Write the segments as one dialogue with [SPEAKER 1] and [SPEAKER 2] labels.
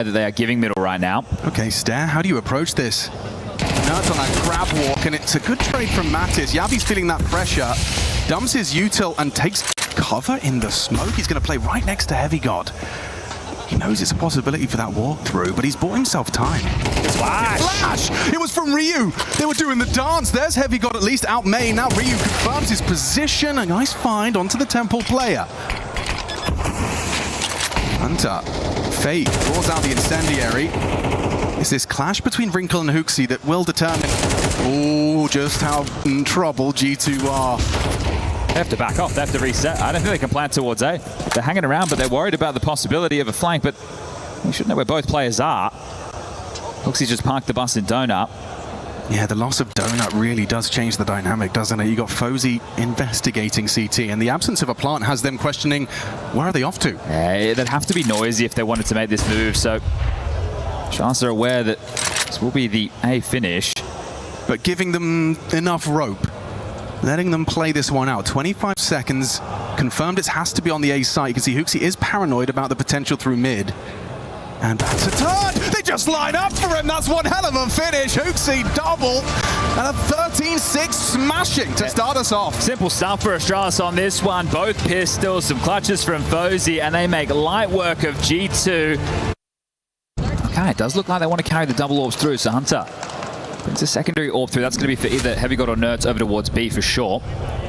[SPEAKER 1] that they are giving middle right now.
[SPEAKER 2] Okay, Stare, how do you approach this? Now it's on that grab walk, and it's a good trade from Mattis. Yabi's feeling that pressure, dumps his util and takes cover in the smoke. He's going to play right next to Heavy God. He knows it's a possibility for that walkthrough, but he's bought himself time. Flash! It was from Ryu. They were doing the dance. There's Heavy God at least out main. Now Ryu confirms his position. A nice find onto the Temple player. Hunter, Fate draws out the incendiary. It's this clash between Wrinkle and Hooksy that will determine just how in trouble G2 are.
[SPEAKER 1] They have to back off, they have to reset. I don't think they can plant towards A. They're hanging around, but they're worried about the possibility of a flank, but you should know where both players are. Hooksy just parked the bus in Donut.
[SPEAKER 2] Yeah, the loss of Donut really does change the dynamic, doesn't it? You got Fozy investigating CT, and the absence of a plant has them questioning, where are they off to?
[SPEAKER 1] Yeah, they'd have to be noisy if they wanted to make this move, so Chance are aware that this will be the A finish.
[SPEAKER 2] But giving them enough rope, letting them play this one out. 25 seconds, confirmed it has to be on the A side. You can see Hooksy is paranoid about the potential through mid. And that's a turn! They just line up for him! That's one hell of a finish! Hooksy double! And a 13-6 smashing to start us off.
[SPEAKER 1] Simple stuff for Astralis on this one. Both pistols, some clutches from Fozy, and they make light work of G2. Okay, it does look like they want to carry the double orbs through, so Hunter brings a secondary orb through. That's going to be for either Heavy God or Nerds over towards B for sure.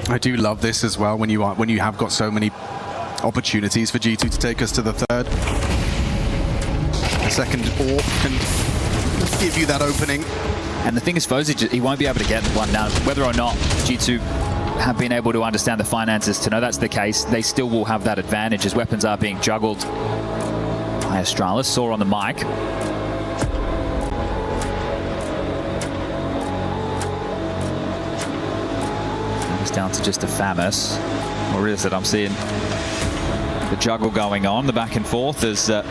[SPEAKER 2] I do love this as well when you have got so many opportunities for G2 to take us to the third. The second orb can give you that opening.
[SPEAKER 1] And the thing is, Fozy, he won't be able to get one down. Whether or not G2 have been able to understand the finances to know that's the case, they still will have that advantage as weapons are being juggled by Astralis. Saw on the mic. It's down to just a Famus. Or is it? I'm seeing the juggle going on, the back and forth as the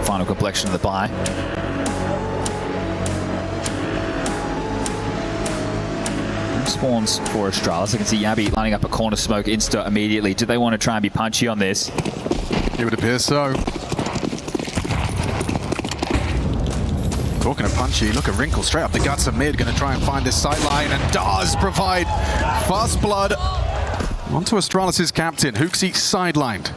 [SPEAKER 1] final complexion of the buy. Spawns for Astralis. I can see Yabi lining up a corner smoke insta immediately. Do they want to try and be punchy on this?
[SPEAKER 2] It would appear so. Talking of punchy, look at Wrinkle straight up the guts of mid, going to try and find this sideline, and does provide fast blood onto Astralis' captain. Hooksy sidelined.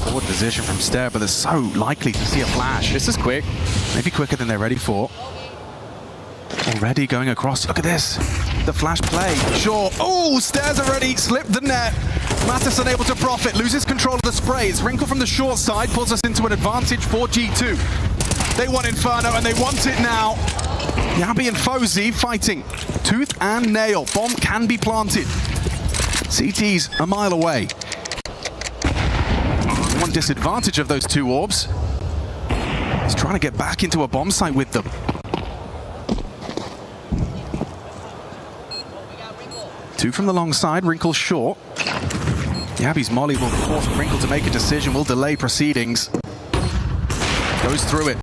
[SPEAKER 2] Forward position from Stare, but they're so likely to see a flash.
[SPEAKER 1] This is quick.
[SPEAKER 2] Maybe quicker than they're ready for. Already going across. Look at this. The flash play. Sure. Oh, Stare's already slipped the net. Mattis unable to profit. Loses control of the sprays. Wrinkle from the short side pulls us into an advantage for G2. They want Inferno and they want it now. Yabi and Fozy fighting tooth and nail. Bomb can be planted. CT's a mile away. One disadvantage of those two orbs is trying to get back into a bomb site with them. Two from the long side, Wrinkle short. Yabi's molly will force Wrinkle to make a decision, will delay proceedings. Goes through it.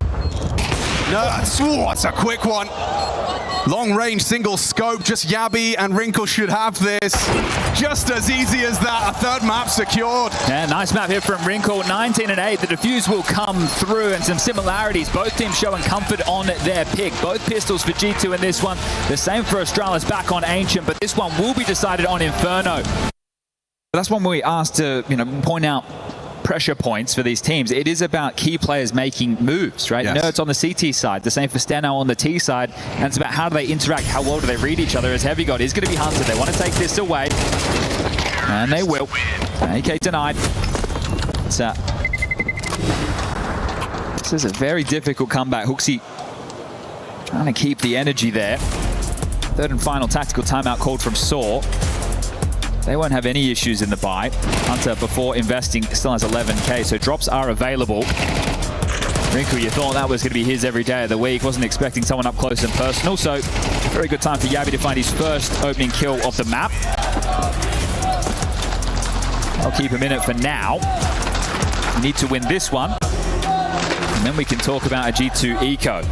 [SPEAKER 2] No, that's a quick one. Long range single scope, just Yabi and Wrinkle should have this. Just as easy as that, a third map secured.
[SPEAKER 1] Yeah, nice map here from Wrinkle, 19 and 8. The defuse will come through and some similarities. Both teams showing comfort on their pick. Both pistols for G2 in this one. The same for Astralis back on Ancient, but this one will be decided on Inferno. That's one where we asked to, point out pressure points for these teams. It is about key players making moves, right?
[SPEAKER 2] Yes.
[SPEAKER 1] Nerds on the CT side, the same for Steno on the T side, and it's about how do they interact, how well do they read each other, as Heavy God is going to be hunted. They want to take this away, and they will. AK denied. So, this is a very difficult comeback. Hooksy trying to keep the energy there. Third and final tactical timeout called from Saw. They won't have any issues in the buy. Hunter, before investing, still has 11k, so drops are available. Wrinkle, you thought that was going to be his every day of the week. Wasn't expecting someone up close and personal, so very good time for Yabi to find his first opening kill of the map. I'll keep him in it for now. We need to win this one, and then we can talk about a G2 eco.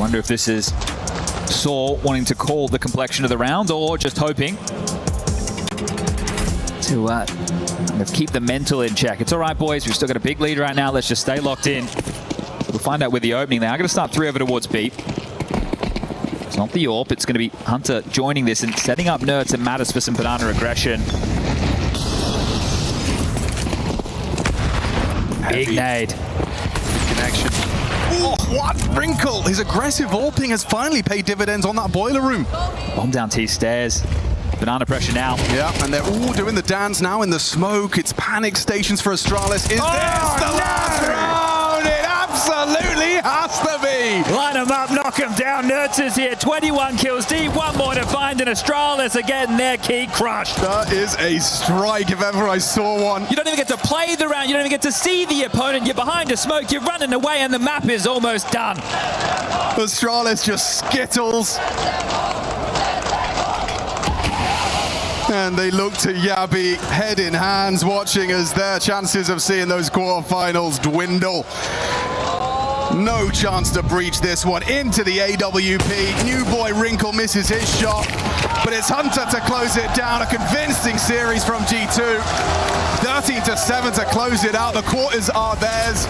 [SPEAKER 1] Wonder if this is Saw wanting to call the complexion of the round, or just hoping to kind of keep the mental in check. It's all right, boys. We've still got a big lead right now. Let's just stay locked in. We'll find out with the opening there. I'm going to start 3 over towards B. It's not the AWP. It's going to be Hunter joining this and setting up Nerds and Mattis for some banana aggression. Big nade.
[SPEAKER 2] Connection. Oh, what wrinkle! His aggressive AWPing has finally paid dividends on that boiler room.
[SPEAKER 1] Bomb down T stairs. Banana pressure now.
[SPEAKER 2] Yeah, and they're all doing the dance now in the smoke. It's panic stations for Astralis. Is this the last round? It absolutely has to be.
[SPEAKER 1] Line them up, knock them down. Nerds is here. 21 kills deep. One more to find, and Astralis are getting their key crushed.
[SPEAKER 2] That is a strike if ever I saw one.
[SPEAKER 1] You don't even get to play the round. You don't even get to see the opponent. You're behind a smoke. You're running away, and the map is almost done.
[SPEAKER 2] Astralis just skittles. And they look to Yabi, head in hands, watching as their chances of seeing those quarterfinals dwindle. No chance to breach this one. Into the AWP. New boy Wrinkle misses his shot, but it's Hunter to close it down. A convincing series from G2. 13-7 to close it out. The quarters are theirs.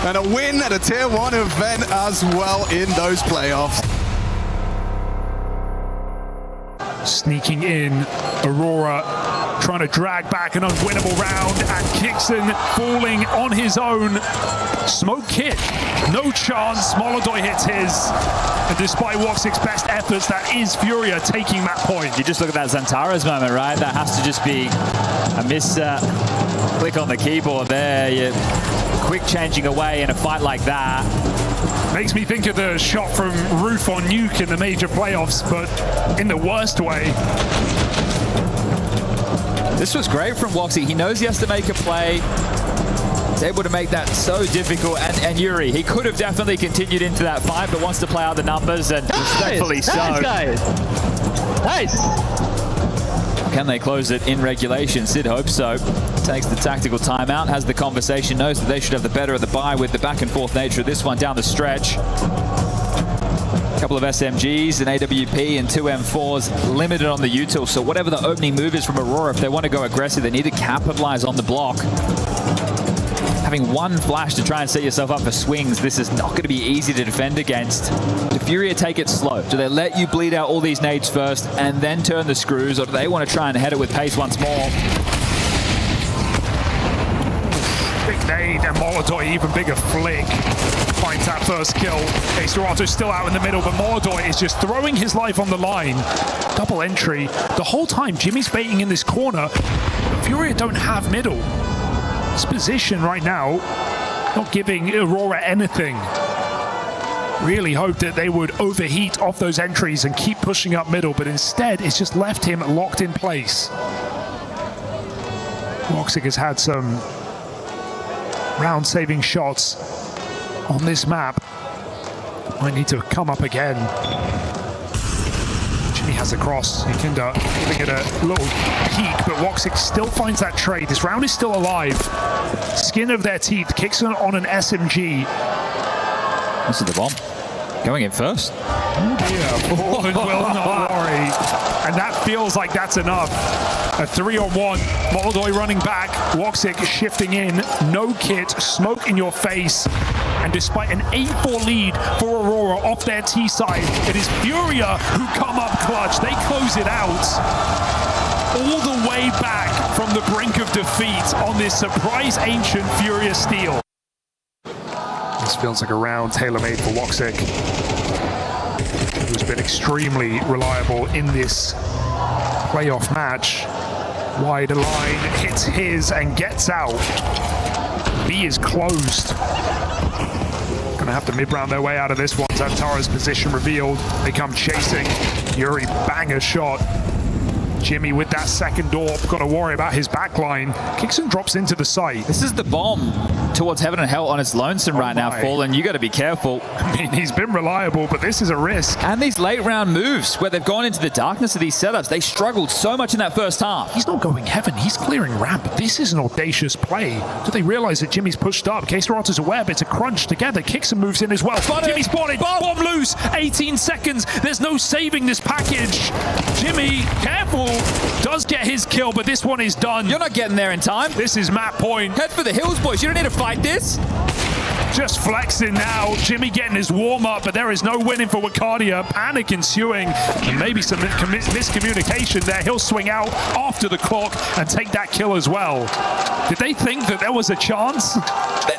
[SPEAKER 2] And a win at a Tier 1 event as well in those playoffs.
[SPEAKER 3] Sneaking in, Aurora trying to drag back an unwinnable round, and Kixon falling on his own. Smoke kit, no chance. Molodoi hits his, and despite Woxic's best efforts, that is Furia taking that point.
[SPEAKER 1] You just look at that Xantara's moment, right? That has to just be a miss click on the keyboard there. You're quick changing away in a fight like that.
[SPEAKER 3] Makes me think of the shot from Roof on Nuke in the major playoffs, but in the worst way.
[SPEAKER 1] This was great from Woxic. He knows he has to make a play. He's able to make that so difficult. And Yuri, he could have definitely continued into that fight, but wants to play out the numbers, and respectfully so.
[SPEAKER 4] Nice, guys. Nice.
[SPEAKER 1] Can they close it in regulation? Sid hopes so. Takes the tactical timeout, has the conversation, knows that they should have the better of the buy with the back and forth nature of this one down the stretch. A couple of SMGs, an AWP, and 2 M4s, limited on the util. So whatever the opening move is from Aurora, if they want to go aggressive, they need to capitalize on the block. Having one flash to try and set yourself up for swings, this is not going to be easy to defend against. Do Furia take it slow? Do they let you bleed out all these nades first and then turn the screws, or do they want to try and head it with pace once more?
[SPEAKER 3] Big nade, and Molodoi, even bigger flick, finds that first kill. Acerato's still out in the middle, but Molodoi is just throwing his life on the line. Double entry. The whole time, Jimmy's baiting in this corner. Furia don't have middle. This position right now, not giving Aurora anything. Really hoped that they would overheat off those entries and keep pushing up middle, but instead it's just left him locked in place. Woxic has had some round-saving shots on this map. Might need to come up again. Jimmy has a cross. Ikinda giving it a little peek, but Woxic still finds that trade. This round is still alive. Skin of their teeth. Kicks on an SMG.
[SPEAKER 1] This is the bomb. Going in first.
[SPEAKER 3] Yeah, Porte will not worry. And that feels like that's enough. A 3-on-1. Molodoi running back. Woxic shifting in. No kit. Smoke in your face. And despite an 8-4 lead for Aurora off their T side, it is Furia who come up clutch. They close it out. All the way back from the brink of defeat on this surprise ancient Furia steal. This feels like a round tailor-made for Woxic, who's been extremely reliable in this playoff match. Wide line, hits his and gets out. B is closed. Gonna have to mid-round their way out of this one. Xantara's position revealed. They come chasing. Yuri banger shot. Jimmy with that second door, got to worry about his backline. Kixon drops into the site.
[SPEAKER 1] This is the bomb towards heaven and hell on its lonesome right now, Fallen. You got to be careful.
[SPEAKER 3] I mean, he's been reliable, but this is a risk.
[SPEAKER 1] And these late round moves where they've gone into the darkness of these setups, they struggled so much in that first half.
[SPEAKER 3] He's not going heaven, he's clearing ramp. This is an audacious play. Do they realize that Jimmy's pushed up? K-Serato's aware, but it's a crunch together. Kicks and moves in as well. Jimmy spotted, bomb loose, 18 seconds. There's no saving this package. Jimmy, careful, does get his kill, but this one is done.
[SPEAKER 1] You're not getting there in time.
[SPEAKER 3] This is map point.
[SPEAKER 1] Head for the hills, boys. You don't need to fight this.
[SPEAKER 3] Just flexing now. Jimmy getting his warm-up, but there is no winning for Wakadia. Panic ensuing. And maybe some miscommunication there. He'll swing out after the clock and take that kill as well. Did they think that there was a chance?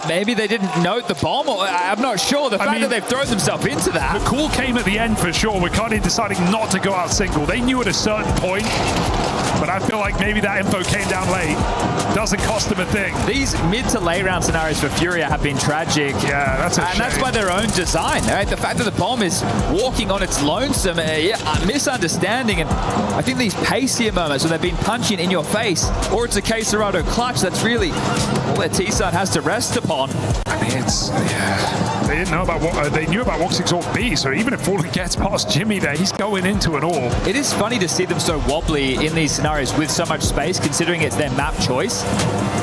[SPEAKER 1] Maybe they didn't note the bomb, or I'm not sure. The fact that they've thrown themselves into that.
[SPEAKER 3] The call came at the end for sure. Wakadia deciding not to go out single. They knew at a certain point, but I feel like maybe that info came down late. Doesn't cost them a thing.
[SPEAKER 1] These mid to late round scenarios for Furia have been tragic.
[SPEAKER 3] Yeah, that's a shame.
[SPEAKER 1] And that's by their own design, right? The fact that the bomb is walking on its lonesome, a misunderstanding. And I think these pacier moments when they've been punching in your face, or it's a K-Serato clutch, that's really all their T-side has to rest upon.
[SPEAKER 3] I mean, it's, they didn't know about what they knew about Woxic's ult B, so even if Fallen gets past Jimmy there, he's going into an all.
[SPEAKER 1] It is funny to see them so wobbly in these scenarios with so much space, considering it's their map choice.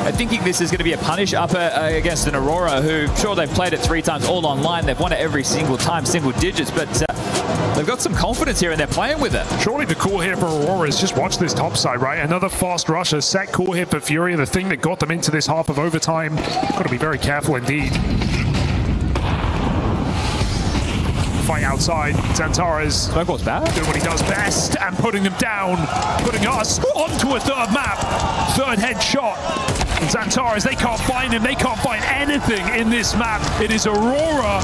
[SPEAKER 1] I'm thinking this is going to be a punish upper against an Aurora, who, sure, they've played it 3 times all online. They've won it every single time, single digits, but they've got some confidence here and they're playing with it.
[SPEAKER 3] Surely the call here for Aurora is just watch this top side, right? Another fast rush, a set call here for Furia, the thing that got them into this half of overtime. Got to be very careful indeed. Fight outside. Xantares
[SPEAKER 1] Smoke was bad.
[SPEAKER 3] doing what he does best and putting them down, putting us onto a third map. Third headshot. And Xantares, they can't find him. They can't find anything in this map. It is Aurora,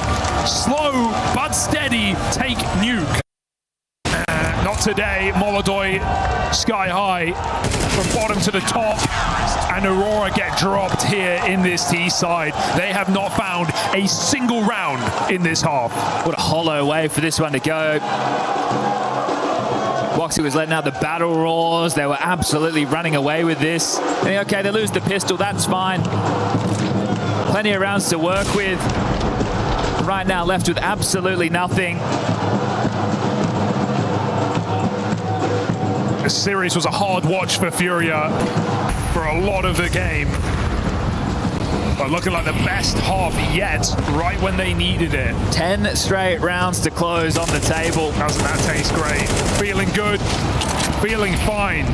[SPEAKER 3] slow but steady, take nuke. Not today. Molodoy sky high from bottom to the top, and Aurora get dropped here in this T side. They have not found a single round in this half.
[SPEAKER 1] What a hollow way for this one to go. Woxy was letting out the battle roars. They were absolutely running away with this. And okay, they lose the pistol, that's fine. Plenty of rounds to work with. Right now left with absolutely nothing.
[SPEAKER 3] This series was a hard watch for Furia for a lot of the game. But looking like the best half yet, right when they needed it.
[SPEAKER 1] 10 straight rounds to close on the table.
[SPEAKER 3] Doesn't that taste great? Feeling good, feeling fine.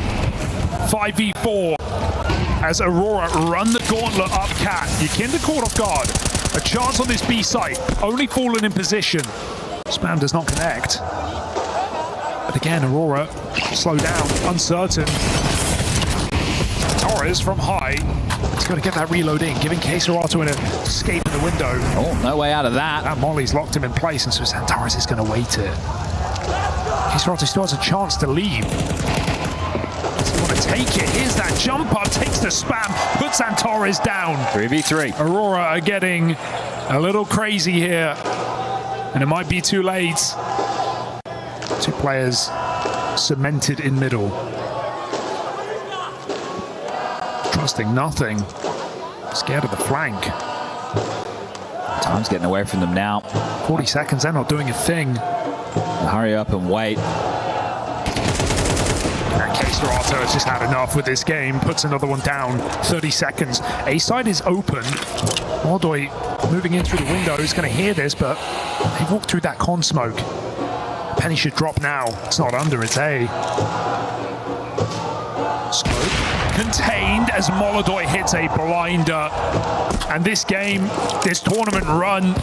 [SPEAKER 3] 5v4 as Aurora run the gauntlet up cat. Yakinda caught off guard. A chance on this B site, only Fallen in position. Spam does not connect. But again, Aurora, slow down, uncertain. Torres from high. He's got to get that reload in, giving K-Serato an escape in the window.
[SPEAKER 1] Oh, no way out of that.
[SPEAKER 3] That Molly's locked him in place, and so Xantares is going to wait it. K-Serato still has a chance to leave. Does he want to take it? Here's that jump up, takes the spam, puts Xantares down.
[SPEAKER 1] 3v3.
[SPEAKER 3] Aurora are getting a little crazy here, and it might be too late. 2 players cemented in middle. Trusting nothing. Scared of the flank.
[SPEAKER 1] Time's getting away from them now.
[SPEAKER 3] 40 seconds, they're not doing a thing.
[SPEAKER 1] Hurry up and wait.
[SPEAKER 3] And K-Serato has just had enough with this game. Puts another one down. 30 seconds. A side is open. Molodoy moving in through the window. He's going to hear this, but they walked through that con smoke. Penny should drop now. It's not under, it's A. Smoke contained as Molodoy hits a blinder. And this game, this tournament run,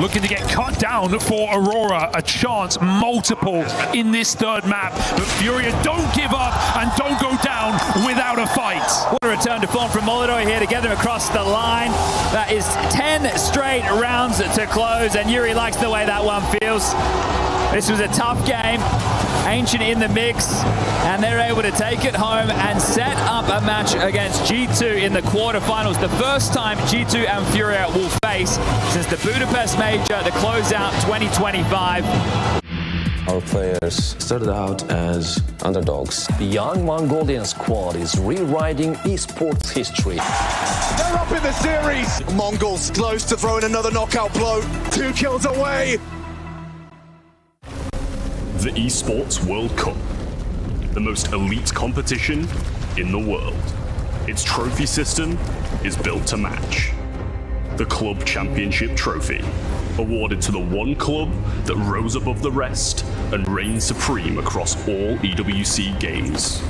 [SPEAKER 3] looking to get cut down for Aurora. A chance, multiple in this third map. But Furia don't give up and don't go down without a fight.
[SPEAKER 1] What a return to form from Molodoy here to get them across the line. That is 10 straight rounds to close, and Yuri likes the way that one feels. This was a tough game. Ancient in the mix, and they're able to take it home and set up a match against G2 in the quarterfinals. The first time G2 and Furia will face since the Budapest Major, the closeout 2025.
[SPEAKER 5] Our players started out as underdogs.
[SPEAKER 6] The young Mongolian squad is rewriting esports history.
[SPEAKER 7] They're up in the series. Mongols close to throwing another knockout blow. 2 kills away.
[SPEAKER 8] The Esports World Cup, the most elite competition in the world. Its trophy system is built to match. The Club Championship trophy, awarded to the one club that rose above the rest and reigned supreme across all EWC games.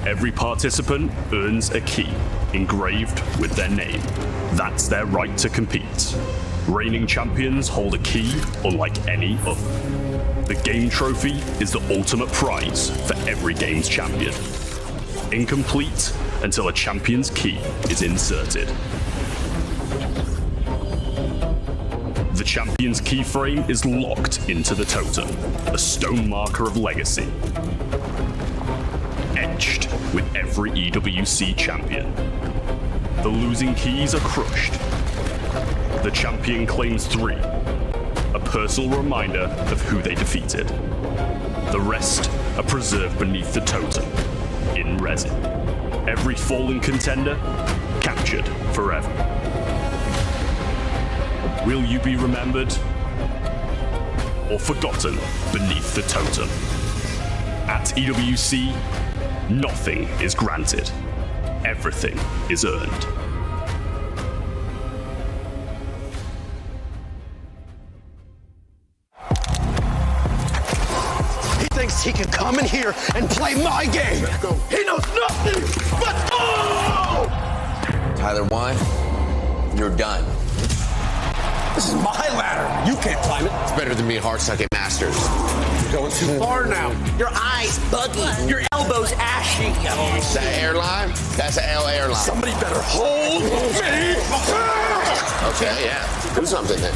[SPEAKER 8] Every participant earns a key engraved with their name. That's their right to compete. Reigning champions hold a key unlike any other. The game trophy is the ultimate prize for every game's champion. Incomplete until a champion's key is inserted. The champion's keyframe is locked into the totem, a stone marker of legacy, etched with every EWC champion. The losing keys are crushed. The champion claims 3, a personal reminder of who they defeated. The rest are preserved beneath the totem, in resin. Every fallen contender captured forever. Will you be remembered or forgotten beneath the totem? At EWC, nothing is granted. Everything is earned.
[SPEAKER 7] He thinks he can come in here and play my game. He knows nothing but
[SPEAKER 9] Tyler 1, you're done.
[SPEAKER 7] This is my ladder. You can't climb it.
[SPEAKER 9] It's better than being hard-sucking masters.
[SPEAKER 7] You're going too far now.
[SPEAKER 10] Your eyes buggy. Your elbows ashy.
[SPEAKER 9] That airline? That's an L airline.
[SPEAKER 7] Somebody better hold me.
[SPEAKER 9] Okay, yeah. Do something then.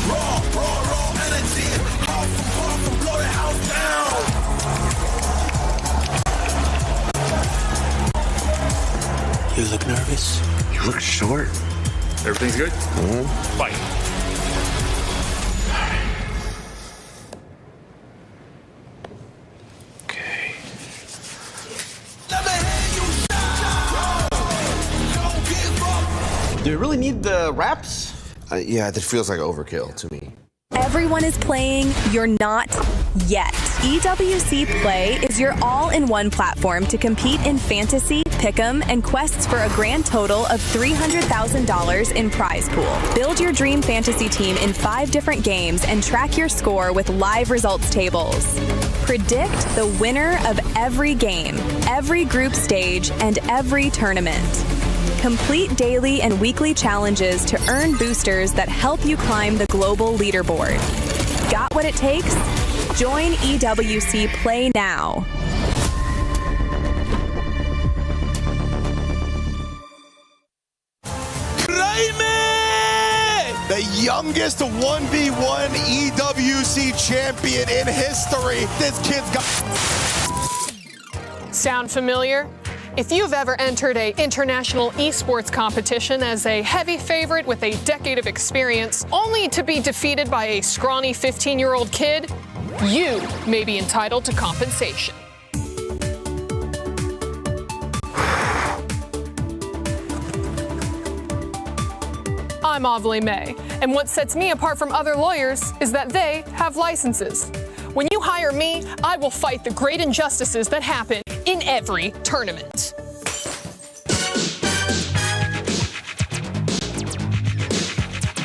[SPEAKER 7] Raw energy. Blow the house down. You look nervous.
[SPEAKER 9] You look short.
[SPEAKER 8] Everything's good? Fight.
[SPEAKER 7] Okay.
[SPEAKER 10] Do you really need the wraps?
[SPEAKER 9] Yeah, that feels like overkill to me.
[SPEAKER 11] Everyone is playing, you're not yet. EWC Play is your all-in-one platform to compete in fantasy, pick'em, and quests for a grand total of $300,000 in prize pool. Build your dream fantasy team in 5 different games and track your score with live results tables. Predict the winner of every game, every group stage, and every tournament. Complete daily and weekly challenges to earn boosters that help you climb the global leaderboard. Got what it takes? Join EWC Play now.
[SPEAKER 7] The youngest 1v1 EWC champion in history. This kid's got...
[SPEAKER 12] Sound familiar? If you've ever entered an international esports competition as a heavy favorite with a decade of experience, only to be defeated by a scrawny 15-year-old kid, you may be entitled to compensation. I'm Avali May, and what sets me apart from other lawyers is that they have licenses. When you hire me, I will fight the great injustices that happen in every tournament.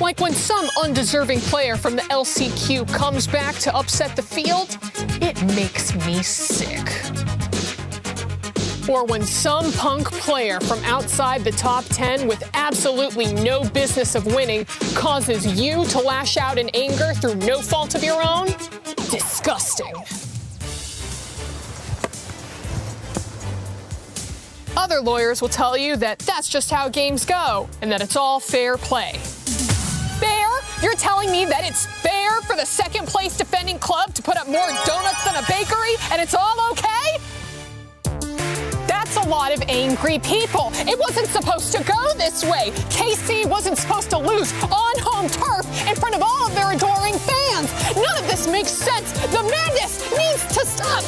[SPEAKER 12] Like when some undeserving player from the LCQ comes back to upset the field, it makes me sick. Or when some punk player from outside the top 10 with absolutely no business of winning causes you to lash out in anger through no fault of your own, disgusting. Other lawyers will tell you that that's just how games go and that it's all fair play. Fair? You're telling me that it's fair for the second place defending club to put up more donuts than a bakery and it's all okay? That's a lot of angry people. It wasn't supposed to go this way. KC wasn't supposed to lose on home turf in front of all of their adoring fans. None of this makes sense. The madness needs to stop.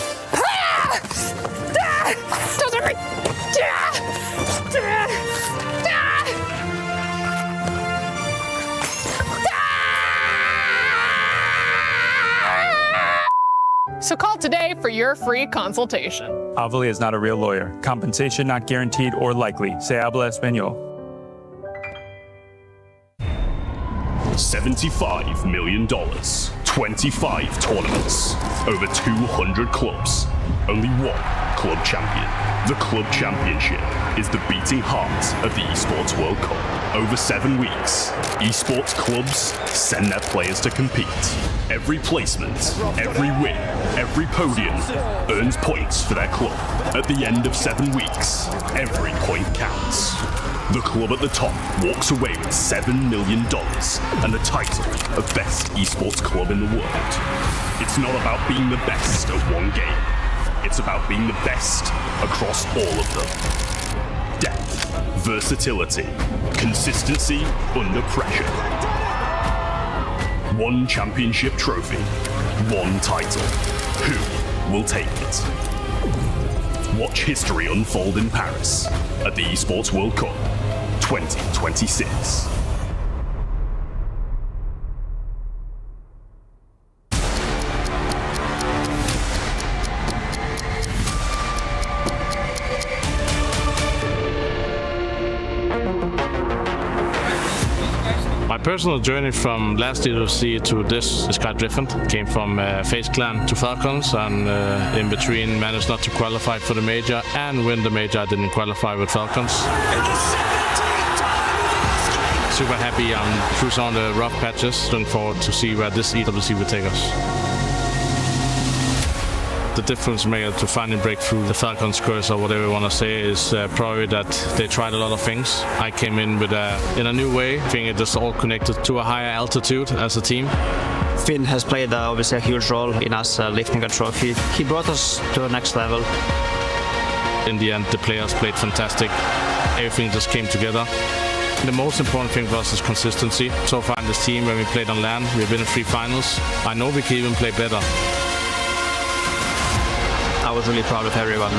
[SPEAKER 12] So call today for your free consultation.
[SPEAKER 3] Avali is not a real lawyer. Compensation not guaranteed or likely. Se habla español.
[SPEAKER 8] $75 million, 25 tournaments, over 200 clubs, only one club champion. The Club Championship is the beating heart of the Esports World Cup. Over 7 weeks, esports clubs send their players to compete. Every placement, every win, every podium earns points for their club. At the end of 7 weeks, every point counts. The club at the top walks away with $7 million and the title of best esports club in the world. It's not about being the best at one game. It's about being the best across all of them. Depth, versatility, consistency under pressure. One championship trophy, one title. Who will take it? Watch history unfold in Paris at the Esports World Cup 2026.
[SPEAKER 4] My personal journey from last EWC to this is quite different. Came from FaZe Clan to Falcons, and in between managed not to qualify for the major and win the major. I didn't qualify with Falcons. Super happy through some of the rough patches. Looking forward to see where this EWC will take us. The difference maker to finally break through the Falcons curse, or whatever you want to say, is probably that they tried a lot of things. I came in with in a new way. I think it is all connected to a higher altitude as a team.
[SPEAKER 10] Finn has played obviously a huge role in us lifting a trophy. He brought us to the next level.
[SPEAKER 4] In the end, the players played fantastic. Everything just came together. The most important thing for us is consistency. So far in this team, when we played on LAN, we've been in 3 finals. I know we can even play better.
[SPEAKER 10] I was really proud of everyone,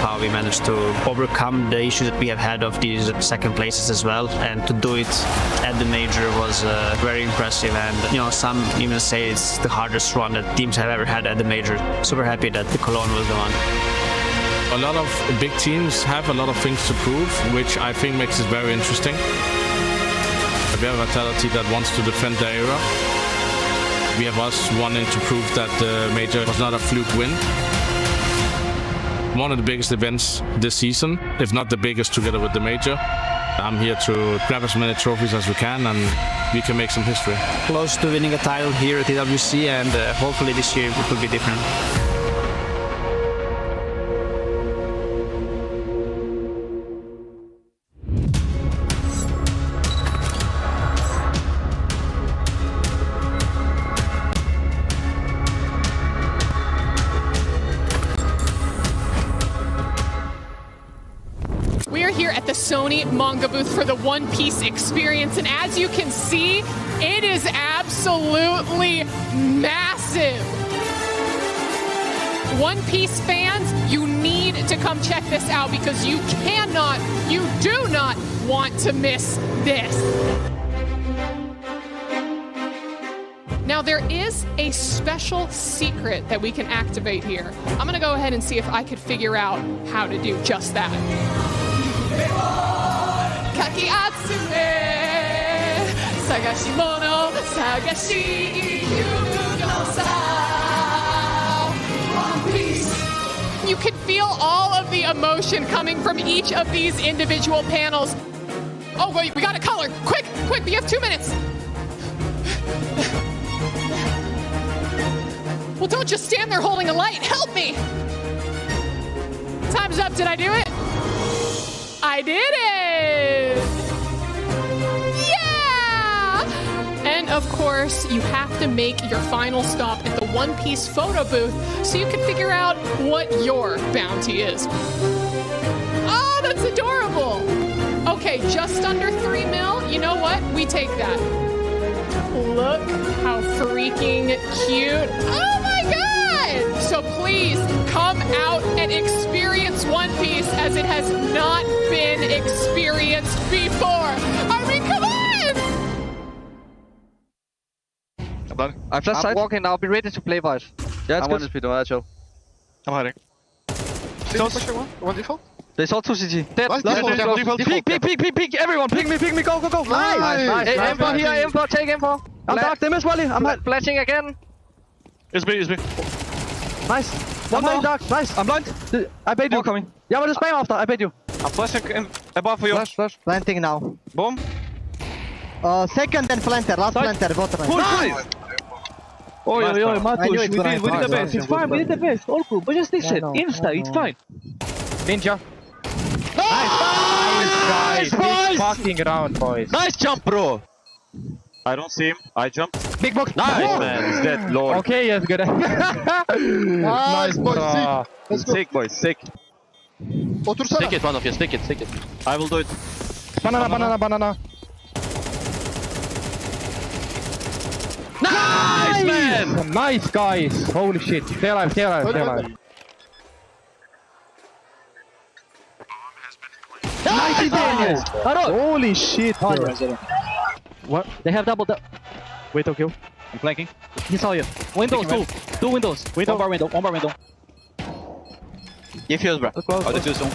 [SPEAKER 10] how we managed to overcome the issues that we have had of these second places as well, and to do it at the major was very impressive. And some even say it's the hardest run that teams have ever had at the major. Super happy that the Cologne was the one.
[SPEAKER 4] A lot of big teams have a lot of things to prove, which I think makes it very interesting. We have a mentality that wants to defend the era. We have us wanting to prove that the major was not a fluke win. One of the biggest events this season, if not the biggest, together with the major. I'm here to grab as many trophies as we can, and we can make some history.
[SPEAKER 10] Close to winning a title here at EWC, and hopefully this year it will be different.
[SPEAKER 12] We are here at the Sony manga booth for the One Piece experience, and as you can see, it is absolutely massive. One Piece fans, you need to come check this out because you do not want to miss this. Now, there is a special secret that we can activate here. I'm gonna go ahead and see if I could figure out how to do just that. Kaki Atsume, Sagashimono, Sagashi One Piece. You can feel all of the emotion coming from each of these individual panels. Oh, wait, we got a color. Quick, we have 2 minutes. Well, don't just stand there holding a light. Help me. Time's up. Did I do it? I did it! Yeah! And of course, you have to make your final stop at the One Piece photo booth so you can figure out what your bounty is. That's adorable. Okay, just under 3 mil. You know what? We take that. Look how freaking cute. Oh my God! So please come out and experience One Piece as it has not been experienced before. I mean, come on!
[SPEAKER 13] I flash side. Walking. I'll be ready to play Vice.
[SPEAKER 14] Yeah, it's
[SPEAKER 13] I'm
[SPEAKER 14] good.
[SPEAKER 13] on the speed. That's chill.
[SPEAKER 14] I'm hiding.
[SPEAKER 13] One default. They saw 2 CG. Dead.
[SPEAKER 14] Nice,
[SPEAKER 13] Default. Peek. Everyone, pick me. Go.
[SPEAKER 14] Nice.
[SPEAKER 13] Info here. Info. Take info. I'm dark. They miss Wally. I'm flashing again.
[SPEAKER 14] It's me.
[SPEAKER 13] Nice. One more dark. Nice. I'm blind. I paid you. Coming. Yeah, but spam after. I paid you.
[SPEAKER 14] I'm flashing above for you.
[SPEAKER 13] Flash.
[SPEAKER 15] Planting now.
[SPEAKER 14] Boom.
[SPEAKER 15] Second and planter. Last planter. Bottom.
[SPEAKER 14] Nice.
[SPEAKER 13] Oi,
[SPEAKER 15] I knew
[SPEAKER 13] Matus,
[SPEAKER 15] it
[SPEAKER 13] we
[SPEAKER 15] when I
[SPEAKER 13] did the
[SPEAKER 15] saw
[SPEAKER 13] best.
[SPEAKER 15] it.
[SPEAKER 13] It's fine, we did the best. All cool. But just this shit.
[SPEAKER 15] no,
[SPEAKER 13] Insta, it's fine.
[SPEAKER 14] Ninja.
[SPEAKER 13] Nice,
[SPEAKER 14] Big
[SPEAKER 13] fucking round, boys.
[SPEAKER 14] Nice jump, bro. I don't see him. I jump.
[SPEAKER 13] Big box.
[SPEAKER 14] Nice, man. He's dead. Lord.
[SPEAKER 13] Okay, yes, good.
[SPEAKER 15] Nice, boys. Let's go.
[SPEAKER 14] Sick, boys. Sick.
[SPEAKER 15] Otursana.
[SPEAKER 14] Stick it, one of you. Stick it. I will do it.
[SPEAKER 13] Banana.
[SPEAKER 14] Nice, man.
[SPEAKER 13] Nice, guys. Holy shit. Stay alive. Nice, Daniel. Holy shit, bro. What? They have double. Wait, okay.
[SPEAKER 14] I'm flanking.
[SPEAKER 13] He saw you. Windows, two windows. One bar window.
[SPEAKER 14] Give yours, bro.
[SPEAKER 13] I'll
[SPEAKER 14] do soon.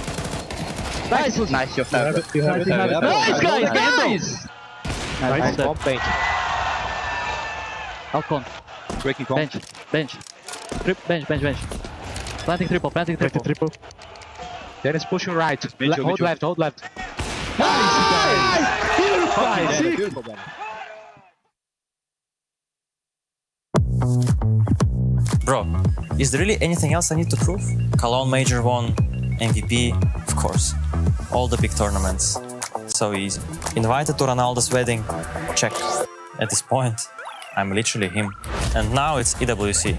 [SPEAKER 13] Nice.
[SPEAKER 14] Nice, you have it.
[SPEAKER 13] Nice, guys. Nice.
[SPEAKER 14] Nice.
[SPEAKER 13] Bench. Alcon.
[SPEAKER 14] Breaking comp.
[SPEAKER 13] Bench. Bench. Planting triple.
[SPEAKER 14] Dennis pushing right.
[SPEAKER 13] Hold left. Nice. Beautiful.
[SPEAKER 16] Bro, is there really anything else I need to prove? Cologne Major won, MVP, of course. All the big tournaments. So easy. Invited to Ronaldo's wedding? Check. At this point, I'm literally him. And now it's EWC.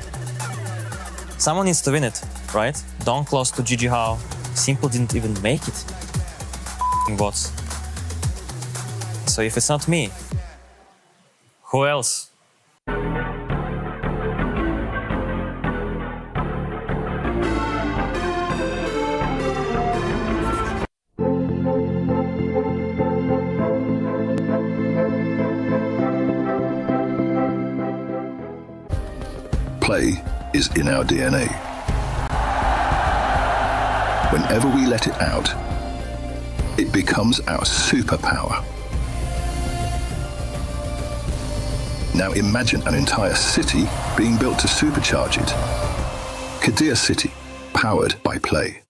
[SPEAKER 16] Someone needs to win it, right? Donk lost to Gigi Hao. Simple didn't even make it. F***ing bots. So if it's not me, who else?
[SPEAKER 17] Play is in our DNA. Whenever we let it out, it becomes our superpower. Now imagine an entire city being built to supercharge it. Kadir City, powered by Play.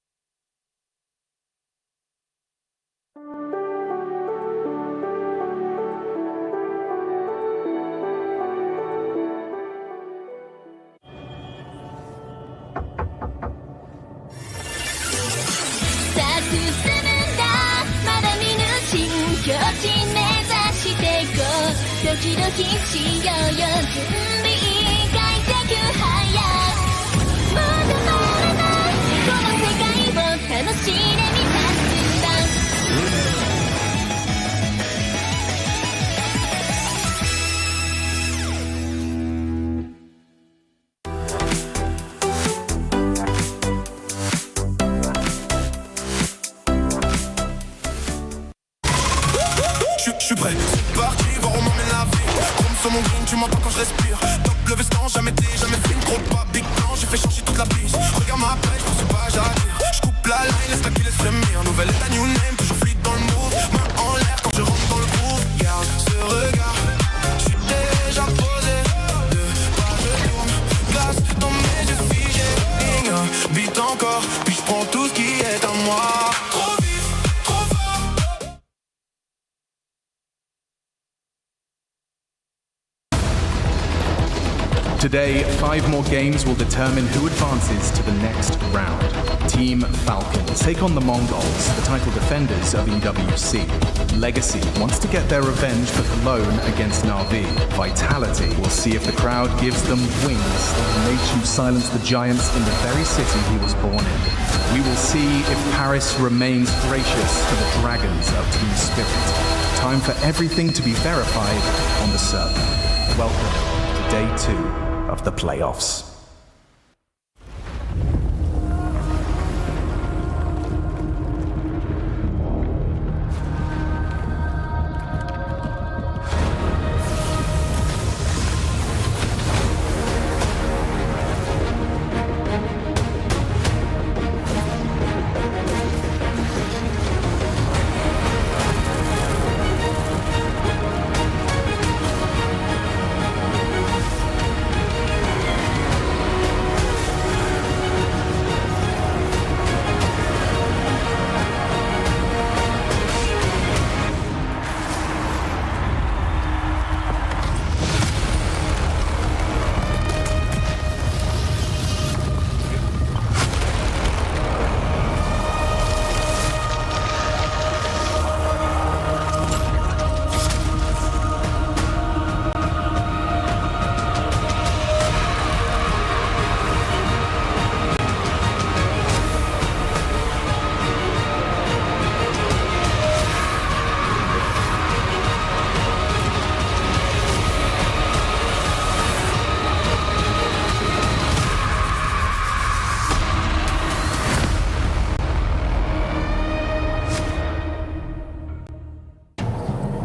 [SPEAKER 18] Je suis prêt, c'est parti, voir on m'emmène la vie. Chrome sur mon green, tu m'entends quand je respire. Top le veston, jamais film, gros pas big plan, j'ai fait changer toute la piste. Regarde ma pêche, je pense pas j'attire. Je coupe la line, laisse la qui laisse frémir. Nouvelle état, new name, toujours fluide dans le move. Main en l'air quand je rentre dans le groove. Garde ce regard, je suis déjà posé. Deux pas je tourne, glace dans mes yeux figés. Beat encore, puis je prends tout ce qui est à moi. Trop vite, trop fort.
[SPEAKER 19] Today, 5 more games will determine who advances to the next round. Team Falcons take on the Mongols, the title defenders of EWC. Legacy wants to get their revenge for Cologne against Na'Vi. Vitality will see if the crowd gives them wings that made to silence the giants in the very city he was born in. We will see if Paris remains gracious to the dragons of Team Spirit. Time for everything to be verified on the server. Welcome to Day 2 of the playoffs.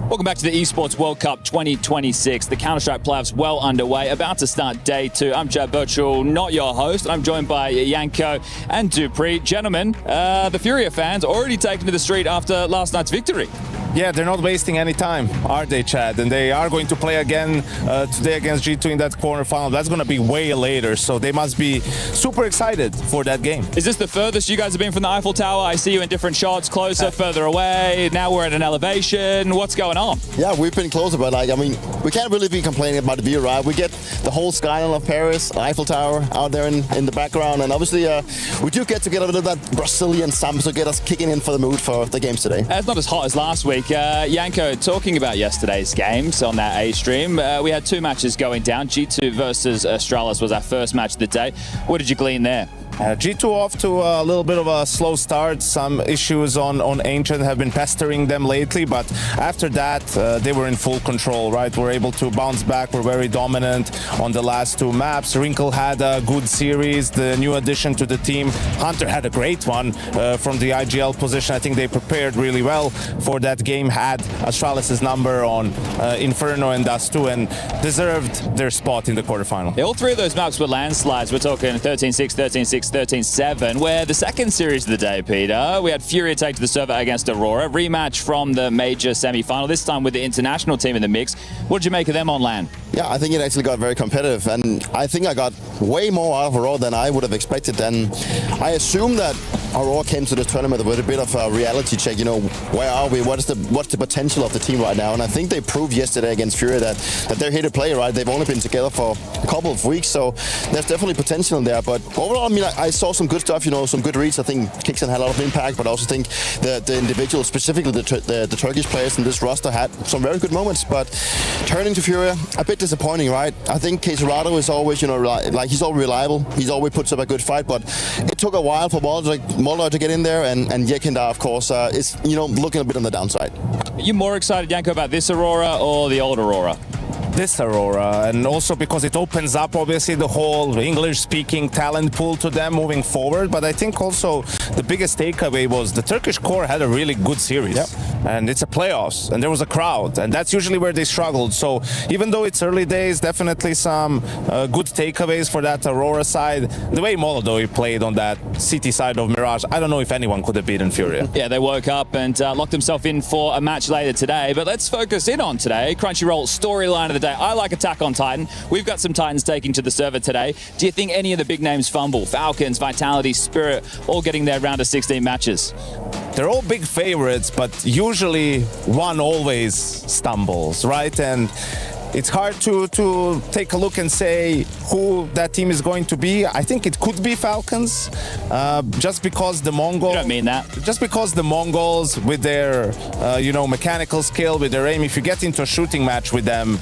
[SPEAKER 1] Welcome back to the Esports World Cup 2026. The Counter-Strike playoffs well underway, about to start day 2. I'm Chad Birchall, not your host, and I'm joined by Yanko and Dupree. Gentlemen, the Furia fans already taken to the street after last night's victory.
[SPEAKER 20] Yeah, they're not wasting any time, are they, Chad? And they are going to play again today against G2 in that quarterfinal. That's going to be way later, so they must be super excited for that game.
[SPEAKER 1] Is this the furthest you guys have been from the Eiffel Tower? I see you in different shots, closer, further away. Now we're at an elevation. What's going on?
[SPEAKER 21] Yeah, we've been closer, but we can't really be complaining about the view, right? We get the whole skyline of Paris, Eiffel Tower out there in the background, and obviously we do get a bit of that Brazilian samba to get us kicking in for the mood for the games today.
[SPEAKER 1] It's not as hot as last week. Yanko, talking about yesterday's games on that A stream, we had 2 matches going down. G2 versus Astralis was our first match of the day. What did you glean there?
[SPEAKER 20] G2 off to a little bit of a slow start. Some issues on Ancient have been pestering them lately, but after that, they were in full control, right? We're able to bounce back. We're very dominant on the last 2 maps. Wrinkle had a good series, the new addition to the team. Hunter had a great one from the IGL position. I think they prepared really well for that game, had Astralis' number on Inferno and Dust2, and deserved their spot in the quarterfinal.
[SPEAKER 1] Yeah, all 3 of those maps were landslides. We're talking 13-6, 13-6, 13-7, where the second series of the day, Peter, we had Furia take to the server against Aurora. Rematch from the major semi-final, this time with the international team in the mix. What did you make of them on LAN?
[SPEAKER 21] Yeah, I think it actually got very competitive, and I think I got way more out of Aurora than I would have expected. And I assume that Aurora came to this tournament with a bit of a reality check. You know, where are we? What's the potential of the team right now? And I think they proved yesterday against Furia that they're here to play, right? They've only been together for a couple of weeks, so there's definitely potential in there. But overall, I mean, I saw some good stuff. You know, some good reads. I think Kixen had a lot of impact, but I also think the individuals, specifically the Turkish players in this roster, had some very good moments. But turning to Furia, a bit disappointing, right? I think Caserado is always, you know, like he's always reliable. He's always puts up a good fight, but it took a while for Molder to get in there, and Yekindar, of course, is, you know, looking a bit on the downside.
[SPEAKER 1] Are you more excited, Yanko, about this Aurora or the old Aurora?
[SPEAKER 20] This Aurora, and also because it opens up obviously the whole English-speaking talent pool to them moving forward. But I think also the biggest takeaway was the Turkish core had a really good series. Yep. And it's a playoffs, and there was a crowd, and that's usually where they struggled. So even though it's early days, definitely some good takeaways for that Aurora side. The way Molodoi played on that city side of Mirage, I don't know if anyone could have beaten Furia.
[SPEAKER 1] Yeah, they woke up and locked themselves in for a match later today. But let's focus in on today. Crunchyroll storyline of the day. I like Attack on Titan. We've got some Titans taking to the server today. Do you think any of the big names fumble? Falcons, Vitality, Spirit, all getting their round of 16 matches?
[SPEAKER 20] They're all big favorites, but usually one always stumbles, right? And It's hard to take a look and say who that team is going to be. I think it could be Falcons, just because the Mongols.
[SPEAKER 1] You don't mean that.
[SPEAKER 20] Just because the Mongols, with their mechanical skill, with their aim, if you get into a shooting match with them,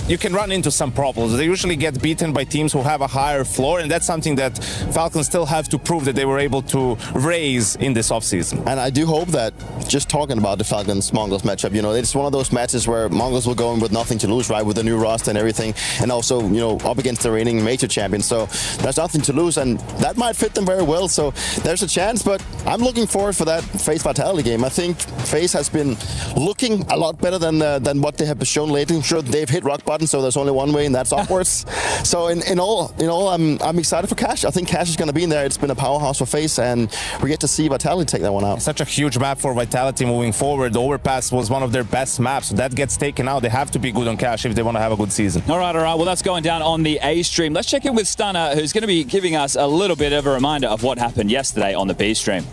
[SPEAKER 20] you can run into some problems. They usually get beaten by teams who have a higher floor, and that's something that Falcons still have to prove that they were able to raise in this offseason.
[SPEAKER 21] And I do hope that, just talking about the Falcons-Mongols matchup, it's one of those matches where Mongols will go in with nothing to lose, right, with the new roster and everything, and also, up against the reigning major champion. So there's nothing to lose, and that might fit them very well. So there's a chance, but I'm looking forward for that FaZe Vitality game. I think FaZe has been looking a lot better than what they have shown lately. I'm sure they've hit rock bottom, so there's only one way, and that's upwards. So in all, I'm excited for Cash. I think Cash is going to be in there. It's been a powerhouse for FaZe, and we get to see Vitality take that one out.
[SPEAKER 20] Such a huge map for Vitality moving forward. The Overpass was one of their best maps. So that gets taken out. They have to be good on Cash if they want to have a good season.
[SPEAKER 1] All right. Well, that's going down on the A stream. Let's check in with Stunner, who's going to be giving us a little bit of a reminder of what happened yesterday on the B stream.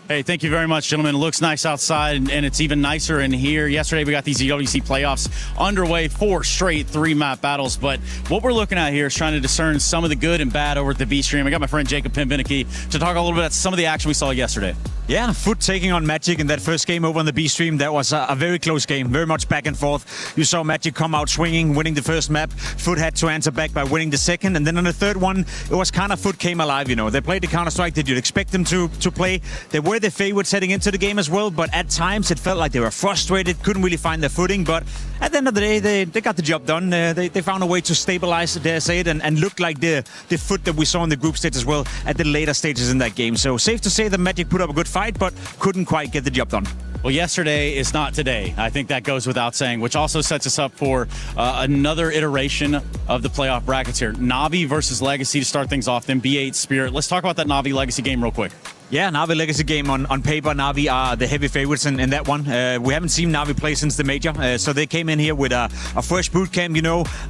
[SPEAKER 2] Hey, thank you very much, gentlemen. It looks nice outside, and it's even nicer in here. Yesterday, we got these EWC playoffs underway, 4 straight 3-map battles. But what we're looking at here is trying to discern some of the good and bad over at the B stream. I got my friend Jacob Pimbinicky to talk a little bit about some of the action we saw yesterday.
[SPEAKER 22] Yeah, Foot taking on Magic in that first game over on the B stream. That was a very close game, very much back and forth. You saw Magic come out swinging, winning the first map. Foot had to answer back by winning the second. And then on the third one, it was kind of Foot came alive, They played the Counter-Strike that you'd expect them to play. They were the favorites heading into the game as well, but at times it felt like they were frustrated, couldn't really find their footing. But at the end of the day, they got the job done. They found a way to stabilize, dare say it, and look like the Foot that we saw in the group stage as well at the later stages in that game. So safe to say the Magic put up a good fight, but couldn't quite get the job done.
[SPEAKER 2] Well, yesterday is not today. I think that goes without saying, which also sets us up for another iteration of the playoff brackets here. Na'Vi versus Legacy to start things off, then B8 Spirit. Let's talk about that Na'Vi Legacy game real quick.
[SPEAKER 22] Yeah, Na'Vi Legacy game on paper. Na'Vi are the heavy favorites in that one. We haven't seen Na'Vi play since the major, so they came in here with a fresh boot camp,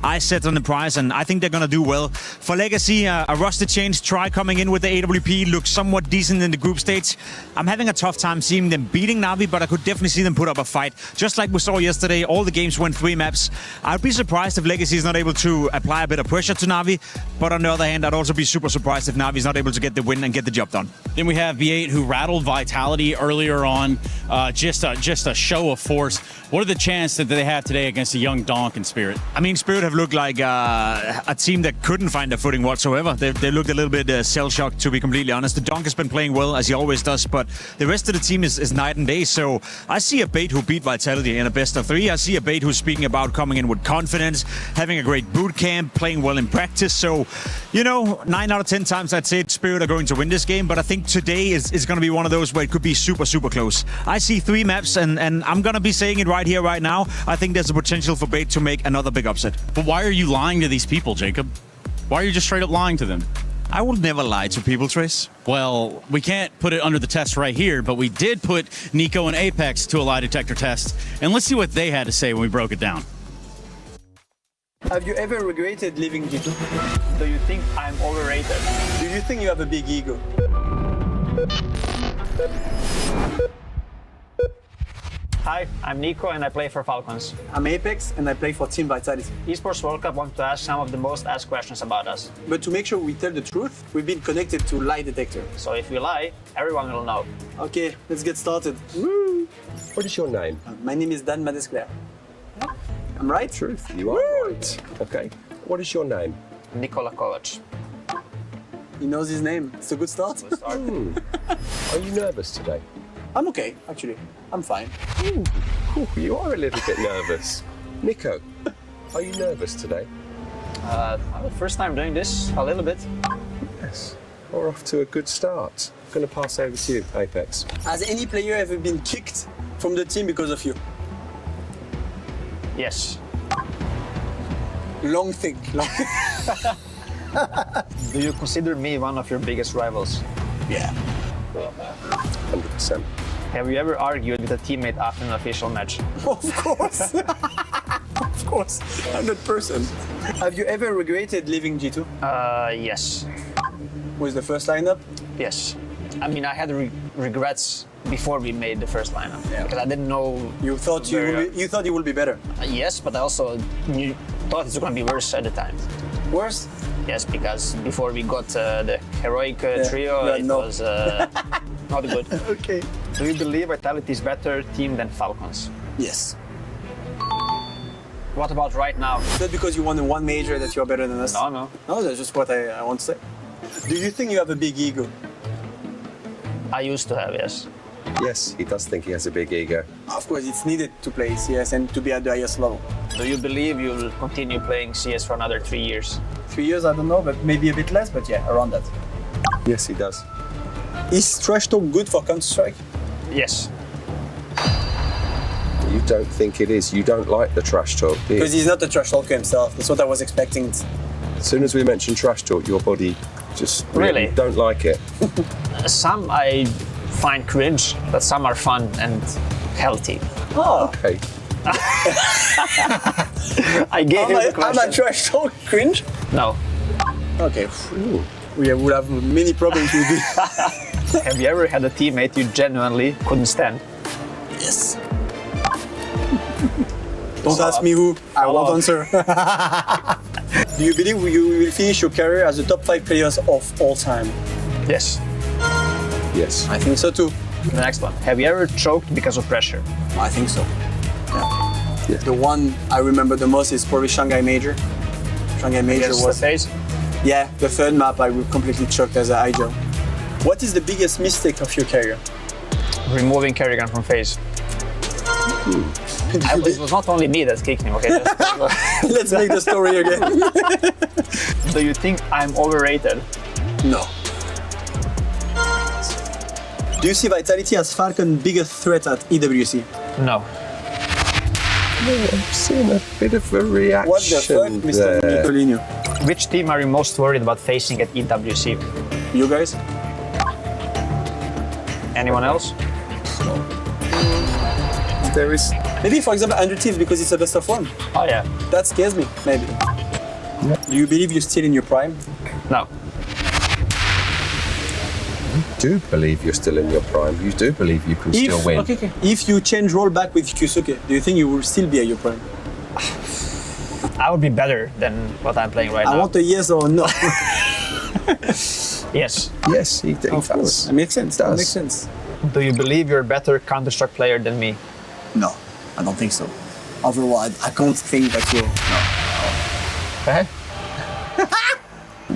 [SPEAKER 22] eyes set on the prize, and I think they're going to do well. For Legacy, a roster change, try coming in with the AWP, looks somewhat decent in the group stage. I'm having a tough time seeing them beating Na'Vi, but I could definitely see them put up a fight. Just like we saw yesterday, all the games went 3 maps. I'd be surprised if Legacy is not able to apply a bit of pressure to Na'Vi, but on the other hand, I'd also be super surprised if Na'Vi is not able to get the win and get the job done.
[SPEAKER 2] Then we have V8 who rattled Vitality earlier on, just a show of force. What are the chances that they have today against a young Donk and Spirit?
[SPEAKER 22] I mean, Spirit have looked like a team that couldn't find their footing whatsoever. They looked a little bit shell-shocked, to be completely honest. The Donk has been playing well, as he always does, but the rest of the team is night and day. So I see a Bait who beat Vitality in a best of 3. I see a Bait who's speaking about coming in with confidence, having a great boot camp, playing well in practice. So, 9 out of 10 times I'd say Spirit are going to win this game, but I think today is going to be one of those where it could be super, super close. I see 3 maps, and I'm going to be saying it right here, right now. I think there's a potential for Bait to make another big upset.
[SPEAKER 2] But why are you lying to these people, Jacob? Why are you just straight up lying to them?
[SPEAKER 22] I will never lie to people, Trace.
[SPEAKER 2] Well, we can't put it under the test right here, but we did put Nico and Apex to a lie detector test. And let's see what they had to say when we broke it down.
[SPEAKER 23] Have you ever regretted leaving G2? Do you think I'm overrated? Do you think you have a big ego?
[SPEAKER 10] Hi, I'm Nico and I play for Falcons.
[SPEAKER 23] I'm Apex and I play for Team Vitality.
[SPEAKER 10] Esports World Cup want to ask some of the most asked questions about us.
[SPEAKER 23] But to make sure we tell the truth, we've been connected to lie detector.
[SPEAKER 10] So if we lie, everyone will know.
[SPEAKER 23] Okay, let's get started. Woo!
[SPEAKER 24] What is your name?
[SPEAKER 23] My name is Dan Madesclair. I'm right?
[SPEAKER 24] Truth, you are right. Okay. What is your name?
[SPEAKER 10] Nikola Kovac.
[SPEAKER 23] He knows his name. It's a good start.
[SPEAKER 10] Good start.
[SPEAKER 24] Are you nervous today?
[SPEAKER 23] I'm okay, actually. I'm fine.
[SPEAKER 24] Ooh, you are a little bit nervous. Nico, are you nervous today?
[SPEAKER 10] First time doing this, a little bit.
[SPEAKER 24] Yes. We're off to a good start. I'm going to pass over to you, Apex.
[SPEAKER 23] Has any player ever been kicked from the team because of you?
[SPEAKER 10] Yes.
[SPEAKER 23] Long think.
[SPEAKER 10] Do you consider me one of your biggest rivals?
[SPEAKER 23] Yeah.
[SPEAKER 24] 100%.
[SPEAKER 10] Have you ever argued with a teammate after an official match?
[SPEAKER 23] Of course. Of course. 100%. Have you ever regretted leaving G2?
[SPEAKER 10] Yes.
[SPEAKER 23] Was the first lineup?
[SPEAKER 10] Yes. I mean, I had regrets before we made the first lineup because I didn't know.
[SPEAKER 23] You thought you would be better.
[SPEAKER 10] Yes, but I also thought it was going to be worse at the time.
[SPEAKER 23] Worse?
[SPEAKER 10] Yes, because before we got the heroic trio, it was not good.
[SPEAKER 23] Okay.
[SPEAKER 10] Do you believe Vitality is better team than Falcons?
[SPEAKER 23] Yes.
[SPEAKER 10] What about right now?
[SPEAKER 23] Not because you won one major that you are better than us.
[SPEAKER 10] No.
[SPEAKER 23] No, that's just what I want to say. Do you think you have a big ego?
[SPEAKER 10] I used to have, yes.
[SPEAKER 24] Yes, he does think he has a big ego.
[SPEAKER 23] Of course, it's needed to play CS and to be at the highest level.
[SPEAKER 10] Do you believe you'll continue playing CS for another 3 years?
[SPEAKER 23] 3 years, I don't know, but maybe a bit less, but yeah, around that.
[SPEAKER 24] Yes, he does.
[SPEAKER 23] Is trash talk good for Counter-Strike?
[SPEAKER 10] Yes.
[SPEAKER 24] You don't think it is. You don't like the trash talk, do you?
[SPEAKER 23] Because he's not a trash talker himself. That's what I was expecting.
[SPEAKER 24] As soon as we mention trash talk, your body just
[SPEAKER 10] Really?
[SPEAKER 24] don't like it.
[SPEAKER 10] Some I find cringe, but some are fun and healthy.
[SPEAKER 23] Oh.
[SPEAKER 24] Okay.
[SPEAKER 10] I gave him the
[SPEAKER 23] I'm
[SPEAKER 10] question.
[SPEAKER 23] a trash talk cringe?
[SPEAKER 10] No.
[SPEAKER 23] Okay. We would have many problems with this.
[SPEAKER 10] Have you ever had a teammate you genuinely couldn't stand?
[SPEAKER 23] Yes. Don't ask me who. I won't answer. Do you believe you will finish your career as the top 5 players of all time?
[SPEAKER 10] Yes.
[SPEAKER 24] Yes.
[SPEAKER 23] I think so too.
[SPEAKER 10] The next one. Have you ever choked because of pressure?
[SPEAKER 23] I think so. Yeah. The one I remember the most is probably Shanghai Major. Shanghai Major
[SPEAKER 10] Against
[SPEAKER 23] was
[SPEAKER 10] the phase?
[SPEAKER 23] Yeah, the third map I completely choked as an IJO. What is the biggest mistake of your career?
[SPEAKER 10] Removing Kerrigan from phase. It was not only me that kicked him, okay?
[SPEAKER 23] Let's make the story again.
[SPEAKER 10] Do you think I'm overrated?
[SPEAKER 23] No. Do you see Vitality as Falcon biggest threat at EWC?
[SPEAKER 10] No.
[SPEAKER 24] I've seen a bit of a reaction.
[SPEAKER 23] What the fuck, Mr. Nicolino?
[SPEAKER 10] Which team are you most worried about facing at EWC?
[SPEAKER 23] You guys?
[SPEAKER 10] Anyone else?
[SPEAKER 23] There is. Maybe, for example, Under Thieves because it's a best of one.
[SPEAKER 10] Oh, yeah.
[SPEAKER 23] That scares me, maybe. Do you believe you're still in your prime?
[SPEAKER 10] No.
[SPEAKER 24] You do believe you're still in your prime. You do believe you can still win.
[SPEAKER 23] Okay. If you change role back with Kyusuke, do you think you will still be at your prime?
[SPEAKER 10] I would be better than what I'm playing right now.
[SPEAKER 23] I want a yes or no.
[SPEAKER 10] Yes.
[SPEAKER 24] Yes, he does.
[SPEAKER 23] Of course. It makes sense. That makes sense.
[SPEAKER 10] Do you believe you're a better Counter-Strike player than me?
[SPEAKER 23] No, I don't think so. Overall, I can't think that you're...
[SPEAKER 24] Eh?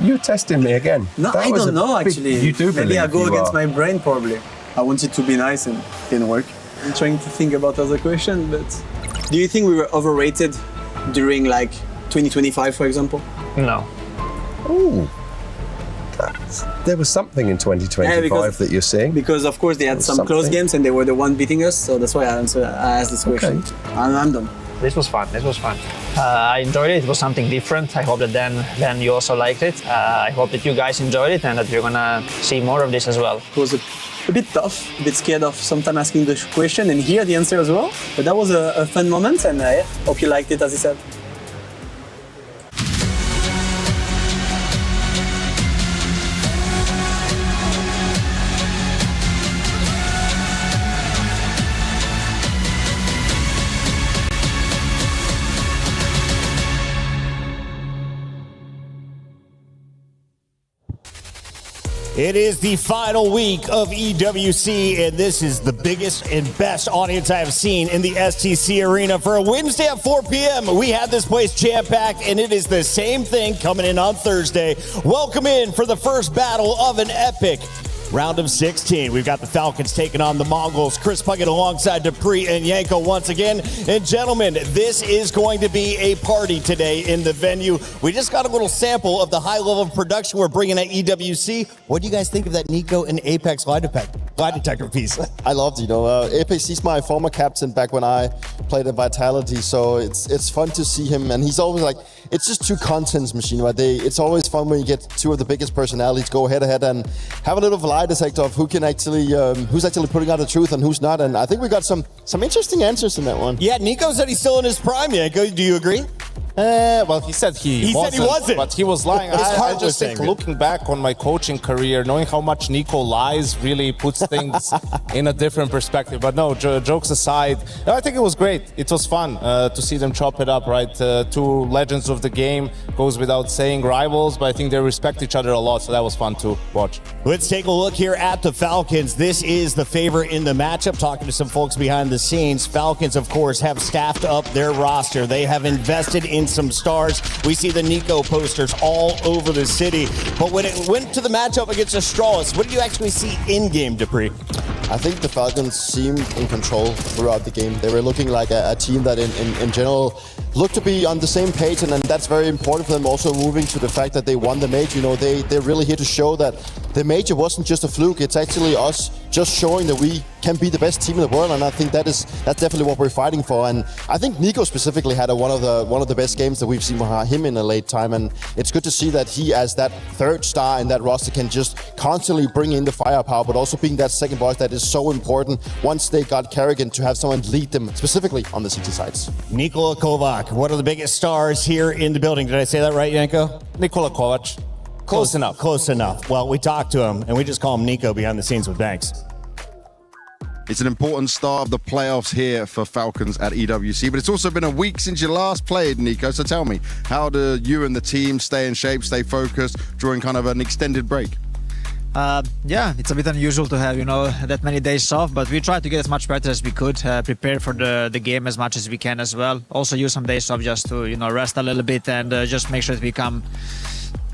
[SPEAKER 24] You're testing me again.
[SPEAKER 23] No,
[SPEAKER 24] That
[SPEAKER 23] I
[SPEAKER 24] was
[SPEAKER 23] don't know,
[SPEAKER 24] big-
[SPEAKER 23] actually.
[SPEAKER 24] You do believe
[SPEAKER 23] Maybe I go
[SPEAKER 24] you
[SPEAKER 23] against
[SPEAKER 24] are.
[SPEAKER 23] my brain, probably. I wanted to be nice and it didn't work. I'm trying to think about other questions, but... Do you think we were overrated during, like, 2025, for example?
[SPEAKER 10] No.
[SPEAKER 24] Ooh. There was something in 2025 that you're seeing.
[SPEAKER 23] Because, of course, they had some close
[SPEAKER 24] something.
[SPEAKER 23] games and they were the one beating us, so that's why I asked this question. I'm done.
[SPEAKER 10] This was fun. I enjoyed it. It was something different. I hope that then you also liked it. I hope that you guys enjoyed it and that you're gonna see more of this as well.
[SPEAKER 23] It was a bit tough, a bit scared of sometimes asking the question and hear the answer as well. But that was a fun moment and I hope you liked it, as I said.
[SPEAKER 5] It is the final week of EWC, and this is the biggest and best audience I have seen in the STC arena. For a Wednesday at 4 p.m., we had this place jam-packed, and it is the same thing coming in on Thursday. Welcome in for the first battle of an epic round of 16. We've got the Falcons taking on the Mongols. Chris Puckett alongside Dupree and Yanko once again. And gentlemen, this is going to be a party today in the venue. We just got a little sample of the high level of production we're bringing at EWC. What do you guys think of that Nico and Apex lie detector piece?
[SPEAKER 21] I loved it. Apex, he's my former captain back when I played at Vitality, so it's fun to see him. And he's always like, it's just two contents machine, right? It's always fun when you get two of the biggest personalities go head-to-head and have a little lie detector of who can actually, who's actually putting out the truth and who's not. And I think we got some interesting answers in that one.
[SPEAKER 5] Yeah, Nico said he's still in his prime, Yanko. Do you agree?
[SPEAKER 20] Well, he said he
[SPEAKER 5] wasn't.
[SPEAKER 20] but he was lying.
[SPEAKER 5] His heart
[SPEAKER 20] I
[SPEAKER 5] was
[SPEAKER 20] just think
[SPEAKER 5] saying it.
[SPEAKER 20] looking back on my coaching career, knowing how much Nico lies really puts things in a different perspective. But no, jokes aside, I think it was great. It was fun to see them chop it up, right? Two legends of the game, goes without saying, rivals, but I think they respect each other a lot, so that was fun to watch.
[SPEAKER 5] Let's take a look here at the Falcons. This is the favorite in the matchup. Talking to some folks behind the scenes, Falcons, of course, have staffed up their roster. They have invested in some stars. We see the Nico posters all over the city. But when it went to the matchup against Astralis, what did you actually see in-game, Dupree?
[SPEAKER 21] I think the Falcons seemed in control throughout the game. They were looking like a team that in general looked to be on the same page, and that's very important for them. Also moving to the fact that they won the major. You know, they're really here to show that the major wasn't just a fluke. It's actually us just showing that we can be the best team in the world, and I think that's definitely what we're fighting for. And I think Nico specifically had one of the best games that we've seen from him in a late time, and it's good to see that he, as that third star in that roster, can just constantly bring in the firepower, but also being that second voice that is so important once they got Kerrigan to have someone lead them specifically on the CT sides.
[SPEAKER 5] Nikola Kovac, one of the biggest stars here in the building. Did I say that right, Yanko?
[SPEAKER 20] Nikola Kovac. Close enough.
[SPEAKER 5] Close enough. Well, we talked to him, and we just call him Nico behind the scenes with Banks.
[SPEAKER 6] It's an important start of the playoffs here for Falcons at EWC, but it's also been a week since you last played, Nico. So tell me, how do you and the team stay in shape, stay focused during kind of an extended break?
[SPEAKER 22] Yeah, it's a bit unusual to have, that many days off, but we try to get as much better as we could, prepare for the game as much as we can as well. Also use some days off just to, rest a little bit and just make sure that we come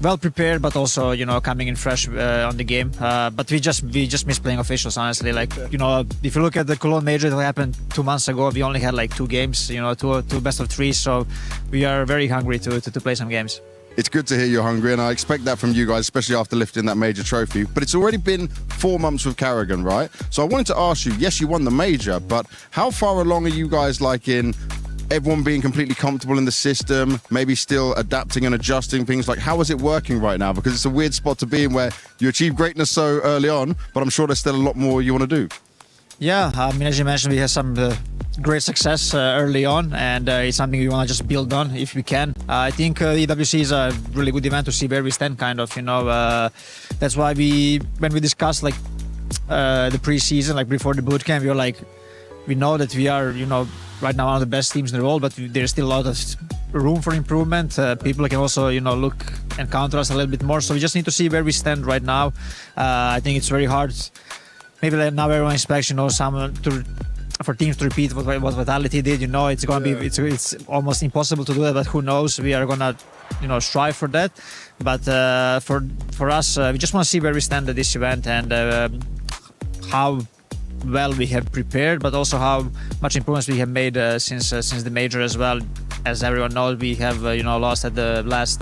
[SPEAKER 22] well prepared, but also coming in fresh on the game. But we just miss playing officials, honestly. Like if you look at the Cologne major that happened 2 months ago, we only had like 2 games, two best of 3. So we are very hungry to play some games.
[SPEAKER 6] It's good to hear you're hungry, and I expect that from you guys, especially after lifting that major trophy. But it's already been 4 months with Kerrigan, right? So I wanted to ask you, yes, you won the major, but how far along are you guys like in everyone being completely comfortable in the system, maybe still adapting and adjusting things? Like, how is it working right now? Because it's a weird spot to be in where you achieve greatness so early on, but I'm sure there's still a lot more you want to do.
[SPEAKER 22] Yeah, I mean, as you mentioned, we had some great success early on, and it's something we want to just build on if we can. I think EWC is a really good event to see where we stand, kind of, that's why when we discussed like the preseason, like before the boot camp, we know that we are, right now one of the best teams in the world, but there's still a lot of room for improvement. People can also, look and counter us a little bit more. So we just need to see where we stand right now. I think it's very hard. Maybe now everyone expects, for teams to repeat what Vitality did. It's going to be, it's almost impossible to do that, but who knows? We are going to, strive for that. But for us, we just want to see where we stand at this event and how well we have prepared, but also how much improvements we have made since the major as well. As everyone knows, we have lost at the last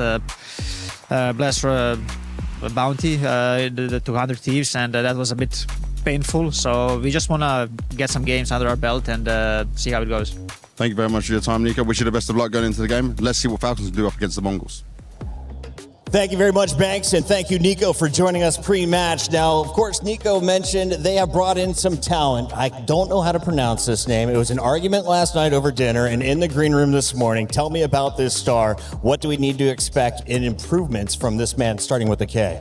[SPEAKER 22] bounty, the 200 Thieves, and that was a bit painful. So we just want to get some games under our belt and see how it goes.
[SPEAKER 6] Thank you very much for your time, Nico. Wish you the best of luck going into the game. Let's see what Falcons can do up against the Mongols.
[SPEAKER 5] Thank you very much, Banks, and thank you, Nico, for joining us pre-match. Now, of course, Nico mentioned they have brought in some talent. I don't know how to pronounce this name. It was an argument last night over dinner and in the green room this morning. Tell me about this star. What do we need to expect in improvements from this man, starting with a K?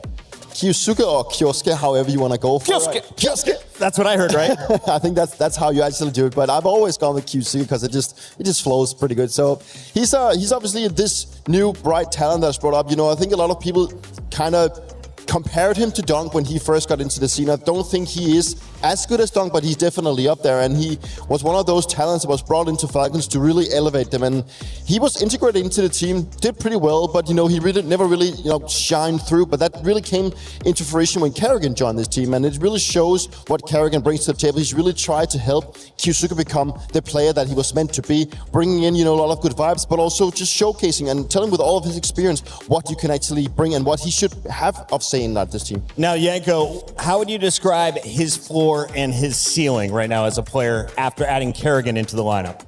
[SPEAKER 21] Kyosuke or Kyosuke, however you want to go for
[SPEAKER 5] Kyosuke,
[SPEAKER 21] it.
[SPEAKER 5] Kyosuke. That's what I heard, right?
[SPEAKER 21] I think that's how you actually do it. But I've always gone with Kyosuke because it just flows pretty good. So he's obviously this new bright talent that's brought up. I think a lot of people kind of compared him to Dunk when he first got into the scene. I don't think he is as good as Dunk, but he's definitely up there. And he was one of those talents that was brought into Falcons to really elevate them. And he was integrated into the team, did pretty well, but he never really shined through. But that really came into fruition when Kerrigan joined this team, and it really shows what Kerrigan brings to the table. He's really tried to help Kyosuke become the player that he was meant to be, bringing in a lot of good vibes, but also just showcasing and telling with all of his experience what you can actually bring and what he should have of saying at this team.
[SPEAKER 5] Now, Yanko, how would you describe his floor and his ceiling right now as a player after adding Kerrigan into the lineup?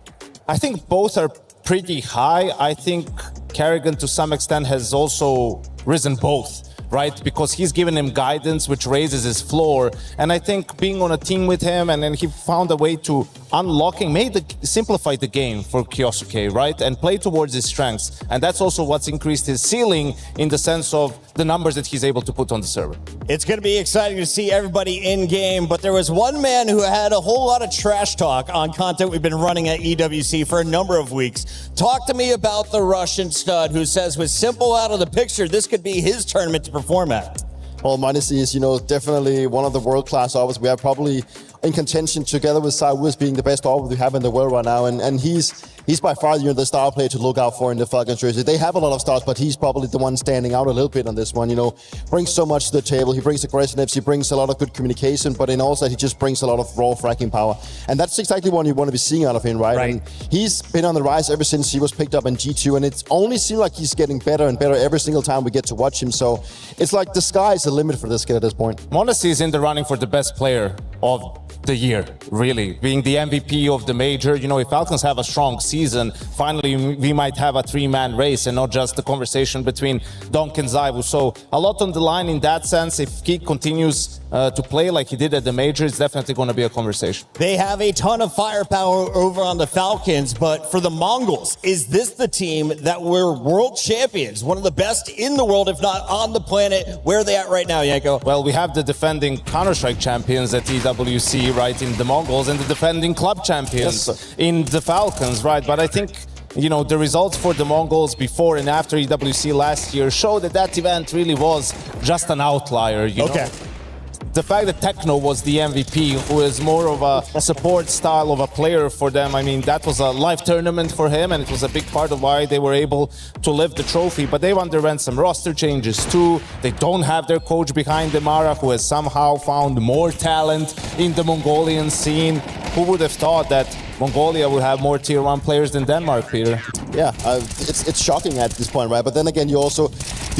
[SPEAKER 20] I think both are pretty high. I think Kerrigan to some extent has also risen both, right? Because he's given him guidance, which raises his floor. And I think being on a team with him, and then he found a way to simplify the game for Kyosuke, right? And play towards his strengths. And that's also what's increased his ceiling in the sense of the numbers that he's able to put on the server.
[SPEAKER 5] It's going to be exciting to see everybody in game, but there was one man who had a whole lot of trash talk on content we've been running at EWC for a number of weeks. Talk to me about the Russian stud who says with Simple out of the picture, this could be his tournament to perform at.
[SPEAKER 21] Well, Minus is, definitely one of the world-class offers. We are probably in contention together with Cyrus being the best offer we have in the world right now. And he's by far the star player to look out for in the Falcons jersey. They have a lot of stars, but he's probably the one standing out a little bit on this one. Brings so much to the table. He brings aggressiveness. He brings a lot of good communication, but in also he just brings a lot of raw fracking power. And that's exactly what you want to be seeing out of him, right? And he's been on the rise ever since he was picked up in G2, and it's only seemed like he's getting better and better every single time we get to watch him. So it's like the sky is the limit for this kid at this point.
[SPEAKER 20] m1less is in the running for the best player of the year, really, being the MVP of the major. If Falcons have a strong season, finally we might have a three-man race and not just the conversation between Donk and Zyvu. So a lot on the line in that sense. If he continues to play like he did at the major, it's definitely going to be a conversation.
[SPEAKER 5] They have a ton of firepower over on the Falcons, but for the Mongols, is this the team that were world champions, one of the best in the world, if not on the planet? Where are they at right now, Yanko?
[SPEAKER 20] Well, we have the defending Counter-Strike champions at EWC, right, in the Mongols, and the defending club champions in the Falcons, right? But I think the results for the Mongols before and after EWC last year show that event really was just an outlier,
[SPEAKER 5] Okay.
[SPEAKER 20] The fact that Techno was the MVP, who is more of a support style of a player for them, that was a live tournament for him, and it was a big part of why they were able to lift the trophy. But they've underwent some roster changes too. They don't have their coach behind them, Mara, who has somehow found more talent in the Mongolian scene. Who would have thought that Mongolia would have more tier 1 players than Denmark, Peter?
[SPEAKER 21] Yeah, it's shocking at this point, right? But then again, you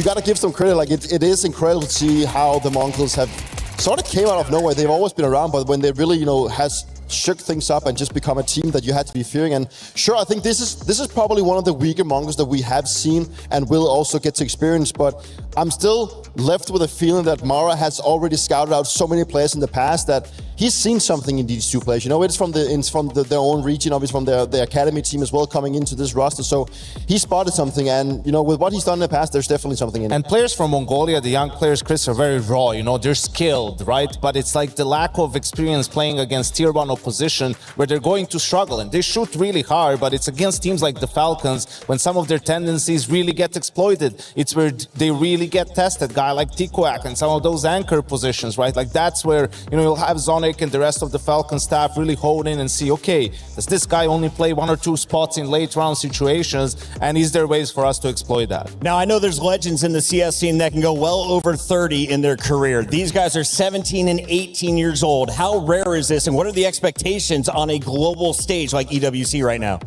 [SPEAKER 21] got to give some credit. Like it is incredible to see how the Mongols have sort of came out of nowhere. They've always been around, but when they really, has shook things up and just become a team that you had to be fearing. And sure, I think this is probably one of the weaker Mongols that we have seen and will also get to experience. But I'm still left with a feeling that Mara has already scouted out so many players in the past that he's seen something in these two players. It's from their own region, obviously from their academy team as well, coming into this roster. So he spotted something, and with what he's done in the past, there's definitely something in it.
[SPEAKER 20] And players from Mongolia, the young players, Chris, are very raw. They're skilled, right? But it's like the lack of experience playing against tier 1 opposition where they're going to struggle, and they shoot really hard, but it's against teams like the Falcons when some of their tendencies really get exploited. It's where they really get tested. Guy like Tikuak and some of those anchor positions, right? Like that's where you'll have Zonic and the rest of the Falcon staff really hone in and see, okay, does this guy only play 1 or 2 spots in late round situations, and is there ways for us to exploit that?
[SPEAKER 5] Now, I know there's legends in the CS scene that can go well over 30 in their career. These guys are 17 and 18 years old. How rare is this, and what are the expectations on a global stage like EWC right now?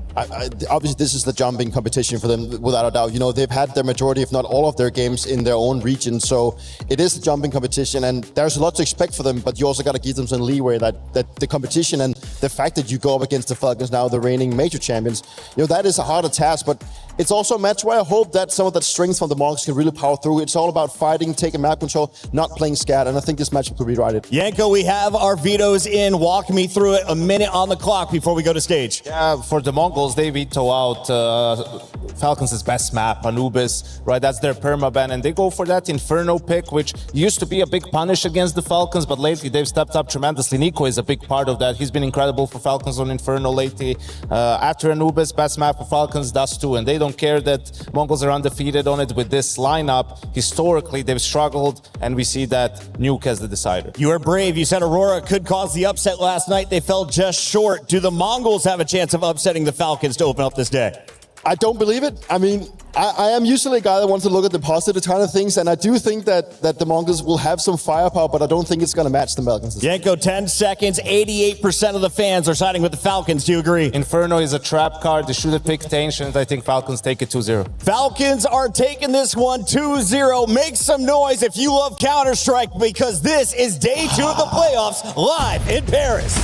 [SPEAKER 21] Obviously, this is the jumping competition for them, without a doubt. They've had their majority, if not all of their games in their own region, so it is a jumping competition, and there's a lot to expect for them, but you also got to give them some leeway that the competition and the fact that you go up against the Falcons, now the reigning major champions, that is a harder task, but it's also a match where I hope that some of that strength from the Monks can really power through. It's all about fighting, taking map control, not playing scat, and I think this matchup could be righted.
[SPEAKER 5] Yanko, we have our vetoes in. Walk me through it. A minute on the clock before we go to stage.
[SPEAKER 20] Yeah, for the Mongols, they veto out Falcons' best map, Anubis, right? That's their permaban, and they go for that Inferno pick, which used to be a big punish against the Falcons, but lately they've stepped up tremendously. Nico is a big part of that. He's been incredible for Falcons on Inferno lately. After Anubis, best map for Falcons, Dust 2, and they don't care that Mongols are undefeated on it with this lineup. Historically, they've struggled, and we see that Nuke as the decider.
[SPEAKER 5] You are brave. You said Aurora could cause the upset last night. They fell just short. Do the Mongols have a chance of upsetting the Falcons to open up this day?
[SPEAKER 21] I don't believe it. I am usually a guy that wants to look at the positive kind of things, and I do think that the Mongols will have some firepower, but I don't think it's going to match the Falcons.
[SPEAKER 5] Yanko, 10 seconds. 88% of the fans are siding with the Falcons. Do you agree?
[SPEAKER 20] Inferno is a trap card. They should have picked Ancient. I think Falcons take it 2-0.
[SPEAKER 5] Falcons are taking this one 2-0. Make some noise if you love Counter-Strike, because this is day 2 of the playoffs live in Paris.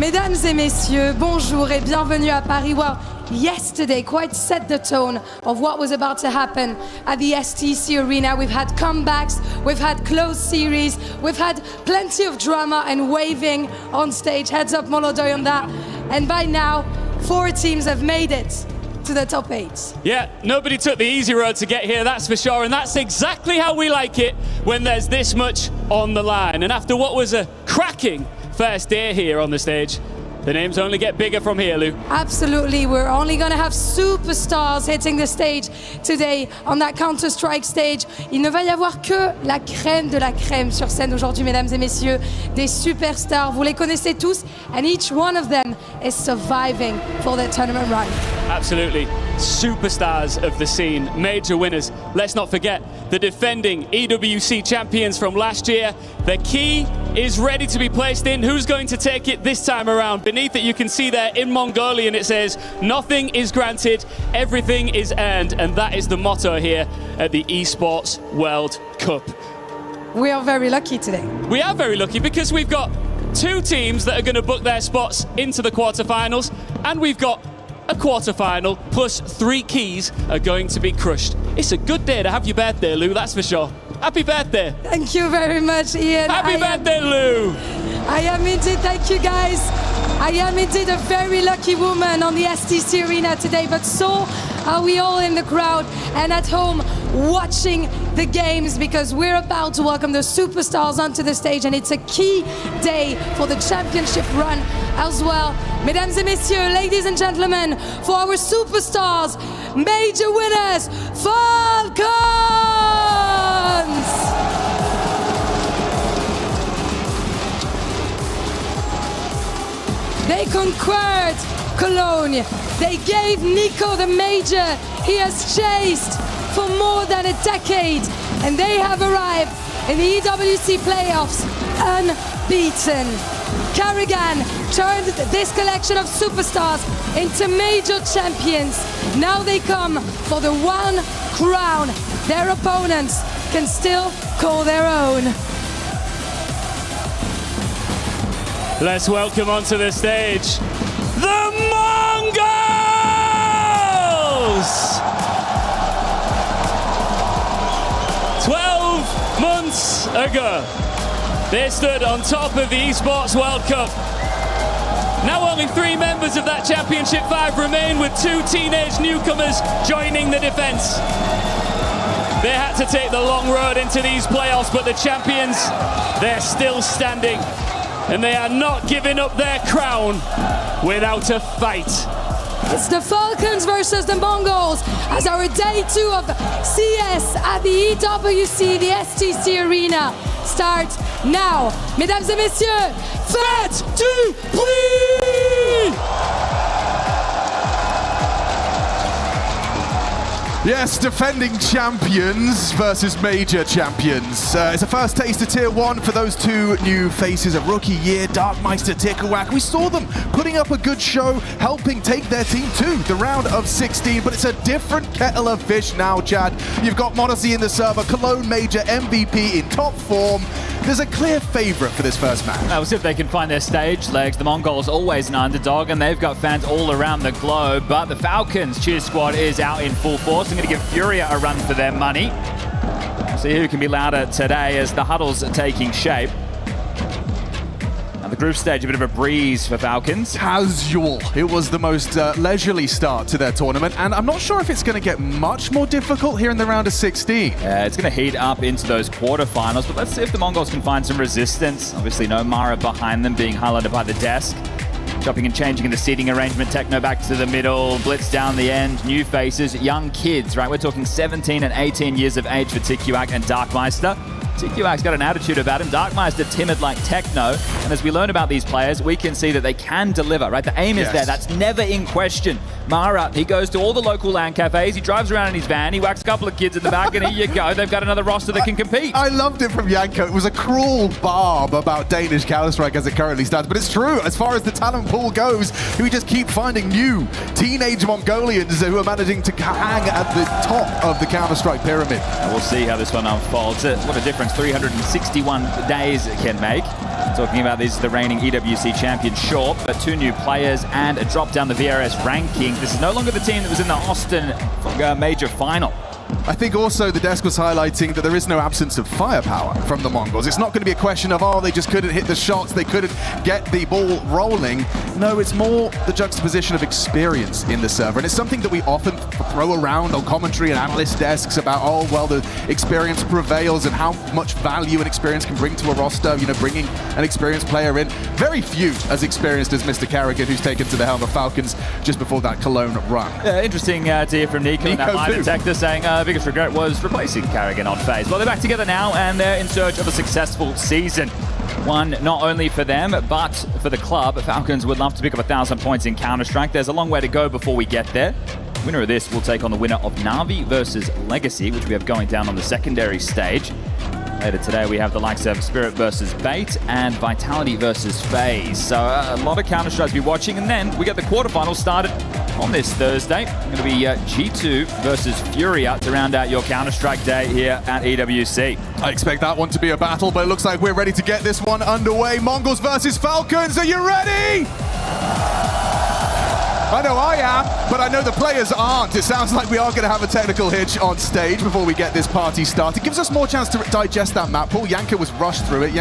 [SPEAKER 3] Mesdames et messieurs, bonjour et bienvenue à Paris. Well, yesterday quite set the tone of what was about to happen at the STC Arena. We've had comebacks, we've had closed series, we've had plenty of drama and waving on stage. Heads up Molodoy on that. And by now, 4 teams have made it to the top 8.
[SPEAKER 7] Yeah, nobody took the easy road to get here, that's for sure, and that's exactly how we like it when there's this much on the line. And after what was a cracking first day here on the stage, the names only get bigger from here, Lou.
[SPEAKER 3] Absolutely, we're only going to have superstars hitting the stage today on that Counter-Strike stage. Il ne va y avoir que la crème de la crème sur scène aujourd'hui, mesdames et messieurs. Des superstars, vous les connaissez tous, and each one of them is surviving for their tournament run.
[SPEAKER 7] Absolutely, superstars of the scene, major winners. Let's not forget the defending EWC champions from last year. The key is ready to be placed in. Who's going to take it this time around? Beneath it, you can see there in Mongolian, it says, nothing is granted, everything is earned. And that is the motto here at the Esports World Cup.
[SPEAKER 3] We are very lucky today.
[SPEAKER 7] We are very lucky because we've got 2 teams that are going to book their spots into the quarterfinals, and we've got a quarterfinal plus 3 keys are going to be crushed. It's a good day to have your birthday, Lou, that's for sure. Happy birthday.
[SPEAKER 3] Thank you very much, Ian.
[SPEAKER 7] Happy birthday, Lou.
[SPEAKER 3] I am indeed, thank you guys. I am indeed a very lucky woman on the STC Arena today, but so are we all in the crowd and at home watching the games, because we're about to welcome the superstars onto the stage, and it's a key day for the championship run as well. Mesdames et messieurs, ladies and gentlemen, for our superstars, major winners, Falcons! They conquered Cologne. They gave Nico the major he has chased for more than a decade, and they have arrived in the EWC playoffs unbeaten. Karrigan turned this collection of superstars into major champions. Now they come for the one crown their opponents can still call their own.
[SPEAKER 7] Let's welcome onto the stage the Mongols! 12 months ago, they stood on top of the Esports World Cup. Now only 3 members of that Championship 5 remain, with 2 teenage newcomers joining the defense. They had to take the long road into these playoffs, but the champions, they're still standing. And they are not giving up their crown without a fight.
[SPEAKER 3] It's the Falcons versus the Mongols as our day 2 of CS at the EWC, the STC Arena, starts now. Mesdames et messieurs, faites du bruit!
[SPEAKER 9] Yes, defending champions versus major champions. It's a first taste of Tier 1 for those 2 new faces of rookie year, Darkmeister, Tikawak. We saw them putting up a good show, helping take their team to the round of 16, but it's a different kettle of fish now, Chad. You've got Modesty in the server, Cologne Major MVP in top form. There's a clear favourite for this first match.
[SPEAKER 1] We'll see if they can find their stage legs. The Mongols always an underdog, and they've got fans all around the globe. But the Falcons cheer squad is out in full force. I'm going to give Furia a run for their money. See who can be louder today as the huddles are taking shape. Now the group stage, a bit of a breeze for Falcons.
[SPEAKER 9] Casual. It was the most leisurely start to their tournament, and I'm not sure if it's going to get much more difficult here in the round of 16.
[SPEAKER 1] Yeah, it's going to heat up into those quarterfinals, but let's see if the Mongols can find some resistance. Obviously no Mara behind them, being highlighted by the desk. Chopping and changing in the seating arrangement. Techno back to the middle, Blitz down the end, new faces, young kids, right? We're talking 17 and 18 years of age for Tikawak and Darkmeister. Tikawak's got an attitude about him. Darkmeister timid like Techno. And as we learn about these players, we can see that they can deliver, right? The aim is there. That's never in question Mara, he goes to all the local LAN cafes, he drives around in his van, he whacks a couple of kids in the back, and here you go. They've got another roster that can compete.
[SPEAKER 9] I loved it from Yanko. It was a cruel barb about Danish Counter-Strike as it currently stands, but it's true. As far as the talent pool goes, we just keep finding new teenage Mongolians who are managing to hang at the top of the Counter-Strike pyramid.
[SPEAKER 1] And we'll see how this one unfolds. What a difference 361 days it can make. Talking about this, the reigning EWC champion, short, but 2 new players and a drop down the VRS ranking. This is no longer the team that was in the Austin major final.
[SPEAKER 9] I think also the desk was highlighting that there is no absence of firepower from the Mongols. It's not going to be a question of, oh, they just couldn't hit the shots, they couldn't get the ball rolling. No, it's more the juxtaposition of experience in the server. And it's something that we often throw around on commentary and analyst desks about, oh, well, the experience prevails and how much value and experience can bring to a roster, you know, bringing an experienced player in. Very few as experienced as Mr. Carrigan, who's taken to the helm of Falcons just before that Cologne run.
[SPEAKER 1] Interesting to hear from Nico in that line detector saying biggest regret was replacing Carrigan on FaZe. Well, they're back together now, and they're in search of a successful season. One not only for them, but for the club. Falcons would love to pick up 1,000 points in Counter-Strike. There's a long way to go before we get there. Winner of this will take on the winner of Na'Vi versus Legacy, which we have going down on the secondary stage. Later today, we have the likes of Spirit versus Bait and Vitality versus FaZe. So a lot of Counter-Strike to be watching. And then we get the quarterfinals started on this Thursday. It's going to be G2 versus Furia to round out your Counter-Strike day here at EWC.
[SPEAKER 9] I expect that one to be a battle, but it looks like we're ready to get this one underway. Mongols versus Falcons. Are you ready? I know I am, but I know the players aren't. It sounds like we are going to have a technical hitch on stage before we get this party started. It gives us more chance to digest that map pool. Yanko was rushed through it.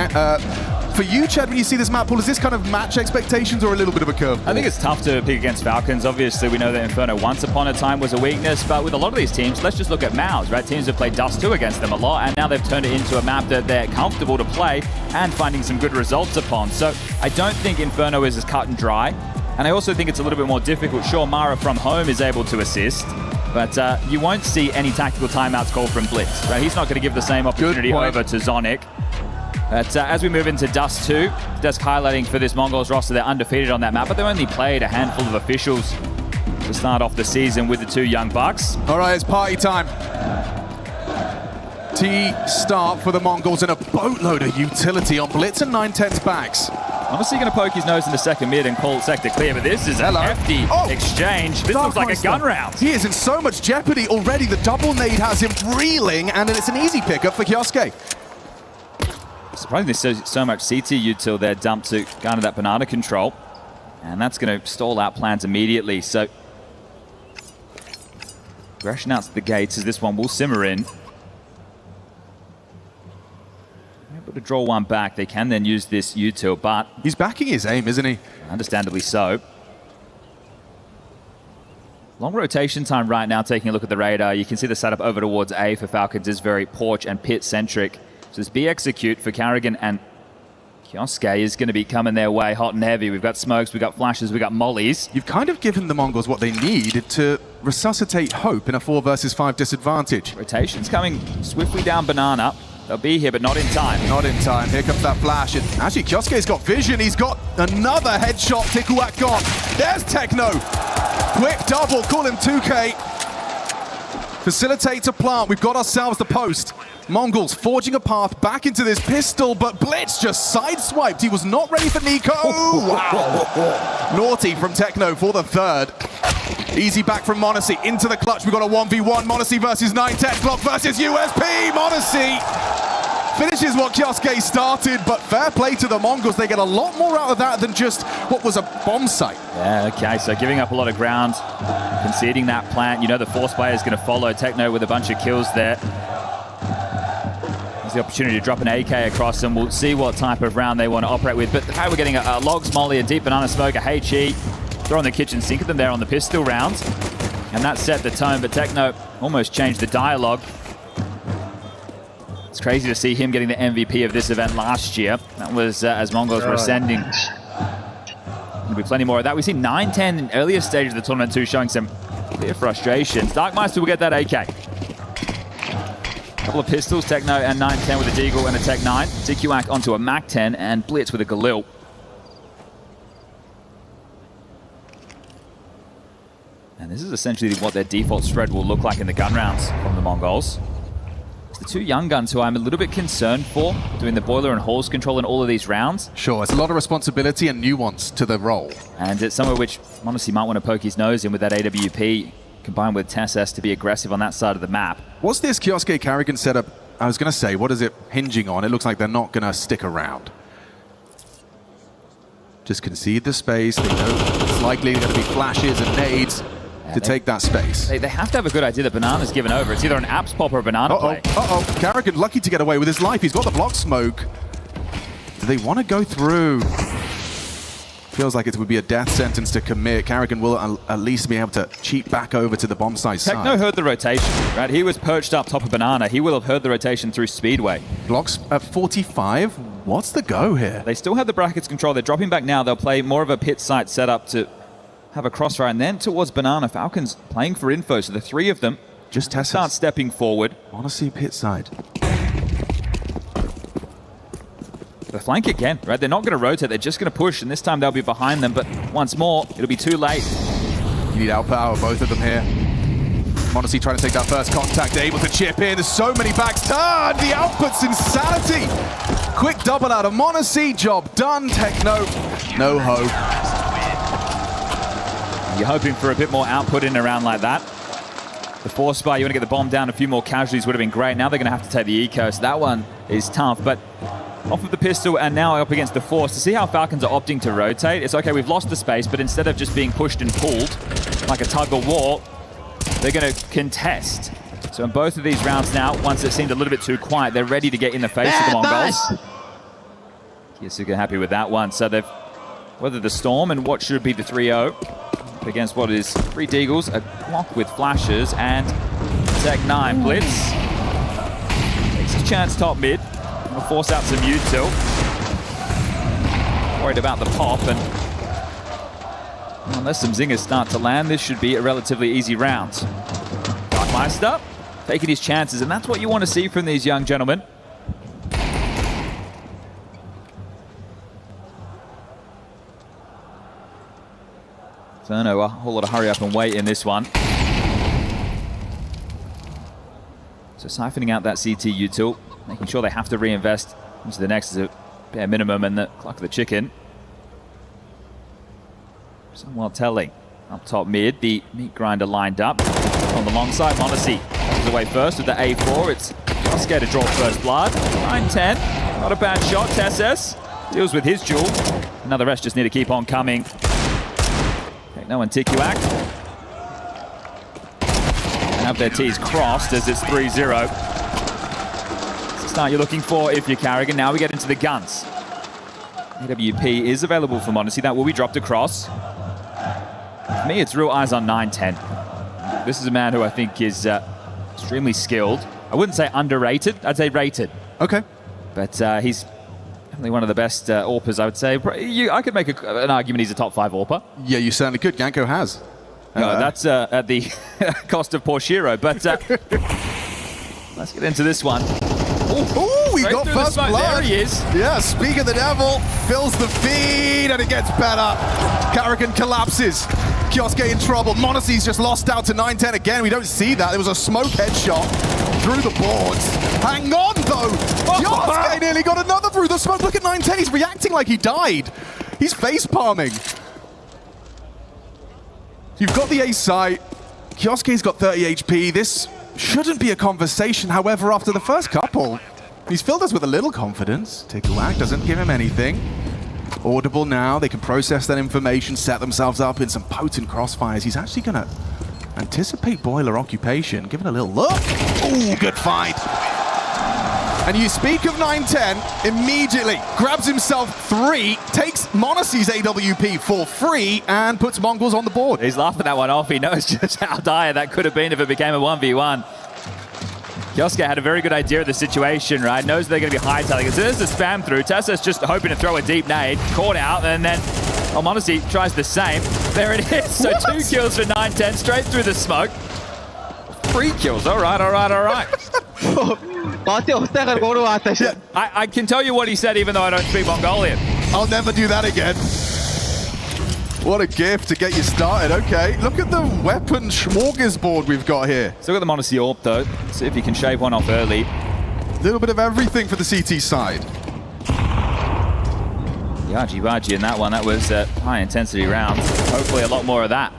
[SPEAKER 9] For you, Chad, when you see this map pool, is this kind of match expectations or a little bit of a curve?
[SPEAKER 1] I think it's tough to pick against Falcons. Obviously, we know that Inferno once upon a time was a weakness, but with a lot of these teams, let's just look at MOUZ, right? Teams have played Dust 2 against them a lot, and now they've turned it into a map that they're comfortable to play and finding some good results upon. So I don't think Inferno is as cut and dry. And I also think it's a little bit more difficult. Sure, Mara from home is able to assist, but you won't see any tactical timeouts called from Blitz, right? He's not going to give the same opportunity over to Zonic. But as we move into Dust 2, Desk highlighting for this Mongols roster, they're undefeated on that map, but they've only played a handful of officials to start off the season with the 2 young bucks.
[SPEAKER 9] All right, it's party time. T-start for the Mongols and a boatload of utility on Blitz and 9-10's backs.
[SPEAKER 1] Honestly going to poke his nose into second mid and call sector clear, but this is a hefty exchange. This looks like a gun round.
[SPEAKER 9] He is in so much jeopardy already. The double nade has him reeling, and it's an easy pickup for Kioske.
[SPEAKER 1] Surprisingly, so much CT util there dumped to garner that banana control. And that's going to stall out plans immediately. So, aggression out to the gates as this one will simmer in. Able to draw one back. They can then use this util, but
[SPEAKER 9] he's backing his aim, isn't he?
[SPEAKER 1] Understandably so. Long rotation time right now, taking a look at the radar. You can see the setup over towards A for Falcons is very Porch and Pit-centric. So this B execute for Carrigan and Kioske is going to be coming their way hot and heavy. We've got smokes, we've got flashes, we've got mollies.
[SPEAKER 9] You've kind of given the Mongols what they need to resuscitate hope in a 4 versus 5 disadvantage.
[SPEAKER 1] Rotation's coming swiftly down banana. They'll be here, but not in time.
[SPEAKER 9] Not in time. Here comes that flash. And actually, Kioske's got vision. He's got another headshot. Tikuak got. There's Techno. Quick double. Call him 2K. Facilitate to plant. We've got ourselves the post. Mongols forging a path back into this pistol, but Blitz just sideswiped. He was not ready for Nico. Wow. Naughty from Techno for the third. Easy back from Monacy into the clutch. We've got a 1v1. Monacy versus 9-10. Block versus USP. Monacy finishes what Kioske started, but fair play to the Mongols. They get a lot more out of that than just what was a bomb site.
[SPEAKER 1] Yeah, okay, so giving up a lot of ground, conceding that plant. You know the Force player is going to follow Techno with a bunch of kills there. There's the opportunity to drop an AK across, and we'll see what type of round they want to operate with. But the fact we're getting a Logs Molly, a Deep Banana Smoke, a HE, throwing the kitchen sink at them there on the pistol rounds. And that set the tone, but Techno almost changed the dialogue. It's crazy to see him getting the MVP of this event last year. That was as Mongols were ascending. There'll be plenty more of that. We've seen 9-10 in earlier stages of the tournament too, showing some clear frustrations. Darkmeister will get that AK. Couple of pistols, Techno and 9-10 with a Deagle and a Tech 9. Tikuak onto a Mac 10 and Blitz with a Galil. this is essentially what their default spread will look like in the gun rounds from the Mongols. It's the two young guns who I'm a little bit concerned for, doing the boiler and halls control in all of these rounds.
[SPEAKER 9] Sure, it's a lot of responsibility and nuance to the role.
[SPEAKER 1] And it's somewhere which Monacy might want to poke his nose in with that AWP, combined with TSS to be aggressive on that side of the map.
[SPEAKER 9] What's this Kioske Carrigan setup? I was going to say, what is it hinging on? It looks like they're not going to stick around. Just concede the space. They know it's likely going to be flashes and nades to take that space.
[SPEAKER 1] They have to have a good idea that Banana's given over. It's either an apps pop or a banana play.
[SPEAKER 9] Carrigan lucky to get away with his life. He's got the block smoke. Do they want to go through? Feels like it would be a death sentence to commit. Carrigan will at least be able to cheat back over to the bomb site side.
[SPEAKER 1] Techno heard the rotation, right? He was perched up top of Banana. He will have heard the rotation through Speedway.
[SPEAKER 9] Blocks at 45. What's the go here?
[SPEAKER 1] They still have the brackets control. They're dropping back now. They'll play more of a pit site setup to have a crossfire, and then towards Banana. Falcons playing for info, so the three of them
[SPEAKER 9] just
[SPEAKER 1] start stepping forward.
[SPEAKER 9] Want to see pit side.
[SPEAKER 1] The flank again, right? They're not going to rotate. They're just going to push, and this time they'll be behind them. But once more, it'll be too late.
[SPEAKER 9] You need outpower, both of them here. Monacy trying to take that first contact, able to chip in. There's so many backs turned. The output's insanity. Quick double out of Monacy. Job done. Techno, no hope.
[SPEAKER 1] You're hoping for a bit more output in a round like that. The force bar, you want to get the bomb down. A few more casualties would have been great. Now they're going to have to take the eco, so that one is tough. But off of the pistol and now up against the force, to see how Falcons are opting to rotate, it's okay, we've lost the space, but instead of just being pushed and pulled like a tug of war, they're going to contest. So in both of these rounds now, once it seemed a little bit too quiet, they're ready to get in the face of the Mongols. Kiyasuga happy with that one. So they've weathered the storm and what should be the 3-0 against what is 3 Deagles, a clock with flashes, and Tech 9 blitz. Takes his chance top mid. We'll force out some util. Worried about the pop, and unless some zingers start to land, this should be a relatively easy round. Darkmeister taking his chances, and that's what you want to see from these young gentlemen. So no, a whole lot of hurry up and wait in this one. So siphoning out that CT util, making sure they have to reinvest into the next as a bare minimum, and the clock of the chicken. Somewhat telling. Up top mid, the meat grinder lined up. On the long side, Monacy comes away first with the A4. It's Kioske to draw first blood. 9-10, not a bad shot. TSS deals with his duel. Now the rest just need to keep on coming. No one Tikuak. Have their T's crossed as it's 3-0. It's the start you're looking for if you're Carrigan. Now we get into the guns. AWP is available for Monacy. That will be dropped across. For me, it's real eyes on 9-10. This is a man who I think is extremely skilled. I wouldn't say underrated. I'd say rated.
[SPEAKER 9] Okay.
[SPEAKER 1] But he's definitely one of the best AWPers, I would say. I could make an argument he's a top 5 AWPer.
[SPEAKER 9] Yeah, you certainly could. Ganko has.
[SPEAKER 1] No, that's at the cost of Porshiro, but let's get into this one.
[SPEAKER 9] Ooh, we got first blood.
[SPEAKER 1] There he is.
[SPEAKER 9] Yeah, speak of the devil, fills the feed, and it gets better. Carrigan collapses. Kioske in trouble. Monacy's just lost out to 9-10 again. We don't see that. There was a smoke headshot through the boards. Hang on, though. Kioske nearly got another through the smoke. Look at 9-10. He's reacting like he died. He's face palming. You've got the ace sight. Kioske's got 30 HP. This shouldn't be a conversation. However, after the first couple, he's filled us with a little confidence. Tikuak doesn't give him anything. Audible now. They can process that information, set themselves up in some potent crossfires. He's actually going to anticipate boiler occupation. Give it a little look. Ooh, good fight. And you speak of 9-10, immediately grabs himself 3, takes Monacy's AWP for free, and puts Mongols on the board.
[SPEAKER 1] He's laughing that one off. He knows just how dire that could have been if it became a 1v1. Kioske had a very good idea of the situation, right? Knows they're going to be hightailing it. So there's the spam through. Tessa's just hoping to throw a deep nade. Caught out, and then Monacy tries the same. There it is. So what? 2 kills for 9-10, straight through the smoke. 3 kills. All right, all right, all right. I can tell you what he said, even though I don't speak Mongolian.
[SPEAKER 9] I'll never do that again. What a gift to get you started. Okay, look at the weapon smorgasbord we've got here.
[SPEAKER 1] Still got the Modesty Orb though. See if he can shave one off early.
[SPEAKER 9] A little bit of everything for the CT side.
[SPEAKER 1] Yaji Baji in that one. That was high intensity rounds. Hopefully a lot more of that.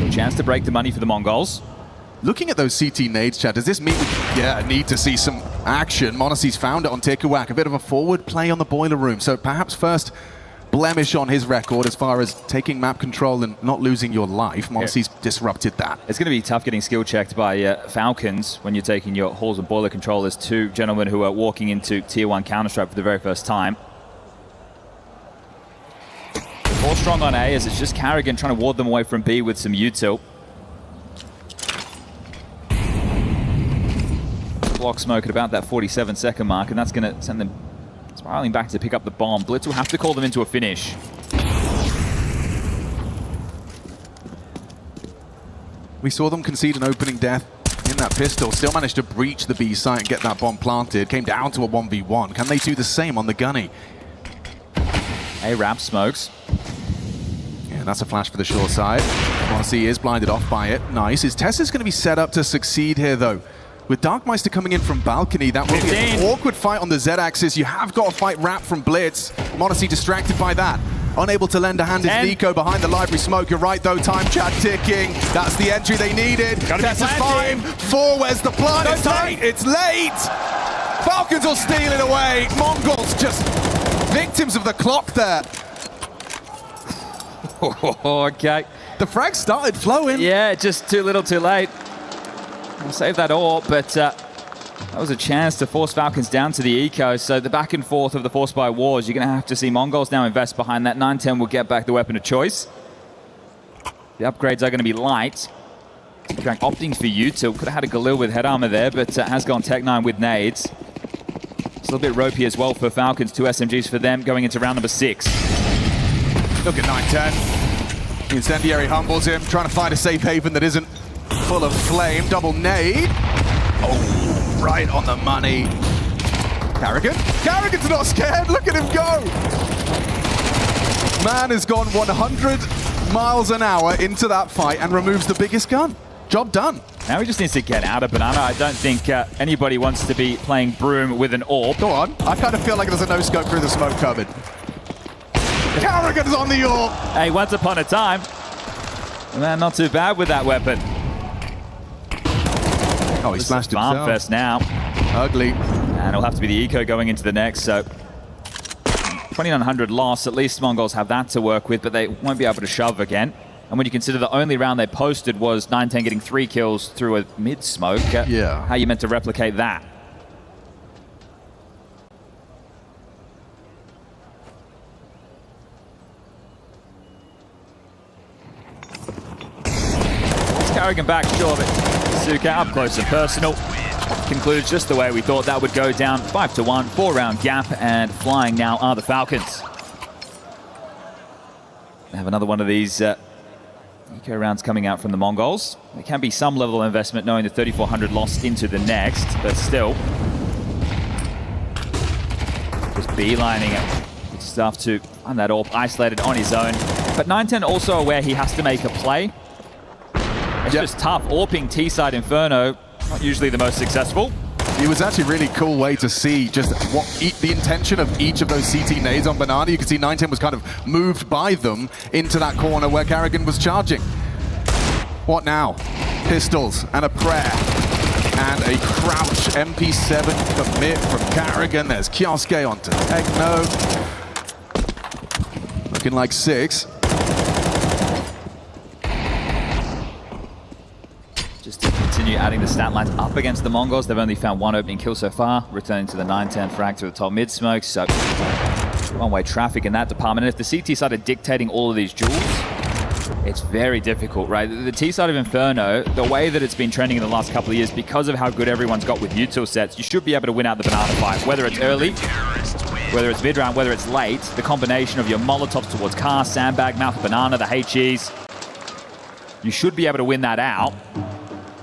[SPEAKER 1] So a chance to break the money for the Mongols.
[SPEAKER 9] Looking at those CT nades, Chad, does this mean we need to see some action? Monacy's found it on Tikuak, a bit of a forward play on the boiler room. So perhaps first blemish on his record as far as taking map control and not losing your life. Monacy's disrupted that.
[SPEAKER 1] It's going to be tough getting skill checked by Falcons when you're taking your halls and boiler controllers, two gentlemen who are walking into Tier 1 Counter-Strike for the very first time. More strong on A as it's just Carrigan trying to ward them away from B with some util. Block smoke at about that 47-second mark, and that's going to send them spiraling back to pick up the bomb. Blitz will have to call them into a finish.
[SPEAKER 9] We saw them concede an opening death in that pistol, still managed to breach the B site and get that bomb planted. Came down to a 1v1. Can they do the same on the gunny?
[SPEAKER 1] A-Rap smokes.
[SPEAKER 9] Yeah, that's a flash for the short side. Monacy is blinded off by it. Nice. Is Tessa's going to be set up to succeed here, though? With Darkmeister coming in from balcony, that will be an awkward fight on the Z-axis. You have got to fight Rap from Blitz. Monacy distracted by that. Unable to lend a hand is Nico behind the library smoke. You're right, though. Time chat ticking. That's the entry they needed. Tessa's fine. 4, where's the plant? It's late. It's late. Falcons will steal it away. Mongols just victims of the clock there.
[SPEAKER 1] Okay.
[SPEAKER 9] The frag started flowing.
[SPEAKER 1] Yeah, just too little too late. I'll save that all, but that was a chance to force Falcons down to the eco. So the back and forth of the Force by Wars, you're going to have to see Mongols now invest behind that. 9-10 will get back the weapon of choice. The upgrades are going to be light. Opting for util. Could have had a Galil with head armor there, but has gone Tech-9 with nades. It's a little bit ropey as well for Falcons. 2 SMGs for them going into round number 6.
[SPEAKER 9] Look at 9-10. The incendiary humbles him, trying to find a safe haven that isn't full of flame. Double nade. Oh, right on the money. Carrigan? Carrigan's not scared. Look at him go. Man has gone 100 miles an hour into that fight and removes the biggest gun. Job done.
[SPEAKER 1] Now he just needs to get out of Banana. I don't think anybody wants to be playing Broom with an AWP.
[SPEAKER 9] Go on. I kind of feel like there's a no-scope through the smoke cupboard. Carrigan's on the AWP.
[SPEAKER 1] Hey, once upon a time. Man, not too bad with that weapon.
[SPEAKER 9] Oh, he smashed himself.
[SPEAKER 1] First now.
[SPEAKER 9] Ugly.
[SPEAKER 1] And it'll have to be the eco going into the next, so 2,900 loss. At least Mongols have that to work with, but they won't be able to shove again. And when you consider the only round they posted was 9-10 getting 3 kills through a mid-smoke,
[SPEAKER 9] yeah,
[SPEAKER 1] how are you meant to replicate that? Carrigan back, sure, but Suka up close and personal. Concludes just the way we thought that would go down. 5-1, 4-round gap, and flying now are the Falcons. They have another one of these eco rounds coming out from the Mongols. There can be some level of investment knowing the 3,400 lost into the next, but still. Just beelining it. Good stuff to find that AWP isolated on his own. But 9-10 also aware he has to make a play. It's just tough. AWPing T-side Inferno, not usually the most successful.
[SPEAKER 9] It was actually a really cool way to see just what the intention of each of those CT nades on Banana. You can see 9-10 was kind of moved by them into that corner where Carrigan was charging. What now? Pistols and a prayer. And a crouch MP7 commit from Carrigan. There's Kioske onto Techno. Looking like 6.
[SPEAKER 1] Just to continue adding the stat lines up against the Mongols. They've only found 1 opening kill so far, returning to the 9-10 frag through the top mid smoke. So one-way traffic in that department. And if the CT side are dictating all of these duels, it's very difficult, right? The T side of Inferno, the way that it's been trending in the last couple of years, because of how good everyone's got with util sets, you should be able to win out the Banana fight, whether it's early, whether it's mid-round, whether it's late. The combination of your Molotovs towards car, sandbag, mouth of Banana, the HEs, you should be able to win that out.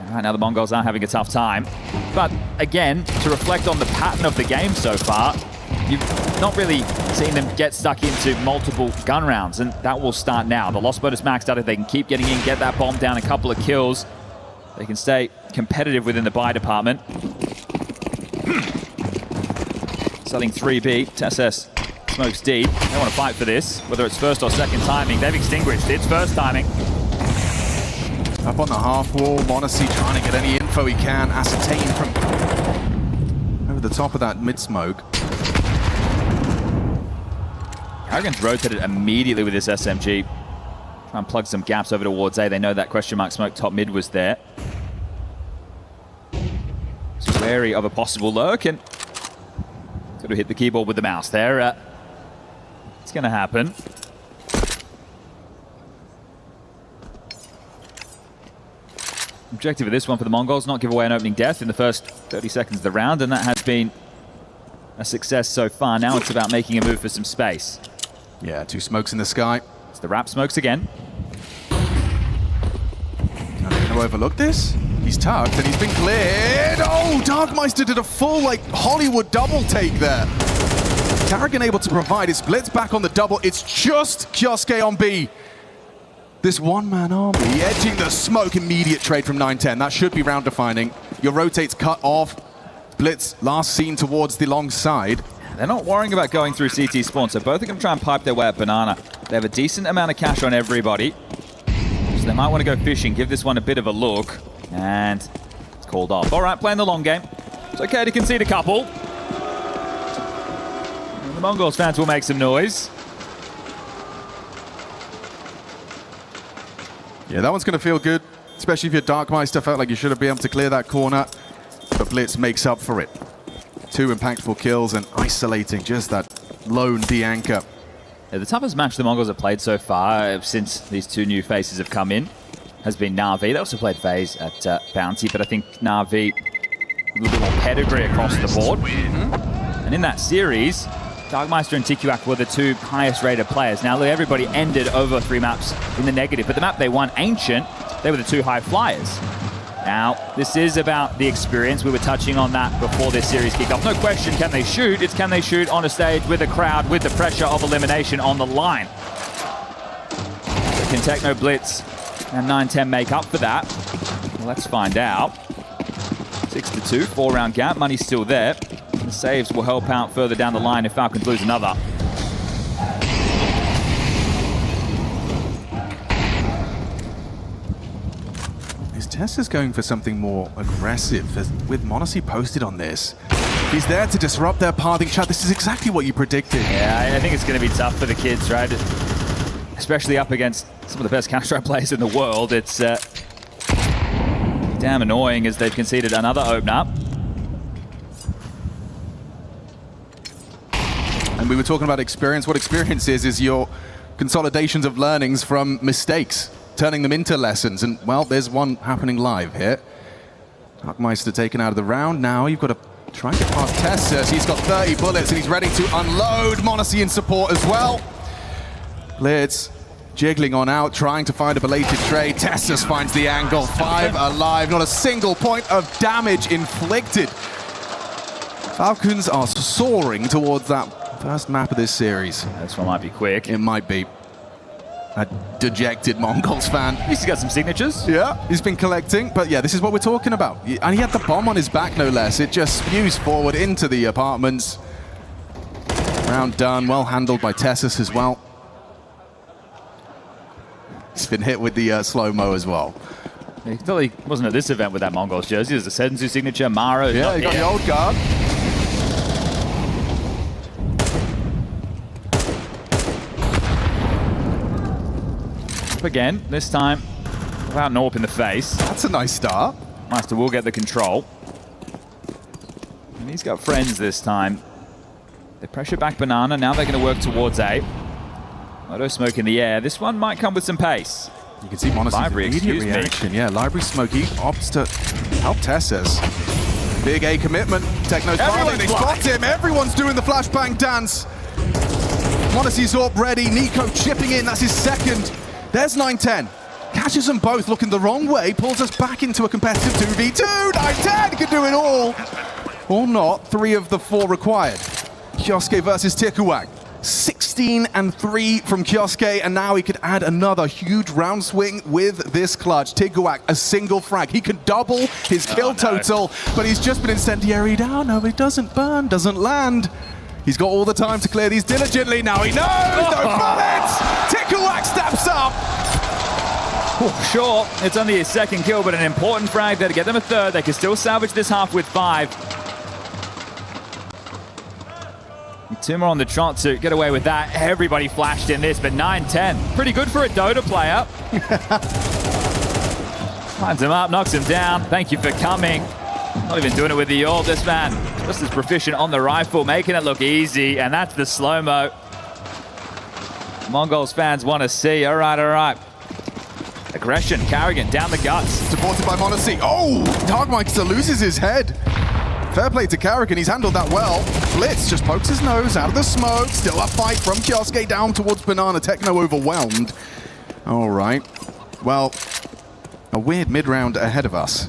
[SPEAKER 1] Right now the Mongols are having a tough time. But again, to reflect on the pattern of the game so far, you've not really seen them get stuck into multiple gun rounds, and that will start now. The loss bonus maxed out. If they can keep getting in, get that bomb down, a couple of kills, they can stay competitive within the buy department. Selling 3B, TSS smokes deep. They want to fight for this, whether it's first or second timing. They've extinguished it. It's first timing.
[SPEAKER 9] Up on the half wall, m0NESY trying to get any info he can, ascertain from over the top of that mid-smoke.
[SPEAKER 1] Karrigan's rotated immediately with this SMG. Try and plug some gaps over towards A. They know that question mark smoke top mid was there. So wary of a possible lurk, and could have hit the keyboard with the mouse there. It's going to happen. Objective of this one for the Mongols, not give away an opening death in the first 30 seconds of the round, and that has been a success so far. Now it's about making a move for some space.
[SPEAKER 9] Yeah, 2 smokes in the sky.
[SPEAKER 1] It's the wrap smokes again.
[SPEAKER 9] Are they going to overlook this? He's tucked and he's been cleared. Oh, Darkmeister did a full, like, Hollywood double take there. Karrigan able to provide. It splits back on the double. It's just Kyosuke on B. This one-man army edging the smoke. Immediate trade from 9-10. That should be round defining. Your rotate's cut off. Blitz last seen towards the long side.
[SPEAKER 1] They're not worrying about going through CT spawn, so both are going to try and pipe their way at Banana. They have a decent amount of cash on everybody, so they might want to go fishing, give this one a bit of a look, and it's called off. All right, playing the long game. It's okay to concede a couple. And the Mongols fans will make some noise.
[SPEAKER 9] Yeah, that one's going to feel good, especially if your Darkmeister felt like you should have been able to clear that corner. But Blitz makes up for it. 2 impactful kills and isolating just that lone D-anchor.
[SPEAKER 1] Yeah, the toughest match the Mongols have played so far since these 2 new faces have come in has been Na'Vi. They also played FaZe at Bounty, but I think Na'Vi a little bit more pedigree across the board. And in that series, Darkmeister and TQAC were the 2 highest rated players. Now, everybody ended over 3 maps in the negative, but the map they won, Ancient, they were the 2 high flyers. Now, this is about the experience. We were touching on that before this series kicked off. No question, can they shoot? It's can they shoot on a stage with a crowd, with the pressure of elimination on the line. So can Techno Blitz and 9-10 make up for that? Well, let's find out. 6-2, 4-round gap. Money's still there. The saves will help out further down the line if Falcons lose another.
[SPEAKER 9] Tessa's going for something more aggressive. With m0NESY posted on this, he's there to disrupt their pathing chat. This is exactly what you predicted.
[SPEAKER 1] Yeah, I think it's going to be tough for the kids, right? Especially up against some of the best Counter-Strike players in the world. It's damn annoying as they've conceded another opener.
[SPEAKER 9] And we were talking about experience. What experience is your consolidations of learnings from mistakes, turning them into lessons. And, well, there's one happening live here. Darkmeister taken out of the round. Now you've got to try and get past Tessa. He's got 30 bullets and he's ready to unload. m0NESY in support as well. Blitz jiggling on out, trying to find a belated trade. Tessa finds the angle. 5 alive. Not a single point of damage inflicted. Falcons are soaring towards that first map of this series.
[SPEAKER 1] This one might be quick.
[SPEAKER 9] It might be. A dejected Mongols fan.
[SPEAKER 1] He's got some signatures.
[SPEAKER 9] Yeah, he's been collecting, but yeah, this is what we're talking about. And he had the bomb on his back, no less. It just spews forward into the apartments. Round done, well handled by Tessus as well. He's been hit with the slow-mo as well.
[SPEAKER 1] He totally wasn't at this event with that Mongols jersey. There's a Senzu signature, Mara.
[SPEAKER 9] Yeah, he got the old guard.
[SPEAKER 1] Again, this time without an AWP in the face.
[SPEAKER 9] That's a nice start.
[SPEAKER 1] Meister will get the control. And he's got friends this time. They pressure back Banana. Now they're going to work towards A. Auto smoke in the air. This one might come with some pace.
[SPEAKER 9] You can see m0NESY's immediate reaction. Yeah, Library Smokey opts to help Tessus. Big A commitment. Techno's firing. They spot him. Everyone's doing the flashbang dance. m0NESY's AWP ready. Nico chipping in. That's his second. There's 9-10. Catches them both looking the wrong way, pulls us back into a competitive 2v2. 9-10 can do it all. Or not, 3 of the 4 required. Kioske versus Tikuak. 16-3 from Kioske, and now he could add another huge round swing with this clutch. Tikuak, a single frag. He could double his kill total, but he's just been incendiary down. No, he doesn't burn, doesn't land. He's got all the time to clear these diligently. Now he knows, no bullets! Tikuak steps up!
[SPEAKER 1] Sure, it's only his second kill, but an important frag there to get them a third. They can still salvage this half with 5. 2 more on the trot to get away with that. Everybody flashed in this, but 9-10. Pretty good for a Dota player. Finds him up, knocks him down. Thank you for coming. Not even doing it with the ult. This man just as proficient on the rifle, making it look easy, and that's the slow-mo Mongols fans want to see. All right. Aggression, Carrigan down the guts.
[SPEAKER 9] Supported by Monacy. Oh, Darkmeister loses his head. Fair play to Carrigan, he's handled that well. Blitz just pokes his nose out of the smoke. Still a fight from Kioske down towards Banana. Techno overwhelmed. All right. Well, a weird mid-round ahead of us.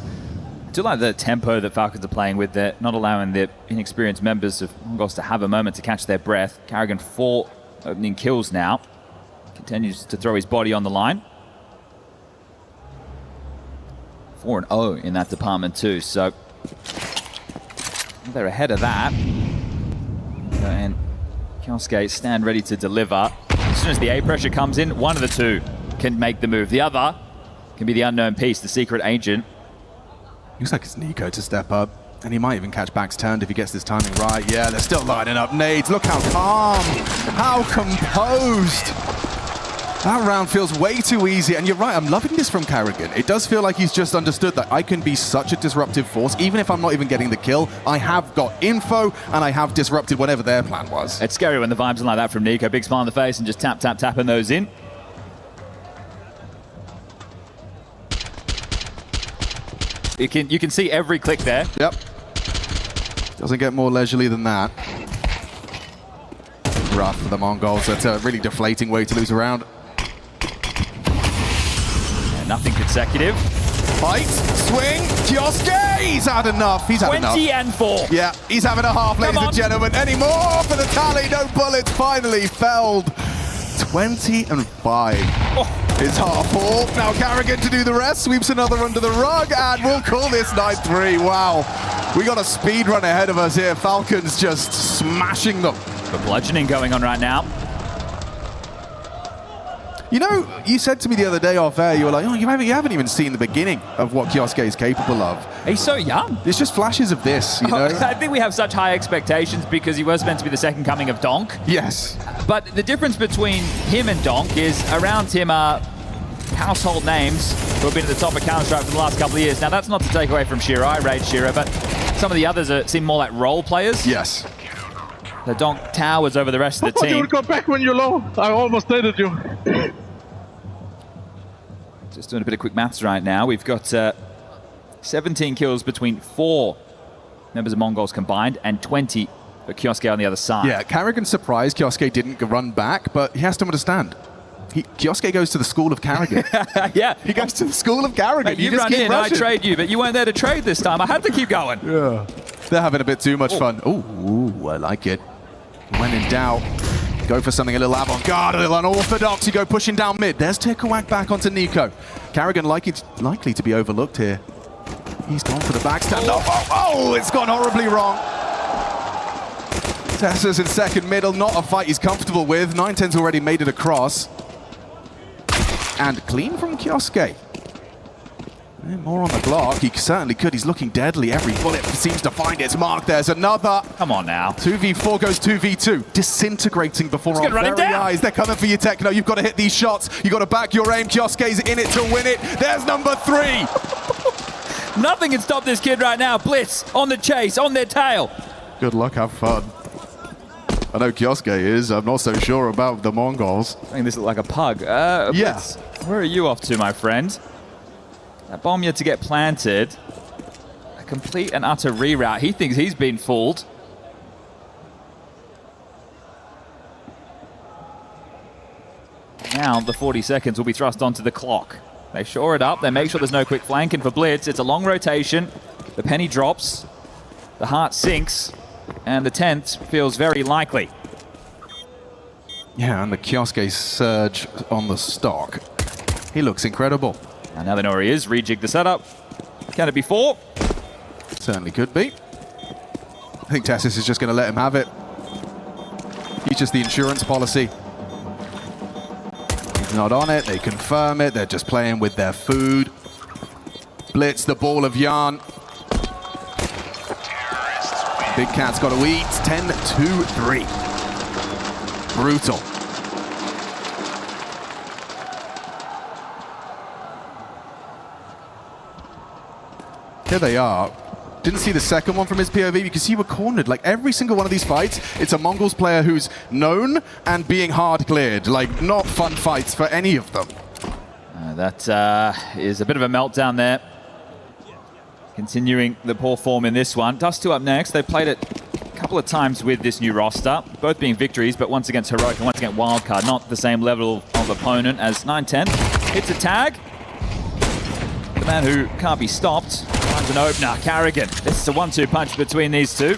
[SPEAKER 1] I do like the tempo that Falcons are playing with. They're not allowing the inexperienced members of Mongols to have a moment to catch their breath. Carrigan 4 opening kills now. Continues to throw his body on the line. 4-0 in that department too, so they're ahead of that. And Kioske stand ready to deliver. As soon as the A pressure comes in, one of the two can make the move. The other can be the unknown piece, the secret agent.
[SPEAKER 9] Looks like it's Nico to step up, and he might even catch backs turned if he gets this timing right. Yeah, they're still lining up nades. Look how calm, how composed. That round feels way too easy, and you're right, I'm loving this from Carrigan. It does feel like he's just understood that I can be such a disruptive force, even if I'm not even getting the kill. I have got info, and I have disrupted whatever their plan was.
[SPEAKER 1] It's scary when the vibes are like that from Nico. Big smile on the face and just tapping those in. You can see every click there.
[SPEAKER 9] Yep. Doesn't get more leisurely than that. Rough for the Mongols. That's a really deflating way to lose a round.
[SPEAKER 1] Nothing consecutive.
[SPEAKER 9] Fight, swing, Kioske! He's had enough. He's had enough.
[SPEAKER 1] 20-4.
[SPEAKER 9] Yeah, he's having a half, ladies and gentlemen. Any more for the tally? No bullets. Finally felled. 20-5. It's half full. Now Carrigan to do the rest. Sweeps another under the rug, and we'll call this 9-3. Wow. We got a speed run ahead of us here. Falcons just smashing them.
[SPEAKER 1] The bludgeoning going on right now.
[SPEAKER 9] You know, you said to me the other day off air, you were like, oh, you haven't even seen the beginning of what Kioske is capable of.
[SPEAKER 1] He's so young.
[SPEAKER 9] It's just flashes of this, you know?
[SPEAKER 1] I think we have such high expectations because he was meant to be the second coming of Donk.
[SPEAKER 9] Yes.
[SPEAKER 1] But the difference between him and Donk is around him are household names who have been at the top of Counter-Strike for the last couple of years. Now, that's not to take away from Shiro. I rate Shiro, but some of the others seem more like role players.
[SPEAKER 9] Yes.
[SPEAKER 1] The Donk towers over the rest of the team.
[SPEAKER 13] You would go back when you're low. I almost traded you.
[SPEAKER 1] Just doing a bit of quick maths right now. We've got 17 kills between 4 members of Mongols combined and 20 for Kioske on the other side.
[SPEAKER 9] Yeah, Carrigan's surprised Kioske didn't run back, but he has to understand. Kioske goes to the school of Carrigan.
[SPEAKER 1] Yeah.
[SPEAKER 9] He goes to the school of Carrigan.
[SPEAKER 1] Mate, you just run in, rushing. I trade you, but you weren't there to trade this time. I had to keep going.
[SPEAKER 9] Yeah. They're having a bit too much fun. Ooh, I like it. When in doubt, go for something a little avant-garde, a little unorthodox. You go pushing down mid. There's Tikuak back onto Nico. Carrigan likely to be overlooked here. He's gone for the backstab. Oh, it's gone horribly wrong. Tessa's in second middle, not a fight he's comfortable with. 910's already made it across. And clean from Kioske. More on the block. He certainly could. He's looking deadly. Every bullet seems to find its mark. There's another.
[SPEAKER 1] Come on now.
[SPEAKER 9] 2v4 goes 2v2. Disintegrating before our very eyes. They're coming for you, Techno. You've got to hit these shots. You've got to back your aim. Kioske's in it to win it. There's number 3.
[SPEAKER 1] Nothing can stop this kid right now. Blitz on the chase, on their tail.
[SPEAKER 9] Good luck. Have fun. I know Kioske is. I'm not so sure about the Mongols.
[SPEAKER 1] I think this looks like a pug.
[SPEAKER 9] Yes.
[SPEAKER 1] Where are you off to, my friend? That bomb yet to get planted. A complete and utter reroute. He thinks he's been fooled. Now the 40 seconds will be thrust onto the clock. They shore it up. They make sure there's no quick flanking for Blitz. It's a long rotation. The penny drops. The heart sinks. and the 10th feels very likely.
[SPEAKER 9] Yeah, and the Kioske surge on the stock. He looks incredible.
[SPEAKER 1] And now they know where he is. Rejig the setup. Can it be 4?
[SPEAKER 9] Certainly could be. I think Tessis is just going to let him have it. He's just the insurance policy. He's not on it. They confirm it. They're just playing with their food. Blitz the ball of yarn. Big Cat's got to eat. 10-2-3. Brutal. Here they are. Didn't see the second one from his POV because you were cornered. Like every single one of these fights, it's a Mongols player who's known and being hard cleared. Like not fun fights for any of them.
[SPEAKER 1] That is a bit of a meltdown there. Continuing the poor form in this one. Dust2 up next. They played it a couple of times with this new roster, both being victories, but once against Heroic and once against Wildcard. Not the same level of opponent as 9-10. Hits a tag. The man who can't be stopped. Finds an opener. Carrigan. This is a 1-2 punch between these two.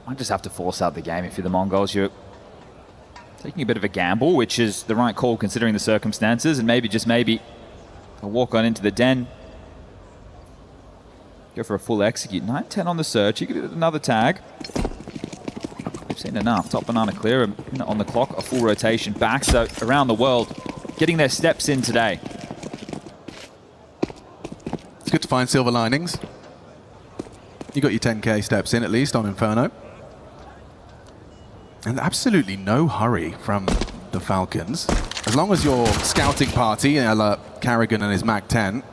[SPEAKER 1] Might just have to force out the game if you're the Mongols. You're taking a bit of a gamble, which is the right call considering the circumstances, and maybe, just maybe, a walk on into the den. Go for a full execute. 9-10 on the search. You could do another tag. We've seen enough. Top banana clear, a minute on the clock, a full rotation back. So around the world, getting their steps in today.
[SPEAKER 9] It's good to find silver linings. You got your 10K steps in at least on Inferno. And absolutely no hurry from the Falcons. As long as your scouting party, Carrigan and his MAC-10,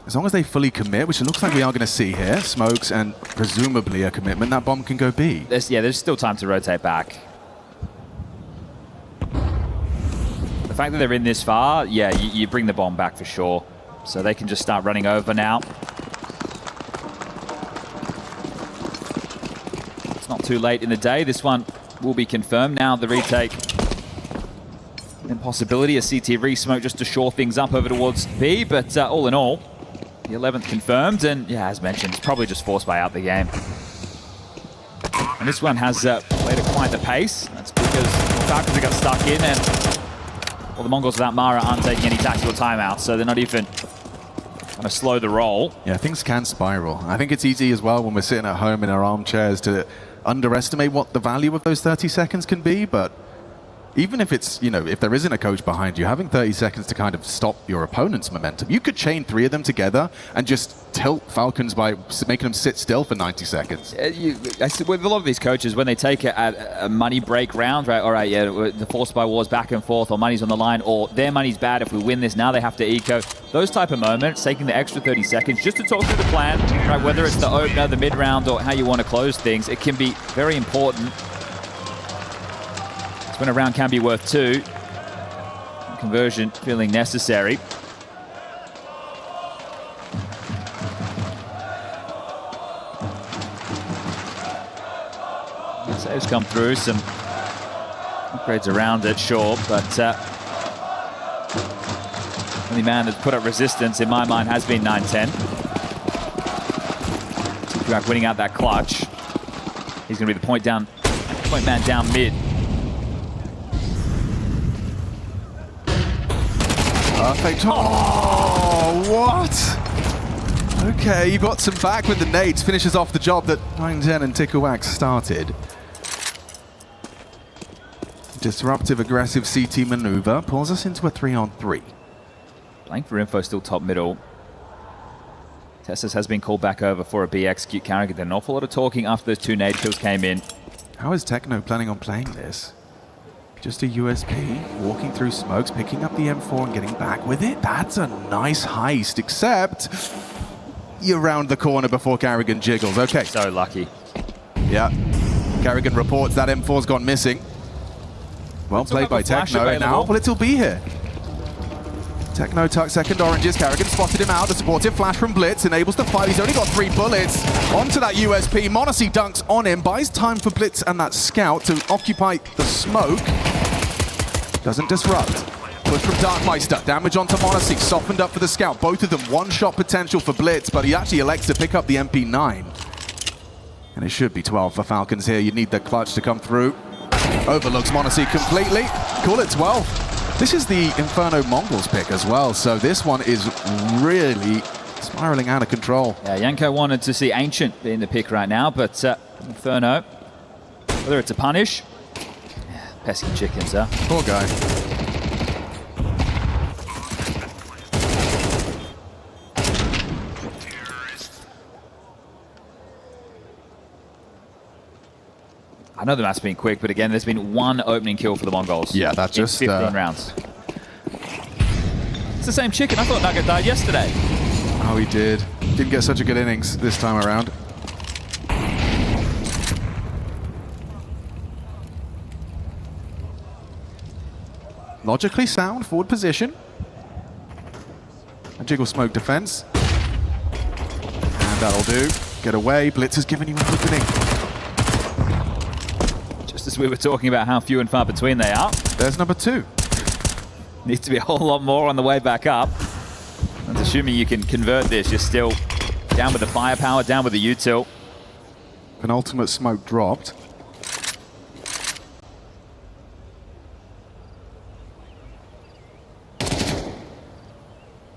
[SPEAKER 9] as long as they fully commit, which it looks like we are going to see here, smokes and presumably a commitment, that bomb can go B.
[SPEAKER 1] There's still time to rotate back. The fact that they're in this far, yeah, you bring the bomb back for sure. So they can just start running over now. It's not too late in the day. This one will be confirmed. Now the retake. Impossibility, a CT re-smoke just to shore things up over towards B, but all in all, the 11th confirmed, and yeah, as mentioned, it's probably just forced by out the game. And this one has played at quite the pace. That's because the Falcons have got stuck in, and the Mongols without Mara aren't taking any tactical timeouts, so they're not even going to slow the roll.
[SPEAKER 9] Yeah, things can spiral. I think it's easy as well when we're sitting at home in our armchairs to underestimate what the value of those 30 seconds can be, but even if it's, if there isn't a coach behind you, having 30 seconds to kind of stop your opponent's momentum, you could chain 3 of them together and just tilt Falcons by making them sit still for 90 seconds.
[SPEAKER 1] With a lot of these coaches, when they take a money break round, right, all right, yeah, the force by wars back and forth, or money's on the line, or their money's bad if we win this, now they have to eco. Those type of moments, taking the extra 30 seconds just to talk through the plan, right, whether it's the opener, the mid-round, or how you want to close things, it can be very important. When a round can be worth 2. Conversion feeling necessary. Saves come through, some upgrades around it, sure, but only man that's put up resistance in my mind has been 9-10. Tukuak winning out that clutch. He's going to be the point man down mid.
[SPEAKER 9] Perfect. Oh, what? Okay, you got some back with the nades. Finishes off the job that 9-10 and Tikuak started. Disruptive, aggressive CT maneuver pulls us into a 3-on-3.
[SPEAKER 1] Blank for info, still top middle. Tessis has been called back over for a B execute. Carrigan did an awful lot of talking after those 2 nade kills came in.
[SPEAKER 9] How is Techno planning on playing this? Just a USP, walking through smokes, picking up the M4 and getting back with it. That's a nice heist, except you're round the corner before Carrigan jiggles. Okay.
[SPEAKER 1] So lucky.
[SPEAKER 9] Yeah. Carrigan reports that M4's gone missing. Well played by Techno. And now Blitz will be here. Techno tuck second oranges. Carrigan spotted him out. The supportive flash from Blitz enables the fight. He's only got 3 bullets. Onto that USP. m0NESY dunks on him. Buys time for Blitz and that scout to occupy the smoke. Doesn't disrupt. Push from Darkmeister. Damage onto m0NESY. Softened up for the scout. Both of them one-shot potential for Blitz, but he actually elects to pick up the MP9. And it should be 12 for Falcons here. You need the clutch to come through. Overlooks m0NESY completely. Call it 12. This is the Inferno Mongols pick as well, so this one is really spiraling out of control.
[SPEAKER 1] Yeah, Yanko wanted to see Ancient being the pick right now, but Inferno, whether it's a punish, pesky chickens, huh?
[SPEAKER 9] Poor guy.
[SPEAKER 1] I know the match's been quick, but again, there's been 1 opening kill for the Mongols.
[SPEAKER 9] Yeah, that's just
[SPEAKER 1] 15 rounds. It's the same chicken. I thought Nugget died yesterday.
[SPEAKER 9] Oh, he did. Didn't get such a good innings this time around. Logically sound forward position. A jiggle smoke defense. And that'll do. Get away. Blitz has given you a good inning.
[SPEAKER 1] Just as we were talking about how few and far between they are.
[SPEAKER 9] There's number 2.
[SPEAKER 1] Needs to be a whole lot more on the way back up. And assuming you can convert this, you're still down with the firepower, down with the util.
[SPEAKER 9] Penultimate smoke dropped.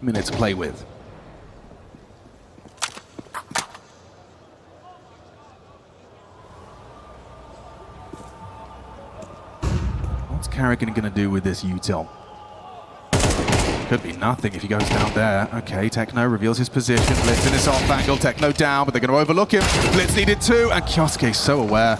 [SPEAKER 9] Minute to play with. What's Carrigan going to do with this util? Could be nothing if he goes down there. Okay, Techno reveals his position. Blitz in his off angle. Techno down, but they're going to overlook him. Blitz needed 2, and Kioske so aware.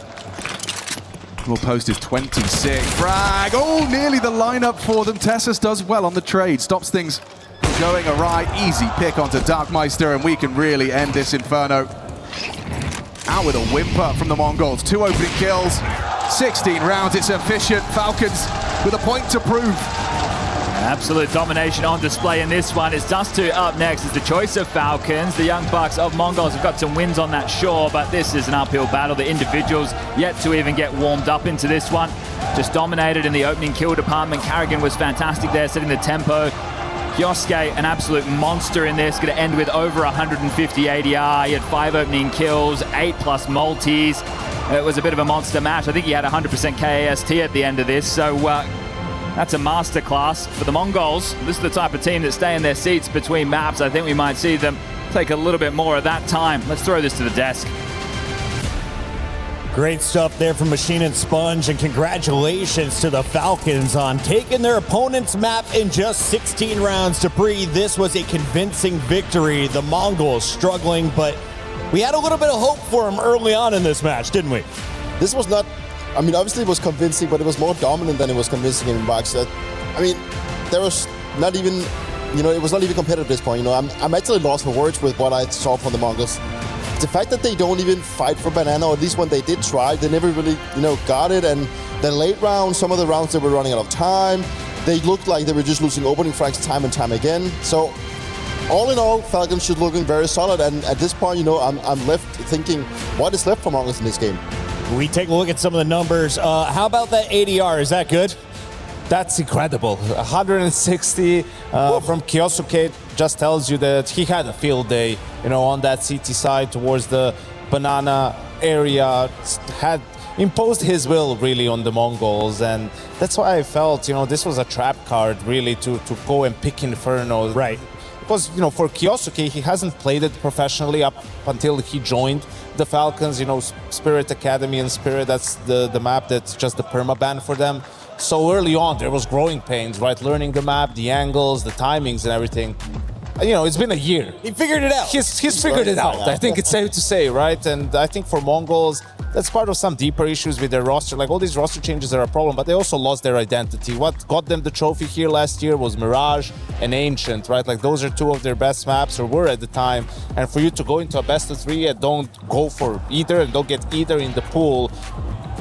[SPEAKER 9] Will post is 26. Frag! Oh, nearly the lineup for them. Tessus does well on the trade. Stops things from going awry. Easy pick onto Darkmeister, and we can really end this Inferno. Out with a whimper from the Mongols. 2 opening kills. 16 rounds. It's efficient. Falcons with a point to prove.
[SPEAKER 1] Absolute domination on display in this one. It's Dust2 up next. It's the choice of Falcons. The Young Bucks of Mongols have got some wins on that, sure, but this is an uphill battle. The individuals yet to even get warmed up into this one. Just dominated in the opening kill department. Carrigan was fantastic there, setting the tempo. Kioske, an absolute monster in this, going to end with over 150 ADR. He had 5 opening kills, 8+ multis. It was a bit of a monster match. I think he had 100% KAST at the end of this, so that's a masterclass for the Mongols. This is the type of team that stay in their seats between maps. I think we might see them take a little bit more of that time. Let's throw this to the desk.
[SPEAKER 5] Great stuff there from Machine and Sponge, and congratulations to the Falcons on taking their opponent's map in just 16 rounds to breathe. This was a convincing victory. The Mongols struggling, but we had a little bit of hope for them early on in this match, didn't we?
[SPEAKER 21] This was not, I mean, obviously it was convincing, but it was more dominant than it was convincing in box. I mean, there was not even, it was not even competitive at this point. I'm actually lost for words with what I saw from the Mongols. The fact that they don't even fight for banana, or at least when they did try, they never really, got it. And then late rounds, some of the rounds they were running out of time. They looked like they were just losing opening frags time and time again. So all in all, Falcons should looking very solid. And at this point, I'm left thinking, what is left for Mongols in this game?
[SPEAKER 5] We take a look at some of the numbers. How about that ADR? Is that good?
[SPEAKER 20] That's incredible. 160 from Kiosuke just tells you that he had a field day, on that CT side towards the banana area. Had imposed his will really on the Mongols, and that's why I felt, this was a trap card really to go and pick Inferno.
[SPEAKER 5] Right.
[SPEAKER 20] Because, for Kiosuke, he hasn't played it professionally up until he joined the Falcons. Spirit Academy and Spirit, that's the map that's just the permaban for them. So early on, there was growing pains, right? Learning the map, the angles, the timings and everything. It's been a year.
[SPEAKER 5] He figured it out.
[SPEAKER 20] He's figured it out. I think it's safe to say, right? And I think for Mongols, that's part of some deeper issues with their roster. Like, all these roster changes are a problem, but they also lost their identity. What got them the trophy here last year was Mirage and Ancient, right? Like, those are 2 of their best maps, or were at the time. And for you to go into a best of 3 and don't go for either, and don't get either in the pool,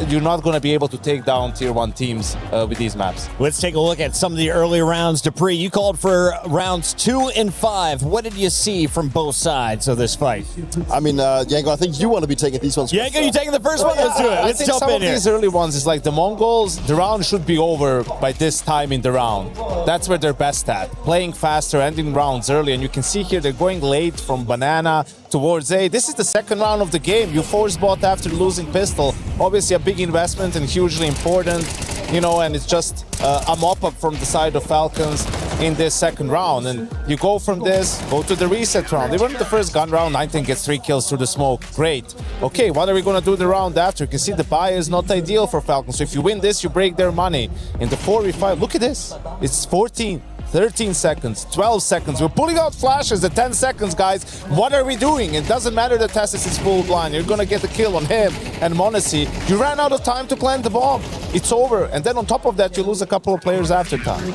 [SPEAKER 20] you're not going to be able to take down tier 1 teams with these maps.
[SPEAKER 5] Let's take a look at some of the early rounds. Dupree, you called for rounds 2 and 5. What did you see from both sides of this fight?
[SPEAKER 21] I mean, Yanko, I think you want to be taking these ones.
[SPEAKER 5] Yanko, you taking the first one? Let's do it. Let's jump in here.
[SPEAKER 20] These early ones is like the Mongols, the round should be over by this time in the round. That's where they're best at. Playing faster, ending rounds early, and you can see here they're going late from Banana towards A. This is the second round of the game. You force bot after losing pistol. Obviously a big investment and hugely important, you know, and it's just a mop-up from the side of Falcons in this second round. And you go from this, go to the reset round. Even the first gun round, 19 gets 3 kills through the smoke. Great. Okay, what are we going to do the round after? You can see the buy is not ideal for Falcons. So if you win this, you break their money. In the 4v5, look at this. It's 14. 13 seconds, 12 seconds. We're pulling out flashes at 10 seconds, guys. What are we doing? It doesn't matter that Tassis is full blind. You're going to get the kill on him and Monacy. You ran out of time to plant the bomb. It's over. And then on top of that, you lose a couple of players after time.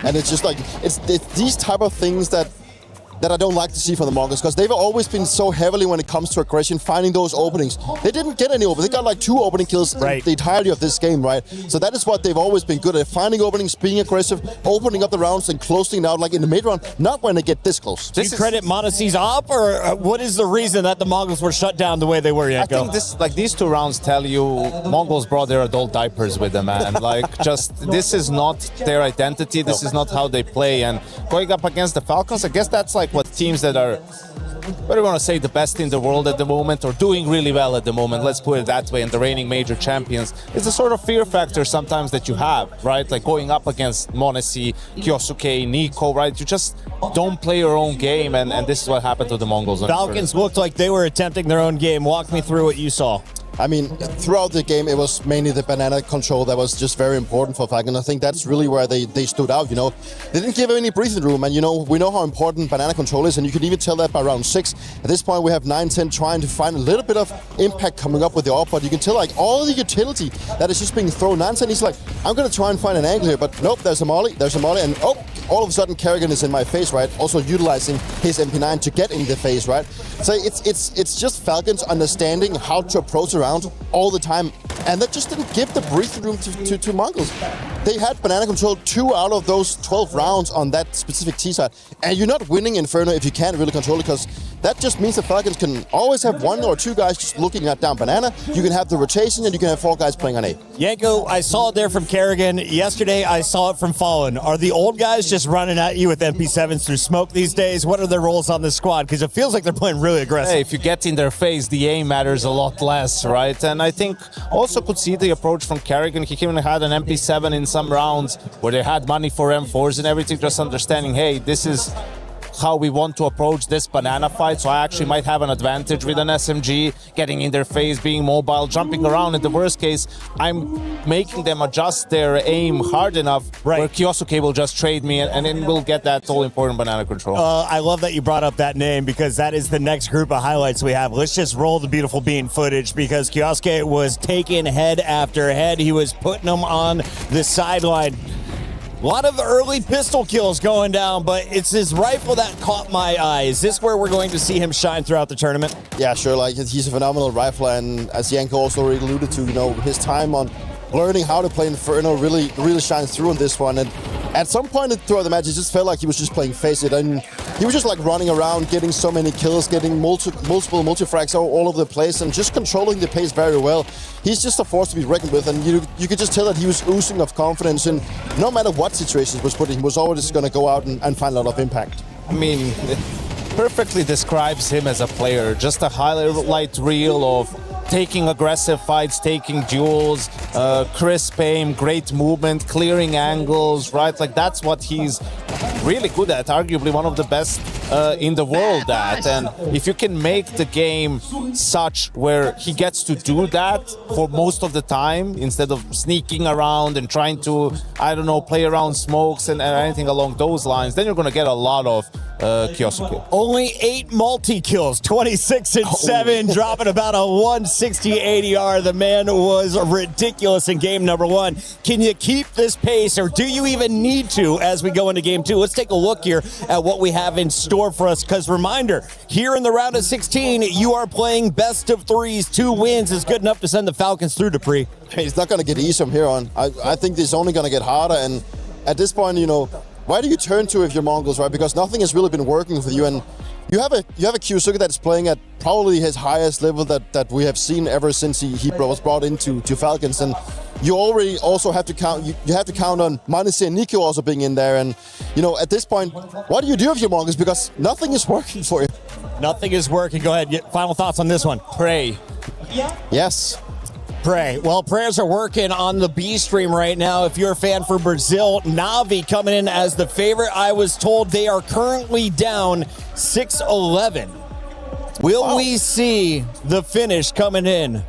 [SPEAKER 21] And it's just like, it's these type of things that I don't like to see from the Mongols, because they've always been so heavily when it comes to aggression, finding those openings. They didn't get any openings. They got like 2 opening kills in the entirety of this game, right? So that is what they've always been good at, finding openings, being aggressive, opening up the rounds and closing it out like in the mid-round, not when they get this close.
[SPEAKER 5] Do you credit Monacy's op, or what is the reason that the Mongols were shut down the way they were, Yanko?
[SPEAKER 20] I think this, like these 2 rounds tell you Mongols brought their adult diapers with them, man. Like, just, this is not their identity. This is not how they play. And going up against the Falcons, I guess that's like what teams that are, what do you want to say, the best in the world at the moment, or doing really well at the moment, let's put it that way, and the reigning major champions. It's a sort of fear factor sometimes that you have, right? Like going up against Monacy, Kyosuke, Nico, right? You just don't play your own game, and this is what happened to the Mongols.
[SPEAKER 5] Falcons looked like they were attempting their own game. Walk me through what you saw.
[SPEAKER 21] I mean, throughout the game, it was mainly the banana control that was just very important for Falcon. I think that's really where they stood out, you know. They didn't give any breathing room, and, you know, we know how important banana control is, and you can even tell that by round 6. At this point, we have 9-10 trying to find a little bit of impact coming up with the AWP, but you can tell, like, all the utility that is just being thrown. 9-10, he's like, I'm going to try and find an angle here, but nope, there's a molly, and oh, all of a sudden, Kerrigan is in my face, right? Also utilizing his MP9 to get in the face, right? So it's just Falcons understanding how to approach around all the time, and that just didn't give the breathing room to Mongols. They had banana control 2 out of those 12 rounds on that specific T side, and you're not winning Inferno if you can't really control it, because that just means the Falcons can always have 1 or 2 guys just looking at down banana. You can have the rotation, and you can have 4 guys playing on A.
[SPEAKER 5] Yanko, I saw it there from Kerrigan. Yesterday, I saw it from Fallen. Are the old guys just running at you with MP7s through smoke these days? What are their roles on this squad? Because it feels like they're playing really aggressive.
[SPEAKER 20] Hey, if you get in their face, the aim matters a lot less, right? And I think also could see the approach from Kerrigan. He even had an MP7 in some rounds where they had money for M4s and everything, just understanding, hey, this is how we want to approach this banana fight, so I actually might have an advantage with an SMG, getting in their face, being mobile, jumping around. In the worst case, I'm making them adjust their aim hard enough where Kyosuke will just trade me, and then we'll get that all-important banana control.
[SPEAKER 5] I love that you brought up that name, because that is the next group of highlights we have. Let's just roll the beautiful bean footage, because Kyosuke was taking head after head. He was putting them on the sideline. A lot of early pistol kills going down, but it's his rifle that caught my eye. Is this where we're going to see him shine throughout the tournament?
[SPEAKER 21] Yeah, sure. Like, he's a phenomenal rifler, and as Yanko also already alluded to, you know, his time on learning how to play Inferno really shines through on this one. And at some point throughout the match, it just felt like he was just playing Face It, and he was just like running around, getting so many kills, getting multiple multi-frags all over the place, and just controlling the pace very well. He's just a force to be reckoned with, and you could just tell that he was oozing of confidence, and no matter what situations was put in, he was always going to go out and find a lot of impact.
[SPEAKER 20] I mean, it perfectly describes him as a player. Just a highlight reel of taking aggressive fights, taking duels, crisp aim, great movement, clearing angles, right? Like, that's what he's really good at, arguably one of the best in the world at. And if you can make the game such where he gets to do that for most of the time, instead of sneaking around and trying to, I don't know, play around smokes and anything along those lines, then you're going to get a lot of Kiosuke.
[SPEAKER 5] Only 8 multi-kills, 26 and 7, dropping about a 160 ADR. The man was ridiculous in game number 1. Can you keep this pace, or do you even need to as we go into game 2? Let's take a look here at what we have in store for us, because reminder, here in the round of 16, you are playing best of 3s. 2 wins is good enough to send the Falcons through, Dupree.
[SPEAKER 21] It's not going to get easy from here on. I think it's only going to get harder, and at this point, where do you turn to if you're Mongols, right? Because nothing has really been working for you, and you have a Kiosuke that's playing at probably his highest level that we have seen ever since he was brought into Falcons, and you already also have to count. You have to count on Manise and Nico also being in there, and at this point, what do you do if you're Mongols? Because nothing is working for you.
[SPEAKER 5] Nothing is working. Go ahead. Final thoughts on this one.
[SPEAKER 20] Pray.
[SPEAKER 21] Yes.
[SPEAKER 5] Pray. Well, prayers are working on the B stream right now. If you're a fan for Brazil, Navi coming in as the favorite. I was told they are currently down 6-11. Will we see the finish coming in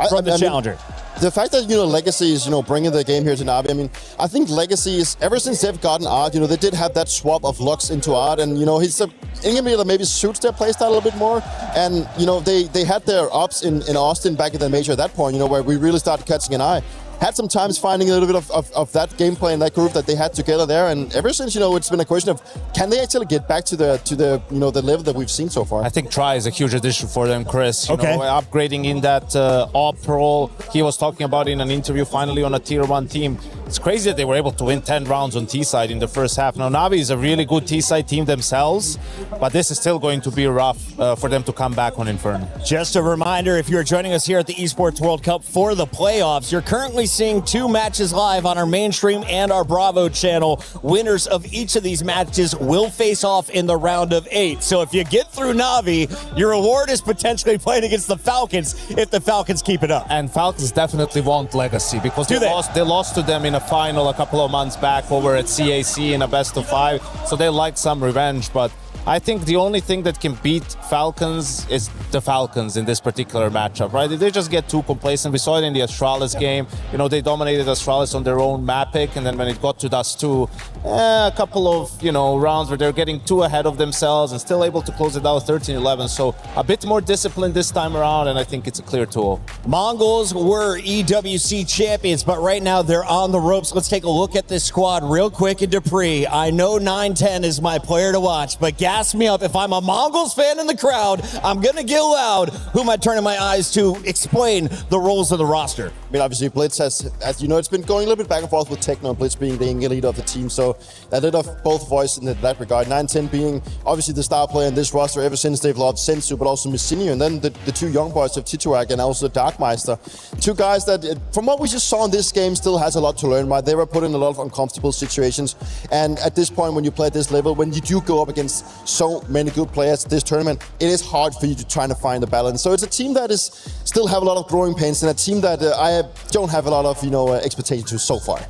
[SPEAKER 5] from the challenger?
[SPEAKER 21] The fact that Legacy is bringing the game here to Navi. I mean, I think Legacy is, ever since they've gotten Art, they did have that swap of Lux into Art, and he's an enemy that maybe suits their playstyle a little bit more. And they had their ups in Austin back at the major at that point, where we really started catching an eye. Had some times finding a little bit of that gameplay and that group that they had together there, and ever since it's been a question of, can they actually get back to the level that we've seen so far?
[SPEAKER 20] I think Try is a huge addition for them, Chris.
[SPEAKER 5] Okay.
[SPEAKER 20] Upgrading in that op role. He was talking about in an interview, finally on a tier 1 team. It's crazy that they were able to win 10 rounds on T-side in the first half. Now, Navi is a really good T-side team themselves, but this is still going to be rough for them to come back on Inferno.
[SPEAKER 5] Just a reminder, if you're joining us here at the Esports World Cup for the playoffs, you're currently seeing 2 matches live on our mainstream and our Bravo channel. Winners of each of these matches will face off in the round of 8. So if you get through Navi, your reward is potentially playing against the Falcons if the Falcons keep it up.
[SPEAKER 20] And Falcons definitely want Legacy, because they lost to them in a final a couple of months back over at CAC in a best of 5. So they like some revenge, but I think the only thing that can beat Falcons is the Falcons in this particular matchup, right? They just get too complacent. We saw it in the Astralis game. They dominated Astralis on their own map pick, and then when it got to Dust 2, a couple of, rounds where they're getting too ahead of themselves and still able to close it out 13-11. So a bit more discipline this time around, and I think it's a clear 2-0.
[SPEAKER 5] Mongols were EWC champions, but right now they're on the ropes. Let's take a look at this squad real quick. And Dupree, I know 910 is my player to watch, but gas me up. If I'm a Mongols fan in the crowd, I'm going to get loud. Who am I turning my eyes to? Explain the roles of the roster.
[SPEAKER 21] I mean, obviously, Blitz has, as you know, it's been going a little bit back and forth with Techno and Blitz being the leader of the team. So a little of both voices in that regard. 910 being obviously the star player in this roster ever since they've loved Sensu, but also Missinio. And then the 2 young boys of Tituak and also Darkmeister. 2 guys that, from what we just saw in this game, still has a lot to learn. Right? They were put in a lot of uncomfortable situations. And at this point, when you play at this level, when you do go up against so many good players this tournament, it is hard for you to try to find a balance. So it's a team that is still have a lot of growing pains, and a team that I don't have a lot of expectations to so far.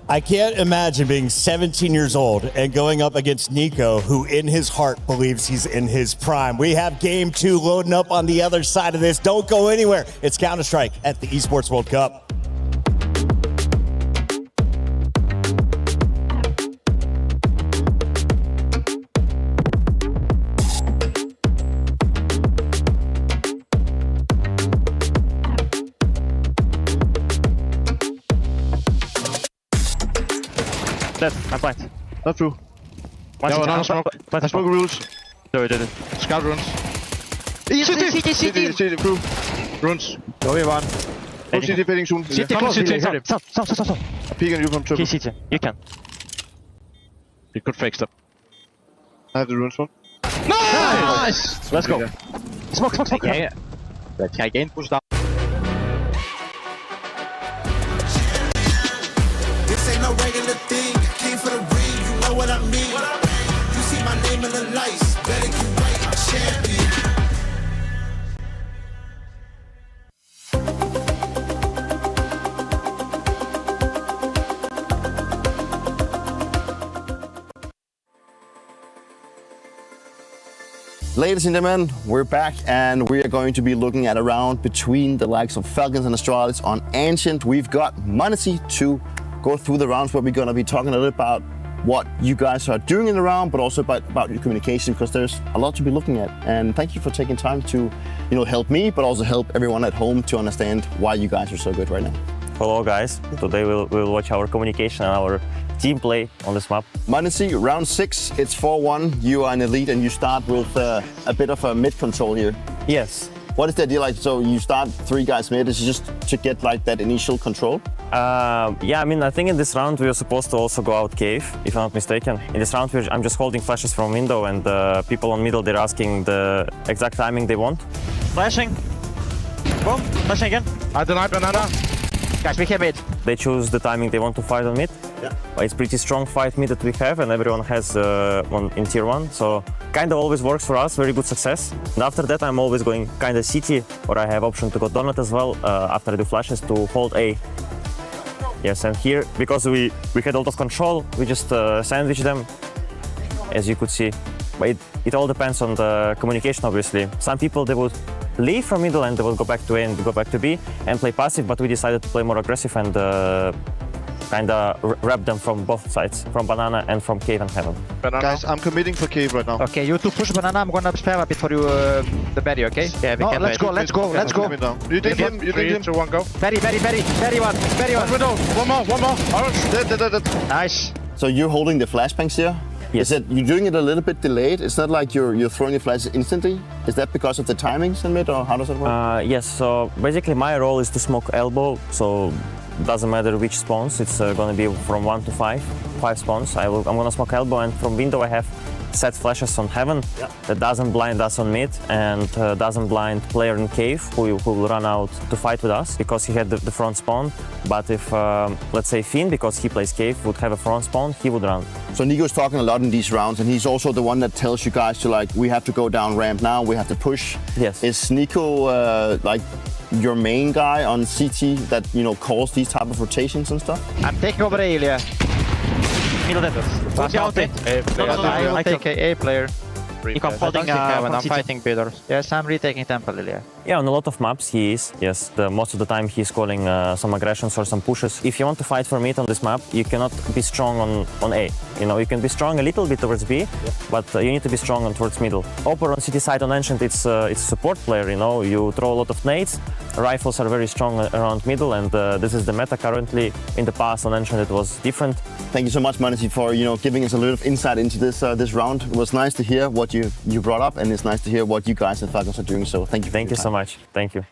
[SPEAKER 5] I can't imagine being 17 years old and going up against Nico, who in his heart believes he's in his prime. We have game 2 loading up on the other side of this. Don't go anywhere. It's Counter-Strike at the Esports World Cup.
[SPEAKER 13] Left, I'm blind.
[SPEAKER 14] Not true.
[SPEAKER 13] No,
[SPEAKER 14] smoke. I smoke rules.
[SPEAKER 13] No, we didn't.
[SPEAKER 14] Scout runs.
[SPEAKER 13] City,
[SPEAKER 14] Crew. Runs. Go here, one. Go city fading soon.
[SPEAKER 13] City, stop.
[SPEAKER 14] I'm peeking you from triple.
[SPEAKER 13] City, you can.
[SPEAKER 14] It could fake stop. I have the runes one.
[SPEAKER 13] Nice! Let's go. Smoke. Yeah. Let's try again. Push down.
[SPEAKER 18] This ain't no regular thing. Came for the ring, you know what I mean. You see my name in the lights. Better get right, I'm champion.
[SPEAKER 21] Ladies and gentlemen, we're back and we are going to be looking at a round between the likes of Falcons and Astralis on Ancient. We've got Manisi to go through the rounds where we're going to be talking a little about what you guys are doing in the round, but also about your communication, because there's a lot to be looking at. And thank you for taking time to, help me, but also help everyone at home to understand why you guys are so good right now.
[SPEAKER 16] Hello guys, today we'll watch our communication and our team play on this map.
[SPEAKER 21] Manesi, round 6, it's 4-1, you are an elite and you start with a bit of a mid control here.
[SPEAKER 16] Yes.
[SPEAKER 21] What is the idea like? So you start 3 guys mid, is it just to get like that initial control?
[SPEAKER 16] Yeah, I mean, I think in this round we were supposed to also go out cave, if I'm not mistaken. In this round I'm just holding flashes from window, and people on middle, they're asking the exact timing they want.
[SPEAKER 13] Flashing. Boom. Flashing again. I deny banana. Guys, we came mid.
[SPEAKER 16] They choose the timing they want to fight on mid.
[SPEAKER 21] Yeah.
[SPEAKER 16] It's pretty strong fight mid that we have, and everyone has one in tier 1, so kind of always works for us, very good success. And after that I'm always going kind of CT, or I have option to go donut as well, after I do flashes, to hold A. Yes, and here, because we had a lot of control, we just sandwich them, as you could see. But it all depends on the communication, obviously. Some people, they would leave from middle and they will go back to A and go back to B and play passive, but we decided to play more aggressive and kind of wrap them from both sides, from banana and from cave and heaven.
[SPEAKER 14] Banana. Guys, I'm committing for cave right now.
[SPEAKER 13] Okay, you two push banana, I'm gonna spare a bit for you the barrier, okay?
[SPEAKER 16] Yeah, we can
[SPEAKER 13] let's go.
[SPEAKER 14] You dig him, you dig him.
[SPEAKER 13] 3, 2, 1, go. Very one.
[SPEAKER 14] One more. Orange, dead.
[SPEAKER 13] Nice.
[SPEAKER 21] So you're holding the flashbangs here?
[SPEAKER 16] Yes.
[SPEAKER 21] Is it, you're doing it a little bit delayed? It's not like you're throwing your flashes instantly? Is that because of the timings in mid, or how does it work?
[SPEAKER 16] Yes, so basically my role is to smoke elbow, so doesn't matter which spawns, it's going to be from 1 to 5 spawns. I'm going to smoke elbow, and from window I have set flashes on heaven that doesn't blind us on mid, and doesn't blind player in cave who will run out to fight with us because he had the front spawn. But if, let's say Finn, because he plays cave, would have a front spawn, he would run.
[SPEAKER 21] So Nico's talking a lot in these rounds, and he's also the one that tells you guys to, like, we have to go down ramp now, we have to push.
[SPEAKER 16] Yes.
[SPEAKER 21] Is Nico like your main guy on CT that, calls these type of rotations and stuff?
[SPEAKER 13] I'm taking over A, Ilya. Middle dead. Watch out. No, I will take A player. If I'm holding when I'm fighting builders. Yes, I'm retaking temple, Ilya.
[SPEAKER 16] Yeah, on a lot of maps he is. Yes, most of the time he's calling some aggressions or some pushes. If you want to fight for mid on this map, you cannot be strong on A. You can be strong a little bit towards B, but you need to be strong towards middle. Opera on city side on Ancient, it's a support player, you throw a lot of nades. Rifles are very strong around middle, and this is the meta currently. In the past on Ancient it was different.
[SPEAKER 21] Thank you so much, Manesi, for giving us a little insight into this round. It was nice to hear what you brought up, and it's nice to hear what you guys at Falcons are doing. So thank you.
[SPEAKER 16] Thank you so much. Thank you.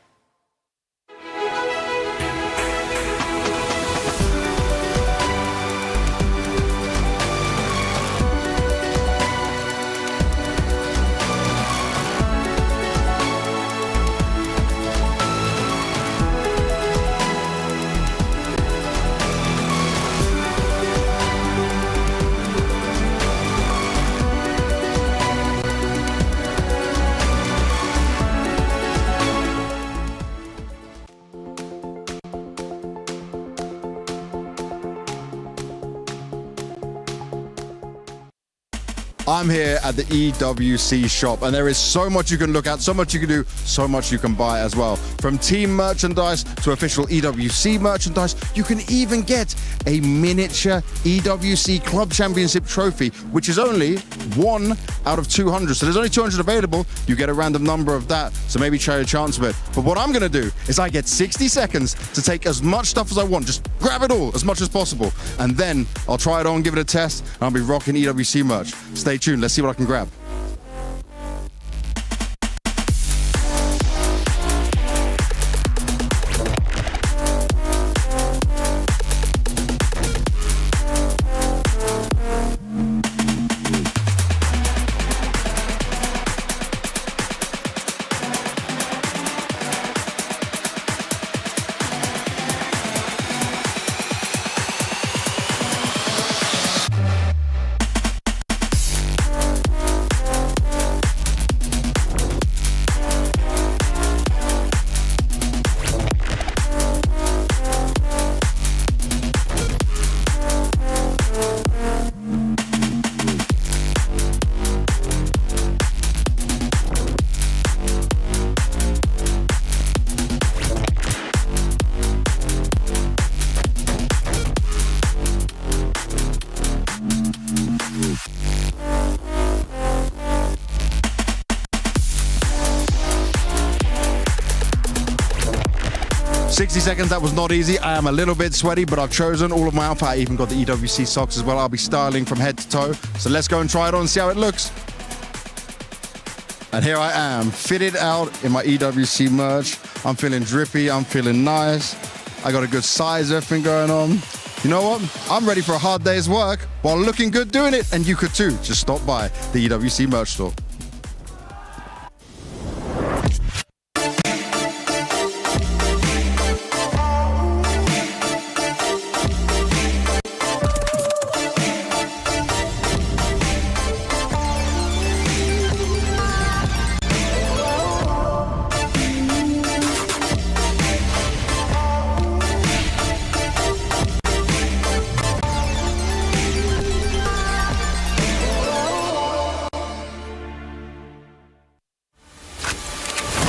[SPEAKER 6] I'm here at the EWC shop, and there is so much you can look at, so much you can do, so much you can buy as well. From team merchandise to official EWC merchandise, you can even get a miniature EWC Club Championship trophy, which is only 1 out of 200. So there's only 200 available. You get a random number of that, so maybe try your chance with it. But what I'm going to do is I get 60 seconds to take as much stuff as I want. Just grab it all as much as possible. And then I'll try it on, give it a test, and I'll be rocking EWC merch. Stay tuned. Let's see what I can grab. 60 seconds, that was not easy. I am a little bit sweaty, but I've chosen all of my outfit. I even got the EWC socks as well. I'll be styling from head to toe. So let's go and try it on and see how it looks. And here I am, fitted out in my EWC merch. I'm feeling drippy, I'm feeling nice. I got a good size, everything going on. You know what? I'm ready for a hard day's work while looking good doing it. And you could too. Just stop by the EWC merch store.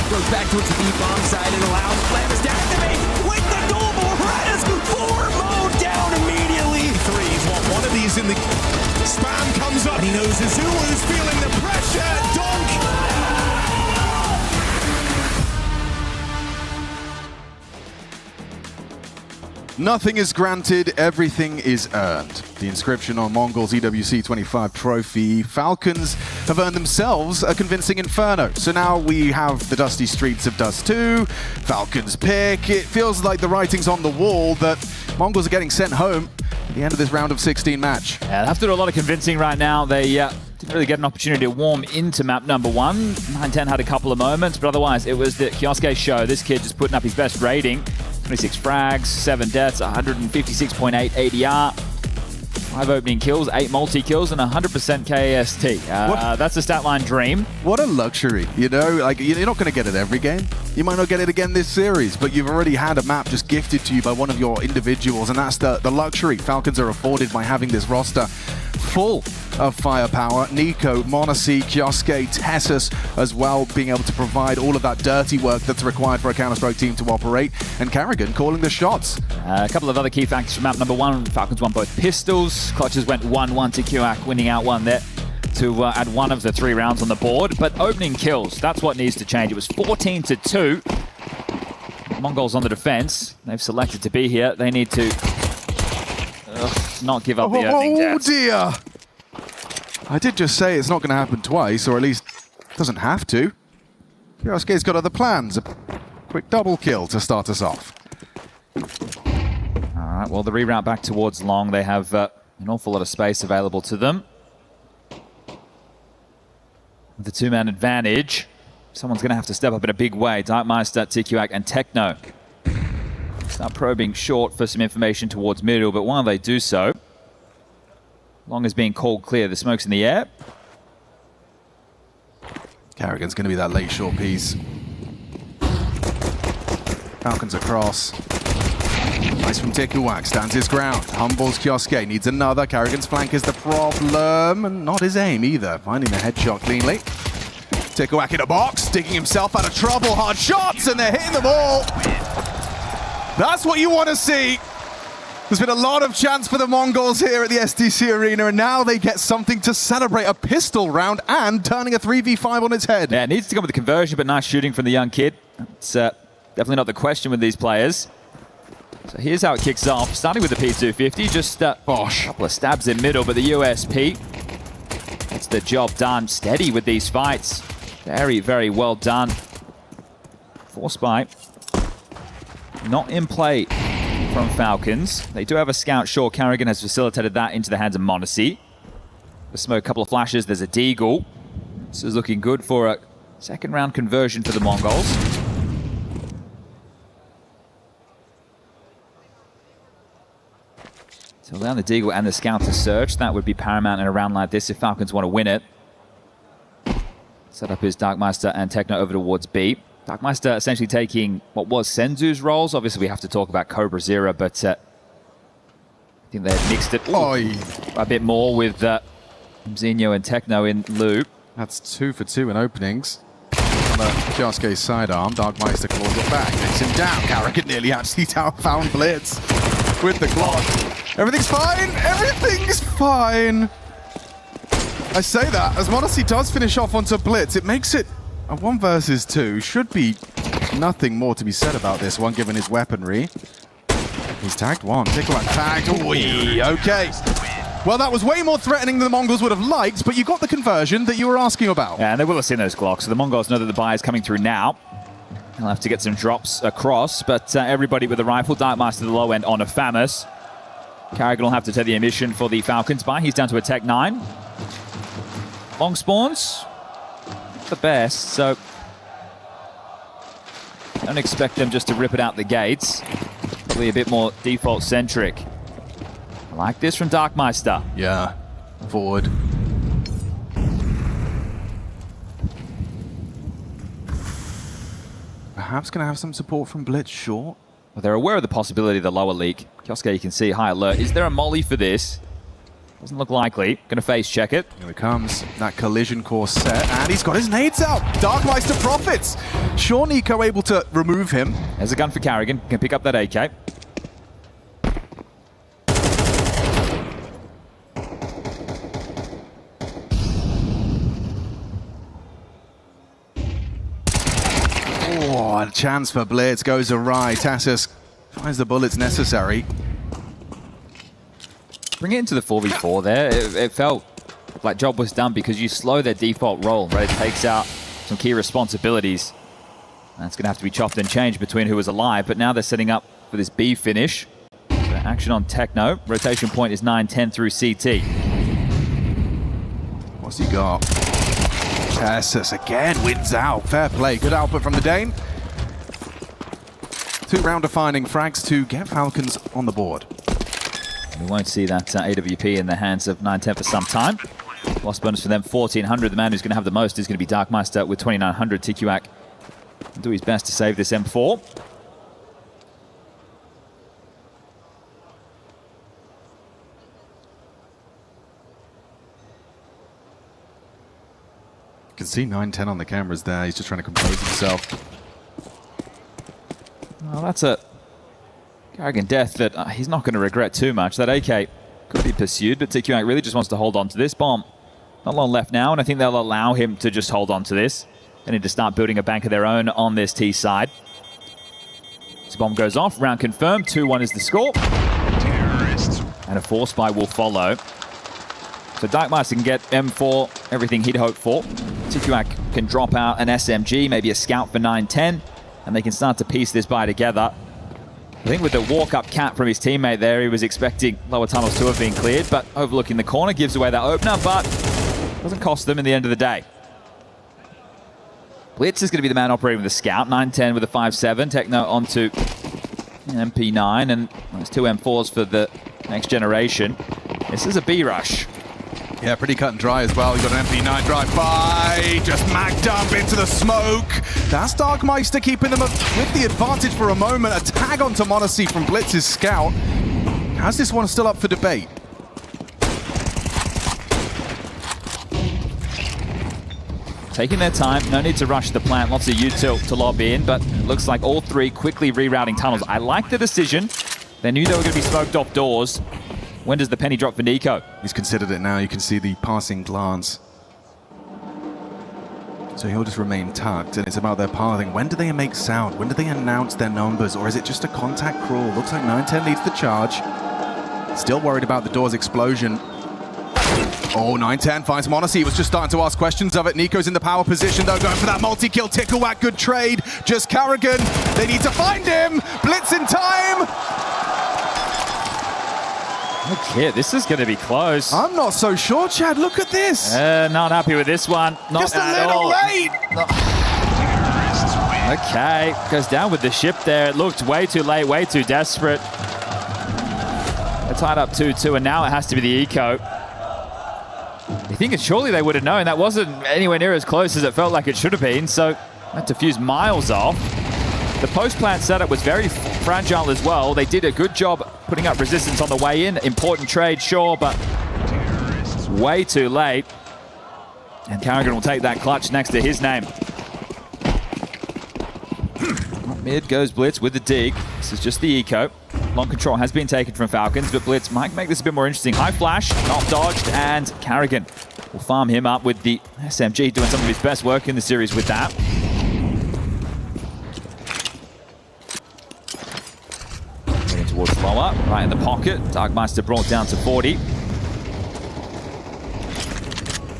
[SPEAKER 18] Goes back towards the deep bomb side and allows Flammers to activate with the double. Redis 4 mode down immediately. Threes want one of these in the spam comes up. He knows Azulu's feeling the pressure. Donk.
[SPEAKER 9] Nothing is granted, everything is earned. The inscription on Mongols EWC 25 trophy. Falcons have earned themselves a convincing inferno. So now we have the dusty streets of Dust 2, Falcons pick. It feels like the writing's on the wall that Mongols are getting sent home at the end of this round of 16 match.
[SPEAKER 1] Yeah, they have to do a lot of convincing right now. They didn't really get an opportunity to warm into map number 1. 9-10 had a couple of moments, but otherwise it was the Kioske show. This kid just putting up his best rating. 26 frags, 7 deaths, 156.8 ADR, 5 opening kills, 8 multi-kills, and 100% KAST. That's a stat line dream.
[SPEAKER 9] What a luxury, you know? Like, you're not going to get it every game. You might not get it again this series, but you've already had a map just gifted to you by one of your individuals, and that's the luxury Falcons are afforded by having this roster full of firepower. Nico, Monacy, Kioske, Tessus as well, being able to provide all of that dirty work that's required for a Counter-Strike team to operate, and Carrigan calling the shots.
[SPEAKER 1] A couple of other key factors from map number 1. Falcons won both pistols. Clutches went 1-1 to QAC, winning out 1 there to add 1 of the 3 rounds on the board. But opening kills, that's what needs to change. It was 14-2. Mongols on the defense. They've selected to be here. They need to not give up the opening deaths.
[SPEAKER 9] Oh dear! I did just say it's not going to happen twice, or at least doesn't have to. Kioske's got other plans. A quick double kill to start us off.
[SPEAKER 1] All right, well, the reroute back towards long. They have an awful lot of space available to them. The 2-man advantage. Someone's going to have to step up in a big way. Darkmeister, TQAC, and Techno start probing short for some information towards middle, but while they do so, Long is being called clear. The smoke's in the air.
[SPEAKER 9] Carrigan's going to be that late short piece. Falcons across. Nice from TQAC, stands his ground. Humbles Kioske, needs another. Carrigan's flank is the problem, and not his aim either. Finding the headshot cleanly. TQAC in a box, digging himself out of trouble. Hard shots, and they're hitting the ball. That's what you want to see. There's been a lot of chance for the Mongols here at the STC Arena, and now they get something to celebrate. A pistol round and turning a 3v5 on its head.
[SPEAKER 1] Yeah, it needs to come with the conversion, but nice shooting from the young kid. It's definitely not the question with these players. So here's how it kicks off. Starting with the P250, just a couple of stabs in middle, but the USP gets the job done. Steady with these fights. Very, very well done. Force spy. Not in play from Falcons. They do have a scout. Sure, Carrigan has facilitated that into the hands of Monacy. The smoke, a couple of flashes. There's a deagle. This is looking good for a second round conversion for the Mongols. So allow the deagle and the scout to search. That would be paramount in a round like this if Falcons want to win it. Set up his Darkmeister and Techno over towards B. Darkmeister essentially taking what was Senzu's roles. Obviously, we have to talk about Cobra Zero, but I think they had mixed it a bit more with Zinho and Techno in loop.
[SPEAKER 9] That's 2 for 2 in openings. On the Kioske's sidearm, Darkmeister claws it back, takes him down. Carrigan nearly actually found Blitz with the Glock. Everything's fine! Everything's fine! I say that, as Monacy does finish off onto Blitz, it makes it a 1 versus 2. Should be Nothing more to be said about this one, given his weaponry. He's tagged one. Tickleback tagged. Oy, okay. Well, that was way more threatening than the Mongols would have liked, but you got the conversion that you were asking about.
[SPEAKER 1] Yeah, and they will have seen those Glocks, so the Mongols know that the buy is coming through now. They'll have to get some drops across, but everybody with a rifle. Darkmaster the low end on a FAMAS. Carrigan will have to take the emission for the Falcons buy. He's down to a Tech 9. Long spawns, the best, so don't expect them just to rip it out the gates. Probably a bit more default-centric. I like this from Darkmeister.
[SPEAKER 9] Yeah, forward. Perhaps going to have some support from Blitz short.
[SPEAKER 1] Well, they're aware of the possibility of the lower leak. Kioske, you can see, high alert. Is there a molly for this? Doesn't look likely. Going to face check it.
[SPEAKER 9] Here it comes. That collision course set. And he's got his nades out. Darkmeister profits. Sure, Nico able to remove him.
[SPEAKER 1] There's a gun for Carrigan. Can pick up that AK.
[SPEAKER 9] Oh, a chance for Blitz goes awry. Tassus finds the bullets necessary.
[SPEAKER 1] Bring it into the 4v4 there. It felt like job was done because you slow their default roll, right? It takes out some key responsibilities. That's going to have to be chopped and changed between who was alive, but now they're setting up for this B finish. So action on Techno. Rotation point is 9-10 through CT.
[SPEAKER 9] What's he got? Tassus again wins out. Fair play. Good output from the Dane. 2 round defining frags to get Falcons on the board.
[SPEAKER 1] We won't see that AWP in the hands of 9-10 for some time. Lost bonus for them, 1,400. The man who's going to have the most is going to be Darkmeister with 2,900. TQAC will do his best to save this M4.
[SPEAKER 9] You can see 9-10 on the cameras there. He's just trying to compose himself.
[SPEAKER 1] Well, that's a Carrigan death that he's not going to regret too much. That AK could be pursued, but TQAC really just wants to hold on to this bomb. Not long left now, and I think they'll allow him to just hold on to this. They need to start building a bank of their own on this T side. This bomb goes off, round confirmed, 2-1 is the score. Terrorists. And a force buy will follow. So Darkmeister can get M4, everything he'd hoped for. TQAC can drop out an SMG, maybe a scout for 9-10, and they can start to piece this buy together. I think with the walk-up cap from his teammate there, he was expecting lower tunnels to have been cleared, but overlooking the corner gives away that opener, but doesn't cost them in the end of the day. Blitz is going to be the man operating with the scout, 9-10 with a 5-7. Techno onto MP9, and there's 2 M4s for the next generation. This is a B rush.
[SPEAKER 9] Yeah, pretty cut and dry as well. He's got an MP9 drive-by, just mag dump into the smoke. That's Darkmeister keeping them with the advantage for a moment. A tag onto Monacy from Blitz's scout. How's this one still up for debate?
[SPEAKER 1] Taking their time, no need to rush the plant. Lots of util to lob in, but it looks like all 3 quickly rerouting tunnels. I like the decision. They knew they were going to be smoked off doors. When does the penny drop for Nico?
[SPEAKER 9] He's considered it now. You can see the passing glance. So he'll just remain tucked, and it's about their pathing. When do they make sound? When do they announce their numbers? Or is it just a contact crawl? Looks like 9-10 leads the charge. Still worried about the door's explosion. Oh, 9-10 finds Monacy. He was just starting to ask questions of it. Nico's in the power position, though, going for that multi-kill. Ticklewack, good trade. Just Carrigan. They need to find him. Blitz in time.
[SPEAKER 1] Okay, this is going to be close.
[SPEAKER 9] I'm not so sure, Chad. Look at this.
[SPEAKER 1] Not happy with this one. Not
[SPEAKER 9] just a
[SPEAKER 1] at
[SPEAKER 9] little
[SPEAKER 1] all.
[SPEAKER 9] late.
[SPEAKER 1] Okay, goes down with the ship there. It looked way too late, way too desperate. They're tied up 2-2, and now it has to be the eco. You think surely they would have known. That wasn't anywhere near as close as it felt like it should have been, so that diffused miles off. The post-plant setup was very fragile as well. They did a good job putting up resistance on the way in. Important trade, sure, but way too late. And Carrigan will take that clutch next to his name. Mid goes Blitz with the dig. This is just the eco. Long control has been taken from Falcons, but Blitz might make this a bit more interesting. High flash, not dodged, and Carrigan will farm him up with the SMG, doing some of his best work in the series with that. right in the pocket. Darkmeister brought down to 40.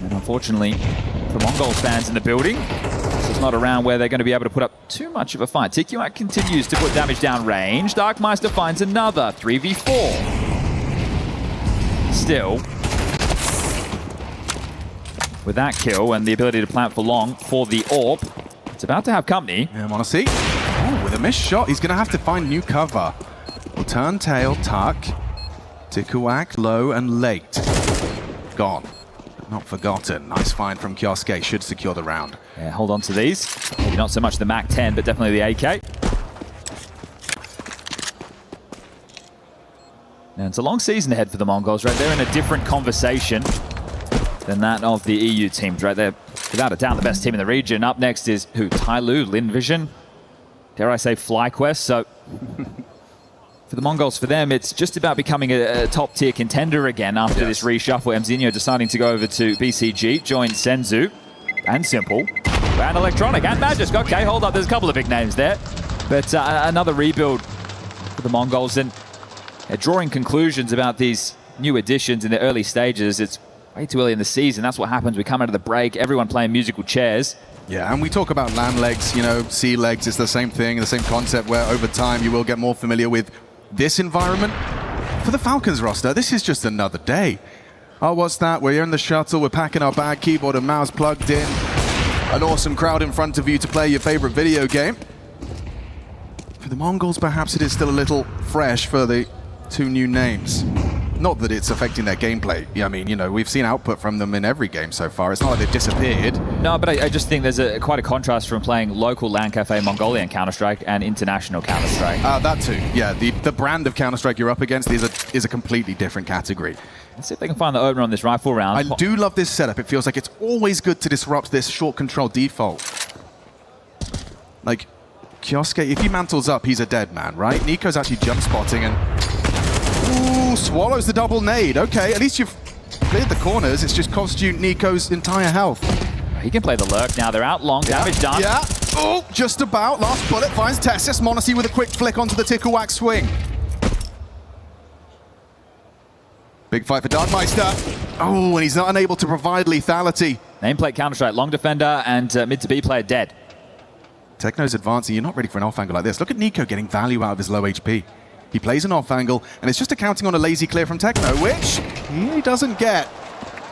[SPEAKER 1] And unfortunately, for Mongols fans in the building, this is not a round where they're going to be able to put up too much of a fight. Tikuak continues to put damage down range. Darkmeister finds another 3v4. Still, with that kill and the ability to plant for long for the AWP, it's about to have company.
[SPEAKER 9] Yeah, m0NESY. Oh, with a missed shot, he's going to have to find new cover. Will turn tail, tuck. Tikuak, low and late. Gone. Not forgotten. Nice find from Kioske. Should secure the round.
[SPEAKER 1] Yeah, hold on to these. Maybe not so much the MAC-10, but definitely the AK. And it's a long season ahead for the Mongols, right? They're in a different conversation than that of the EU teams, right? They're without a doubt the best team in the region. Up next is who? Tyloo, Lin Vision, dare I say FlyQuest. So for the Mongols, for them, it's just about becoming a top-tier contender again after this reshuffle. Mzinho deciding to go over to BCG, join Senzu and Simple, and Electronic, and Magisk. Okay, hold up, there's a couple of big names there. But another rebuild for the Mongols, and drawing conclusions about these new additions in the early stages. It's way too early in the season. That's what happens. We come out of the break, everyone playing musical chairs.
[SPEAKER 9] Yeah, and we talk about land legs, you know, sea legs. It's the same thing, the same concept where over time you will get more familiar with this environment. For the Falcons roster, this is just another day. Oh, what's that? We're in the shuttle, we're packing our bag, keyboard and mouse plugged in. An awesome crowd in front of you to play your favorite video game. For the Mongols, perhaps it is still a little fresh for the two new names. Not that it's affecting their gameplay. I mean, you know, we've seen output from them in every game so far. It's not like they've disappeared.
[SPEAKER 1] No, but I just think there's quite a contrast from playing local LAN Cafe Mongolian Counter-Strike and international Counter-Strike.
[SPEAKER 9] That too. Yeah, the brand of Counter-Strike you're up against is a completely different category.
[SPEAKER 1] Let's see if they can find the opener on this rifle round.
[SPEAKER 9] I do love this setup. It feels like it's always good to disrupt this short control default. Like, Kioske, if he mantles up, he's a dead man, right? Nico's actually jump spotting and... Ooh, swallows the double nade. Okay, at least you've cleared the corners. It's just cost you Nico's entire health.
[SPEAKER 1] He can play the lurk now. They're out long. Damage done.
[SPEAKER 9] Yeah. Oh, just about. Last bullet finds Tessus. m0NESY with a quick flick onto the Tikuak swing. Big fight for Darkmeister. Oh, and he's not unable to provide lethality.
[SPEAKER 1] Nameplate Counter-Strike. Long defender and mid to B player dead.
[SPEAKER 9] Techno's advancing. You're not ready for an off angle like this. Look at Nico getting value out of his low HP. He plays an off angle, and it's just accounting on a lazy clear from Techno, which he doesn't get.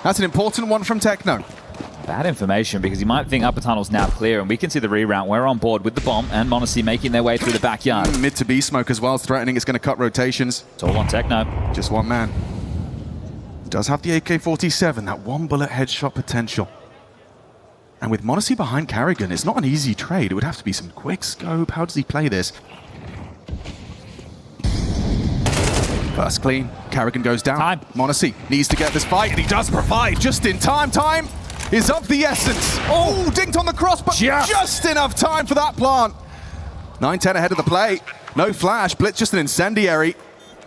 [SPEAKER 9] That's an important one from Techno.
[SPEAKER 1] Bad information, because you might think upper tunnel's now clear, and we can see the reroute. We're on board with the bomb, and m0NESY making their way through the backyard.
[SPEAKER 9] Mid to B smoke as well is threatening. It's going to cut rotations.
[SPEAKER 1] It's all on Techno.
[SPEAKER 9] Just one man. Does have the AK-47, that one bullet headshot potential. And with m0NESY behind Carrigan, it's not an easy trade. It would have to be some quick scope. How does he play this? First clean, Carrigan goes down.
[SPEAKER 1] Time.
[SPEAKER 9] m0NESY needs to get this fight, and he does provide just in time. Time is of the essence. Oh, dinked on the cross, but just enough time for that plant. 9-10 ahead of the play. No flash, Blitz just an incendiary.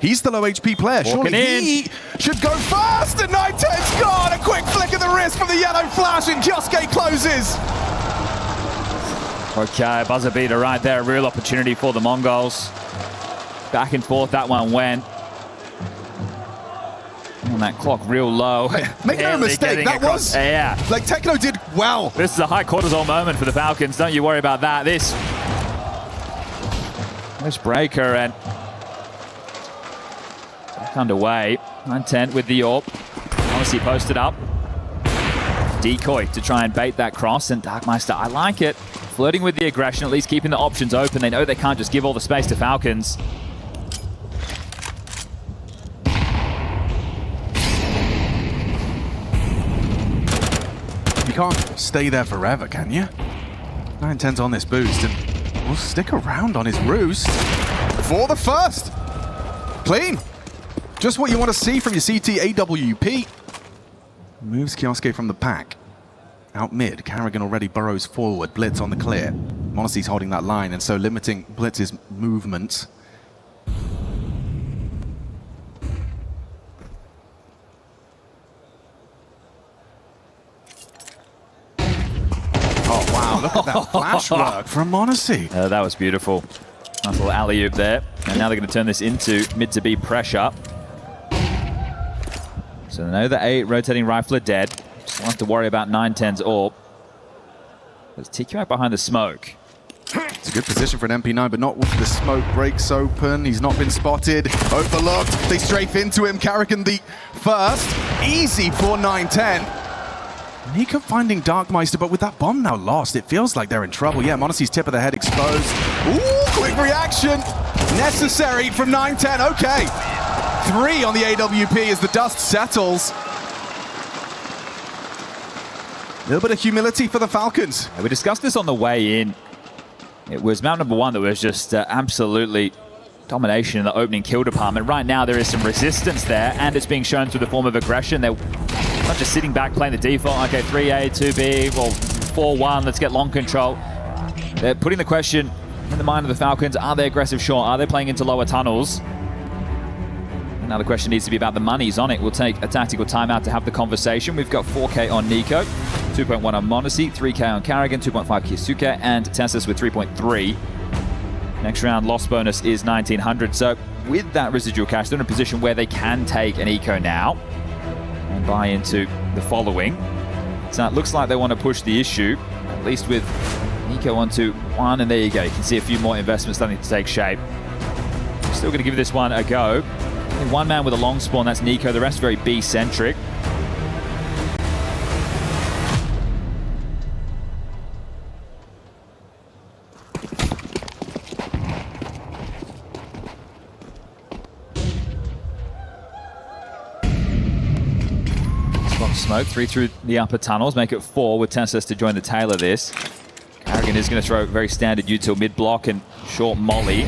[SPEAKER 9] He's the low HP player. Surely he should go first, and 9-10's gone. A quick flick of the wrist from the yellow flash, and Kioske closes.
[SPEAKER 1] Okay, buzzer beater right there. A real opportunity for the Mongols. Back and forth, that one went. And that clock real low.
[SPEAKER 9] Make no mistake, that was...
[SPEAKER 1] Yeah.
[SPEAKER 9] Like, Techno did well.
[SPEAKER 1] This is a high cortisol moment for the Falcons. Don't you worry about that. This breaker and... back underway. 9-10 with the AWP. m0NESY posted up. Decoy to try and bait that cross. And Darkmeister, I like it. Flirting with the aggression, at least keeping the options open. They know they can't just give all the space to Falcons.
[SPEAKER 9] You can't stay there forever, can you? 9-10's on this boost, and we'll stick around on his roost for the first. Clean. Just what you want to see from your CT AWP. Moves Kioske from the pack. Out mid, Carrigan already burrows forward. Blitz on the clear. m0NESY's holding that line, and so limiting Blitz's movement. Oh, wow, look at that flash work from m0NESY.
[SPEAKER 1] That was beautiful. Nice little alley-oop there. And now they're going to turn this into mid to B pressure. So they know the 8 rotating rifler dead. Just don't have to worry about 9-10's AWP. There's TQ out behind the smoke.
[SPEAKER 9] It's a good position for an MP9, but not with the smoke breaks open. He's not been spotted, overlooked. They strafe into him. Carrigan the first. Easy for 9-10. Nico finding Darkmeister, but with that bomb now lost, it feels like they're in trouble. Yeah, m0NESY's tip of the head exposed. Ooh, quick reaction. Necessary from 9-10. Okay. 3 on the AWP as the dust settles. A little bit of humility for the Falcons.
[SPEAKER 1] We discussed this on the way in. It was map number 1 that was just absolutely domination in the opening kill department. Right now there is some resistance there, and it's being shown through the form of aggression. They're not just sitting back playing the default. Okay, 3A, 2B, well, 4-1, let's get long control. They're putting the question in the mind of the Falcons, are they aggressive? Sure. Are they playing into lower tunnels? Now the question needs to be about the monies on it. We'll take a tactical timeout to have the conversation. We've got 4K on Nico, 2.1 on m0NESY, 3K on Carrigan, 2.5 Kisuke, and Tessus with 3.3. Next round loss bonus is 1900. So with that residual cash, they're in a position where they can take an eco now and buy into the following. So it looks like they want to push the issue, at least with Nico onto 1, and there you go. You can see a few more investments starting to take shape. Still going to give this one a go. Only 1 man with a long spawn, that's Nico. The rest very B-centric. Smoke 3 through the upper tunnels, make it 4 with Tessus to join the tail of this. Carrigan is going to throw very standard util mid block and short molly.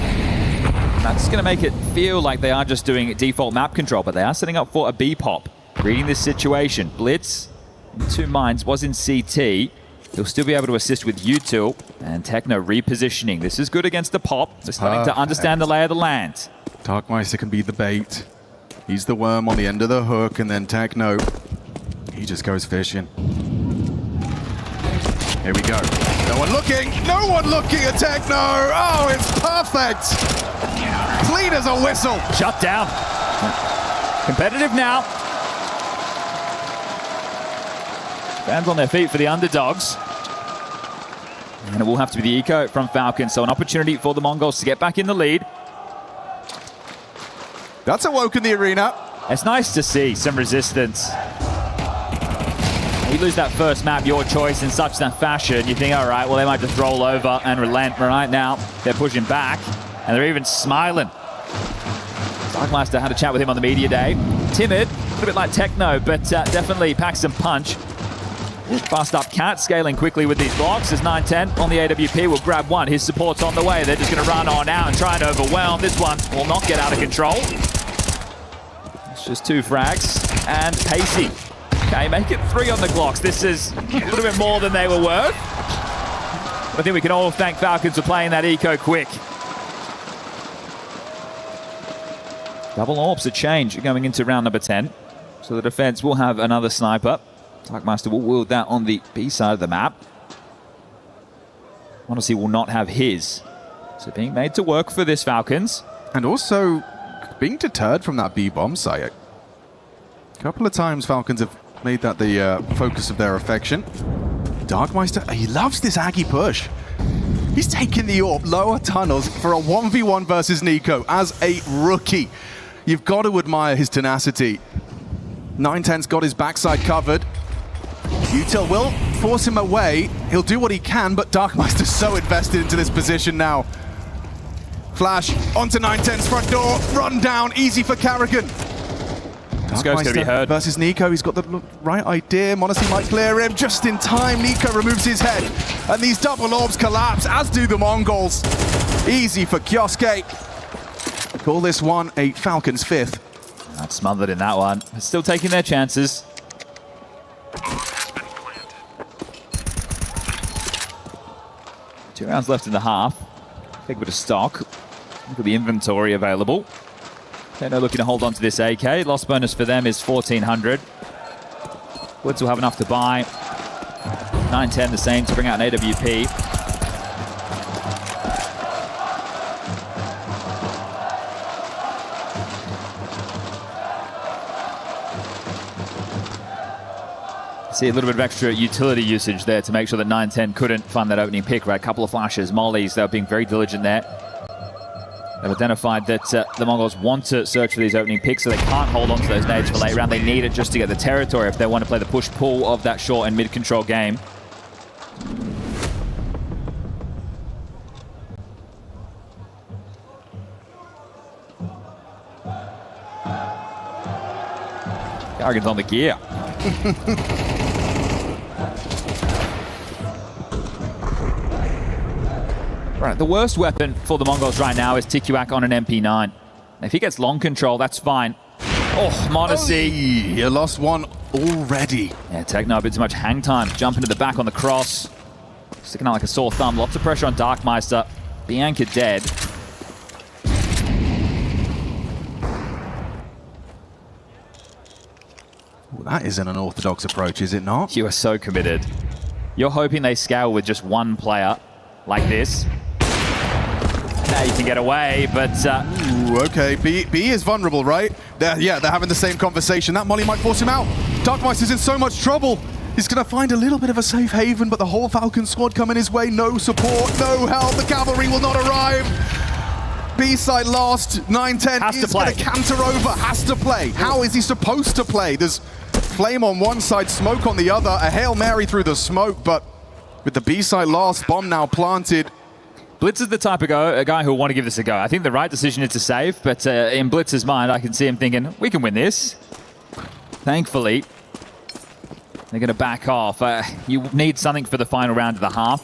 [SPEAKER 1] That's going to make it feel like they are just doing default map control, but they are setting up for a B pop. Reading this situation, Blitz in 2 mines was in CT. He'll still be able to assist with util, and Techno repositioning. This is good against the pop. They're starting to understand the lay of the land.
[SPEAKER 9] Darkmeister can be the bait. He's the worm on the end of the hook, and then Techno, he just goes fishing. Here we go. No one looking! No one looking at Techno! Oh, it's perfect! Clean as a whistle!
[SPEAKER 1] Shut down. Competitive now. Fans on their feet for the underdogs. And it will have to be the eco from Falcons, so an opportunity for the Mongols to get back in the lead.
[SPEAKER 9] That's awoken the arena.
[SPEAKER 1] It's nice to see some resistance. You lose that first map, your choice, in such that fashion, you think, all right, well, they might just roll over and relent. Right now, they're pushing back, and they're even smiling. Darkmeister had a chat with him on the media day. Timid, a little bit like Techno, but definitely packs some punch. Fast up Cat, scaling quickly with these blocks as 9-10 on the AWP will grab 1. His support's on the way. They're just going to run on out and try and overwhelm. This one will not get out of control. It's just 2 frags and Pacey. Okay, make it 3 on the Glocks. This is a little bit more than they were worth. I think we can all thank Falcons for playing that eco quick. Double AWPs a change going into round number 10. So the defense will have another sniper. Darkmeister will wield that on the B side of the map. m0NESY will not have his. So being made to work for this Falcons.
[SPEAKER 9] And also being deterred from that B bomb site. A couple of times Falcons have made that the focus of their affection. Darkmeister, he loves this Aggie push. He's taking the AWP lower tunnels for a 1v1 versus Nico as a rookie. You've got to admire his tenacity. 9-10's got his backside covered. Util will force him away. He'll do what he can, but Darkmeister's so invested into this position now. Flash onto 9-10's front door. Run down, easy for Carrigan.
[SPEAKER 1] This guy's going to be heard.
[SPEAKER 9] Versus Nico, he's got the right idea. m0NESY might clear him just in time. Nico removes his head, and these double AWPs collapse, as do the Mongols. Easy for Kioske. Call this one a Falcons 5th.
[SPEAKER 1] That's smothered in that one. They're still taking their chances. Two rounds left in the half. Take a bit of stock. Look at the inventory available. Techno looking to hold on to this AK. Loss bonus for them is 1,400. Woods will have enough to buy. 9-10 the same to bring out an AWP. See a little bit of extra utility usage there to make sure that 9-10 couldn't find that opening pick, right? A couple of flashes, mollies, they were being very diligent there. They've identified that the Mongols want to search for these opening picks, so they can't hold on to those nades for late round. They need it just to get the territory if they want to play the push-pull of that short and mid-control game. Karrigan's on the gear. Right, the worst weapon for the Mongols right now is Tikiwak on an MP9. If he gets long control, that's fine. Oh, Modesty.
[SPEAKER 9] You lost one already.
[SPEAKER 1] Yeah, Techno a bit too much hang time. Jumping to the back on the cross. Sticking out like a sore thumb. Lots of pressure on Darkmeister. Bianca dead.
[SPEAKER 9] Well, that is an unorthodox approach, is it not?
[SPEAKER 1] You are so committed. You're hoping they scale with just one player like this. Now you can get away, but...
[SPEAKER 9] Ooh, okay, B is vulnerable, right? They're having the same conversation. That molly might force him out. Darkmeister's in so much trouble. He's going to find a little bit of a safe haven, but the whole Falcon squad coming his way. No support, no help. The cavalry will not arrive. B side lost. 9-10 is going to canter over. Has to play. How is he supposed to play? There's flame on one side, smoke on the other. A Hail Mary through the smoke, but with the B side lost, bomb now planted.
[SPEAKER 1] Blitz is the type of guy who will want to give this a go. I think the right decision is to save, but in Blitz's mind, I can see him thinking, we can win this. Thankfully, they're going to back off. You need something for the final round of the half.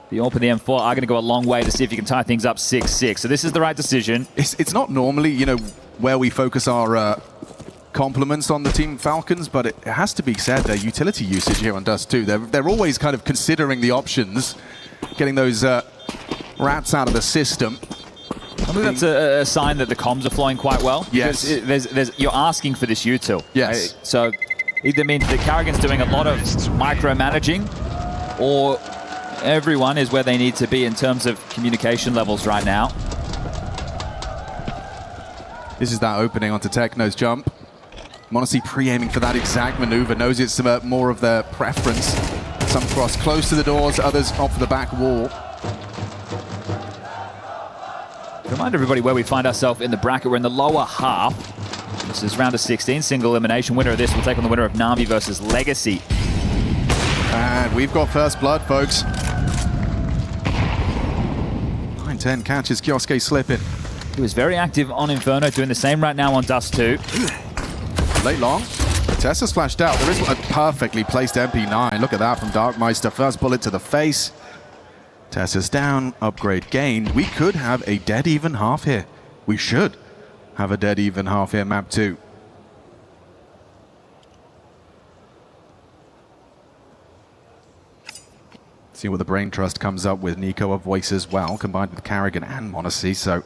[SPEAKER 1] The AWP and the M4 are going to go a long way to see if you can tie things up 6-6. So this is the right decision.
[SPEAKER 9] It's not normally, you know, where we focus our compliments on the Team Falcons, but it has to be said, their utility usage here on Dust 2, they're always kind of considering the options, getting those rats out of the system.
[SPEAKER 1] I think that's a sign that the comms are flowing quite well.
[SPEAKER 9] Yes.
[SPEAKER 1] You're asking for this util.
[SPEAKER 9] Yes.
[SPEAKER 1] Right? So either means that Karrigan's doing a lot of micromanaging, or everyone is where they need to be in terms of communication levels right now.
[SPEAKER 9] This is that opening onto Techno's jump. Monacy pre-aiming for that exact maneuver, knows it's more of their preference. Some cross close to the doors, others off the back wall.
[SPEAKER 1] Remind everybody where we find ourselves in the bracket. We're in the lower half. This is round of 16, single elimination. Winner of this will take on the winner of Na'Vi versus Legacy.
[SPEAKER 9] And we've got first blood, folks. 9-10 catches Kyosuke slipping.
[SPEAKER 1] He was very active on Inferno, doing the same right now on Dust 2.
[SPEAKER 9] Late long. Tessa's flashed out. There is a perfectly placed MP9. Look at that from Darkmeister. First bullet to the face. Tessa's down. Upgrade gained. We could have a dead even half here. We should have a dead even half here, map 2. See what the Brain Trust comes up with. Nico a voice as well, combined with Karrigan and Monacy, so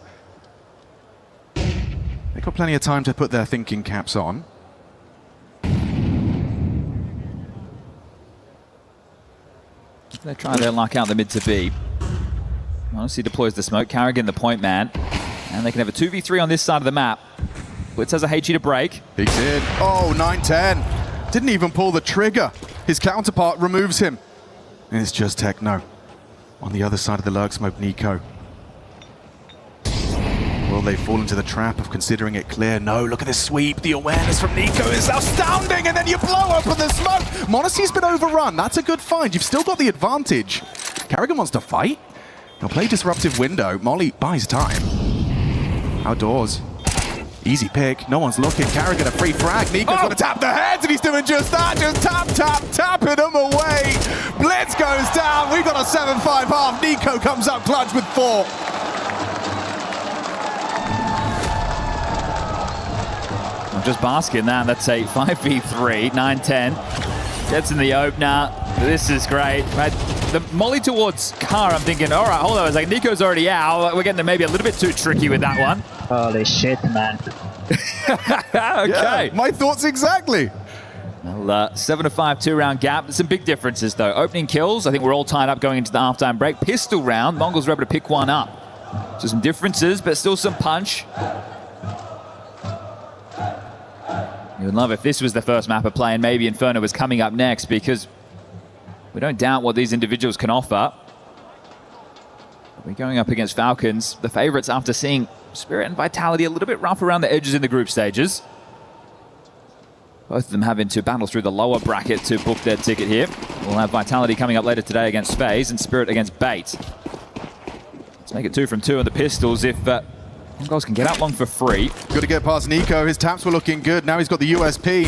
[SPEAKER 9] they've got plenty of time to put their thinking caps on.
[SPEAKER 1] They try their luck out the mid to B. Monacy deploys the smoke. Karrigan the point man. And they can have a 2v3 on this side of the map. Blitz has a HE to break.
[SPEAKER 9] Peeks in. Oh, 9-10. Didn't even pull the trigger. His counterpart removes him. And it's just Techno. On the other side of the lurk smoke, Nico. Will they fall into the trap of considering it clear? No, look at this sweep. The awareness from Nico is astounding, and then you blow up on the smoke. Monacy's been overrun. That's a good find. You've still got the advantage. Karrigan wants to fight. He'll play disruptive window. Molly buys time. Outdoors. Easy pick. No one's looking. Karrigan a free frag. Nico's going to tap the heads, and he's doing just that. Just tapping them away. Blitz goes down. We've got a 7-5 half. Nico comes up clutch with 4.
[SPEAKER 1] I'm just basking that. That's a 5v3, 9-10. Gets in the opener. This is great. Right? The molly towards Car, I'm thinking, all right, hold on. It's like Nico's already out. We're getting maybe a little bit too tricky with that one.
[SPEAKER 13] Holy shit, man.
[SPEAKER 1] Okay.
[SPEAKER 9] Yeah, my thoughts exactly.
[SPEAKER 1] Well, 7-5 2-round gap. Some big differences, though. Opening kills, I think we're all tied up going into the halftime break. Pistol round, Mongols were able to pick one up. So some differences, but still some punch. You would love if this was the first map of play and maybe Inferno was coming up next, because we don't doubt what these individuals can offer. We're going up against Falcons, the favorites after seeing Spirit and Vitality a little bit rough around the edges in the group stages. Both of them having to battle through the lower bracket to book their ticket here. We'll have Vitality coming up later today against FaZe and Spirit against Bait. Let's make it 2 from 2 on the pistols if Mongols can get out long for free.
[SPEAKER 9] Good to get past Nico. His taps were looking good. Now he's got the USP.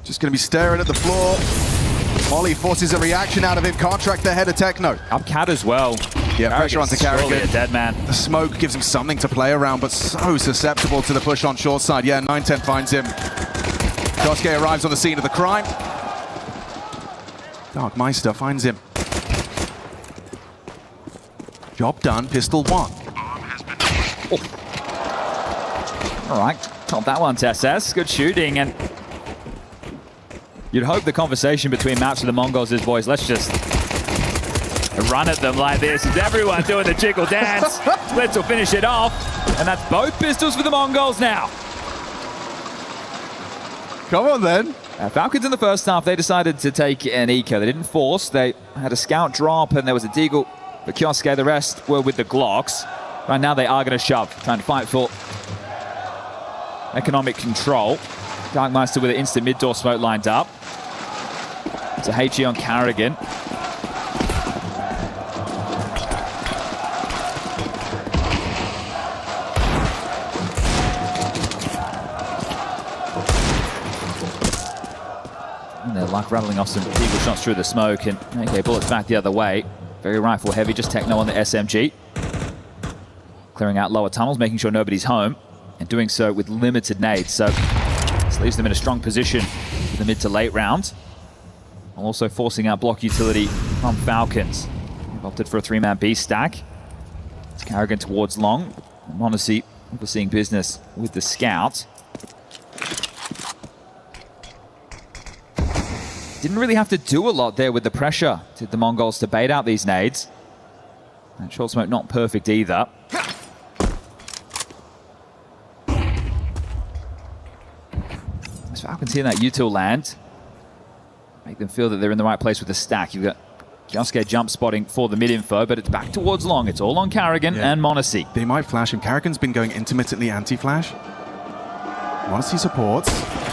[SPEAKER 9] Just going to be staring at the floor. Molly forces a reaction out of him. Can't track the head of Techno.
[SPEAKER 1] Up Cat as well.
[SPEAKER 9] Yeah, pressure onto Carrigan.
[SPEAKER 1] A dead man.
[SPEAKER 9] The smoke gives him something to play around, but so susceptible to the push on short side. Yeah, 910 finds him. Kosuke arrives on the scene of the crime. Dark Meister finds him. Job done, pistol 1.
[SPEAKER 1] All right, top that one, TSS. Good shooting, and you'd hope the conversation between maps and the Mongols is, boys, let's just run at them like this. Is everyone doing the jiggle dance? Let's all finish it off. And that's both pistols for the Mongols now.
[SPEAKER 9] Come on, then.
[SPEAKER 1] Falcons in the first half, they decided to take an eco. They didn't force. They had a scout drop, and there was a deagle for Kioske. The rest were with the Glocks. Right now, they are going to shove, trying to fight for economic control. Darkmeister with an instant mid-door smoke lined up. It's a HE on Carrigan. And they're like rattling off some eagle shots through the smoke, and okay, bullets back the other way. Very rifle heavy, just Techno on the SMG. Clearing out lower tunnels, making sure nobody's home, and doing so with limited nades. So this leaves them in a strong position for the mid to late round. While also forcing out block utility from Falcons. They've opted for a 3-man B stack. It's Carrigan towards long. Monacy overseeing business with the scout. Didn't really have to do a lot there with the pressure, did the Mongols, to bait out these nades. And short smoke not perfect either. As Falcons here in that util land, make them feel that they're in the right place with the stack. You've got Kioske jump spotting for the mid info, but it's back towards long. It's all on Carrigan and Monacy.
[SPEAKER 9] They might flash him. Carrigan's been going intermittently anti-flash. Monacy supports.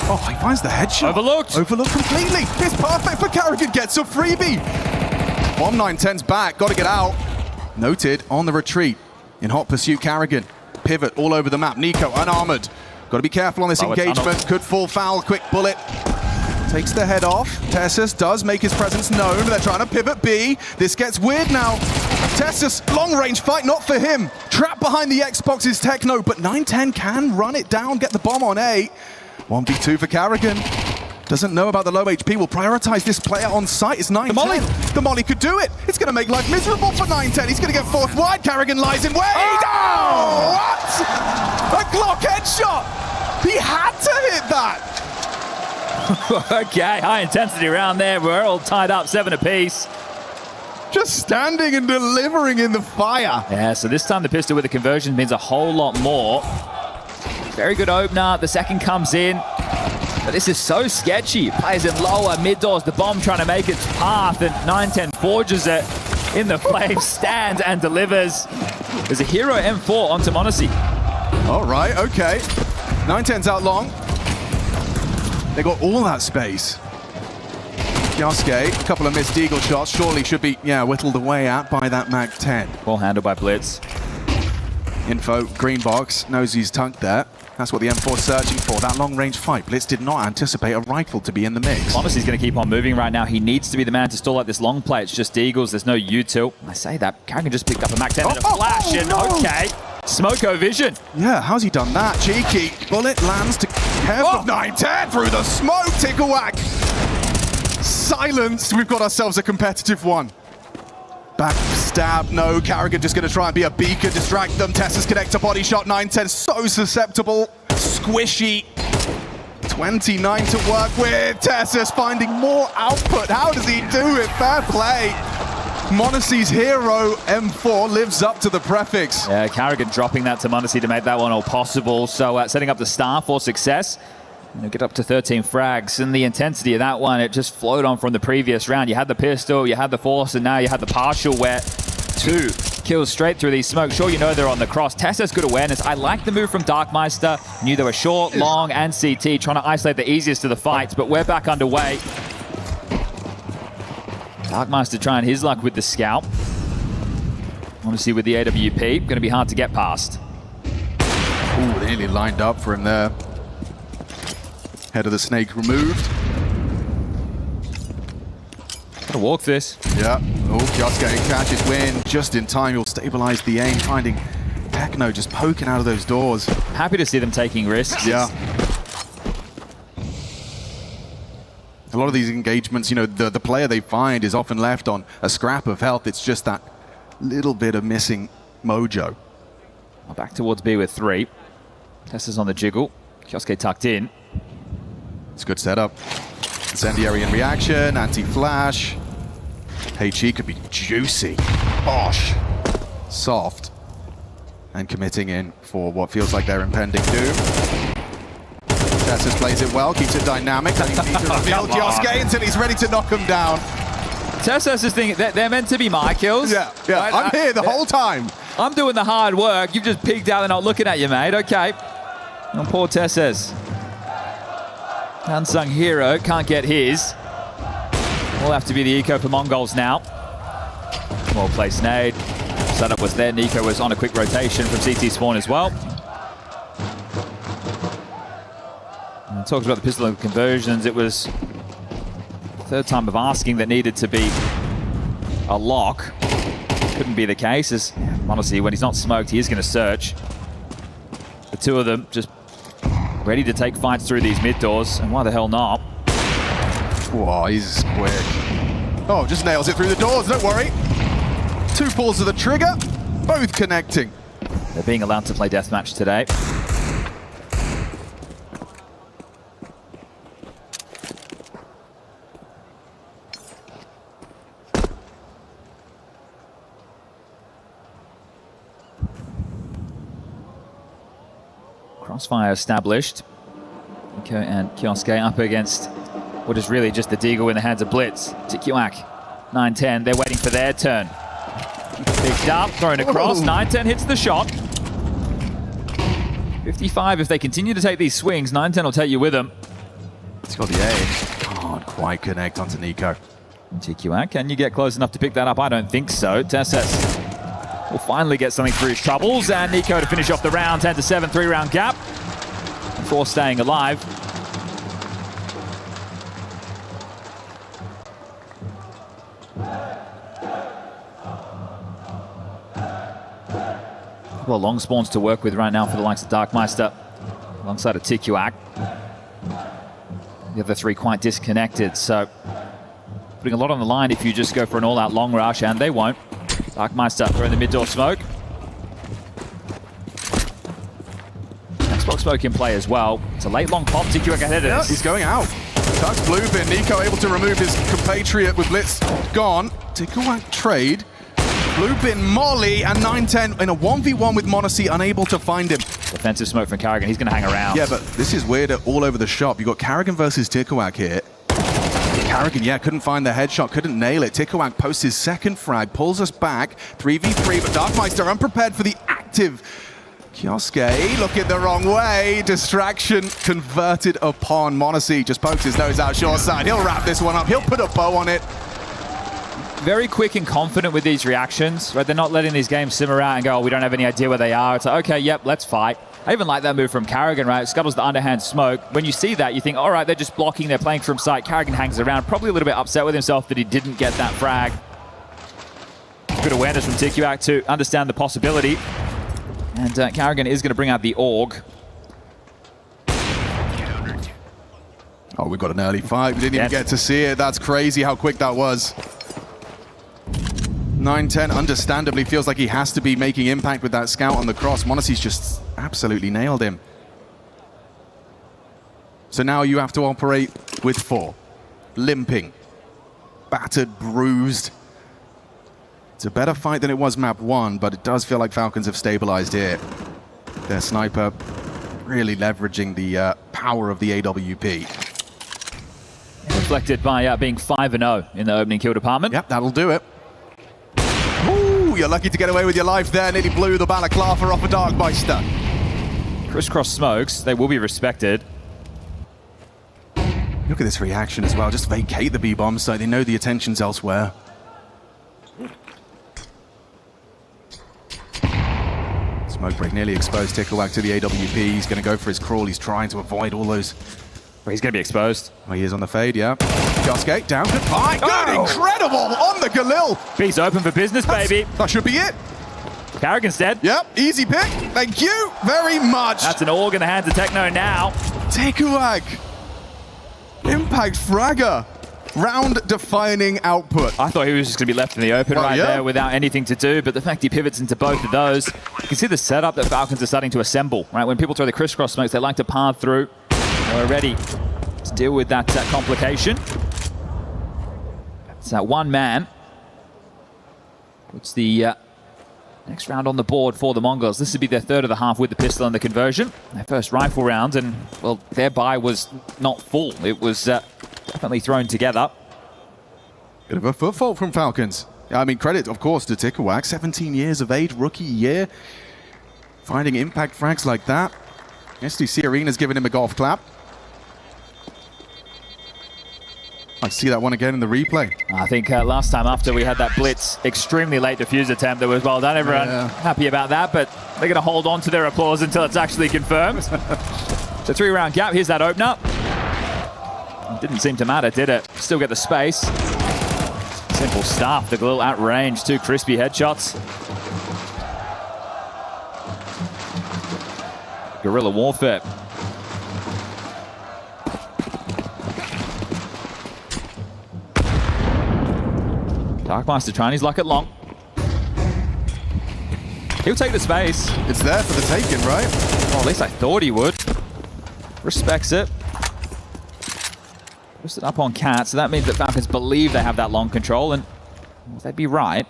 [SPEAKER 9] Oh, he finds the headshot.
[SPEAKER 1] Overlooked.
[SPEAKER 9] Overlooked completely. It's perfect for Carrigan. Gets a freebie. Bomb 910's back. Got to get out. Noted on the retreat. In hot pursuit, Carrigan. Pivot all over the map. Nico unarmored. Got to be careful on this engagement. Could fall foul. Quick bullet. Takes the head off. Tessus does make his presence known. They're trying to pivot B. This gets weird now. Tessus, long-range fight, not for him. Trapped behind the Xbox is Techno, but 910 can run it down, get the bomb on A. 1v2 for Carrigan. Doesn't know about the low HP. Will prioritize this player on site. It's 910. The Molly could do it. It's going to make life miserable for 910. He's going to get forced wide. Carrigan lies in wait. Oh! What? A Glock headshot. He had to hit that.
[SPEAKER 1] Okay, high intensity round there. We're all tied up 7 apiece.
[SPEAKER 9] Just standing and delivering in the fire.
[SPEAKER 1] Yeah, so this time the pistol with the conversion means a whole lot more. Very good opener. The second comes in. But this is so sketchy. Plays in lower, mid doors, the bomb trying to make its path, and 910 forges it in the flames, stands and delivers. There's a hero M4 onto Monacy.
[SPEAKER 9] All right, okay. 910's out long. They got all that space. Kioske, a couple of missed eagle shots, surely should be, whittled away at by that Mag 10.
[SPEAKER 1] Ball handled by Blitz.
[SPEAKER 9] Info, green box, knows he's tunked there. That's what the M4's searching for, that long-range fight. Blitz did not anticipate a rifle to be in the mix.
[SPEAKER 1] Monacy's going to keep on moving right now. He needs to be the man to stall out this long play. It's just Eagles, there's no util. I say that, Carrigan just picked up a Mag 10 and a flash, okay. Smoko vision.
[SPEAKER 9] Yeah, how's he done that? Cheeky. Bullet lands to careful. 910 through the smoke. Tickle whack. Silenced. We've got ourselves a competitive one. Back stab. No. Carrigan just going to try and be a beacon, distract them. Tessus connect a body shot. 910 so susceptible. Squishy. 29 to work with. Tessus finding more output. How does he do it? Fair play. Monacy's hero, M4, lives up to the prefix.
[SPEAKER 1] Yeah, Carrigan dropping that to Monacy to make that one all possible. So setting up the star for success. Get up to 13 frags, and the intensity of that one, it just flowed on from the previous round. You had the pistol, you had the force, and now you had the partial where 2 kills straight through these smokes. Sure, you know they're on the cross. Tess has good awareness. I like the move from Darkmeister. Knew they were short, long, and CT, trying to isolate the easiest of the fights, but we're back underway. Darkmeister trying his luck with the Scout. Honestly, with the AWP, going to be hard to get past.
[SPEAKER 9] Ooh, they nearly lined up for him there. Head of the snake removed.
[SPEAKER 1] Gotta walk this.
[SPEAKER 9] Yeah. Oh, Kioske catches win just in time. He'll stabilize the aim, finding Techno just poking out of those doors.
[SPEAKER 1] Happy to see them taking risks.
[SPEAKER 9] Yeah. A lot of these engagements, you know, the player they find is often left on a scrap of health. It's just that little bit of missing mojo.
[SPEAKER 1] Back towards B with 3. Tessa's on the jiggle. Kioske tucked in.
[SPEAKER 9] It's a good setup. Incendiary in reaction, anti-flash. HE could be juicy. Bosh. Soft. And committing in for what feels like their impending doom. Tessus plays it well, keeps it dynamic. And he needs to reveal Kioske until he's ready to knock him down.
[SPEAKER 1] Tessus is thinking that they're meant to be my kills.
[SPEAKER 9] Yeah, yeah. Right? I'm here the whole time.
[SPEAKER 1] I'm doing the hard work. You've just peeked out and not looking at you, mate. Okay. And poor Tessus. Unsung hero, can't get his. Will have to be the eco for Mongols now. Well placed nade. Setup was there. Nico was on a quick rotation from CT spawn as well. And talked about the pistol conversions. It was third time of asking that needed to be a lock. Couldn't be the case, as honestly, when he's not smoked, he is going to search. The 2 of them just ready to take fights through these mid doors, and why the hell not?
[SPEAKER 9] Whoa, he's quick. Oh, just nails it through the doors, don't worry. 2 pulls of the trigger, both connecting.
[SPEAKER 1] They're being allowed to play deathmatch today. Crossfire established. Nico and Kioske up against what is really just the Deagle in the hands of Blitz. Tikiwak, 9-10, they're waiting for their turn. Picked up, thrown across, 9-10 hits the shot. 55, if they continue to take these swings, 9-10 will take you with them.
[SPEAKER 9] He's got the aim. Can't quite connect onto Nico.
[SPEAKER 1] Tikiwak, can you get close enough to pick that up? I don't think so. Tessus will finally get something through his troubles, and Nico to finish off the round, 10-7, 3-round gap. 4 staying alive. Well, long spawns to work with right now for the likes of Darkmeister, alongside of Tikiwak. The other 3 quite disconnected, so putting a lot on the line if you just go for an all-out long rush, and they won't. Darkmeister throwing the mid-door smoke. Xbox smoke in play as well. It's a late long pop. Tikiwak ahead of us.
[SPEAKER 9] He's going out. Tucks Bluepin. Nico able to remove his compatriot with Blitz gone. Tikiwak trade. Bluepin Molly and 9-10 in a 1v1 with Monacy, unable to find him.
[SPEAKER 1] Defensive smoke from Carrigan. He's going to hang around.
[SPEAKER 9] Yeah, but this is weird all over the shop. You got Carrigan versus Tikiwak here. Carrigan, yeah, couldn't find the headshot, couldn't nail it. Tikiwak posts his second frag, pulls us back. 3v3, but Darkmeister unprepared for the active. Kioske looking the wrong way. Distraction converted upon Monacy. Just pokes his nose out short side. He'll wrap this one up. He'll put a bow on it.
[SPEAKER 1] Very quick and confident with these reactions, right? They're not letting these games simmer out and go, oh, we don't have any idea where they are. It's like, okay, yep, let's fight. I even like that move from Carrigan, right? Scuttles the underhand smoke. When you see that, you think, all right, they're just blocking, they're playing from sight. Carrigan hangs around, probably a little bit upset with himself that he didn't get that frag. Good awareness from Tikiwak to understand the possibility. And Carrigan is going to bring out the AUG.
[SPEAKER 9] Oh, we got an early fight. We didn't even get to see it. That's crazy how quick that was. 9-10 understandably feels like he has to be making impact with that scout on the cross. Monacy's just absolutely nailed him. So now you have to operate with 4. Limping. Battered, bruised. It's a better fight than it was map 1, but it does feel like Falcons have stabilized here. Their sniper really leveraging the power of the AWP.
[SPEAKER 1] Reflected by being 5-0 in the opening kill department.
[SPEAKER 9] Yep, that'll do it. Ooh, you're lucky to get away with your life there. Nearly blew the balaclava off a Darkmeister.
[SPEAKER 1] Crisscross smokes, they will be respected.
[SPEAKER 9] Look at this reaction as well. Just vacate the B-bomb so they know the attention's elsewhere. Smoke break nearly exposed Ticklewhack to the AWP. He's going to go for his crawl. He's trying to avoid all those.
[SPEAKER 1] Well, he's going to be exposed.
[SPEAKER 9] Well, he is on the fade, yeah. Kioske down. Goodbye. Good, incredible on the Galil.
[SPEAKER 1] B's open for business, baby.
[SPEAKER 9] That should be it.
[SPEAKER 1] Carrigan's dead.
[SPEAKER 9] Yep, easy pick. Thank you very much.
[SPEAKER 1] That's an organ to hand to Techno now.
[SPEAKER 9] Ticklewhack. Impact fragger. Round-defining output.
[SPEAKER 1] I thought he was just going to be left in the open there without anything to do, but the fact he pivots into both of those, you can see the setup that Falcons are starting to assemble, right? When people throw the crisscross smokes, they like to par through. We're ready to deal with that complication. It's that one man. Puts the next round on the board for the Mongols. This would be their third of the half with the pistol and the conversion. Their first rifle round, and, well, their buy was not full. It was definitely thrown together.
[SPEAKER 9] Bit of a foot fault from Falcons. I mean, credit, of course, to Ticklewhack. 17 years of age, rookie year. Finding impact frags like that. STC Arena's giving him a golf clap. I see that one again in the replay.
[SPEAKER 1] I think last time after we had that blitz, extremely late defuse attempt that was well done. Everyone happy about that, but they're going to hold on to their applause until it's actually confirmed. It's a 3-round gap. Here's that opener. It didn't seem to matter, did it? Still get the space. Simple stuff. The Galil at range. 2 crispy headshots. Guerrilla warfare. Darkmeister trying his luck at long. He'll take the space.
[SPEAKER 9] It's there for the taking, right?
[SPEAKER 1] Well, at least I thought he would. Respects it. Puts it up on Cat, so that means that Falcons believe they have that long control, and they'd be right.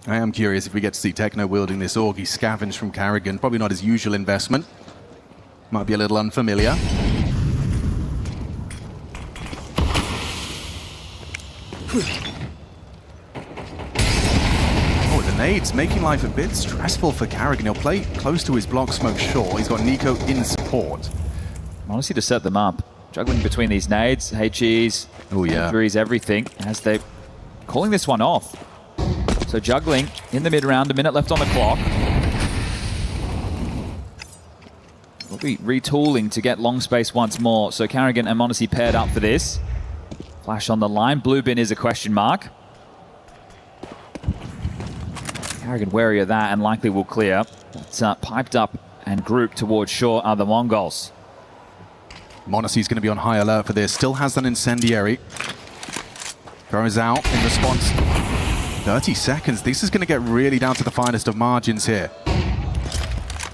[SPEAKER 9] I am curious if we get to see Techno wielding this AUG. He scavenged from Carrigan. Probably not his usual investment. Might be a little unfamiliar. Oh, the nades making life a bit stressful for Carrigan. He'll play close to his block smoke short. He's got Nico in support.
[SPEAKER 1] Honestly, to set them up. Juggling between these nades, HEs, injuries, everything, as they're calling this one off. So juggling in the mid-round, a minute left on the clock. We'll be retooling to get long space once more. So Carrigan and Monacy paired up for this. Flash on the line. Blue bin is a question mark. Carrigan wary of that and likely will clear. It's piped up and grouped towards shore are the Mongols.
[SPEAKER 9] Monacy's going to be on high alert for this. Still has an incendiary. Throws out in response. 30 seconds. This is going to get really down to the finest of margins here.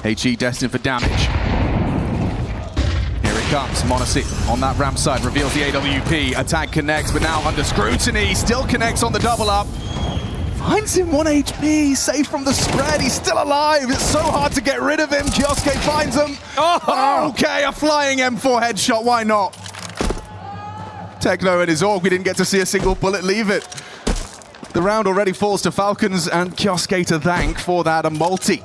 [SPEAKER 9] HE destined for damage. Here it comes. Monacy on that ramp side. Reveals the AWP. Attack connects, but now under scrutiny. Still connects on the double up. Finds him 1 HP. Safe from the spread. He's still alive. It's so hard to get rid of him. Kioske finds him. Oh, okay, a flying M4 headshot. Why not? Techno and his AUG. We didn't get to see a single bullet leave it. The round already falls to Falcons, and Kioske to thank for that, a multi.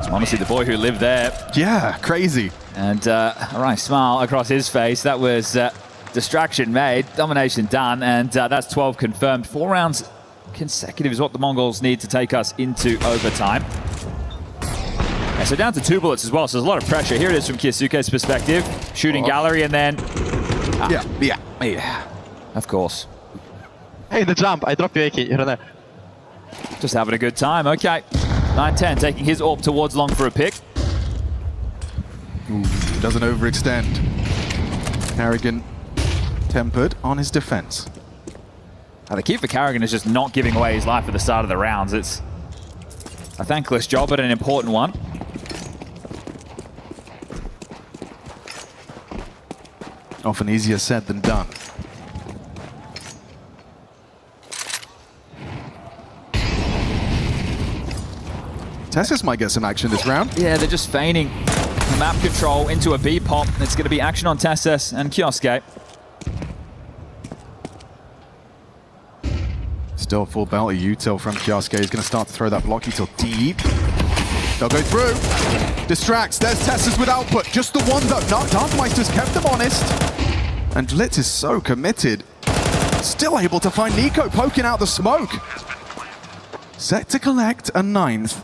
[SPEAKER 1] Honestly, the boy who lived there.
[SPEAKER 9] Yeah, crazy.
[SPEAKER 1] And all right, smile across his face. That was distraction made, domination done, and that's 12 confirmed. 4 rounds consecutive is what the Mongols need to take us into overtime. And so down to 2 bullets as well, so there's a lot of pressure. Here it is from Kyosuke's perspective. Shooting gallery, and then...
[SPEAKER 9] Yeah.
[SPEAKER 1] Of course.
[SPEAKER 13] Hey, the jump. I dropped you AK. You're there.
[SPEAKER 1] Just having a good time. Okay. 9-10 taking his AWP towards long for a pick.
[SPEAKER 9] Ooh, doesn't overextend. Carrigan tempered on his defense.
[SPEAKER 1] The key for Carrigan is just not giving away his life at the start of the rounds. It's a thankless job, but an important one.
[SPEAKER 9] Often easier said than done. TeSeS might get some action this round.
[SPEAKER 1] Yeah, they're just feigning map control into a B pop. It's going to be action on TeSeS and Kioske.
[SPEAKER 9] Still full belt util from Kioske. He's going to start to throw that block util deep. They'll go through. Distracts. There's TeSeS with output. Just the one though. No, Darkmeister's kept them honest. And Blitz is so committed. Still able to find Nico poking out the smoke. Set to collect a 9th.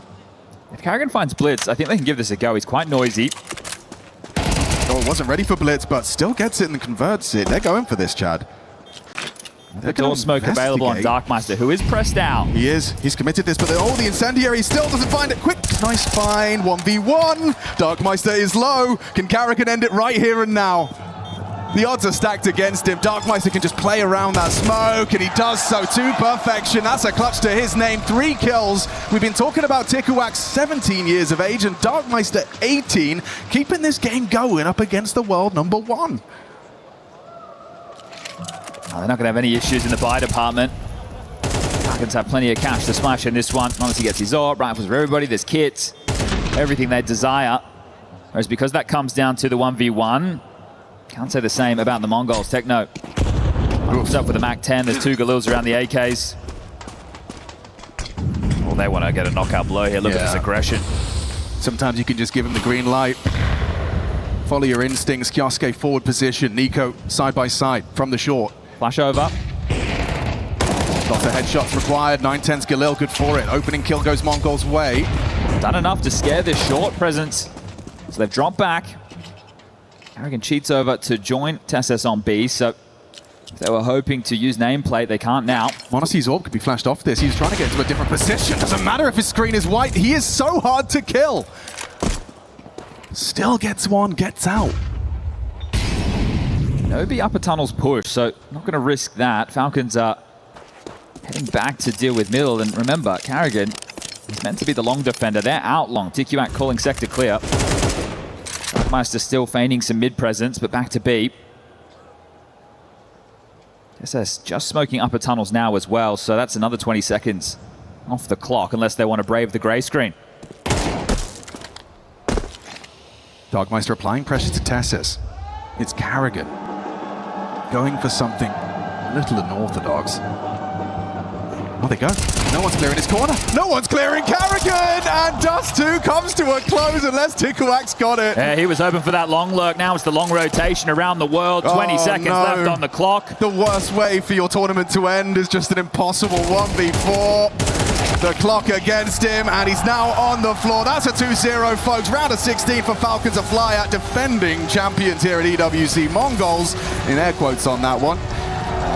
[SPEAKER 1] If Karrigan finds Blitz, I think they can give this a go. He's quite noisy.
[SPEAKER 9] Oh, wasn't ready for Blitz, but still gets it and converts it. They're going for this, Chad.
[SPEAKER 1] The door smoke available on Darkmeister, who is pressed out.
[SPEAKER 9] He is. He's committed this, but the incendiary still doesn't find it. Quick, nice find. 1v1. Darkmeister is low. Can Karrigan end it right here and now? The odds are stacked against him. Darkmeister can just play around that smoke, and he does so to perfection. That's a clutch to his name. 3 kills. We've been talking about Tikuak, 17 years of age, and Darkmeister, 18, keeping this game going up against the world #1.
[SPEAKER 1] Oh, they're not going to have any issues in the buy department. Falcons have plenty of cash to smash in this one. Obviously gets his AWP, rifles for everybody, there's kits, everything they desire. Whereas because that comes down to the 1v1, can't say the same about the Mongols. Techno moves up with the MAC-10. There's 2 Galils around the AKs. Well, they want to get a knockout blow here. Look at this aggression.
[SPEAKER 9] Sometimes you can just give him the green light. Follow your instincts. Kioske forward position. Nico side by side from the short.
[SPEAKER 1] Flash over.
[SPEAKER 9] Lots of headshots required. 9-10's Galil, good for it. Opening kill goes Mongol's way.
[SPEAKER 1] Done enough to scare this short presence. So they've dropped back. Karrigan cheats over to join TeSeS on B, so if they were hoping to use nameplate, they can't now.
[SPEAKER 9] Monacy's AWP could be flashed off this. He was trying to get into a different position. Doesn't matter if his screen is white. He is so hard to kill. Still gets one, gets out.
[SPEAKER 1] No B upper tunnels push, so not going to risk that. Falcons are heading back to deal with middle, and remember, Karrigan is meant to be the long defender. They're out long. Tikuak calling sector clear. Darkmeister still feigning some mid presence, but back to B. TeSeS just smoking upper tunnels now as well, so that's another 20 seconds off the clock, unless they want to brave the grey screen.
[SPEAKER 9] Darkmeister applying pressure to TeSeS. It's Karrigan going for something a little unorthodox. Oh, they go. No one's clearing his corner. No one's clearing Karrigan! And Dust 2 comes to a close unless Tikuak's got it.
[SPEAKER 1] Yeah, he was hoping for that long lurk. Now it's the long rotation around the world. 20 seconds left on the clock.
[SPEAKER 9] The worst way for your tournament to end is just an impossible 1v4. The clock against him, and he's now on the floor. That's a 2-0, folks. Round of 16 for Falcons, a fly at defending champions here at EWC. Mongols, in air quotes on that one.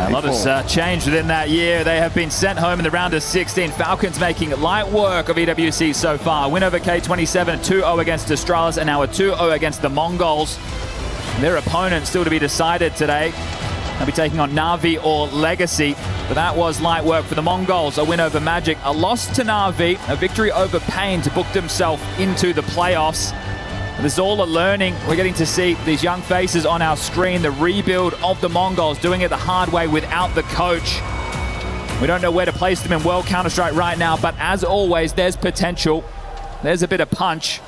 [SPEAKER 1] A lot has changed within that year. They have been sent home in the round of 16. Falcons making light work of EWC so far. Win over K27, 2-0 against Astralis, and now a 2-0 against the Mongols. Their opponent still to be decided today. They'll be taking on Na'Vi or Legacy. But that was light work for the Mongols. A win over Magic, a loss to Na'Vi, a victory over Pain to book themselves into the playoffs. This is all a learning. We're getting to see these young faces on our screen, the rebuild of the Mongols, doing it the hard way without the coach. We don't know where to place them in World Counter-Strike right now, but as always, there's potential. There's a bit of punch,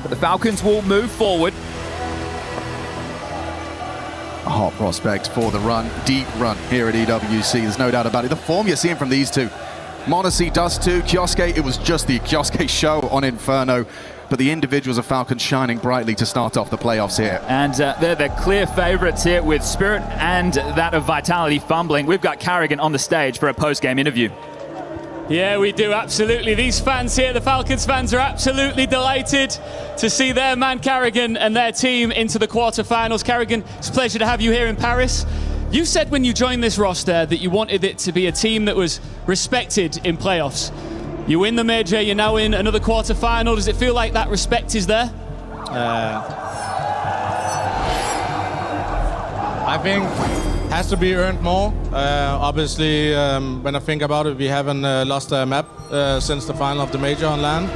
[SPEAKER 1] but the Falcons will move forward.
[SPEAKER 9] A hot prospect for the run, deep run here at EWC. There's no doubt about it. The form you're seeing from these two. Monacy, Dust 2, Kioske. It was just the Kioske show on Inferno. But the individuals of Falcons shining brightly to start off the playoffs here.
[SPEAKER 1] And they're the clear favorites here with Spirit and that of Vitality fumbling. We've got Karrigan on the stage for a post-game interview.
[SPEAKER 7] Yeah, we do, absolutely. These fans here, the Falcons fans, are absolutely delighted to see their man Karrigan and their team into the quarterfinals. Karrigan, it's a pleasure to have you here in Paris. You said when you joined this roster that you wanted it to be a team that was respected in playoffs. You win the major, you're now in another quarter-final. Does it feel like that respect is there?
[SPEAKER 4] I think it has to be earned more. Obviously, when I think about it, we haven't lost a map since the final of the major on LAN.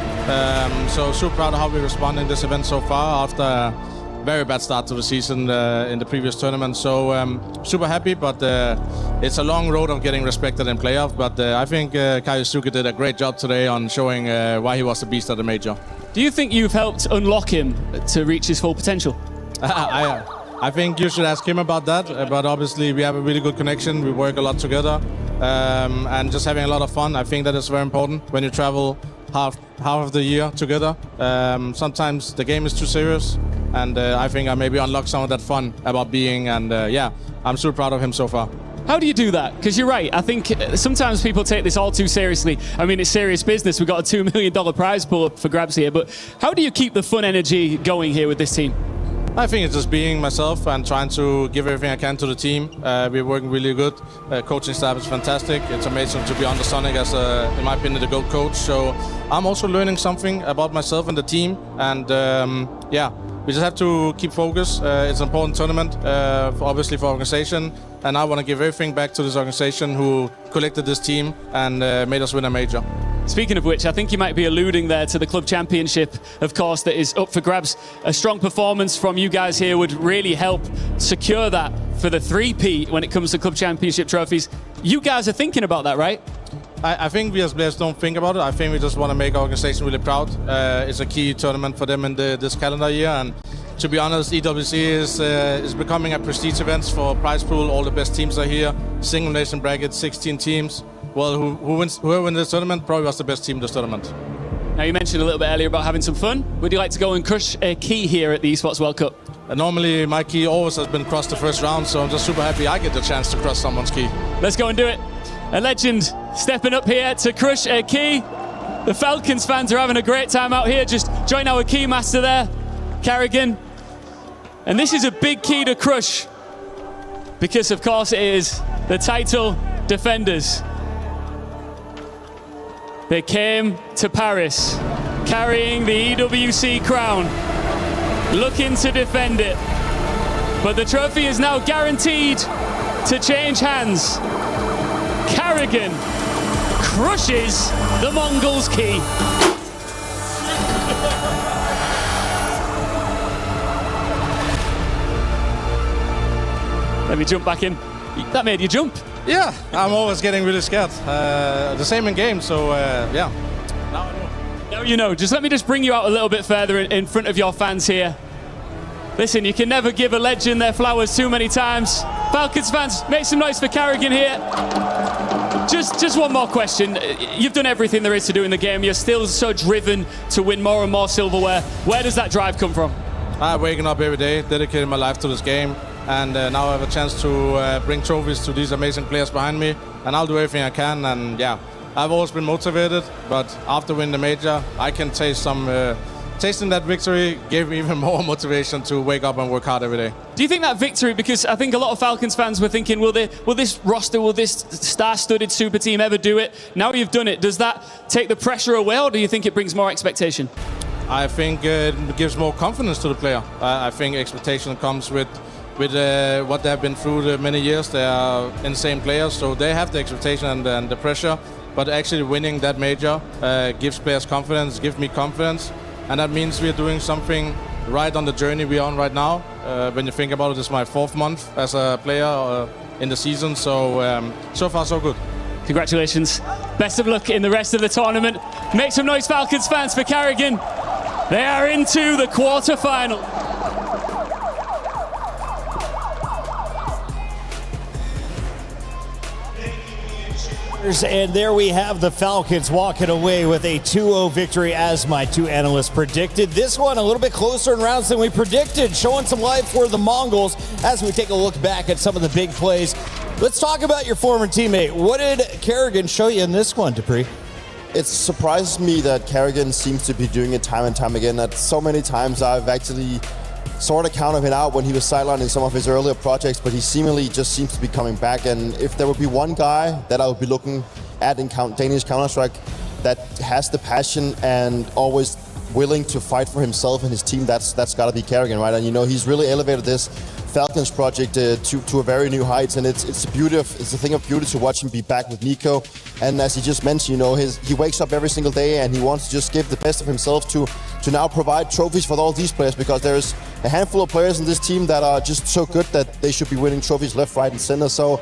[SPEAKER 4] So super proud of how we responded in this event so far after very bad start to the season in the previous tournament. So super happy, but it's a long road of getting respected in playoff. But I think Kaiusuke did a great job today on showing why he was the beast at the major.
[SPEAKER 7] Do you think you've helped unlock him to reach his full potential?
[SPEAKER 4] I think you should ask him about that, but obviously we have a really good connection. We work a lot together and just having a lot of fun. I think that is very important when you travel half of the year together. Sometimes the game is too serious, and I think I maybe unlocked some of that fun about being, and yeah, I'm super proud of him so far.
[SPEAKER 7] How do you do that? Because you're right, I think sometimes people take this all too seriously. I mean, it's serious business. We've got a $2 million prize pool up for grabs here, but how do you keep the fun energy going here with this team?
[SPEAKER 4] I think it's just being myself and trying to give everything I can to the team. We're working really good. Coaching staff is fantastic. It's amazing to be under Sonic as, in my opinion, the GOAT coach. So I'm also learning something about myself and the team. And yeah, we just have to keep focused. It's an important tournament, obviously for organization. And I want to give everything back to this organization who collected this team and made us win a major.
[SPEAKER 7] Speaking of which, I think you might be alluding there to the Club Championship, of course, that is up for grabs. A strong performance from you guys here would really help secure that for the 3P when it comes to Club Championship trophies. You guys are thinking about that, right?
[SPEAKER 4] I think we as players don't think about it. I think we just want to make our organization really proud. It's a key tournament for them in this calendar year. And to be honest, EWC is becoming a prestige event for prize pool. All the best teams are here. Single nation bracket, 16 teams. Well, whoever wins this tournament probably was the best team in this tournament.
[SPEAKER 7] Now, you mentioned a little bit earlier about having some fun. Would you like to go and crush a key here at the Esports World Cup?
[SPEAKER 4] Normally, my key always has been crossed the first round, so I'm just super happy I get the chance to crush someone's key.
[SPEAKER 7] Let's go and do it. A legend stepping up here to crush a key. The Falcons fans are having a great time out here. Just join our key master there, Carrigan. And this is a big key to crush because, of course, it is the title defenders. They came to Paris carrying the EWC crown, looking to defend it. But the trophy is now guaranteed to change hands. Carrigan crushes the Mongols' key. Let me jump back in. That made you jump.
[SPEAKER 4] Yeah, I'm always getting really scared. The same in game, so yeah. Now I know.
[SPEAKER 7] Now you know. Let me bring you out a little bit further in front of your fans here. Listen, you can never give a legend their flowers too many times. Falcons fans, make some noise for Carrigan here. Just one more question. You've done everything there is to do in the game. You're still so driven to win more and more silverware. Where does that drive come from?
[SPEAKER 4] I'm waking up every day, dedicating my life to this game. And now I have a chance to bring trophies to these amazing players behind me. And I'll do everything I can. And yeah, I've always been motivated. But after winning the major, I can taste tasting that victory gave me even more motivation to wake up and work hard every day.
[SPEAKER 7] Do you think that victory, because I think a lot of Falcons fans were thinking, will this roster, will this star-studded super team ever do it? Now you've done it. Does that take the pressure away, or do you think it brings more expectation?
[SPEAKER 4] I think it gives more confidence to the player. I think expectation comes with what they have been through the many years. They are insane players, so they have the expectation and the pressure. But actually winning that major gives players confidence, gives me confidence. And that means we're doing something right on the journey we're on right now. When you think about it, it's my 4th month as a player in the season. So, so far so good.
[SPEAKER 7] Congratulations. Best of luck in the rest of the tournament. Make some noise, Falcons fans, for Carrigan. They are into the quarter-final.
[SPEAKER 5] And there we have the Falcons walking away with a 2-0 victory, as my two analysts predicted. This one a little bit closer in rounds than we predicted, showing some life for the Mongols as we take a look back at some of the big plays. Let's talk about your former teammate. What did Carrigan show you in this one, Dupree?
[SPEAKER 21] It surprises me that Carrigan seems to be doing it time and time again. That so many times I've actually sort of counted him out when he was sidelined in some of his earlier projects, but he seemingly just seems to be coming back. And if there would be one guy that I would be looking at in Danish Counter-Strike that has the passion and always willing to fight for himself and his team, that's got to be Carrigan, right? And you know, he's really elevated this Falcons project to a very new heights, and it's a thing of beauty to watch him be back with Nico. And as he just mentioned, you know, he wakes up every single day and he wants to just give the best of himself to now provide trophies for all these players, because there's a handful of players in this team that are just so good that they should be winning trophies left, right, and center. So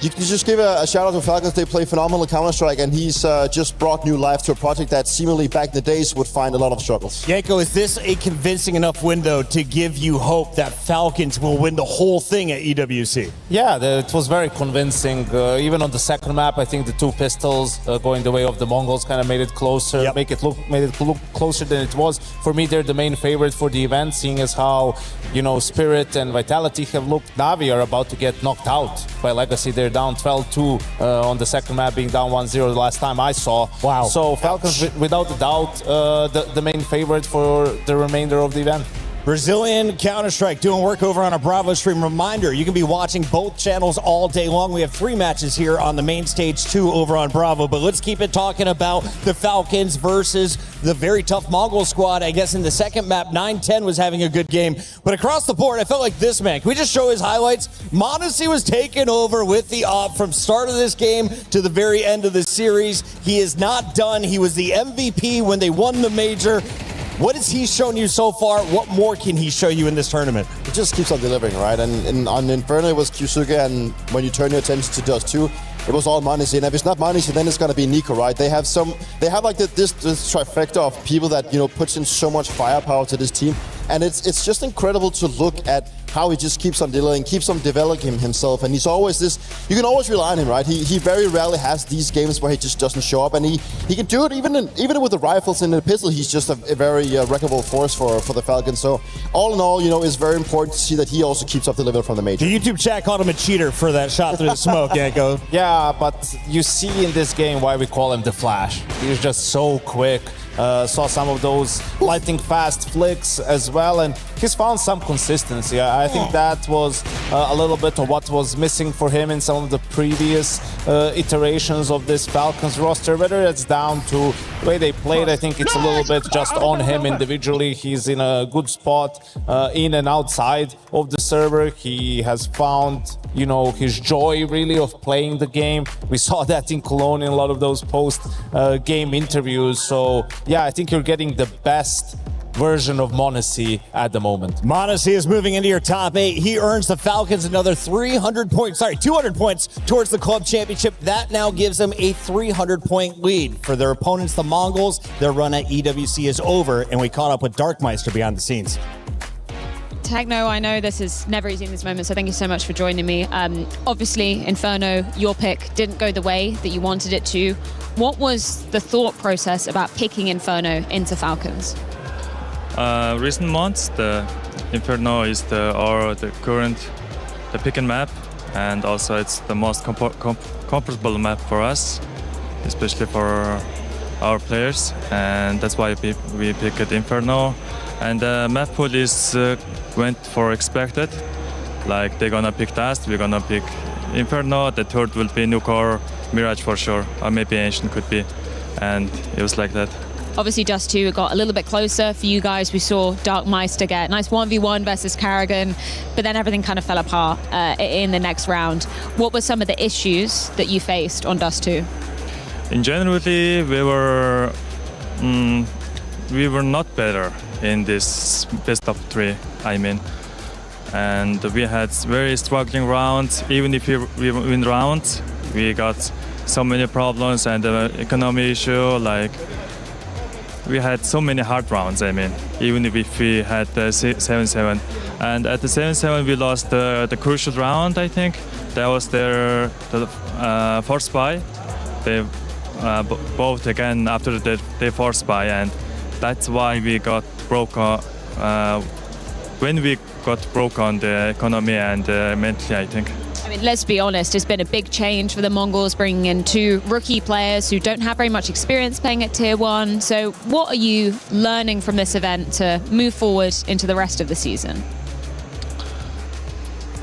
[SPEAKER 21] you can just give a shout out to Falcons. They play phenomenal Counter-Strike, and he's just brought new life to a project that seemingly back in the days would find a lot of struggles.
[SPEAKER 5] Yanko, is this a convincing enough window to give you hope that Falcons will win the whole thing at EWC?
[SPEAKER 8] Yeah, it was very convincing. Even on the second map, I think the two pistols going the way of the Mongols kind of made it closer, made it look closer than it was. For me, they're the main favorite for the event, seeing as how, you know, Spirit and Vitality have looked. Navi are about to get knocked out by Legacy. They're down 12-2 on the second map, being down 1-0 the last time I saw.
[SPEAKER 5] Wow.
[SPEAKER 8] So Falcons, without a doubt, the main favorite for the remainder of the event.
[SPEAKER 5] Brazilian Counter-Strike doing work over on our Bravo stream. Reminder, you can be watching both channels all day long. We have 3 matches here on the main stage, 2 over on Bravo. But let's keep it talking about the Falcons versus the very tough Mongol squad. I guess in the second map, 9-10 was having a good game. But across the board, I felt like this man. Can we just show his highlights? m0NESY was taken over with the op from start of this game to the very end of the series. He is not done. He was the MVP when they won the major. What has he shown you so far? What more can he show you in this tournament?
[SPEAKER 21] He just keeps on delivering, right? And on Inferno it was Kyusuke, and when you turn your attention to Dust 2, it was all m0NESY. And if it's not m0NESY, then it's gonna be Nico, right? They have like this trifecta of people that, you know, puts in so much firepower to this team. And it's just incredible to look at how he just keeps on delivering, keeps on developing himself, and he's always this. You can always rely on him, right? He very rarely has these games where he just doesn't show up, and he can do it even with the rifles and the pistol. He's just a very wreckable force for the Falcons. So all in all, you know, it's very important to see that he also keeps up delivering from the major.
[SPEAKER 5] The YouTube chat called him a cheater for that shot through the smoke, Yanko.
[SPEAKER 8] Yeah, but you see in this game why we call him the Flash. He's just so quick. Saw some of those lightning fast flicks as well, and he's found some consistency. I think that was a little bit of what was missing for him in some of the previous iterations of this Falcons roster. Whether it's down to the way they played, I think it's a little bit just on him individually. He's in a good spot in and outside of the server. He has found, you know, his joy really of playing the game. We saw that in Cologne in a lot of those post-game interviews. So yeah, I think you're getting the best version of m0NESY at the moment.
[SPEAKER 5] m0NESY is moving into your top 8. He earns the Falcons another 200 points towards the club championship. That now gives them a 300-point lead. For their opponents, the Mongols, their run at EWC is over, and we caught up with Darkmeister behind the scenes.
[SPEAKER 11] Techno, I know this is never easy in this moment, so thank you so much for joining me. Obviously, Inferno, your pick didn't go the way that you wanted it to. What was the thought process about picking Inferno into Falcons?
[SPEAKER 12] Recent months, the Inferno is the current picking map, and also it's the most comfortable map for us, especially for our players, and that's why we picked Inferno. And the map pool is went for expected. Like they're gonna pick Dust, we're gonna pick Inferno. The third will be Nucor, Mirage for sure, or maybe Ancient could be, and it was like that.
[SPEAKER 11] Obviously, Dust 2 got a little bit closer for you guys. We saw Darkmeister get a nice 1v1 versus Karrigan, but then everything kind of fell apart in the next round. What were some of the issues that you faced on Dust 2?
[SPEAKER 12] In generally, we were not better in this best of 3, I mean. And we had very struggling rounds. Even if we win rounds, we got so many problems and economy issue. Like we had so many hard rounds, I mean, even if we had the 7-7. And at the 7-7, we lost the crucial round, I think. That was their force buy. They both again after they force buy, and that's why we got broke when we got broke on the economy and mentally, I think.
[SPEAKER 11] I mean, let's be honest, it's been a big change for the Mongols, bringing in 2 rookie players who don't have very much experience playing at Tier 1. So what are you learning from this event to move forward into the rest of the season?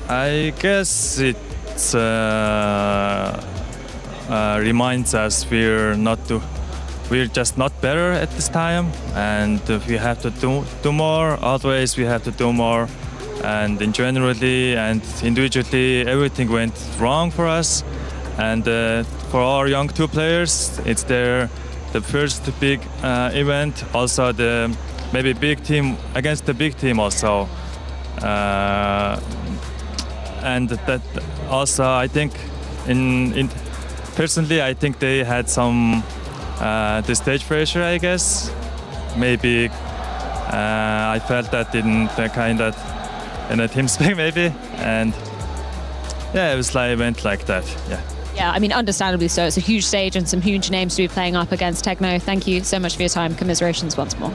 [SPEAKER 12] I guess it reminds us we're just not better at this time, and we have to do more. Always we have to do more, and in generally and individually everything went wrong for us. And for our young 2 players, it's the first big event. Also the maybe big team against the big team also. And that also, I think, personally, I think they had some the stage pressure, I guess. Maybe I felt that in the kind of in a team spec maybe, and yeah, it went like that.
[SPEAKER 11] Yeah, I mean, understandably so. It's a huge stage and some huge names to be playing up against Techno. Thank you so much for your time. Commiserations once more.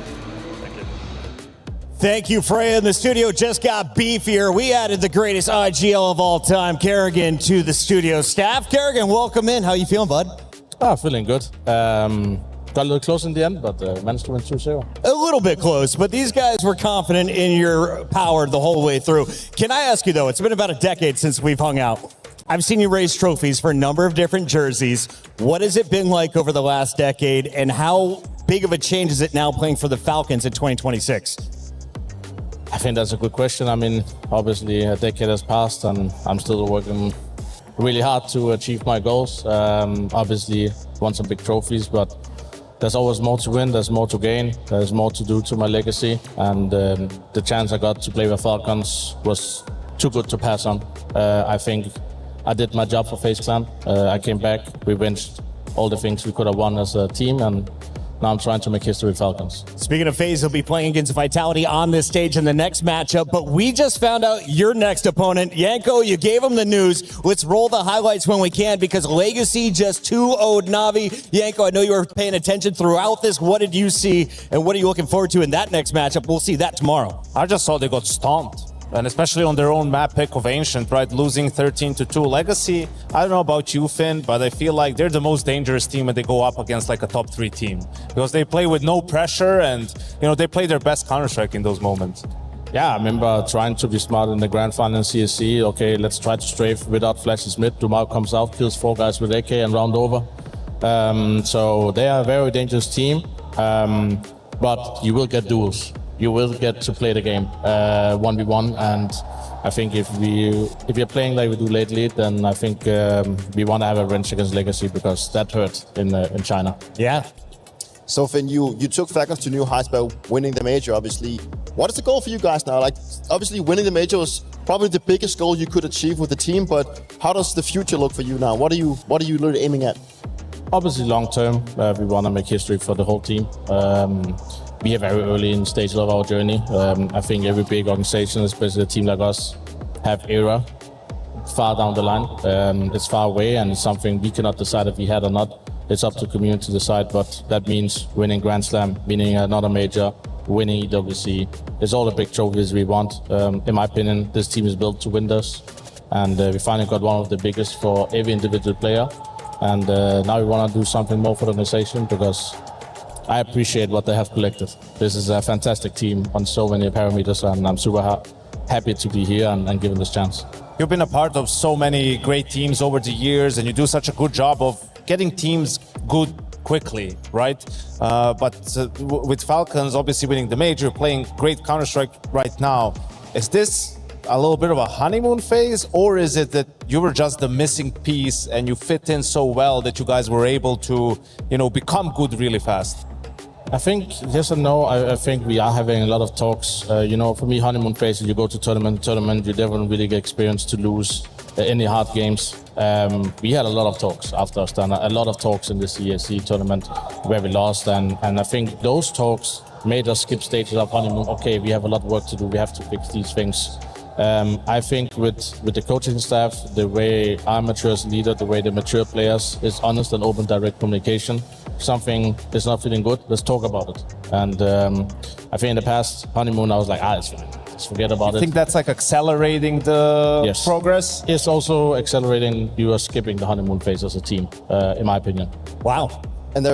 [SPEAKER 5] Thank you, Freya. And the studio just got beefier. We added the greatest IGL of all time, Kerrigan, to the studio staff. Kerrigan, welcome in. How you feeling, bud?
[SPEAKER 2] Feeling good. Got a little close in the end, but managed to win 2-0.
[SPEAKER 5] A little bit close, but these guys were confident in your power the whole way through. Can I ask you, though, it's been about a decade since we've hung out. I've seen you raise trophies for a number of different jerseys. What has it been like over the last decade, and how big of a change is it now playing for the Falcons in 2026?
[SPEAKER 2] I think that's a good question. I mean, obviously a decade has passed and I'm still working really hard to achieve my goals. Obviously won some big trophies, but there's always more to win, there's more to gain, there's more to do to my legacy. And the chance I got to play with Falcons was too good to pass on. I think I did my job for FaZe Clan. I came back, we winched all the things we could have won as a team, and now I'm trying to make history with Falcons.
[SPEAKER 5] Speaking of FaZe, he'll be playing against Vitality on this stage in the next matchup, but we just found out your next opponent. Yanko, you gave him the news. Let's roll the highlights when we can, because Legacy just 2-0'd Navi. Yanko, I know you were paying attention throughout this. What did you see, and what are you looking forward to in that next matchup? We'll see that tomorrow.
[SPEAKER 8] I just saw they got stomped. And especially on their own map pick of Ancient, right? Losing 13-2. Legacy, I don't know about you, Finn, but I feel like they're the most dangerous team when they go up against like a top 3 team. Because they play with no pressure and, you know, they play their best Counter-Strike in those moments.
[SPEAKER 2] Yeah, I remember trying to be smart in the grand final in CSC. Okay, let's try to strafe without flashes mid. Dumal comes out, kills 4 guys with AK and round over. So they are a very dangerous team, but you will get duels. You will get to play the game 1v1, and I think if you're playing like we do lately, then I think we want to have a wrench against Legacy, because that hurt in China.
[SPEAKER 5] Yeah.
[SPEAKER 21] So Finn, you took Falcons to new heights by winning the major, obviously. What is the goal for you guys now? Like, obviously winning the major was probably the biggest goal you could achieve with the team, but how does the future look for you now? What are you really aiming at?
[SPEAKER 2] Obviously long term, we want to make history for the whole team. We are very early in stages of our journey. I think every big organization, especially a team like us, have era far down the line. It's far away, and it's something we cannot decide if we had or not. It's up to community to decide, but that means winning Grand Slam, winning another major, winning EWC. It's all the big trophies we want. In my opinion, this team is built to win this, and we finally got one of the biggest for every individual player. And now we want to do something more for the organization, because I appreciate what they have collected. This is a fantastic team on so many parameters, and I'm super happy to be here and given this chance.
[SPEAKER 8] You've been a part of so many great teams over the years, and you do such a good job of getting teams good quickly, right? But with Falcons obviously winning the major, playing great Counter-Strike right now, is this a little bit of a honeymoon phase, or is it that you were just the missing piece and you fit in so well that you guys were able to, you know, become good really fast?
[SPEAKER 2] I think yes and no. I think we are having a lot of talks. You know, for me, honeymoon phase, you go to tournament, you never really get experience to lose any hard games. We had a lot of talks after Astana, a lot of talks in the CSC tournament where we lost, and I think those talks made us skip stages of honeymoon. Okay, we have a lot of work to do. We have to fix these things. I think with the coaching staff, the way I mature as a leader, the way the mature players is honest and open, direct communication. Something is not feeling good, let's talk about it. And I think in the past honeymoon, I was like, it's fine. Let's forget about it.
[SPEAKER 8] I think that's like accelerating the progress?
[SPEAKER 2] It's also accelerating. You are skipping the honeymoon phase as a team, in my opinion.
[SPEAKER 5] Wow.
[SPEAKER 21] And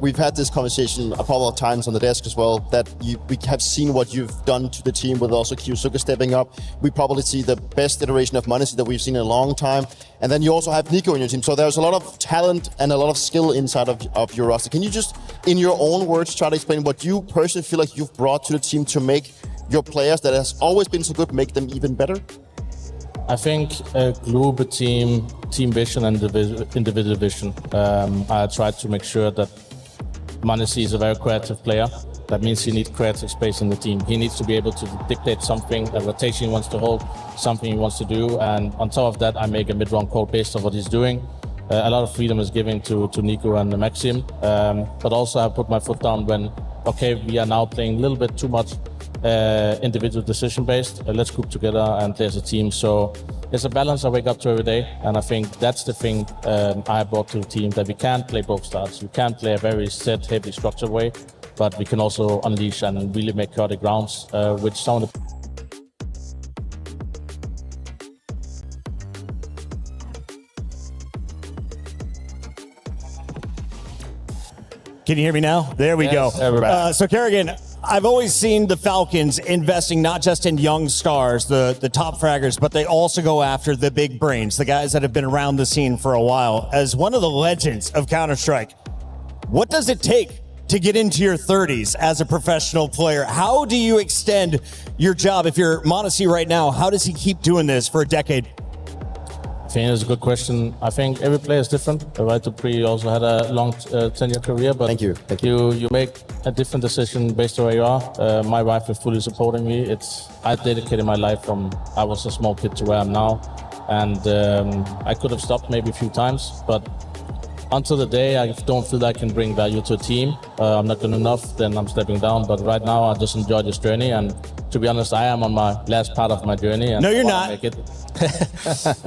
[SPEAKER 21] we've had this conversation a couple of times on the desk as well, that we have seen what you've done to the team with also Kyusuke stepping up. We probably see the best iteration of Manesi that we've seen in a long time. And then you also have Nico in your team. So there's a lot of talent and a lot of skill inside of your roster. Can you just, in your own words, try to explain what you personally feel like you've brought to the team to make your players that has always been so good, make them even better?
[SPEAKER 2] I think a global team vision and individual vision. I tried to make sure that Manesi is a very creative player. That means he needs creative space in the team. He needs to be able to dictate something, a rotation he wants to hold, something he wants to do. And on top of that, I make a mid-round call based on what he's doing. A lot of freedom is given to Nico and Maxim. But also I put my foot down when, okay, we are now playing a little bit too much individual decision-based. Let's group together and play as a team. So it's a balance I wake up to every day. And I think that's the thing I brought to the team, that we can't play both styles. We can't play a very set, heavy, structured way, but we can also unleash and really make chaotic rounds, which some of the
[SPEAKER 5] Can you hear me now? There we
[SPEAKER 2] Yes,
[SPEAKER 5] go.
[SPEAKER 2] we're back.
[SPEAKER 5] So Kerrigan, I've always seen the Falcons investing not just in young stars, the top fraggers, but they also go after the big brains, the guys that have been around the scene for a while. As one of the legends of Counter-Strike, what does it take to get into your 30s as a professional player? How do you extend your job? If you're m0NESY right now, how does he keep doing this for a decade?
[SPEAKER 2] I think it's a good question. I think every player is different. Right, Dupree also had a long 10-year career, but
[SPEAKER 21] Thank you.
[SPEAKER 2] You make a different decision based on where you are. My wife is fully supporting me. I dedicated my life from I was a small kid to where I'm now, and I could have stopped maybe a few times, but until the day I don't feel I can bring value to a team, I'm not good enough, then I'm stepping down. But right now I just enjoy this journey, and to be honest, I am on my last part of my journey. And
[SPEAKER 5] No, you're
[SPEAKER 2] I
[SPEAKER 5] not.
[SPEAKER 2] wanna make it.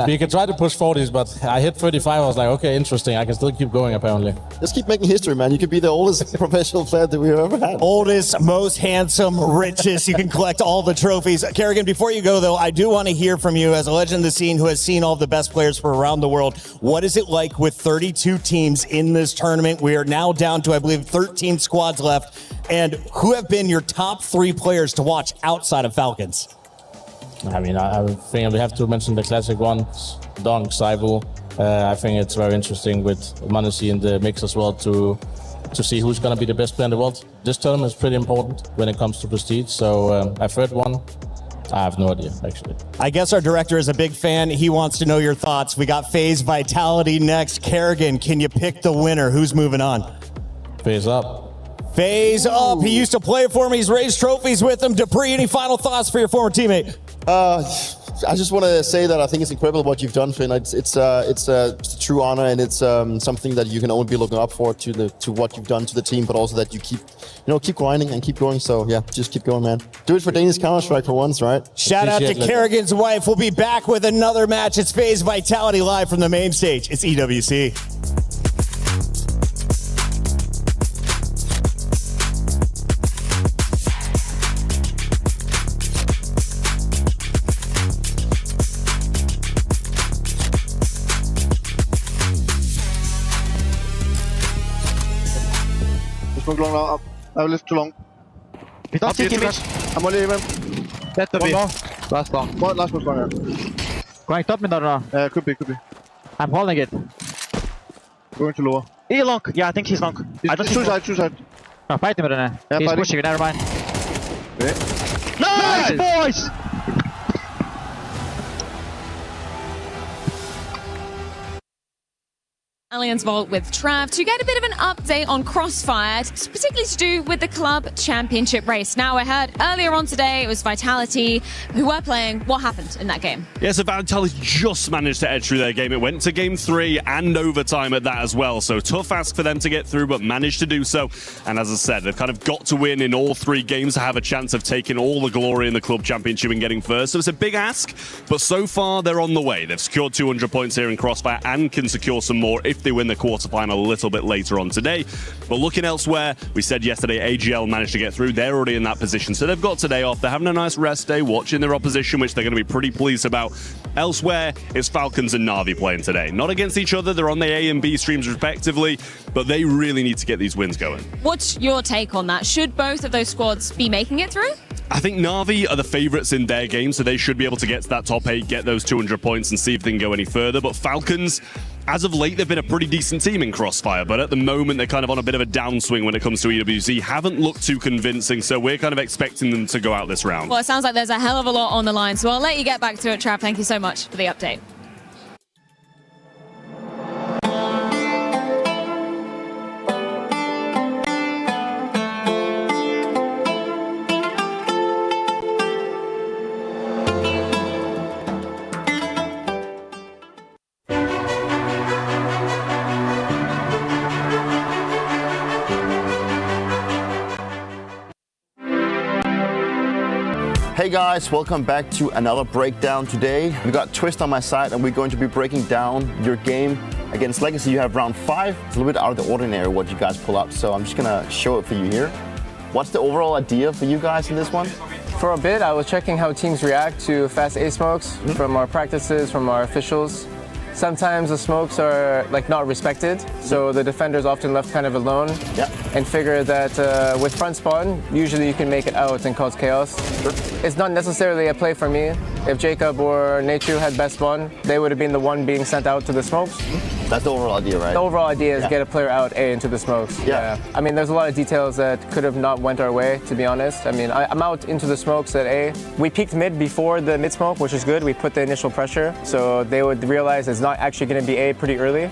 [SPEAKER 2] You can try to push 40s, but I hit 35. I was like, okay, interesting. I can still keep going, apparently.
[SPEAKER 21] Just keep making history, man. You could be the oldest professional player that we've ever had.
[SPEAKER 5] Oldest, most handsome, richest. You can collect all the trophies. Kerrigan, before you go, though, I do want to hear from you as a legend of the scene who has seen all the best players from around the world. What is it like with 32 teams in this tournament? We are now down to, I believe, 13 squads left. And who have been your top 3 players to watch outside of Falcons?
[SPEAKER 2] I mean, I think we have to mention the classic ones, Donk, Saibu. I think it's very interesting with m0NESY in the mix as well to see who's going to be the best player in the world. This tournament is pretty important when it comes to prestige. So I've heard one. I have no idea, actually.
[SPEAKER 5] I guess our director is a big fan. He wants to know your thoughts. We got FaZe Vitality next. Kerrigan, can you pick the winner? Who's moving on?
[SPEAKER 2] FaZe up.
[SPEAKER 5] FaZe up. He used to play for him. He's raised trophies with him. Dupree, any final thoughts for your former teammate?
[SPEAKER 21] I just want to say that I think it's incredible what you've done, Finn. It's a true honor, and it's something that you can only be looking up for to what you've done to the team, but also that you keep grinding and keep going. So yeah, just keep going, man. Do it for Danish Counter-Strike for once, right?
[SPEAKER 5] Shout out to Kerrigan's wife. We'll be back with another match. It's FaZe Vitality live from the main stage. It's EWC.
[SPEAKER 14] Smoke long now, up. I will lift too long.
[SPEAKER 13] We don't see him.
[SPEAKER 14] I'm only even.
[SPEAKER 13] That to
[SPEAKER 14] One
[SPEAKER 13] be.
[SPEAKER 14] more.
[SPEAKER 13] Last long.
[SPEAKER 14] One last one's long, yeah.
[SPEAKER 13] Going top mid or no?
[SPEAKER 14] Could be.
[SPEAKER 13] I'm holding it.
[SPEAKER 14] Going to lower.
[SPEAKER 13] He long. Yeah, I think he's long. I don't
[SPEAKER 14] Two side.
[SPEAKER 13] No, fight him with it.
[SPEAKER 14] Yeah,
[SPEAKER 13] He's
[SPEAKER 14] fighting.
[SPEAKER 13] pushing. Never mind.
[SPEAKER 14] Okay.
[SPEAKER 13] Nice, boys!
[SPEAKER 11] Allianz Vault with Trav to get a bit of an update on Crossfire, particularly to do with the club championship race. Now, I heard earlier on today it was Vitality who were playing. What happened in that game?
[SPEAKER 15] Yeah, so Vitality just managed to edge through their game. It went to game 3 and overtime at that as well. So tough ask for them to get through, but managed to do so. And as I said, they've kind of got to win in all 3 games to have a chance of taking all the glory in the club championship and getting first. So it's a big ask, but so far they're on the way. They've secured 200 points here in Crossfire and can secure some more if they win the quarterfinal a little bit later on today. But looking elsewhere, we said yesterday AGL managed to get through. They're already in that position, so they've got today off. They're having a nice rest day, watching their opposition, which they're going to be pretty pleased about. Elsewhere, it's Falcons and Na'Vi playing today. Not against each other, they're on the A and B streams respectively, but they really need to get these wins going.
[SPEAKER 11] What's your take on that? Should both of those squads be making it through?
[SPEAKER 15] I think Na'Vi are the favourites in their game, so they should be able to get to that top 8, get those 200 points and see if they can go any further. But Falcons, as of late, they've been a pretty decent team in Crossfire, but at the moment they're kind of on a bit of a downswing when it comes to EWC. Haven't looked too convincing, so we're kind of expecting them to go out this round.
[SPEAKER 11] Well, it sounds like there's a hell of a lot on the line, so I'll let you get back to it, Trav. Thank you so much for the update.
[SPEAKER 21] Hey guys, welcome back to another breakdown today. We got Twist on my side and we're going to be breaking down your game against Legacy. You have round 5. It's a little bit out of the ordinary what you guys pull up, so I'm just gonna show it for you here. What's the overall idea for you guys in this one?
[SPEAKER 10] For a bit, I was checking how teams react to fast A smokes from our practices, from our officials. Sometimes the smokes are like not respected, so the defender's often left kind of alone.
[SPEAKER 21] Yeah.
[SPEAKER 10] And figure that with front spawn, usually you can make it out and cause chaos.
[SPEAKER 21] Sure.
[SPEAKER 10] It's not necessarily a play for me. If Jacob or Nachu had best spawn, they would have been the one being sent out to the smokes.
[SPEAKER 21] That's the overall idea, right?
[SPEAKER 10] The overall idea is
[SPEAKER 21] Yeah.
[SPEAKER 10] get a player out A into the smokes.
[SPEAKER 21] Yeah.
[SPEAKER 10] I mean, there's a lot of details that could have not went our way, to be honest. I mean, I'm out into the smokes at A. We peaked mid before the mid smoke, which is good. We put the initial pressure, so they would realize it's not actually going to be A pretty early,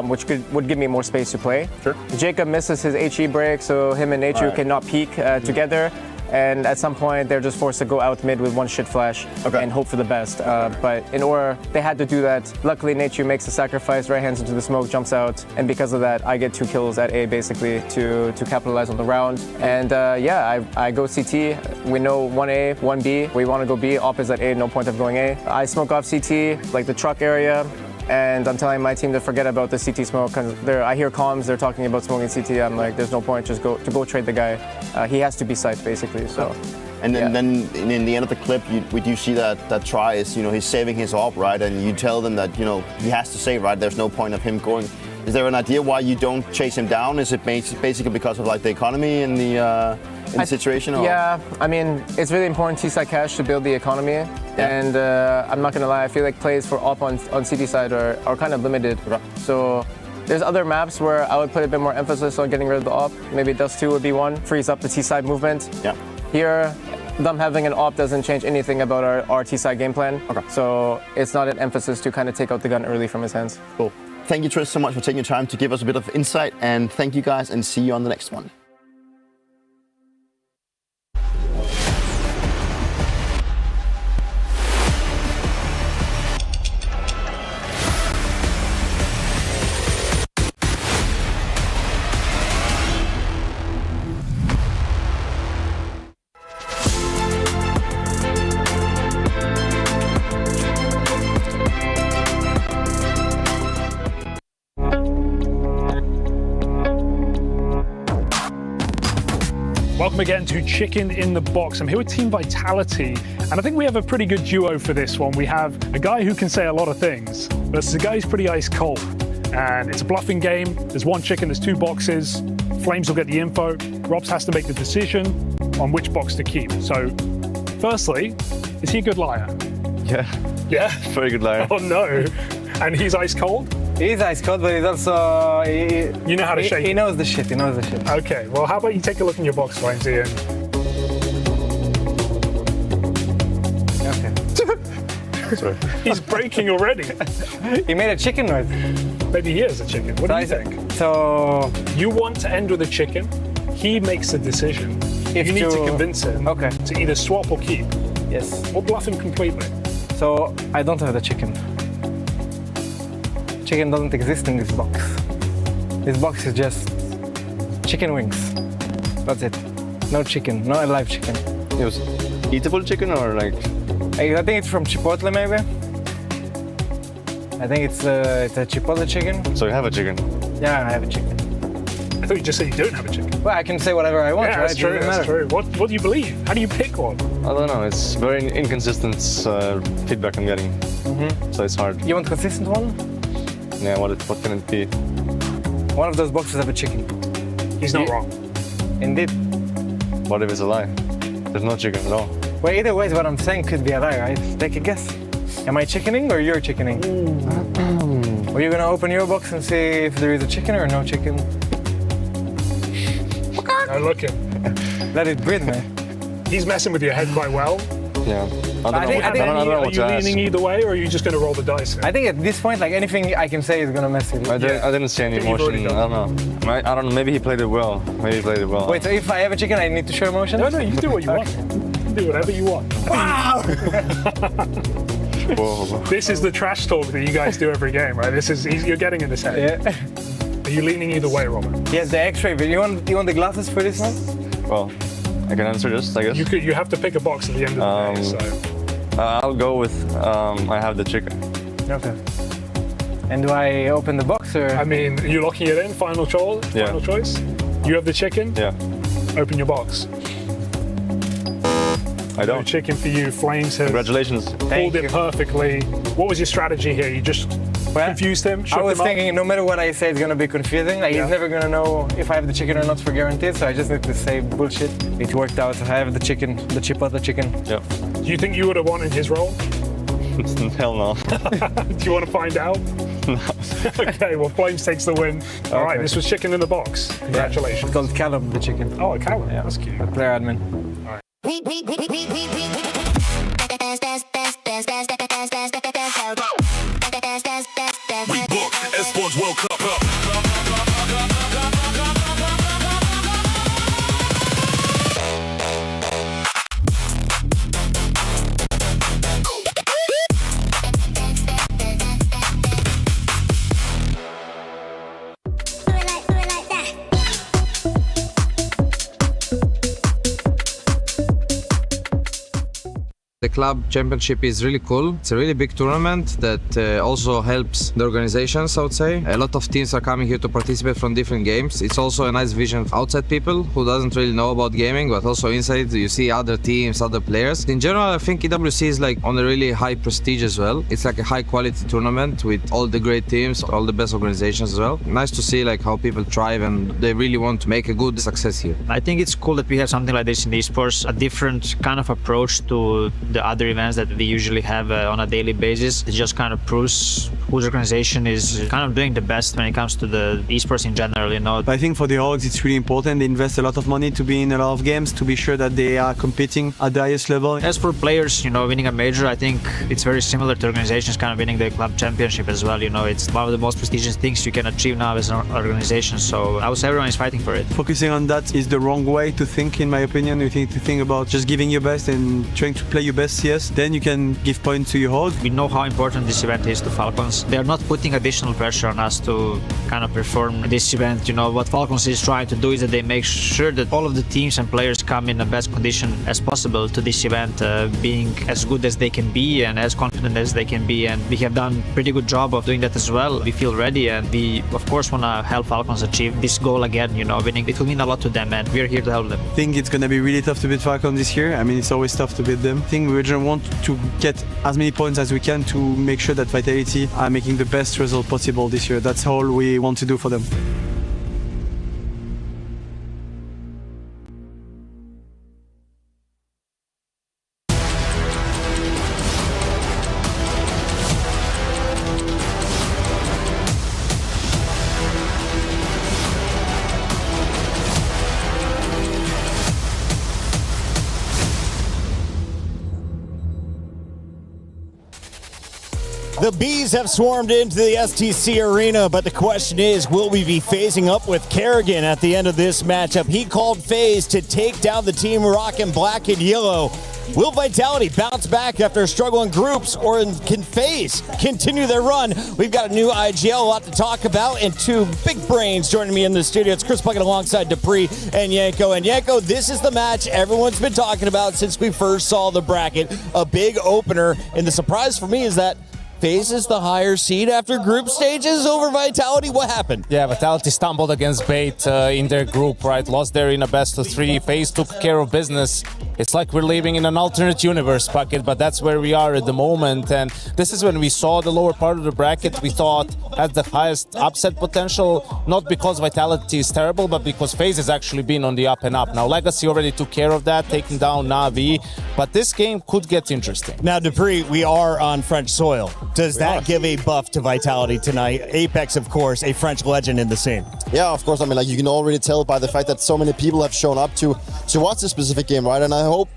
[SPEAKER 10] which would give me more space to play.
[SPEAKER 21] Sure.
[SPEAKER 10] Jacob misses his HE break, so him and Nachu
[SPEAKER 21] Right.
[SPEAKER 10] cannot peak together. And at some point, they're just forced to go out mid with one shit flash and hope for the best. But in order, they had to do that. Luckily, Nachu makes a sacrifice, right hands into the smoke, jumps out. And because of that, I get 2 kills at A, basically, to capitalize on the round. And I go CT. We know 1A, 1B. We want to go B. Op is at A, no point of going A. I smoke off CT, like the truck area. And I'm telling my team to forget about the CT smoke because I hear comms, they're talking about smoking CT. I'm like, there's no point, just go trade the guy. He has to be psyched, basically. So.
[SPEAKER 21] And then in the end of the clip, we do see that Try is, he's saving his op, right? And you tell them that, he has to save, right? There's no point of him going. Is there an idea why you don't chase him down? Is it basically because of like the economy and the situation? Or?
[SPEAKER 10] Yeah, I mean, it's really important T-side cash to build the economy. Yeah. And I'm not gonna lie, I feel like plays for op on CT side are kind of limited. So there's other maps where I would put a bit more emphasis on getting rid of the op. Maybe Dust 2 would be one, frees up the T-side movement.
[SPEAKER 21] Yeah.
[SPEAKER 10] Here, them having an op doesn't change anything about our T-side game plan.
[SPEAKER 21] Okay.
[SPEAKER 10] So it's not an emphasis to kind of take out the gun early from his hands.
[SPEAKER 21] Cool. Thank you, Tris, so much for taking your time to give us a bit of insight. And thank you guys, and see you on the next one.
[SPEAKER 17] Welcome again to Chicken in the Box. I'm here with Team Vitality, and I think we have a pretty good duo for this one. We have a guy who can say a lot of things versus a guy who's pretty ice cold. And it's a bluffing game. There's 1 chicken, there's 2 boxes. Flames will get the info. Robs has to make the decision on which box to keep. So, firstly, is he a good liar?
[SPEAKER 19] Yeah.
[SPEAKER 17] Yeah?
[SPEAKER 19] Very good liar.
[SPEAKER 17] Oh no. And he's ice cold?
[SPEAKER 19] He's ice cold, but he's also...
[SPEAKER 17] You know how to shake
[SPEAKER 19] He
[SPEAKER 17] it?
[SPEAKER 19] knows the shit, he knows the shit.
[SPEAKER 17] Okay, well, how about you take a look in your box, Flamesy, and...
[SPEAKER 19] Okay.
[SPEAKER 17] Sorry. He's breaking already.
[SPEAKER 19] He made a chicken noise.
[SPEAKER 17] Maybe he is a chicken. What do you think?
[SPEAKER 19] So...
[SPEAKER 17] You want to end with a chicken. He makes a decision. You need to convince him to either swap or keep.
[SPEAKER 19] Yes.
[SPEAKER 17] Or bluff him completely.
[SPEAKER 19] So, I don't have the chicken. Chicken doesn't exist in this box. This box is just chicken wings. That's it. No chicken, no alive chicken.
[SPEAKER 14] It was eatable chicken or like?
[SPEAKER 19] I think it's from Chipotle maybe. I think it's a Chipotle chicken.
[SPEAKER 14] So you have a chicken?
[SPEAKER 19] Yeah, I have a chicken.
[SPEAKER 17] I thought you just said you don't have a chicken.
[SPEAKER 19] Well, I can say whatever I want,
[SPEAKER 17] Yeah,
[SPEAKER 19] right?
[SPEAKER 17] that's true, that's true. What do you believe? How do you pick one?
[SPEAKER 14] I don't know. It's very inconsistent feedback I'm getting. So it's hard.
[SPEAKER 19] You want consistent one?
[SPEAKER 14] Yeah. What can it be?
[SPEAKER 19] One of those boxes have a chicken.
[SPEAKER 17] He's not wrong.
[SPEAKER 19] Indeed.
[SPEAKER 14] What if it's a lie? There's no chicken at all.
[SPEAKER 19] Well, either way, what I'm saying could be a lie, right? Take a guess. Am I chickening or you're chickening? Are you gonna open your box and see if there is a chicken or no chicken?
[SPEAKER 17] Now look him.
[SPEAKER 19] Let it breathe, man.
[SPEAKER 17] He's messing with your head quite well.
[SPEAKER 14] Yeah.
[SPEAKER 17] Are you leaning either way, or are you just going to roll the dice?
[SPEAKER 19] I think at this point, like anything I can say is gonna mess it.
[SPEAKER 14] I didn't see any emotion. I don't know. I don't know. Maybe he played it well.
[SPEAKER 19] Wait, so if I have a chicken, I need to show emotion?
[SPEAKER 17] No, you do what you want. You do whatever you want. Wow! This is the trash talk that you guys do every game, right? You're getting in his head.
[SPEAKER 19] Yeah.
[SPEAKER 17] Are you leaning either way, Robert?
[SPEAKER 19] Yes, the X-ray. But you want the glasses for this one?
[SPEAKER 14] Well,
[SPEAKER 3] I can answer this, I guess.
[SPEAKER 17] You have to pick a box at the end of the day, so.
[SPEAKER 3] I'll go with I have the chicken.
[SPEAKER 19] Okay. And do I open the box or?
[SPEAKER 17] I mean, are you locking it in? Final choice?
[SPEAKER 3] Yeah.
[SPEAKER 17] Final choice? You have the chicken?
[SPEAKER 3] Yeah.
[SPEAKER 17] Open your box.
[SPEAKER 3] I don't.
[SPEAKER 17] No chicken for you. Flames have
[SPEAKER 3] Congratulations.
[SPEAKER 17] pulled it perfectly. What was your strategy here? You just confused him?
[SPEAKER 19] I was
[SPEAKER 17] him up?
[SPEAKER 19] thinking no matter what I say, it's gonna be confusing. Like he's never gonna know if I have the chicken or not for guaranteed. So I just need to say bullshit. It worked out. I have the chicken, the chipotle chicken.
[SPEAKER 3] Yeah.
[SPEAKER 17] Do you think you would have wanted his role?
[SPEAKER 3] Hell no.
[SPEAKER 17] Do you want to find out?
[SPEAKER 3] No.
[SPEAKER 17] Okay, well, Flames takes the win. All right, this was chicken in the box. Congratulations.
[SPEAKER 19] It's called Callum, the chicken.
[SPEAKER 17] Oh, Callum. Yeah, that's cute.
[SPEAKER 19] Player admin.
[SPEAKER 17] All right.
[SPEAKER 18] We booked Esports World Cup.
[SPEAKER 22] The club championship is really cool. It's a really big tournament that also helps the organizations, I would say. A lot of teams are coming here to participate from different games. It's also a nice vision of outside people who doesn't really know about gaming, but also inside you see other teams, other players. In general, I think EWC is like on a really high prestige as well. It's like a high quality tournament with all the great teams, all the best organizations as well. Nice to see like how people thrive and they really want to make a good success here.
[SPEAKER 23] I think it's cool that we have something like this in esports, a different kind of approach to the other events that we usually have on a daily basis. It just kind of proves whose organization is kind of doing the best when it comes to the esports in general, you know.
[SPEAKER 24] I think for the orgs it's really important. They invest a lot of money to be in a lot of games, to be sure that they are competing at the highest level.
[SPEAKER 23] As for players, you know, winning a major, I think it's very similar to organizations kind of winning the club championship as well. You know, it's one of the most prestigious things you can achieve now as an organization. So I would say everyone is fighting for it.
[SPEAKER 24] Focusing on that is the wrong way to think, in my opinion. You think to think about just giving your best and trying to play your best CS. Then you can give points to your org.
[SPEAKER 23] We know how important this event is to Falcons. They are not putting additional pressure on us to kind of perform this event. You know, what Falcons is trying to do is that they make sure that all of the teams and players come in the best condition as possible to this event, being as good as they can be and as confident as they can be. And we have done a pretty good job of doing that as well. We feel ready and we, of course, want to help Falcons achieve this goal again. You know, winning, it will mean a lot to them and we're here to help them.
[SPEAKER 24] I think it's going to be really tough to beat Falcons this year. I mean, it's always tough to beat them. I think we just want to get as many points as we can to make sure that Vitality are making the best result possible this year. That's all we want to do for them.
[SPEAKER 5] The Bees have swarmed into the STC arena, but the question is, will we be phasing up with Kerrigan at the end of this matchup? He called phase to take down the team rocking black and yellow. Will Vitality bounce back after a struggle in groups, or can FaZe continue their run? We've got a new IGL, a lot to talk about, and two big brains joining me in the studio. It's Chris Puckett alongside Dupree and Yanko. And Yanko, this is the match everyone's been talking about since we first saw the bracket. A big opener, and the surprise for me is that FaZe is the higher seed after group stages over Vitality. What happened?
[SPEAKER 20] Yeah, Vitality stumbled against Bait in their group, right? Lost there in a best of three. FaZe took care of business. It's like we're living in an alternate universe, Puckett, but that's where we are at the moment. And this is when we saw the lower part of the bracket, we thought had the highest upset potential, not because Vitality is terrible, but because FaZe has actually been on the up and up. Now, Legacy already took care of that, taking down Na'Vi, but this game could get interesting.
[SPEAKER 5] Now, Dupree, we are on French soil. Does that give a buff to Vitality tonight? Apex, of course, a French legend in the scene.
[SPEAKER 21] Yeah, of course. I mean, like, you can already tell by the fact that so many people have shown up to watch this specific game, right? And I hope,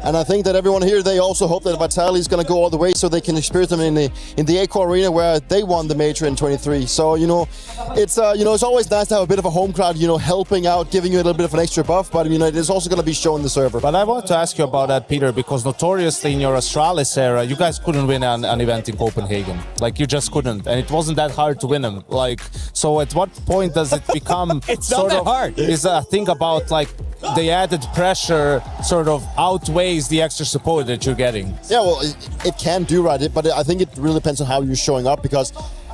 [SPEAKER 21] and I think that everyone here, they also hope that Vitality is going to go all the way so they can experience them in the Expo arena where they won the major in 23. So, it's always nice to have a bit of a home crowd, helping out, giving you a little bit of an extra buff, but, it is also going to be shown the server.
[SPEAKER 20] But I want to ask you about that, Peter, because notoriously in your Astralis era, you guys couldn't win an event in Copenhagen. Like, you just couldn't. And it wasn't that hard to win them. Like, so at what point does it become
[SPEAKER 5] it's not that hard.
[SPEAKER 20] Is a thing about, like,
[SPEAKER 8] the added pressure sort of outweighs the extra support that you're getting.
[SPEAKER 21] Yeah, well, it can do, right? But I think it really depends on how you're showing up, because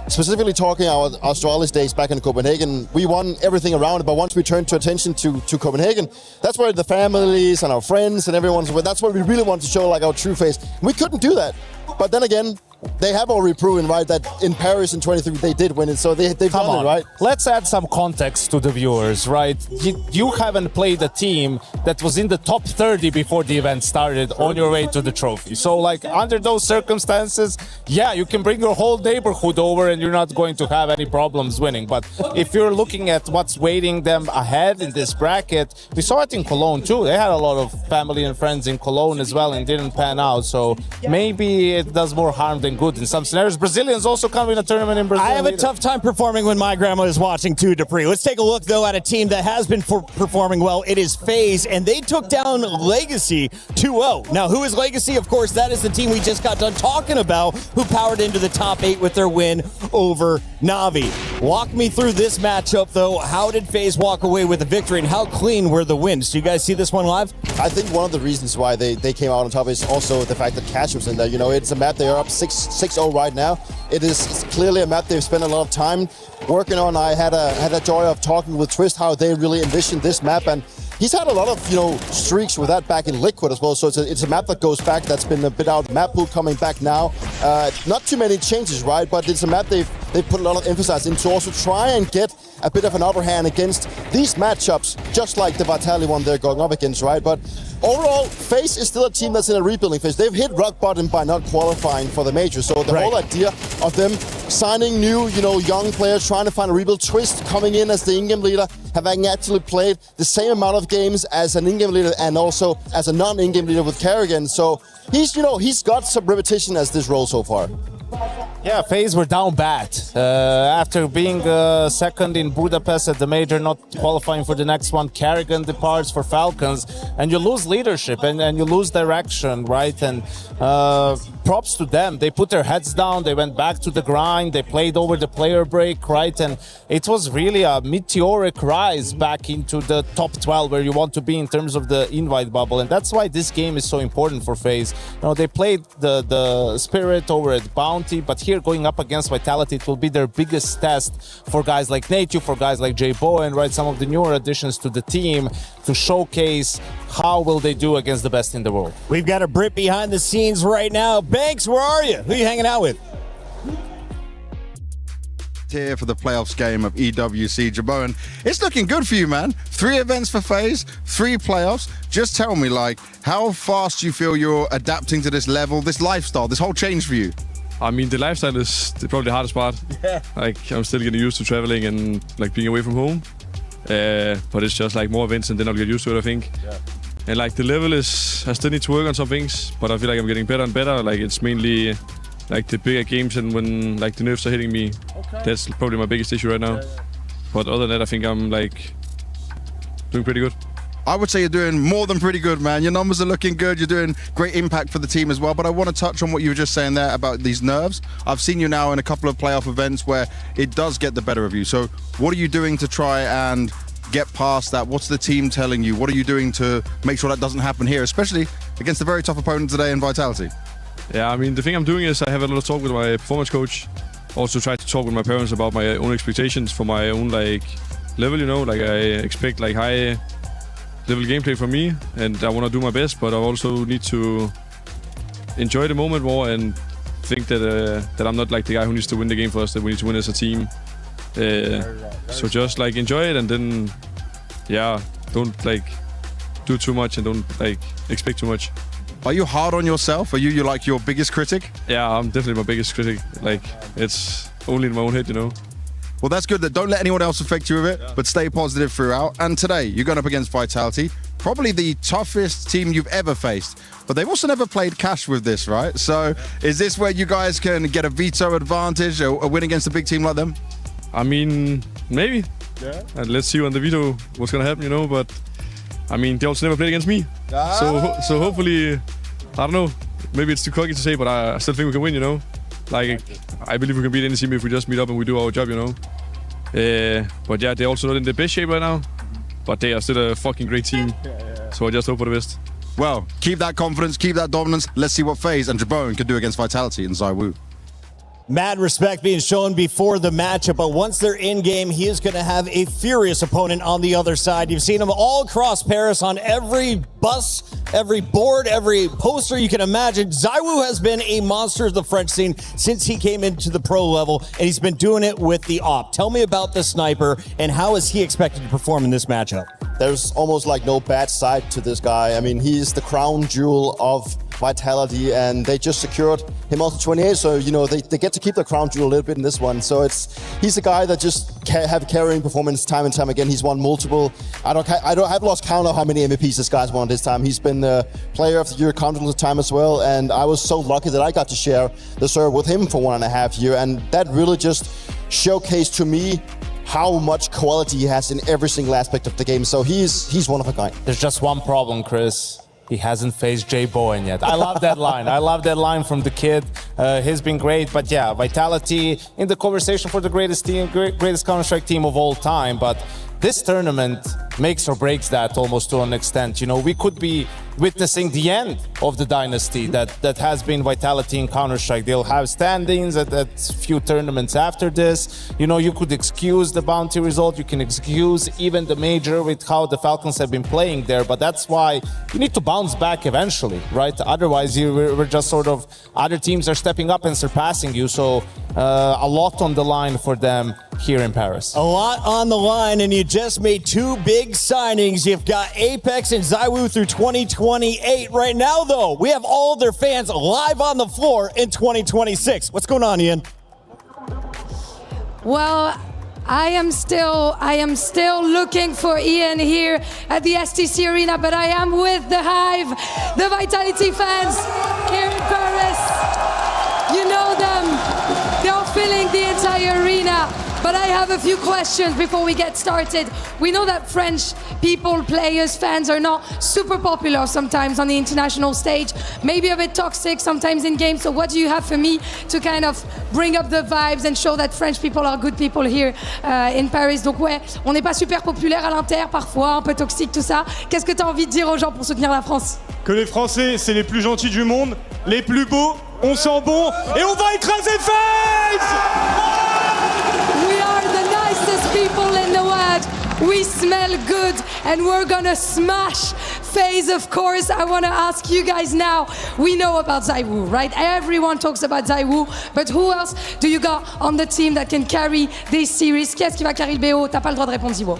[SPEAKER 21] specifically talking our Australis days back in Copenhagen, we won everything around it, but once we turned to attention to Copenhagen, that's where the families and our friends and everyone's, that's where we really want to show like our true face. We couldn't do that. But then again, they have already proven, right, that in Paris in 23 they did win it, so they've done it, right?
[SPEAKER 8] Let's add some context to the viewers, right? You haven't played a team that was in the top 30 before the event started on your way to the trophy. So, like, under those circumstances, yeah, you can bring your whole neighborhood over and you're not going to have any problems winning. But if you're looking at what's waiting them ahead in this bracket, we saw it in Cologne too. They had a lot of family and friends in Cologne as well and didn't pan out. So maybe it does more harm than good in some scenarios. Brazilians also come in a tournament in Brazil.
[SPEAKER 5] I have a tough time performing when my grandma is watching too, Dupree. Let's take a look, though, at a team that has been performing well. It is FaZe, and they took down Legacy 2-0. Now, who is Legacy? Of course, that is the team we just got done talking about, who powered into the top 8 with their win over Na'Vi. Walk me through this matchup, though. How did FaZe walk away with the victory, and how clean were the wins? Do you guys see this one live?
[SPEAKER 21] I think one of the reasons why they came out on top is also the fact that Cash was in there. You know, it's a map they are up 6-0 right now. It is clearly a map they've spent a lot of time working on. I had a joy of talking with Twist how they really envisioned this map, and he's had a lot of, you know, streaks with that back in Liquid as well. So it's a map that goes back, that's been a bit out of the map pool, coming back now. Not too many changes, right? But it's a map they've put a lot of emphasis into, also try and get a bit of an upper hand against these matchups, just like the Vitality one they're going up against, right? But overall, FaZe is still a team that's in a rebuilding phase. They've hit rock bottom by not qualifying for the major. So the whole idea of them signing new, you know, young players, trying to find a rebuild, Twist coming in as the in-game leader, having actually played the same amount of games as an in-game leader and also as a non-in-game leader with Kerrigan. So he's, you know, he's got some repetition as this role so far.
[SPEAKER 8] Yeah, FaZe were down bad. After being second in Budapest at the major, not qualifying for the next one, Kerrigan departs for Falcons, and you lose leadership and you lose direction, right? And props to them. They put their heads down, they went back to the grind, they played over the player break, right? And it was really a meteoric rise back into the top 12 where you want to be in terms of the invite bubble. And that's why this game is so important for FaZe. You know, they played the Spirit over at Bounty, but here going up against Vitality, it will be their biggest test for guys like Nature, for guys like Jay Bowen, right? Some of the newer additions to the team to showcase how will they do against the best in the world.
[SPEAKER 5] We've got a Brit behind the scenes right now. Banks, where are you? Who are you hanging out with?
[SPEAKER 1] Here for the playoffs game of EWC. Jaboan, it's looking good for you, man. 3 events for FaZe, 3 playoffs. Just tell me, like, how fast you feel you're adapting to this level, this lifestyle, this whole change for you?
[SPEAKER 6] I mean, the lifestyle is probably the hardest part.
[SPEAKER 1] Yeah.
[SPEAKER 6] Like, I'm still getting used to traveling and like being away from home. But it's just like more events and then I'll get used to it, I think. Yeah. And like the level is, I still need to work on some things, but I feel like I'm getting better and better. Like it's mainly like the bigger games and when like the nerves are hitting me. Okay. That's probably my biggest issue right now. Yeah, yeah. But other than that, I think I'm like doing pretty good.
[SPEAKER 1] I would say you're doing more than pretty good, man. Your numbers are looking good. You're doing great impact for the team as well. But I want to touch on what you were just saying there about these nerves. I've seen you now in a couple of playoff events where it does get the better of you. So what are you doing to try and get past that? What's the team telling you? What are you doing to make sure that doesn't happen here, especially against a very tough opponent today in Vitality?
[SPEAKER 6] Yeah, I mean, the thing I'm doing is I have a lot of talk with my performance coach. Also try to talk with my parents about my own expectations for my own like level, you know, like I expect like high level gameplay from me and I want to do my best, but I also need to enjoy the moment more and think that that I'm not like the guy who needs to win the game for us, that we need to win as a team. So just like enjoy it and then yeah, don't like do too much and don't like expect too much.
[SPEAKER 1] Are you hard on yourself? Are you like your biggest critic?
[SPEAKER 6] Yeah, I'm definitely my biggest critic. Like it's only in my own head, you know.
[SPEAKER 1] Well, that's good. That don't let anyone else affect you with it, but stay positive throughout. And today, you're going up against Vitality, probably the toughest team you've ever faced. But they've also never played cash with this, right? So is this where you guys can get a veto advantage or a win against a big team like them?
[SPEAKER 6] I mean, maybe. Yeah. And let's see on the veto what's going to happen, you know. But I mean, they also never played against me. So hopefully, I don't know. Maybe it's too cocky to say, but I still think we can win, you know. Like, I believe we can beat any team if we just meet up and we do our job, you know. But yeah, they're also not in the best shape right now. but they are still a fucking great team. So I just hope for the best.
[SPEAKER 1] Well, keep that confidence, keep that dominance. Let's see what FaZe and Jabone can do against Vitality and ZywOo.
[SPEAKER 5] Mad respect being shown before the matchup, but once they're in game, he is going to have a furious opponent on the other side. You've seen him all across Paris on every bus, every board, every poster you can imagine. ZywOo has been a monster of the French scene since he came into the pro level, and he's been doing it with the op. Tell me about the sniper, and how is he expected to perform in this matchup?
[SPEAKER 21] There's almost like no bad side to this guy. I mean, he's the crown jewel of Vitality, and they just secured him also 28, so you know they get to keep the crown jewel a little bit in this one. So he's a guy that just have carrying performance time and time again. He's won multiple. I've lost count of how many MVPs this guy's won this time. He's been the player of the year countless time as well, and I was so lucky that I got to share the serve with him for 1.5 years, and that really just showcased to me how much quality he has in every single aspect of the game. So he's one of a kind.
[SPEAKER 8] There's just one problem, Chris. He hasn't faced Jay Bowen yet. I love that line. I love that line from the kid. He's been great. But yeah, Vitality in the conversation for the greatest Counter-Strike team of all time. But this tournament makes or breaks that almost to an extent. You know, we could be witnessing the end of the dynasty that has been Vitality in Counter-Strike. They'll have standings at few tournaments after this. You know, you could excuse the bounty result. You can excuse even the major with how the Falcons have been playing there. But that's why you need to bounce back eventually, right? Otherwise, we're just sort of, other teams are stepping up and surpassing you. So a lot on the line for them here in Paris.
[SPEAKER 5] A lot on the line, and you just made two big signings. You've got Apex and ZywOo through 2028. Right now, though, we have all of their fans live on the floor in 2026. What's going on, Ian?
[SPEAKER 4] Well, I am still looking for Ian here at the STC Arena, but I am with the Hive, the Vitality fans here in Paris. You know them. They're filling the entire arena. But I have a few questions before we get started. We know that French people, players, fans are not super popular sometimes on the international stage, maybe a bit toxic sometimes in games. So what do you have for me to kind of bring up the vibes and show that French people are good people here in Paris? Donc ouais, on n'est pas super populaire à l'Inter, parfois un peu toxique, tout ça. Qu'est-ce que tu as envie de dire aux gens pour soutenir la France?
[SPEAKER 7] Que les Français, c'est les plus gentils du monde, les plus beaux, on sent bon et on va écraser FaZe!
[SPEAKER 4] We are the nicest people in the world. We smell good and we're gonna smash FaZe, of course. I wanna ask you guys now, we know about ZywOo, right? Everyone talks about ZywOo, but who else do you got on the team that can carry this series? Qui est-ce qui va carry le BO? T'as pas le droit de répondre, Zibo.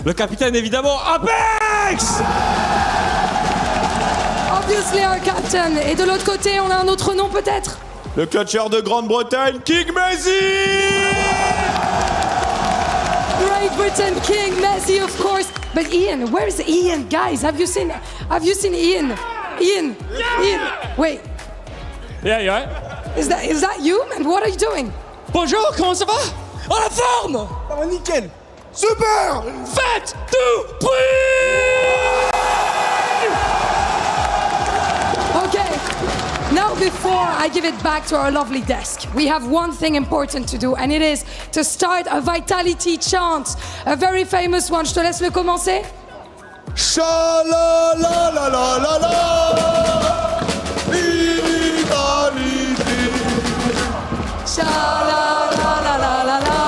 [SPEAKER 7] Le capitaine, évidemment, Apex!
[SPEAKER 4] Obviously our captain. Et de l'autre côté, on a un autre nom peut-être?
[SPEAKER 7] Le catcheur de Grande-Bretagne, King Messi!
[SPEAKER 4] Great Britain, King Messi, of course. But Ian, where's Ian? Guys, have you seen Ian? Ian, wait.
[SPEAKER 7] Yeah, you right?
[SPEAKER 4] Is that you? And what are you doing?
[SPEAKER 7] Bonjour, comment ça va? En la forme! Ça va nickel! Super! Faites du bruit!
[SPEAKER 4] Okay, now before I give it back to our lovely desk, we have one thing important to do, and it is to start a Vitality chant, a very famous one. Je te laisse le commencer.
[SPEAKER 7] Sha-la-la-la-la-la-la, Vitality.
[SPEAKER 4] Sha-la-la-la-la-la-la.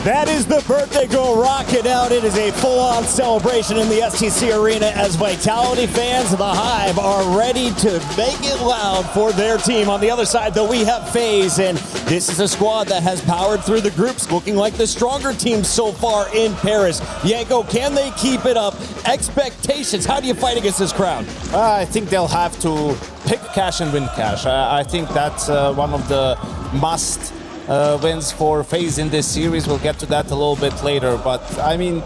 [SPEAKER 5] That is the birthday girl rocking out. It is a full-on celebration in the STC Arena as Vitality fans of the Hive are ready to make it loud for their team. On the other side, though, we have FaZe, and this is a squad that has powered through the groups, looking like the stronger team so far in Paris. Yanko, can they keep it up? Expectations, how do you fight against this crowd?
[SPEAKER 8] I think they'll have to pick cash and win cash. I think that's one of the must wins for FaZe in this series. We'll get to that a little bit later, but I mean,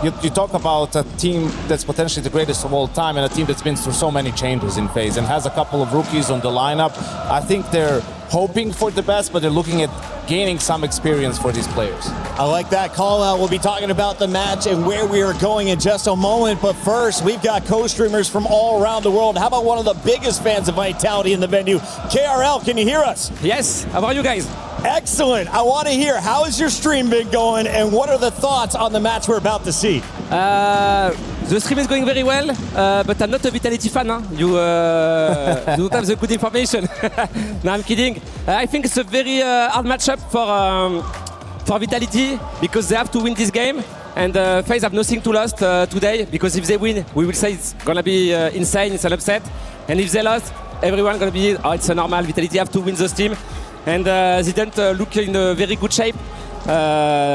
[SPEAKER 8] you talk about a team that's potentially the greatest of all time and a team that's been through so many changes in FaZe and has a couple of rookies on the lineup. I think they're hoping for the best, but they're looking at gaining some experience for these players.
[SPEAKER 5] I like that call out. We'll be talking about the match and where we are going in just a moment. But first, we've got co-streamers from all around the world. How about one of the biggest fans of Vitality in the venue? KRL, can you hear us?
[SPEAKER 2] Yes. How are you guys?
[SPEAKER 5] Excellent. I want to hear, how has your stream been going and what are the thoughts on the match we're about to see?
[SPEAKER 2] The stream is going very well, but I'm not a Vitality fan. Huh? You don't have the good information. No, I'm kidding. I think it's a very hard matchup for Vitality because they have to win this game. And FaZe have nothing to lose today because if they win, we will say it's going to be insane, it's an upset. And if they lost, everyone going to be, oh, it's a normal. Vitality have to win this team. And they didn't look in a very good shape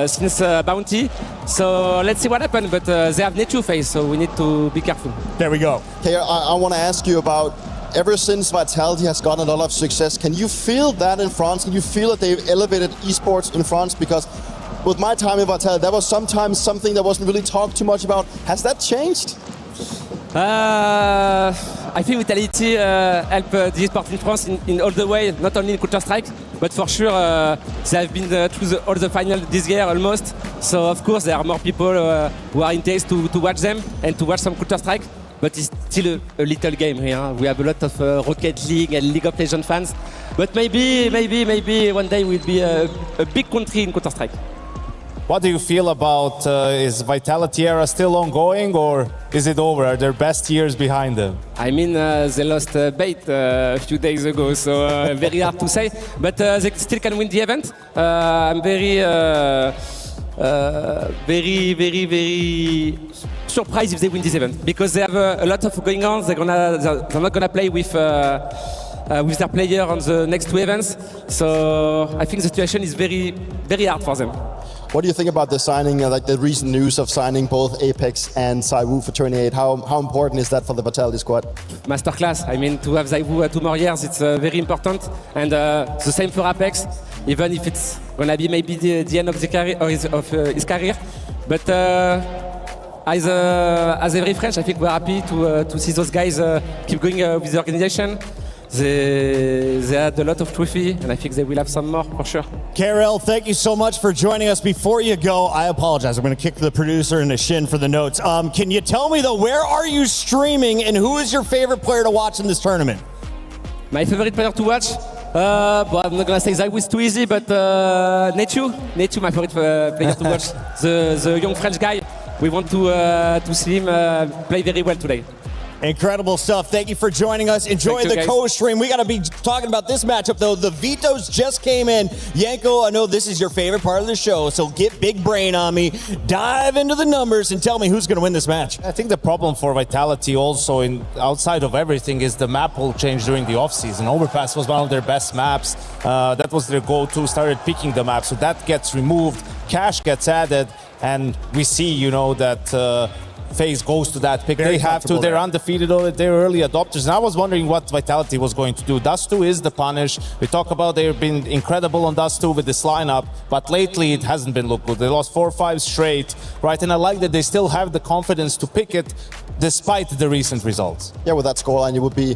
[SPEAKER 2] since Bounty. So let's see what happens. But they have Netu FaZe, so we need to be careful.
[SPEAKER 5] There we go.
[SPEAKER 21] Okay, I want to ask you about, ever since Vitality has gotten a lot of success, can you feel that in France? Can you feel that they've elevated esports in France? Because with my time in Vitality, that was sometimes something that wasn't really talked too much about. Has that changed?
[SPEAKER 2] I think Vitality help the esports in France in all the way, not only in Counter-Strike, but for sure they have been through all the final this year almost. So of course there are more people who are interested to watch them and to watch some Counter-Strike. But it's still a little game here. We have a lot of Rocket League and League of Legends fans. But maybe one day we'll be a big country in Counter-Strike.
[SPEAKER 8] What do you feel about, is Vitality era still ongoing or is it over? Are their best years behind them?
[SPEAKER 2] I mean, they lost Bait a few days ago, so very hard to say. But they still can win the event. I'm very surprised if they win this event because they have a lot of going on. They're not gonna play with their player on the next two events. So I think the situation is very, very hard for them.
[SPEAKER 21] What do you think about the signing, like the recent news of signing both Apex and Zaiwu for 28? How important is that for the Vitality squad?
[SPEAKER 2] Masterclass. I mean, to have Zaiwu 2 more years, it's very important. And the same for Apex, even if it's going to be maybe the end of the career or his career. But as every French, I think we're happy to see those guys keep going with the organization. They had a lot of trophy, and I think they will have some more for sure.
[SPEAKER 5] KRL, thank you so much for joining us. Before you go, I apologize. I'm going to kick the producer in the shin for the notes. Can you tell me, though, where are you streaming, and who is your favorite player to watch in this tournament?
[SPEAKER 2] My favorite player to watch? But I'm not going to say that was too easy, but Netu, my favorite player to watch. The young French guy. We want to see him play very well today.
[SPEAKER 5] Incredible stuff. Thank you for joining us. Enjoy the co-stream. We got to be talking about this matchup, though. The vetoes just came in. Yanko, I know this is your favorite part of the show, so get big brain on me. Dive into the numbers and tell me who's going to win this match.
[SPEAKER 8] I think the problem for Vitality also, outside of everything, is the map will change during the off-season. Overpass was one of their best maps. That was their go-to, started picking the map. So that gets removed. Cash gets added. And we see, that FaZe goes to that pick. They have to. They're undefeated. They're early adopters. And I was wondering what Vitality was going to do. Dust2 is the punish. We talk about they've been incredible on Dust2 with this lineup, but lately it hasn't been look good. They lost 4 or 5 straight, right? And I like that they still have the confidence to pick it despite the recent results.
[SPEAKER 21] Yeah, with that scoreline, it would be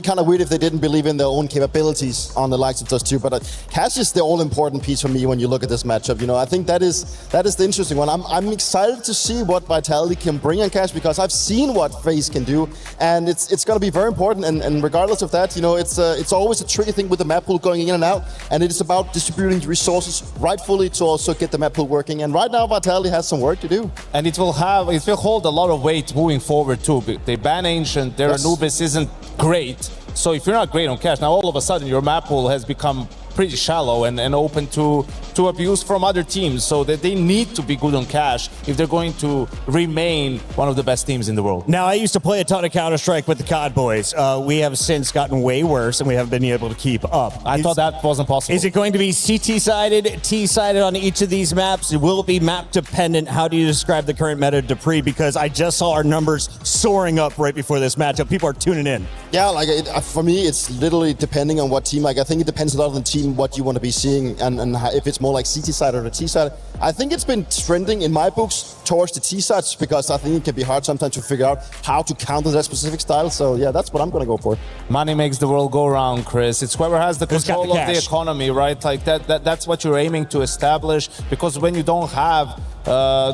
[SPEAKER 21] kind of weird if they didn't believe in their own capabilities on the likes of Dust2. But Cash is the all-important piece for me when you look at this matchup. I think that is the interesting one. I'm excited to see what Vitality can bring on Cash because I've seen what FaZe can do, and it's going to be very important. And regardless of that, it's always a tricky thing with the map pool going in and out, and it is about distributing resources rightfully to also get the map pool working. And right now, Vitality has some work to do.
[SPEAKER 8] And it will hold a lot of weight moving forward too. They ban Ancient. Their Anubis isn't great. So if you're not great on Cash, now all of a sudden your map pool has become pretty shallow and open to abuse from other teams, so that they need to be good on Cash if they're going to remain one of the best teams in the world.
[SPEAKER 5] Now, I used to play a ton of Counter-Strike with the COD boys. We have since gotten way worse, and we haven't been able to keep up.
[SPEAKER 8] I thought that wasn't possible.
[SPEAKER 5] Is it going to be CT-sided, T-sided on each of these maps? Will it be map-dependent? How do you describe the current meta, Dupree? Because I just saw our numbers soaring up right before this matchup. People are tuning in.
[SPEAKER 21] Yeah, for me, it's literally depending on what team. I think it depends a lot on the team team what you want to be seeing, and if it's more like CT side or the T side. I think it's been trending in my books towards the T sides because I think it can be hard sometimes to figure out how to counter that specific style. So yeah, that's what I'm going to go for.
[SPEAKER 8] Money makes the world go round, Chris. It's whoever has the control of the economy, right? Like that's what you're aiming to establish, because when you don't have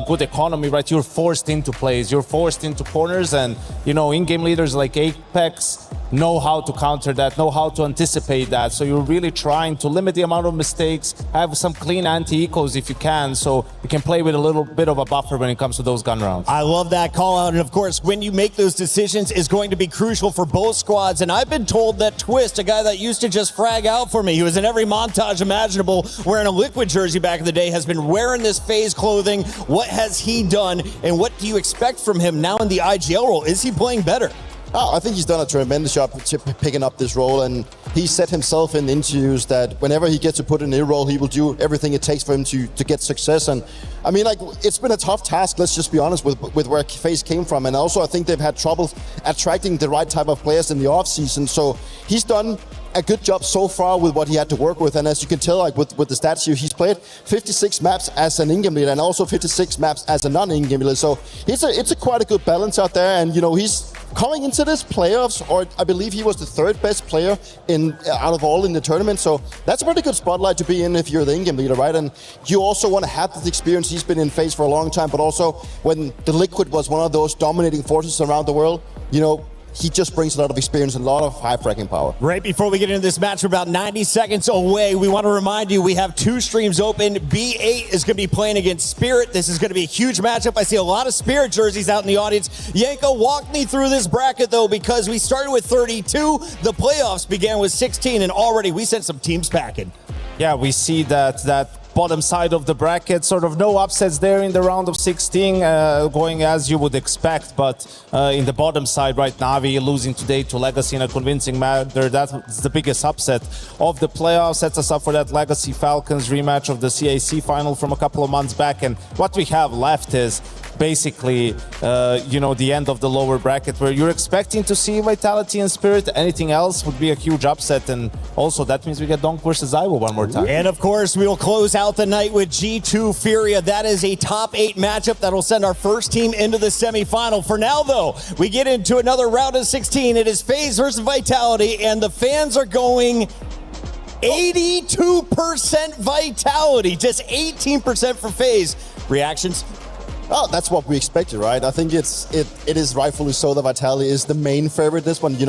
[SPEAKER 8] good economy, right, you're forced into plays, you're forced into corners, and in-game leaders like Apex know how to counter that, know how to anticipate that. So you're really trying to limit the amount of mistakes, have some clean anti-ecos if you can, so you can play with a little bit of a buffer when it comes to those gun rounds.
[SPEAKER 5] I love that call out, and of course, when you make those decisions is going to be crucial for both squads. And I've been told that Twist, a guy that used to just frag out for me, he was in every montage imaginable wearing a Liquid jersey back in the day, has been wearing this FaZe clothing. What has he done, and what do you expect from him now in the IGL role? Is he playing better?
[SPEAKER 21] Oh, I think he's done a tremendous job picking up this role, and he said himself in interviews that whenever he gets to put in a role, he will do everything it takes for him to get success. And I mean, like, it's been a tough task, let's just be honest, with where FaZe came from. And also, I think they've had trouble attracting the right type of players in the off-season. So he's done a good job so far with what he had to work with. And as you can tell, like with the stats here, he's played 56 maps as an in-game leader and also 56 maps as a non-in-game leader. So it's quite a good balance out there. And, he's coming into this playoffs, or I believe he was the third best player out of all in the tournament. So that's a pretty good spotlight to be in if you're the in-game leader, right? And you also want to have this experience. He's been in FaZe for a long time, but also when the Liquid was one of those dominating forces around the world, he just brings a lot of experience and a lot of high fracking power.
[SPEAKER 5] Right before we get into this match, we're about 90 seconds away. We want to remind you we have 2 streams open. B8 is going to be playing against Spirit. This is going to be a huge matchup. I see a lot of Spirit jerseys out in the audience. Yanko, walk me through this bracket, though, because we started with 32. The playoffs began with 16, and already we sent some teams packing.
[SPEAKER 8] Yeah, we see that bottom side of the bracket, sort of no upsets there in the round of 16, going as you would expect, but in the bottom side, right, Navi losing today to Legacy in a convincing manner, that's the biggest upset of the playoffs, sets us up for that Legacy Falcons rematch of the CAC final from a couple of months back. And what we have left is basically, the end of the lower bracket, where you're expecting to see Vitality and Spirit. Anything else would be a huge upset, and also that means we get Donk versus Iowa one more time.
[SPEAKER 5] And of course, we will close out the night with G2 Furia. That is a top 8 matchup that will send our first team into the semifinal. For now, though, we get into another round of 16. It is FaZe versus Vitality, and the fans are going 82% Vitality, just 18% for FaZe. Reactions?
[SPEAKER 21] Oh, that's what we expected, right? I think it is rightfully so that Vitality is the main favorite. This one, I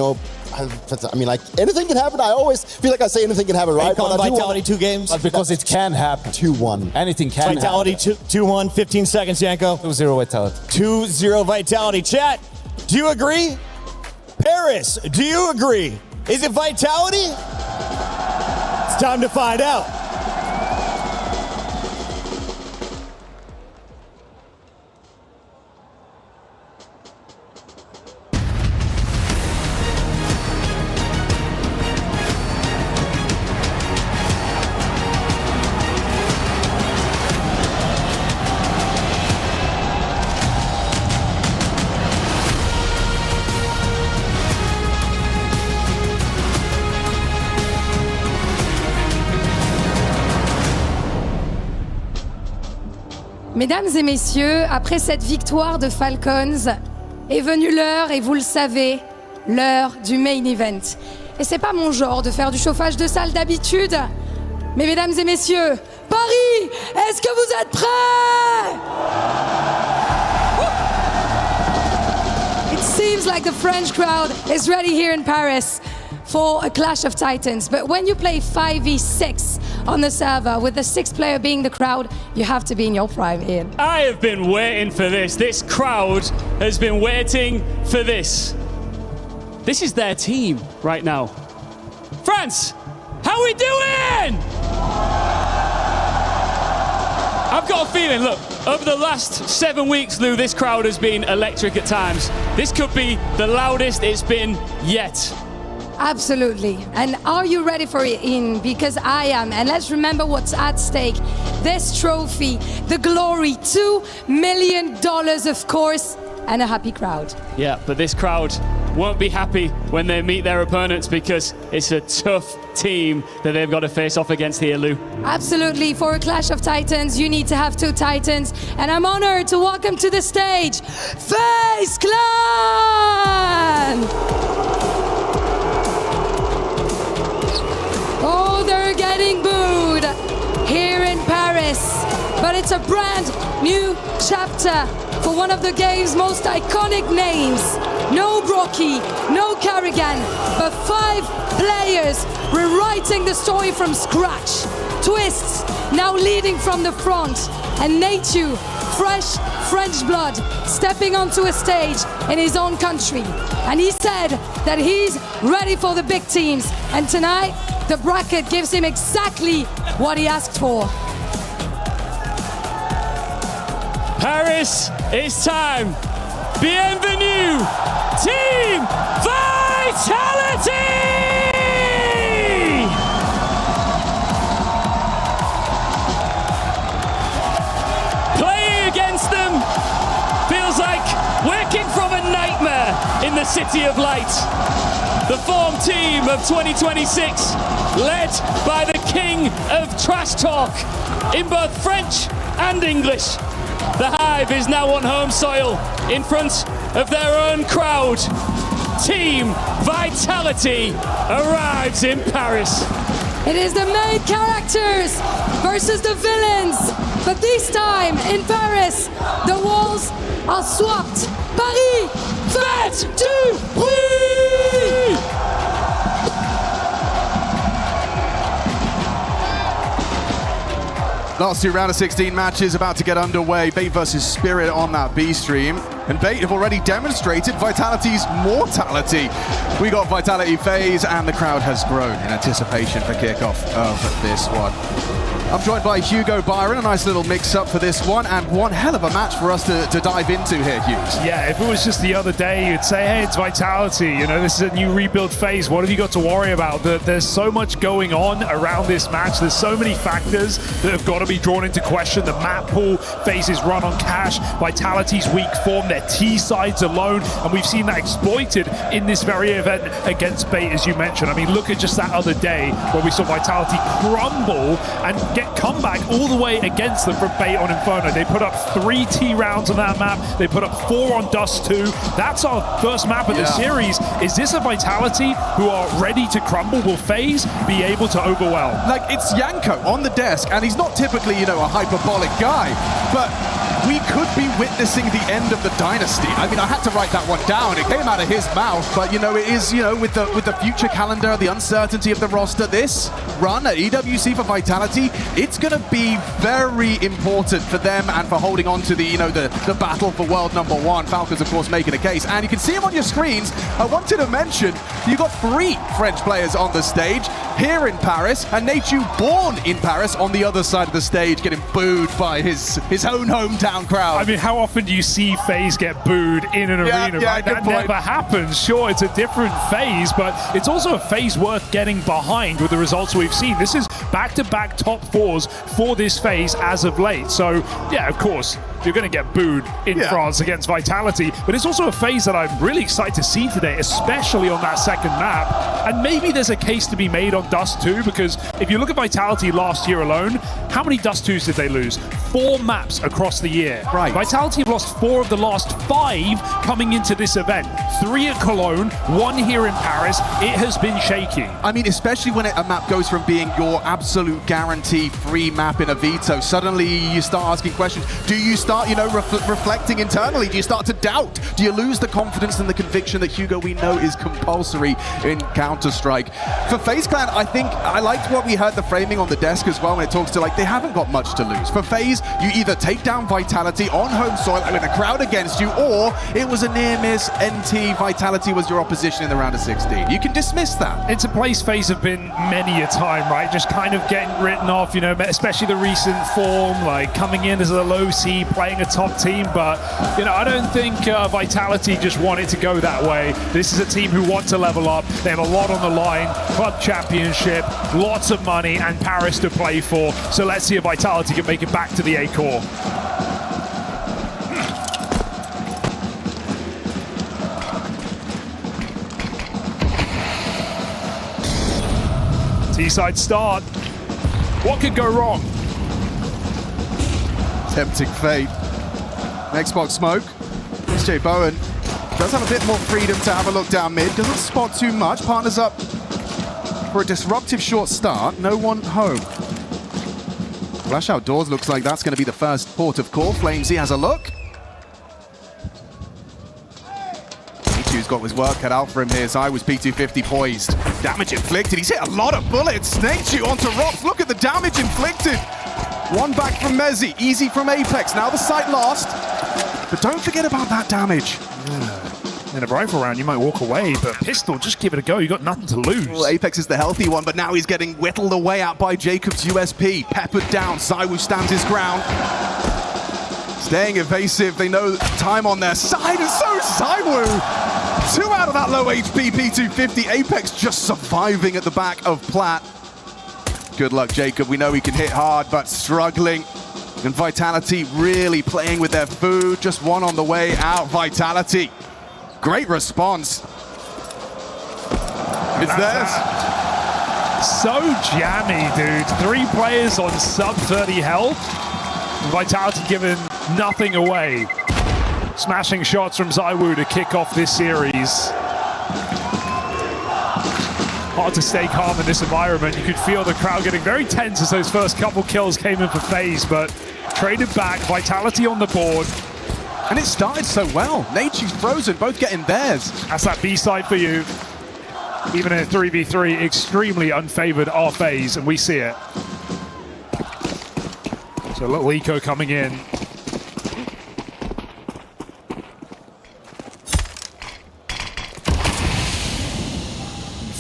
[SPEAKER 21] mean, like, anything can happen. I always feel like I say anything can happen, right?
[SPEAKER 5] But Vitality 2 games?
[SPEAKER 8] But because it can happen.
[SPEAKER 21] 2-1.
[SPEAKER 8] Anything can
[SPEAKER 5] Vitality
[SPEAKER 8] happen.
[SPEAKER 5] 2-1, 15 seconds, Yanko.
[SPEAKER 8] 2-0 Vitality.
[SPEAKER 5] 2-0 Vitality. Chat, do you agree? Paris, do you agree? Is it Vitality? It's time to find out.
[SPEAKER 4] Mesdames et messieurs, après cette victoire de Falcons, est venue l'heure, et vous le savez, l'heure du main event. Et c'est pas mon genre de faire du chauffage de salle d'habitude, mais mesdames et messieurs, Paris, est-ce que vous êtes prêts? It seems like the French crowd is ready here in Paris for a clash of titans. But when you play 5v6 on the server, with the 6th player being the crowd, you have to be in your prime, Ian.
[SPEAKER 9] I have been waiting for this. This crowd has been waiting for this. This is their team right now. France, how we doing? I've got a feeling, look, over the last 7 weeks, Lou, this crowd has been electric at times. This could be the loudest it's been yet.
[SPEAKER 4] Absolutely. And are you ready for it, Ian? Because I am. And let's remember what's at stake. This trophy, the glory, $2 million, of course, and a happy crowd.
[SPEAKER 9] Yeah, but this crowd, won't be happy when they meet their opponents because it's a tough team that they've got to face off against here, Lou.
[SPEAKER 4] Absolutely. For a Clash of Titans, you need to have two Titans. And I'm honored to welcome to the stage, FaZe Clan! Oh, they're getting booed here in Paris. But it's a brand new chapter for one of the game's most iconic names. No Brocky, no Carrigan, but 5 players rewriting the story from scratch. Twists now leading from the front, and Nateju, fresh French blood, stepping onto a stage in his own country. And he said that he's ready for the big teams. And tonight, the bracket gives him exactly what he asked for.
[SPEAKER 9] Paris, it's time. Bienvenue, Team Vitality! Playing against them feels like working from a nightmare in the City of Light. The form team of 2026, led by the king of trash talk in both French and English. The Hive is now on home soil in front of their own crowd. Team Vitality arrives in Paris.
[SPEAKER 4] It is the main characters versus the villains. But this time in Paris, the walls are swapped. Paris, faites du bruit!
[SPEAKER 12] Last 2 round of 16 matches about to get underway. Bait versus Spirit on that B stream. And Bait have already demonstrated Vitality's mortality. We got Vitality FaZe and the crowd has grown in anticipation for kickoff of this one. I'm joined by Hugo Byron, a nice little mix-up for this one, and one hell of a match for us to dive into here, Hughes.
[SPEAKER 17] Yeah, if it was just the other day, you'd say, hey, it's Vitality, you know, this is a new rebuild phase. What have you got to worry about? There's so much going on around this match. There's so many factors that have got to be drawn into question. The map pool, FaZe's run on cash, Vitality's weak form, their T sides alone, and we've seen that exploited in this very event against Bait, as you mentioned. I mean, look at just that other day where we saw Vitality crumble and get comeback all the way against them from Bait on Inferno. They put up 3 T rounds on that map. They put up 4 on Dust 2. That's our first map of the series. Is this a Vitality who are ready to crumble? Will FaZe be able to overwhelm?
[SPEAKER 12] Like, it's Yanko on the desk, and he's not typically, you know, a hyperbolic guy, but we could be witnessing the end of the dynasty. I mean, I had to write that one down. It came out of his mouth, but, you know, it is, you know, with the future calendar, the uncertainty of the roster, this run at EWC for Vitality, it's going to be very important for them and for holding on to the, you know, the battle for world #1. Falcons, of course, making a case. And you can see them on your screens. I wanted to mention, you got 3 French players on the stage here in Paris, and Nateju, born in Paris, on the other side of the stage, getting booed by his own hometown crowd.
[SPEAKER 17] I mean, how often do you see FaZe get booed in an arena, right? That never happens. Sure, it's a different FaZe, but it's also a FaZe worth getting behind with the results we've seen. This is back-to-back top 4s for this FaZe as of late. So, yeah, of course, you're going to get booed in France against Vitality, but it's also a FaZe that I'm really excited to see today, especially on that second map. And maybe there's a case to be made on Dust 2, because if you look at Vitality last year alone, how many Dust 2s did they lose? 4 maps across the year.
[SPEAKER 12] Right.
[SPEAKER 17] Vitality have lost 4 of the last 5 coming into this event. 3 at Cologne, 1 here in Paris. It has been shaky.
[SPEAKER 12] I mean, especially when a map goes from being your absolute guarantee free map in a veto, suddenly you start asking questions. Do you start, you know, reflecting internally? Do you start to doubt? Do you lose the confidence and the conviction that, Hugo, we know is compulsory in Counter-Strike? For FaZe Clan, I think I liked what we heard the framing on the desk as well when it talks to, like, they haven't got much to lose. For FaZe, you either take down Vitality on home soil with a crowd against you, or it was a near miss. NT Vitality was your opposition in the round of 16. You can dismiss that.
[SPEAKER 17] It's a place FaZe have been many a time, right? Just kind of getting written off, you know, especially the recent form, like coming in as a low seed, playing a top team. But, you know, I don't think Vitality just want it to go that way. This is a team who want to level up. They have a lot on the line. Club Championship, lots of money, and Paris to play for. So let's see if Vitality can make it back to the A-Core. B-side start. What could go wrong?
[SPEAKER 12] Tempting fate. Xbox smoke. SJ Bowen does have a bit more freedom to have a look down mid. Doesn't spot too much. Partners up for a disruptive short start. No one home. Flash outdoors looks like that's going to be the first port of call. Flamesy has a look. P2's got his work cut out for him here. Zywoo's P250 poised. Damage inflicted. He's hit a lot of bullets. Nateju onto Rops. Look at the damage inflicted. One back from Mezzi. Easy from Apex. Now the sight lost. But don't forget about that damage.
[SPEAKER 17] In a rifle round, you might walk away, but pistol, just give it a go. You got nothing to lose.
[SPEAKER 12] Well, Apex is the healthy one, but now he's getting whittled away at by Jacob's USP. Peppered down. Zywoo stands his ground. Staying evasive. They know time on their side, and so is Zywoo. 2 out of that low HP P250. Apex just surviving at the back of Plat. Good luck, Jacob. We know he can hit hard, but struggling. And Vitality really playing with their food. Just one on the way out. Vitality. Great response. It's theirs.
[SPEAKER 17] So jammy, dude. 3 players on sub 30 health. Vitality giving nothing away. Smashing shots from Zywoo to kick off this series. Hard to stay calm in this environment. You could feel the crowd getting very tense as those first couple kills came in for FaZe, but traded back. Vitality on the board.
[SPEAKER 12] And it started so well. Nature's frozen, both getting theirs.
[SPEAKER 17] That's that B-side for you. Even in a 3v3, extremely unfavored our FaZe, and we see it. So a little eco coming in.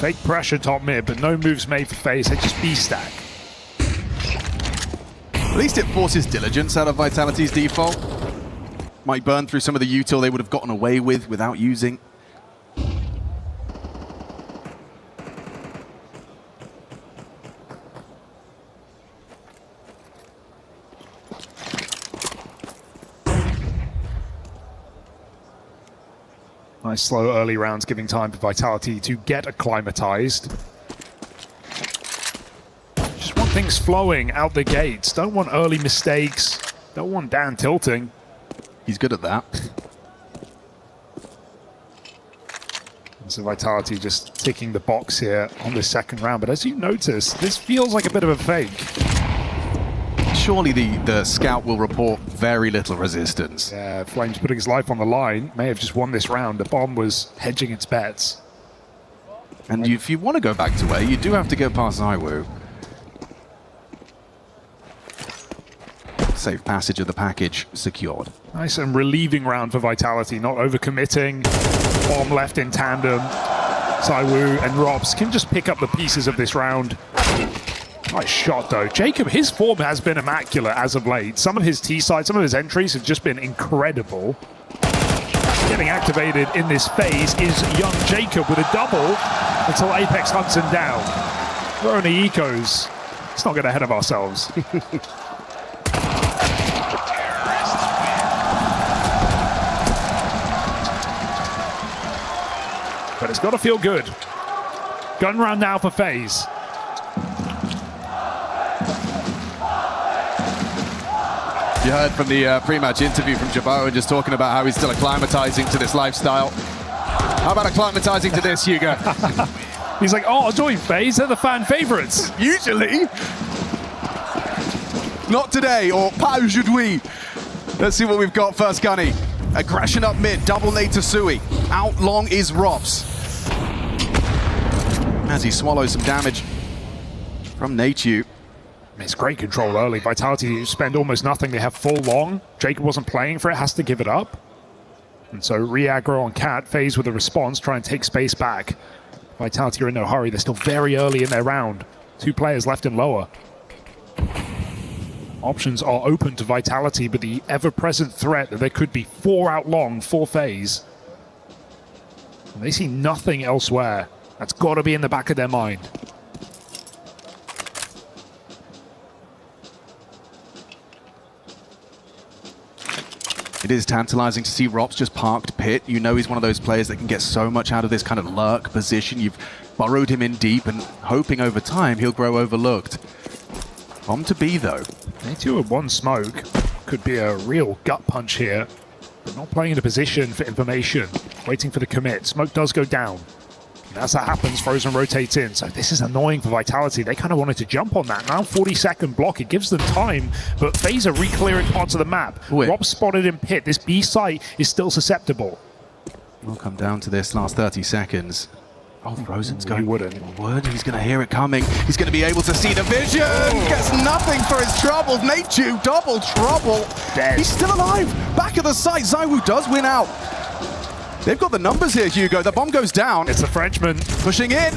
[SPEAKER 17] Fake pressure top mid, but no moves made for FaZe. They just B-stack.
[SPEAKER 12] At least it forces diligence out of Vitality's default. Might burn through some of the util they would have gotten away with without using.
[SPEAKER 17] Nice slow early rounds, giving time for Vitality to get acclimatized. Just want things flowing out the gates. Don't want early mistakes. Don't want Dan tilting.
[SPEAKER 12] He's good at that.
[SPEAKER 17] So Vitality just ticking the box here on this second round. But as you notice, this feels like a bit of a fake.
[SPEAKER 12] Surely the scout will report very little resistance.
[SPEAKER 17] Yeah, Flames putting his life on the line. May have just won this round. The bomb was hedging its bets.
[SPEAKER 12] And if you want to go back to A, you do have to go past Zywoo. Safe passage of the package secured.
[SPEAKER 17] Nice and relieving round for Vitality, not overcommitting. Bomb left in tandem. Zywoo and Robs can just pick up the pieces of this round. Nice shot though. Jacob, his form has been immaculate as of late. Some of his T-side, some of his entries have just been incredible. Getting activated in this phase is young Jacob with a double until Apex hunts him down. We're only ecos. Let's not get ahead of ourselves. But it's got to feel good. Gun round now for FaZe.
[SPEAKER 12] You heard from the pre-match interview from Jabot and just talking about how he's still acclimatizing to this lifestyle. How about acclimatizing to this, Hugo?
[SPEAKER 17] He's like, oh, I'll join FaZe. They're the fan favorites.
[SPEAKER 12] Usually. Not today, or pas aujourd'hui. Let's see what we've got first, Gunny. Aggression up mid, double nade to Sui. Out long is Rops. As he swallows some damage from Nateju.
[SPEAKER 17] It's great control early. Vitality spend almost nothing. They have full long. Jacob wasn't playing for it, has to give it up. And so re-aggro on Cat, FaZe with a response, try and take space back. Vitality are in no hurry. They're still very early in their round. 2 players left in lower. Options are open to Vitality, but the ever-present threat that there could be 4 out long for FaZe. And they see nothing elsewhere. That's got to be in the back of their mind.
[SPEAKER 12] It is tantalizing to see Rops just parked pit. You know he's one of those players that can get so much out of this kind of lurk position. You've burrowed him in deep and hoping over time he'll grow overlooked. Bomb to B though.
[SPEAKER 11] A2 with one smoke could be a real gut punch here. But not playing in a position for information. Waiting for the commit. Smoke does go down. And as that happens, Frozen rotates in. So this is annoying for Vitality. They kind of wanted to jump on that. Now 40-second block. It gives them time. But FaZe are re-clearing parts of the map. Rob spotted in pit. This B site is still susceptible.
[SPEAKER 12] We'll come down to this last 30 seconds. Oh, Frozen's going would. He's going to hear it coming. He's going to be able to see the vision. Gets nothing for his troubles. Nachu, double trouble.
[SPEAKER 11] Dead.
[SPEAKER 12] He's still alive. Back of the site. ZywOo does win out. They've got the numbers here, Hugo. The bomb goes down.
[SPEAKER 11] It's the Frenchman.
[SPEAKER 12] Pushing in.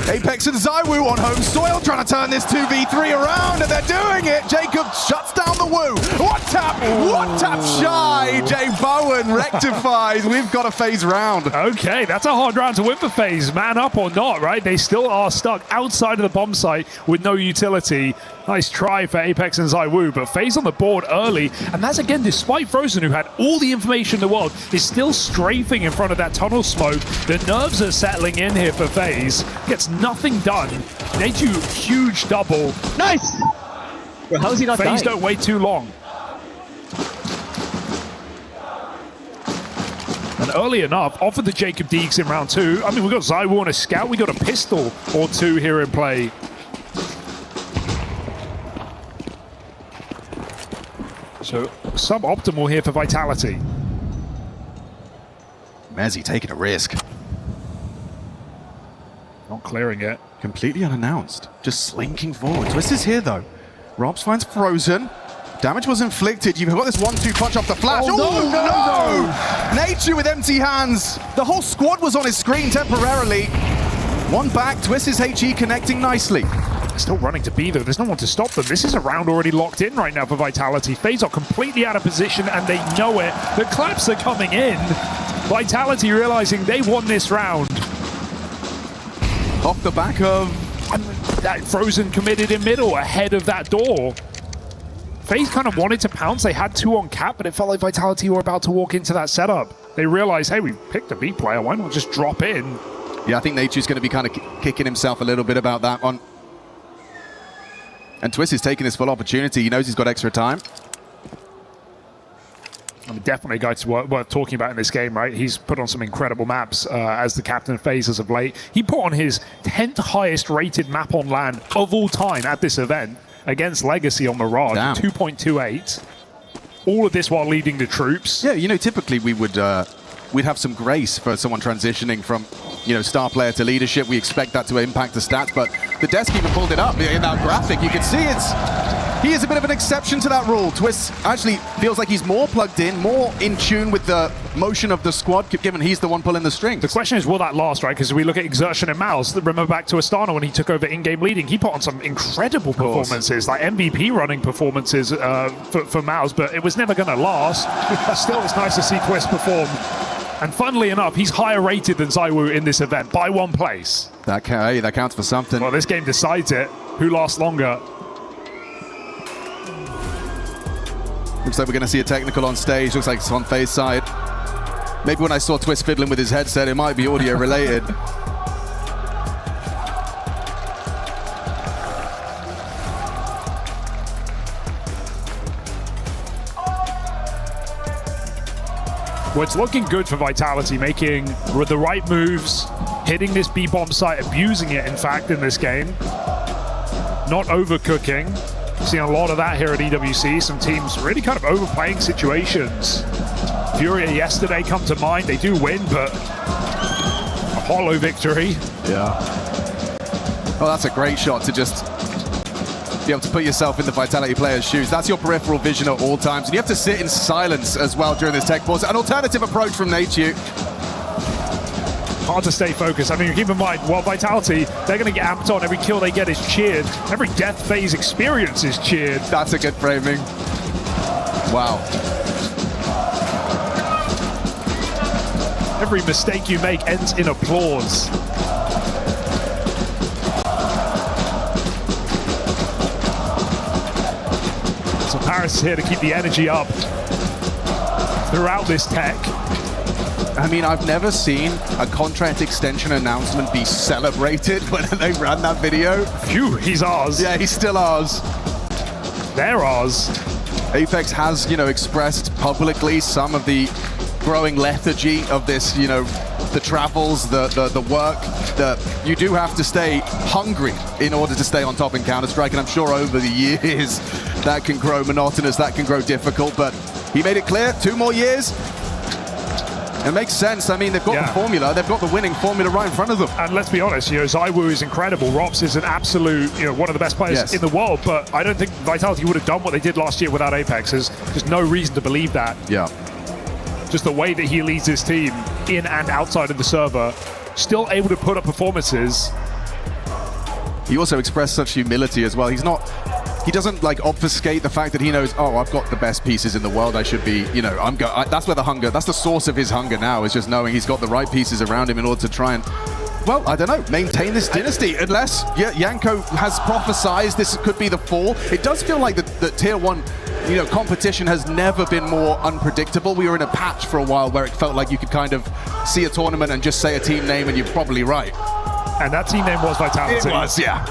[SPEAKER 12] Apex and ZywOo on home soil, trying to turn this 2v3 around, and they're doing it. Jacob shuts down the woo. One tap shy. Jay Bowen rectifies. We've got a FaZe round.
[SPEAKER 11] Okay, that's a hard round to win for FaZe. Man up or not, right? They still are stuck outside of the bomb site with no utility. Nice try for Apex and ZywOo, but FaZe on the board early, and that's again despite Frozen, who had all the information in the world, is still strafing in front of that tunnel smoke. The nerves are settling in here for FaZe. Gets nothing done. Nachu, huge double.
[SPEAKER 14] Nice! Well, how is he not
[SPEAKER 11] FaZe
[SPEAKER 14] dying?
[SPEAKER 11] don't wait too long. And early enough, offered the Jacob Deeks in round 2. I mean, we've got ZywOo on a scout. We got a pistol or 2 here in play. So suboptimal here for Vitality.
[SPEAKER 12] Mezzy taking a risk.
[SPEAKER 11] Not clearing it.
[SPEAKER 12] Completely unannounced. Just slinking forward. Twist is here though. Robs finds Frozen. Damage was inflicted. You've got this 1-2 punch off the flash. Oh, no! Nature with empty hands. The whole squad was on his screen temporarily. One back. Twist is HE connecting nicely.
[SPEAKER 11] Still running to B though. There's no one to stop them. This is a round already locked in right now for Vitality. FaZe are completely out of position and they know it. The claps are coming in. Vitality realizing they won this round.
[SPEAKER 12] Off the back of...
[SPEAKER 11] that Frozen committed in middle ahead of that door. FaZe kind of wanted to pounce. They had 2 on cap, but it felt like Vitality were about to walk into that setup. They realized, hey, we picked a B player. Why not just drop in?
[SPEAKER 12] Yeah, I think Nature's going to be kind of kicking himself a little bit about that one. And Twist is taking this full opportunity. He knows he's got extra time.
[SPEAKER 11] I mean, definitely a guy worth talking about in this game, right? He's put on some incredible maps as the captain of FaZe as of late. He put on his 10th highest rated map on LAN of all time at this event against Legacy on Mirage, 2.28. All of this while leading the troops.
[SPEAKER 12] Yeah, you know, typically we would we'd have some grace for someone transitioning from, you know, star player to leadership. We expect that to impact the stats, but the desk even pulled it up in that graphic. You can see he is a bit of an exception to that rule. Twist actually feels like he's more plugged in, more in tune with the motion of the squad, given he's the one pulling the strings.
[SPEAKER 11] The question is, will that last, right? Because we look at Exertion and Mouse. Remember back to Astana when he took over in-game leading, he put on some incredible performances, like MVP running performances for Mouse, but it was never going to last. Still, it's nice to see Twist perform. And funnily enough, he's higher rated than ZywOo in this event by 1 place.
[SPEAKER 12] That counts for something.
[SPEAKER 11] Well, this game decides it. Who lasts longer?
[SPEAKER 12] Looks like we're going to see a technical on stage. Looks like it's on FaZe side. Maybe when I saw Twist fiddling with his headset, it might be audio related.
[SPEAKER 11] Well, it's looking good for Vitality, making the right moves, hitting this B-bomb site, abusing it, in fact, in this game. Not overcooking. Seeing a lot of that here at EWC. Some teams really kind of overplaying situations. Furia yesterday come to mind. They do win, but a hollow victory.
[SPEAKER 12] Yeah. Oh, that's a great shot to just be able to put yourself in the Vitality player's shoes. That's your peripheral vision at all times. And you have to sit in silence as well during this tech pause. An alternative approach from Nachu.
[SPEAKER 11] Hard to stay focused. I mean, keep in mind, while Vitality, they're going to get amped on. Every kill they get is cheered. Every death phase experience is cheered.
[SPEAKER 12] That's a good framing. Wow.
[SPEAKER 11] Every mistake you make ends in applause. So Paris is here to keep the energy up. throughout this tech.
[SPEAKER 12] I mean, I've never seen a contract extension announcement be celebrated when they ran that video.
[SPEAKER 11] Phew, he's ours.
[SPEAKER 12] Yeah, he's still ours.
[SPEAKER 11] They're ours.
[SPEAKER 12] Apex has, expressed publicly some of the growing lethargy of this, the travels, the work, that you do have to stay hungry in order to stay on top in Counter-Strike, and I'm sure over the years that can grow monotonous, that can grow difficult, but he made it clear, 2 more years. It makes sense. I mean, they've got the formula. They've got the winning formula right in front of them.
[SPEAKER 11] And let's be honest, ZywOo is incredible. Rops is an absolute, one of the best players in the world. But I don't think Vitality would have done what they did last year without Apex. There's just no reason to believe that.
[SPEAKER 12] Yeah.
[SPEAKER 11] Just the way that he leads his team in and outside of the server, still able to put up performances.
[SPEAKER 12] He also expressed such humility as well. He doesn't obfuscate the fact that he knows, oh, I've got the best pieces in the world. I should be, that's where the hunger, that's the source of his hunger now, is just knowing he's got the right pieces around him in order to try and, well, I don't know, maintain this dynasty. Unless Yanko has prophesized this could be the fall. It does feel like the tier 1, competition has never been more unpredictable. We were in a patch for a while where it felt like you could kind of see a tournament and just say a team name and you're probably right.
[SPEAKER 11] And that team name was Vitality.
[SPEAKER 12] It was, yeah.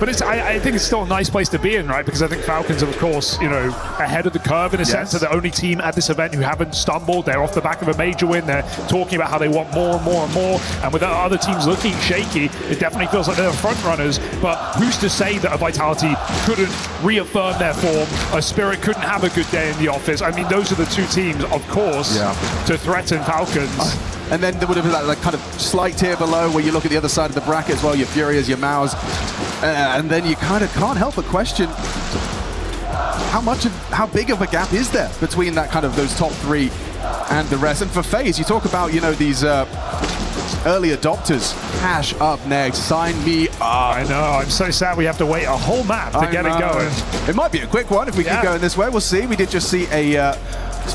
[SPEAKER 11] But I think it's still a nice place to be in, right? Because I think Falcons are, of course, ahead of the curve in a sense. They're the only team at this event who haven't stumbled. They're off the back of a major win. They're talking about how they want more and more and more. And with other teams looking shaky, it definitely feels like they're the front runners. But who's to say that a Vitality couldn't reaffirm their form? A Spirit couldn't have a good day in the office. I mean, those are the 2 teams, of course, to threaten Falcons.
[SPEAKER 12] And then there would have been that kind of slight tier below where you look at the other side of the bracket as well, your Furias, your Maus, and then you kind of can't help but question how big of a gap is there between that kind of those top 3 and the rest. And for FaZe, you talk about, these early adopters. Hash up next, sign me up.
[SPEAKER 11] I know, I'm so sad we have to wait a whole map to get it going.
[SPEAKER 12] It might be a quick one if we keep going this way. We'll see. We did just see a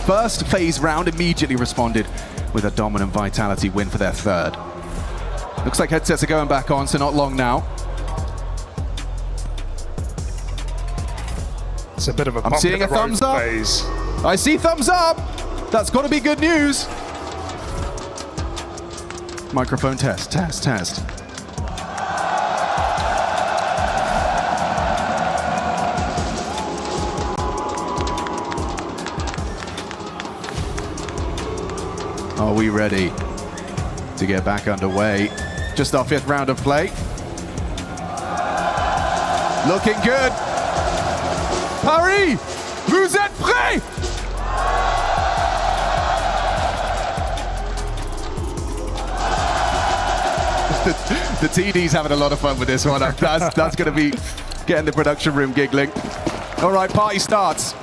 [SPEAKER 12] first FaZe round immediately responded with a dominant Vitality win for their 3rd. Looks like headsets are going back on, so not long now.
[SPEAKER 11] It's a bit of a
[SPEAKER 12] I'm seeing a thumbs up. I see thumbs up. That's got to be good news. Microphone test. Are we ready to get back underway? Just our 5th round of play. Looking good. Paris, vous êtes prêts? The TD's having a lot of fun with this one. That's going to be getting the production room giggling. All right, party starts.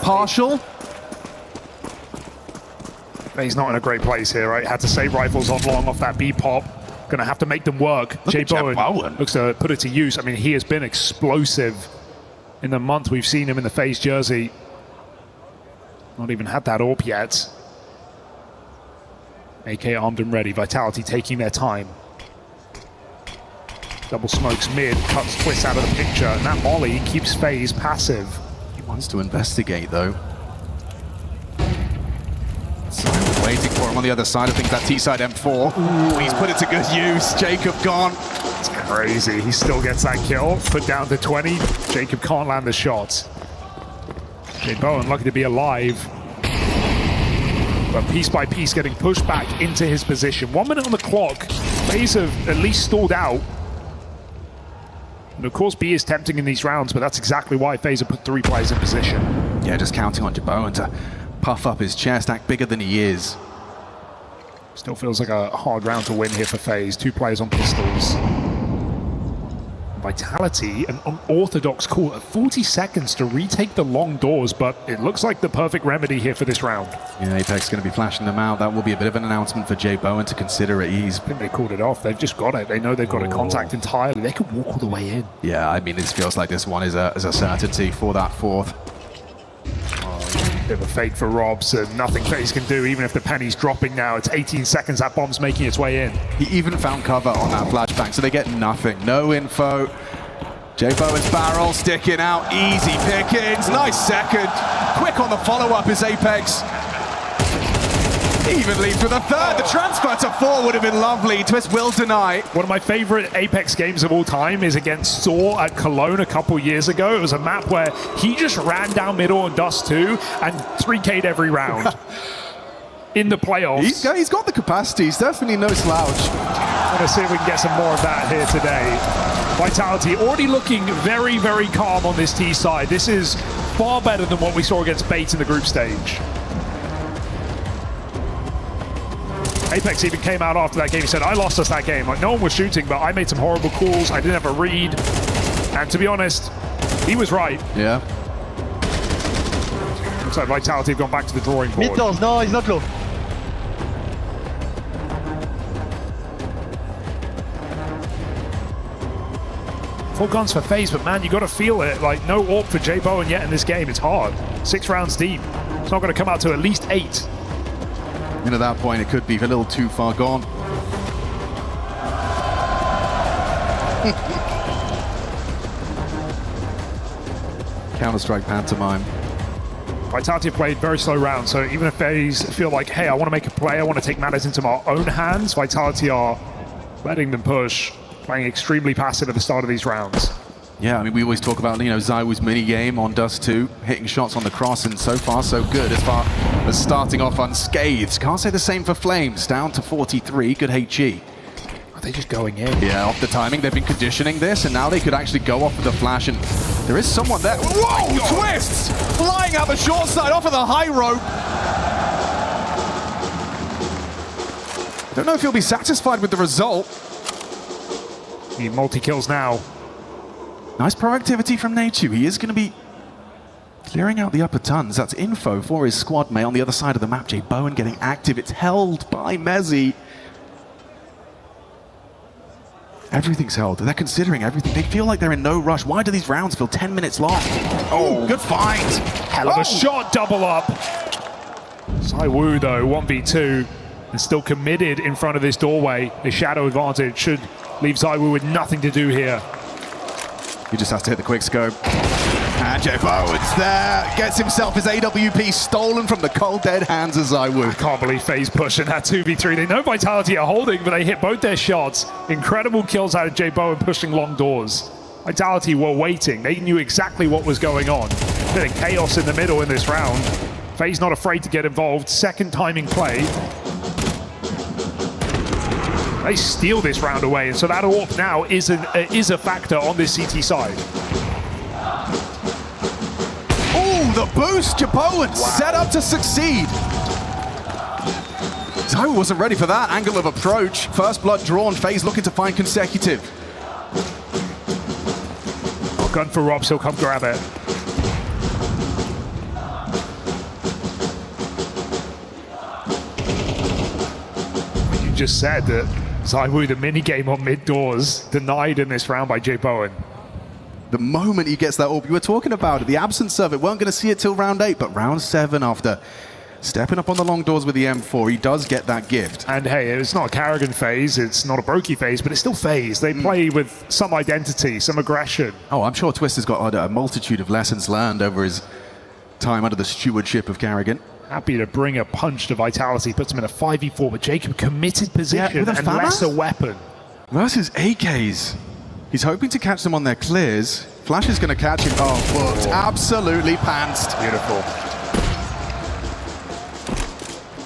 [SPEAKER 12] Partial.
[SPEAKER 11] He's not in a great place here, right? Had to save rifles on long off that B pop. Gonna have to make them work. Jay Bowen looks to put it to use. I mean, he has been explosive in the month we've seen him in the FaZe jersey. Not even had that AWP yet. AK armed and ready. Vitality taking their time. Double smokes mid, cuts Twist out of the picture, and that molly keeps FaZe passive.
[SPEAKER 12] He wants to investigate though. Waiting for him on the other side. I think that T-side M4. Ooh, he's put it to good use. Jacob gone.
[SPEAKER 11] It's crazy. He still gets that kill. Put down to 20. Jacob can't land the shot. Jay Bowen lucky to be alive. But piece by piece getting pushed back into his position. 1 minute on the clock. FaZe have at least stalled out. And of course B is tempting in these rounds, but that's exactly why FaZe have put 3 players in position.
[SPEAKER 12] Yeah, just counting on Bowen to puff up his chest, act bigger than he is.
[SPEAKER 11] Still feels like a hard round to win here for FaZe. 2 players on pistols. Vitality, an unorthodox call at 40 seconds to retake the long doors, but it looks like the perfect remedy here for this round.
[SPEAKER 12] Yeah, Apex going to be flashing them out. That will be a bit of an announcement for Jay Bowen to consider at ease.
[SPEAKER 11] I think they called it off. They've just got it. They know they've got a contact entirely. They could walk all the way in.
[SPEAKER 12] Yeah, I mean, it feels like this one is a certainty for that 4th.
[SPEAKER 11] Bit of a fake for Robs, and nothing FaZe can do, even if the penny's dropping now. It's 18 seconds, that bomb's making its way in.
[SPEAKER 12] He even found cover on that flashbang, so they get nothing. No info. Jay Bowen's barrel sticking out, easy pickings, nice second. Quick on the follow-up is Apex. Even leads with a third. The transfer to 4 would have been lovely. Twist will deny.
[SPEAKER 11] One of my favorite Apex games of all time is against Saw at Cologne a couple years ago. It was a map where he just ran down middle on Dust 2 and 3K'd every round. In the playoffs.
[SPEAKER 12] He's got the capacity. He's definitely no slouch.
[SPEAKER 11] I'm going to see if we can get some more of that here today. Vitality already looking very, very calm on this T side. This is far better than what we saw against Bates in the group stage. Apex even came out after that game. He said, I lost us that game. Like, no one was shooting, but I made some horrible calls. I didn't have a read. And to be honest, he was right.
[SPEAKER 12] Yeah.
[SPEAKER 11] Looks like Vitality have gone back to the drawing board.
[SPEAKER 14] Mid-doors, no, he's not low.
[SPEAKER 11] Full guns for FaZe, but man, you got to feel it. Like, no AWP for Jay Bowen yet in this game. It's hard. 6 rounds deep. It's not going to come out to at least 8.
[SPEAKER 12] And at that point, it could be a little too far gone. Counter-Strike pantomime.
[SPEAKER 11] Vitality played very slow rounds, so even if FaZe feel like, hey, I want to make a play, I want to take matters into my own hands, Vitality are letting them push, playing extremely passive at the start of these rounds.
[SPEAKER 12] Yeah, I mean, we always talk about, ZywOo's mini game on Dust 2, hitting shots on the cross, and so far so good as far as starting off unscathed. Can't say the same for Flames, down to 43, good HG.
[SPEAKER 11] Are they just going in?
[SPEAKER 12] Yeah, off the timing, they've been conditioning this, and now they could actually go off with the flash, and there is someone there. Whoa, twists! Flying out the short side, off of the high rope. Don't know if he'll be satisfied with the result.
[SPEAKER 11] Need multi-kills now.
[SPEAKER 12] Nice proactivity from Nachu. He is going to be clearing out the upper tons. That's info for his squad mate on the other side of the map. Jay Bowen getting active. It's held by Mezzi. Everything's held. They're considering everything. They feel like they're in no rush. Why do these rounds feel 10 minutes long? Oh, good find.
[SPEAKER 11] Hell of a shot, double up. ZywOo, though, 1v2, and still committed in front of this doorway. The shadow advantage should leave ZywOo with nothing to do here.
[SPEAKER 12] He just has to hit the quick scope. And Jay Bowen's there. Gets himself his AWP stolen from the cold dead hands of ZywOo.
[SPEAKER 11] I can't believe FaZe pushing that 2v3. They know Vitality are holding, but they hit both their shots. Incredible kills out of Jay Bowen pushing long doors. Vitality were waiting. They knew exactly what was going on. Bit of chaos in the middle in this round. FaZe not afraid to get involved. Second timing play. They steal this round away, and so that AWP now is a factor on this CT side.
[SPEAKER 12] Oh, the boost! Jay Bowen set up to succeed. ZywOo wasn't ready for that angle of approach. First blood drawn, FaZe looking to find consecutive.
[SPEAKER 11] Oh, gun for Rob, he'll come grab it. You just said that ZywOo, the minigame on mid-doors, denied in this round by Jay Bowen.
[SPEAKER 12] The moment he gets that AWP, you were talking about it, the absence of it, weren't going to see it till round 8, but round 7 after stepping up on the long doors with the M4, he does get that gift.
[SPEAKER 11] And hey, it's not a Karrigan phase, it's not a Brokey phase, but it's still phase. They play with some identity, some aggression.
[SPEAKER 12] Oh, I'm sure Twist has got a multitude of lessons learned over his time under the stewardship of Karrigan.
[SPEAKER 11] Happy to bring a punch to Vitality, puts him in a 5v4, but Jacob committed position and less a weapon.
[SPEAKER 12] Versus AKs. He's hoping to catch them on their clears. Flash is going to catch him. Oh, booked. Absolutely pantsed.
[SPEAKER 11] Beautiful.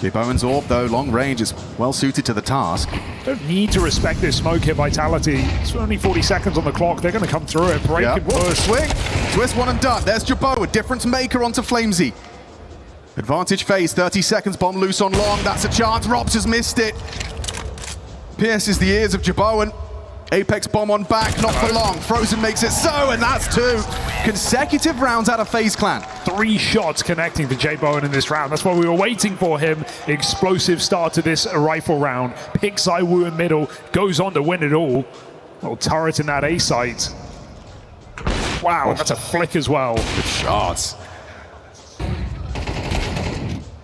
[SPEAKER 12] Jay Bowen's AWP, though, long range, is well suited to the task.
[SPEAKER 11] Don't need to respect this smoke here, Vitality. It's only 40 seconds on the clock. They're going to come through it, break and push.
[SPEAKER 12] Swing. Twist one and done. There's Jay Bowen, difference maker onto Flamesy. Advantage phase, 30 seconds, bomb loose on long. That's a chance. Robs has missed it. Pierces the ears of Jay Bowen. Apex bomb on back, not for long. Frozen makes it so, and that's 2 consecutive rounds out of FaZe Clan.
[SPEAKER 11] 3 shots connecting to Jay Bowen in this round. That's what we were waiting for him. Explosive start to this rifle round. Picks ZywOo in middle, goes on to win it all. Little turret in that A site. Wow, that's a flick as well.
[SPEAKER 12] Good shots.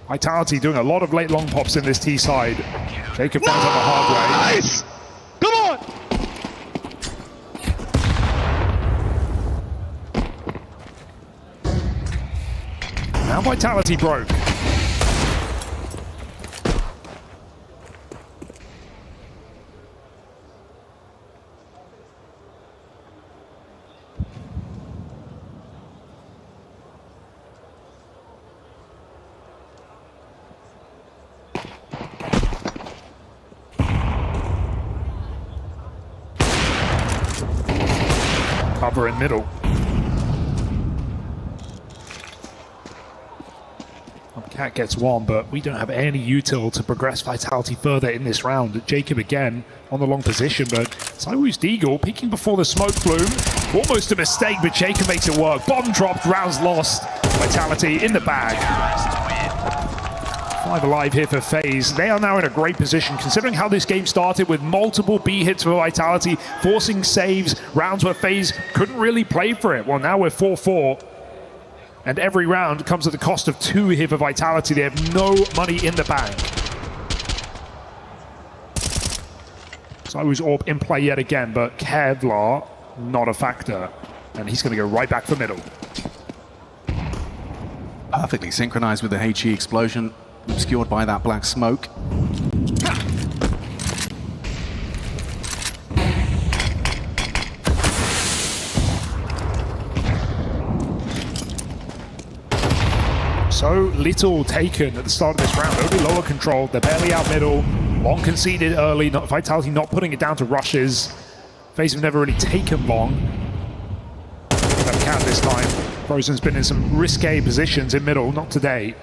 [SPEAKER 11] Vitality doing a lot of late long pops in this T side. Jacob finds out the hard way.
[SPEAKER 14] Nice! Come on!
[SPEAKER 11] Now Vitality broke. Cover in middle. Cat gets one, but we don't have any util to progress Vitality further in this round. Jacob again on the long position, but Saiwoo's Deagle peeking before the smoke plume. Almost a mistake, but Jacob makes it work. Bomb dropped, rounds lost. Vitality in the bag. 5 alive here for FaZe. They are now in a great position, considering how this game started with multiple B hits for Vitality, forcing saves, rounds where FaZe couldn't really play for it. Well, now we're 4-4. And every round comes at the cost of 2 here for Vitality. They have no money in the bank. Saiwoo's AWP in play yet again, but Kevlar, not a factor. And he's going to go right back for middle.
[SPEAKER 12] Perfectly synchronized with the HE explosion, obscured by that black smoke.
[SPEAKER 11] So little taken at the start of this round, only lower control. They're barely out middle. Long conceded early, Vitality not putting it down to rushes. FaZe have never really taken long. That count this time. Frozen's been in some risque positions in middle, not today.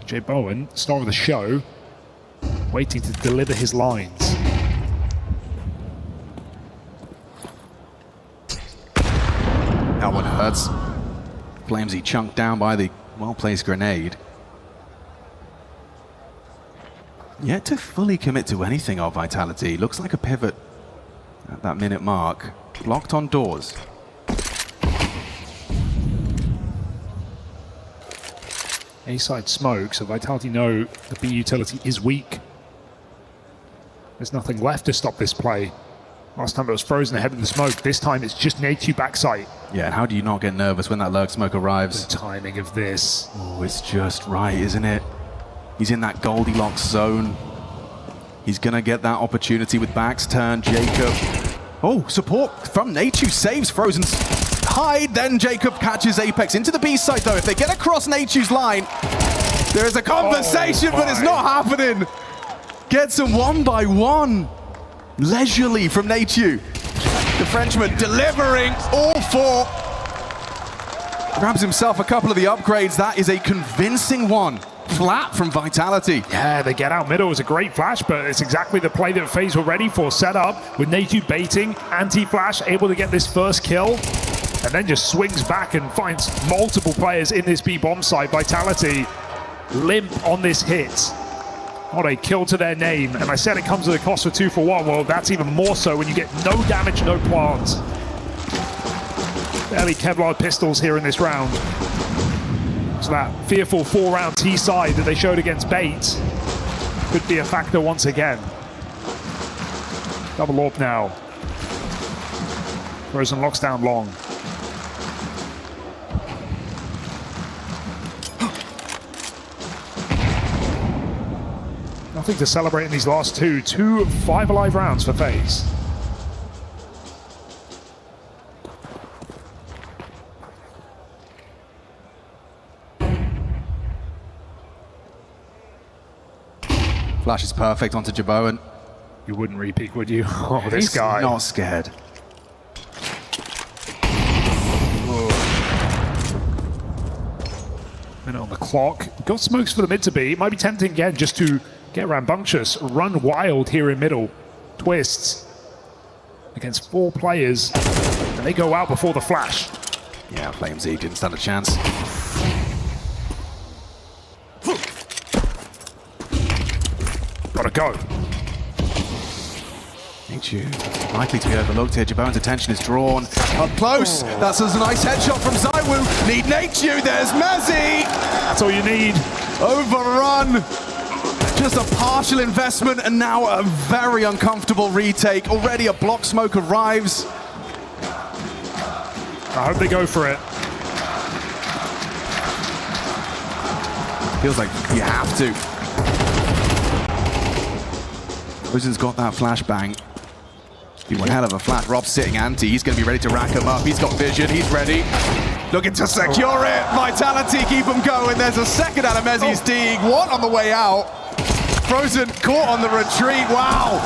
[SPEAKER 11] Jay Bowen, star of the show, waiting to deliver his lines.
[SPEAKER 12] That one hurts. Flamesy chunked down by the well-placed grenade. Yet to fully commit to anything of Vitality. Looks like a pivot at that minute mark. Blocked on doors.
[SPEAKER 11] A-side smoke, so Vitality know the B utility is weak. There's nothing left to stop this play. Last time it was Frozen ahead of the smoke. This time it's just an A2 backside.
[SPEAKER 12] Yeah, and how do you not get nervous when that lurk smoke arrives?
[SPEAKER 11] The timing of this.
[SPEAKER 12] Oh, it's just right, isn't it? He's in that Goldilocks zone. He's gonna get that opportunity with backs turned. Jacob. Oh, support from Natu saves Frozen's hide. Then Jacob catches Apex into the B side though. If they get across Natu's line, there is a conversation, but it's not happening. Gets him 1 by 1. Leisurely from Natu. The Frenchman delivering all 4. Grabs himself a couple of the upgrades. That is a convincing one. Flat from Vitality.
[SPEAKER 11] Yeah, they get out middle. It was a great flash, but it's exactly the play that FaZe were ready for. Set up with Natu baiting, anti-flash, able to get this first kill, and then just swings back and finds multiple players in this B bomb site. Vitality limp on this hit. What a kill to their name. And I said it comes at a cost for 2 for 1. Well, that's even more so when you get no damage, no plants. Barely Kevlar pistols here in this round. So that fearful 4-round T side that they showed against Bait could be a factor once again. Double AWP now. Frozen locks down long. Nothing to celebrate in these last 2 5 alive rounds for FaZe.
[SPEAKER 12] Flash is perfect onto Jaboan.
[SPEAKER 11] You wouldn't re-peek, would you? Oh, this
[SPEAKER 12] He's
[SPEAKER 11] guy.
[SPEAKER 12] not scared.
[SPEAKER 11] Minute on the clock. Got smokes for the mid to B. It might be tempting again just to get rambunctious, run wild here in middle. Twists against 4 players, and they go out before the flash.
[SPEAKER 12] Yeah, Flamesy didn't stand a chance.
[SPEAKER 11] Gotta go.
[SPEAKER 12] Natu likely to be overlooked here. Jaboan's attention is drawn up close. That's a nice headshot from Zywoo. Need Natu. There's Mazzy.
[SPEAKER 11] That's all you need.
[SPEAKER 12] Overrun. Just a partial investment and now a very uncomfortable retake. Already a block smoke arrives.
[SPEAKER 11] I hope they go for it.
[SPEAKER 12] Feels like you have to. Frozen's got that flashbang. Be one hell of a flash. Rob's sitting anti. He's going to be ready to rack him up. He's got vision. He's ready. Looking to secure it. Vitality keep him going. There's a second out of Mezzi's dig. One on the way out. Frozen caught on the retreat. Wow.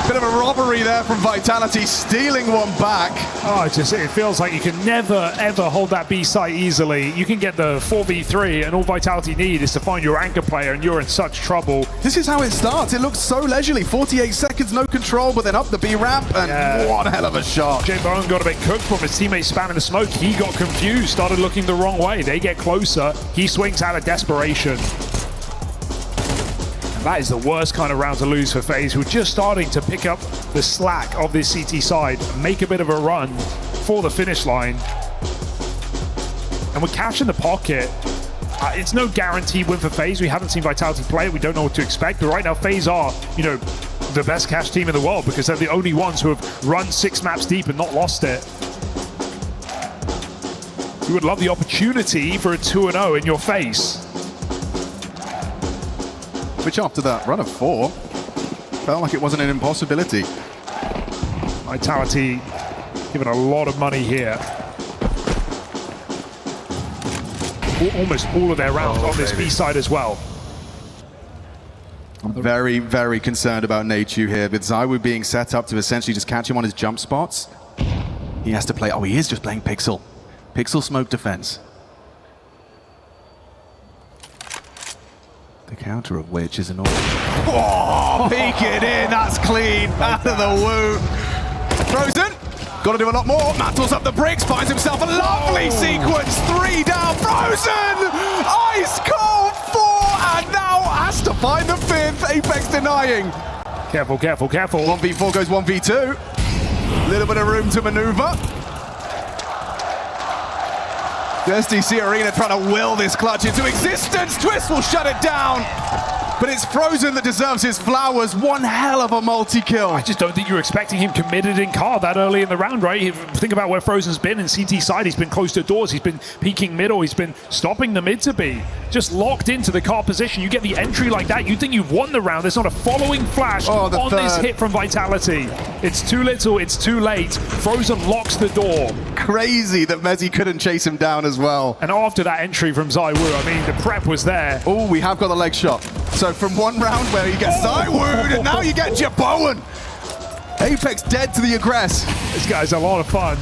[SPEAKER 12] Bit of a robbery there from Vitality, stealing one back.
[SPEAKER 11] Oh, it feels like you can never, ever hold that B site easily. You can get the 4v3, and all Vitality need is to find your anchor player, and you're in such trouble.
[SPEAKER 12] This is how it starts. It looks so leisurely. 48 seconds, no control, but then up the B ramp, and one hell of a shot.
[SPEAKER 11] Jay Bowen got a bit cooked from his teammates spamming the smoke. He got confused, started looking the wrong way. They get closer. He swings out of desperation. That is the worst kind of round to lose for FaZe, who are just starting to pick up the slack of this CT side, make a bit of a run for the finish line. And we're catching the pocket. It's no guaranteed win for FaZe. We haven't seen Vitality play it. We don't know what to expect. But right now, FaZe are, the best cash team in the world because they're the only ones who have run 6 maps deep and not lost it. You would love the opportunity for a 2-0 in your face.
[SPEAKER 12] Which after that run of 4, felt like it wasn't an impossibility.
[SPEAKER 11] Vitality given a lot of money here. Almost all of their rounds on this B side as well.
[SPEAKER 12] I'm very, very concerned about Nachu here, with ZywOo being set up to essentially just catch him on his jump spots. He has to play, he is just playing Pixel. Pixel smoke defense. The counter of which is an order. Oh, peek it in, that's clean, out of the woo. Frozen, got to do a lot more. Mantles up the bricks, finds himself a lovely sequence. 3 down, Frozen! Ice cold 4, and now has to find the 5th. Apex denying.
[SPEAKER 11] Careful, careful, careful.
[SPEAKER 12] 1v4 goes 1v2. Little bit of room to maneuver. The SDC Arena trying to will this clutch into existence. Twist will shut it down. But it's Frozen that deserves his flowers. One hell of a multi-kill.
[SPEAKER 11] I just don't think you were expecting him committed in car that early in the round, right? Think about where Frozen's been in CT side. He's been close to doors. He's been peeking middle. He's been stopping the mid to be. Just locked into the car position. You get the entry like that, you think you've won the round. There's not a following flash on this hit from Vitality. It's too little, it's too late. Frozen locks the door.
[SPEAKER 12] Crazy that Mezzi couldn't chase him down as well.
[SPEAKER 11] And after that entry from ZywOo, I mean, the prep was there.
[SPEAKER 12] Oh, we have got the leg shot. So from one round where you get ZywOo, and now you get Jabowen. Apex dead to the aggress.
[SPEAKER 11] This guy's a lot of fun.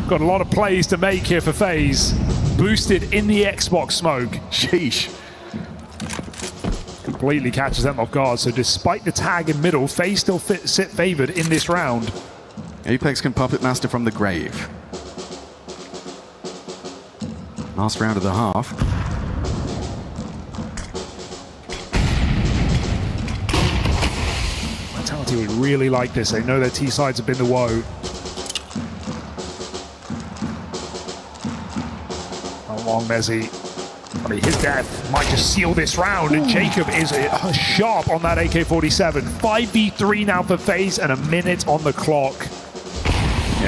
[SPEAKER 11] Got a lot of plays to make here for FaZe. Boosted in the Xbox smoke.
[SPEAKER 12] Sheesh.
[SPEAKER 11] Completely catches them off guard. So despite the tag in middle, FaZe still sit favored in this round.
[SPEAKER 12] Apex can puppet master from the grave. Last round of the half.
[SPEAKER 11] Vitality would really like this. They know their T-sides have been the woe. Long Mezzi. I mean, his death might just seal this round. Ooh. And Jacob is sharp on that AK-47. 5v3 now for FaZe and a minute on the clock.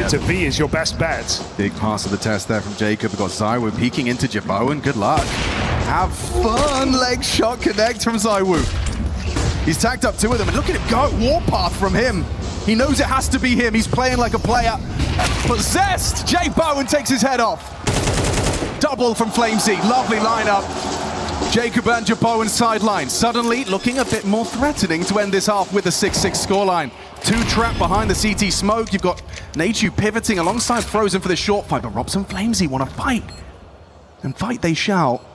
[SPEAKER 11] To V is your best bet.
[SPEAKER 12] Big pass of the test there from Jacob. We've got ZywOo peeking into Jabowen. Good luck. Have fun. Leg shot connect from ZywOo. He's tagged up 2 of them, and look at him go. Warpath from him. He knows it has to be him. He's playing like a player. Possessed. Jabowen takes his head off. Double from Flamesy. Lovely lineup. Jacob and Jabowen sideline. Suddenly looking a bit more threatening to end this half with a 6-6 scoreline. 2 trapped behind the CT smoke. You've got Nachu pivoting alongside Frozen for the short fight, but Robson Flamesy want to fight. And fight they shall.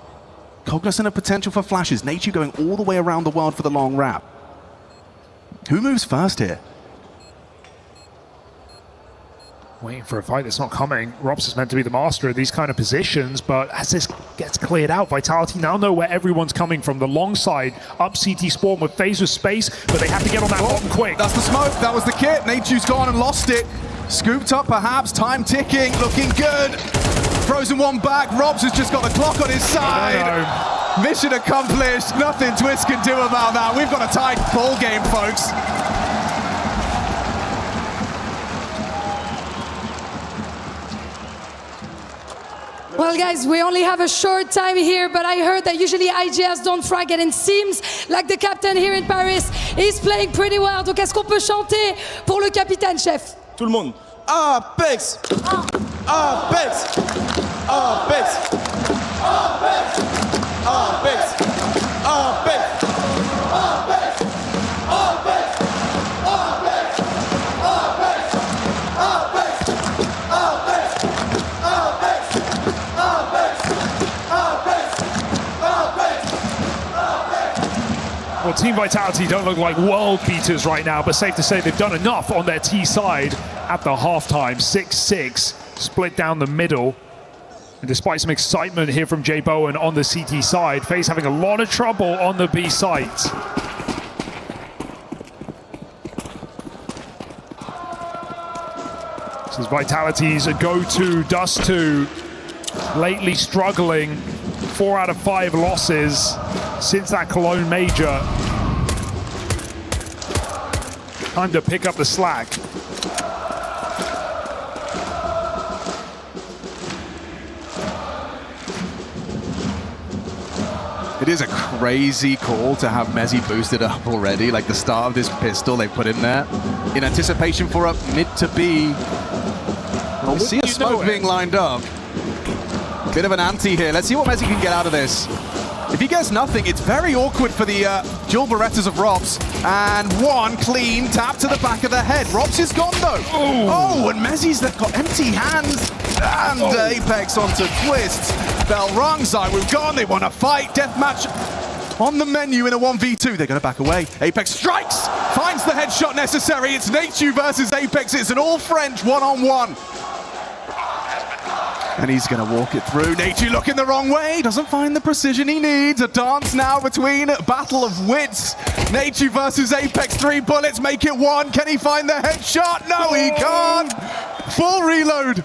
[SPEAKER 12] Cognizant of potential for flashes. Nachu going all the way around the world for the long wrap. Who moves first here?
[SPEAKER 11] Waiting for a fight that's not coming. Robs is meant to be the master of these kind of positions, but as this gets cleared out, Vitality now know where everyone's coming from. The long side, up CT spawn with FaZe with space, but they have to get on that bottom quick.
[SPEAKER 12] That's the smoke, that was the kit. Nachu's gone and lost it. Scooped up perhaps, time ticking, looking good. Frozen one back, Robs has just got the clock on his side. Mission accomplished, nothing Twist can do about that. We've got a tight ball game, folks.
[SPEAKER 4] Well, guys, we only have a short time here, but I heard that usually IGS don't frag it, and it seems like the captain here in Paris is playing pretty well. Donc, est-ce qu'on peut chanter pour le capitaine, chef?
[SPEAKER 7] Tout le monde. Apex! Apex! Apex! Apex! Apex! Apex! Apex!
[SPEAKER 11] Well, Team Vitality don't look like world beaters right now, but safe to say they've done enough on their T side at the halftime. 6-6, split down the middle. And despite some excitement here from Jay Bowen on the CT side, FaZe having a lot of trouble on the B site. This is Vitality's go-to, Dust 2, lately struggling. 4 out of 5 losses since that Cologne major. Time to pick up the slack.
[SPEAKER 12] It is a crazy call to have mezzi boosted up already, like the start of this pistol they put in there. In anticipation for a mid to B. Well, we see a smoke being lined up. Bit of an ante here. Let's see what mezzi can get out of this. If he gets nothing, it's very awkward for the dual Berettas of Robs. And one clean tap to the back of the head. Robs is gone though. Ooh. Oh, and mezzi's got empty hands. And Apex onto Twist. Bell rung, Zywoo gone. They want to fight. Deathmatch on the menu in a 1v2. They're going to back away. Apex strikes. Finds the headshot necessary. It's Nachu versus Apex. It's an all-French one-on-one. And he's going to walk it through. Nachu looking the wrong way. Doesn't find the precision he needs. A dance now between battle of wits. Nachu versus Apex. 3 bullets make it 1. Can he find the headshot? No, he can't. Full reload.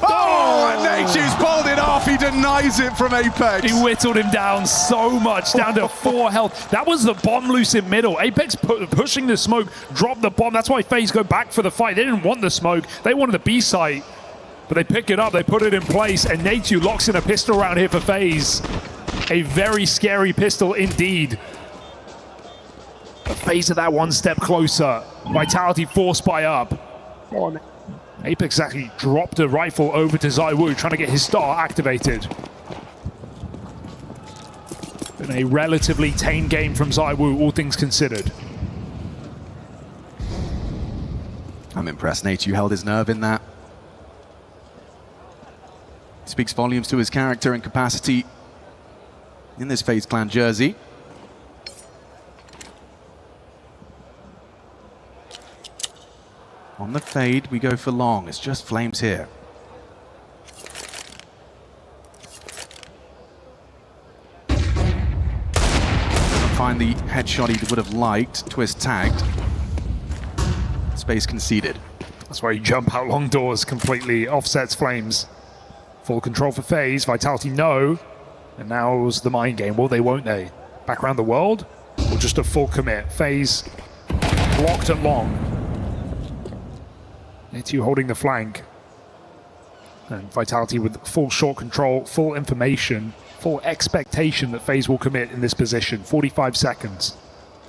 [SPEAKER 12] Oh, and Nachu's pulled it off. He denies it from Apex.
[SPEAKER 11] He whittled him down so much, down to 4 health. That was the bomb loose in middle. Apex pushing the smoke, dropped the bomb. That's why FaZe go back for the fight. They didn't want the smoke. They wanted the B site. But they pick it up, they put it in place, and Nachu locks in a pistol round here for FaZe. A very scary pistol indeed. But FaZe are that one step closer. Vitality forced by up. Apex actually dropped a rifle over to Zywoo, trying to get his star activated. Been a relatively tame game from Zywoo, all things considered.
[SPEAKER 12] I'm impressed Nachu held his nerve in that. Speaks volumes to his character and capacity in this FaZe Clan jersey. On the fade, we go for long. It's just Flames here. Find the headshot he would have liked. Twist tagged. Space conceded.
[SPEAKER 11] That's why you jump out long doors, completely offsets Flames. Full control for FaZe, Vitality no. And now's the mind game, will they, won't they? Back around the world, or just a full commit? FaZe blocked at long. Nachu holding the flank. And Vitality with full short control, full information, full expectation that FaZe will commit in this position. 45 seconds.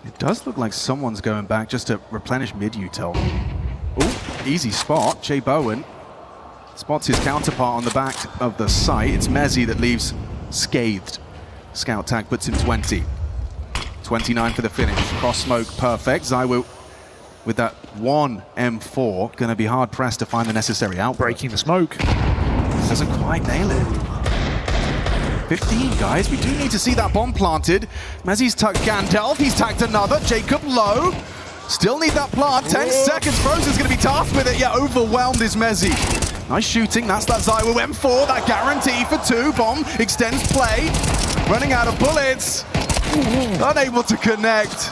[SPEAKER 12] It does look like someone's going back just to replenish mid-util. Oh, easy spot, Jay Bowen. Spots his counterpart on the back of the site. It's mezzi that leaves scathed. Scout tag puts him 20. 29 for the finish. Cross smoke, perfect. Zywoo with that 1 M4. Going to be hard pressed to find the necessary out.
[SPEAKER 11] Breaking the smoke.
[SPEAKER 12] Doesn't quite nail it. 15, guys. We do need to see that bomb planted. Mezzi's tucked Gandalf. He's tagged another. Jacob low. Still need that plant. 10 seconds. Frozen's going to be tasked with it. Yeah, overwhelmed is mezzi. Nice shooting, that's that Zywoo M4, that guarantee for 2. Bomb extends play. Running out of bullets. Unable to connect.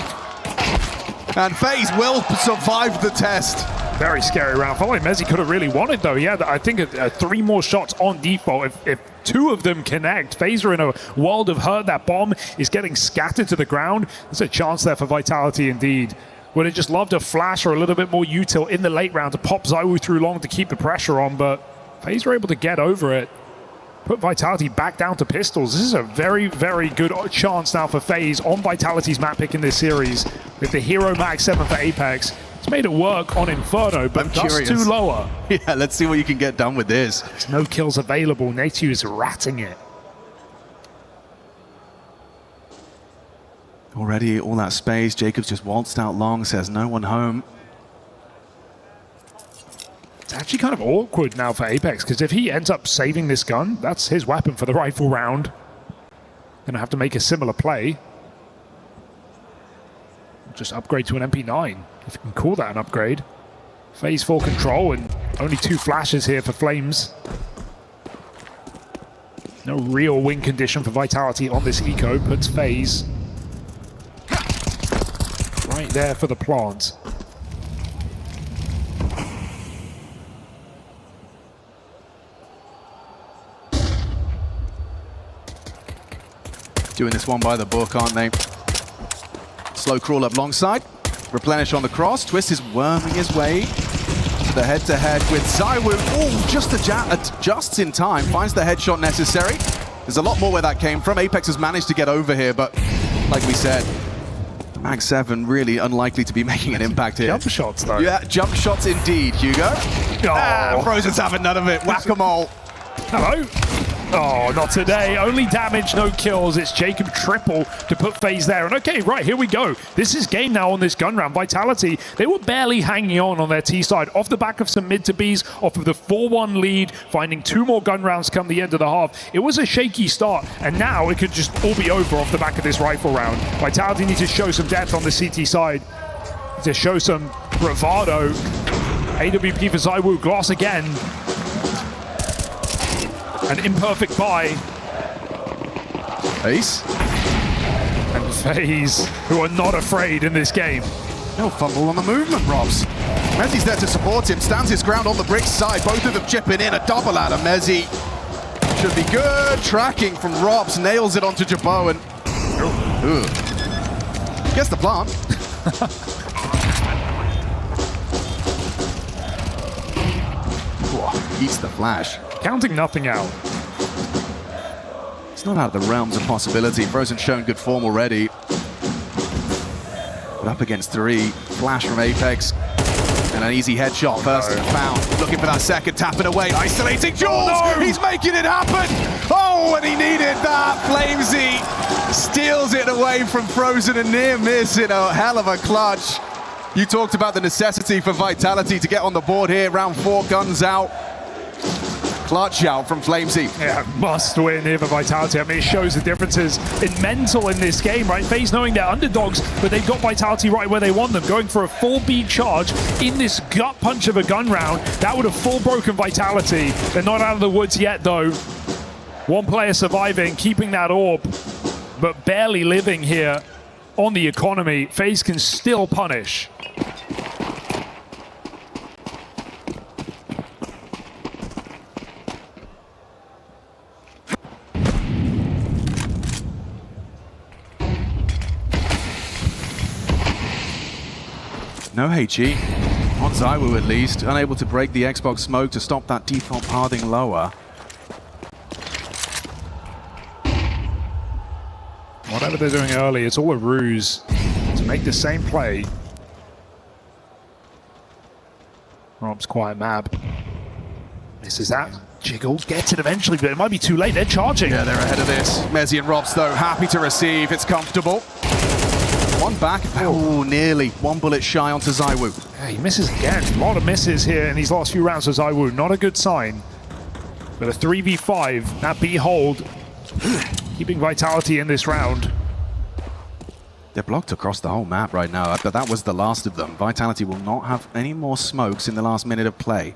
[SPEAKER 12] And FaZe will survive the test.
[SPEAKER 11] Very scary round. Following mezzi could have really won it though. Yeah, I think 3 more shots on default. If 2 of them connect, FaZe are in a world of hurt. That bomb is getting scattered to the ground. There's a chance there for Vitality indeed. Would have just loved a flash or a little bit more util in the late round to pop Zywoo through long to keep the pressure on, but FaZe were able to get over it, put Vitality back down to pistols. This is a very, very good chance now for FaZe on Vitality's map pick in this series with the Hero Mag 7 for Apex. It's made it work on Inferno, but just too lower.
[SPEAKER 12] Yeah, let's see what you can get done with this.
[SPEAKER 11] There's no kills available. Natu is ratting it.
[SPEAKER 12] Already all that space. Jacobs just waltzed out long, says no one home.
[SPEAKER 11] It's actually kind of awkward now for Apex, because if he ends up saving this gun, that's his weapon for the rifle round. Gonna have to make a similar play. Just upgrade to an MP9, if you can call that an upgrade. FaZe full control and only 2 flashes here for Flames. No real win condition for Vitality on this eco, puts FaZe right there for the plant.
[SPEAKER 12] Doing this one by the book, aren't they? Slow crawl up long side. Replenish on the cross. Twist is worming his way to the head-to-head with ZywOo. Oh, just in time. Finds the headshot necessary. There's a lot more where that came from. Apex has managed to get over here, but like we said, the Mag 7 really unlikely to be making an impact here.
[SPEAKER 11] Jump shots, though.
[SPEAKER 12] Yeah, jump shots indeed, Hugo.
[SPEAKER 11] Oh.
[SPEAKER 12] Frozen's having none of it. Whack-a-mole.
[SPEAKER 11] Hello. Oh, not today. Only damage, no kills. It's Jacob triple to put FaZe there. And okay, right, here we go. This is game now on this gun round. Vitality, they were barely hanging on their T side. Off the back of some mid to Bs, off of the 4-1 lead, finding 2 more gun rounds come the end of the half. It was a shaky start, and now it could just all be over off the back of this rifle round. Vitality need to show some depth on the CT side, to show some bravado. AWP for ZywOo, Gloss again. An imperfect buy.
[SPEAKER 12] Ace.
[SPEAKER 11] And FaZe, who are not afraid in this game.
[SPEAKER 12] No fumble on the movement, Robs. Mezzi's there to support him, stands his ground on the bricks side. Both of them chipping in, a double out of Mezzi. Should be good. Tracking from Robs, nails it onto Jabot and... Gets the plant. Eats the flash.
[SPEAKER 11] Counting nothing out.
[SPEAKER 12] It's not out of the realms of possibility. Frozen shown good form already. But up against 3. Flash from Apex. And an easy headshot first found. Looking for that second, tapping away. Isolating Jules!
[SPEAKER 11] Oh, no.
[SPEAKER 12] He's making it happen! Oh, and he needed that! Flamesy steals it away from Frozen, and near miss in a hell of a clutch. You talked about the necessity for Vitality to get on the board here. Round 4, guns out. Clutch out from Flamesy.
[SPEAKER 11] Yeah, must win here for Vitality. I mean, it shows the differences in mental in this game, right? FaZe knowing they're underdogs, but they've got Vitality right where they want them. Going for a full beat charge in this gut punch of a gun round. That would have full broken Vitality. They're not out of the woods yet, though. One player surviving, keeping that orb, but barely living here on the economy. FaZe can still punish.
[SPEAKER 12] No HE, on ZywOo at least, unable to break the Xbox smoke to stop that default pathing lower.
[SPEAKER 11] Whatever they're doing early, it's all a ruse to make the same play. Rob's quiet map. This is that. Jiggle gets it eventually, but it might be too late. They're charging.
[SPEAKER 12] Yeah, they're ahead of this. Mezzi and Robs, though, happy to receive. It's comfortable. One back. Oh, nearly. 1 bullet shy onto ZywOo.
[SPEAKER 11] Yeah, he misses again. A lot of misses here in these last few rounds for ZywOo. Not a good sign. But a 3v5, that B hold, keeping Vitality in this round.
[SPEAKER 12] They're blocked across the whole map right now. That was the last of them. Vitality will not have any more smokes in the last minute of play.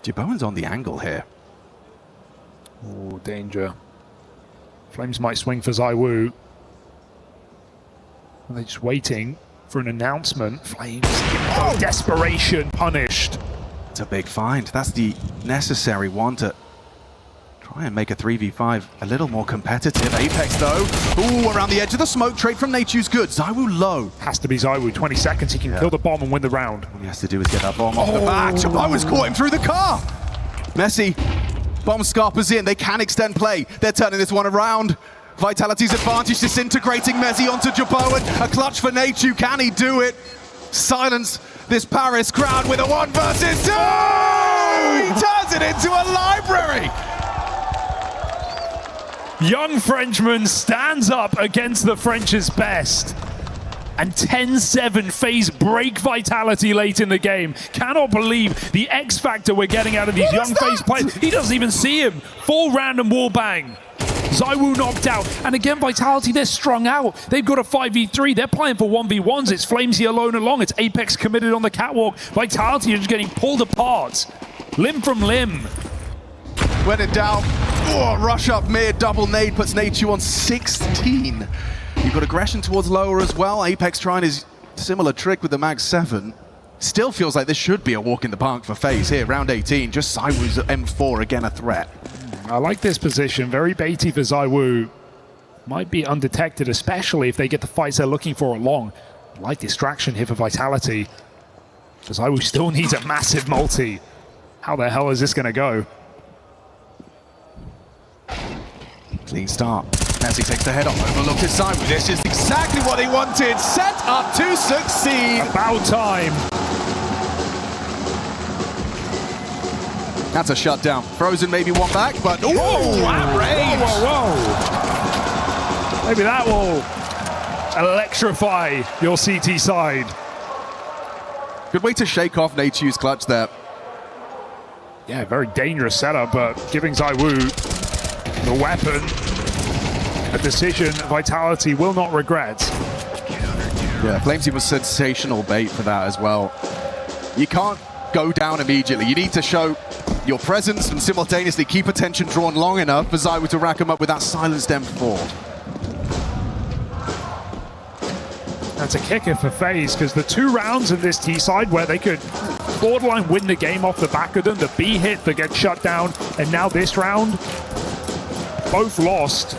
[SPEAKER 12] Jibowen's on the angle here.
[SPEAKER 11] Oh, danger. Flames might swing for ZywOo. And they're just waiting for an announcement. Flames, desperation, punished.
[SPEAKER 12] It's a big find. That's the necessary one to Try and make a 3v5 a little more competitive. Apex, though. Ooh, around the edge of the smoke. Trade from Nature's good. ZywOo low.
[SPEAKER 11] Has to be ZywOo. 20 seconds, he can kill the bomb and win the round.
[SPEAKER 12] All he has to do is get that bomb off the back. ZywOo's caught him through the car. Messi, bomb scarpers in. They can extend play. They're turning this one around. Vitality's advantage disintegrating Messi onto Jabot. A clutch for Nature. Can he do it? Silence this Paris crowd with a 1 versus 2! He turns it into a library!
[SPEAKER 11] Young Frenchman stands up against the French's best. And 10-7 FaZe break Vitality late in the game. Cannot believe the X factor we're getting out of these young FaZe players. He doesn't even see him. Full random wall bang. ZywOo knocked out. And again, Vitality, they're strung out. They've got a 5v3. They're playing for 1v1s. It's Flamesy alone along. It's Apex committed on the catwalk. Vitality are just getting pulled apart. Limb from limb.
[SPEAKER 12] When in doubt, rush up mid, double nade puts Nature on 16. You've got aggression towards lower as well. Apex trying his similar trick with the Mag 7. Still feels like this should be a walk in the park for FaZe here, round 18. Just ZywOo's M4, again a threat.
[SPEAKER 11] I like this position, very baity for ZywOo. Might be undetected, especially if they get the fights they're looking for along. Light distraction here for Vitality. ZywOo still needs a massive multi. How the hell is this going to go?
[SPEAKER 12] Clean start. Messi takes the head off, overlooked his ZywOo. This is exactly what he wanted. Set up to succeed.
[SPEAKER 11] About time.
[SPEAKER 12] That's a shutdown. Frozen maybe one back, but ooh, at range.
[SPEAKER 11] Whoa. Maybe that will electrify your CT side.
[SPEAKER 12] Good way to shake off Nature's clutch there.
[SPEAKER 11] Yeah, very dangerous setup, but giving ZywOo the weapon, a decision Vitality will not regret.
[SPEAKER 12] Yeah, Flamesy was sensational bait for that as well. You can't go down immediately. You need to show your presence and simultaneously keep attention drawn long enough for ZywOo to rack him up with that silenced M4.
[SPEAKER 11] That's a kicker for FaZe, because the 2 rounds in this T side where they could borderline win the game off the back of them, the B hit that gets shut down, and now this round, both lost.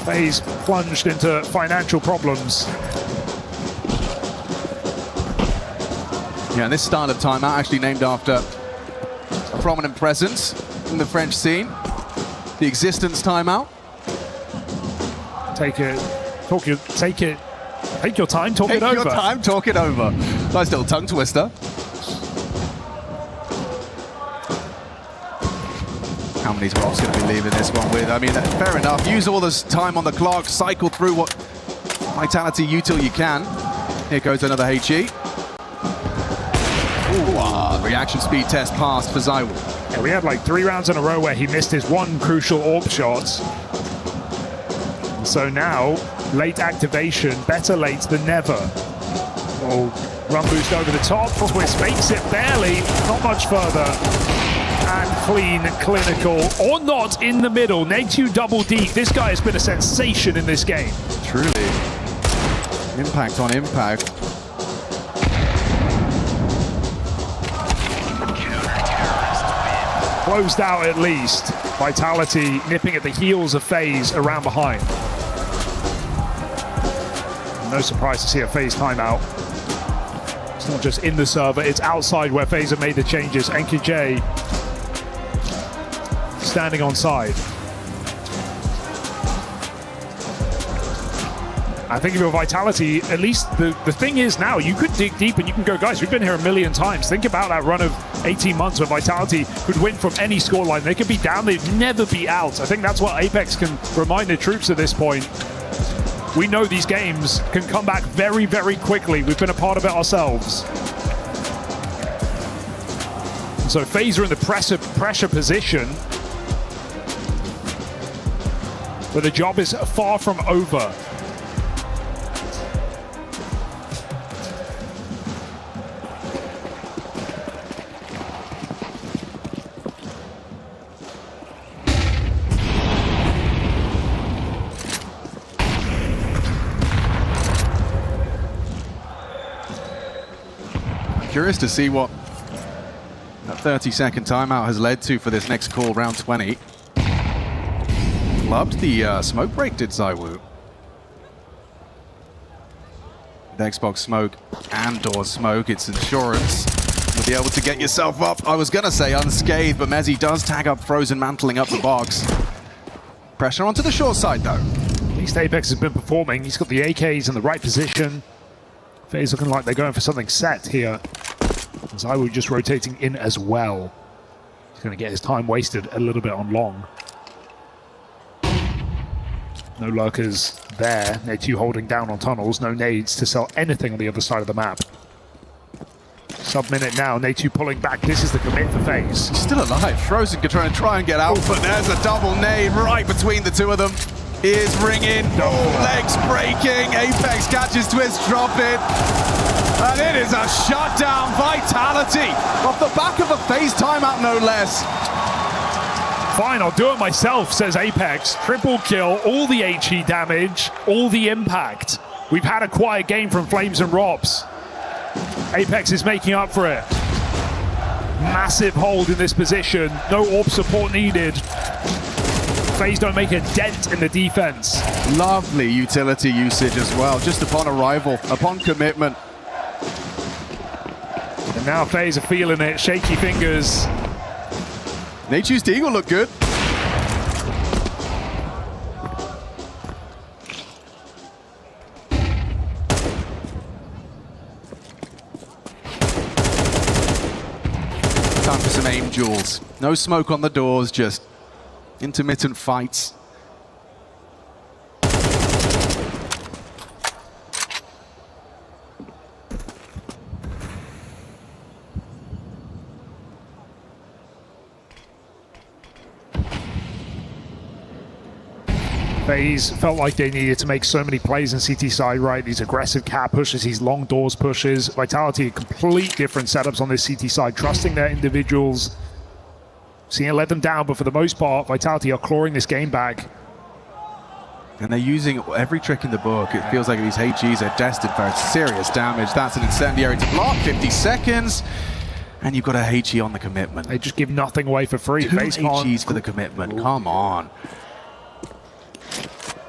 [SPEAKER 11] FaZe plunged into financial problems.
[SPEAKER 12] Yeah, and this start of timeout actually named after a prominent presence in the French scene. The existence timeout.
[SPEAKER 11] Take your time, talk it over.
[SPEAKER 12] Take your time, talk it over. Nice little tongue twister. How many's Rob's going to be leaving this one with? I mean, fair enough. Use all this time on the clock, cycle through what Vitality util you can. Here goes another HE. Ooh, reaction speed test passed for ZywOo.
[SPEAKER 11] Yeah, we had like 3 rounds in a row where he missed his one crucial AWP shot. So now, late activation, better late than never. Oh, run boost over the top, Twist makes it barely, not much further. And clean, clinical, or not in the middle. Nate2 double deep. This guy has been a sensation in this game.
[SPEAKER 12] Truly. Impact on impact.
[SPEAKER 11] Closed out at least. Vitality nipping at the heels of FaZe around behind. No surprise to see a FaZe timeout. It's not just in the server, it's outside where FaZe have made the changes. NKJ standing on side. I think if you're Vitality, at least the thing is now, you could dig deep and you can go, guys, we've been here a million times. Think about that run of 18 months where Vitality could win from any scoreline. They could be down, they'd never be out. I think that's what Apex can remind the troops at this point. We know these games can come back very, very quickly. We've been a part of it ourselves. So FaZe are in the pressure position, but the job is far from over.
[SPEAKER 12] Curious to see what That 30-second timeout has led to for this next call, round 20. Loved the smoke break, did ZywOo. With Xbox smoke and door smoke, it's insurance. You'll be able to get yourself up, I was going to say unscathed, but Mezzi does tag up Frozen, mantling up the box. Pressure onto the short side, though.
[SPEAKER 11] At least Apex has been performing. He's got the AKs in the right position. FaZe looking like they're going for something set here. ZywOo just rotating in as well. He's going to get his time wasted a little bit on long. No lurkers there. Nade2 holding down on tunnels. No nades to sell anything on the other side of the map. Sub-minute now. Nade2 pulling back. This is the commit for FaZe.
[SPEAKER 12] He's still alive. Frozen could try and get out, but there's a double nade right between the two of them. Ears ringing, legs breaking. Apex catches Twist, drop it. And it is a shutdown. Vitality off the back of a FaZe timeout, no less.
[SPEAKER 11] Fine, I'll do it myself, says Apex. Triple kill, all the HE damage, all the impact. We've had a quiet game from Flames and Robs. Apex is making up for it. Massive hold in this position. No AWP support needed. FaZe don't make a dent in the defense.
[SPEAKER 12] Lovely utility usage as well, just upon arrival, upon commitment.
[SPEAKER 11] And now FaZe are feeling it, shaky fingers.
[SPEAKER 12] Nade2's Deagle look good. Time for some aim duels. No smoke on the doors, just intermittent fights.
[SPEAKER 11] FaZe felt like they needed to make so many plays in CT side, right? These aggressive cat pushes, these long doors pushes. Vitality, complete different setups on this CT side, trusting their individuals. Seeing it let them down, but for the most part, Vitality are clawing this game back.
[SPEAKER 12] And they're using every trick in the book. It feels like these HGs are destined for serious damage. That's an incendiary to block, 50 seconds. And you've got a HG on the commitment.
[SPEAKER 11] They just give nothing away for free.
[SPEAKER 12] Two HGs for the commitment, come on.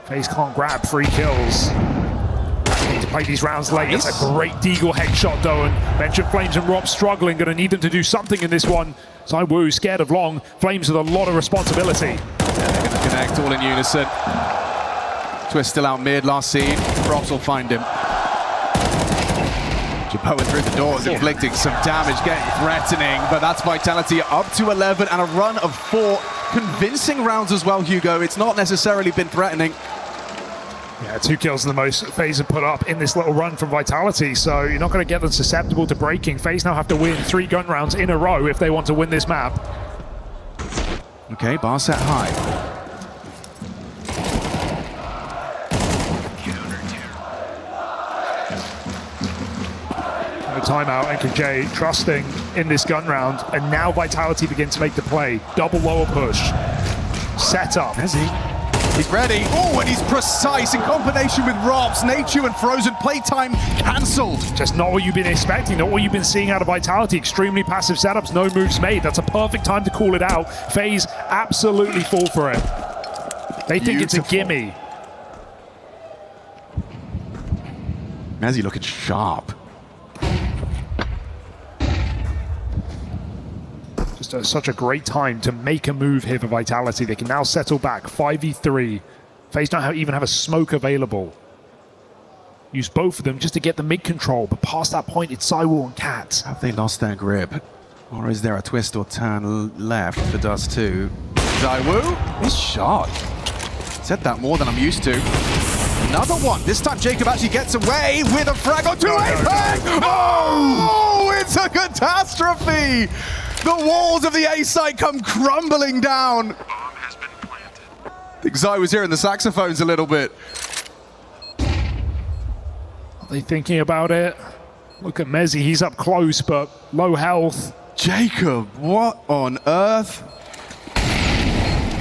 [SPEAKER 11] FaZe can't grab free kills. Need to play these rounds late. It's a great Deagle headshot though, and mentioned Flames and Rob struggling. Going to need them to do something in this one. ZywOo scared of long. Flames with a lot of responsibility.
[SPEAKER 12] Yeah, they're going to connect all in unison. Twist still out mid, last seen. Robs will find him. Japoa through the doors, inflicting some damage, getting threatening, but that's Vitality up to 11 and a run of 4 convincing rounds as well, Hugo. It's not necessarily been threatening.
[SPEAKER 11] Yeah, 2 kills the most FaZe have put up in this little run from Vitality, so you're not going to get them susceptible to breaking. FaZe now have to win 3 gun rounds in a row if they want to win this map.
[SPEAKER 12] Okay, bar set high.
[SPEAKER 11] No timeout, NKJ trusting in this gun round, and now Vitality begin to make the play. Double lower push. Set up.
[SPEAKER 12] Is he? He's ready. Oh, and he's precise in combination with Robs. Nade2 and Frozen playtime cancelled.
[SPEAKER 11] Just not what you've been expecting, not what you've been seeing out of Vitality. Extremely passive setups, no moves made. That's a perfect time to call it out. FaZe absolutely fall for it. They think it's a gimme.
[SPEAKER 12] Mezzi looking sharp.
[SPEAKER 11] Just such a great time to make a move here for Vitality. They can now settle back 5v3. FaZe don't even have a smoke available. Use both of them just to get the mid control, but past that point it's ZywOo and Cat.
[SPEAKER 12] Have they lost their grip? Or is there a twist or turn left for Dust 2? ZywOo is shot. Said that more than I'm used to. Another one. This time Jacob actually gets away with a frag on 2 Apex! Oh, it's a catastrophe! The walls of the A site come crumbling down. I think Zai was hearing the saxophones a little bit.
[SPEAKER 11] Are they thinking about it? Look at Mezzi, he's up close, but low health.
[SPEAKER 12] Jacob, what on earth?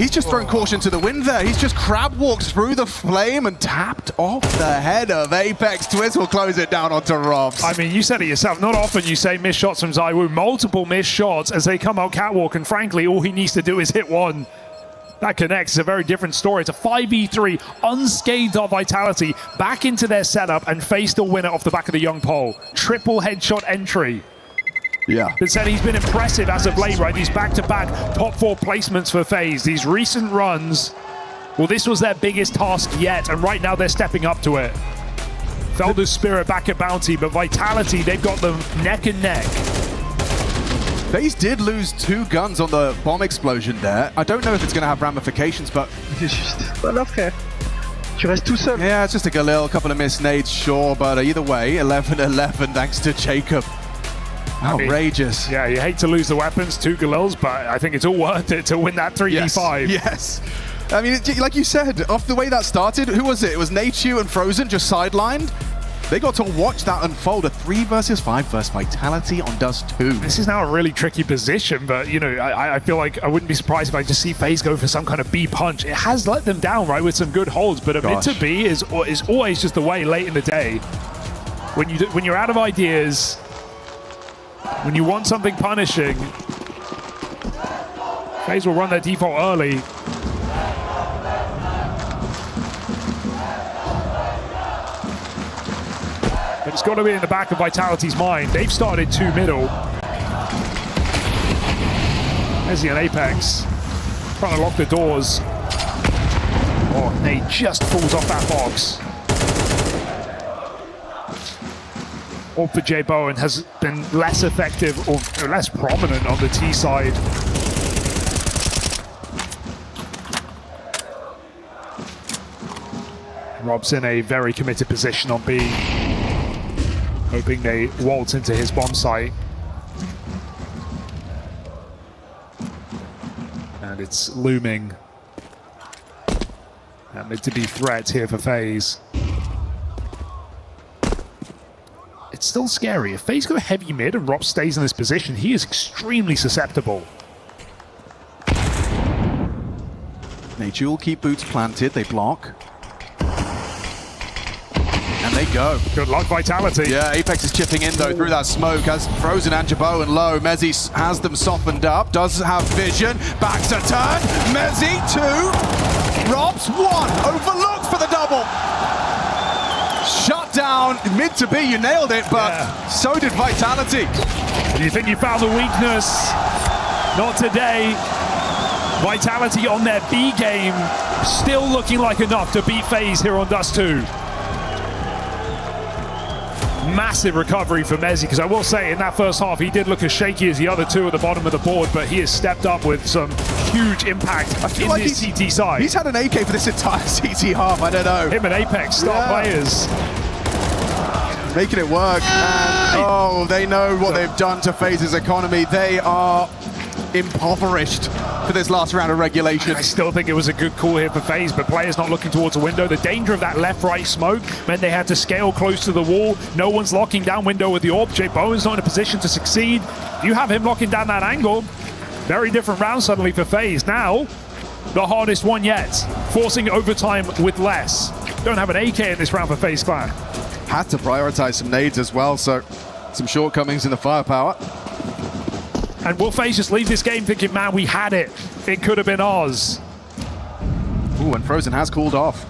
[SPEAKER 12] He's just thrown caution to the wind there. He's just crab walked through the flame and tapped off the head of Apex. Twist will close it down onto Robs.
[SPEAKER 11] I mean, you said it yourself. Not often you say missed shots from ZywOo. Multiple missed shots as they come out catwalk, and frankly, all he needs to do is hit one. That connects. It's a very different story. It's a 5v3, unscathed of Vitality, back into their setup, and FaZe still win it off the back of the young pole. Triple headshot entry.
[SPEAKER 12] Yeah.
[SPEAKER 11] But said he's been impressive as of late, right? These back-to-back top 4 placements for FaZe. These recent runs, well, this was their biggest task yet, and right now they're stepping up to it. Felder's Spirit back at Bounty, but Vitality, they've got them neck and neck.
[SPEAKER 12] FaZe did lose 2 guns on the bomb explosion there. I don't know if it's going to have ramifications, but... Yeah, it's just a Galil, a couple of missed nades, sure, but either way, 11-11 thanks to Jacob. Outrageous.
[SPEAKER 11] I mean, yeah, you hate to lose the weapons, 2 Galils, but I think it's all worth it to win that 3v5.
[SPEAKER 12] Yes. I mean, like you said, off the way that started, who was it? It was Nachu and Frozen just sidelined. They got to watch that unfold, a 3 versus 5 versus Vitality on Dust 2.
[SPEAKER 11] This is now a really tricky position, but, you know, I feel like I wouldn't be surprised if I just see FaZe go for some kind of B punch. It has let them down, right, with some good holds, but a mid to B is always just the way late in the day. When you're out of ideas, when you want something punishing, FaZe will run their default early. But it's got to be in the back of Vitality's mind. They've started 2 middle. There's the Apex. Trying to lock the doors. Oh, Nate just falls off that box. Or for J Bowen has been less effective or less prominent on the T side. Rob's in a very committed position on B. Hoping they waltz into his bomb site. And it's looming. And mid to be threat here for FaZe. It's still scary. If FaZe go heavy mid and Rob stays in this position, he is extremely susceptible.
[SPEAKER 12] Nature will keep boots planted, they block. And they go.
[SPEAKER 11] Good luck, Vitality.
[SPEAKER 12] Yeah, Apex is chipping in though through that smoke as Frozen and Jabo and low. Mezzi has them softened up, does have vision. Back to turn. Mezzi 2. Robs 1. Overlooked for the double. Shut down. Mid to B, you nailed it, but so did Vitality.
[SPEAKER 11] Do you think you found the weakness? Not today. Vitality on their B game, still looking like enough to beat FaZe here on Dust 2. Massive recovery for Mezzi, because I will say in that first half he did look as shaky as the other 2 at the bottom of the board, but he has stepped up with some huge impact in like this CT side.
[SPEAKER 12] He's had an AK for this entire CT half, I don't know.
[SPEAKER 11] Him and Apex, star players.
[SPEAKER 12] Making it work, and they know what they've done to FaZe's economy. They are impoverished for this last round of regulation.
[SPEAKER 11] I still think it was a good call here for FaZe, but players not looking towards a window. The danger of that left-right smoke meant they had to scale close to the wall. No one's locking down window with the orb. J Bowen's not in a position to succeed. You have him locking down that angle. Very different round suddenly for FaZe. Now, the hardest one yet. Forcing overtime with less. Don't have an AK in this round for FaZe Clan.
[SPEAKER 12] Had to prioritize some nades as well, so some shortcomings in the firepower.
[SPEAKER 11] And will FaZe just leave this game thinking, man, we had it. It could have been ours.
[SPEAKER 12] Ooh, and Frozen has cooled off.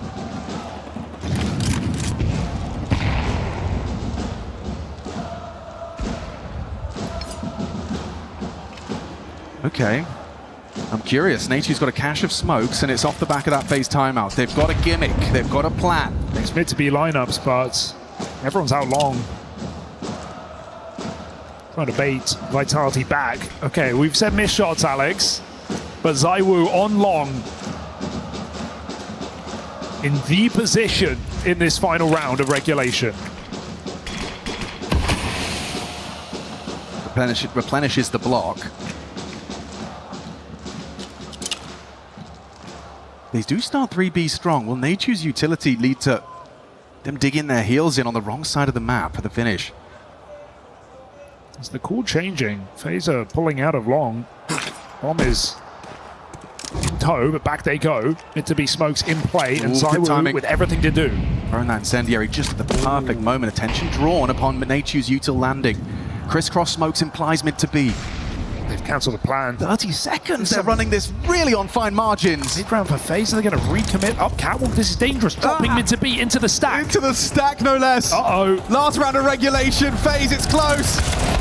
[SPEAKER 12] Okay. I'm curious. Nature's got a cache of smokes, and it's off the back of that FaZe timeout. They've got a gimmick. They've got a plan.
[SPEAKER 11] It's meant to be lineups, but everyone's out long. Trying to bait Vitality back. Okay, we've said missed shots, Alex. But ZywOo on long. In the position in this final round of regulation.
[SPEAKER 12] Replenishes the block. They do start 3B strong. Will Nature's utility lead to them digging their heels in on the wrong side of the map for the finish?
[SPEAKER 11] Is the call changing? FaZe are pulling out of long. Bomb is in tow, but back they go. Meant to be smokes in play, and
[SPEAKER 12] Ooh, good
[SPEAKER 11] ZywOo
[SPEAKER 12] timing.
[SPEAKER 11] with everything to do.
[SPEAKER 12] Throwing that incendiary just at the perfect moment. Attention drawn upon Nachu's util landing. Crisscross smokes implies mid to B.
[SPEAKER 11] They've cancelled the plan.
[SPEAKER 12] 30 seconds. They're running this really on fine margins.
[SPEAKER 11] Mid round for FaZe. They're going to recommit up catwalk. This is dangerous. Dropping mid to B into the stack.
[SPEAKER 12] Into the stack, no less.
[SPEAKER 11] Uh-oh.
[SPEAKER 12] Last round of regulation. FaZe, it's close.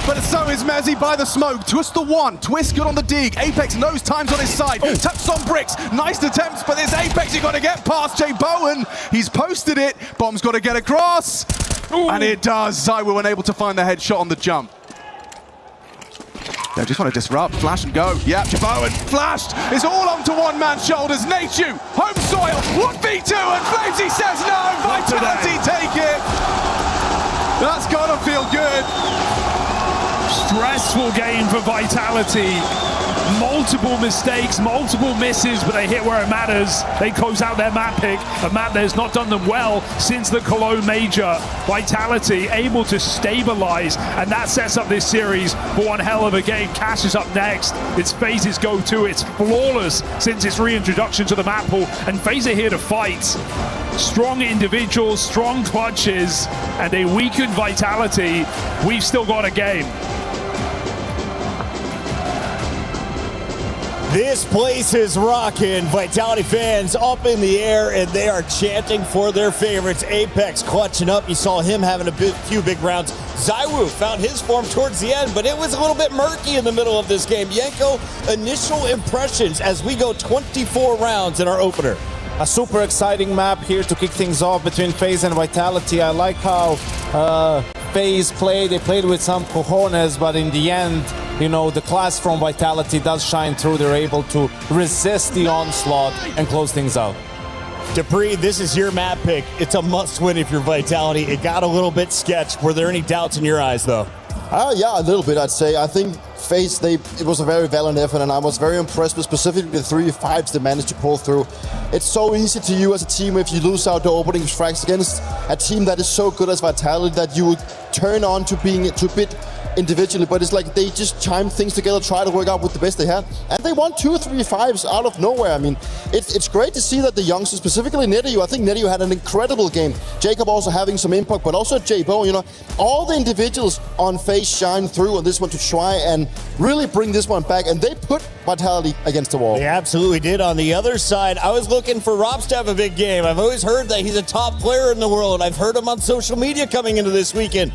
[SPEAKER 12] But so is Mezzy by the smoke. Twist the one. Twist good on the dig. Apex knows time's on his side. Taps on bricks. Nice attempts, but this Apex you got to get past Jay Bowen. He's posted it. Bomb's got to get across. And it does. ZywOo unable to find the headshot on the jump. They just want to disrupt, flash and go. Yeah, Bowen flashed. It's all onto one man's shoulders. Nachu, home soil, 1v2, and Flamesy says no. Vitality take it. That's gotta feel good.
[SPEAKER 11] Stressful game for Vitality. Multiple mistakes, multiple misses, but they hit where it matters. They close out their map pick, a map that has not done them well since the Cologne Major. Vitality able to stabilize, and that sets up this series for one hell of a game. Cash is up next. It's FaZe's go-to. It's flawless since its reintroduction to the map pool, and FaZe are here to fight. Strong individuals, strong clutches, and a weakened Vitality. We've still got a game.
[SPEAKER 5] This place is rocking. Vitality fans up in the air, and they are chanting for their favorites. Apex clutching up. You saw him having a few big rounds. ZywOo found his form towards the end, but it was a little bit murky in the middle of this game. Yenko, initial impressions as we go 24 rounds in our opener.
[SPEAKER 8] A super exciting map here to kick things off between FaZe and Vitality. I like how FaZe played. They played with some cojones, but in the end, you know, the class from Vitality does shine through. They're able to resist the onslaught and close things out.
[SPEAKER 5] Dupree, this is your map pick. It's a must-win if you're Vitality. It got a little bit sketched. Were there any doubts in your eyes, though?
[SPEAKER 21] Yeah, a little bit, I'd say. I think FaZe, it was a very valiant effort, and I was very impressed with specifically the 3-5s they managed to pull through. It's so easy to you as a team if you lose out the opening frags against a team that is so good as Vitality that you would turn on to being too bit individually, but it's like they just chimed things together, try to work out with the best they had, and they won 2-3-5s out of nowhere. I mean, it's great to see that the youngsters, specifically Netiu, I think Netiu had an incredible game. Jacob also having some impact, but also Jay Bowen, you know, all the individuals on FaZe shine through on this one to try and really bring this one back, and they put Vitality against the wall.
[SPEAKER 5] They absolutely did. On the other side, I was looking for Robs to have a big game. I've always heard that he's a top player in the world. I've heard him on social media coming into this weekend.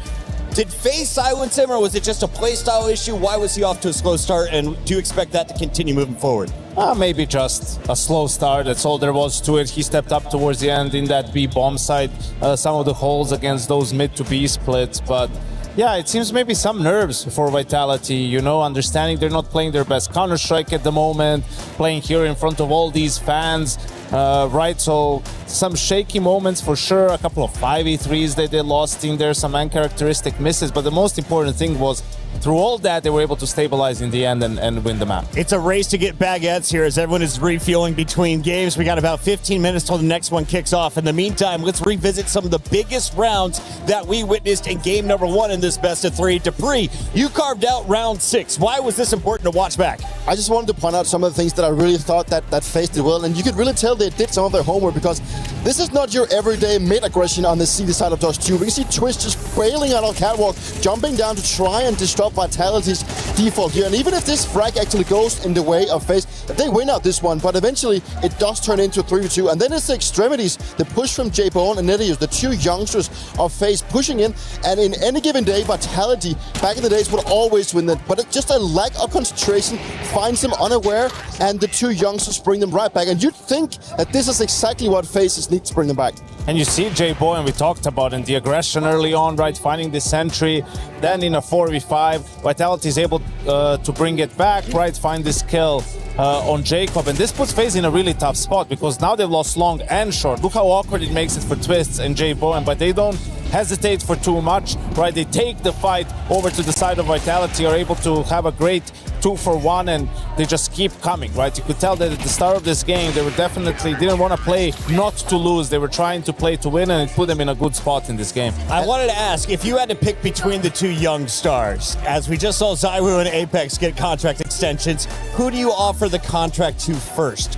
[SPEAKER 5] Did FaZe silence him, or was it just a playstyle issue? Why was he off to a slow start, and do you expect that to continue moving forward?
[SPEAKER 8] Maybe just a slow start. That's all there was to it. He stepped up towards the end in that B bomb side. Some of the holes against those mid to B splits, but yeah, it seems maybe some nerves for Vitality, you know, understanding they're not playing their best Counter-Strike at the moment, playing here in front of all these fans, right? So some shaky moments for sure, a couple of 5v3s that they lost in there, some uncharacteristic misses, but the most important thing was through all that, they were able to stabilize in the end and win the map.
[SPEAKER 5] It's a race to get baguettes here as everyone is refueling between games. We got about 15 minutes till the next one kicks off. In the meantime, let's revisit some of the biggest rounds that we witnessed in game number 1 in this best of 3. Dupree, you carved out round 6. Why was this important to watch back?
[SPEAKER 21] I just wanted to point out some of the things that I really thought that FaZe did well, and you could really tell they did some of their homework, because this is not your everyday mid-aggression on the CD side of Dust 2. We can see Twist just bailing out on catwalk, jumping down to try and disrupt Vitality's default here. And even if this frag actually goes in the way of FaZe, they win out this one, but eventually it does turn into a 3v2. And then it's the extremities, the push from Jay Bowen and Netiu, the two youngsters of FaZe pushing in. And in any given day, Vitality back in the days would always win that, but it's just a lack of concentration finds them unaware, and the two youngsters bring them right back. And you'd think that this is exactly what FaZe needs to bring them back.
[SPEAKER 8] And you see Jay Bowen, we talked about in the aggression early on, right? Finding the sentry, then in a 4v5, Vitality is able to bring it back, right? Find this kill on Jacob. And this puts FaZe in a really tough spot, because now they've lost long and short. Look how awkward it makes it for Twists and Jay Bowen, but they don't hesitate for too much, right? They take the fight over to the side of Vitality, are able to have a great 2-for-1, and they just keep coming, right? You could tell that at the start of this game, they were definitely didn't want to play not to lose. They were trying to play to win, and it put them in a good spot in this game.
[SPEAKER 5] I wanted to ask, if you had to pick between the two young stars, as we just saw ZywOo and Apex get contract extensions. Who do you offer the contract to first?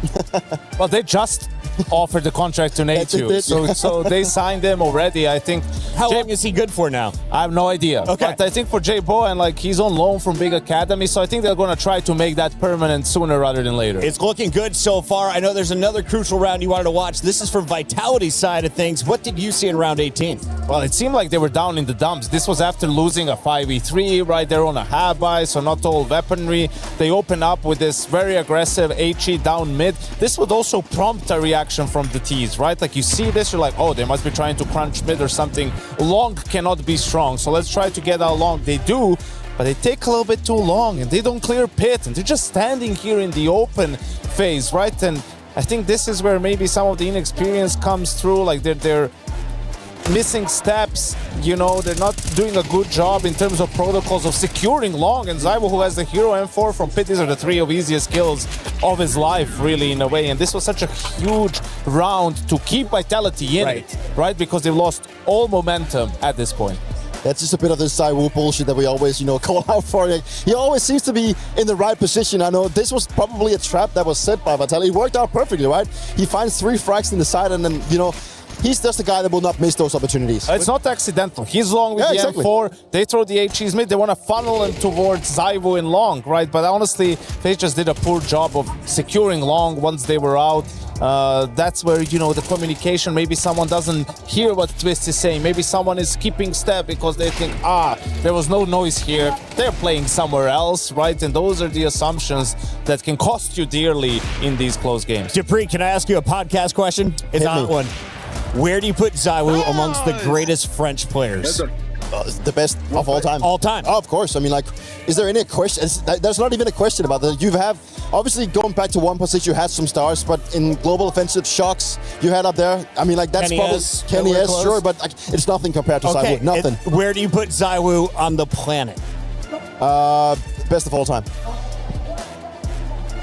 [SPEAKER 8] Well, they just offered the contract to Nate, so they signed him already. I think.
[SPEAKER 5] How long is he good for now?
[SPEAKER 8] I have no idea.
[SPEAKER 5] Okay.
[SPEAKER 8] But I think for Jay Bowen, like, he's on loan from Big Academy, so I think they're going to try to make that permanent sooner rather than later.
[SPEAKER 5] It's looking good so far. I know there's another crucial round you wanted to watch. This is from Vitality's side of things. What did you see in round 18?
[SPEAKER 8] Well, it seemed like they were down in the dumps. This was after losing a 5v3, right? They're on a half-buy, so not all weaponry. They open up with this very aggressive HE down mid. This would also prompt a reaction from the T's, right? Like, you see this, you're like, oh, they must be trying to crunch mid or something. Long cannot be strong, so let's try to get out long. They do, but they take a little bit too long, and they don't clear pit, and they're just standing here in the open phase, right? And I think this is where maybe some of the inexperience comes through, like they're missing steps, you know, they're not doing a good job in terms of protocols of securing long, and Zyvo, who has the hero M4 from pit, these are the 3 of easiest kills of his life, really, in a way, and this was such a huge round to keep Vitality in it, right? Because they've lost all momentum at this point.
[SPEAKER 21] That's just a bit of this Zyvo bullshit that we always, call out for. He always seems to be in the right position. I know this was probably a trap that was set by Vitality. It worked out perfectly, right? He finds 3 frags in the side, and then, he's just the guy that will not miss those opportunities.
[SPEAKER 8] It's not accidental. He's long with the M4. They throw the HEs mid. They want to funnel him towards Zyvo in long, right? But honestly, FaZe just did a poor job of securing long once they were out. That's where, the communication, maybe someone doesn't hear what Twist is saying. Maybe someone is keeping step because they think, there was no noise here. They're playing somewhere else, right? And those are the assumptions that can cost you dearly in these close games.
[SPEAKER 5] Dupree, can I ask you a podcast question? It's not one. Where do you put Zyvo amongst the greatest French players?
[SPEAKER 21] The best of all time.
[SPEAKER 5] All time.
[SPEAKER 21] Oh, of course. I mean, is there any question? There's not even a question about that. You have, obviously, going back to 1.6, you had some stars, but in global offensive shocks, you had up there. I mean, that's
[SPEAKER 5] Kenny
[SPEAKER 21] probably
[SPEAKER 5] S,
[SPEAKER 21] Kenny S, sure, but it's nothing compared to Zyvo. Nothing.
[SPEAKER 5] Where do you put Zyvo on the planet?
[SPEAKER 21] Best of all time.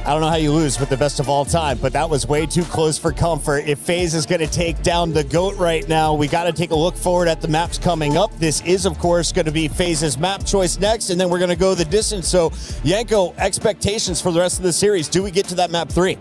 [SPEAKER 5] I don't know how you lose with the best of all time, but that was way too close for comfort. If FaZe is going to take down the GOAT right now, we got to take a look forward at the maps coming up. This is, of course, going to be FaZe's map choice next, and then we're going to go the distance. So, Yanko, expectations for the rest of the series. Do we get to that map 3?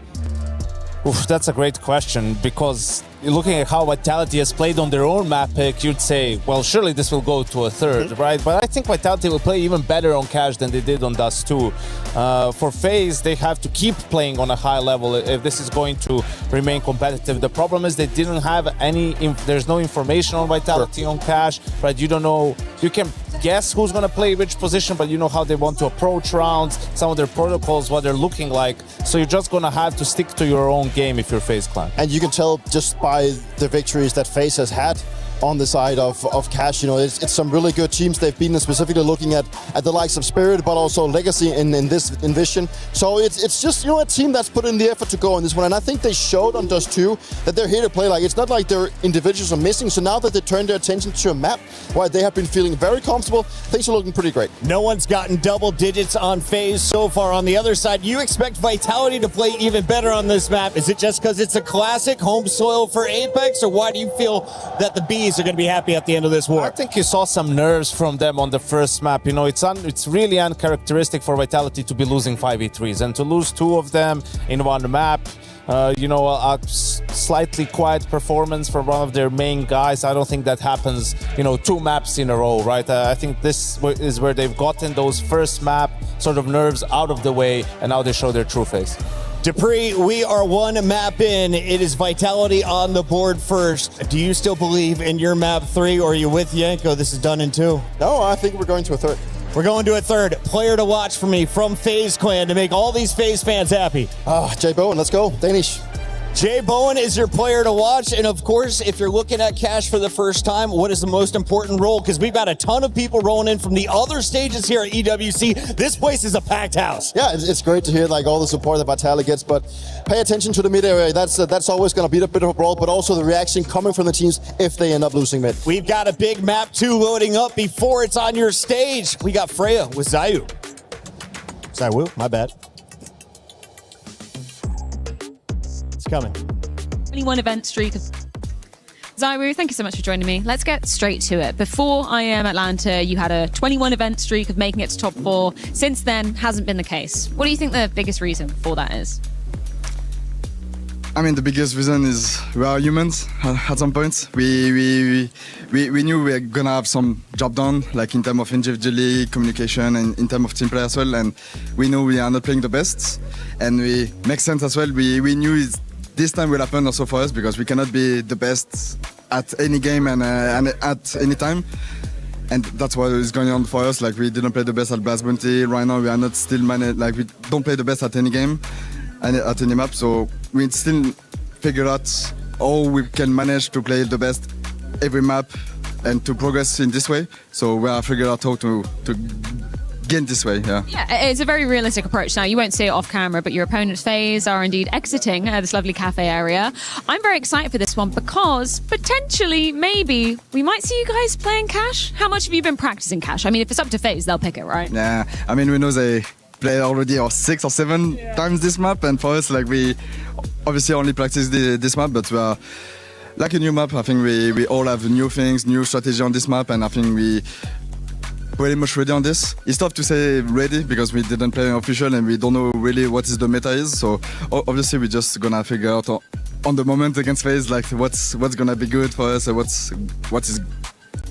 [SPEAKER 8] Oof, that's a great question, because looking at how Vitality has played on their own map pick, you'd say, well, surely this will go to a third, right? But I think Vitality will play even better on Cash than they did on Dust 2. For FaZe, they have to keep playing on a high level if this is going to remain competitive. The problem is they didn't have there's no information on Vitality on Cash, right? You don't know, you can guess who's going to play which position, but you know how they want to approach rounds, some of their protocols, what they're looking like. So you're just going to have to stick to your own game if you're FaZe Clan.
[SPEAKER 21] And you can tell just by the victories that FaZe has had on the side of Cash, it's some really good teams they've beaten, specifically looking at the likes of Spirit, but also Legacy in Vision. So it's just a team that's put in the effort to go on this one, and I think they showed on Dust 2 that they're here to play. Like, it's not like their individuals are missing. So now that they turned their attention to a map, where they have been feeling very comfortable, things are looking pretty great.
[SPEAKER 5] No one's gotten double digits on FaZe so far. On the other side, you expect Vitality to play even better on this map. Is it just because it's a classic home soil for Apex, or why do you feel that the Bees are going to be happy at the end of this war?
[SPEAKER 8] I think you saw some nerves from them on the first map. It's really uncharacteristic for Vitality to be losing 5v3s, and to lose 2 of them in one map. A slightly quiet performance for one of their main guys. I don't think that happens, 2 maps in a row, right? I think this is where they've gotten those first map sort of nerves out of the way, and now they show their true face.
[SPEAKER 5] Dupree, we are 1 map in. It is Vitality on the board first. Do you still believe in your map 3, or are you with Yanko? This is done in 2.
[SPEAKER 21] No, I think we're going to a third.
[SPEAKER 5] We're going to a third. Player to watch for me from FaZe Clan to make all these FaZe fans happy.
[SPEAKER 21] Jay Bowen, let's go. Danish.
[SPEAKER 5] Jay Bowen is your player to watch. And of course, if you're looking at Cash for the first time, what is the most important role? Because we've got a ton of people rolling in from the other stages here at EWC. This place is a packed house.
[SPEAKER 21] Yeah, it's great to hear all the support that Vitality gets, but pay attention to the mid area. That's always going to be a bit of a brawl, but also the reaction coming from the teams if they end up losing mid.
[SPEAKER 5] We've got a big map 2 loading up before it's on your stage. We got Freya with Zayu. Zayu, my bad. It's coming.
[SPEAKER 10] 21 event streak. Zaiwu, thank you so much for joining me. Let's get straight to it. Before IEM Atlanta, you had a 21 event streak of making it to top 4. Since then, hasn't been the case. What do you think the biggest reason for that is?
[SPEAKER 13] I mean, the biggest reason is we are humans. At some point, we knew we were gonna have some job done, like in terms of individually communication and in terms of team play as well. And we know we are not playing the best, and we makes sense as well. We knew this time will happen also for us because we cannot be the best at any game and at any time. And that's what is going on for us. Like we didn't play the best at Blast Bounty. Right now we are not still like we don't play the best at any game and at any map. So we still figure out how we can manage to play the best every map and to progress in this way. So we are figuring out how to gain this way, yeah.
[SPEAKER 10] Yeah, it's a very realistic approach. Now, you won't see it off camera, but your opponent's FaZe are indeed exiting this lovely cafe area. I'm very excited for this one because potentially, maybe, we might see you guys playing Cash. How much have you been practicing Cash? I mean, if it's up to FaZe, they'll pick it, right?
[SPEAKER 13] Yeah, I mean, we know they play already 6 or 7 times this map, and for us, like, we obviously only practice this map, but we are like a new map. I think we all have new things, new strategy on this map, and I think we pretty much ready on this. It's tough to say ready because we didn't play an official and we don't know really what is the meta is. So obviously we're just gonna figure out on the moment against FaZe like what's gonna be good for us and what is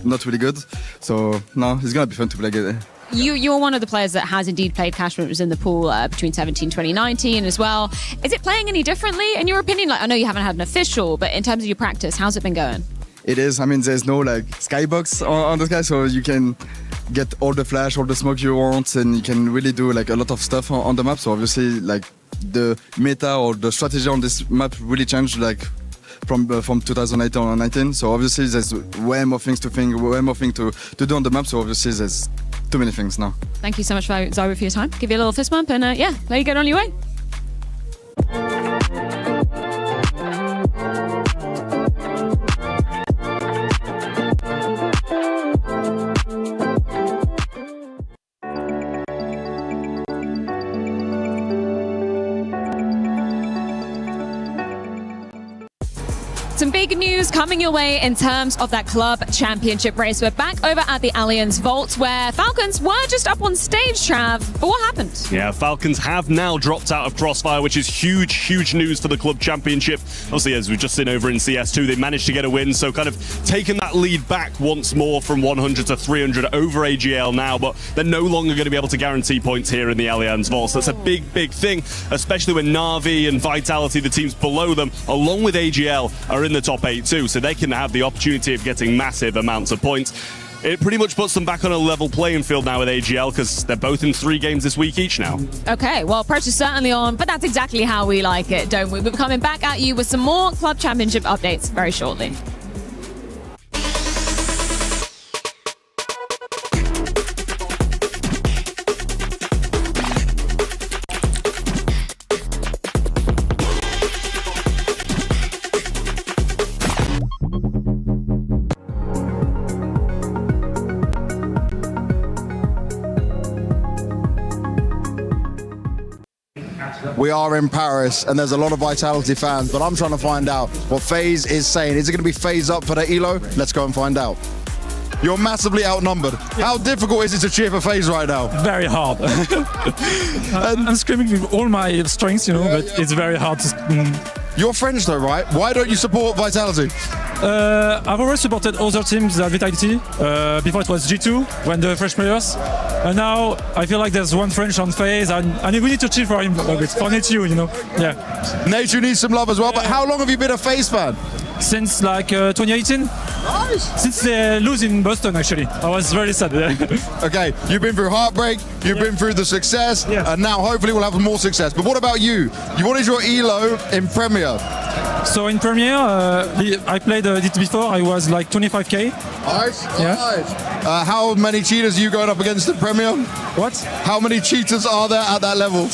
[SPEAKER 13] not really good. So no, it's gonna be fun to play good.
[SPEAKER 10] You're one of the players that has indeed played Cash when it was in the pool between 2017 and 2019 as well. Is it playing any differently in your opinion? Like, I know you haven't had an official, but in terms of your practice, how's it been going?
[SPEAKER 13] It is. I mean, there's no like skybox on the sky, so you can get all the flash, all the smoke you want, and you can really do like a lot of stuff on the map. So obviously, like the meta or the strategy on this map really changed, like from 2018 or 19. So obviously, there's way more things to think, way more things to do on the map. So obviously, there's too many things now.
[SPEAKER 10] Thank you so much, Zaiwu, for your time. Give you a little fist bump, and yeah, let you get on your way. Some big news coming your way in terms of that club championship race. We're back over at the Allianz Vault where Falcons were just up on stage, Trav. But what happened?
[SPEAKER 15] Yeah, Falcons have now dropped out of Crossfire, which is huge news for the club championship. Obviously, as we've just seen over in CS2, they managed to get a win, so kind of taking that lead back once more from 100 to 300 over AGL now, but they're no longer going to be able to guarantee points here in the Allianz Vault. So that's a big thing, especially when Na'Vi and Vitality, the teams below them, along with AGL, are in the top 8 too, so they can have the opportunity of getting massive amounts of points. It pretty much puts them back on a level playing field now with AGL because they're both in 3 games this week each now.
[SPEAKER 10] Okay, well, pressure's certainly on, but that's exactly how we like it, don't we? We're coming back at you with some more club championship updates very shortly.
[SPEAKER 1] We are in Paris and there's a lot of Vitality fans, but I'm trying to find out what FaZe is saying. Is it going to be FaZe up for the ELO? Let's go and find out. You're massively outnumbered. Yeah. How difficult is it to cheer for FaZe right now?
[SPEAKER 16] Very hard. I'm screaming with all my strengths, you know, but it's very hard to...
[SPEAKER 1] You're French though, right? Why don't you support Vitality?
[SPEAKER 16] I've always supported other teams than Vitality. Before it was G2, when the French players. And now I feel like there's one French on FaZe, and we need to cheer for him a bit. For Netu, you know. Yeah.
[SPEAKER 1] Netu needs some love as well, but how long have you been a FaZe fan?
[SPEAKER 16] Since like 2018. Nice. Since they lose in Boston, actually. I was very sad.
[SPEAKER 1] Okay, you've been through heartbreak, you've been through the success, and now hopefully we'll have more success. But what about you? What is your ELO in Premier?
[SPEAKER 16] So in Premier, I played it before. I was like 25k.
[SPEAKER 1] Nice. Yeah. Nice. How many cheaters are you going up against in Premier?
[SPEAKER 16] What?
[SPEAKER 1] How many cheaters are there at that level?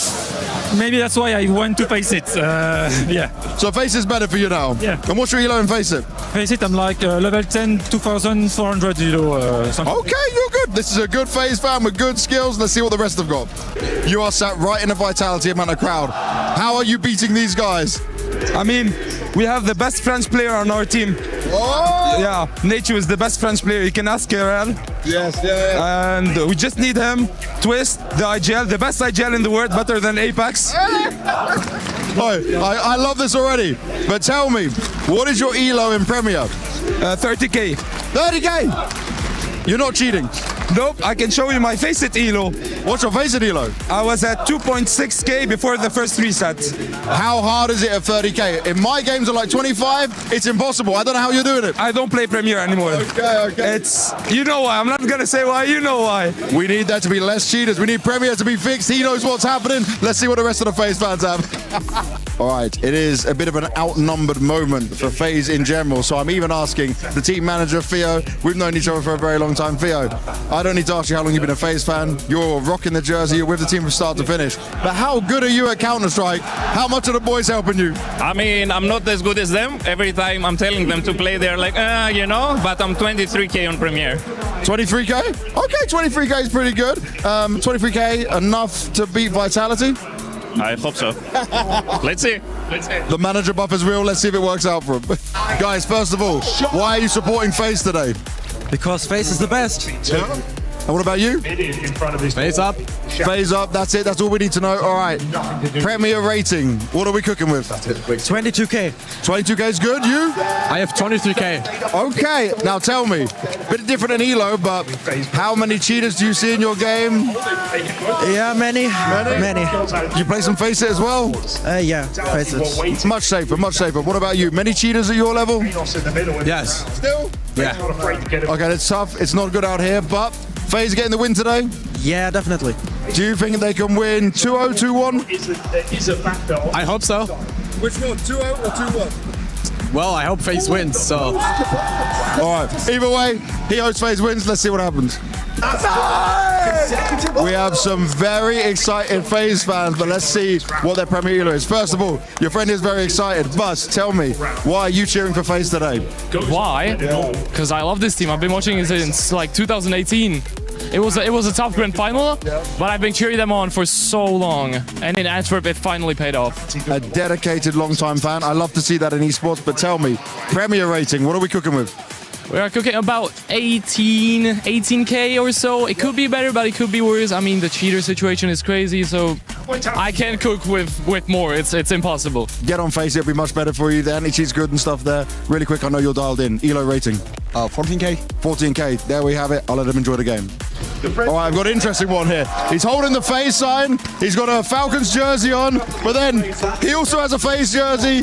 [SPEAKER 16] Maybe that's why I want to face it. Yeah.
[SPEAKER 1] So face is better for you now.
[SPEAKER 16] Yeah.
[SPEAKER 1] And what's your elo in face it?
[SPEAKER 16] Face it, I'm like level 10, 2,400 something.
[SPEAKER 1] Okay, you're good. This is a good FaZe fan with good skills. Let's see what the rest have got. You are sat right in a Vitality amount of crowd. How are you beating these guys?
[SPEAKER 25] I mean, we have the best French player on our team.
[SPEAKER 3] Yeah, Nacho is the best French player. You can ask Kerel.
[SPEAKER 1] Yes, yeah.
[SPEAKER 3] And we just need him. Twist, the IGL, the best IGL in the world, better than Apex.
[SPEAKER 1] I love this already. But tell me, what is your elo in Premier?
[SPEAKER 3] 30k.
[SPEAKER 1] 30k? You're not cheating?
[SPEAKER 3] Nope, I can show you my Faceit elo.
[SPEAKER 1] What's your Faceit elo?
[SPEAKER 3] I was at 2.6k before the first reset.
[SPEAKER 1] How hard is it at 30k? In my games are like 25, it's impossible. I don't know how you're doing it.
[SPEAKER 3] I don't play Premier anymore.
[SPEAKER 1] Okay.
[SPEAKER 3] It's, you know why, I'm not gonna say why, you know why.
[SPEAKER 1] We need there to be less cheaters. We need Premier to be fixed. He knows what's happening. Let's see what the rest of the FaZe fans have. All right, it is a bit of an outnumbered moment for FaZe in general. So I'm even asking the team manager, Theo. We've known each other for a very long time. Theo, I don't need to ask you how long you've been a FaZe fan. You're rocking the jersey. You're with the team from start to finish. But how good are you at Counter-Strike? How much are the boys helping you?
[SPEAKER 18] I mean, I'm not as good as them. Every time I'm telling them to play, they're like, you know, but I'm 23k on Premier.
[SPEAKER 1] 23k? Okay, 23k is pretty good. 23k enough to beat Vitality?
[SPEAKER 18] I hope so. Let's see.
[SPEAKER 1] The manager buff is real. Let's see if it works out for him. Guys, first of all, why are you supporting FaZe today?
[SPEAKER 19] Because FaZe is the best.
[SPEAKER 1] Yeah. And what about you?
[SPEAKER 19] FaZe up.
[SPEAKER 1] FaZe up, that's it. That's all we need to know. All right. Premier rating. What are we cooking with?
[SPEAKER 19] 22k.
[SPEAKER 1] 22k is good. You?
[SPEAKER 19] I have 23k.
[SPEAKER 1] Okay. Now tell me, bit different than Elo, but how many cheaters do you see in your game?
[SPEAKER 19] Yeah, many.
[SPEAKER 1] You play some Faceit as well?
[SPEAKER 19] Yeah, Faceit.
[SPEAKER 1] Much safer, much safer. What about you? Many cheaters at your level?
[SPEAKER 19] Yes.
[SPEAKER 1] Still?
[SPEAKER 19] Yeah.
[SPEAKER 1] Okay, it's tough. It's not good out here, but FaZe getting the win today?
[SPEAKER 19] Yeah, definitely.
[SPEAKER 1] Do you think they can win 2-0, 2-1?
[SPEAKER 19] I hope so.
[SPEAKER 1] Which one, 2-0 or 2-1?
[SPEAKER 19] Well, I hope FaZe wins, so.
[SPEAKER 1] All right, either way, he hopes FaZe wins. Let's see what happens. We have some very excited FaZe fans, but let's see what their Premier Elo is. First of all, your friend is very excited. Buzz, tell me, why are you cheering for FaZe today?
[SPEAKER 22] Why? Because I love this team. I've been watching it since like 2018. It was a tough grand final, but I've been cheering them on for so long. And in Antwerp, it finally paid off.
[SPEAKER 1] A dedicated, long-time fan. I love to see that in esports, but tell me, Premier rating, what are we cooking with?
[SPEAKER 22] We are cooking about 18k or so. It could be better, but it could be worse. I mean, the cheater situation is crazy, so I can't cook with more. It's impossible.
[SPEAKER 1] Get on FaZe, it'll be much better for you. The anti-cheat's good and stuff there. Really quick, I know you're dialed in. Elo rating?
[SPEAKER 19] 14k.
[SPEAKER 1] 14k, there we have it. I'll let him enjoy the game. All right, I've got an interesting one here. He's holding the FaZe sign. He's got a Falcons jersey on, but then he also has a FaZe jersey.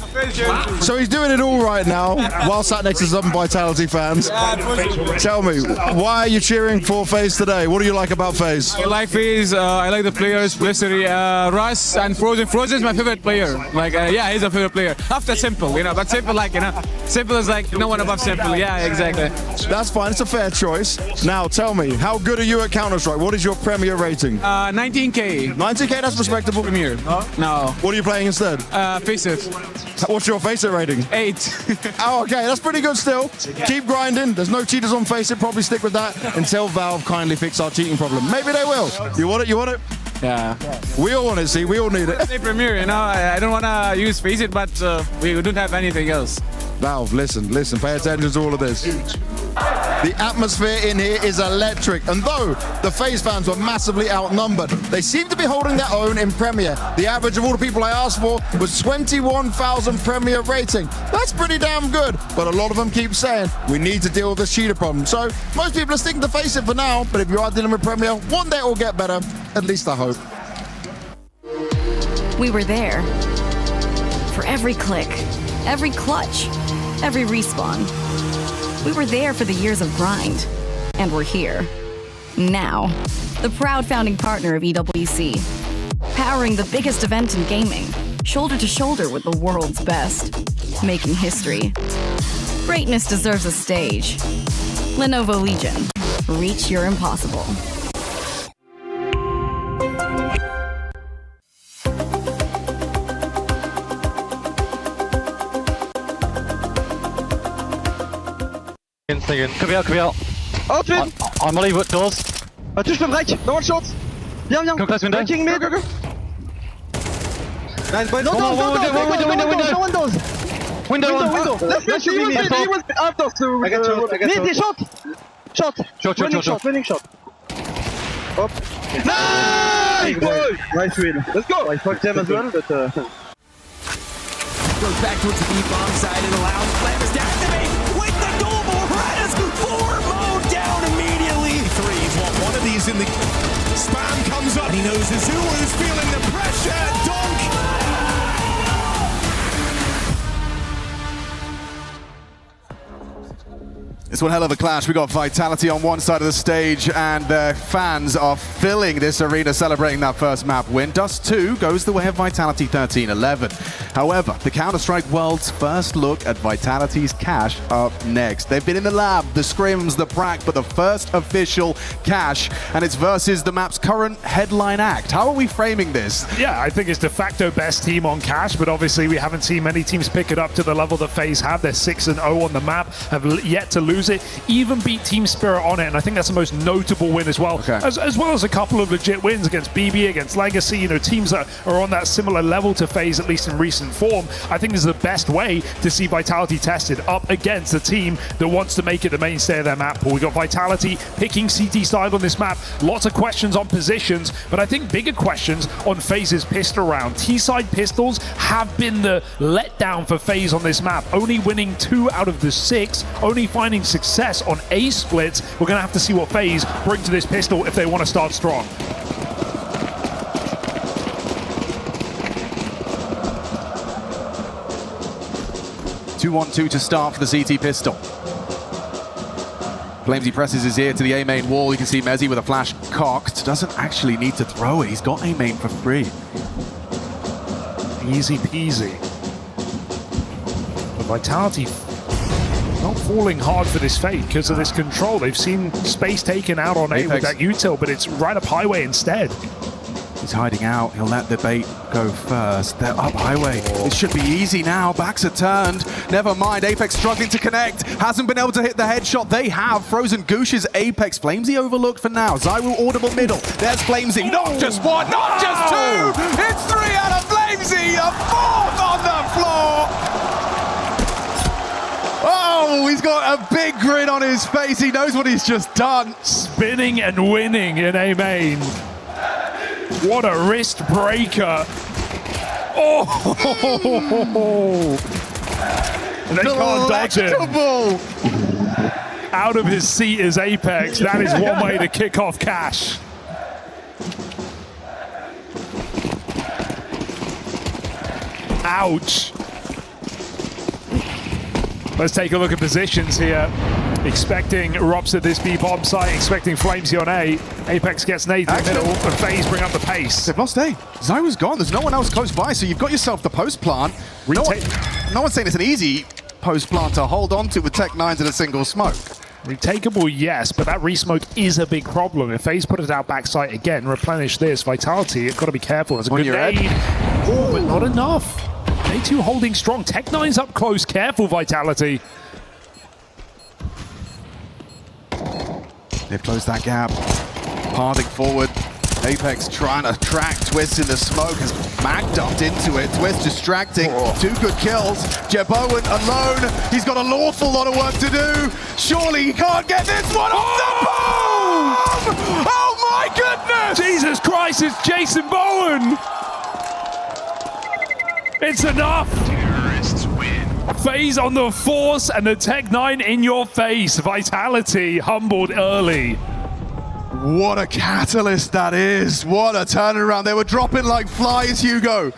[SPEAKER 1] So he's doing it all right now, while sat next to some Vitality fans. Tell me, why are you cheering for FaZe today? What do you like about FaZe?
[SPEAKER 19] I like FaZe. I like the players, Blistery, Russ, and Frozen. Frozen is my favorite player. Like, yeah, he's a favorite player. After Simple, you know, but Simple, like, you know, Simple is like no one above Simple. Yeah, exactly.
[SPEAKER 1] That's fine. It's a fair choice. Now, tell me, how good are you at Counter-Strike? What is your Premier rating?
[SPEAKER 19] 19k.
[SPEAKER 1] 19k, that's respectable.
[SPEAKER 19] Premier. No.
[SPEAKER 1] What are you playing instead?
[SPEAKER 19] Faceit.
[SPEAKER 1] What's your Faceit rating?
[SPEAKER 19] 8.
[SPEAKER 1] Oh, okay, that's pretty good still. Keep grinding. There's no cheaters on Faceit. Probably stick with that until Valve kindly fix our cheating problem. Maybe they will. You want it? You want it?
[SPEAKER 19] Yeah.
[SPEAKER 1] We all want it, see? We all need it.
[SPEAKER 19] Hey, Premier, you know, I don't want to use Faceit, but we don't have anything else.
[SPEAKER 1] Valve, listen, pay attention to all of this. The atmosphere in here is electric, and though the FaZe fans were massively outnumbered, they seem to be holding their own in Premier. The average of all the people I asked for was 21,000 Premier rating. That's pretty damn good, but a lot of them keep saying we need to deal with this cheater problem. So most people are sticking to Faceit for now, but if you are dealing with Premier, one day it will get better. At least I hope.
[SPEAKER 25] We were there for every click, every clutch, every respawn. We were there for the years of grind, and we're here. Now, the proud founding partner of EWC, powering the biggest event in gaming, shoulder to shoulder with the world's best, making history. Greatness deserves a stage. Lenovo Legion, reach your impossible.
[SPEAKER 19] Cover.
[SPEAKER 26] Oh, tu
[SPEAKER 19] On molly votre doors.
[SPEAKER 26] Touche le break, no one shot. Viens. Breaking mid. Nice boy. No windows. Window. Let's go. He was after. I got you. Shot. Winning shot. Up. Nice! Nice win. Let's go. I fucked them as well, but... Goes
[SPEAKER 2] back towards the deep bomb side and allows Flammers to activate with the double. Redis 4 mowed down immediately. Threes want one of these in the... Spam comes up. He knows Azulu's feeling the pressure. Donk!
[SPEAKER 6] It's one hell of a clash. We got Vitality on one side of the stage, and their fans are filling this arena celebrating that first map win. Dust 2 goes the way of Vitality 13-11. However, the Counter-Strike World's first look at Vitality's cash up next. They've been in the lab, the scrims, the prac, but the first official cash, and it's versus the map's current headline act. How are we framing this?
[SPEAKER 11] Yeah, I think it's de facto best team on cash, but obviously we haven't seen many teams pick it up to the level that FaZe have. They're 6-0 on the map, have yet to lose it, even beat Team Spirit on it, and I think that's the most notable win as well. Okay. As well as a couple of legit wins against BB, against Legacy, you know, teams that are on that similar level to FaZe, at least in recent form. I think this is the best way to see Vitality tested up against a team that wants to make it the mainstay of their map pool. We got Vitality picking CT side on this map, lots of questions on positions, but I think bigger questions on FaZe's pistol round. T-side pistols have been the letdown for FaZe on this map, only winning 2 out of the 6, only finding success on A splits. We're going to have to see what FaZe bring to this pistol if they want to start strong.
[SPEAKER 6] Two-on-two to start for the CT pistol. Flamesy presses his ear to the A main wall. You can see Mezzy with a flash cocked. Doesn't actually need to throw it. He's got A main for free.
[SPEAKER 11] Easy peasy. But Vitality not falling hard for this fate because of this control. They've seen space taken out on A with that util, but it's right up highway instead.
[SPEAKER 6] He's hiding out. He'll let the bait go first. They're up highway. It should be easy now. Backs are turned. Never mind. Apex struggling to connect. Hasn't been able to hit the headshot. They have. Frozen Goosh's Apex. Flamesy overlooked for now. Zyru audible middle. There's Flamesy. Not just one, not just two. It's 3 out of Flamesy. A 4th on the floor. Oh, he's got a big grin on his face. He knows what he's just done.
[SPEAKER 11] Spinning and winning in A main. What a wrist breaker. Oh! And they can't dodge it. Out of his seat is Apex. That is one way to kick off cash. Ouch. Let's take a look at positions here. Expecting Rops at this B bomb site, expecting Flamesy on A. Apex gets nade in the middle, and FaZe bring up the pace.
[SPEAKER 6] They've lost A. Zyru's gone. There's no one else close by, so you've got yourself the post plant. No one's saying it's an easy post plant to hold on to with Tech 9s in a single smoke.
[SPEAKER 11] Retakeable, yes, but that resmoke is a big problem. If FaZe put it out backside again, replenish this. Vitality, you've got to be careful. It's a good nade. Oh, but not enough. They two holding strong. Tech 9's up close. Careful, Vitality.
[SPEAKER 6] They've closed that gap. Pathing forward. Apex trying to track Twist in the smoke as Mag dumped into it. Twist distracting. 2 good kills. Jeb Owen alone. He's got a lawful lot of work to do. Surely he can't get this one off the boom! Oh my goodness!
[SPEAKER 11] Jesus Christ, it's Jason Bowen! It's enough!
[SPEAKER 2] Terrorists win.
[SPEAKER 11] FaZe on the force and the Tech 9 in your face. Vitality humbled early.
[SPEAKER 6] What a catalyst that is. What a turnaround. They were dropping like flies, Hugo.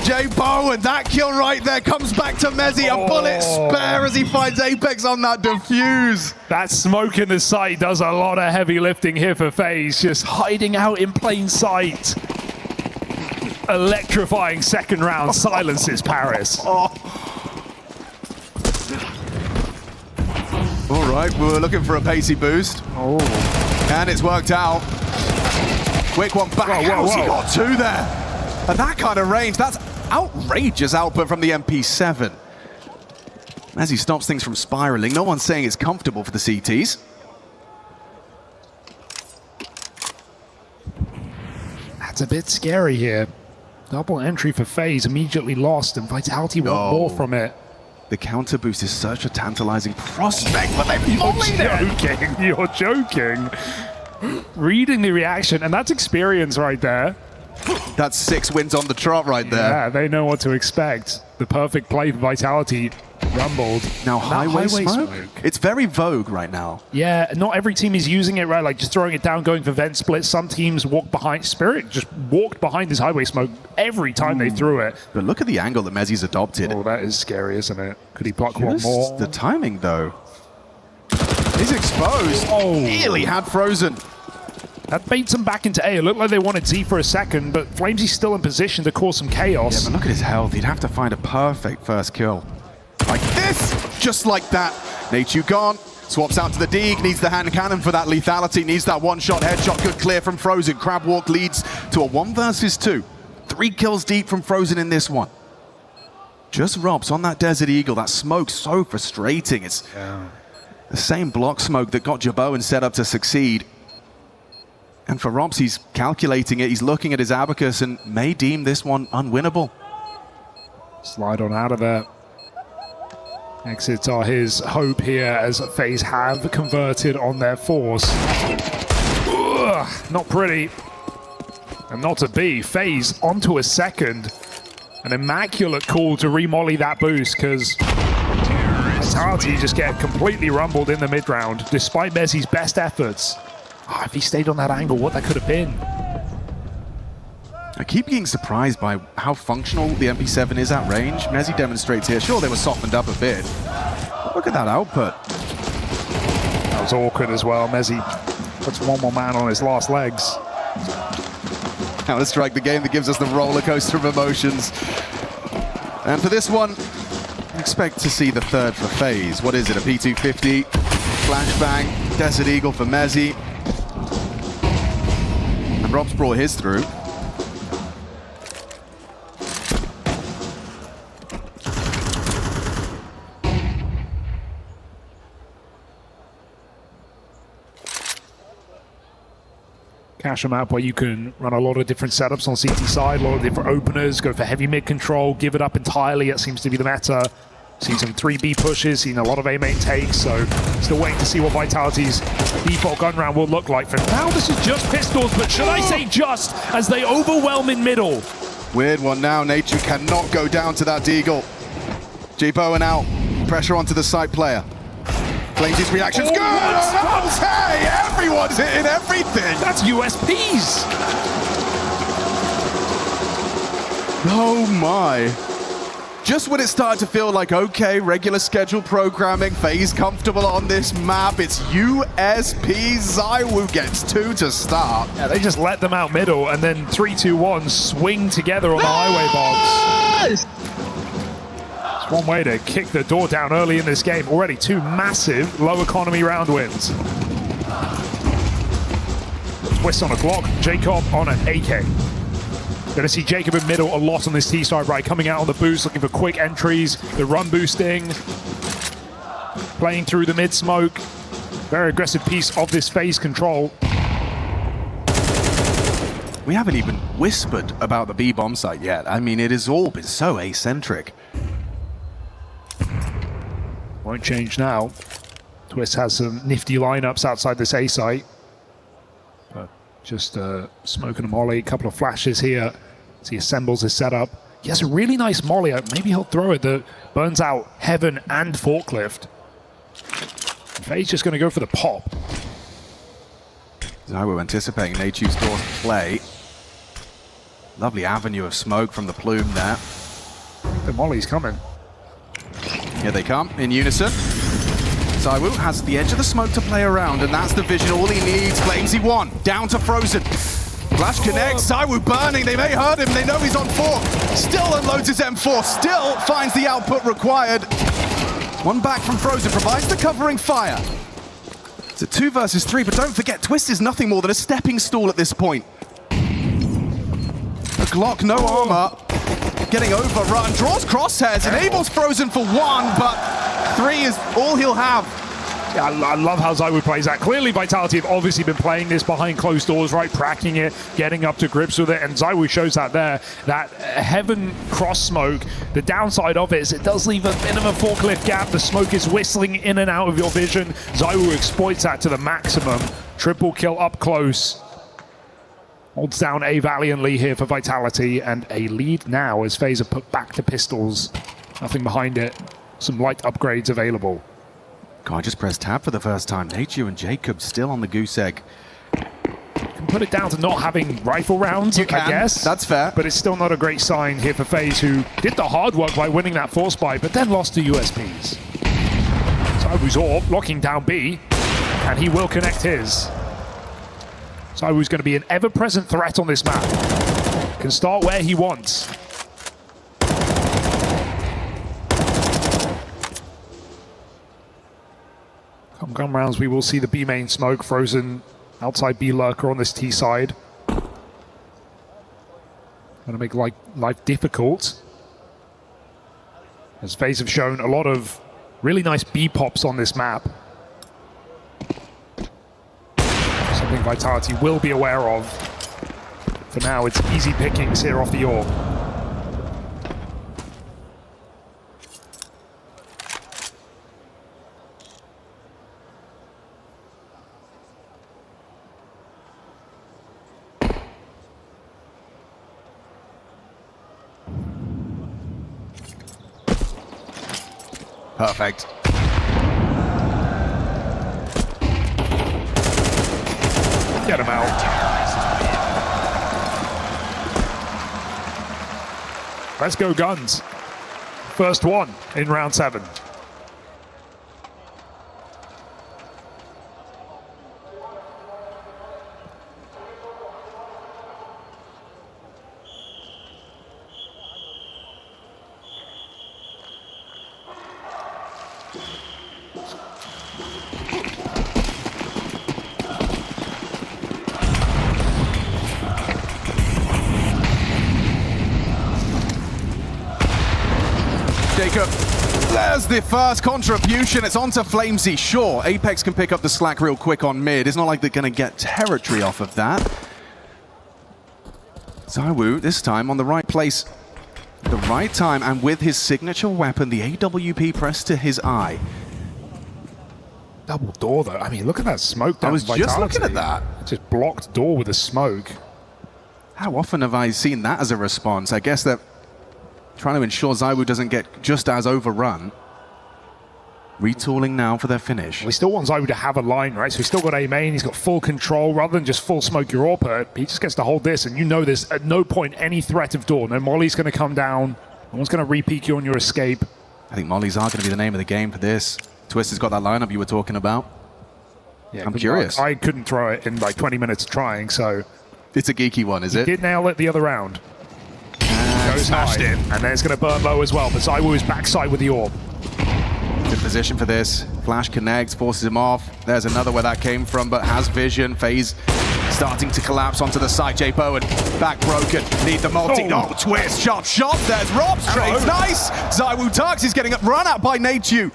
[SPEAKER 6] Jay Bowen, that kill right there comes back to Mezzy. A bullet spare as he finds Apex on that defuse.
[SPEAKER 11] That smoke in the site does a lot of heavy lifting here for FaZe. Just hiding out in plain sight. Electrifying second round silences Paris.
[SPEAKER 6] All right, we were looking for a pacey boost. And it's worked out. Quick one back. He got 2 there. At that kind of range, that's outrageous output from the MP7. As he stops things from spiraling, no one's saying it's comfortable for the CTs.
[SPEAKER 11] That's a bit scary here. Double entry for FaZe, immediately lost, and Vitality want more from it.
[SPEAKER 6] The counter boost is such a tantalizing prospect, but they've mollied it.
[SPEAKER 11] You're joking. Reading the reaction, and that's experience right there.
[SPEAKER 6] That's 6 wins on the trot right there.
[SPEAKER 11] Yeah, they know what to expect. The perfect play for Vitality rumbled.
[SPEAKER 6] Now highway smoke? It's very vogue right now.
[SPEAKER 11] Yeah, not every team is using it, right? Like just throwing it down, going for vent splits. Some teams walk behind. Spirit just walked behind this highway smoke every time they threw it.
[SPEAKER 6] But look at the angle that Mezzi's adopted.
[SPEAKER 11] Oh, that is scary, isn't it? Could he block one more?
[SPEAKER 6] The timing, though. He's exposed. Oh, nearly had frozen.
[SPEAKER 11] That baits him back into A. It looked like they wanted Z for a second, but Flamesy's still in position to cause some chaos.
[SPEAKER 6] Yeah, but look at his health. He'd have to find a perfect first kill. Like this! Just like that. Nachu gone. Swaps out to the Deeg. Needs the hand cannon for that lethality. Needs that one-shot headshot. Good clear from Frozen. Crab Walk leads to a 1 versus 2. 3 kills deep from Frozen in this one. Just Robs on that Desert Eagle. That smoke's so frustrating. It's the same block smoke that got Jabot and set up to succeed. And for Robs, he's calculating it. He's looking at his abacus and may deem this one unwinnable.
[SPEAKER 11] Slide on out of there. Exits are his hope here as FaZe have converted on their force. Ugh, not pretty. And not to be. FaZe onto a second. An immaculate call to remolly that boost because Vitality just get completely rumbled in the mid-round despite Mezzi's best efforts. Oh, if he stayed on that angle, what that could have been.
[SPEAKER 6] I keep being surprised by how functional the MP7 is at range. Mezzi demonstrates here. Sure, they were softened up a bit. But look at that output.
[SPEAKER 11] That was awkward as well. Mezzi puts one more man on his last legs.
[SPEAKER 6] Counter-Strike, the game that gives us the roller coaster of emotions. And for this one, expect to see the third for FaZe. What is it, a P250? Flashbang, Desert Eagle for Mezzi. And Rob's brought his through.
[SPEAKER 11] Cash map where you can run a lot of different setups on CT side, a lot of different openers, go for heavy mid control, give it up entirely. It seems to be the meta. Seen some 3B pushes, seen a lot of A main takes, so still waiting to see what Vitality's default gun round will look like. For now, this is just pistols, but should I say just as they overwhelm in middle?
[SPEAKER 6] Weird one now. Nature cannot go down to that Deagle. G-Bowen out. Pressure onto the side player. Flamesy's reaction's good! Hey, everyone's hitting everything!
[SPEAKER 11] That's USPs!
[SPEAKER 6] Oh my. Just when it started to feel like, okay, regular schedule programming, FaZe comfortable on this map, it's USP. ZywOo gets 2 to start.
[SPEAKER 11] Yeah, they just let them out middle, and then 3-2-1 swing together on the highway box. It's one way to kick the door down early in this game. Already 2 massive low economy round wins. Twist on a Glock, Jacob on an AK. Going to see Jacob in middle a lot on this T-side, right? Coming out on the boost, looking for quick entries, the run boosting, playing through the mid smoke. Very aggressive piece of this FaZe control.
[SPEAKER 6] We haven't even whispered about the B bomb site yet. I mean, it has all been so eccentric.
[SPEAKER 11] Won't change now. Twist has some nifty lineups outside this A site. But just smoking a molly, a couple of flashes here as he assembles his setup. He has a really nice molly. Maybe he'll throw it that burns out Heaven and Forklift. FaZe just going to go for the pop.
[SPEAKER 6] ZywOo anticipating Nachu's door to play. Lovely avenue of smoke from the plume there.
[SPEAKER 11] The molly's coming.
[SPEAKER 6] Here they come in unison. ZywOo has the edge of the smoke to play around, and that's the vision. All he needs. Flamesy 1 down to Frozen. Flash connects. ZywOo burning. They may hurt him. They know he's on 4. Still unloads his M4. Still finds the output required. One back from Frozen. Provides the covering fire. It's a 2 versus 3, but don't forget, Twist is nothing more than a stepping stool at this point. A Glock, no armor. Getting overrun. Draws crosshairs. Enables Frozen for 1, but 3 is all he'll have.
[SPEAKER 11] Yeah, I love how ZywOo plays that. Clearly, Vitality have obviously been playing this behind closed doors, right? Cracking it, getting up to grips with it, and ZywOo shows that there. That heaven cross smoke, the downside of it is it does leave a bit of a forklift gap. The smoke is whistling in and out of your vision. ZywOo exploits that to the maximum. Triple kill up close. Holds down A valiantly here for Vitality, and a lead now as FaZe are put back to pistols. Nothing behind it. Some light upgrades available.
[SPEAKER 6] God, I just pressed tab for the first time. Nature and Jacob still on the goose egg.
[SPEAKER 11] Can put it down to not having rifle rounds, I guess.
[SPEAKER 6] That's fair.
[SPEAKER 11] But it's still not a great sign here for FaZe, who did the hard work by winning that force buy, but then lost to USPs. ZywOo's AWP locking down B, and he will connect his. ZywOo's going to be an ever-present threat on this map. Can start where he wants. Come gun rounds, we will see the B main smoke frozen outside B lurker on this T side. Going to make life difficult. As FaZe have shown a lot of really nice B pops on this map. Something Vitality will be aware of. For now, it's easy pickings here off the orb.
[SPEAKER 6] Perfect.
[SPEAKER 11] Get him out. Let's go guns. First one in round 7.
[SPEAKER 6] Jacob, there's the first contribution. It's onto Flamesy. Sure, Apex can pick up the slack real quick on mid. It's not like they're going to get territory off of that. ZywOo, this time on the right place, the right time, and with his signature weapon, the AWP pressed to his eye.
[SPEAKER 11] Double door, though. I mean, look at that smoke down.
[SPEAKER 6] I was just looking at that.
[SPEAKER 11] Just blocked door with a smoke.
[SPEAKER 6] How often have I seen that as a response? I guess that trying to ensure ZywOo doesn't get just as overrun. Retooling now for their finish.
[SPEAKER 11] We still want ZywOo to have a line, right? So he's still got A main, he's got full control rather than just full smoke your AWP. He just gets to hold this, and you know there's at no point any threat of door. No Molly's going to come down. No one's going to re-peek you on your escape.
[SPEAKER 6] I think Molly's are going to be the name of the game for this. Twister's got that lineup you were talking about.
[SPEAKER 11] Yeah,
[SPEAKER 6] I'm curious.
[SPEAKER 11] I couldn't throw it in like 20 minutes of trying, so...
[SPEAKER 6] It's a geeky one, is it?
[SPEAKER 11] He did nail it the other round. Goes smashed in, and then it's going to burn low as well, but ZywOo is backside with the orb.
[SPEAKER 6] Good position for this. Flash connects, forces him off. There's another where that came from, but has vision. FaZe starting to collapse onto the side. J Bowen, back broken. Need the multi. Oh, twist. Sharp shot. There's Rob's trade. Nice. ZywOo tucks. He's getting run out by Nateju.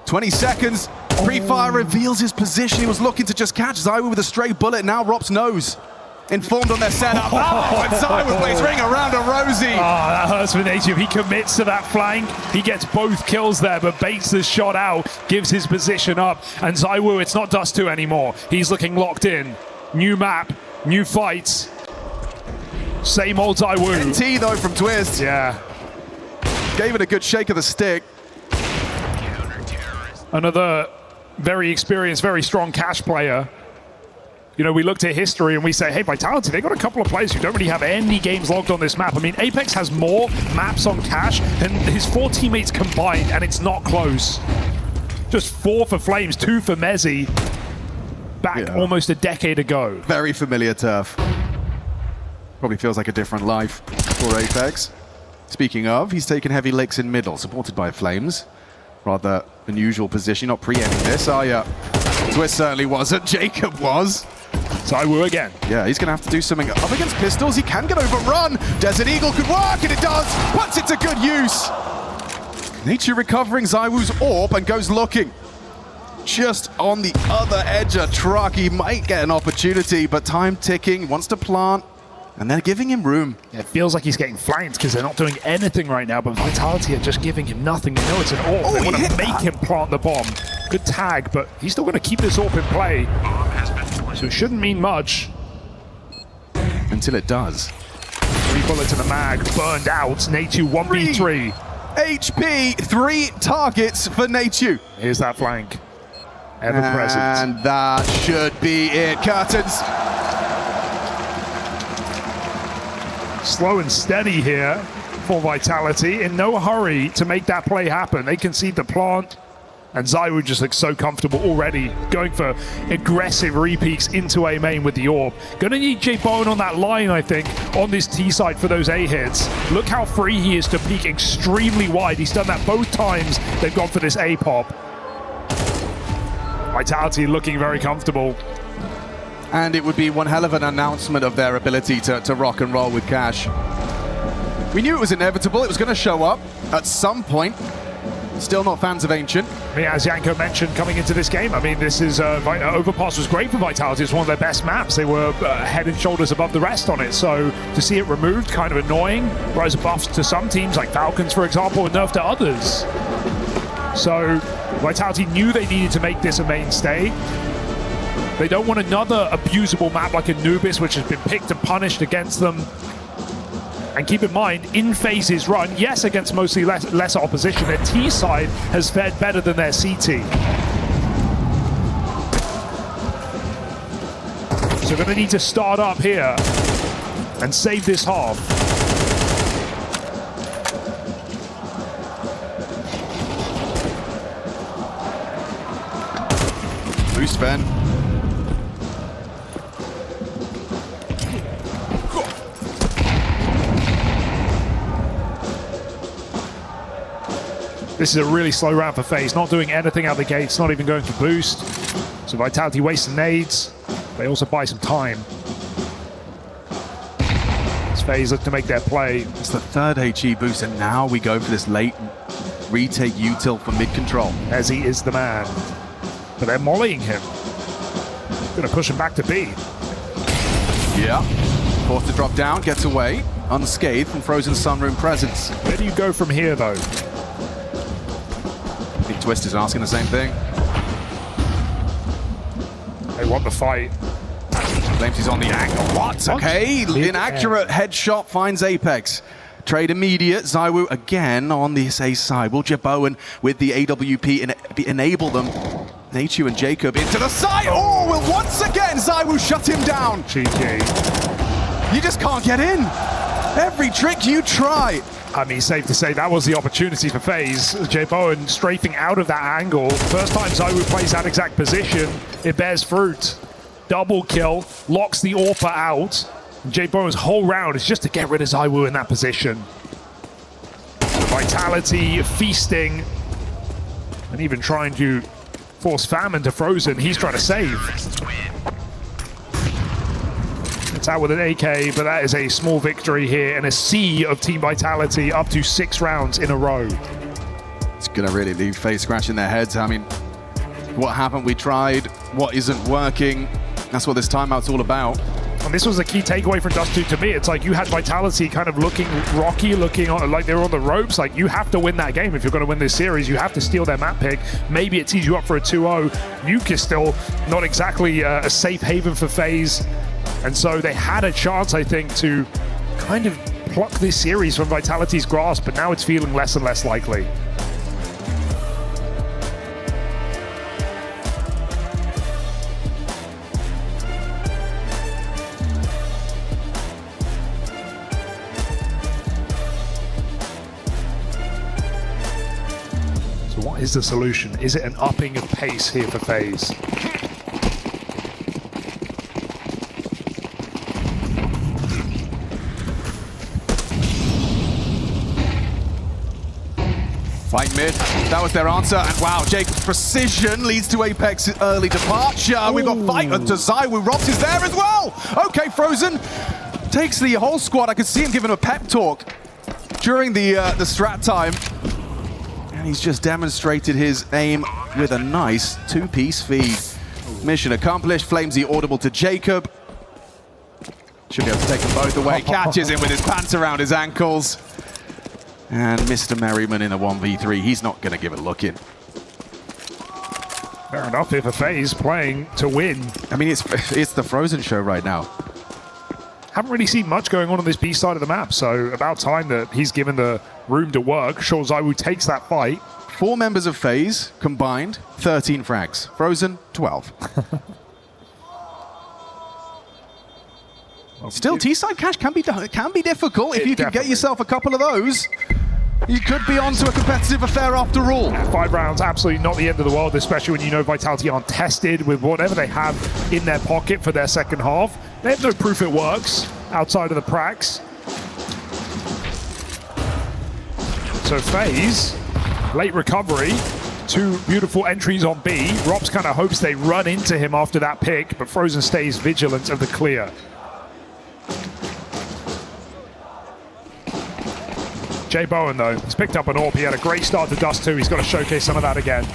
[SPEAKER 6] 20 seconds. Pre-fire reveals his position. He was looking to just catch ZywOo with a stray bullet. Now Rob's knows. Informed on their setup. Oh, and ZywOo plays ring around a Rosie.
[SPEAKER 11] Oh, that hurts for Native. He commits to that flank. He gets both kills there, but baits the shot out, gives his position up. And ZywOo, it's not Dust 2 anymore. He's looking locked in. New map, new fights. Same old ZywOo.
[SPEAKER 6] NT though from Twist.
[SPEAKER 11] Yeah.
[SPEAKER 6] Gave it a good shake of the stick.
[SPEAKER 11] Another very experienced, very strong cash player. You know, we looked at history and we say, hey, Vitality, they got a couple of players who don't really have any games logged on this map. I mean, Apex has more maps on cash than his 4 teammates combined, and it's not close. Just 4 for Flames, 2 for Mezzy. Back almost a decade ago.
[SPEAKER 6] Very familiar turf. Probably feels like a different life for Apex. Speaking of, he's taken heavy licks in middle, supported by Flames. Rather unusual position, not pre-ending this, are ya? Twist certainly wasn't, Jacob was.
[SPEAKER 11] ZywOo again.
[SPEAKER 6] Yeah, he's going to have to do something. Up against pistols, he can get overrun. Desert Eagle could work, and it does. Puts it to good use. Nature recovering ZywOo's AWP and goes looking. just on the other edge of truck. He might get an opportunity, but time ticking, wants to plant, and they're giving him room.
[SPEAKER 11] Yeah, it feels like he's getting flanked because they're not doing anything right now, but Vitality are just giving him nothing. They know it's an AWP. They want to make him plant the bomb. Good tag, but he's still going to keep this AWP in play. So it shouldn't mean much.
[SPEAKER 6] Until it does.
[SPEAKER 11] 3 bullets in the mag, burned out. Natu 1v3.
[SPEAKER 6] HP, 3 targets for Natu.
[SPEAKER 11] Here's that flank. Ever present.
[SPEAKER 6] And that should be it. Curtains.
[SPEAKER 11] Slow and steady here for Vitality. In no hurry to make that play happen. They concede the plant. And ZywOo just looks so comfortable already, going for aggressive repeats into A main with the AWP. Gonna need J-Bone on that line, I think, on this T side for those A hits. Look how free he is to peek extremely wide. He's done that both times they've gone for this A pop. Vitality looking very comfortable.
[SPEAKER 6] And it would be one hell of an announcement of their ability to rock and roll with Cash. We knew it was inevitable. It was going to show up at some point. Still not fans of Ancient.
[SPEAKER 11] I mean, as Yanko mentioned coming into this game, I mean, this is Overpass was great for Vitality. It's one of their best maps. They were head and shoulders above the rest on it. So to see it removed, kind of annoying. Rise buffs to some teams like Falcons, for example, and nerf to others. So Vitality knew they needed to make this a mainstay. They don't want another abusable map like Anubis, which has been picked and punished against them. And keep in mind, in phases run, yes, against mostly lesser opposition, their T side has fared better than their CT. So we're going to need to start up here and save this half.
[SPEAKER 6] Boost Ben.
[SPEAKER 11] This is a really slow round for FaZe, not doing anything out the gates, not even going for boost. So Vitality wasting nades. They also buy some time. As FaZe look to make their play.
[SPEAKER 6] It's the 3rd HE boost, and now we go for this late retake util for mid control.
[SPEAKER 11] As he is the man. But they're mollying him. Gonna push him back to B.
[SPEAKER 6] Yeah. Forced to drop down, gets away, unscathed from Frozen Sunroom presence.
[SPEAKER 11] Where do you go from here, though?
[SPEAKER 6] I think Twist is asking the same thing.
[SPEAKER 11] They want the fight.
[SPEAKER 6] Claims he's on the angle. What? Okay, inaccurate headshot finds Apex. Trade immediate. ZywOo again on this A side. Will J-Bone with the AWP enable them? Natu and Jacob into the side. Oh, will once again ZywOo shut him down.
[SPEAKER 11] Cheeky.
[SPEAKER 6] You just can't get in. Every trick you try.
[SPEAKER 11] I mean, safe to say that was the opportunity for FaZe. J-Bone strafing out of that angle. First time ZywOo plays that exact position, it bears fruit. Double kill, locks the AWP out. J-Bone's whole round is just to get rid of ZywOo in that position. Vitality feasting, and even trying to force Famine to Frozen. He's trying to save. It's out with an AK, but that is a small victory here and a sea of Team Vitality up to 6 rounds in a row.
[SPEAKER 6] It's gonna really leave FaZe scratching their heads. I mean, what happened? We tried. What isn't working? That's what this timeout's all about.
[SPEAKER 11] And this was a key takeaway from Dust2 to me. It's like you had Vitality kind of looking rocky, looking like they were on the ropes. Like, you have to win that game if you're going to win this series. You have to steal their map pick. Maybe it tees you up for a 2-0. Nuke is still not exactly a safe haven for FaZe. And so they had a chance, I think, to kind of pluck this series from Vitality's grasp, but now it's feeling less and less likely. So what is the solution? Is it an upping of pace here for FaZe?
[SPEAKER 6] Fight mid, that was their answer, and wow, Jacob's precision leads to Apex's early departure. Ooh. We've got fight to ZywOo. Rops is there as well. Okay, Frozen takes the whole squad. I could see him giving a pep talk during the strat time. And he's just demonstrated his aim with a nice two-piece feed. Mission accomplished. Flamesy audible to Jacob. Should be able to take them both away. Catches him with his pants around his ankles. And Mr. Merriman in a 1v3. He's not going to give a look in.
[SPEAKER 11] Fair enough if a FaZe playing to win.
[SPEAKER 6] I mean, it's the Frozen show right now.
[SPEAKER 11] Haven't really seen much going on this B side of the map, so about time that he's given the room to work. Sure, ZywOo takes that fight.
[SPEAKER 6] 4 members of FaZe combined, 13 frags. Frozen, 12. Still, T-side cash can be difficult. If you can get yourself a couple of those, you could be on to a competitive affair after all.
[SPEAKER 11] 5 rounds, absolutely not the end of the world, especially when you know Vitality aren't tested with whatever they have in their pocket for their second half. They have no proof it works outside of the pracs. So FaZe, late recovery, 2 beautiful entries on B. Rops kind of hopes they run into him after that pick, but Frozen stays vigilant of the clear. Jay Bowen, though, he's picked up an AWP. He had a great start to Dust 2. He's got to showcase some of that again.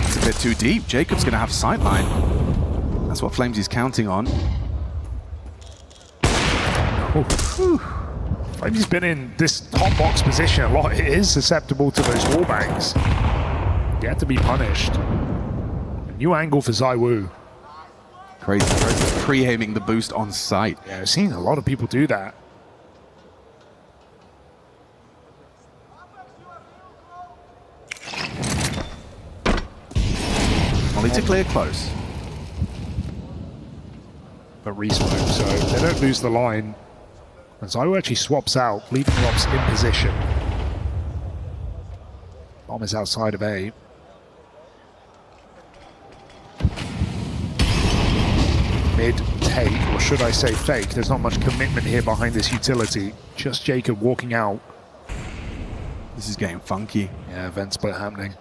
[SPEAKER 6] It's a bit too deep. Jacob's going to have sightline. That's what Flamesy's counting on.
[SPEAKER 11] Flamesy's been in this top box position a lot. It is susceptible to those wallbangs. Yet to be punished. A new angle for ZywOo.
[SPEAKER 6] Crazy. Pre-aiming the boost on sight.
[SPEAKER 11] Yeah, I've seen a lot of people do that.
[SPEAKER 6] Molly to clear close.
[SPEAKER 11] But resmoke, so they don't lose the line. And ZywOo actually swaps out, leaving Rops in position. Bomb is outside of A. Mid-take, or should I say fake. There's not much commitment here behind this utility. Just Jacob walking out.
[SPEAKER 6] This is getting funky.
[SPEAKER 11] Yeah, event split happening.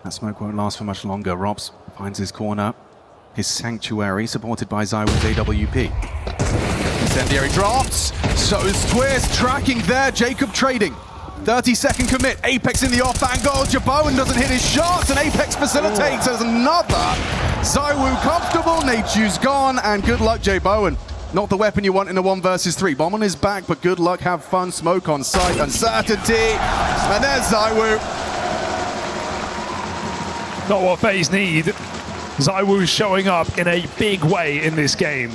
[SPEAKER 6] That smoke won't last for much longer. Robs finds his corner. His sanctuary, supported by ZywOo's AWP. Incendiary drops. So is Twist tracking there. Jacob trading. 30-second commit. Apex in the off angle. Jaboan doesn't hit his shots, and Apex facilitates as another. ZywOo comfortable. Nature's gone, and good luck, Jaboan. Not the weapon you want in a 1 versus 3. Bomb on his back, but good luck. Have fun. Smoke on sight. Uncertainty. And there's ZywOo.
[SPEAKER 11] Not what FaZe need. ZywOo showing up in a big way in this game.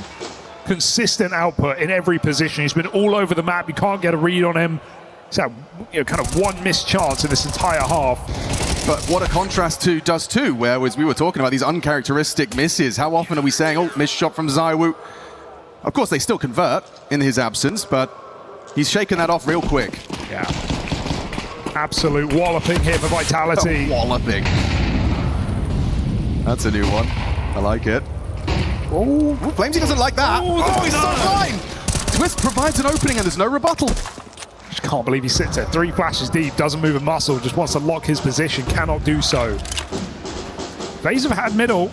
[SPEAKER 11] Consistent output in every position. He's been all over the map. You can't get a read on him. He's had kind of 1 missed chance in this entire half.
[SPEAKER 6] But what a contrast to Dust 2, where as we were talking about these uncharacteristic misses. How often are we saying, oh, missed shot from ZywOo? Of course, they still convert in his absence, but he's shaken that off real quick.
[SPEAKER 11] Yeah. Absolute walloping here for Vitality.
[SPEAKER 6] Walloping. That's a new one. I like it. Oh, Flamesy doesn't like that. Oh, he's so blind. Twist provides an opening and there's no rebuttal.
[SPEAKER 11] Just can't believe he sits there 3 flashes deep, doesn't move a muscle, just wants to lock his position, cannot do so. FaZe have had middle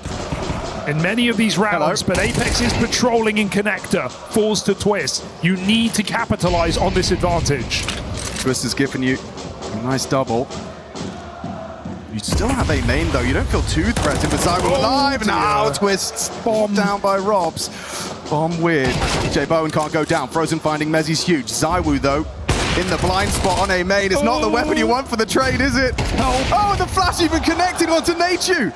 [SPEAKER 11] in many of these rounds, but Apex is patrolling in connector, falls to Twist. You need to capitalize on this advantage.
[SPEAKER 6] Twist has given you a nice double. You still have a main though, you don't feel too threatened, but ZywOo alive now. Twists bomb down by Robs. Bomb weird. Jaboan can't go down. Frozen finding Mezzy's huge. ZywOo though, in the blind spot on a main. It's not the weapon you want for the trade, is it? Oh, and the flash even connected onto Nachu.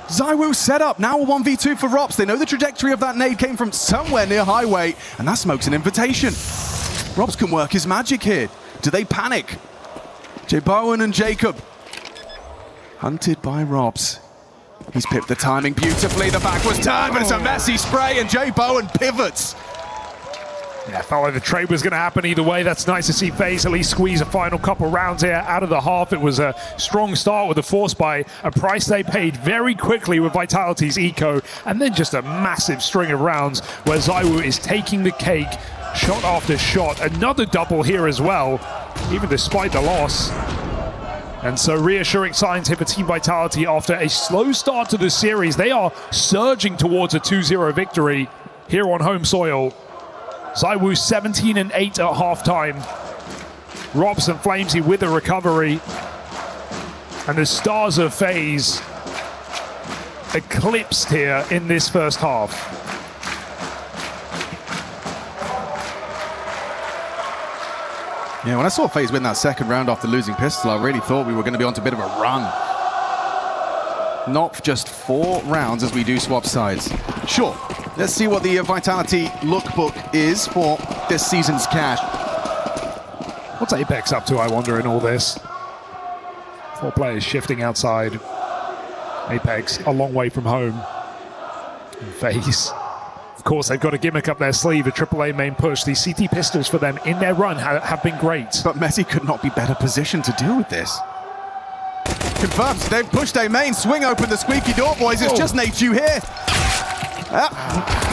[SPEAKER 6] ZywOo set up, now a 1v2 for Rops. They know the trajectory of that nade came from somewhere near highway, and that smoke's an invitation. Rops can work his magic here. Do they panic? Jaboan and Jacob. Hunted by Robs. He's pipped the timing beautifully. The back was turned, but it's a messy spray, and Jaboan pivots.
[SPEAKER 11] Yeah, felt like the trade was going to happen either way. That's nice to see FaZe at least squeeze a final couple rounds here out of the half. It was a strong start with a force buy, a price they paid very quickly with Vitality's eco, and then just a massive string of rounds where ZywOo is taking the cake, shot after shot. Another double here as well, even despite the loss. And so reassuring signs here for Team Vitality after a slow start to the series. They are surging towards a 2-0 victory here on home soil. ZywOo 17-8 at halftime. Robs and Flamesy with a recovery. And the stars of FaZe eclipsed here in this first half.
[SPEAKER 6] Yeah, when I saw FaZe win that second round after losing Pistol, I really thought we were going to be on a bit of a run. Not just 4 rounds as we do swap sides. Sure, let's see what the Vitality lookbook is for this season's cash.
[SPEAKER 11] What's Apex up to, I wonder, in all this? 4 players shifting outside. Apex a long way from home. And FaZe. Of course, they've got a gimmick up their sleeve, a AAA main push. These CT pistols for them in their run have been great.
[SPEAKER 6] But Messi could not be better positioned to deal with this. Confirms, they've pushed A main, swing open the squeaky door, boys. It's just Nate Yu here.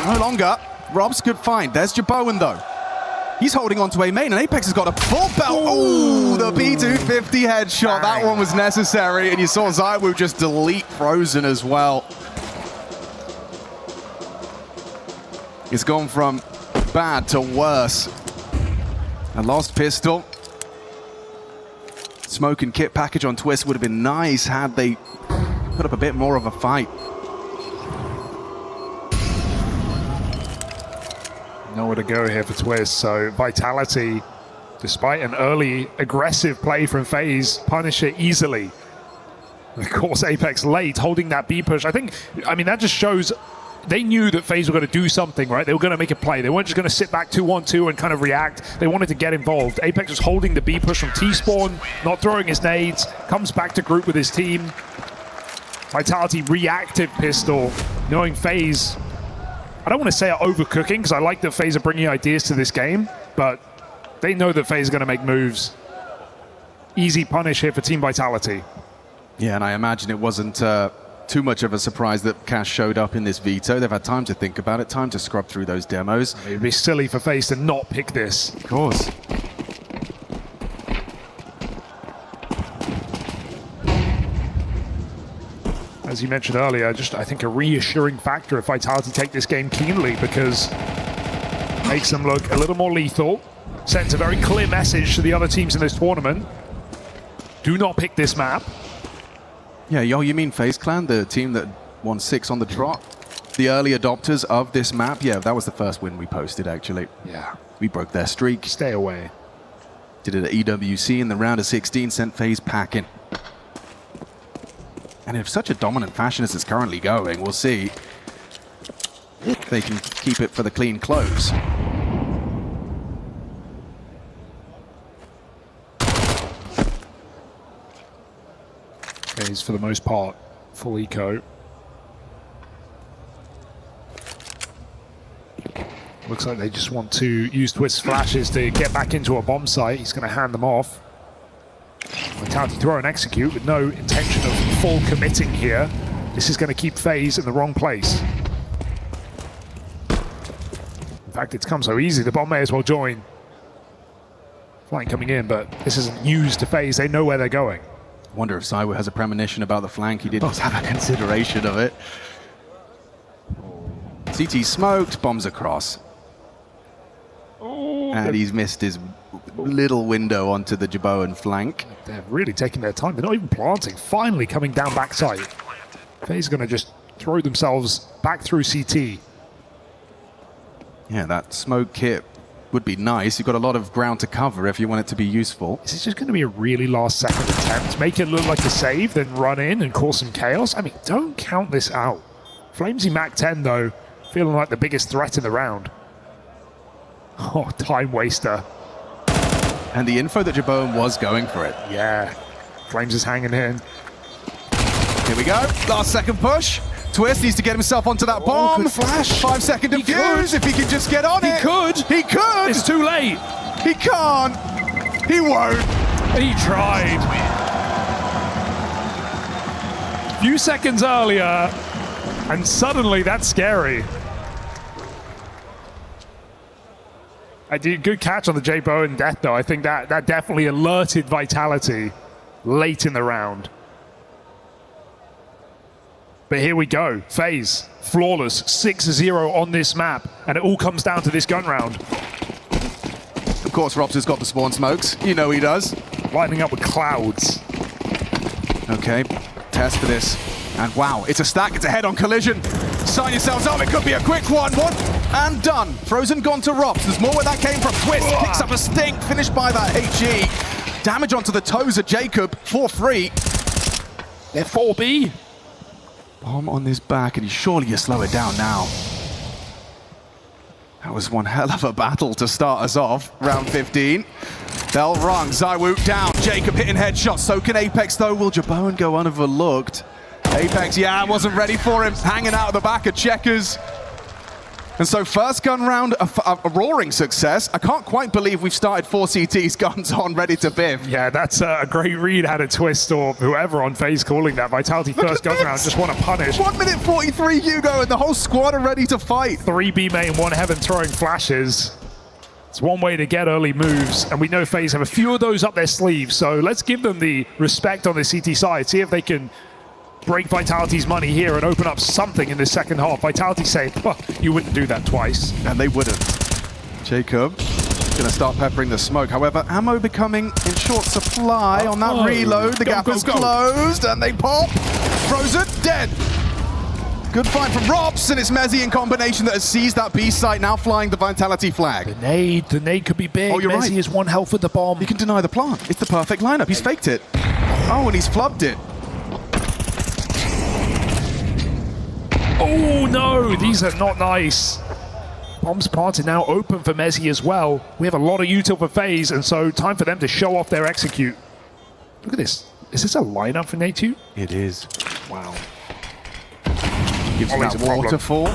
[SPEAKER 6] No longer. Rob's good find. There's Jaboan, though. He's holding on to A main, and Apex has got a full belt. Oh, the P250 headshot. That one was necessary, and you saw ZywOo just delete Frozen as well. It's gone from bad to worse. A lost pistol. Smoke and kit package on Twist would have been nice had they put up a bit more of a fight.
[SPEAKER 11] Nowhere to go here for Twist, so Vitality, despite an early aggressive play from FaZe, punish it easily. And of course, Apex late, holding that B push. I mean, that just shows they knew that FaZe were going to do something, right? They were going to make a play. They weren't just going to sit back 2-1-2 and kind of react. They wanted to get involved. Apex was holding the B push from T-Spawn, not throwing his nades, comes back to group with his team. Vitality reactive pistol, knowing FaZe, I don't want to say are overcooking, because I like that FaZe are bringing ideas to this game, but they know that FaZe is going to make moves. Easy punish here for Team Vitality.
[SPEAKER 6] Yeah, and I imagine it wasn't too much of a surprise that Cash showed up in this veto. They've had time to think about it, time to scrub through those demos.
[SPEAKER 11] It'd be silly for FaZe to not pick this.
[SPEAKER 6] Of course.
[SPEAKER 11] As you mentioned earlier, just I think a reassuring factor if Vitality take this game keenly, because it makes them look a little more lethal, sends a very clear message to the other teams in this tournament. Do not pick this map.
[SPEAKER 6] Yeah, you mean FaZe Clan, the team that won 6 on the trot? The early adopters of this map? Yeah, that was the first win we posted, actually.
[SPEAKER 11] Yeah.
[SPEAKER 6] We broke their streak.
[SPEAKER 11] Stay away.
[SPEAKER 6] Did it at EWC in the round of 16, sent FaZe packing. And in such a dominant fashion as it's currently going, we'll see if they can keep it for the clean close.
[SPEAKER 11] FaZe, for the most part, full eco. Looks like they just want to use Twist flashes to get back into a bomb site. He's going to hand them off. Vitality throw and execute with no intention of full committing here. This is going to keep FaZe in the wrong place. In fact, it's come so easy, the bomb may as well join. Flank coming in, but this isn't news to FaZe. They know where they're going.
[SPEAKER 6] Wonder if ZywOo has a premonition about the flank. He didn't have a consideration of it. CT smoked, bombs across. And he's missed his little window onto the Jaboan flank.
[SPEAKER 11] They're really taking their time. They're not even planting. Finally coming down backside. FaZe going to just throw themselves back through CT.
[SPEAKER 6] Yeah, that smoke kit would be nice. You've got a lot of ground to cover if you want it to be useful.
[SPEAKER 11] Is this just going to be a really last-second attempt? Make it look like a save, then run in and cause some chaos? I mean, don't count this out. Flamesy Mac 10, though, feeling like the biggest threat in the round. Oh, time waster.
[SPEAKER 6] And the info that Jaboan was going for it.
[SPEAKER 11] Yeah. Flames is hanging in.
[SPEAKER 6] Here we go. Last second push. Twist needs to get himself onto that bomb.
[SPEAKER 11] Good flash.
[SPEAKER 6] 5-second defuse. If he could just get on it.
[SPEAKER 11] He could.
[SPEAKER 6] He could.
[SPEAKER 11] It's too late.
[SPEAKER 6] He can't. He won't.
[SPEAKER 11] He tried. A few seconds earlier, and suddenly that's scary. I did good catch on the Jaboan death, though. I think that definitely alerted Vitality late in the round. But here we go. FaZe, flawless, 6-0 on this map. And it all comes down to this gun round.
[SPEAKER 6] course, Robs has got the spawn smokes. You know he does.
[SPEAKER 11] Lining up with clouds.
[SPEAKER 6] Okay, test for this. And wow, it's a stack, it's a head-on collision. Sign yourselves up, it could be a quick one. One and done. Frozen gone to Robs. There's more where that came from. Twist picks up a stink, finished by that HE. Damage onto the toes of Jacob, 4-3.
[SPEAKER 11] They're 4B.
[SPEAKER 6] Bomb on his back, and surely you slow it down now. That was one hell of a battle to start us off, round 15. Bell rung, ZywOo down, Jacob hitting headshots, so can Apex though. Will Jabone go unoverlooked? Apex, yeah, wasn't ready for him, hanging out of the back of Checkers. And so first gun round, a roaring success. I can't quite believe we've started 4 CTs, guns on, ready to biff.
[SPEAKER 11] Yeah, that's a great read out of Twist or whoever on FaZe calling that. Vitality first gun round, just want to punish.
[SPEAKER 6] 1 minute 43, Hugo, and the whole squad are ready to fight.
[SPEAKER 11] 3 B main, 1 heaven throwing flashes. It's one way to get early moves, and we know FaZe have a few of those up their sleeves, so let's give them the respect on the CT side, see if they can break Vitality's money here and open up something in the second half. Vitality saying, well, you wouldn't do that twice.
[SPEAKER 6] And they wouldn't. Jacob gonna start peppering the smoke. However, ammo becoming in short supply on that reload. The gap is closed and they pop. Frozen, dead. Good find from Robs, and it's Mezzy in combination that has seized that B site, now flying the Vitality flag.
[SPEAKER 11] The nade could be big.
[SPEAKER 6] Oh, you're
[SPEAKER 11] Mezzy
[SPEAKER 6] right.
[SPEAKER 11] is 1 health with the bomb.
[SPEAKER 6] He can deny the plant. It's the perfect lineup. He's faked it. Oh, and he's flubbed it.
[SPEAKER 11] Oh no, these are not nice. Bombs planted now open for Mezzy as well. We have a lot of util for FaZe, and so time for them to show off their execute. Look at this. Is this a lineup for Nate2?
[SPEAKER 6] It is.
[SPEAKER 11] Wow.
[SPEAKER 6] Gives him that waterfall.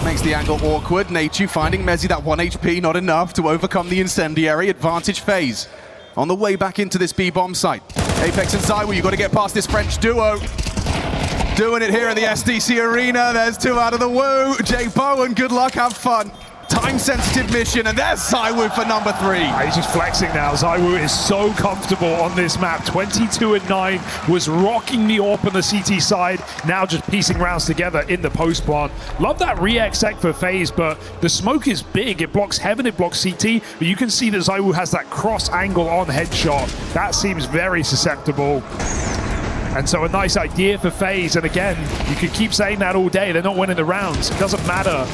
[SPEAKER 6] Makes the angle awkward. Nate2 finding Mezzy that 1 HP, not enough to overcome the incendiary. Advantage FaZe. On the way back into this B bomb site. Apex and ZywOo, you've got to get past this French duo. Doing it here in the SDC Arena. There's 2 out of the woo. Jake Bowen, good luck, have fun. Time-sensitive mission, and there's ZywOo for number 3.
[SPEAKER 11] He's just flexing now. ZywOo is so comfortable on this map. 22-9, was rocking the AWP on the CT side, now just piecing rounds together in the post plant. Love that re-exec for FaZe, but the smoke is big. It blocks heaven, it blocks CT, but you can see that ZywOo has that cross angle on headshot. That seems very susceptible. And so a nice idea for FaZe, and again, you could keep saying that all day. They're not winning the rounds. It doesn't matter.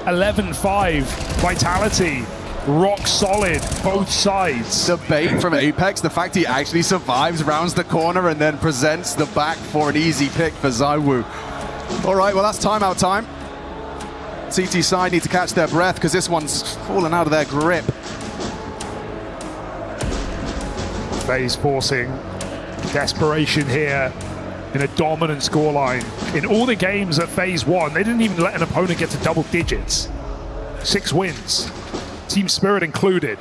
[SPEAKER 11] 11-5, Vitality, rock solid, both sides.
[SPEAKER 6] The bait from Apex, the fact he actually survives, rounds the corner, and then presents the back for an easy pick for ZywOo. All right, well, that's timeout time. CT side need to catch their breath because this one's fallen out of their grip.
[SPEAKER 11] FaZe forcing desperation here in a dominant scoreline. In all the games that FaZe won, they didn't even let an opponent get to double digits. 6 wins, Team Spirit included.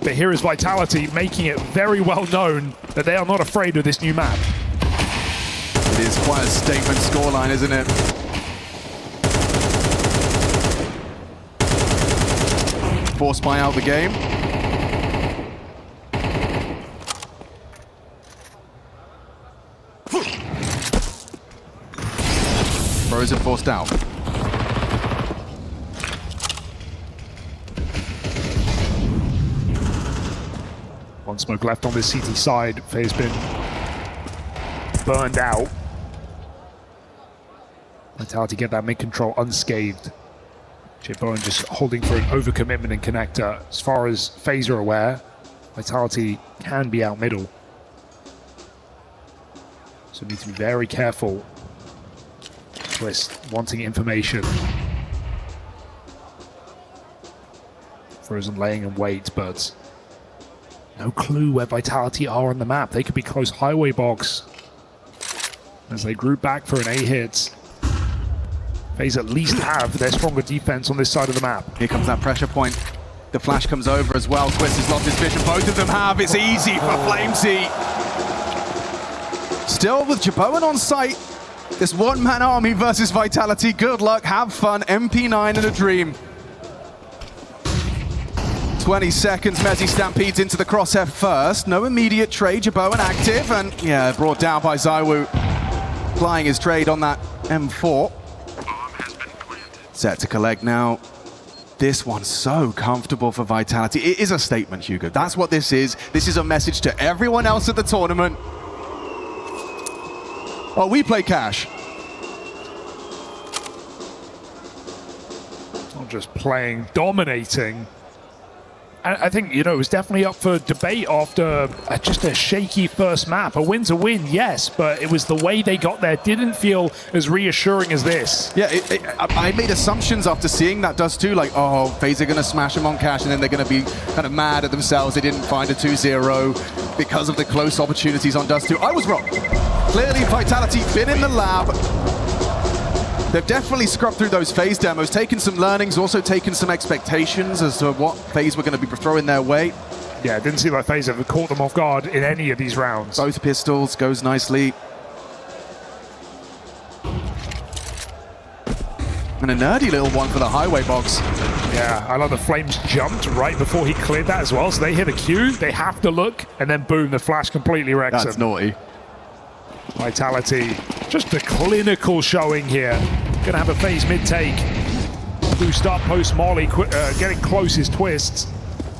[SPEAKER 11] But here is Vitality making it very well known that they are not afraid of this new map.
[SPEAKER 6] It is quite a statement scoreline, isn't it? Force buy out the game. Frozen forced out.
[SPEAKER 11] One smoke left on this CT side. FaZe been burned out. Vitality get that mid-control unscathed. Bowen just holding for an overcommitment in connector. As far as FaZe are aware, Vitality can be out middle. So need to be very careful. Twist wanting information. Frozen laying in wait, but no clue where Vitality are on the map. They could be close highway box. As they group back for an A hit. FaZe at least have their stronger defense on this side of the map.
[SPEAKER 6] Here comes that pressure point. The flash comes over as well. Twist has lost his vision. Both of them have. It's easy for Flamesy. Still with Jabone on site. This one-man army versus Vitality. Good luck, have fun. MP9 and a dream. 20 seconds, Mezzy stampedes into the crosshair first. No immediate trade, Jabone active, and yeah, brought down by ZywOo. Flying his trade on that M4. Set to collect now. This one's so comfortable for Vitality. It is a statement, Hugo. That's what this is. This is a message to everyone else at the tournament. Oh, we play cash.
[SPEAKER 11] Not just playing, dominating. I think, you know, it was definitely up for debate after just a shaky first map. A win's a win, yes, but it was the way they got there didn't feel as reassuring as this.
[SPEAKER 6] Yeah, I made assumptions after seeing that Dust 2, like, oh, FaZe are going to smash him on cash, and then they're going to be kind of mad at themselves. They didn't find a 2-0 because of the close opportunities on Dust 2. I was wrong. Clearly, Vitality been in the lab. They've definitely scrubbed through those FaZe demos, taken some learnings, also taken some expectations as to what FaZe were going to be throwing their way.
[SPEAKER 11] Yeah, it didn't seem like FaZe ever caught them off guard in any of these rounds.
[SPEAKER 6] Both pistols, goes nicely. And a nerdy little one for the highway box.
[SPEAKER 11] Yeah, I love the Flames jumped right before he cleared that as well, so they hit a Q, they have to look, and then boom, the flash completely wrecks
[SPEAKER 6] That's
[SPEAKER 11] him.
[SPEAKER 6] naughty.
[SPEAKER 11] Vitality, just a clinical showing here. Gonna have a FaZe mid-take. Boost up post-Molly, getting close his twists.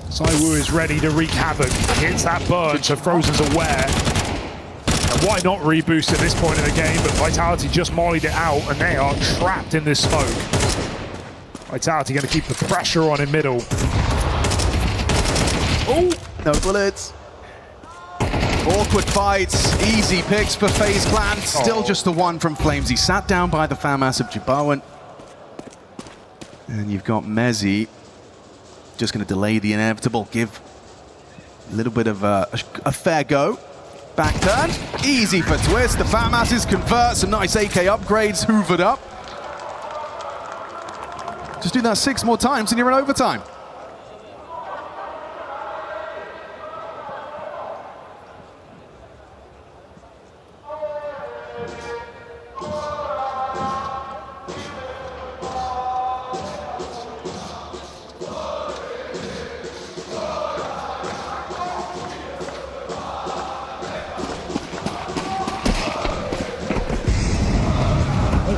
[SPEAKER 11] ZywOo is ready to wreak havoc. Hits that burn, so Frozen's aware. And why not reboost at this point in the game? But Vitality just mollied it out, and they are trapped in this smoke. Vitality gonna keep the pressure on in middle.
[SPEAKER 6] Oh, no bullets. Awkward fights, easy picks for FaZe Clan. Still just the one from Flames. He sat down by the FAMAS of Jibawan. And you've got Mezzi just going to delay the inevitable, give a little bit of a fair go. Back turn, easy for Twist. The FAMASes convert, some nice AK upgrades, hoovered up. Just do that 6 more times and you're in overtime.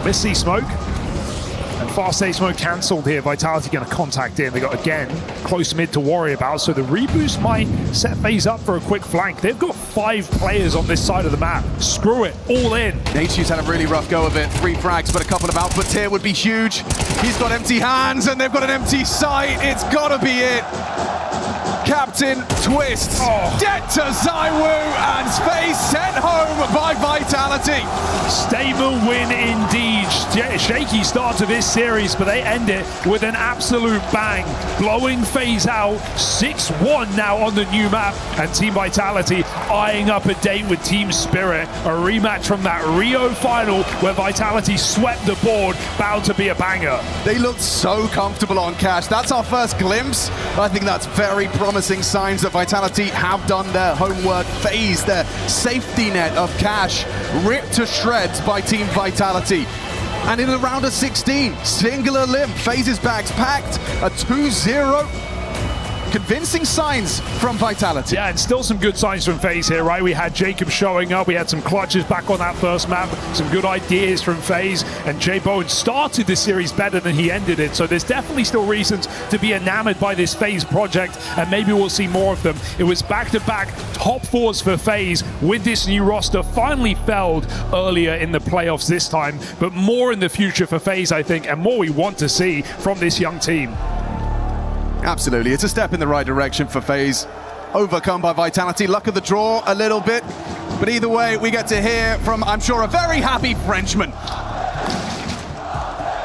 [SPEAKER 11] Missy smoke. And fast A smoke cancelled here. Vitality going to contact in. They got, again, close mid to worry about. So the reboost might set FaZe up for a quick flank. They've got 5 players on this side of the map. Screw it. All in.
[SPEAKER 6] Nature's had a really rough go of it. 3 frags, but a couple of outputs here would be huge. He's got empty hands, and they've got an empty sight. It's got to be it. Captain Twist, dead to ZywOo, and FaZe sent home by Vitality.
[SPEAKER 11] Statement win indeed. Shaky start to this series, but they end it with an absolute bang, blowing FaZe out. 6-1 now on the new map, and Team Vitality eyeing up a date with Team Spirit. A rematch from that Rio final where Vitality swept the board, bound to be a banger.
[SPEAKER 6] They looked so comfortable on cash. That's our first glimpse. I think that's very promising signs that Vitality have done their homework. FaZe, their safety net of cash, ripped to shreds by Team Vitality. And in a round of 16, singular limb, FaZe's bags packed, a 2-0. Convincing signs from Vitality.
[SPEAKER 11] Yeah, and still some good signs from FaZe here, right? We had Jacob showing up, we had some clutches back on that first map, some good ideas from FaZe, and Jay Bowen started this series better than he ended it, so there's definitely still reasons to be enamored by this FaZe project, and maybe we'll see more of them. It was back-to-back top 4s for FaZe with this new roster, finally felled earlier in the playoffs this time, but more in the future for FaZe, I think, and more we want to see from this young team.
[SPEAKER 6] Absolutely, it's a step in the right direction for FaZe. Overcome by Vitality, luck of the draw a little bit. But either way, we get to hear from, I'm sure, a very happy Frenchman.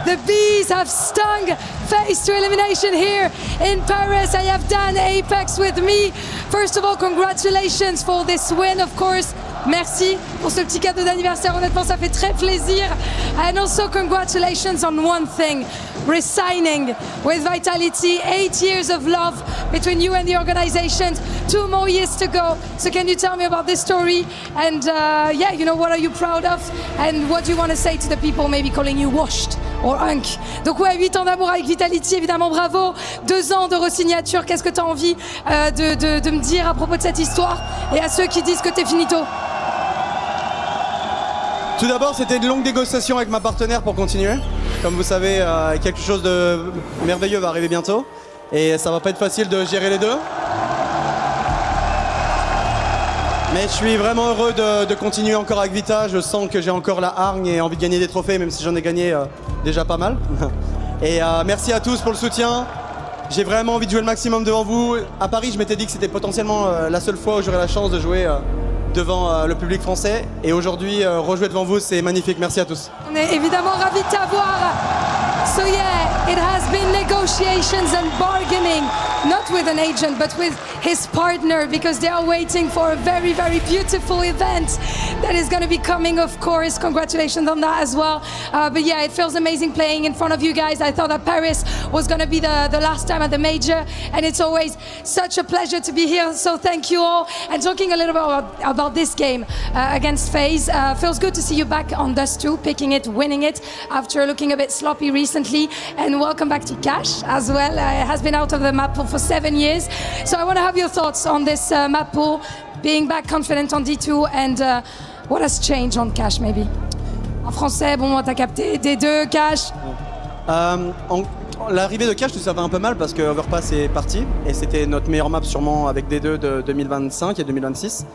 [SPEAKER 4] The bees have stung FaZe to elimination here in Paris. I have done Apex with me. First of all, congratulations for this win, of course. Merci pour ce petit cadeau d'anniversaire. Honnêtement, ça fait très plaisir. And also congratulations on one thing, resigning with Vitality. 8 years of love between you and the organization. 2 more years to go. So can you tell me about this story? And yeah, you know, what are you proud of? And what do you want to say to the people maybe calling you washed or unk? Donc ouais, 8 ans d'amour avec Vitality, évidemment, bravo. 2 ans de re-signature. Qu'est-ce que tu as envie de me dire à propos de cette histoire? Et à ceux qui disent que t'es finito?
[SPEAKER 9] Tout d'abord, c'était une longue négociation avec ma partenaire pour continuer. Comme vous savez, quelque chose de merveilleux va arriver bientôt. Et ça va pas être facile de gérer les deux. Mais je suis vraiment heureux de continuer encore avec Vita. Je sens que j'ai encore la hargne et envie de gagner des trophées, même si j'en ai gagné déjà pas mal. Et merci à tous pour le soutien. J'ai vraiment envie de jouer le maximum devant vous. À Paris, je m'étais dit que c'était potentiellement la seule fois où j'aurais la chance de jouer devant le public français. Et aujourd'hui, rejouer devant vous, c'est magnifique. Merci à tous.
[SPEAKER 4] On est évidemment ravis de t'avoir. So yeah, it has been negotiations and bargaining, not with an agent, but with his partner, because they are waiting for a very, very beautiful event that is going to be coming, of course. Congratulations on that as well. But yeah, it feels amazing playing in front of you guys. I thought that Paris was going to be the last time at the major, and it's always such a pleasure to be here. So thank you all. And talking a little bit about this game against FaZe, feels good to see you back on Dust 2, picking it, winning it, after looking a bit sloppy recently. And welcome back to Cash as well. It has been out of the map pool for 7 years. So I want to have your thoughts on this map pool, being back confident on D2, and what has changed on Cash maybe? En français, bon, t'as capté D2, Cash.
[SPEAKER 9] L'arrivée de Cash, ça va un peu mal parce que Overpass est parti et c'était notre meilleure map sûrement avec D2 de 2025 et 2026.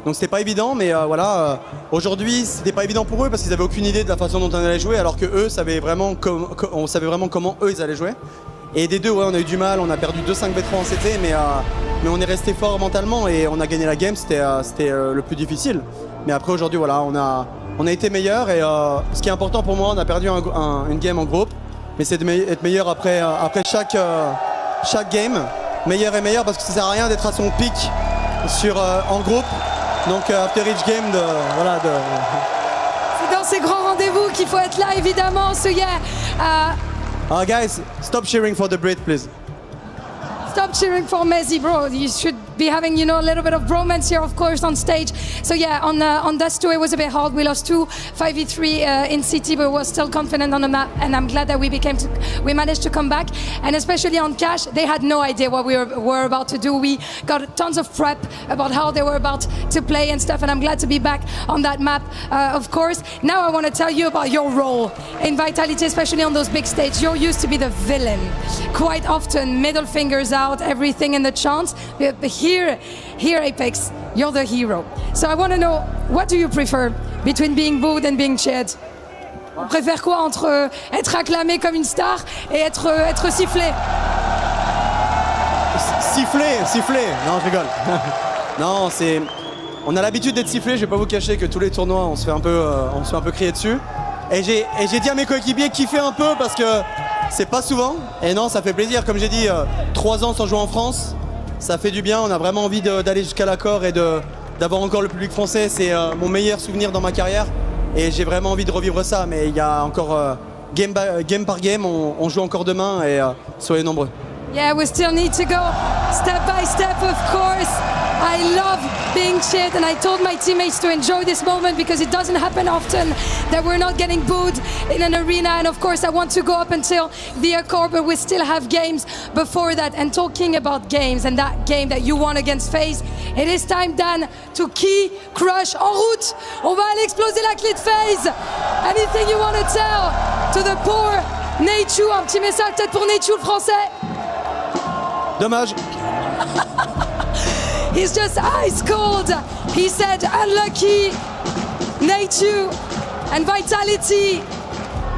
[SPEAKER 9] Donc c'était pas évident, mais voilà. Aujourd'hui, c'était pas évident pour eux parce qu'ils avaient aucune idée de la façon dont on allait jouer, alors que eux on savait vraiment comment eux ils allaient jouer. Et D2, ouais, on a eu du mal, on a perdu 2-5 B3 en CT, mais on est resté fort mentalement et on a gagné la game. C'était le plus difficile. Mais après aujourd'hui, voilà, on a été meilleur et ce qui est important pour moi, on a perdu une game en groupe. Mais c'est d'être meilleur après chaque game, meilleur et meilleur, parce que ça sert à rien d'être à son pic en groupe. Donc after each game,
[SPEAKER 4] C'est dans ces grands rendez-vous qu'il faut être là, évidemment. So yeah,
[SPEAKER 9] guys, stop cheering for the Brit, please.
[SPEAKER 4] Stop cheering for Messi, bro. You should be having, you know, a little bit of bromance here, of course, on stage. So yeah, on Dust 2, it was a bit hard. We lost 5v3 in City, but we're still confident on the map, and I'm glad that we managed to come back. And especially on Cash, they had no idea what we were about to do. We got tons of prep about how they were about to play and stuff, and I'm glad to be back on that map, of course. Now I want to tell you about your role in Vitality, especially on those big stages. You're used to be the villain. Quite often, middle fingers out, everything in the chance. But here, Apex, you're the hero. So I want to know, what do you prefer between being booed and being cheered? On préfère quoi entre être acclamé comme une star et être sifflé?
[SPEAKER 9] Sifflé. Non, je rigole. Non, on a l'habitude d'être sifflé. Je vais pas vous cacher que tous les tournois, on se fait un peu crier dessus. Et j'ai dit à mes coéquipiers kiffer un peu parce que c'est pas souvent. Et non, ça fait plaisir. Comme j'ai dit, 3 ans sans jouer en France, ça fait du bien. On a vraiment envie d'aller jusqu'à l'accord et d'avoir encore le public français. C'est mon meilleur souvenir dans ma carrière. Et j'ai vraiment envie de revivre ça. Mais il y a encore game par game. On joue encore demain et soyez nombreux.
[SPEAKER 4] Yeah, we still need to go step by step, of course. I love being cheered, and I told my teammates to enjoy this moment because it doesn't happen often that we're not getting booed in an arena. And of course, I want to go up until the accord, but we still have games before that. And talking about games and that game that you won against FaZe, it is time, Dan, to key crush en route. On va aller exploser la clé de FaZe. Anything you want to tell to the poor Neichu? Un petit message peut-être pour Neichu, le français.
[SPEAKER 9] Dommage.
[SPEAKER 4] He's just ice cold. He said unlucky. Neichu and Vitality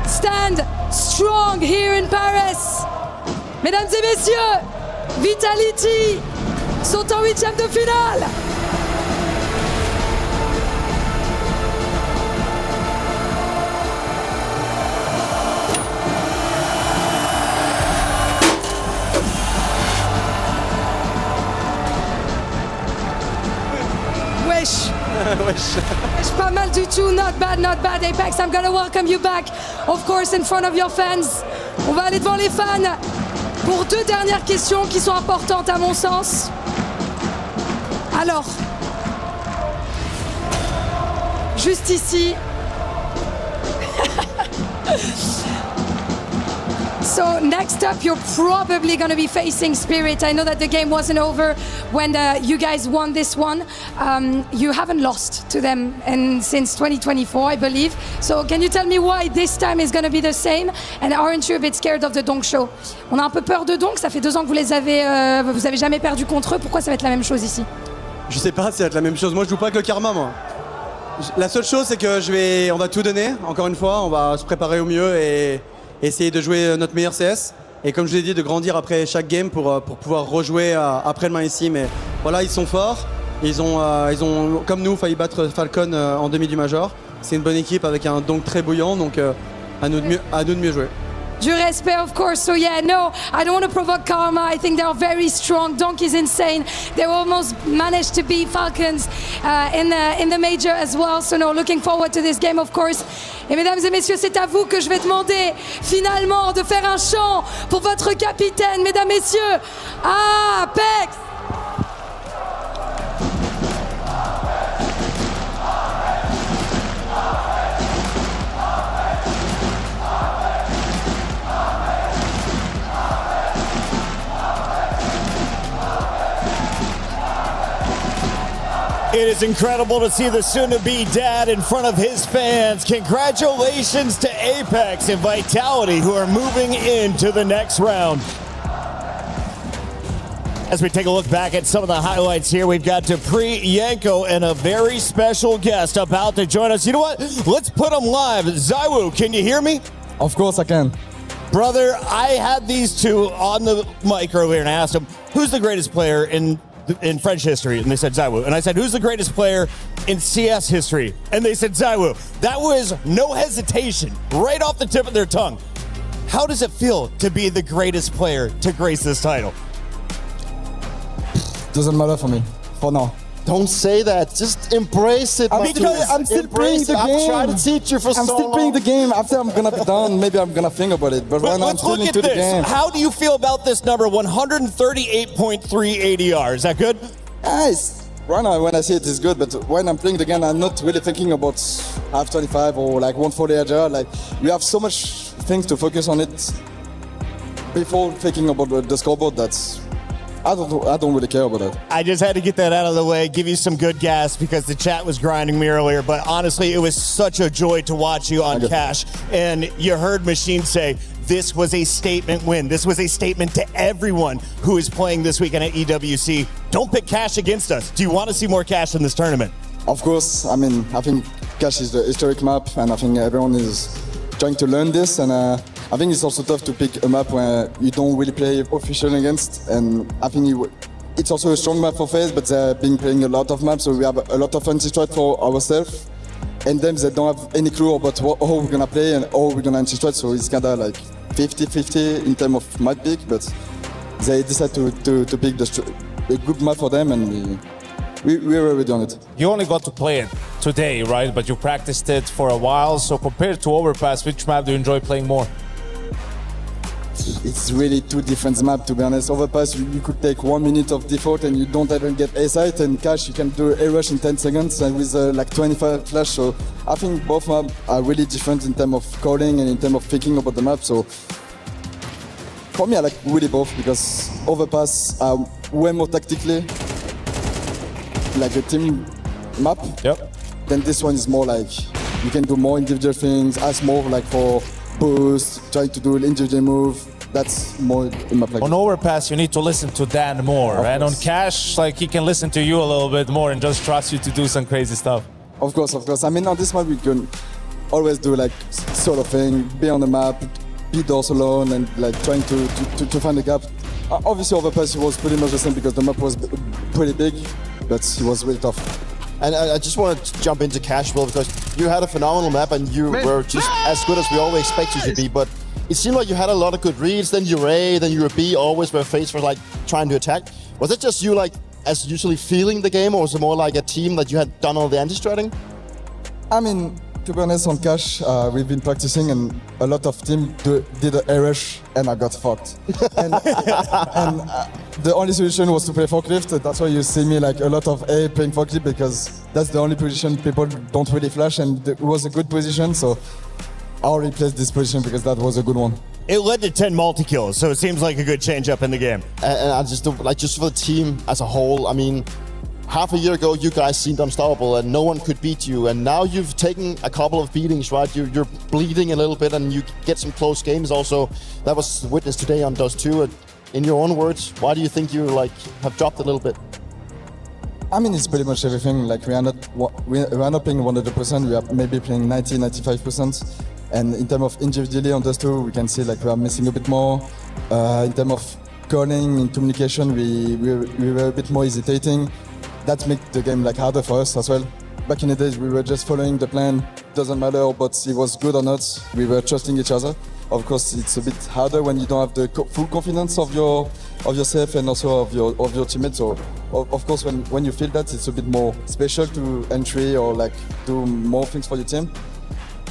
[SPEAKER 4] stand strong here in Paris. Mesdames et messieurs, Vitality sont en 8e de finale. Pas mal du tout, not bad Apex. I'm gonna welcome you back, of course, in front of your fans. On va aller devant les fans pour 2 dernières questions qui sont importantes à mon sens. Alors, juste ici, So next up, you're probably going to be facing Spirit. I know that the game wasn't over when you guys won this one. You haven't lost to them since 2024, I believe. So can you tell me why this time is going to be the same? And aren't you a bit scared of the Donk Show? On a un peu peur de Donk. Ça fait 2 ans que vous avez jamais perdu contre eux. Pourquoi ça va être la même chose ici?
[SPEAKER 9] Je sais pas, ça va être la même chose. Moi, je joue pas avec le karma, moi. La seule chose, c'est que on va tout donner. Encore une fois, on va se préparer au mieux et essayer de jouer notre meilleur CS. Et comme je l'ai dit, de grandir après chaque game pour pouvoir rejouer après demain ici. Mais voilà, ils sont forts. Ils ont, comme nous, failli battre Falcon en demi du Major. C'est une bonne équipe avec un Donk très bouillant. Donc, à nous de mieux jouer.
[SPEAKER 4] Du respect, of course. So yeah, no, I don't want to provoke karma. I think they're very strong. Donk is insane. They almost managed to beat Falcons in the major as well. So no, looking forward to this game, of course. Et mesdames et messieurs, c'est à vous que je vais demander finalement de faire un chant pour votre capitaine, mesdames, messieurs. Apex!
[SPEAKER 5] It is incredible to see the soon-to-be dad in front of his fans. Congratulations to Apex and Vitality, who are moving into the next round. As we take a look back at some of the highlights here, we've got Dupree, Yanko, and a very special guest about to join us. You know what? Let's put them live. Zaiwu, can you hear me?
[SPEAKER 13] Of course I can.
[SPEAKER 5] Brother, I had these two on the mic earlier and I asked them, who's the greatest player in French history? And they said Zaiwu. And I said, who's the greatest player in CS history? And they said Zaiwu. That was no hesitation, right off the tip of their tongue. How does it feel to be the greatest player to grace this title?
[SPEAKER 13] Doesn't matter for me, for now.
[SPEAKER 21] Don't say that. Just embrace it.
[SPEAKER 13] I'm still playing the game.
[SPEAKER 21] I'm trying to teach you for so long.
[SPEAKER 13] I'm still playing the game. After I'm gonna be done, maybe I'm gonna think about it. But right now I'm still into the game.
[SPEAKER 5] How do you feel about this number, 138.3 ADR? Is that good?
[SPEAKER 13] Nice. Right now when I see it, it's good. But when I'm playing the game, I'm not really thinking about half 25 or like 140 ADR. Like we have so much things to focus on it before thinking about the scoreboard. I don't really care about that.
[SPEAKER 5] I just had to get that out of the way, give you some good gas because the chat was grinding me earlier. But honestly, it was such a joy to watch you on Cash. And you heard Machine say, this was a statement win. This was a statement to everyone who is playing this weekend at EWC. Don't pick Cash against us. Do you want to see more Cash in this tournament?
[SPEAKER 13] Of course. I mean, I think Cash is the historic map, and I think everyone is trying to learn this. And I think it's also tough to pick a map where you don't really play official against, and I think it's also a strong map for FaZe, but they've been playing a lot of maps, so we have a lot of anti-strat for ourselves, and them, they don't have any clue about how we're gonna play and how we're gonna anti-strat, so it's kinda like 50-50 in terms of map pick, but they decided to pick a good map for them, and we're already on it.
[SPEAKER 8] You only got to play it today, right? But you practiced it for a while, so compared to Overpass, which map do you enjoy playing more?
[SPEAKER 13] It's really two different maps, to be honest. Overpass, you could take 1 minute of default and you don't even get A site, and Cash, you can do a rush in 10 seconds and with like 25 flash. So I think both maps are really different in terms of coding and in terms of thinking about the map. So for me, I like really both because Overpass are way more tactically like a team map.
[SPEAKER 8] Yep.
[SPEAKER 13] Then this one is more like you can do more individual things, ask more like for boost, trying to do an individual move. That's more in my play.
[SPEAKER 8] On Overpass, you need to listen to Dan more, and on Cash, like he can listen to you a little bit more and just trust you to do some crazy stuff.
[SPEAKER 13] Of course, of course. I mean, on this map we can always do like sort of thing, be on the map, be doors alone, and like trying to find a gap. Obviously, Overpass was pretty much the same because the map was pretty big, but it was really tough.
[SPEAKER 21] And I just want to jump into Casual because you had a phenomenal map and you were just as good as we always expect you to be. But it seemed like you had a lot of good reads. Then you were A, then you were B, always where FaZe was like trying to attack. Was it just you like as usually feeling the game, or was it more like a team that you had done all the anti-stratting?
[SPEAKER 13] I mean, to be honest, on Cash, we've been practicing and a lot of team did a rush and I got fucked. and the only solution was to play forklift. That's why you see me like a lot of A playing forklift because that's the only position people don't really flash, and it was a good position. So already placed this position because that was a good one.
[SPEAKER 5] It led to 10 multi-kills, so it seems like a good change-up in the game.
[SPEAKER 21] And I just for the team as a whole, I mean, half a year ago, you guys seemed unstoppable and no one could beat you. And now you've taken a couple of beatings, right? You're bleeding a little bit and you get some close games also. That was witnessed today on Dust 2. In your own words, why do you think you have dropped a little bit?
[SPEAKER 13] I mean, it's pretty much everything. Like we are not playing 100%. We are maybe playing 90-95%. And in terms of individually on Dust 2, we can see like we are missing a bit more. In terms of calling and communication, we were a bit more hesitating. That makes the game like harder for us as well. Back in the days, we were just following the plan. Doesn't matter, but it was good or not. We were trusting each other. Of course, it's a bit harder when you don't have the full confidence of yourself and also of your teammates. So, of course, when you feel that, it's a bit more special to entry or like do more things for your team.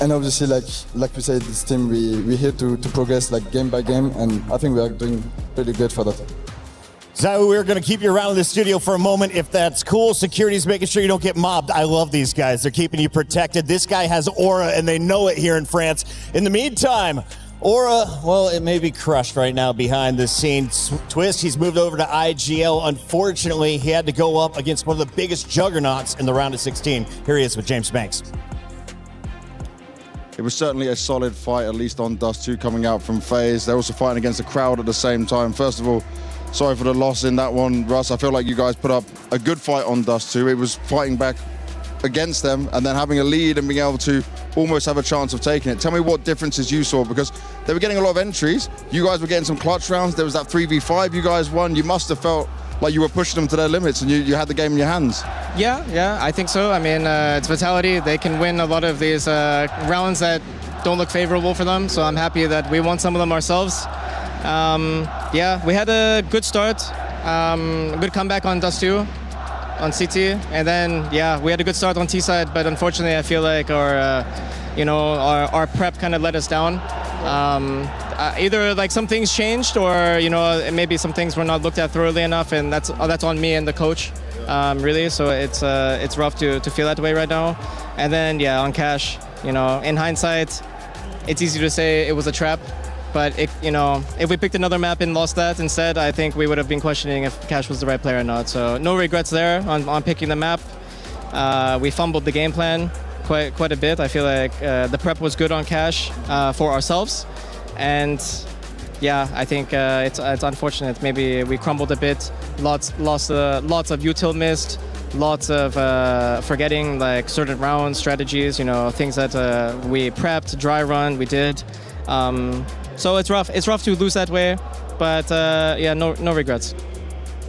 [SPEAKER 13] And obviously, like we said, this team, we're here to progress like game by game, and I think we are doing really good for that.
[SPEAKER 5] So we're going to keep you around in the studio for a moment, if that's cool. Security's making sure you don't get mobbed. I love these guys. They're keeping you protected. This guy has aura, and they know it here in France. In the meantime, aura, well, it may be crushed right now behind the scenes. Twist, he's moved over to IGL. Unfortunately, he had to go up against one of the biggest juggernauts in the round of 16. Here he is with James Banks.
[SPEAKER 1] It was certainly a solid fight, at least on Dust 2 coming out from FaZe. They're also fighting against the crowd at the same time. First of all, sorry for the loss in that one, Russ. I feel like you guys put up a good fight on Dust 2. It was fighting back against them and then having a lead and being able to almost have a chance of taking it. Tell me what differences you saw, because they were getting a lot of entries. You guys were getting some clutch rounds. There was that 3v5 you guys won. You must have felt like you were pushing them to their limits and you had the game in your hands.
[SPEAKER 7] Yeah, I think so. I mean, it's Vitality. They can win a lot of these rounds that don't look favorable for them. So I'm happy that we won some of them ourselves. Yeah, we had a good start, a good comeback on Dust 2, on CT, and then yeah, we had a good start on T side, but unfortunately, I feel like our prep kind of let us down. Either like some things changed, or maybe some things were not looked at thoroughly enough, and that's on me and the coach, really. So it's rough to feel that way right now. And then yeah, on Cash, in hindsight, it's easy to say it was a trap. But if we picked another map and lost that instead, I think we would have been questioning if Cash was the right player or not. So no regrets there on picking the map. We fumbled the game plan quite a bit. I feel like the prep was good on Cash for ourselves, and yeah, I think it's unfortunate. Maybe we crumbled a bit. Lots of util missed. Lots of forgetting like certain round strategies. Things that we prepped, dry run, we did. So it's rough. It's rough to lose that way, but yeah, no regrets.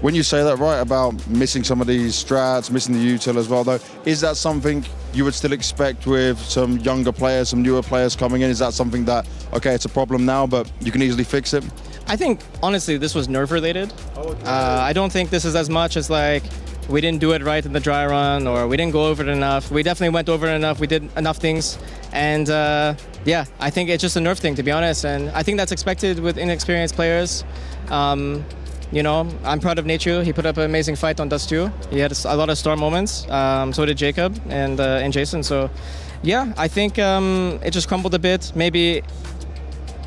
[SPEAKER 1] When you say that, right, about missing some of these strats, missing the util as well, though, is that something you would still expect with some younger players, some newer players coming in? Is that something that, okay, it's a problem now, but you can easily fix it?
[SPEAKER 7] I think, honestly, this was nerf related. I don't think this is as much as like we didn't do it right in the dry run, or we didn't go over it enough. We definitely went over it enough. We did enough things. And yeah, I think it's just a nerf thing, to be honest. And I think that's expected with inexperienced players. I'm proud of Nature. He put up an amazing fight on Dust 2. He had a lot of star moments. So did Jacob and Jason. So yeah, I think it just crumbled a bit. Maybe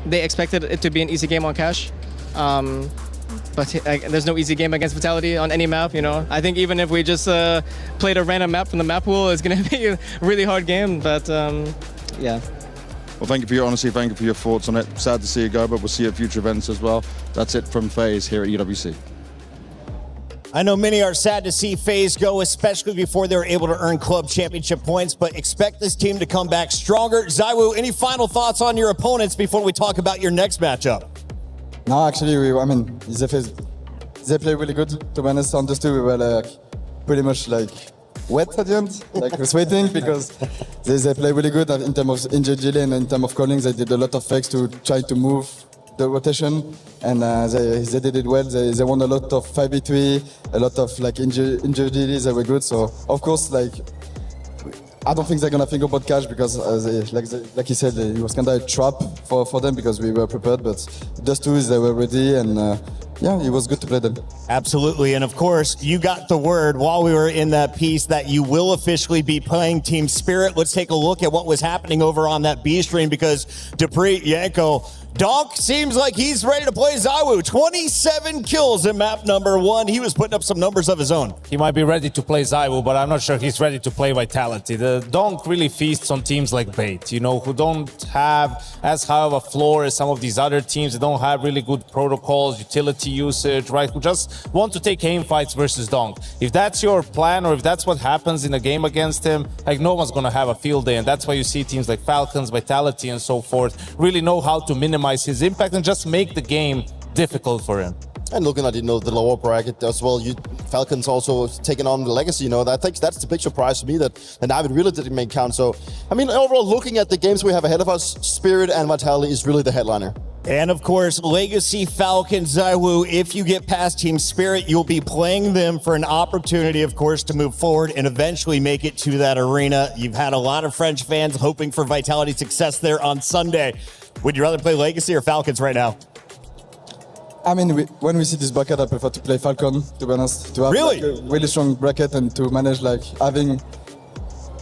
[SPEAKER 7] they expected it to be an easy game on Cash. But there's no easy game against Vitality on any map, I think even if we just played a random map from the map pool, it's going to be a really hard game, but yeah.
[SPEAKER 1] Well, thank you for your honesty, thank you for your thoughts on it. Sad to see you go, but we'll see you at future events as well. That's it from FaZe here at EWC.
[SPEAKER 5] I know many are sad to see FaZe go, especially before they're able to earn club championship points, but expect this team to come back stronger. ZywOo, any final thoughts on your opponents before we talk about your next matchup?
[SPEAKER 13] No, actually, they play really good. To be honest, on Dust 2, we were pretty much wet at the end, we're sweating because they play really good in terms of injury delay and in terms of calling. They did a lot of fakes to try to move the rotation, and they did it well. They won a lot of 5v3, a lot of injury delays. They were good. So of course, I don't think they're gonna think about Cash because, like he said, it was kind of a trap for them because we were prepared. But Dust 2, they were ready, and yeah, it was good to play them.
[SPEAKER 5] Absolutely. And of course, you got the word while we were in that piece that you will officially be playing Team Spirit. Let's take a look at what was happening over on that B stream, because Dupree, Yanko, Donk seems like he's ready to play ZywOo. 27 kills in map number 1. He was putting up some numbers of his own.
[SPEAKER 8] He might be ready to play ZywOo, but I'm not sure he's ready to play Vitality. The Donk really feasts on teams like Bait, you know, who don't have as high of a floor as some of these other teams. They don't have really good protocols, utility usage, right? Who just want to take aim fights versus Donk. If that's your plan, or if that's what happens in a game against him, like, no one's going to have a field day. And that's why you see teams like Falcons, Vitality, and so forth really know how to minimize his impact and just make the game difficult for him.
[SPEAKER 21] And looking at, the lower bracket as well, Falcons also taking on the Legacy, I think that's the big surprise for me that Navid really didn't make count. So, I mean, overall, looking at the games we have ahead of us, Spirit and Vitality is really the headliner.
[SPEAKER 5] And of course, Legacy, Falcons, ZywOo, if you get past Team Spirit, you'll be playing them for an opportunity, of course, to move forward and eventually make it to that arena. You've had a lot of French fans hoping for Vitality success there on Sunday. Would you rather play Legacy or Falcons right now?
[SPEAKER 13] I mean, when we see this bracket, I prefer to play Falcon, to be honest. To have
[SPEAKER 5] really?
[SPEAKER 13] Like, a really strong bracket and to manage, like, having...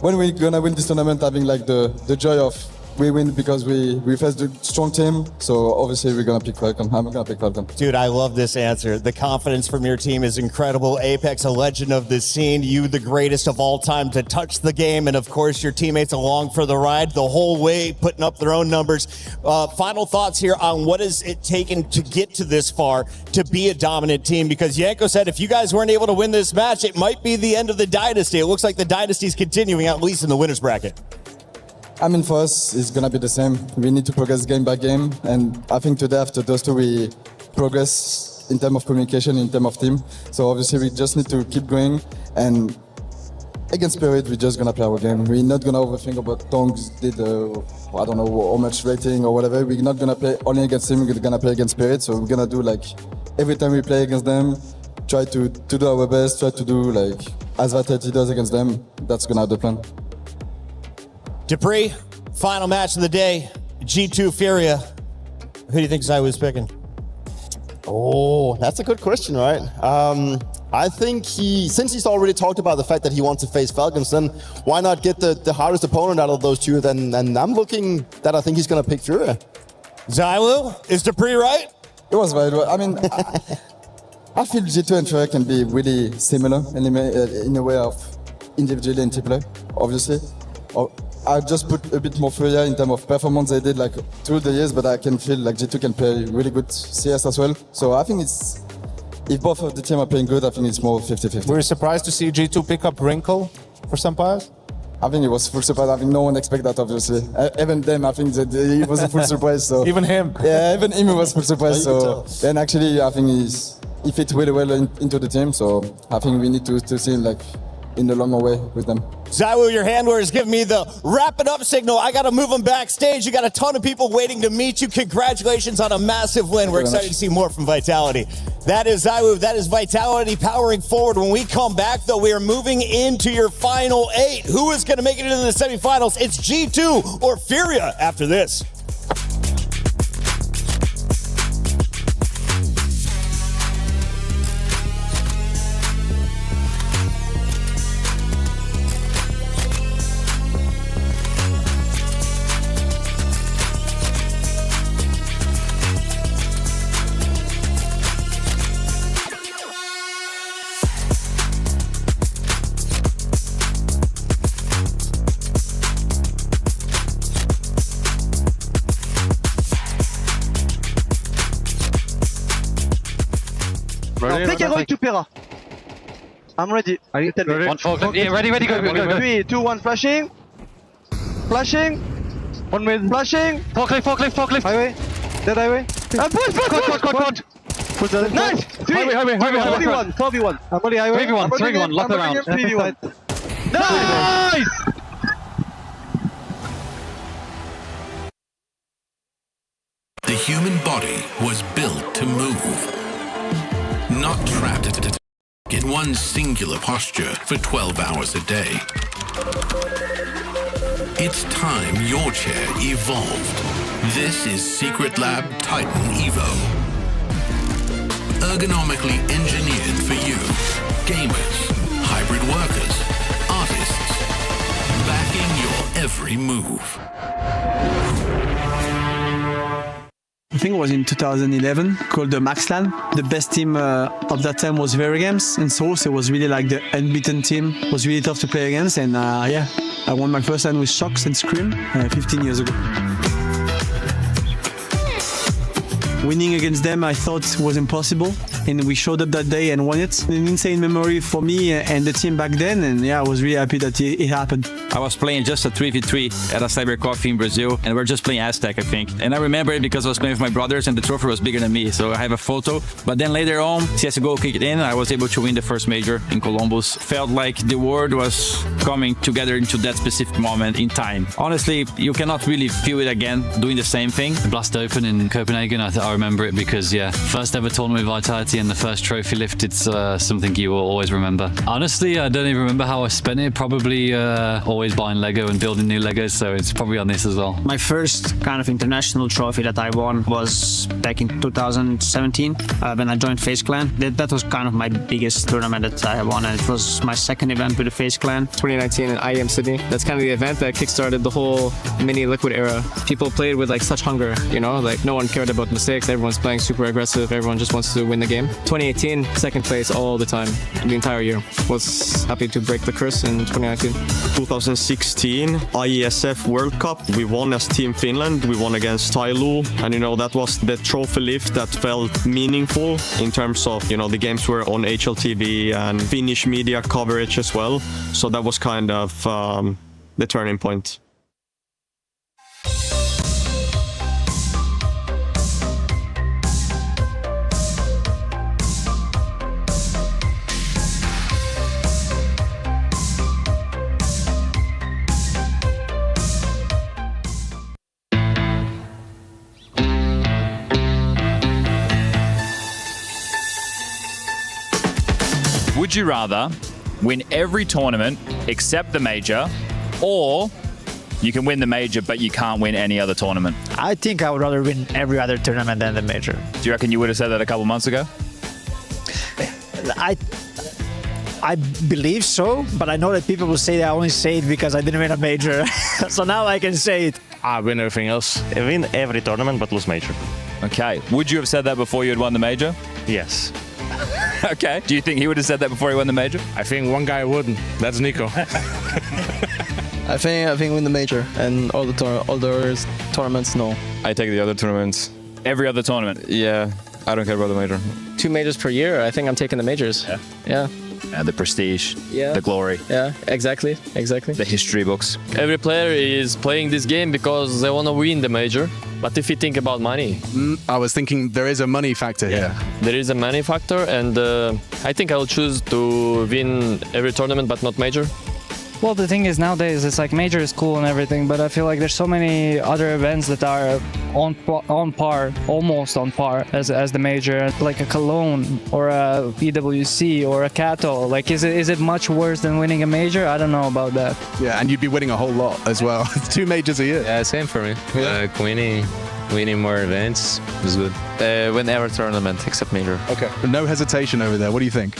[SPEAKER 13] When we're gonna win this tournament, having, like, the joy of we win because we faced a strong team. So obviously we're gonna pick Falcon. I'm gonna pick Falcon.
[SPEAKER 5] Dude, I love this answer. The confidence from your team is incredible. Apex, a legend of the scene. You, the greatest of all time to touch the game. And of course, your teammates along for the ride the whole way, putting up their own numbers. Final thoughts here on what is it taken to get to this far to be a dominant team? Because Yanko said if you guys weren't able to win this match, it might be the end of the dynasty. It looks like the dynasty's continuing, at least in the winner's bracket.
[SPEAKER 13] I mean, for us, it's gonna be the same. We need to progress game by game, and I think today after those two, we progress in terms of communication, in terms of team. So obviously, we just need to keep going. And against Spirit, we're just gonna play our game. We're not gonna overthink about Tongs did I don't know how much rating or whatever. We're not gonna play only against him. We're gonna play against Spirit. So we're gonna do like every time we play against them, try to do our best. Try to do like as Vitality does against them. That's gonna be the plan.
[SPEAKER 5] Dupree, final match of the day, G2 Furia. Who do you think ZywOo is picking?
[SPEAKER 21] Oh, that's a good question, right? I think since he's already talked about the fact that he wants to face Falcons, then why not get the hardest opponent out of those two? Then I'm looking that I think he's going to pick Furia.
[SPEAKER 5] ZywOo, is Dupree right?
[SPEAKER 13] It was right. I mean, I feel G2 and Furia can be really similar in a way of individually and team play, obviously. I just put a bit more Furia in terms of performance they did like through the years, but I can feel like G2 can play really good CS as well. So I think if both of the team are playing good, I think it's more 50-50.
[SPEAKER 8] Were you surprised to see G2 pick up Wrinkle for some players?
[SPEAKER 13] I think it was full surprise. I think no one expected that, obviously. Even them, I think that it was a full surprise. So
[SPEAKER 8] even him?
[SPEAKER 13] Yeah, even him was full surprise. So then actually, I think he fit really well into the team. So I think we need to see him like in the longer way with them.
[SPEAKER 5] ZywOo, your handler is giving me the wrap it up signal. I got to move him backstage. You got a ton of people waiting to meet you. Congratulations on a massive win. We're excited to see more from Vitality. That is ZywOo. That is Vitality powering forward. When we come back, though, we are moving into your final 8. Who is going to make it into the semifinals? It's G2 or Furia after this.
[SPEAKER 26] Take a roll to Pera. I'm ready. Are you ready?
[SPEAKER 12] Yeah, ready, go.
[SPEAKER 26] 3, 2, 1, flashing. Flashing. 1 mid. Flashing.
[SPEAKER 12] Forklift.
[SPEAKER 26] Highway. Dead highway.
[SPEAKER 12] Quad.
[SPEAKER 26] Nice!
[SPEAKER 12] Highway.
[SPEAKER 26] 4v1. I'm only highway.
[SPEAKER 12] 3v1, lock the round.
[SPEAKER 26] 3v1.
[SPEAKER 12] Nice!
[SPEAKER 14] The human body was built to move, not trapped in one singular posture for 12 hours a day. It's time your chair evolved. This is Secret Lab Titan Evo. ergonomically engineered for you. Gamers, hybrid workers, artists, backing your every move.
[SPEAKER 10] I think it was in 2011, called the Maxland. The best team of that time was Vergames in Seoul, so it was really like the unbeaten team. It was really tough to play against, and yeah, I won my first time with Shocks and Scream 15 years ago. Winning against them, I thought was impossible, and we showed up that day and won it. An insane memory for me and the team back then, and yeah, I was really happy that it happened.
[SPEAKER 15] I was playing just a 3v3 at a cyber coffee in Brazil, and we were just playing Aztec, I think. And I remember it because I was playing with my brothers, and the trophy was bigger than me, so I have a photo. But then later on, CSGO kicked in, I was able to win the first major in Columbus. Felt like the world was coming together into that specific moment in time. Honestly, you cannot really feel it again doing the same thing.
[SPEAKER 17] The Blast Open in Copenhagen, I remember it because, yeah, first ever tournament with Vitality and the first trophy lift, it's something you will always remember. Honestly, I don't even remember how I spent it. Probably always buying Lego and building new Legos, so it's probably on this as well.
[SPEAKER 10] My first kind of international trophy that I won was back in 2017 when I joined FaZe Clan. That was kind of my biggest tournament that I won, and it was my second event with the FaZe Clan.
[SPEAKER 7] 2019 in IEM Sydney. That's kind of the event that kickstarted the whole mini Liquid era. People played with like such hunger, you know, like no one cared about mistakes. Everyone's playing super aggressive. Everyone just wants to win the game. 2018, second place all the time, the entire year. Was happy to break the curse in 2019.
[SPEAKER 20] 2016 IESF World Cup. We won as Team Finland. We won against Tyloo, and you know that was the trophy lift that felt meaningful in terms of, you know, the games were on HLTV and Finnish media coverage as well. So that was kind of the turning point.
[SPEAKER 23] Would you rather win every tournament except the major, or you can win the major but you can't win any other tournament?
[SPEAKER 24] I think I would rather win every other tournament than the major.
[SPEAKER 23] Do you reckon you would have said that a couple months ago?
[SPEAKER 24] I believe so, but I know that people will say that I only say it because I didn't win a major. So now I can say it.
[SPEAKER 27] I win everything else. I win every tournament but lose major.
[SPEAKER 23] Okay. Would you have said that before you had won the major?
[SPEAKER 27] Yes.
[SPEAKER 23] Okay. Do you think he would have said that before he won the major?
[SPEAKER 19] I think one guy wouldn't. That's Nico.
[SPEAKER 9] I think win the major, and all the tournaments, no.
[SPEAKER 23] I take the other tournaments. Every other tournament? Yeah. I don't care about the major.
[SPEAKER 7] 2 majors per year. I think I'm taking the majors.
[SPEAKER 23] Yeah.
[SPEAKER 7] Yeah.
[SPEAKER 23] The prestige,
[SPEAKER 7] yeah.
[SPEAKER 23] The glory.
[SPEAKER 7] Yeah, exactly.
[SPEAKER 23] The history books.
[SPEAKER 22] Every player is playing this game because they want to win the major. But if you think about money...
[SPEAKER 6] I was thinking there is a money factor here.
[SPEAKER 22] There is a money factor, and I think I'll choose to win every tournament but not major.
[SPEAKER 28] Well, the thing is nowadays it's like major is cool and everything, but I feel like there's so many other events that are on par, almost on par as the major, like a Cologne or a EWC or a Kato. Like, is it much worse than winning a major? I don't know about that.
[SPEAKER 6] Yeah, and you'd be winning a whole lot as well. 2 majors a year.
[SPEAKER 22] Yeah, same for me. Winning more events is good.
[SPEAKER 27] Win every tournament except major.
[SPEAKER 6] Okay. No hesitation over there. What do you think?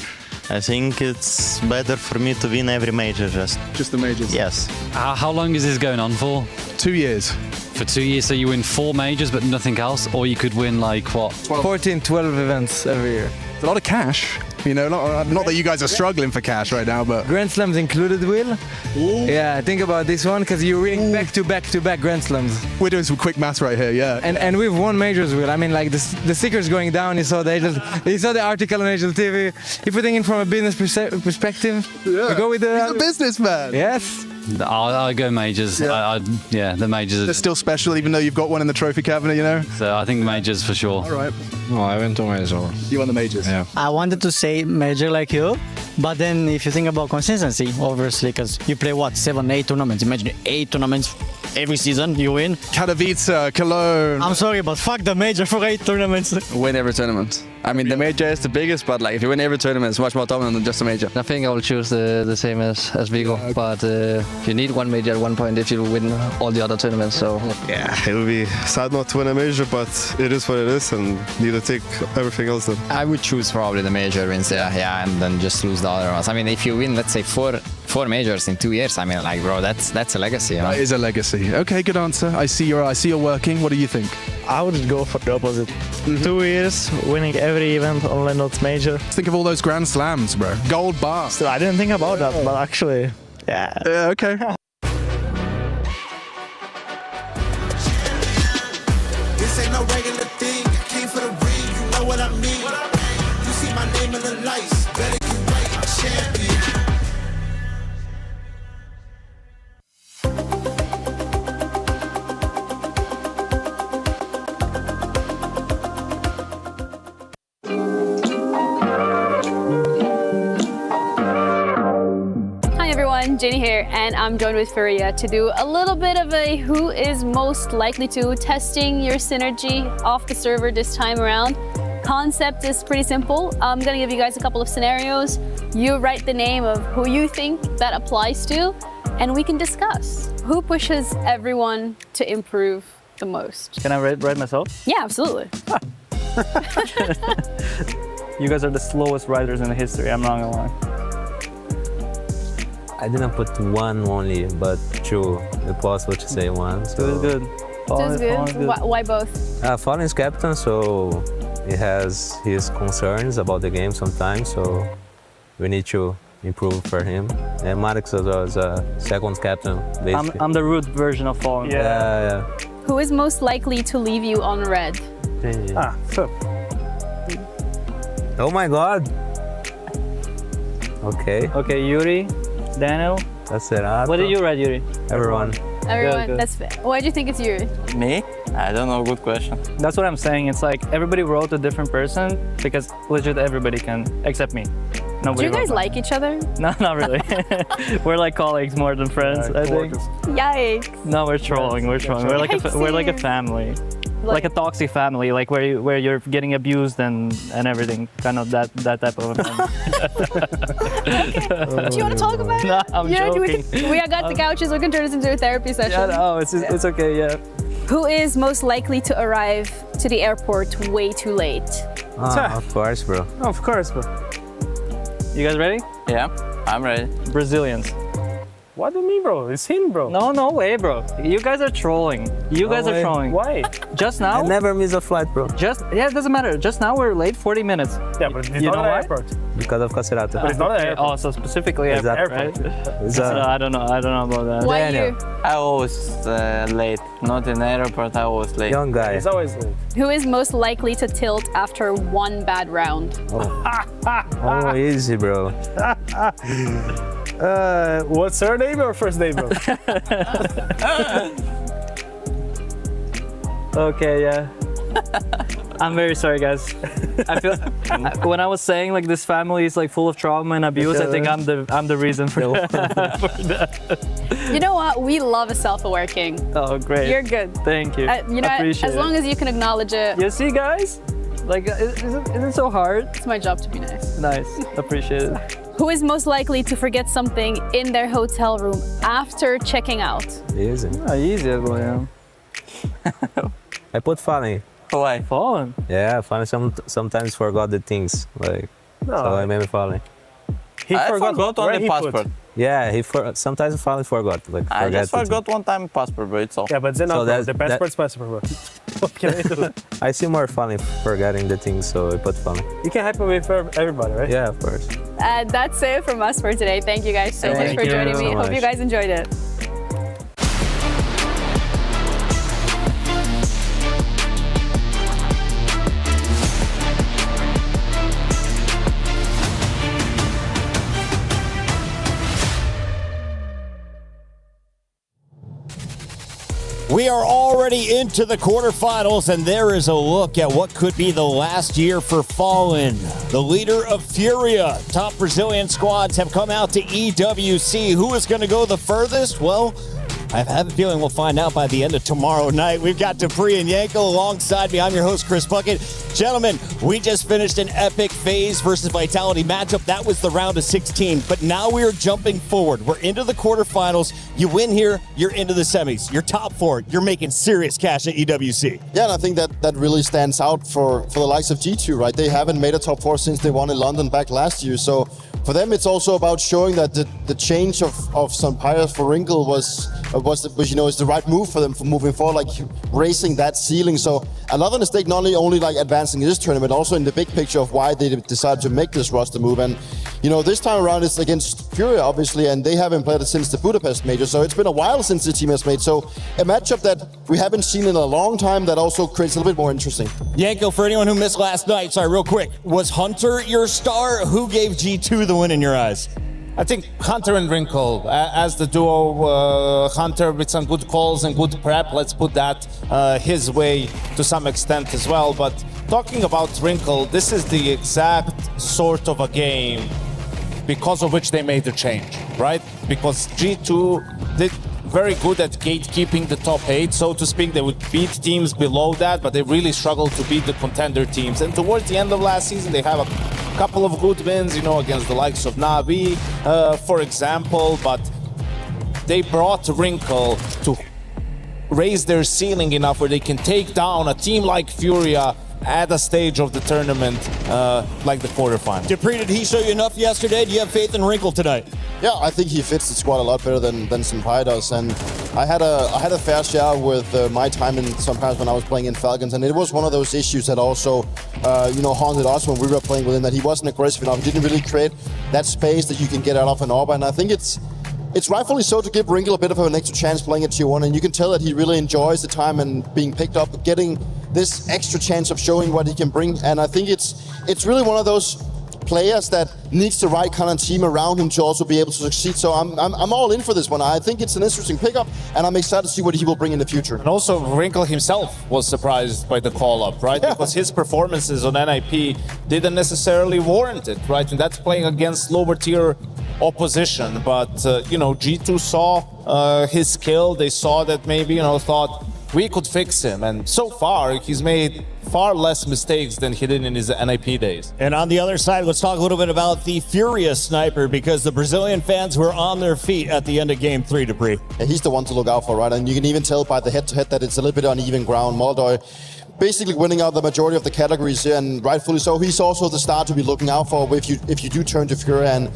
[SPEAKER 27] I think it's better for me to win every major
[SPEAKER 6] Just the majors?
[SPEAKER 27] Yes.
[SPEAKER 17] How long is this going on for?
[SPEAKER 6] 2 years.
[SPEAKER 17] For 2 years, so you win 4 majors but nothing else, or you could win like what?
[SPEAKER 9] 14, 12 events every year.
[SPEAKER 6] It's a lot of cash. You know, not that you guys are struggling for cash right now, but...
[SPEAKER 9] Grand Slams included, Will? Ooh. Yeah, think about this one, because you're winning back-to-back Grand Slams.
[SPEAKER 6] We're doing some quick maths right here, yeah.
[SPEAKER 9] And we've won majors, Will. I mean, like, the sticker's going down, you saw the article on HLTV. If we're thinking from a business perspective, we go with the...
[SPEAKER 6] He's a businessman!
[SPEAKER 9] Yes.
[SPEAKER 17] I'll go majors.
[SPEAKER 9] Yeah.
[SPEAKER 17] The majors.
[SPEAKER 6] They're still special, even though you've got one in the trophy cabinet, you know?
[SPEAKER 17] So I think majors for sure.
[SPEAKER 6] All right.
[SPEAKER 19] No, I went to majors.
[SPEAKER 6] You won the majors?
[SPEAKER 19] Yeah.
[SPEAKER 24] I wanted to say major like you, but then if you think about consistency, obviously, because you play 7, 8 tournaments. Imagine 8 tournaments every season, you win.
[SPEAKER 6] Katowice, Cologne.
[SPEAKER 24] I'm sorry, but fuck the major for 8 tournaments.
[SPEAKER 9] Win every tournament.
[SPEAKER 1] I mean, the major is the biggest, but like if you win every tournament, it's much more dominant than just a major.
[SPEAKER 28] I think I will choose the same as Vigo, but you need one major at one point if you win all the other tournaments. So
[SPEAKER 2] yeah, it would be sad not to win a major, but it is what it is, and need to take everything else then.
[SPEAKER 3] I would choose probably the major wins, yeah, and then just lose the other ones. I mean, if you win, let's say four majors in 2 years, I mean, like, bro, that's a legacy. You know?
[SPEAKER 6] That is a legacy. Okay, good answer. I see you're working. What do you think?
[SPEAKER 28] I would go for the opposite. 2 years, winning every event, only not major.
[SPEAKER 6] Think of all those Grand Slams, bro. Gold bar.
[SPEAKER 28] So I didn't think about that, but actually, yeah.
[SPEAKER 6] Yeah, okay.
[SPEAKER 4] This ain't no regular thing. I came for the ring, you know what I mean. You see my name in the lights, better get right, I'm champion.
[SPEAKER 11] Jenny here, and I'm joined with Furia to do a little bit of a who is most likely to, testing your synergy off the server this time around. Concept is pretty simple. I'm gonna give you guys a couple of scenarios. You write the name of who you think that applies to, and we can discuss who pushes everyone to improve the most.
[SPEAKER 28] Can I write myself?
[SPEAKER 11] Yeah, absolutely.
[SPEAKER 28] You guys are the slowest writers in the history, I'm not gonna lie.
[SPEAKER 16] I didn't put one only, but two. It's possible to say one. So
[SPEAKER 28] it's good.
[SPEAKER 11] Sounds good. Why both?
[SPEAKER 16] Fallen is captain, so he has his concerns about the game sometimes. So we need to improve for him. And Maddox as well as a second captain. Basically.
[SPEAKER 28] I'm the root version of Fallen.
[SPEAKER 16] Yeah.
[SPEAKER 11] Who is most likely to leave you on red?
[SPEAKER 16] Oh my God. Okay.
[SPEAKER 28] Okay, Yuri. Daniel?
[SPEAKER 16] That's it.
[SPEAKER 28] What did you write, Yuri?
[SPEAKER 16] Everyone.
[SPEAKER 11] Everyone, that's fair. Why do you think it's Yuri?
[SPEAKER 28] Me? I don't know, good question. That's what I'm saying. It's like everybody wrote a different person because legit everybody can, except me.
[SPEAKER 11] Do you guys like each other?
[SPEAKER 28] No, not really. We're like colleagues more than friends, I think.
[SPEAKER 11] Yikes.
[SPEAKER 28] No, we're trolling. We're trolling. We're like a family. Like a toxic family, like where you're getting abused and everything, kind of that type of family.
[SPEAKER 11] Okay. Do you want to talk about it?
[SPEAKER 28] No, I'm joking.
[SPEAKER 11] We got the couches. We can turn this into a therapy session.
[SPEAKER 28] Yeah, no, it's okay. Yeah.
[SPEAKER 11] Who is most likely to arrive to the airport way too late?
[SPEAKER 16] Of course, bro.
[SPEAKER 28] Of course, bro. You guys ready?
[SPEAKER 1] Yeah, I'm ready.
[SPEAKER 28] Brazilians.
[SPEAKER 12] What do you mean, bro? It's him, bro.
[SPEAKER 28] No way, bro. You guys are trolling. You guys are trolling.
[SPEAKER 12] Why?
[SPEAKER 28] Just now?
[SPEAKER 16] I never miss a flight, bro.
[SPEAKER 28] Yeah, it doesn't matter. Just now we're late 40 minutes.
[SPEAKER 12] Yeah, but it's not an airport.
[SPEAKER 16] Because of Cacerata.
[SPEAKER 12] But it's not an airport.
[SPEAKER 28] Oh, so specifically airport, right?
[SPEAKER 16] So,
[SPEAKER 28] I don't know about that.
[SPEAKER 11] Why you?
[SPEAKER 1] I was late. Not in the airport, I was late.
[SPEAKER 16] Young guy.
[SPEAKER 12] He's always late.
[SPEAKER 11] Who is most likely to tilt after one bad round?
[SPEAKER 16] Oh, easy, bro.
[SPEAKER 12] What's her name or first name, bro?
[SPEAKER 28] Okay, yeah. I'm very sorry, guys. I feel when I was saying like this family is like full of trauma and abuse, I think I'm the reason for that.
[SPEAKER 11] You know what? We love a self-aware king.
[SPEAKER 28] Oh, great.
[SPEAKER 11] You're good.
[SPEAKER 28] Thank you.
[SPEAKER 11] You know,
[SPEAKER 28] Appreciate
[SPEAKER 11] as long as you can acknowledge it.
[SPEAKER 28] You see, guys? Like, is it so hard?
[SPEAKER 11] It's my job to be nice.
[SPEAKER 28] Nice. Appreciate it.
[SPEAKER 11] Who is most likely to forget something in their hotel room after checking out?
[SPEAKER 16] Easy.
[SPEAKER 28] Easy, yeah.
[SPEAKER 16] I put Fallen.
[SPEAKER 28] Why? Fallen?
[SPEAKER 16] Yeah, Fallen sometimes forgot the things. Like, so I made Fallen.
[SPEAKER 1] I forgot on the passport.
[SPEAKER 16] Yeah, sometimes Fallen forgot. Like,
[SPEAKER 1] I just forgot one time passport, but it's all.
[SPEAKER 12] Yeah, but then the passport's passport, bro. What can I do?
[SPEAKER 16] I see more Fallen forgetting the things, so I put Fallen.
[SPEAKER 12] You can hype away for everybody, right?
[SPEAKER 16] Yeah, of course.
[SPEAKER 11] That's it from us for today. Thank you guys so much for joining me. Hope you guys enjoyed it.
[SPEAKER 5] We are already into the quarterfinals, and there is a look at what could be the last year for Fallen. The leader of Furia, top Brazilian squads have come out to EWC. Who is going to go the furthest? Well, I have a feeling we'll find out by the end of tomorrow night. We've got Dupree and Yanko alongside me. I'm your host, Chris Bucket. Gentlemen, we just finished an epic FaZe versus Vitality matchup. That was the round of 16, but now we are jumping forward. We're into the quarterfinals. You win here, you're into the semis. You're top four. You're making serious cash at EWC.
[SPEAKER 8] Yeah, and I think that really stands out for the likes of G2, right? They haven't made a top four since they won in London back last year. So for them, it's also about showing that the change of some players for Wrinkle was is the right move for them for moving forward, like raising that ceiling. So another mistake, not only like advancing in this tournament, also in the big picture of why they decided to make this roster move. And this time around it's against Furia, obviously, and they haven't played it since the Budapest major. So it's been a while since the team has made. So a matchup that we haven't seen in a long time that also creates a little bit more interesting.
[SPEAKER 5] Yanko, for anyone who missed last night, sorry, real quick, was Hunter your star? Who gave G2 the win in your eyes?
[SPEAKER 13] I think Hunter and Wrinkle as the duo. Hunter with some good calls and good prep. Let's put that his way to some extent as well. But talking about Wrinkle, this is the exact sort of a game because of which they made the change, right? Because G2 did very good at gatekeeping the top 8, so to speak. They would beat teams below that, but they really struggled to beat the contender teams. And towards the end of last season, they have a couple of good wins, against the likes of Navi, for example, but they brought Wrinkle to raise their ceiling enough where they can take down a team like Furia at a stage of the tournament like the quarterfinal.
[SPEAKER 5] Dupree, did he show you enough yesterday? Do you have faith in Wrinkle tonight?
[SPEAKER 8] Yeah, I think he fits the squad a lot better than Senpai does, and I had a fair share with my time in sometimes when I was playing in Falcons, and it was one of those issues that also haunted us when we were playing with him, that he wasn't aggressive enough. He didn't really create that space that you can get out of an AWP, and I think it's rightfully so to give Wrinkle a bit of an extra chance playing at Tier 1, and you can tell that he really enjoys the time and being picked up, getting this extra chance of showing what he can bring, and I think it's really one of those players that needs the right kind of team around him to also be able to succeed. So I'm all in for this one. I think it's an interesting pickup, and I'm excited to see what he will bring in the future.
[SPEAKER 13] And also, Wrinkle himself was surprised by the call-up, right? Yeah. Because his performances on NIP didn't necessarily warrant it, right? And that's playing against lower-tier opposition. But, G2 saw his skill. They saw that maybe, thought we could fix him. And so far, he's made far less mistakes than he did in his NIP days.
[SPEAKER 5] And on the other side, let's talk a little bit about the Furious Sniper, because the Brazilian fans were on their feet at the end of Game 3, Dupree.
[SPEAKER 8] Yeah, he's the one to look out for, right? And you can even tell by the head-to-head that it's a little bit uneven ground. Moldoy basically winning out the majority of the categories here, and rightfully so. He's also the star to be looking out for if you do turn to Fury. And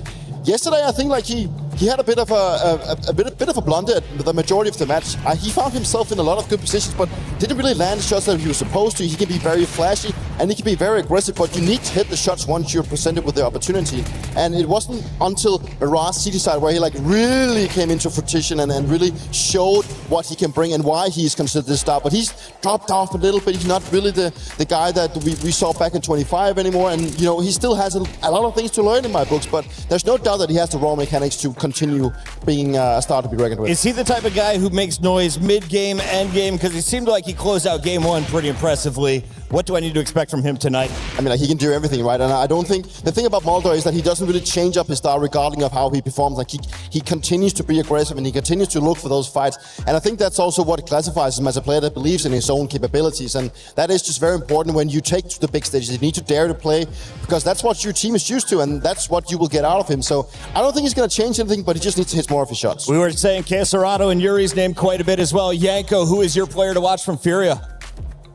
[SPEAKER 8] yesterday, I think he had a bit of a blunder at the majority of the match. He found himself in a lot of good positions, but didn't really land the shots that he was supposed to. He can be very flashy and he can be very aggressive, but you need to hit the shots once you're presented with the opportunity. And it wasn't until Mirage City side where he really came into fruition and really showed what he can bring and why he's considered the star. But he's dropped off a little bit. He's not really the guy that we saw back in 25 anymore. And he still has a lot of things to learn in my books, but there's no doubt that he has the raw mechanics to continue being a star to be reckoned with.
[SPEAKER 5] Is he the type of guy who makes noise mid-game, end-game? Because he seemed like he closed out Game 1 pretty impressively. What do I need to expect from him tonight?
[SPEAKER 8] I mean, he can do everything, right? And I don't think the thing about Moldoy is that he doesn't really change up his style regarding of how he performs. Like he continues to be aggressive and he continues to look for those fights. And I think that's also what classifies him as a player that believes in his own capabilities. And that is just very important when you take to the big stages. You need to dare to play because that's what your team is used to and that's what you will get out of him. So I don't think he's going to change anything, but he just needs to hit more of his shots.
[SPEAKER 5] We were saying Caserato and Yuri's name quite a bit as well. Yanko, who is your player to watch from Furia?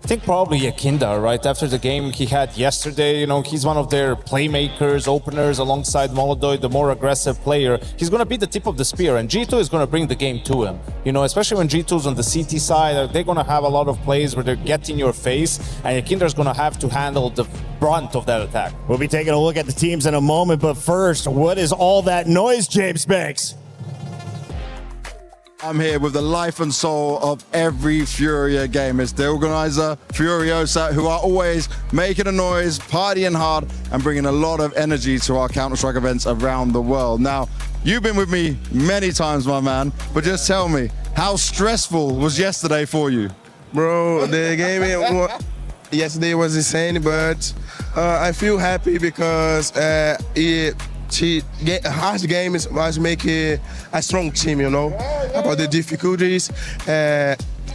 [SPEAKER 13] I think probably Yakinda, right? After the game he had yesterday, he's one of their playmakers, openers alongside Moldoy, the more aggressive player. He's going to be the tip of the spear, and G2 is going to bring the game to him. Especially when G2's on the CT side, they're going to have a lot of plays where they're getting your face, and Yakinda's going to have to handle the brunt of that attack.
[SPEAKER 5] We'll be taking a look at the teams in a moment, but first, what is all that noise, James Banks?
[SPEAKER 14] I'm here with the life and soul of every Furia game. It's the organizer, Furiosa, who are always making a noise, partying hard, and bringing a lot of energy to our Counter-Strike events around the world. Now, you've been with me many times, my man, but just tell me, how stressful was yesterday for you?
[SPEAKER 15] Bro, the game yesterday was insane, but I feel happy because hard game was make a strong team, you know, about the difficulties,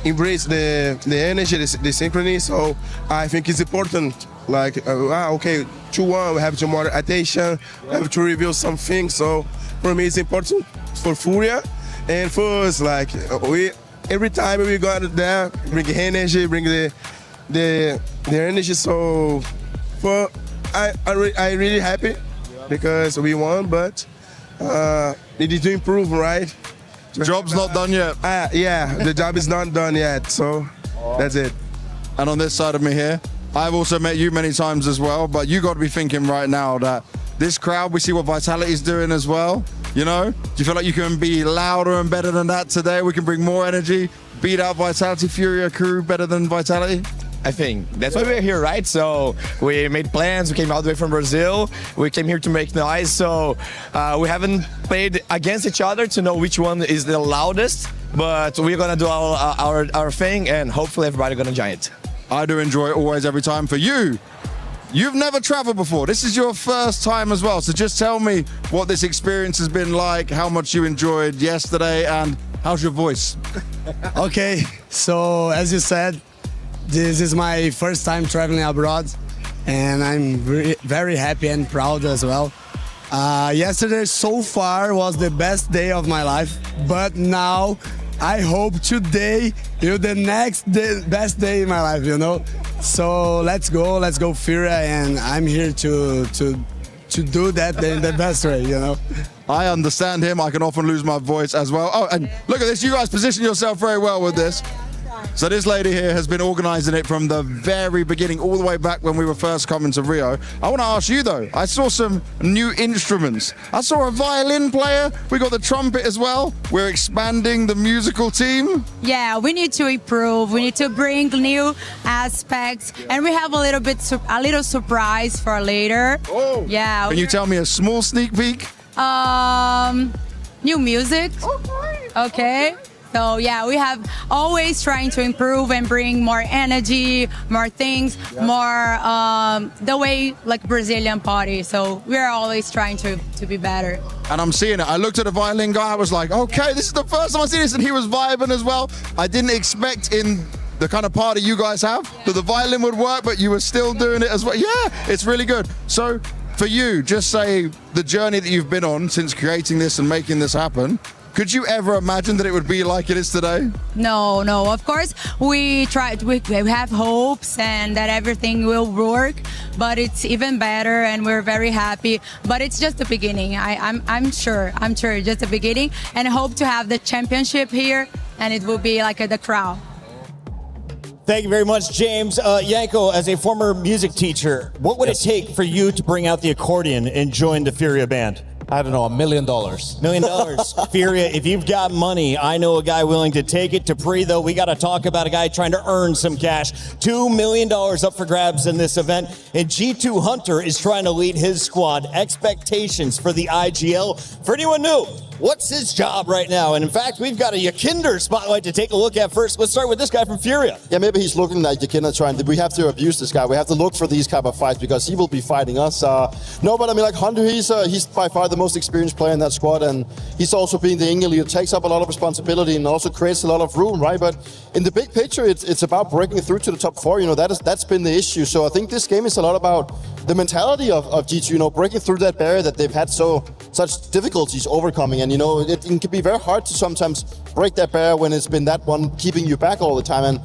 [SPEAKER 15] embrace the energy, the synchrony. So I think it's important. Like, okay, 2-1, we have to more attention, we have to reveal something. So for me, it's important for Furia and for us. Like, every time we go out there, bring energy, bring the energy. So I really happy because we won, but needed to improve, right?
[SPEAKER 14] Job's not done yet.
[SPEAKER 15] Yeah, the job is not done yet, so that's it.
[SPEAKER 14] And on this side of me here, I've also met you many times as well, but you got to be thinking right now that this crowd, we see what Vitality's doing as well, you know? Do you feel like you can be louder and better than that today? We can bring more energy, beat out Vitality, Furia crew better than Vitality?
[SPEAKER 7] I think that's why we're here, right? So we made plans, we came all the way from Brazil, we came here to make noise, so we haven't played against each other to know which one is the loudest, but we're gonna do our thing and hopefully everybody's gonna enjoy it.
[SPEAKER 14] I do enjoy it always, every time. For you, you've never traveled before. This is your first time as well, so just tell me what this experience has been like, how much you enjoyed yesterday, and how's your voice?
[SPEAKER 10] Okay, so as you said, this is my first time traveling abroad, and I'm very happy and proud as well. Yesterday so far was the best day of my life, but now I hope today is the next day, best day in my life, you know? So let's go Furia, and I'm here to do that in the best way, you know?
[SPEAKER 14] I understand him, I can often lose my voice as well. Oh, and look at this, you guys position yourself very well with this. So this lady here has been organising it from the very beginning, all the way back when we were first coming to Rio. I want to ask you though, I saw some new instruments. I saw a violin player, we got the trumpet as well. We're expanding the musical team.
[SPEAKER 18] Yeah, we need to improve, we need to bring new aspects, and we have a little surprise for later.
[SPEAKER 14] Oh,
[SPEAKER 18] yeah.
[SPEAKER 14] Can you tell me a small sneak peek?
[SPEAKER 18] New music. Okay. So yeah, we have always trying to improve and bring more energy, more things, more the way like Brazilian party. So we're always trying to be better.
[SPEAKER 14] And I'm seeing it. I looked at the violin guy, I was like, okay, this is the first time I see this, and he was vibing as well. I didn't expect in the kind of party you guys have that the violin would work, but you were still doing it as well. Yeah, it's really good. So for you, just say the journey that you've been on since creating this and making this happen, could you ever imagine that it would be like it is today?
[SPEAKER 18] No. Of course, we have hopes and that everything will work, but it's even better, and we're very happy. But it's just the beginning. I'm sure it's just the beginning, and I hope to have the championship here, and it will be like the crowd.
[SPEAKER 5] Thank you very much, James. Yanko, as a former music teacher, what would it take for you to bring out the accordion and join the Furia band?
[SPEAKER 13] I don't know, $1 million.
[SPEAKER 5] $1 million. Furia, if you've got money, I know a guy willing to take it. To Pre, though, we got to talk about a guy trying to earn some cash. $2 million up for grabs in this event. And G2 Hunter is trying to lead his squad. Expectations for the IGL. For anyone new, what's his job right now? And in fact, we've got a Yakinder spotlight to take a look at first. Let's start with this guy from Furia.
[SPEAKER 8] Yeah, maybe he's looking like Yakinder trying to, we have to abuse this guy. We have to look for these type of fights because he will be fighting us. No, but I mean, like Hunter, he's by far the most experienced player in that squad, and he's also being the Ingle leader, takes up a lot of responsibility and also creates a lot of room, right? But in the big picture, it's about breaking through to the top 4. You know, that's been the issue. So I think this game is a lot about the mentality of G2, you know, breaking through that barrier that they've had such difficulties overcoming. And, you know, it can be very hard to sometimes break that barrier when it's been that one keeping you back all the time. And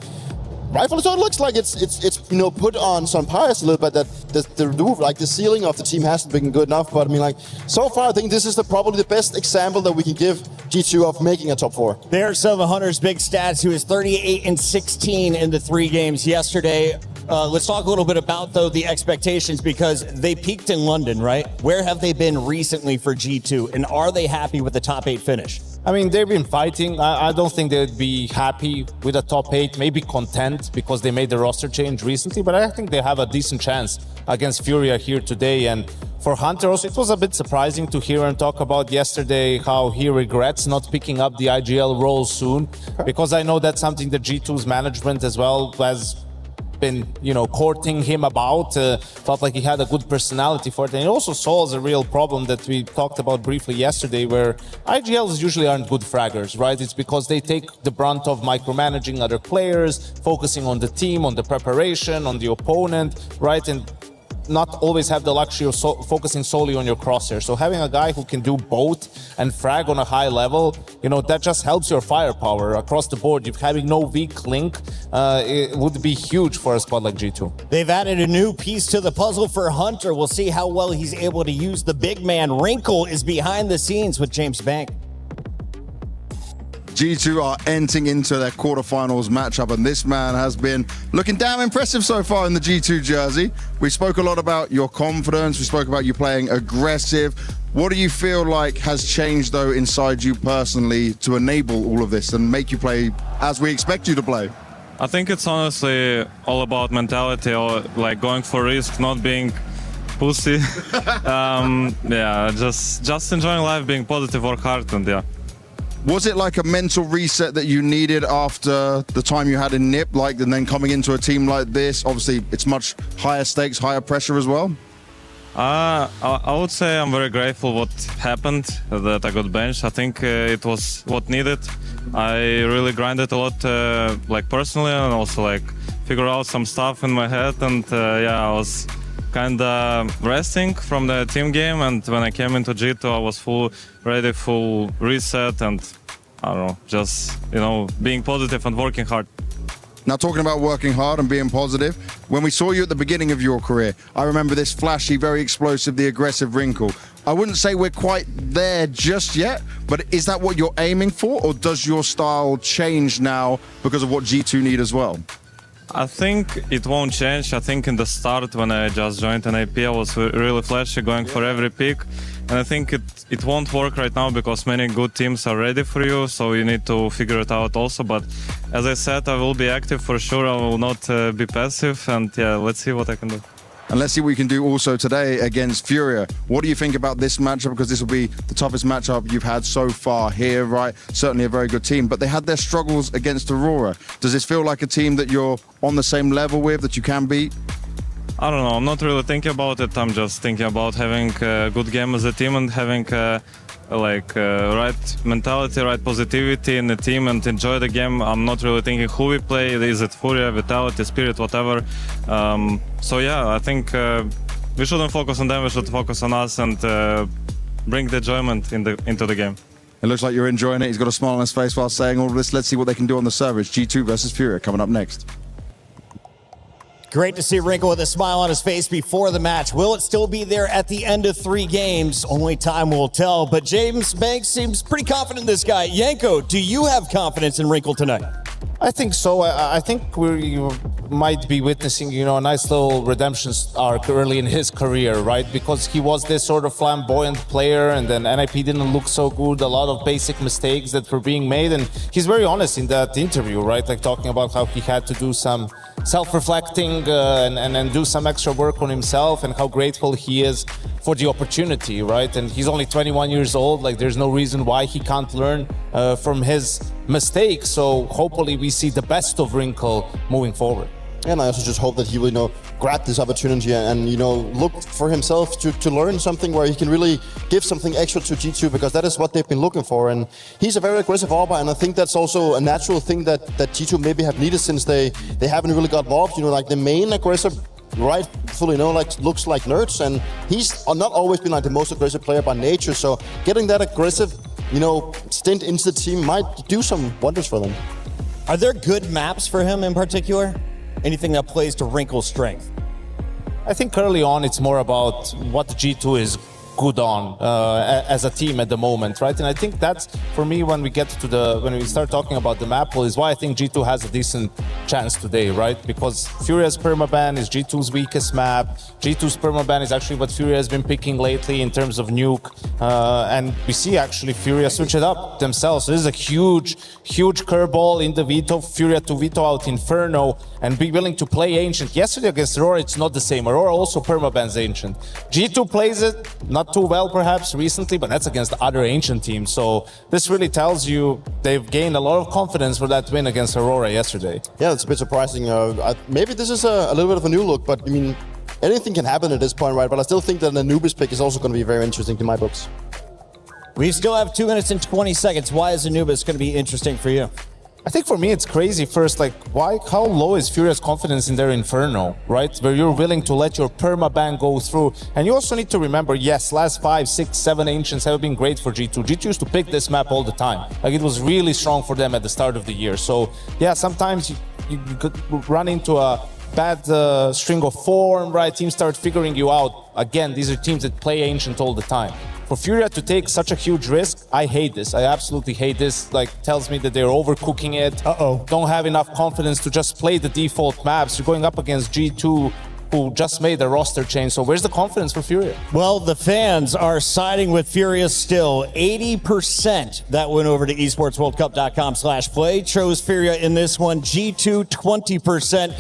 [SPEAKER 8] rightfully so, it looks like it's you know, put on some bias a little bit that the roof, like the ceiling of the team hasn't been good enough. But I mean, like, so far I think this is probably the best example that we can give G2 of making a top 4.
[SPEAKER 5] There's some of Hunter's big stats. He was 38-16 in the 3 games yesterday. Let's talk a little bit about, though, the expectations, because they peaked in London, right? Where have they been recently for G2, and are they happy with the top 8 finish?
[SPEAKER 13] I mean, they've been fighting. I don't think they'd be happy with a top 8, maybe content because they made the roster change recently, but I think they have a decent chance against Furia here today. And for Hunter also, it was a bit surprising to hear him talk about yesterday how he regrets not picking up the IGL role soon, because I know that's something that G2's management as well has been, courting him about. Felt like he had a good personality for it. And it also solves a real problem that we talked about briefly yesterday, where IGLs usually aren't good fraggers, right? It's because they take the brunt of micromanaging other players, focusing on the team, on the preparation, on the opponent, right? And not always have the luxury of focusing solely on your crosshair. So having a guy who can do both and frag on a high level, that just helps your firepower across the board. If having no weak link, it would be huge for a squad like G2.
[SPEAKER 5] They've added a new piece to the puzzle for Hunter. We'll see how well he's able to use the big man. Wrinkle is behind the scenes with James Bank.
[SPEAKER 14] G2 are entering into their quarterfinals matchup, and this man has been looking damn impressive so far in the G2 jersey. We spoke a lot about your confidence. We spoke about you playing aggressive. What do you feel like has changed, though, inside you personally to enable all of this and make you play as we expect you to play?
[SPEAKER 17] I think it's honestly all about mentality, or like going for risk, not being pussy. Yeah, just enjoying life, being positive, work hard, and yeah.
[SPEAKER 14] Was it like a mental reset that you needed after the time you had in NIP, and then coming into a team like this? Obviously, it's much higher stakes, higher pressure as well.
[SPEAKER 17] I would say I'm very grateful what happened, that I got benched. I think it was what needed. I really grinded a lot, like personally, and also like figure out some stuff in my head. And yeah, I was kind of resting from the team game, and when I came into G2 I was full reset, and I don't know, just being positive and working hard.
[SPEAKER 14] Now, talking about working hard and being positive, when we saw you at the beginning of your career, I remember this flashy, very explosive, the aggressive Wrinkle. I wouldn't say we're quite there just yet, but is that what you're aiming for, or does your style change now because of what G2 need as well?
[SPEAKER 17] I think it won't change. I think in the start, when I just joined an AP, I was really flashy, going for every pick. And I think it won't work right now because many good teams are ready for you, so you need to figure it out also. But as I said, I will be active for sure. I will not be passive, and yeah, let's see what I can do.
[SPEAKER 14] And let's see what we can do also today against Furia. What do you think about this matchup? Because this will be the toughest matchup you've had so far here, right? Certainly a very good team, but they had their struggles against Aurora. Does this feel like a team that you're on the same level with, that you can beat?
[SPEAKER 17] I don't know. I'm not really thinking about it. I'm just thinking about having a good game as a team and having right mentality, right positivity in the team, and enjoy the game. I'm not really thinking who we play. Is it Furia, Vitality, Spirit, whatever. So yeah, I think we shouldn't focus on them. We should focus on us and bring the enjoyment into the game.
[SPEAKER 14] It looks like you're enjoying it. He's got a smile on his face while saying all of this. Let's see what they can do on the service. G2 versus Furia coming up next.
[SPEAKER 5] Great to see Wrinkle with a smile on his face before the match. Will it still be there at the end of 3 games? Only time will tell, but James Banks seems pretty confident in this guy. Yanko, do you have confidence in Wrinkle tonight?
[SPEAKER 13] I think so. I think we might be witnessing, a nice little redemption arc early in his career, right? Because he was this sort of flamboyant player, and then NIP didn't look so good. A lot of basic mistakes that were being made, and he's very honest in that interview, right? Like talking about how he had to do some self-reflecting and do some extra work on himself, and how grateful he is for the opportunity, right? And he's only 21 years old. Like, there's no reason why he can't learn from his mistakes. So hopefully we see the best of Wrinkle moving forward.
[SPEAKER 8] And I also just hope that he will, grab this opportunity and look for himself to learn something where he can really give something extra to G2, because that is what they've been looking for. And he's a very aggressive AWPer, and I think that's also a natural thing that G2 maybe have needed, since they haven't really got involved. Like the main aggressive, rightfully looks like Nerds, and he's not always been like the most aggressive player by nature. So getting that aggressive, stint into the team might do some wonders for them.
[SPEAKER 5] Are there good maps for him in particular? Anything that plays to Wrinkle's strength?
[SPEAKER 13] I think early on it's more about what G2 is good on as a team at the moment, right? And I think that's, for me, when we start talking about the map pool, is why I think G2 has a decent chance today, right? Because Furia's permaban is G2's weakest map. G2's permaban is actually what Furia has been picking lately in terms of nuke. And we see actually Furia switch it up themselves. So this is a huge curveball in the veto. Furia to veto out Inferno and be willing to play Ancient. Yesterday against Aurora, it's not the same. Aurora also permabans Ancient. G2 plays it, not not too well perhaps recently, but that's against other Ancient teams. So this really tells you they've gained a lot of confidence for that win against Aurora yesterday.
[SPEAKER 8] Yeah, it's a bit surprising. Maybe this is a little bit of a new look, but I mean, anything can happen at this point, right? But I still think that an Anubis pick is also going to be very interesting in my books.
[SPEAKER 5] We still have 2 minutes and 20 seconds. Why is Anubis going to be interesting for you?
[SPEAKER 13] I think for me it's crazy first, like how low is Furia's confidence in their Inferno, right? Where you're willing to let your permaban go through. And you also need to remember, yes, last 5, 6, 7 Ancients have been great for G2. G2 used to pick this map all the time. Like it was really strong for them at the start of the year. So yeah, sometimes you could run into a bad string of form, right? Teams start figuring you out. Again, these are teams that play Ancient all the time. For Furia to take such a huge risk, I hate this. I absolutely hate this. Like, tells me that they're overcooking it. Don't have enough confidence to just play the default maps. You're going up against G2, who just made a roster change. So where's the confidence for Furia?
[SPEAKER 5] Well, the fans are siding with Furia still. 80% that went over to esportsworldcup.com/play chose Furia in this one. G2, 20%.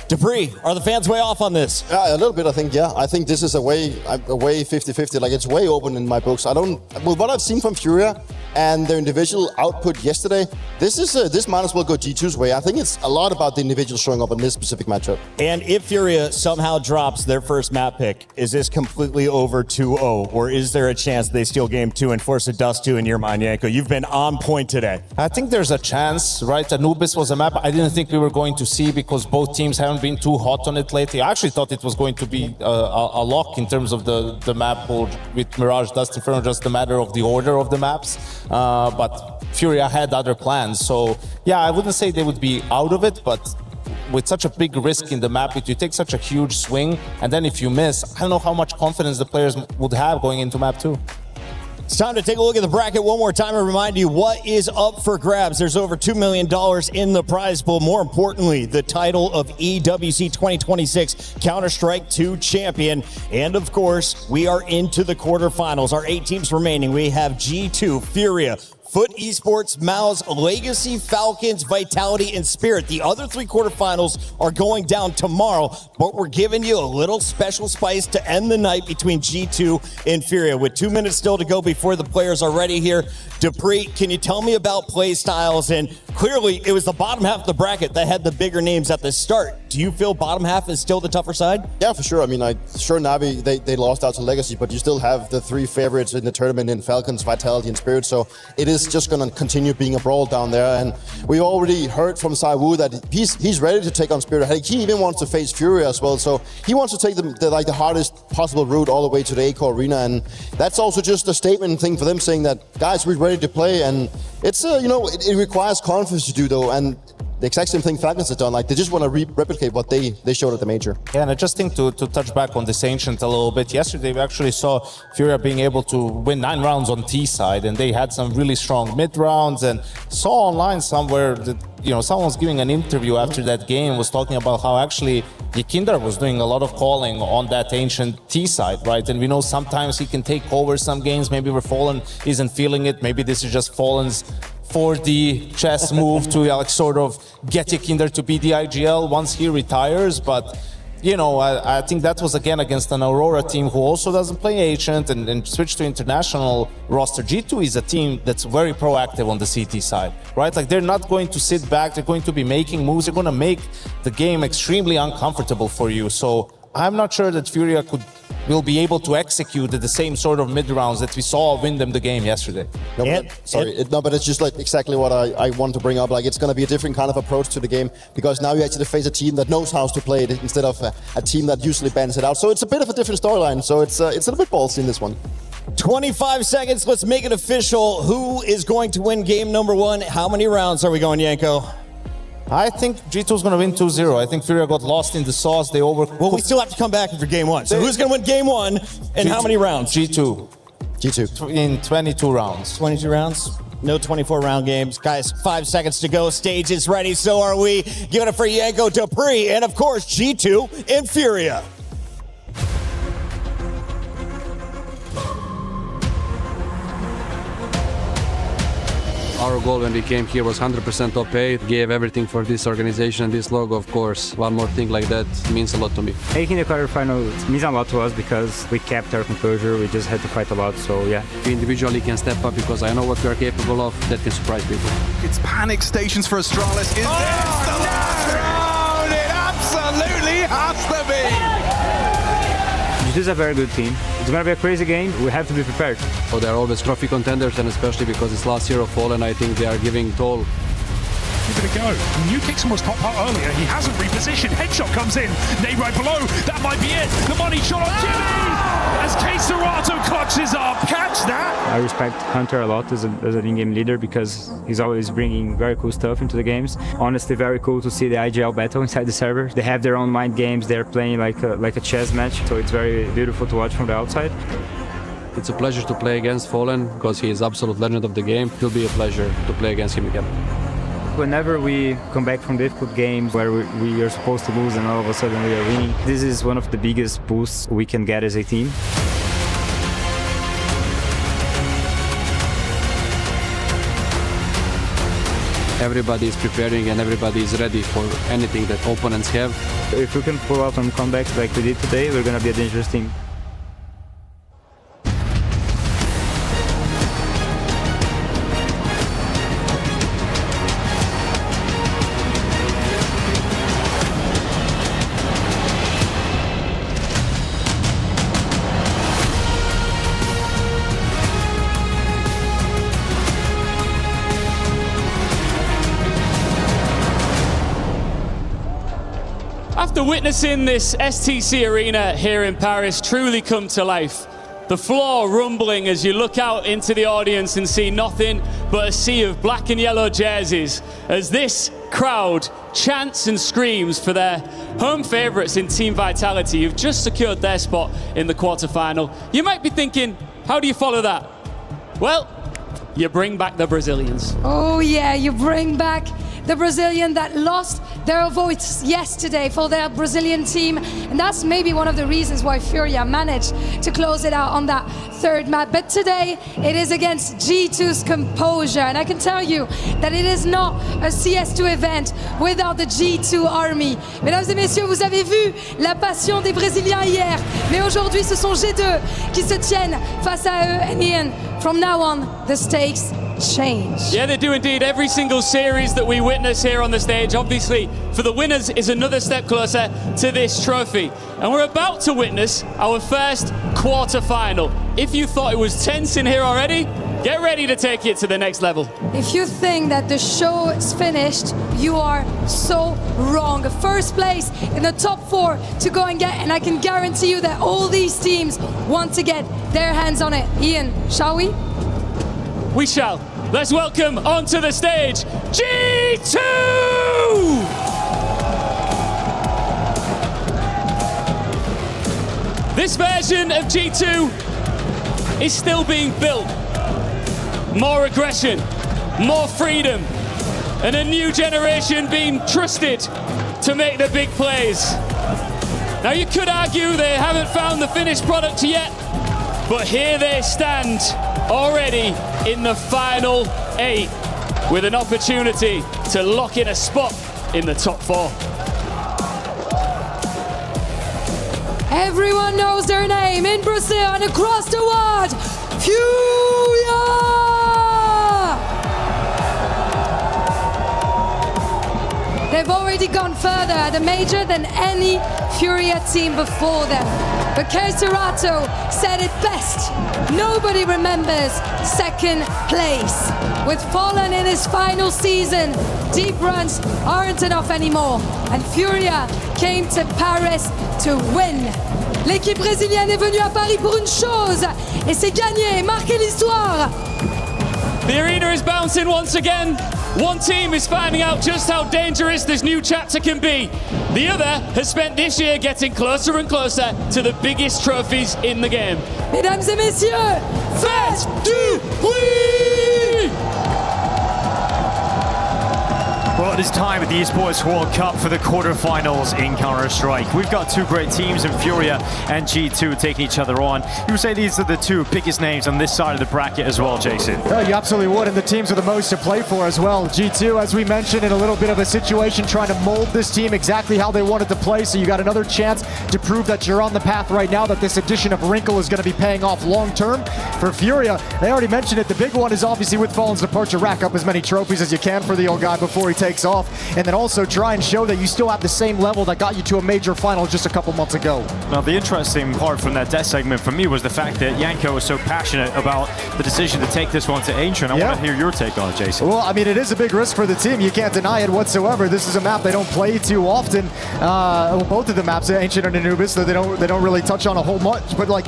[SPEAKER 5] Dupree, are the fans way off on this?
[SPEAKER 8] Yeah, a little bit, I think, yeah. I think this is a way 50-50. Like, it's way open in my books. With what I've seen from Furia and their individual output yesterday, this might as well go G2's way. I think it's a lot about the individual showing up in this specific matchup.
[SPEAKER 5] And if Furia somehow drops their first map pick, is this completely over 2-0? Or is there a chance they steal game 2 and force a dust 2 in your mind, Yanko? You've been on point today.
[SPEAKER 13] I think there's a chance, right? Anubis was a map I didn't think we were going to see because both teams haven't been too hot on it lately. I actually thought it was going to be a lock in terms of the map board with Mirage, Dust, Inferno, just a matter of the order of the maps. But Furia had other plans. So yeah, I wouldn't say they would be out of it, but with such a big risk in the map, if you take such a huge swing, and then if you miss, I don't know how much confidence the players would have going into map 2.
[SPEAKER 5] It's time to take a look at the bracket one more time and remind you what is up for grabs. There's over $2 million in the prize pool. More importantly, the title of EWC 2026 Counter-Strike 2 champion. And of course, we are into the quarterfinals. Our 8 teams remaining. We have G2, Furia, Foot Esports, Mouse, Legacy, Falcons, Vitality, and Spirit. The other 3 quarterfinals are going down tomorrow, but we're giving you a little special spice to end the night between G2 and Furia. With 2 minutes still to go before the players are ready here, Dupree, can you tell me about play styles? And clearly, it was the bottom half of the bracket that had the bigger names at the start. Do you feel bottom half is still the tougher side?
[SPEAKER 8] Yeah, for sure. I mean, sure, Navi, they lost out to Legacy, but you still have the 3 favorites in the tournament in Falcons, Vitality, and Spirit. So it is just going to continue being a brawl down there. And we already heard from Saiwu that he's ready to take on Spirit. He even wants to face Furia as well. So he wants to take the hardest possible route all the way to the ACO Arena. And that's also just a statement thing for them saying that, guys, we're ready to play. And it's, it requires confidence to do, though. And the exact same thing Falcons have done. Like, they just want to replicate what they showed at the major.
[SPEAKER 13] Yeah, and I just think to touch back on this Ancient a little bit, yesterday we actually saw Furia being able to win 9 rounds on T side, and they had some really strong mid rounds, and saw online somewhere that, someone was giving an interview after that game, was talking about how actually Yekindar was doing a lot of calling on that Ancient T side, right? And we know sometimes he can take over some games, maybe where Fallen isn't feeling it, maybe this is just Fallen's 4D chess move to sort of get Yekindar to be the IGL once he retires. But I think that was again against an Aurora team who also doesn't play Ancient and switched to international roster. G2 is a team that's very proactive on the CT side, right? Like, they're not going to sit back, they're going to be making moves, they're going to make the game extremely uncomfortable for you. So I'm not sure that Furia will be able to execute the same sort of mid rounds that we saw win them the game yesterday.
[SPEAKER 8] But it's just like exactly what I want to bring up. Like, it's going to be a different kind of approach to the game because now you actually face a team that knows how to play it instead of a team that usually bans it out. So it's a bit of a different storyline. So it's a little bit ballsy in this one.
[SPEAKER 5] 25 seconds. Let's make it official. Who is going to win game number 1? How many rounds are we going, Yanko?
[SPEAKER 13] I think G2 is going to win 2-0. I think Furia got lost in the sauce. They overcooked.
[SPEAKER 5] Well, we still have to come back after game 1. So who's going to win game 1 and G2. How many rounds?
[SPEAKER 13] G2. In 22 rounds.
[SPEAKER 5] 22 rounds? No 24-round games. Guys, 5 seconds to go. Stage is ready. So are we. Giving it for Yanko, Dupree, and of course, G2 and Furia.
[SPEAKER 1] Our goal when we came here was 100% top 8. Gave everything for this organization and this logo, of course. One more thing like that means a lot to me.
[SPEAKER 19] Making the quarterfinal means a lot to us because we kept our composure. We just had to fight a lot, so yeah.
[SPEAKER 1] We individually can step up because I know what we are capable of. That can surprise people.
[SPEAKER 6] It's panic stations for Astralis. Is this the last round? It absolutely has to be!
[SPEAKER 19] This is a very good team. It's going to be a crazy game. We have to be prepared.
[SPEAKER 1] So they're always trophy contenders, and especially because it's last year of Fallen, I think they are giving toll.
[SPEAKER 20] Give it a go. New kicks almost popped out earlier. He hasn't repositioned. Headshot comes in. Nade right below. That might be it. The money shot on Jimmy! As Serato clutches up. Catch that!
[SPEAKER 19] I respect Hunter a lot as an in-game leader because he's always bringing very cool stuff into the games. Honestly, very cool to see the IGL battle inside the server. They have their own mind games. They're playing like a chess match. So it's very beautiful to watch from the outside.
[SPEAKER 1] It's a pleasure to play against Fallen because he is absolute legend of the game. It'll be a pleasure to play against him again.
[SPEAKER 19] Whenever we come back from difficult games where we are supposed to lose and all of a sudden we are winning, this is one of the biggest boosts we can get as a team.
[SPEAKER 1] Everybody is preparing and everybody is ready for anything that opponents have.
[SPEAKER 19] If we can pull out some comebacks like we did today, we're going to be a dangerous team.
[SPEAKER 21] After witnessing this STC arena here in Paris truly come to life, the floor rumbling as you look out into the audience and see nothing but a sea of black and yellow jerseys as this crowd chants and screams for their home favourites in Team Vitality who've just secured their spot in the quarterfinal. You might be thinking, how do you follow that? Well, you bring back the Brazilians.
[SPEAKER 22] Oh yeah, you bring back the Brazilian that lost their votes yesterday for their Brazilian team. And that's maybe one of the reasons why Furia managed to close it out on that third map. But today, it is against G2's composure. And I can tell you that it is not a CS2 event without the G2 army. Mesdames et messieurs, vous avez vu la passion des Brésiliens hier. Mais aujourd'hui, ce sont G2 qui se tiennent face à eux. And Ian, from now on, the stakes change.
[SPEAKER 21] Yeah, they do indeed. Every single series that we witness here on the stage, obviously, for the winners is another step closer to this trophy. And we're about to witness our first quarter-final. If you thought it was tense in here already, get ready to take it to the next level.
[SPEAKER 22] If you think that the show is finished, you are so wrong. First place in the top 4 to go and get, and I can guarantee you that all these teams want to get their hands on it. Ian, shall we?
[SPEAKER 21] We shall. Let's welcome onto the stage, G2! This version of G2 is still being built. More aggression, more freedom, and a new generation being trusted to make the big plays. Now you could argue they haven't found the finished product yet, but here they stand already in the final 8 with an opportunity to lock in a spot in the top 4.
[SPEAKER 22] Everyone knows their name in Brazil and across the world. Furia! They've already gone further at the major than any Furia team before them. But Serato said it best. Nobody remembers second place. With Fallen in his final season, deep runs aren't enough anymore. And Furia came to Paris to win. L'équipe brésilienne est venue à Paris pour une chose, et c'est gagner, marquer l'histoire.
[SPEAKER 21] The arena is bouncing once again. One team is finding out just how dangerous this new chapter can be. The other has spent this year getting closer and closer to the biggest trophies in the game.
[SPEAKER 22] Mesdames et messieurs, faites du bruit!
[SPEAKER 2] Well, it is time at the Esports World Cup for the quarterfinals in Counter-Strike. We've got two great teams in Furia and G2 taking each other on. You would say these are the two biggest names on this side of the bracket as well, Jason?
[SPEAKER 3] Oh, you absolutely would, and the teams are the most to play for as well. G2, as we mentioned, in a little bit of a situation trying to mold this team exactly how they wanted to play, so you got another chance to prove that you're on the path right now, that this addition of Wrinkle is going to be paying off long-term. For Furia, they already mentioned it, the big one is obviously with Fallen's departure, rack up as many trophies as you can for the old guy before he takes off, and then also try and show that you still have the same level that got you to a major final just a couple months ago.
[SPEAKER 2] Now, the interesting part from that death segment for me was the fact that Yanko was so passionate about the decision to take this one to Ancient. I want to hear your take on it, Jason.
[SPEAKER 3] Well, I mean, it is a big risk for the team. You can't deny it whatsoever. This is a map they don't play too often. Well, both of the maps, Ancient and Anubis, so they don't really touch on a whole much. But like,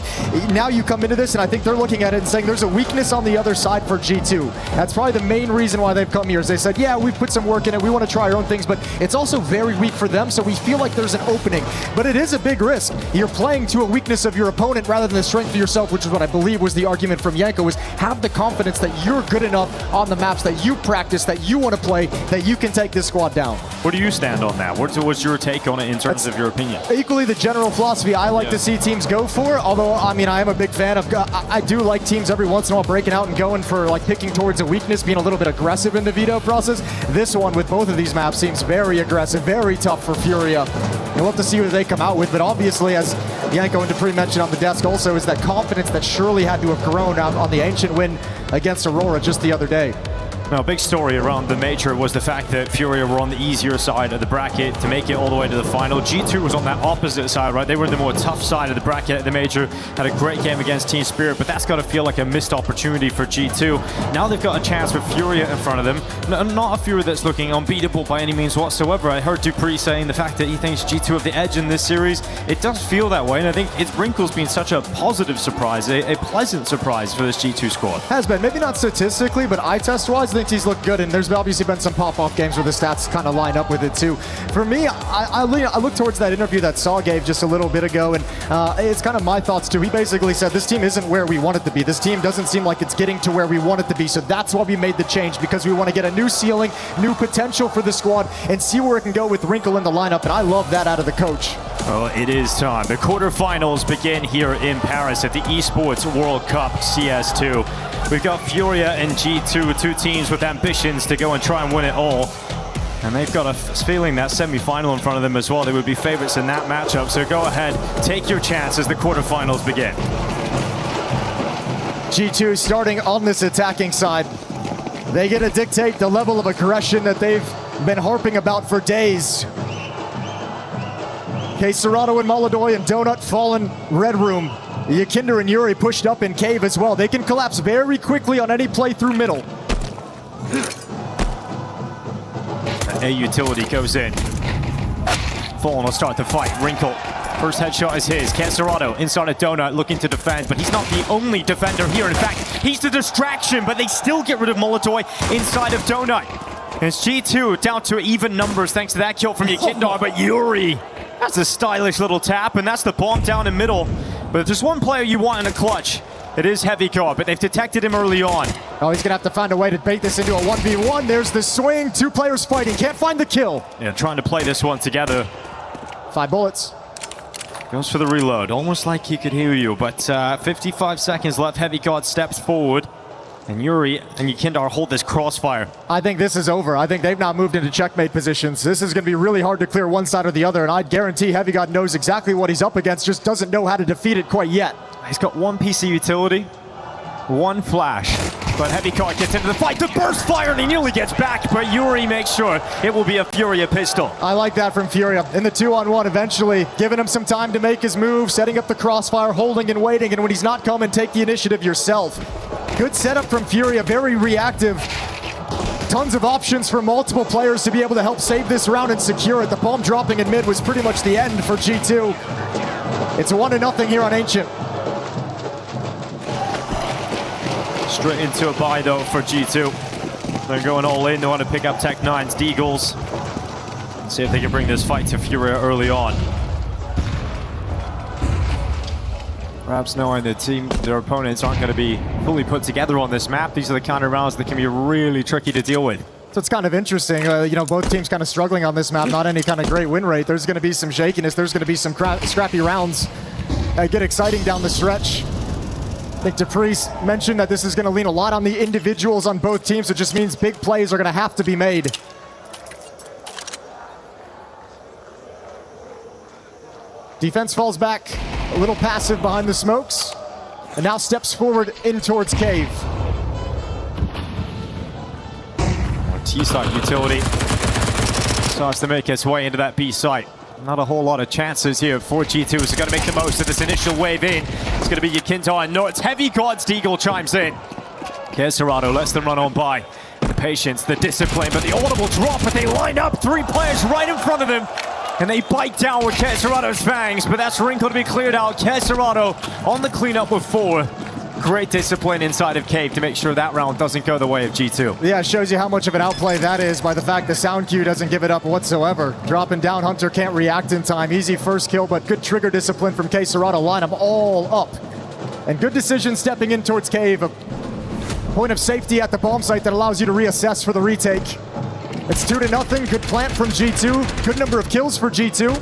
[SPEAKER 3] now you come into this, and I think they're looking at it and saying there's a weakness on the other side for G2. That's probably the main reason why they've come here. Is they said, yeah, we've put some work in it. We want to try our own things, but it's also very weak for them, so we feel like there's an opening. But it is a big risk. You're playing to a weakness of your opponent rather than the strength of yourself, which is what I believe was the argument from Yanko, is have the confidence that you're good enough on the maps that you practice, that you want to play, that you can take this squad down.
[SPEAKER 2] Where do you stand on that? What's your take on it in terms of your opinion?
[SPEAKER 3] Equally the general philosophy I like to see teams go for, although, I mean, I am a big fan of, I do like teams every once in a while breaking out and going for, like, picking towards a weakness, being a little bit aggressive in the veto process. This one with both of these maps seems very aggressive, very tough for Furia. We'll have to see what they come out with, but obviously, as Yanko and Dupree mentioned on the desk also, is that confidence that surely had to have grown out on the Ancient win against Aurora just the other day.
[SPEAKER 2] Now, a big story around the major was the fact that Furia were on the easier side of the bracket to make it all the way to the final. G2 was on that opposite side, right? They were the more tough side of the bracket at the major, had a great game against Team Spirit, but that's got to feel like a missed opportunity for G2. Now they've got a chance with Furia in front of them. Not a Furia that's looking unbeatable by any means whatsoever. I heard Dupree saying the fact that he thinks G2 have the edge in this series. It does feel that way, and I think Wrinkle's been such a positive surprise, a pleasant surprise for this G2 squad.
[SPEAKER 3] Has been, maybe not statistically, but eye test-wise, I think he's looked good, and there's obviously been some pop-off games where the stats kind of line up with it too. For me, I look towards that interview that Saw gave just a little bit ago, and it's kind of my thoughts too. He basically said this team isn't where we want it to be. This team doesn't seem like it's getting to where we want it to be, so that's why we made the change, because we want to get a new ceiling, new potential for the squad, and see where it can go with Wrinkle in the lineup, and I love that out of the coach.
[SPEAKER 2] Well, it is time. The quarterfinals begin here in Paris at the Esports World Cup CS2. We've got Furia and G2, two teams with ambitions to go and try and win it all. And they've got a feeling that semi-final in front of them as well. They would be favorites in that matchup. So go ahead, take your chance as the quarterfinals begin.
[SPEAKER 3] G2 starting on this attacking side. They get to dictate the level of aggression that they've been harping about for days. Okay, Serrano and Maladoy and Donut Fallen Red Room. Yakinder and Yuri pushed up in Cave as well. They can collapse very quickly on any play through middle.
[SPEAKER 2] A utility goes in. Fallen will start the fight. Wrinkle. First headshot is his. Serrano inside of Donut looking to defend, but he's not the only defender here. In fact, he's the distraction, but they still get rid of Molotov inside of Donut. And it's G2 down to even numbers thanks to that kill from Yakinder, but Yuri. That's a stylish little tap, and that's the bomb down in middle. But if there's one player you want in a clutch, it is Heavy God, but they've detected him early on.
[SPEAKER 3] Oh, he's going to have to find a way to bait this into a 1v1. There's the swing. Two players fighting. Can't find the kill.
[SPEAKER 2] Yeah, trying to play this one together.
[SPEAKER 3] 5 bullets.
[SPEAKER 2] Goes for the reload. Almost like he could hear you, but 55 seconds left. Heavy God steps forward. And Yuri and Yakinder hold this crossfire.
[SPEAKER 3] I think this is over. I think they've now moved into checkmate positions. This is going to be really hard to clear one side or the other, and I'd guarantee Heavy God knows exactly what he's up against, just doesn't know how to defeat it quite yet.
[SPEAKER 2] He's got one piece of utility, one flash, but Heavy God gets into the fight. The burst fire, and he nearly gets back, but Yuri makes sure it will be a Furia pistol.
[SPEAKER 3] I like that from Furia. In the 2-on-1 eventually, giving him some time to make his move, setting up the crossfire, holding and waiting, and when he's not coming, take the initiative yourself. Good setup from Furia, very reactive. Tons of options for multiple players to be able to help save this round and secure it. The bomb dropping in mid was pretty much the end for G2. It's a 1-0 here on Ancient.
[SPEAKER 2] Straight into a buy though for G2. They're going all in. They want to pick up Tech9's Deagles. And see if they can bring this fight to Furia early on. Perhaps knowing their opponents aren't going to be fully put together on this map. These are the kind of rounds that can be really tricky to deal with.
[SPEAKER 3] So it's kind of interesting. You know, both teams kind of struggling on this map. Not any kind of great win rate. There's going to be some shakiness. There's going to be some scrappy rounds. Get exciting down the stretch. I think Dupree's mentioned that this is going to lean a lot on the individuals on both teams. It just means big plays are going to have to be made. Defense falls back, a little passive behind the smokes, and now steps forward in towards Cave.
[SPEAKER 2] More T-side utility starts to make its way into that B site. Not a whole lot of chances here for G2, so got to make the most of this initial wave in. It's going to be Yakinto and Nort's Heavy Gods. Deagle chimes in. Kesserado lets them run on by. The patience, the discipline, but the audible drop, but they line up 3 players right in front of them. And they bite down with Kesserado's fangs, but that's Wrinkle to be cleared out. Kesserado on the cleanup with 4. Great discipline inside of Cave to make sure that round doesn't go the way of G2.
[SPEAKER 3] Yeah, it shows you how much of an outplay that is by the fact the sound cue doesn't give it up whatsoever. Dropping down, Hunter can't react in time. Easy first kill, but good trigger discipline from Kesserado. Line them all up. And good decision stepping in towards Cave. A point of safety at the bomb site that allows you to reassess for the retake. It's 2-0. Good plant from G2. Good number of kills for G2.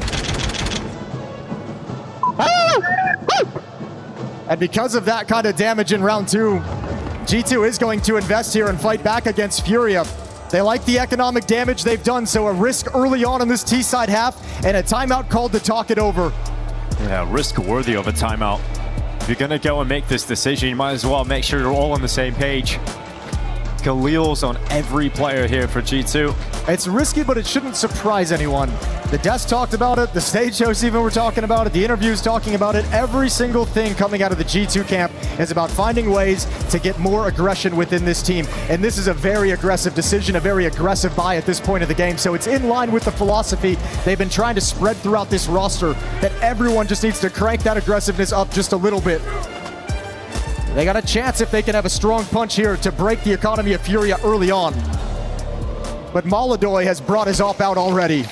[SPEAKER 3] And because of that kind of damage in round 2, G2 is going to invest here and fight back against Furia. They like the economic damage they've done, so a risk early on in this T-side half and a timeout called to talk it over.
[SPEAKER 2] Yeah, risk worthy of a timeout. If you're gonna go and make this decision, you might as well make sure you're all on the same page. Khalil's on every player here for G2.
[SPEAKER 3] It's risky, but it shouldn't surprise anyone. The desk talked about it, the stage hosts even were talking about it, the interviews talking about it. Every single thing coming out of the G2 camp is about finding ways to get more aggression within this team. And this is a very aggressive decision, a very aggressive buy at this point of the game. So it's in line with the philosophy they've been trying to spread throughout this roster, that everyone just needs to crank that aggressiveness up just a little bit. They got a chance if they can have a strong punch here to break the economy of Furia early on. But Molodoy has brought his op out already.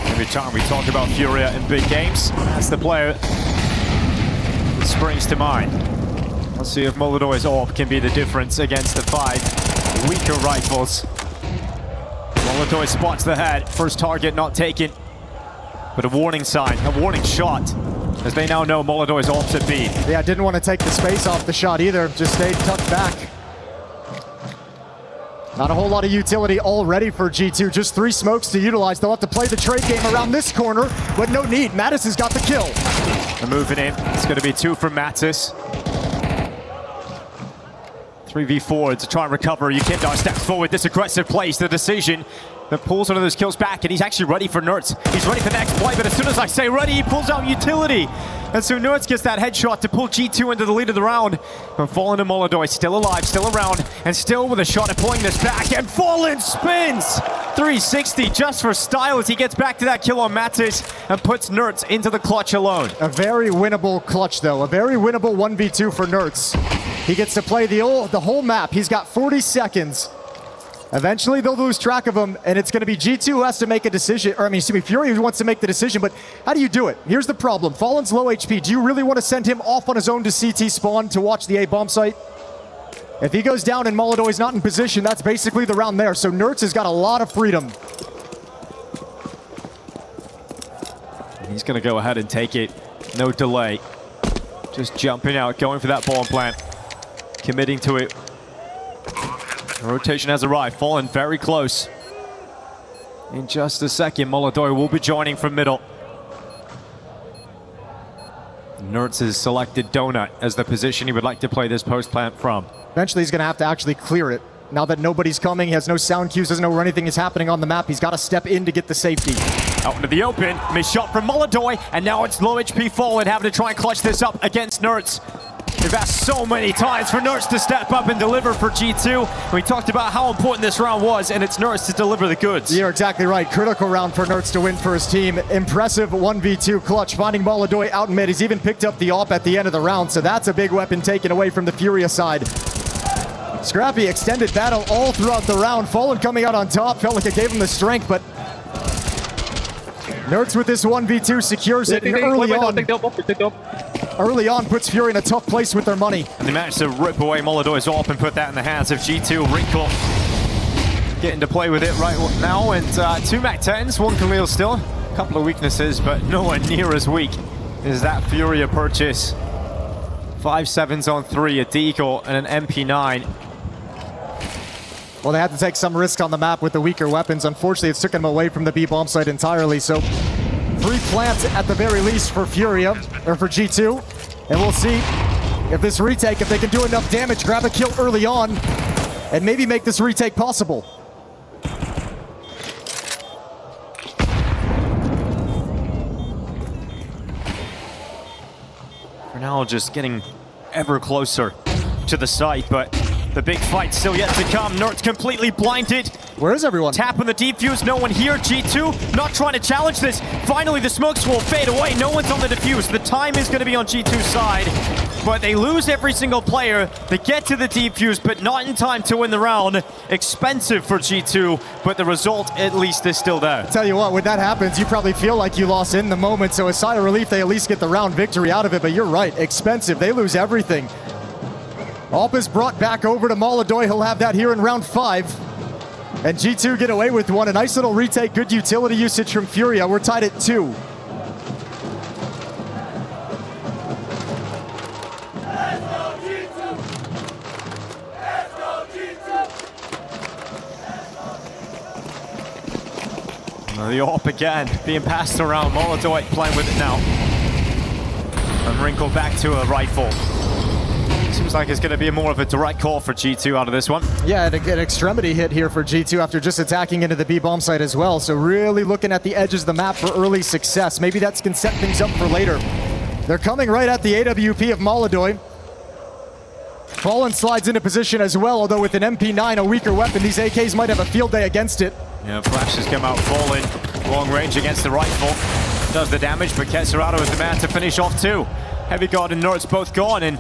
[SPEAKER 2] Every time we talk about Furia in big games, that's the player that springs to mind. Let's see if Molodoy's AWP can be the difference against the 5 weaker rifles. Molodoy spots the head, first target not taken, but a warning sign, a warning shot, as they now know Molodoy's AWP's at B.
[SPEAKER 3] Yeah, didn't want to take the space off the shot either, just stayed tucked back. Not a whole lot of utility already for G2, just 3 smokes to utilize. They'll have to play the trade game around this corner, but no need. Mattis has got the kill.
[SPEAKER 2] They're moving in. It's going to be 2 from Mattis. 3v4 to try and recover. Yukindo steps forward. This aggressive plays the decision that pulls one of those kills back, and he's actually ready for Nertz. He's ready for the next play, but as soon as I say ready, he pulls out utility. And so Nertz gets that headshot to pull G2 into the lead of the round. But Fallen and Molodoy still alive, still around, and still with a shot at pulling this back, and Fallen spins! 360 just for style as he gets back to that kill on Mattis and puts Nertz into the clutch alone.
[SPEAKER 3] A very winnable clutch though, a very winnable 1v2 for Nertz. He gets to play the whole map. He's got 40 seconds. Eventually they'll lose track of him, and it's going to be G2 who has to make a decision, or I mean, excuse me, Fury who wants to make the decision, but how do you do it? Here's the problem. Fallen's low HP. Do you really want to send him off on his own to CT spawn to watch the A bomb site? If he goes down and Molodoy's not in position, that's basically the round there. So Nertz has got a lot of freedom.
[SPEAKER 2] He's going to go ahead and take it. No delay. Just jumping out, going for that bomb plant. Committing to it. The rotation has arrived. Fallen very close. In just a second, Molodoy will be joining from middle. Nertz has selected Donut as the position he would like to play this post plant from.
[SPEAKER 3] Eventually he's going to have to actually clear it. Now that nobody's coming, he has no sound cues, doesn't know where anything is happening on the map. He's got to step in to get the safety.
[SPEAKER 2] Out into the open, missed shot from Molodoy, and now it's low HP Fallen having to try and clutch this up against Nertz. They've asked so many times for Nertz to step up and deliver for G2. We talked about how important this round was, and it's Nertz to deliver the goods.
[SPEAKER 3] You're exactly right. Critical round for Nertz to win for his team. Impressive 1v2 clutch, finding Molodoy out in mid. He's even picked up the AWP at the end of the round, so that's a big weapon taken away from the Furia side. Scrappy extended battle all throughout the round. Fallen coming out on top, felt like it gave him the strength, but Nertz with this 1v2 secures it early on. early on puts Fury in a tough place with their money.
[SPEAKER 2] And they managed to rip away Molodoy's AWP and put that in the hands of G2. Wrinkle getting to play with it right now, and 2 MAC-10s, 1 Khalil still. A couple of weaknesses, but nowhere near as weak as that Furia purchase. 5 7s on 3, a Deagle and an MP9.
[SPEAKER 3] Well, they had to take some risk on the map with the weaker weapons. Unfortunately, it's taken them away from the B bomb site entirely. So 3 plants at the very least for Furia, or for G2. And we'll see if this retake, if they can do enough damage, grab a kill early on, and maybe make this retake possible.
[SPEAKER 2] For now, just getting ever closer to the site, but the big fight's still yet to come. Nert's completely blinded.
[SPEAKER 3] Where is everyone?
[SPEAKER 2] Tap on the defuse, no one here. G2 not trying to challenge this. Finally, the smokes will fade away. No one's on the defuse. The time is going to be on G2's side, but they lose every single player. They get to the defuse, but not in time to win the round. Expensive for G2, but the result at least is still there.
[SPEAKER 3] Tell you what, when that happens, you probably feel like you lost in the moment, so a sigh of relief, they at least get the round victory out of it, but you're right, expensive. They lose everything. AWP is brought back over to Molodoy. He'll have that here in round 5. And G2 get away with one. A nice little retake, good utility usage from Furia. We're tied at 2.
[SPEAKER 2] The AWP again, being passed around. Molodoy playing with it now. And Wrinkle back to a rifle. Seems like it's going to be more of a direct call for G2 out of this one.
[SPEAKER 3] Yeah, and an extremity hit here for G2 after just attacking into the B bomb site as well. So really looking at the edges of the map for early success. Maybe that can set things up for later. They're coming right at the AWP of Molodoy. Fallen slides into position as well, although with an MP9, a weaker weapon, these AKs might have a field day against it.
[SPEAKER 2] Yeah, flashes come out, Fallen. Long range against the rifle. Does the damage, but Kesserado is the man to finish off too. Heavy Guard and Nerds both gone, and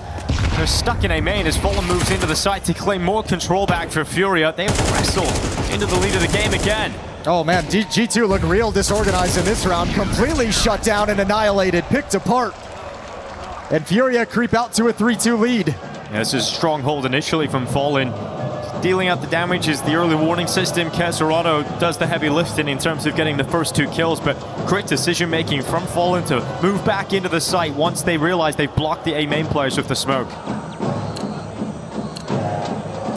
[SPEAKER 2] they're stuck in A main as Fallen moves into the site to claim more control back for Furia. They wrestle into the lead of the game again.
[SPEAKER 3] Oh man, G2 look real disorganized in this round. Completely shut down and annihilated, picked apart. And Furia creep out to a 3-2 lead.
[SPEAKER 2] Yeah, this is a stronghold initially from Fallen. Dealing out the damage is the early warning system. Kesserado does the heavy lifting in terms of getting the first 2 kills, but quick decision making from Fallen to move back into the site once they realize they've blocked the A main players with the smoke.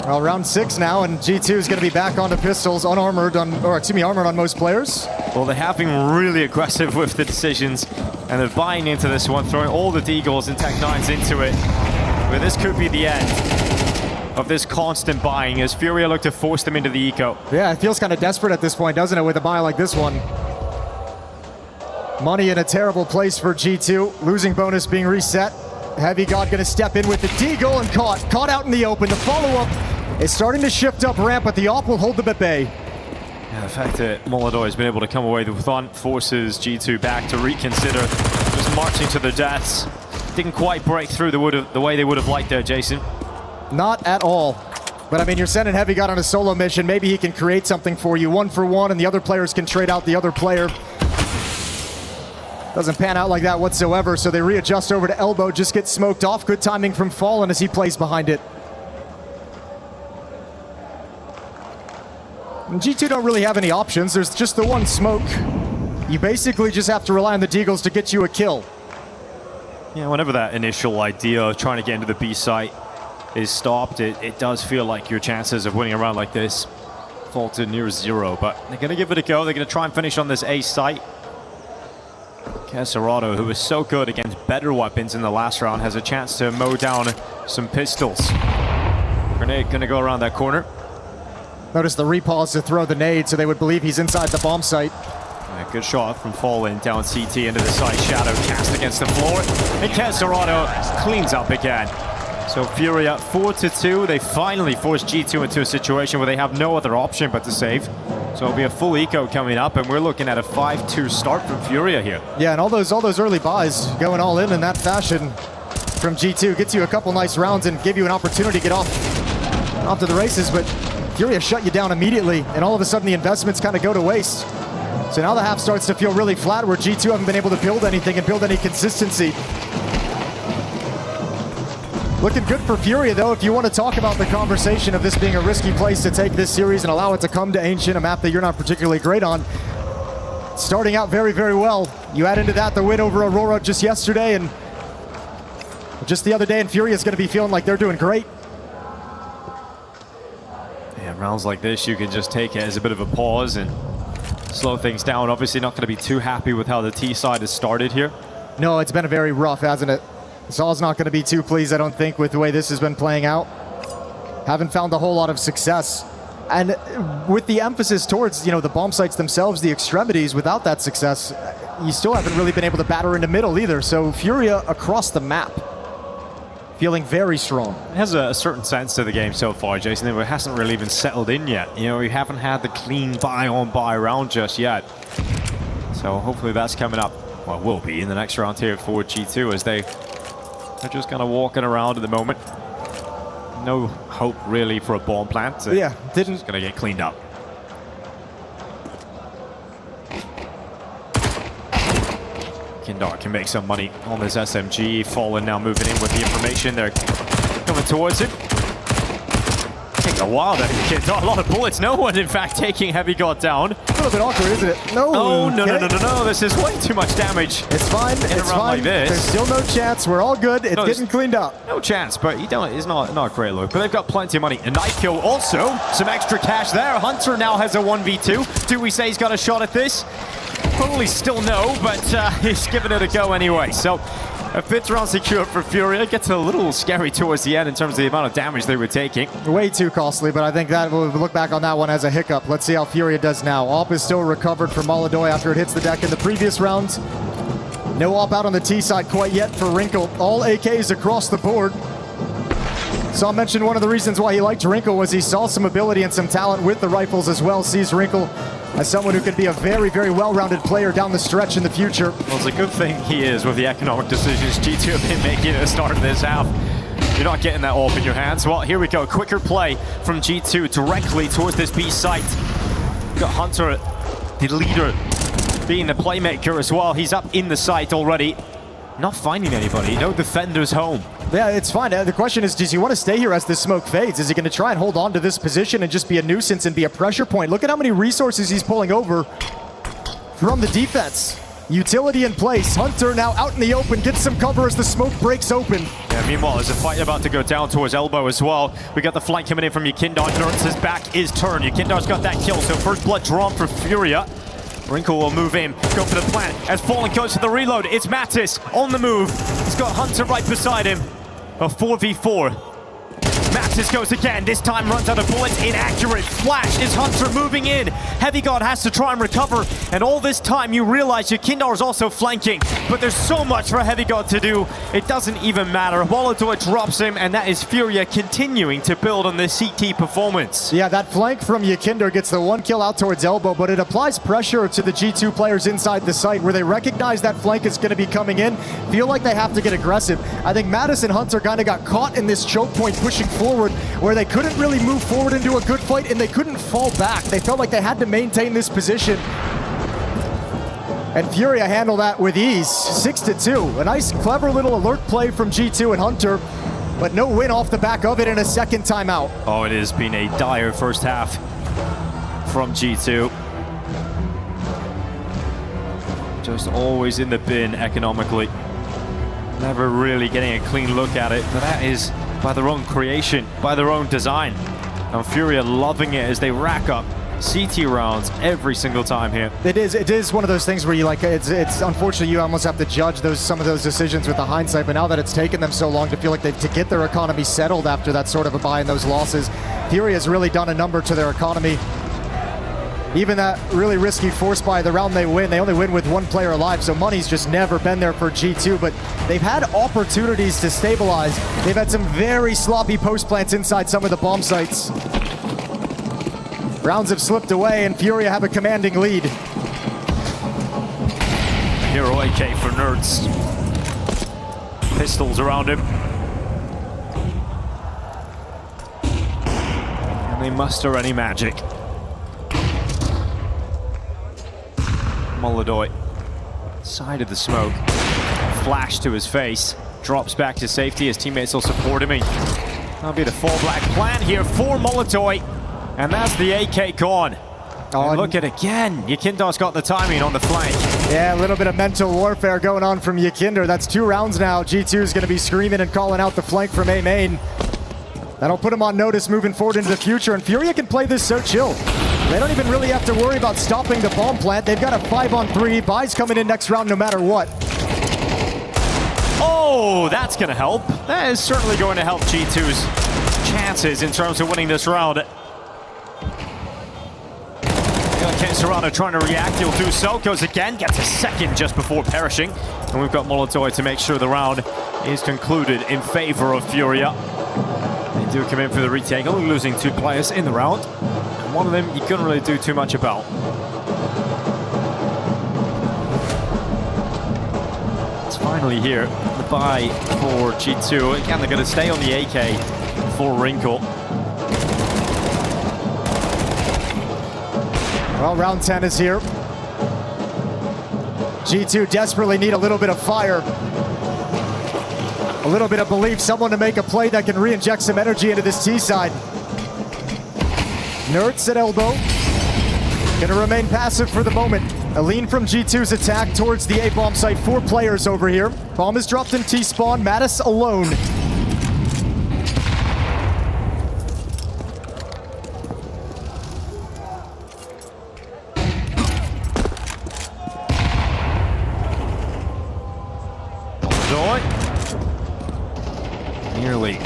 [SPEAKER 3] Well, round 6 now, and G2 is going to be back onto pistols, armored on most players.
[SPEAKER 2] Well, they have been really aggressive with the decisions, and they're buying into this one, throwing all the Deagles and Tech 9s into it. But this could be the end of this constant buying as Furia look to force them into the eco.
[SPEAKER 3] Yeah, it feels kind of desperate at this point, doesn't it, with a buy like this one. Money in a terrible place for G2. Losing bonus being reset. Heavy God going to step in with the Deagle and caught out in the open. The follow-up is starting to shift up ramp, but the AWP will hold them at bay.
[SPEAKER 2] Yeah, the fact that Molodoy has been able to come away with one forces G2 back to reconsider just marching to their deaths. Didn't quite break through the way they would have liked there, Jason.
[SPEAKER 3] Not at all. But I mean, you're sending Heavy God on a solo mission. Maybe he can create something for you, 1-for-1, and the other players can trade out the other player. Doesn't pan out like that whatsoever, so they readjust over to elbow, just get smoked off. Good timing from Fallen as he plays behind it. And G2 don't really have any options. There's just the one smoke. You basically just have to rely on the Deagles to get you a kill.
[SPEAKER 2] Yeah, whenever that initial idea of trying to get into the B site is stopped, it does feel like your chances of winning a round like this fall to near 0, but they're going to give it a go. They're going to try and finish on this A site. Kesserado, who was so good against better weapons in the last round, has a chance to mow down some pistols. Grenade going to go around that corner.
[SPEAKER 3] Notice the repause to throw the nade so they would believe he's inside the bomb site.
[SPEAKER 2] Yeah, good shot from Fallen down CT into the side. Shadow cast against the floor. And Kesserado cleans up again. So Furia 4-2. They finally force G2 into a situation where they have no other option but to save. So it'll be a full eco coming up, and we're looking at a 5-2 start from Furia here.
[SPEAKER 3] Yeah, and all those early buys going all in that fashion from G2 gets you a couple nice rounds and give you an opportunity to get off to the races, but Furia shut you down immediately, and all of a sudden the investments kind of go to waste. So now the half starts to feel really flat, where G2 haven't been able to build anything and build any consistency. Looking good for Furia, though, if you want to talk about the conversation of this being a risky place to take this series and allow it to come to Ancient, a map that you're not particularly great on. Starting out very, very well. You add into that the win over Aurora just yesterday, and just the other day, and Furia's going to be feeling like they're doing great.
[SPEAKER 2] Yeah, rounds like this, you can just take it as a bit of a pause and slow things down. Obviously not going to be too happy with how the T side has started here.
[SPEAKER 3] No, it's been a very rough, hasn't it? Saul's not going to be too pleased, I don't think, with the way this has been playing out. Haven't found a whole lot of success. And with the emphasis towards, you know, the bomb sites themselves, the extremities, without that success, you still haven't really been able to batter into middle either. So Furia across the map, feeling very strong.
[SPEAKER 2] It has a certain sense to the game so far, Jason. It hasn't really even settled in yet. You know, we haven't had the clean buy-on-buy round just yet. So hopefully that's coming up. Well, will be in the next round here for G2, as they're just kind of walking around at the moment. No hope really for a bomb plant.
[SPEAKER 3] Yeah,
[SPEAKER 2] just gonna get cleaned up. Kindar can make some money on this SMG. Fallen now moving in with the information. They're coming towards him. Taking a while there. Kindar, a lot of bullets. No one, in fact, taking Heavy God down.
[SPEAKER 3] A little bit awkward, isn't it? No.
[SPEAKER 2] Oh, no. This is way too much damage.
[SPEAKER 3] It's fine. It's fine.
[SPEAKER 2] Like this.
[SPEAKER 3] There's still no chance. We're all good. It's getting cleaned up.
[SPEAKER 2] No chance, but it's not a great look. But they've got plenty of money. A knife kill also. Some extra cash there. Hunter now has a 1v2. Do we say he's got a shot at this? Probably still no, but he's giving it a go anyway. So a 5th round secured for Furia. It gets a little scary towards the end in terms of the amount of damage they were taking.
[SPEAKER 3] Way too costly, but I think that we'll look back on that one as a hiccup. Let's see how Furia does now. AWP is still recovered from Molodoy after it hits the deck in the previous round. No AWP out on the T side quite yet for Wrinkle. All AKs across the board. Saul mentioned one of the reasons why he liked Wrinkle was he saw some ability and some talent with the rifles as well. Sees Wrinkle as someone who could be a very, very well-rounded player down the stretch in the future.
[SPEAKER 2] Well, it's a good thing he is with the economic decisions G2 have been making at the start of this half. You're not getting that AWP in your hands. Well, here we go. Quicker play from G2 directly towards this B site. Got Hunter, the leader, being the playmaker as well. He's up in the site already. Not finding anybody. No defenders home.
[SPEAKER 3] Yeah, it's fine. The question is, does he want to stay here as the smoke fades? Is he going to try and hold on to this position and just be a nuisance and be a pressure point? Look at how many resources he's pulling over from the defense. Utility in place. Hunter now out in the open, gets some cover as the smoke breaks open.
[SPEAKER 2] Yeah, meanwhile, there's a fight about to go down towards Elbow as well. We got the flank coming in from Yukindar. Nurse's back is turned. Yukindar's got that kill, so first blood drawn for Furia. Wrinkle will move in, go for the plant. As Fallen goes to the reload, it's Mattis on the move. He's got Hunter right beside him. A 4v4. Mattis goes again, this time runs out of bullets, inaccurate. Flash is Hunter moving in. Heavy God has to try and recover, and all this time you realize Yukindar is also flanking, but there's so much for Heavy God to do, it doesn't even matter. Wolodoy drops him, and that is Furia continuing to build on this CT performance.
[SPEAKER 3] Yeah, that flank from Yukindar gets the 1 kill out towards Elbow, but it applies pressure to the G2 players inside the site where they recognize that flank is going to be coming in, feel like they have to get aggressive. I think Mattis and Hunter kind of got caught in this choke point pushing forward where they couldn't really move forward into a good fight and they couldn't fall back. They felt like they had to maintain this position. And Furia handled that with ease, 6-2. A nice, clever little alert play from G2 and Hunter, but no win off the back of it in a second timeout.
[SPEAKER 2] Oh, it has been a dire first half from G2. Just always in the bin economically. Never really getting a clean look at it, but that is by their own creation, by their own design. And Furia loving it as they rack up CT rounds every single time here.
[SPEAKER 3] It is one of those things where you like, it's unfortunately you almost have to judge some of those decisions with the hindsight, but now that it's taken them so long to feel like to get their economy settled after that sort of a buy in those losses, Furia has really done a number to their economy. Even that really risky force buy, the round they only win with 1 player alive, so money's just never been there for G2, but they've had opportunities to stabilize. They've had some very sloppy post plants inside some of the bomb sites. Rounds have slipped away, and Furia have a commanding lead.
[SPEAKER 2] Hero AK for Nerds. Pistols around him. Can they muster any magic? Molodoy, side of the smoke, flash to his face. drops back to safety. His teammates will support him. That'll be the full black plan here for Molotov. And that's the AK gone. Oh, look at it again. Yakindar's got the timing on the flank.
[SPEAKER 3] Yeah, a little bit of mental warfare going on from Yakinder. That's 2 rounds now. G2 is going to be screaming and calling out the flank from A main. That'll put him on notice moving forward into the future. And Furia can play this so chill. They don't even really have to worry about stopping the bomb plant. They've got a 5-on-3. Bai's coming in next round no matter what.
[SPEAKER 2] Oh, that's going to help. That is certainly going to help G2's chances in terms of winning this round. Serrano trying to react, he'll do so, goes again, gets a second just before perishing. And we've got Molotov to make sure the round is concluded in favor of Furia. They do come in for the retake, only losing 2 players in the round. And one of them you couldn't really do too much about. It's finally here, the buy for G2. Again, they're going to stay on the AK for Wrinkle.
[SPEAKER 3] Well, round 10 is here. G2 desperately need a little bit of fire. A little bit of belief, someone to make a play that can re-inject some energy into this T side. Nerds at elbow. Gonna remain passive for the moment. A lean from G2's attack towards the A-bomb site. 4 players over here. Bomb is dropped in T-spawn. Mattis alone.
[SPEAKER 2] Nearly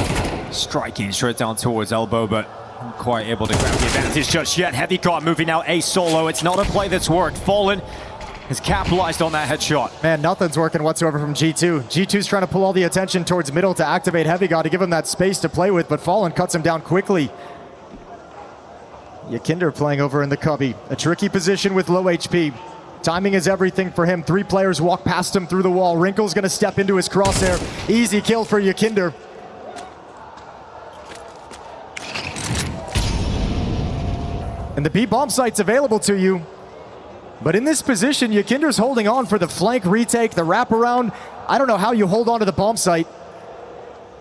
[SPEAKER 2] striking straight down towards elbow, but not quite able to grab the advantage just yet. Heavy guard moving out A solo. It's not a play that's worked. Fallen has capitalized on that headshot.
[SPEAKER 3] Man, nothing's working whatsoever from G2. G2's trying to pull all the attention towards middle to activate Heavy God to give him that space to play with, but Fallen cuts him down quickly. Yakinder playing over in the cubby. A tricky position with low HP. Timing is everything for him. 3 players walk past him through the wall. Wrinkle's gonna step into his crosshair. Easy kill for Yakinder. And the B bomb site's available to you. But in this position, Yakinder's holding on for the flank retake, the wraparound. I don't know how you hold on to the bomb site.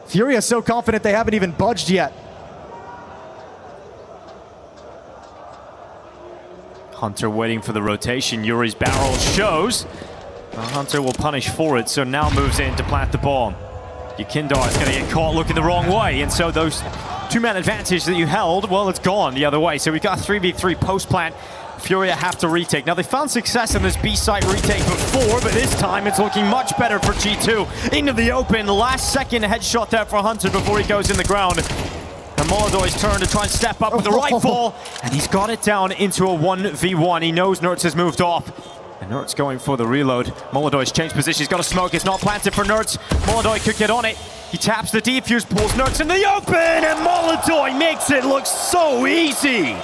[SPEAKER 3] Furia's so confident they haven't even budged yet.
[SPEAKER 2] Hunter waiting for the rotation. Yuri's barrel shows. Hunter will punish for it, so now moves in to plant the bomb. Yakindar is going to get caught looking the wrong way, and so those 2-man advantage that you held, well, it's gone the other way. So we've got a 3v3 post-plant. Furia have to retake. Now, they found success in this B-site retake before, but this time it's looking much better for G2. Into the open, last second headshot there for Hunter before he goes in the ground. And Molodov's turn to try and step up with the rifle, and he's got it down into a 1v1. He knows Nerds has moved off. And Nerds going for the reload. Molodov's changed position. He's got a smoke. It's not planted for Nerds. Molodov could get on it. He taps the defuse, pulls Nerds in the open, and Molodov makes it look so easy.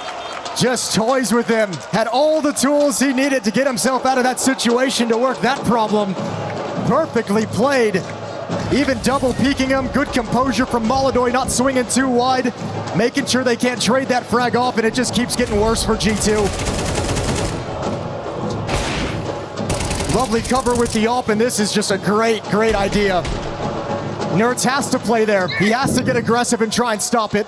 [SPEAKER 3] Just toys with him. Had all the tools he needed to get himself out of that situation to work that problem. Perfectly played. Even double peeking him. Good composure from Molodov, not swinging too wide. Making sure they can't trade that frag off, and it just keeps getting worse for G2. Lovely cover with the AWP, and this is just a great, great idea. Nerds has to play there. He has to get aggressive and try and stop it.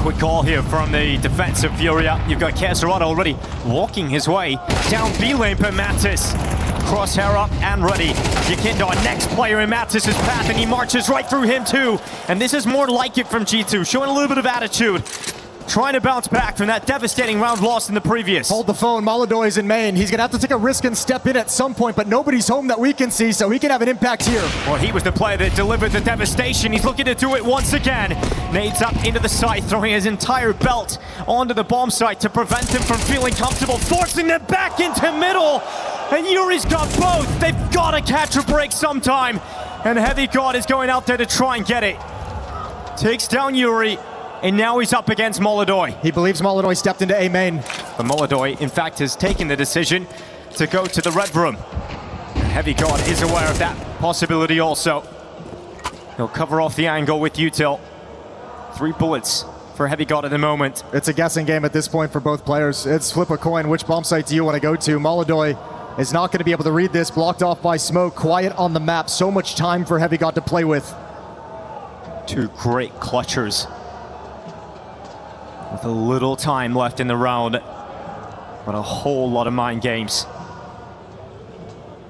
[SPEAKER 2] Quick call here from the defense of Furia. You've got Caserado already walking his way down B lane per Mattis. Crosshair up and ready. Yakinder, next player in Mattis' path, and he marches right through him too. And this is more like it from G2, showing a little bit of attitude. Trying to bounce back from that devastating round lost in the previous.
[SPEAKER 3] Hold the phone, Molodov is in main. He's gonna have to take a risk and step in at some point, but nobody's home that we can see, so he can have an impact here.
[SPEAKER 2] Well, he was the player that delivered the devastation. He's looking to do it once again. Nades up into the site, throwing his entire belt onto the bomb site to prevent him from feeling comfortable, forcing them back into middle. And Yuri's got both. They've got to catch a break sometime. And Heavy God is going out there to try and get it. Takes down Yuri. And now he's up against Molodov.
[SPEAKER 3] He believes Molodov stepped into A main.
[SPEAKER 2] But Molodov, in fact, has taken the decision to go to the red room. Heavy God is aware of that possibility also. He'll cover off the angle with Util. 3 bullets for Heavy God at the moment.
[SPEAKER 3] It's a guessing game at this point for both players. It's flip a coin. Which bomb site do you want to go to? Molodoy is not going to be able to read this. Blocked off by smoke. Quiet on the map. So much time for Heavy God to play with.
[SPEAKER 2] Two great clutchers. With a little time left in the round, but a whole lot of mind games.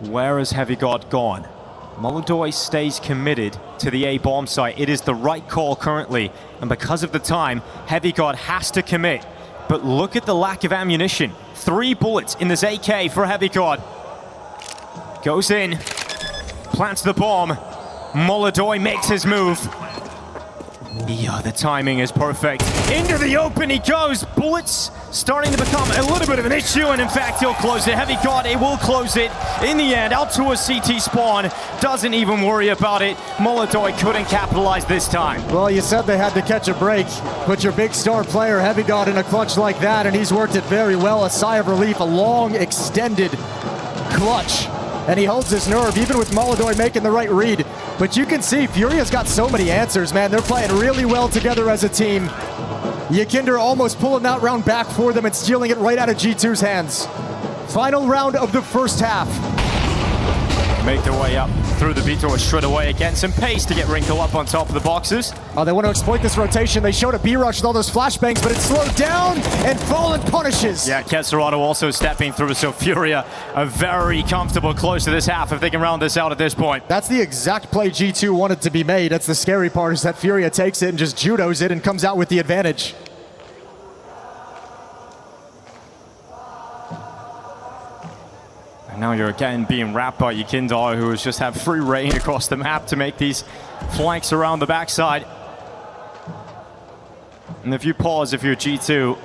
[SPEAKER 2] Where has Heavy God gone? Molodoy stays committed to the A bomb site. It is the right call currently, and because of the time, Heavy God has to commit. But look at the lack of ammunition. 3 bullets in this AK for Heavy God. Goes in, plants the bomb. Molodoy makes his move. Yeah, the timing is perfect. Into the open he goes. Bullets starting to become a little bit of an issue, and in fact he'll close it. Heavy God, it will close it in the end. Out to a CT spawn. Doesn't even worry about it. Molodoy couldn't capitalize this time.
[SPEAKER 3] Well, you said they had to catch a break. Put your big star player, Heavy God, in a clutch like that, and he's worked it very well. A sigh of relief, a long, extended clutch. And he holds his nerve, even with Molodoy making the right read. But you can see Furia's got so many answers, man. They're playing really well together as a team. Yakinder almost pulling that round back for them and stealing it right out of G2's hands. Final round of the first half.
[SPEAKER 2] Make their way up through the Vitor straight away again. Some pace to get Wrinkle up on top of the boxes.
[SPEAKER 3] Oh, they want to exploit this rotation. They showed a B-rush with all those flashbangs, but it's slowed down, and Fallen punishes.
[SPEAKER 2] Yeah, Kesserado also stepping through, so Furia are very comfortable close to this half if they can round this out at this point.
[SPEAKER 3] That's the exact play G2 wanted to be made. That's the scary part, is that Furia takes it and just judos it and comes out with the advantage.
[SPEAKER 2] Now you're again being wrapped by Yakinder, who has just had free reign across the map to make these flanks around the backside. And if you pause, if you're G2,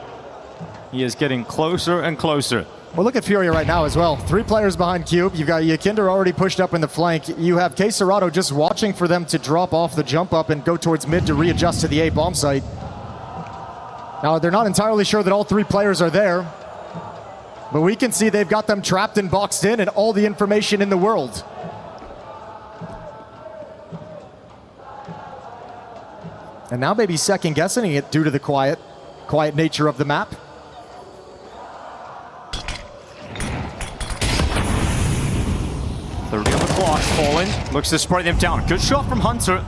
[SPEAKER 2] he is getting closer and closer.
[SPEAKER 3] Well, look at Furia right now as well. 3 players behind Cube. You've got Yakinder already pushed up in the flank. You have Kesserado just watching for them to drop off the jump up and go towards mid to readjust to the A bomb site. Now, they're not entirely sure that all 3 players are there. But we can see they've got them trapped and boxed in and all the information in the world. And now maybe second guessing it due to the quiet nature of the map.
[SPEAKER 2] The on the clock, Fallen looks to spray them down. Good shot from Hunter.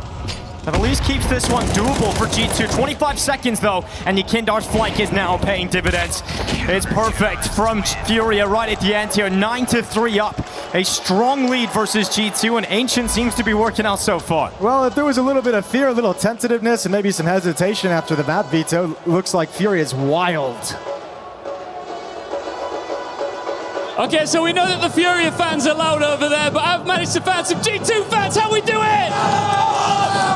[SPEAKER 2] That at least keeps this one doable for G2. 25 seconds though, and Yakindar's flank is now paying dividends. It's perfect from Furia right at the end here. 9-3 up. A strong lead versus G2, and Ancient seems to be working out so far.
[SPEAKER 3] Well, if there was a little bit of fear, a little tentativeness, and maybe some hesitation after the map veto, looks like Furia is wild.
[SPEAKER 21] Okay, so we know that the Furia fans are loud over there, but I've managed to find some G2 fans. How we do it?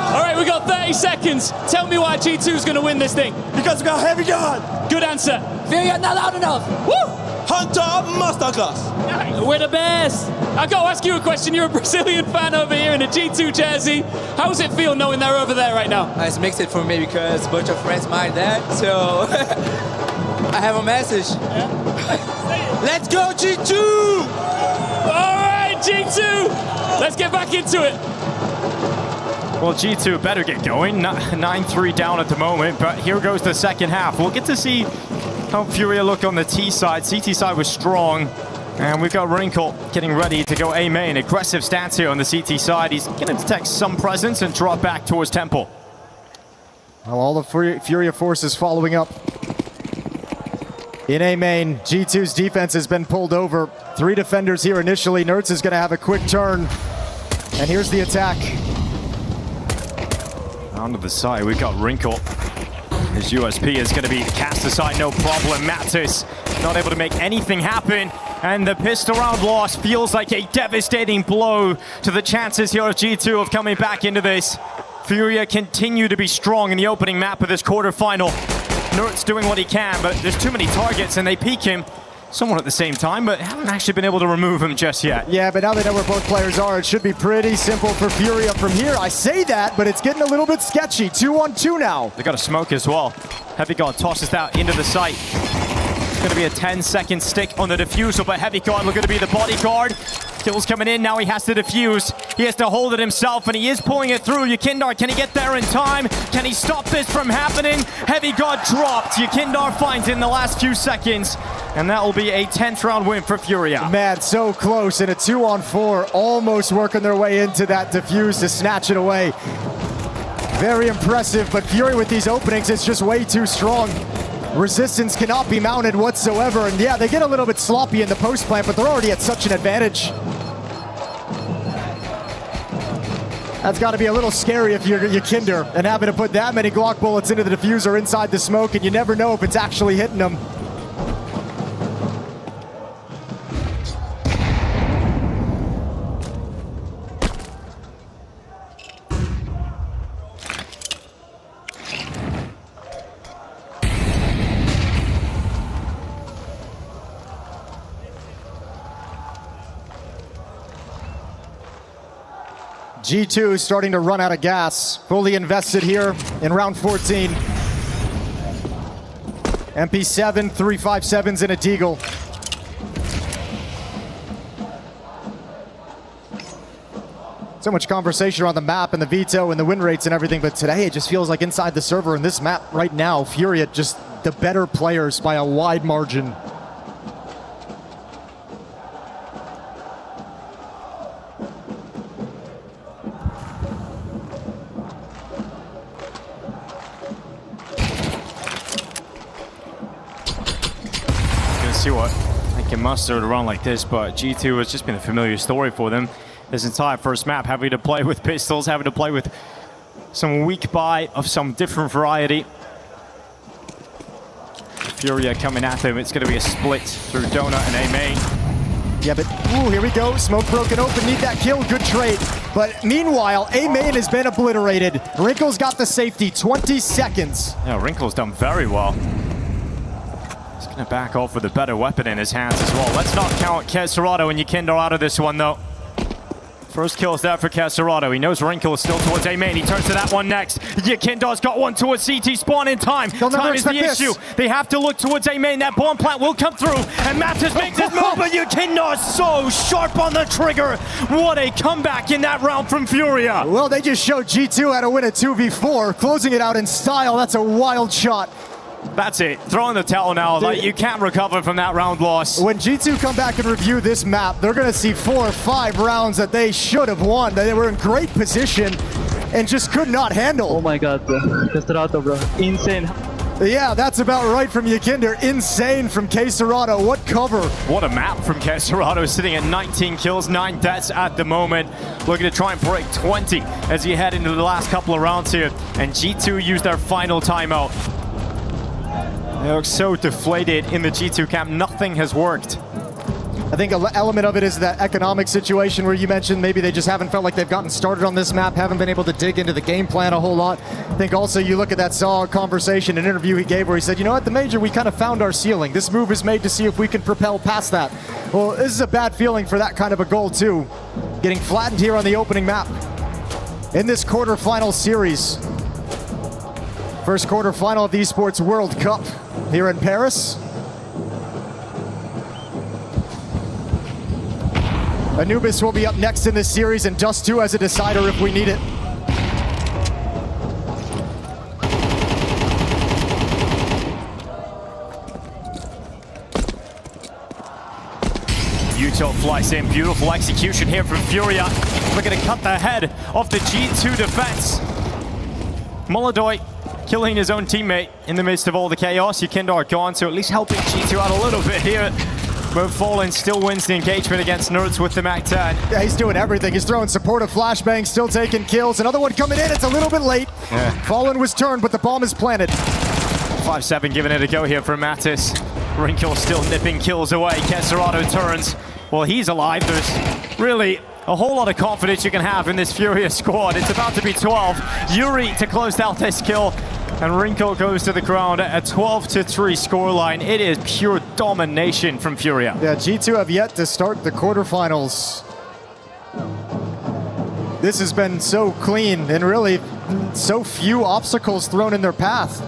[SPEAKER 21] All right, we got 30 seconds. Tell me why G2's going to win this thing.
[SPEAKER 4] Because we got Heavy God.
[SPEAKER 21] Good answer.
[SPEAKER 4] Furia not loud enough.
[SPEAKER 21] Woo!
[SPEAKER 4] Hunter masterclass.
[SPEAKER 21] We're the best. I got to ask you a question. You're a Brazilian fan over here in a G2 jersey. How does it feel knowing they're over there right now?
[SPEAKER 4] It's mixed for me because a bunch of friends might that, so I have a message.
[SPEAKER 21] Yeah?
[SPEAKER 4] Let's go G2!
[SPEAKER 21] All right, G2. Let's get back into it.
[SPEAKER 2] Well, G2 better get going. 9-3 down at the moment, but here goes the second half. We'll get to see how Furia look on the T side. CT side was strong, and we've got Wrinkle getting ready to go A main. Aggressive stance here on the CT side. He's going to detect some presence and drop back towards Temple.
[SPEAKER 3] Well, all the Furia forces following up. In A main, G2's defense has been pulled over. 3 defenders here initially. Nerds is going to have a quick turn. And here's the attack.
[SPEAKER 2] Onto the side, we've got Wrinkle. His USP is going to be cast aside, no problem. Mattis not able to make anything happen. And the pistol round loss feels like a devastating blow to the chances here of G2 of coming back into this. Furia continue to be strong in the opening map of this quarterfinal. Nert's doing what he can, but there's too many targets and they peek him somewhat at the same time, but haven't actually been able to remove him just yet.
[SPEAKER 3] Yeah, but now they know where both players are. It should be pretty simple for Furia from here. I say that, but it's getting a little bit sketchy. 2-on-2 now.
[SPEAKER 2] They got a smoke as well. Heavy God tosses that into the site. It's going to be a 10-second stick on the defusal, but Heavy God looking to be the bodyguard. Kills coming in, now he has to defuse. He has to hold it himself, and he is pulling it through. Yukindar, can he get there in time? Can he stop this from happening? Heavy got dropped. Yukindar finds it in the last few seconds, and that will be a 10th round win for Furia.
[SPEAKER 3] Man, so close in a 2-on-4, almost working their way into that defuse to snatch it away. Very impressive, but Fury with these openings is just way too strong. Resistance cannot be mounted whatsoever, and yeah, they get a little bit sloppy in the post plant, but they're already at such an advantage. That's got to be a little scary if you're Yukindar and having to put that many Glock bullets into the diffuser inside the smoke, and you never know if it's actually hitting them. G2 is starting to run out of gas. Fully invested here in round 14. MP7, 357s, and a Deagle. So much conversation around the map and the veto and the win rates and everything, but today it just feels like inside the server in this map right now, Furia just the better players by a wide margin.
[SPEAKER 2] See what they can muster at a run like this, but G2 has just been a familiar story for them this entire first map, having to play with pistols, having to play with some weak buy of some different variety. Furia coming at them, it's going to be a split through Donut and A main.
[SPEAKER 3] Yeah, but ooh, here we go, smoke broken open, need that kill, good trade. But meanwhile, A main has been obliterated. Wrinkle's got the safety, 20 seconds.
[SPEAKER 2] Yeah, Wrinkle's done very well. Gonna back off with a better weapon in his hands as well. Let's not count Keserato and Yukindar out of this one though. First kill is there for Keserato. He knows Wrinkle is still towards A main. He turns to that one next. Yukindar's got one towards CT spawn in time. Time is the issue. They have to look towards A main. That bomb plant will come through. And Mathis makes his move, but Yukindar's so sharp on the trigger. What a comeback in that round from Furia.
[SPEAKER 3] Well, they just showed G2 how to win a 2v4, closing it out in style. That's a wild shot.
[SPEAKER 2] That's it. Throwing the towel now. Like, you can't recover from that round loss.
[SPEAKER 3] When G2 come back and review this map, they're going to see 4 or 5 rounds that they should have won. They were in great position and just could not handle.
[SPEAKER 9] Oh my god, bro. Keserato, bro. Insane.
[SPEAKER 3] Yeah, that's about right from Yukindar. Insane from Keserato. What cover.
[SPEAKER 2] What a map from Keserato, sitting at 19 kills, 9 deaths at the moment. Looking to try and break 20 as you head into the last couple of rounds here. And G2 used their final timeout. They look so deflated in the G2 camp. Nothing has worked.
[SPEAKER 3] I think an element of it is that economic situation where you mentioned maybe they just haven't felt like they've gotten started on this map, haven't been able to dig into the game plan a whole lot. I think also you look at that conversation, an interview he gave where he said, you know, at the major we kind of found our ceiling. This move is made to see if we can propel past that. Well, this is a bad feeling for that kind of a goal too. Getting flattened here on the opening map in this quarterfinal series. First quarterfinal of the Esports World Cup here in Paris. Anubis will be up next in this series, and Dust 2 has a decider if we need it.
[SPEAKER 2] Utah flies in. Beautiful execution here from Furia. Looking to cut the head off the G2 defense. Molodoy killing his own teammate in the midst of all the chaos. Yukindar gone, so at least helping G2 out a little bit here. But Fallen still wins the engagement against Nerds with the Mac-10.
[SPEAKER 3] Yeah, he's doing everything. He's throwing supportive flashbangs, still taking kills. Another one coming in. It's a little bit late.
[SPEAKER 2] Yeah.
[SPEAKER 3] Fallen was turned, but the bomb is planted.
[SPEAKER 2] 5-7 giving it a go here for Mattis. Wrinkle still nipping kills away. Keserato turns. Well, he's alive. There's really a whole lot of confidence you can have in this Furia squad. It's about to be 12. Yuri to close out this kill. And Wrinkle goes to the ground at a 12-3 scoreline. It is pure domination from Furia.
[SPEAKER 3] Yeah, G2 have yet to start the quarterfinals. This has been so clean and really so few obstacles thrown in their path.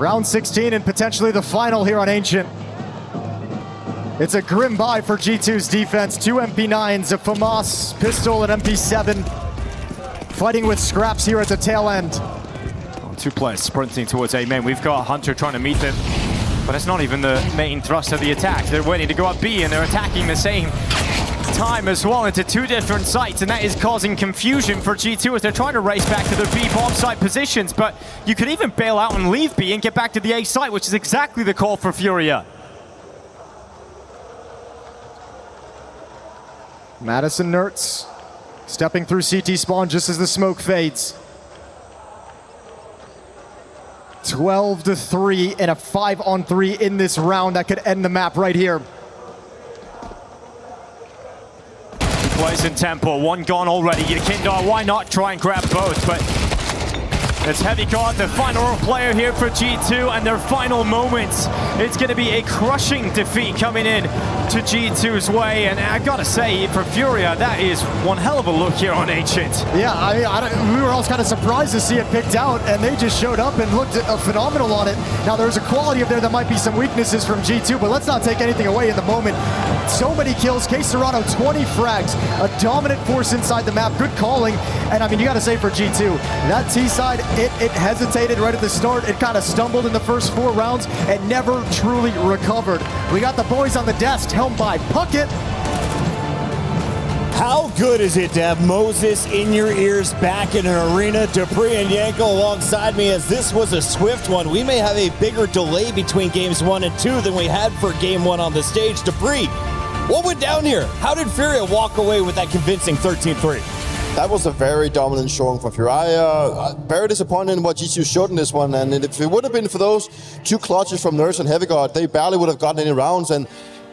[SPEAKER 3] Round 16 and potentially the final here on Ancient. It's a grim buy for G2's defense. 2 MP9s, a FAMAS pistol, and MP7. Fighting with scraps here at the tail end.
[SPEAKER 2] 2 players sprinting towards A main. We've got Hunter trying to meet them, but it's not even the main thrust of the attack. They're waiting to go up B, and they're attacking the same time as well into 2 different sites, and that is causing confusion for G2 as they're trying to race back to their B bomb site positions. But you could even bail out and leave B and get back to the A site, which is exactly the call for Furia.
[SPEAKER 3] Madison Nertz stepping through CT spawn just as the smoke fades. 12-3 and a 5-on-3 in this round that could end the map right here.
[SPEAKER 2] Plays in tempo, 1 gone already. Yakindar, why not try and grab both? But it's Heavy God, the final player here for G2, and their final moments. It's going to be a crushing defeat coming in to G2's way, and I gotta say, for Furia, that is one hell of a look here on Ancient.
[SPEAKER 3] Yeah, we were all kind of surprised to see it picked out, and they just showed up and looked phenomenal on it. Now, there's a quality of there that might be some weaknesses from G2, but let's not take anything away in the moment. So many kills, K Serrano 20 frags, a dominant force inside the map, good calling, and I mean, you gotta say for G2, that T side, it hesitated right at the start, it kind of stumbled in the first 4 rounds and never truly recovered. We got the boys on the desk, helmed by Puckett.
[SPEAKER 5] How good is it to have Moses in your ears back in an arena? Dupree and Yanko alongside me, as this was a swift one. We may have a bigger delay between games 1 and 2 than we had for game 1 on the stage. Dupree, what went down here? How did Furia walk away with that convincing 13-3?
[SPEAKER 8] That was a very dominant showing for Furia. Very disappointed in what G2 showed in this one, and if it would have been for those 2 clutches from Nurse and Heavy God, they barely would have gotten any rounds. And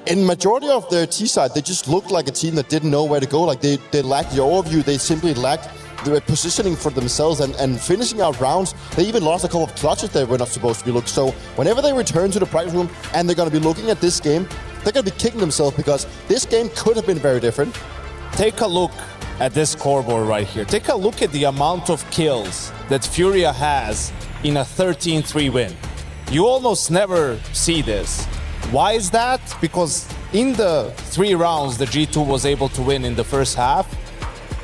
[SPEAKER 8] in majority of their T side, they just looked like a team that didn't know where to go. Like they lacked the overview, they simply lacked the positioning for themselves and finishing out rounds. They even lost a couple of clutches that were not supposed to be looked. So whenever they return to the practice room and they're going to be looking at this game, they're going to be kicking themselves because this game could have been very different.
[SPEAKER 13] Take a look at this scoreboard right here. Take a look at the amount of kills that Furia has in a 13-3 win. You almost never see this. Why is that? Because in the 3 rounds that G2 was able to win in the first half,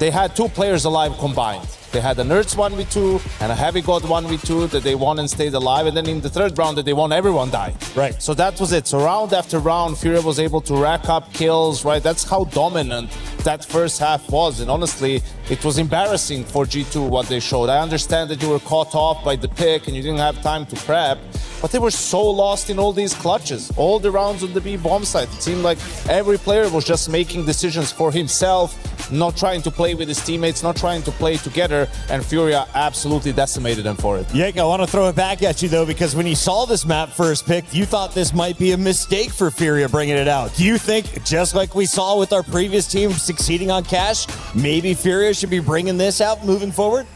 [SPEAKER 13] they had 2 players alive combined. They had a Nerds 1v2 and a Heavy God 1v2 that they won and stayed alive, and then in the 3rd round that they won, everyone died.
[SPEAKER 5] Right.
[SPEAKER 13] So that was it. So round after round, Furia was able to rack up kills, right? That's how dominant that first half was, and honestly, it was embarrassing for G2 what they showed. I understand that you were caught off by the pick and you didn't have time to prep, but they were so lost in all these clutches, all the rounds on the B bomb site. It seemed like every player was just making decisions for himself, not trying to play with his teammates, not trying to play together, and Furia absolutely decimated them for it.
[SPEAKER 5] Yank, I want to throw it back at you though, because when you saw this map first picked, you thought this might be a mistake for Furia bringing it out. Do you think, just like we saw with our previous team succeeding on Cash, maybe Furia should be bringing this out moving forward?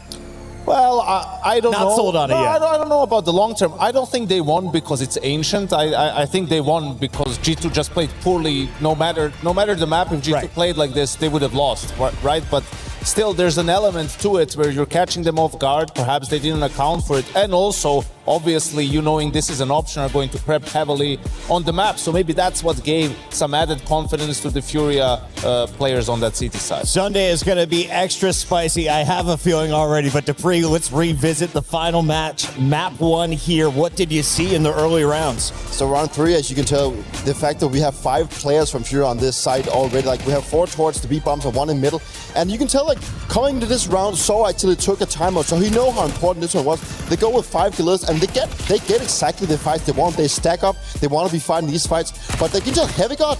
[SPEAKER 13] Well, I don't know.
[SPEAKER 5] Not sold on it yet.
[SPEAKER 13] I don't know about the long term. I don't think they won because it's Ancient. I think they won because G2 just played poorly. No matter the map, if G2 played like this, they would have lost, right? But still, there's an element to it where you're catching them off guard. Perhaps they didn't account for it. And also, obviously, you knowing this is an option are going to prep heavily on the map. So maybe that's what gave some added confidence to the Furia players on that CT side.
[SPEAKER 5] Sunday is going to be extra spicy. I have a feeling already. But Dupree, let's revisit the final match. Map 1 here. What did you see in the early rounds?
[SPEAKER 8] So round 3, as you can tell, the fact that we have 5 players from Furia on this side already. Like we have 4 towards the B bombs and 1 in middle. And you can tell, like, coming to this round, So actually took a timeout. So he know how important this one was. They go with 5 killers and they get exactly the fights they want. They stack up. They want to be fighting these fights. But they can just Heavy God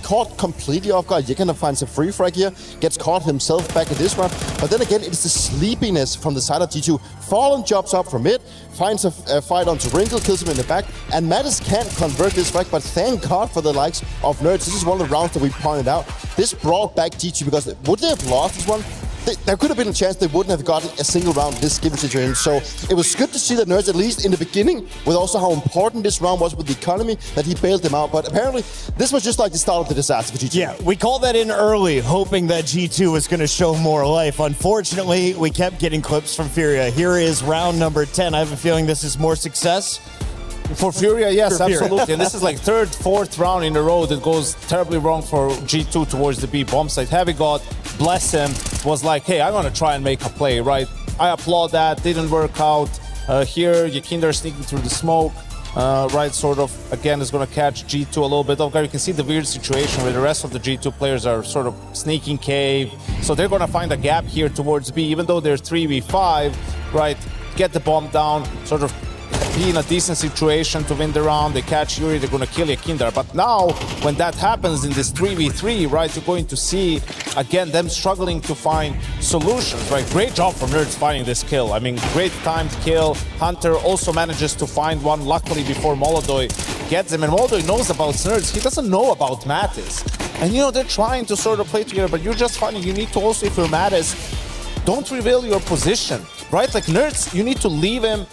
[SPEAKER 8] caught completely off guard. Yakindar finds a free frag here. Gets caught himself back in this round. But then again, it's the sleepiness from the side of G2. Fallen jumps up from mid. Finds a fight onto Wrinkle. Kills him in the back. And Mattis can't convert this frag. But thank God for the likes of Nerds. This is one of the rounds that we pointed out. This brought back G2 because would they have lost this one? There could have been a chance they wouldn't have gotten a single round in this given situation. So it was good to see that Nerds, at least in the beginning, with also how important this round was with the economy, that he bailed them out. But apparently, this was just like the start of the disaster for G2.
[SPEAKER 5] Yeah, we called that in early, hoping that G2 was going to show more life. Unfortunately, we kept getting clips from Furia. Here is round number 10. I have a feeling this is more success
[SPEAKER 13] For Furia, yes, absolutely. And this is like third, fourth round in a row that goes terribly wrong for G2 towards the B bomb site. Heavy God, bless him, was like, hey, I'm gonna try and make a play, right? I applaud that, didn't work out. Here, Yakinder sneaking through the smoke, right, sort of, again, is gonna catch G2 a little bit off guard. You can see the weird situation where the rest of the G2 players are sort of sneaking cave. So they're gonna find a gap here towards B, even though they're 3v5, right? Get the bomb down, sort of be in a decent situation to win the round. They catch Yuri, they're gonna kill Yakinder. But now, when that happens in this 3v3, right, you're going to see, again, them struggling to find solutions, right? Great job for Nerds finding this kill. I mean, great timed kill. Hunter also manages to find one, luckily, before Molodoy gets him. And Molodoy knows about Nerds. He doesn't know about Mattis. And, you know, they're trying to sort of play together, but you're just finding you need to also, if you're Mattis, don't reveal your position, right? Like, Nerds, you need to leave him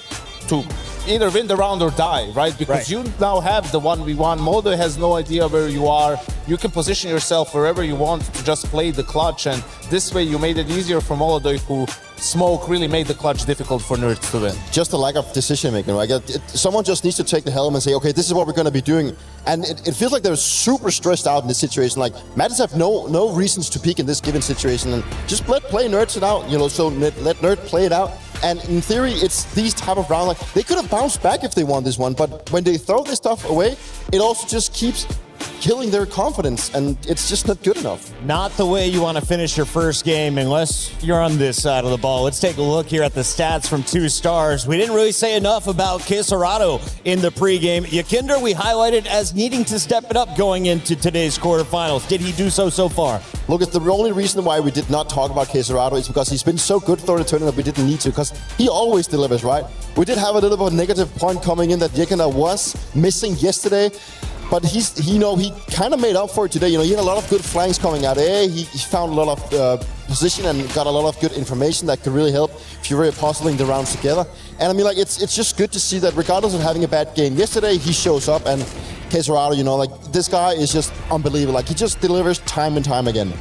[SPEAKER 13] to either win the round or die, right? Because you now have the 1v1. Molodoy has no idea where you are. You can position yourself wherever you want to just play the clutch, and this way you made it easier for Molodoy, who smoke really made the clutch difficult for Nerds to win.
[SPEAKER 8] Just a lack of decision making, right? Someone just needs to take the helm and say, okay, this is what we're going to be doing. And it feels like they're super stressed out in this situation. Like, Mattis have no reasons to peak in this given situation, and just play Nerds it out, you know, so let Nerd play it out. And in theory, it's these type of rounds, like, they could have bounced back if they won this one, but when they throw this stuff away, it also just keeps killing their confidence, and it's just not good enough.
[SPEAKER 5] Not the way you want to finish your first game unless you're on this side of the ball. Let's take a look here at the stats from 2 stars. We didn't really say enough about Kesarado in the pregame. Yakinder we highlighted as needing to step it up going into today's quarterfinals. Did he do so far?
[SPEAKER 8] Look, it's the only reason why we did not talk about Kesarado is because he's been so good throughout the tournament that we didn't need to, because he always delivers, right? We did have a little bit of a negative point coming in that Yakinder was missing yesterday. But he kind of made up for it today. You know, he had a lot of good flanks coming out. He found a lot of position and got a lot of good information that could really help Furia puzzling the rounds together. And I mean, like, it's just good to see that regardless of having a bad game yesterday, he shows up. And Kesarado, you know, like, this guy is just unbelievable. Like, he just delivers time and time again.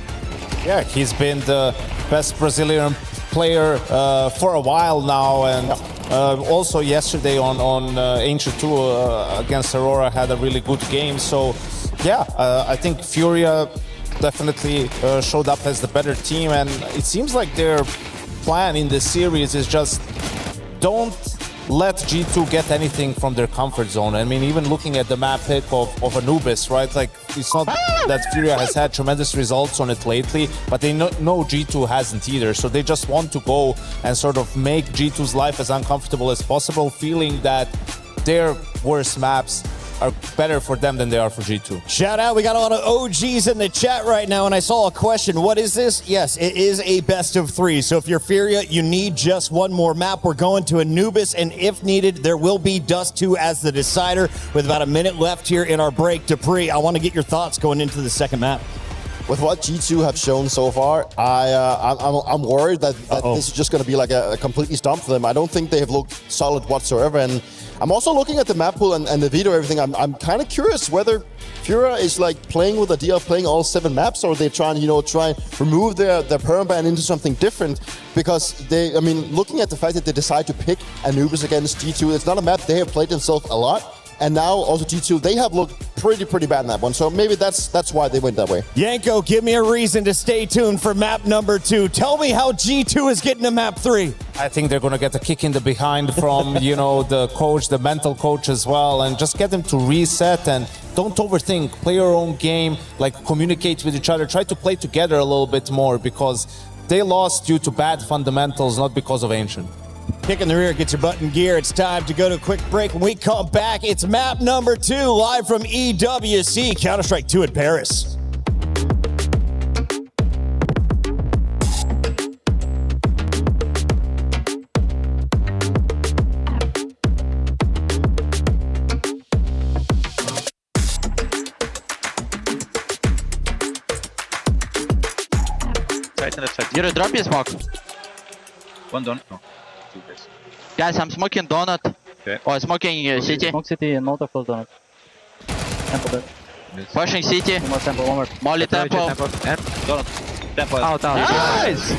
[SPEAKER 13] Yeah, he's been the best Brazilian player for a while now, and also yesterday on Ancient 2 against Aurora had a really good game. So yeah, I think Furia definitely showed up as the better team, and it seems like their plan in this series is just don't let G2 get anything from their comfort zone. I mean, even looking at the map pick of Anubis, right? Like, it's not that Furia has had tremendous results on it lately, but they know G2 hasn't either. So they just want to go and sort of make G2's life as uncomfortable as possible, feeling that their worst maps are better for them than they are for G2.
[SPEAKER 5] Shout out, we got a lot of OGs in the chat right now, and I saw a question. What is this? Yes, it is a best of 3. So if you're Furia, you need just one more map. We're going to Anubis, and if needed, there will be Dust 2 as the decider. With about a minute left here in our break, Dupree, I want to get your thoughts going into the second map.
[SPEAKER 8] With what G2 have shown so far, I'm worried that this is just going to be like a completely stomp for them. I don't think they have looked solid whatsoever. And I'm also looking at the map pool and the video, everything. I'm kind of curious whether Furia is like playing with the idea of playing all 7 maps, or they're trying, try and remove their permaban into something different. Because looking at the fact that they decide to pick Anubis against G2, it's not a map they have played themselves a lot. And now also G2, they have looked pretty bad in that one. So maybe that's why they went that way.
[SPEAKER 5] Yanko, give me a reason to stay tuned for map number 2. Tell me how G2 is getting to map 3.
[SPEAKER 13] I think they're going to get a kick in the behind from, the coach, the mental coach as well, and just get them to reset and don't overthink. Play your own game, like communicate with each other. Try to play together a little bit more, because they lost due to bad fundamentals, not because of Ancient.
[SPEAKER 5] Kick in the rear, get your butt in gear. It's time to go to a quick break. When we come back, it's map number 2, live from EWC Counter-Strike 2 in Paris.
[SPEAKER 12] Yuri, drop your smoke.
[SPEAKER 16] One done. No.
[SPEAKER 12] Guys, I'm smoking donut.
[SPEAKER 16] Okay.
[SPEAKER 12] Or smoking city.
[SPEAKER 9] Smoke city and multi full donut. Temple dead.
[SPEAKER 12] Pushing city.
[SPEAKER 9] One more temple, one more.
[SPEAKER 12] Molly temple.
[SPEAKER 16] And donut. Temple.
[SPEAKER 9] Out.
[SPEAKER 12] Nice!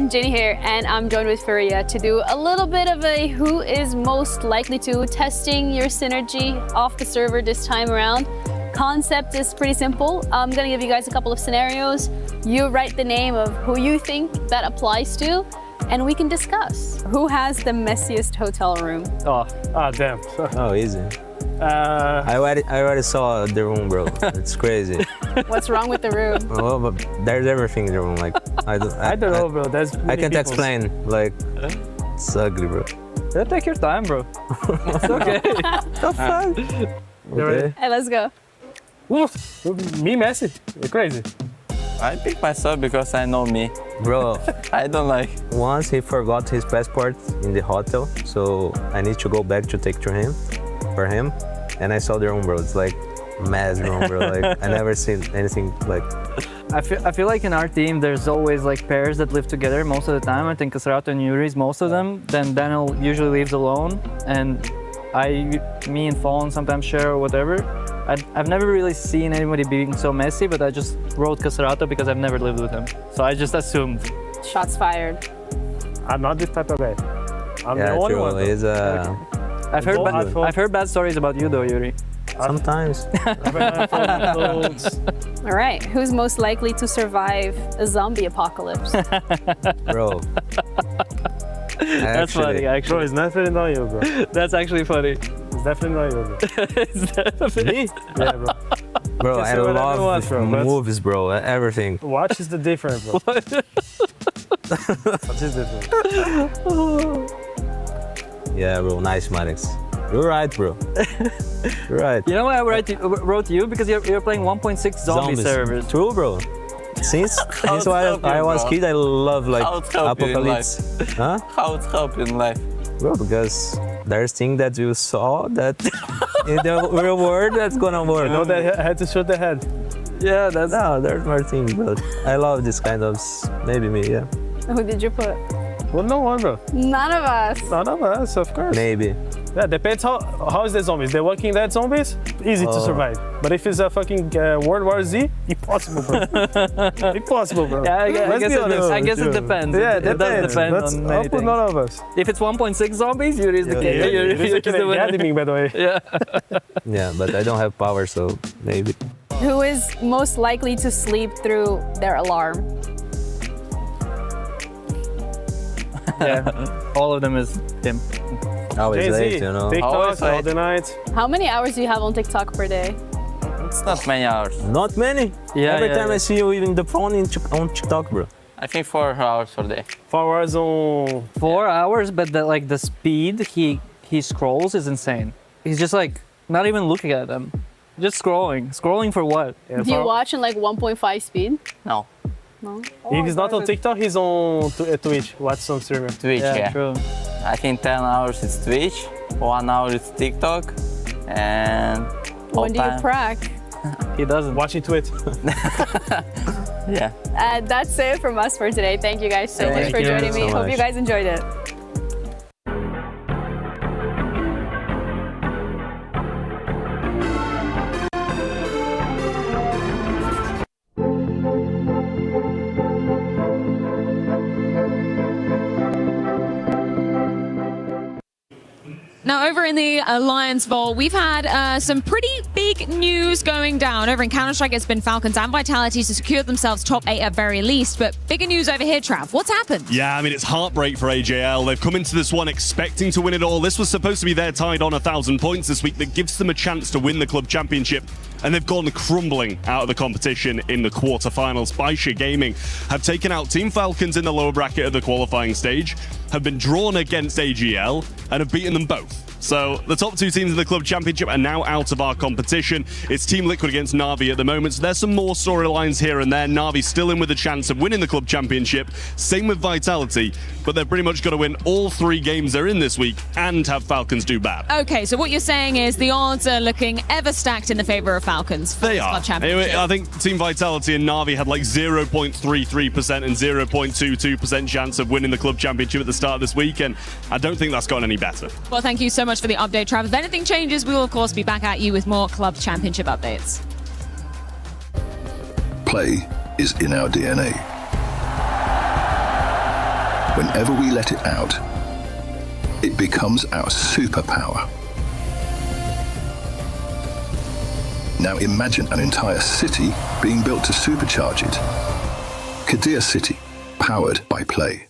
[SPEAKER 11] Jenny here, and I'm joined with Furia to do a little bit of a who is most likely to, testing your synergy off the server this time around. Concept is pretty simple. I'm gonna give you guys a couple of scenarios. You write the name of who you think that applies to, and we can discuss. Who has the messiest hotel room?
[SPEAKER 15] Damn.
[SPEAKER 23] Oh, easy. I already saw the room, bro. It's crazy.
[SPEAKER 11] What's wrong with the room?
[SPEAKER 23] Oh, but there's everything in the room. Like I don't
[SPEAKER 15] know, bro. There's
[SPEAKER 23] I can't explain. Like it's ugly, bro.
[SPEAKER 15] Yeah, take your time, bro. It's okay.
[SPEAKER 23] Have fun. Okay.
[SPEAKER 11] Hey, let's go.
[SPEAKER 15] Me, Messi. You're crazy.
[SPEAKER 23] I pick myself because I know me. Bro, I don't like. Once he forgot his passport in the hotel, so I need to go back to take for him, and I saw the room, bro. It's like mad room, bro. Like I never seen anything like.
[SPEAKER 9] I feel like in our team there's always like pairs that live together most of the time. I think Caserato and Yuri is most of them. Then Daniel usually lives alone, and me and Fallen sometimes share or whatever. I've never really seen anybody being so messy, but I just wrote Caserato because I've never lived with him. So I just assumed.
[SPEAKER 11] Shots fired.
[SPEAKER 15] I'm not this type of guy. I'm
[SPEAKER 23] Yeah,
[SPEAKER 15] the only
[SPEAKER 23] true.
[SPEAKER 15] one.
[SPEAKER 23] He's
[SPEAKER 9] I've heard bad stories about you though, Yuri.
[SPEAKER 23] Sometimes.
[SPEAKER 11] All right, who's most likely to survive a zombie apocalypse?
[SPEAKER 23] Bro.
[SPEAKER 9] That's funny, actually.
[SPEAKER 15] Bro, it's definitely not you, bro.
[SPEAKER 9] That's actually funny.
[SPEAKER 15] It's definitely not you, bro.
[SPEAKER 9] It's definitely
[SPEAKER 15] me? Yeah, bro.
[SPEAKER 23] Bro, I love movies, bro. Everything.
[SPEAKER 15] Watch is the different, bro. Watch is different.
[SPEAKER 23] Yeah, bro. Nice, Maddox. You're right, bro. You're right.
[SPEAKER 9] You know why I wrote you? Because you're playing 1.6 zombie servers.
[SPEAKER 23] True, bro. Since I was kid, I love like apocalypse. Huh?
[SPEAKER 12] How it help in life?
[SPEAKER 23] Bro, because there's things that you saw that in the real world that's gonna work.
[SPEAKER 15] You know that I had to shoot the head.
[SPEAKER 9] Yeah, that's...
[SPEAKER 23] No, there's more things, but I love this kind of... Maybe me, yeah.
[SPEAKER 11] Who did you put?
[SPEAKER 15] Well, no one, bro.
[SPEAKER 11] None of us.
[SPEAKER 15] None of us, of course.
[SPEAKER 23] Maybe.
[SPEAKER 15] Yeah, depends how is the zombies. The Walking Dead zombies, easy to survive. But if it's a fucking World War Z, impossible, bro. Impossible, bro.
[SPEAKER 9] Yeah, I guess it depends.
[SPEAKER 15] Yeah,
[SPEAKER 9] it does depend on many
[SPEAKER 15] I'll put
[SPEAKER 9] things.
[SPEAKER 15] none of us.
[SPEAKER 9] If it's 1.6 zombies, Yuri is the king.
[SPEAKER 15] Yuri is the winner, by the way.
[SPEAKER 9] Yeah.
[SPEAKER 23] Yeah, but I don't have power, so maybe.
[SPEAKER 11] Who is most likely to sleep through their alarm?
[SPEAKER 9] Yeah, all of them is him.
[SPEAKER 23] Always late, you know.
[SPEAKER 15] TikTok all the night.
[SPEAKER 11] How many hours do you have on TikTok per day?
[SPEAKER 12] It's not many hours.
[SPEAKER 23] Not many.
[SPEAKER 9] Yeah,
[SPEAKER 23] Every time I see you in the phone on TikTok, bro.
[SPEAKER 12] I think 4 hours per day.
[SPEAKER 15] 4 hours on...
[SPEAKER 9] 4 hours, but the speed he scrolls is insane. He's just like not even looking at them, just scrolling. Scrolling for what?
[SPEAKER 15] Yeah,
[SPEAKER 11] Do you watch in like 1.5 speed?
[SPEAKER 12] No.
[SPEAKER 11] No.
[SPEAKER 15] If he's not on TikTok, he's on Twitch. Watch some streamer.
[SPEAKER 12] Twitch, yeah.
[SPEAKER 9] True.
[SPEAKER 12] I think 10 hours is Twitch, 1 hour is TikTok, and
[SPEAKER 11] When do you prac?
[SPEAKER 9] He doesn't.
[SPEAKER 15] Watching Twitch.
[SPEAKER 12] Yeah.
[SPEAKER 11] That's it from us for today. Thank you guys so much
[SPEAKER 23] Thank
[SPEAKER 11] for
[SPEAKER 23] you
[SPEAKER 11] joining me.
[SPEAKER 23] so
[SPEAKER 11] Hope
[SPEAKER 23] much.
[SPEAKER 11] you guys enjoyed it.
[SPEAKER 24] Now, over in the Alliance Vault, we've had some pretty big news going down. Over in Counter-Strike, it's been Falcons and Vitality to secure themselves top 8 at very least. But bigger news over here, Trav. What's happened?
[SPEAKER 25] Yeah, I mean, it's heartbreak for AJL. They've come into this one expecting to win it all. This was supposed to be their tied on 1,000 points this week that gives them a chance to win the club championship. And they've gone crumbling out of the competition in the quarterfinals. Baisha Gaming have taken out Team Falcons in the lower bracket of the qualifying stage, have been drawn against AGL, and have beaten them both. So the top 2 teams in the club championship are now out of our competition. It's Team Liquid against Na'Vi at the moment, so there's some more storylines here and there. Na'Vi still in with a chance of winning the club championship. Same with Vitality, but they've pretty much got to win all 3 games they're in this week and have Falcons do bad.
[SPEAKER 24] Okay, so what you're saying is the odds are looking ever stacked in the favor of Falcons for
[SPEAKER 25] They
[SPEAKER 24] the
[SPEAKER 25] are.
[SPEAKER 24] Club Championship.
[SPEAKER 25] I think Team Vitality and Na'Vi had like 0.33% and 0.22% chance of winning the club championship at the start of this week, and I don't think that's gotten any better.
[SPEAKER 24] Well, thank you so much for the update, Trav. If anything changes, we will, of course, be back at you with more Club Championship updates.
[SPEAKER 26] Play is in our DNA.
[SPEAKER 7] Whenever we let it out, it becomes our superpower. Now imagine an entire city being built to supercharge it. Kadir City, powered by play.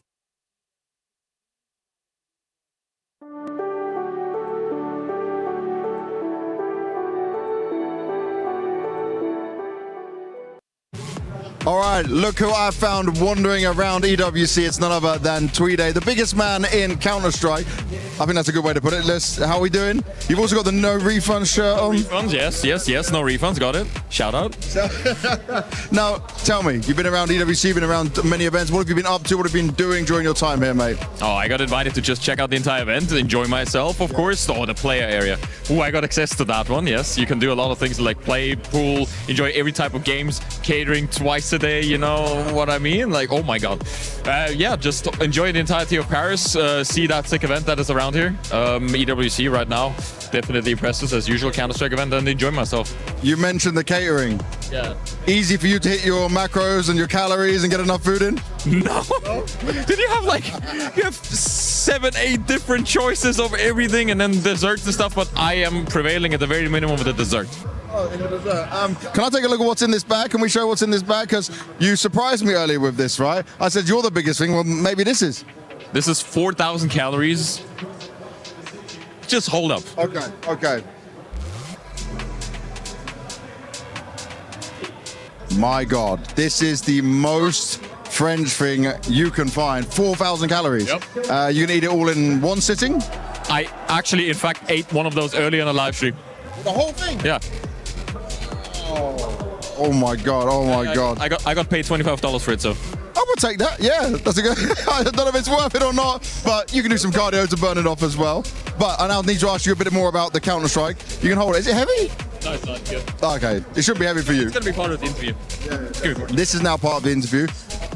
[SPEAKER 10] All right, look who I found wandering around EWC. It's none other than Tweede, the biggest man in Counter-Strike. I think that's a good way to put it. How are we doing? You've also got the no refund shirt on.
[SPEAKER 14] Refunds, yes, no refunds, got it. Shout out.
[SPEAKER 10] Now, tell me, you've been around EWC, been around many events. What have you been up to? What have you been doing during your time here, mate?
[SPEAKER 14] Oh, I got invited to just check out the entire event, enjoy myself, of course. Oh, the player area. Oh, I got access to that one, yes. You can do a lot of things like play, pool, enjoy every type of games, catering twice a day, you know what I mean? Like, oh my god. Yeah, just enjoy the entirety of Paris, see that sick event that is around here. EWC right now, definitely impressive as usual Counter-Strike event, and enjoy myself.
[SPEAKER 10] You mentioned the catering.
[SPEAKER 14] Yeah.
[SPEAKER 10] Easy for you to hit your macros and your calories and get enough food in?
[SPEAKER 14] No. Did you have you have 7-8 different choices of everything and then desserts and stuff, but I am prevailing at the very minimum with the dessert.
[SPEAKER 10] Oh, in the dessert. Can I take a look at what's in this bag? Can we show what's in this bag? Because you surprised me earlier with this, right? I said you're the biggest thing. Well, maybe this is.
[SPEAKER 14] This is 4,000 calories. Just hold up.
[SPEAKER 10] Okay. My God, this is the most French thing you can find. 4,000 calories.
[SPEAKER 14] Yep.
[SPEAKER 10] You can eat it all in one sitting?
[SPEAKER 14] I actually, in fact, ate one of those early on a live stream.
[SPEAKER 10] The whole thing?
[SPEAKER 14] Yeah.
[SPEAKER 10] Oh my God, God.
[SPEAKER 14] I got paid $25 for it, so.
[SPEAKER 10] I would take that, yeah. That's a good. I don't know if it's worth it or not, but you can do some cardio to burn it off as well. But I now need to ask you a bit more about the Counter-Strike. You can hold it. Is it heavy?
[SPEAKER 14] No, it's not good.
[SPEAKER 10] Okay, it should be heavy for you.
[SPEAKER 14] It's going to be part of the interview.
[SPEAKER 10] This is now part of the interview.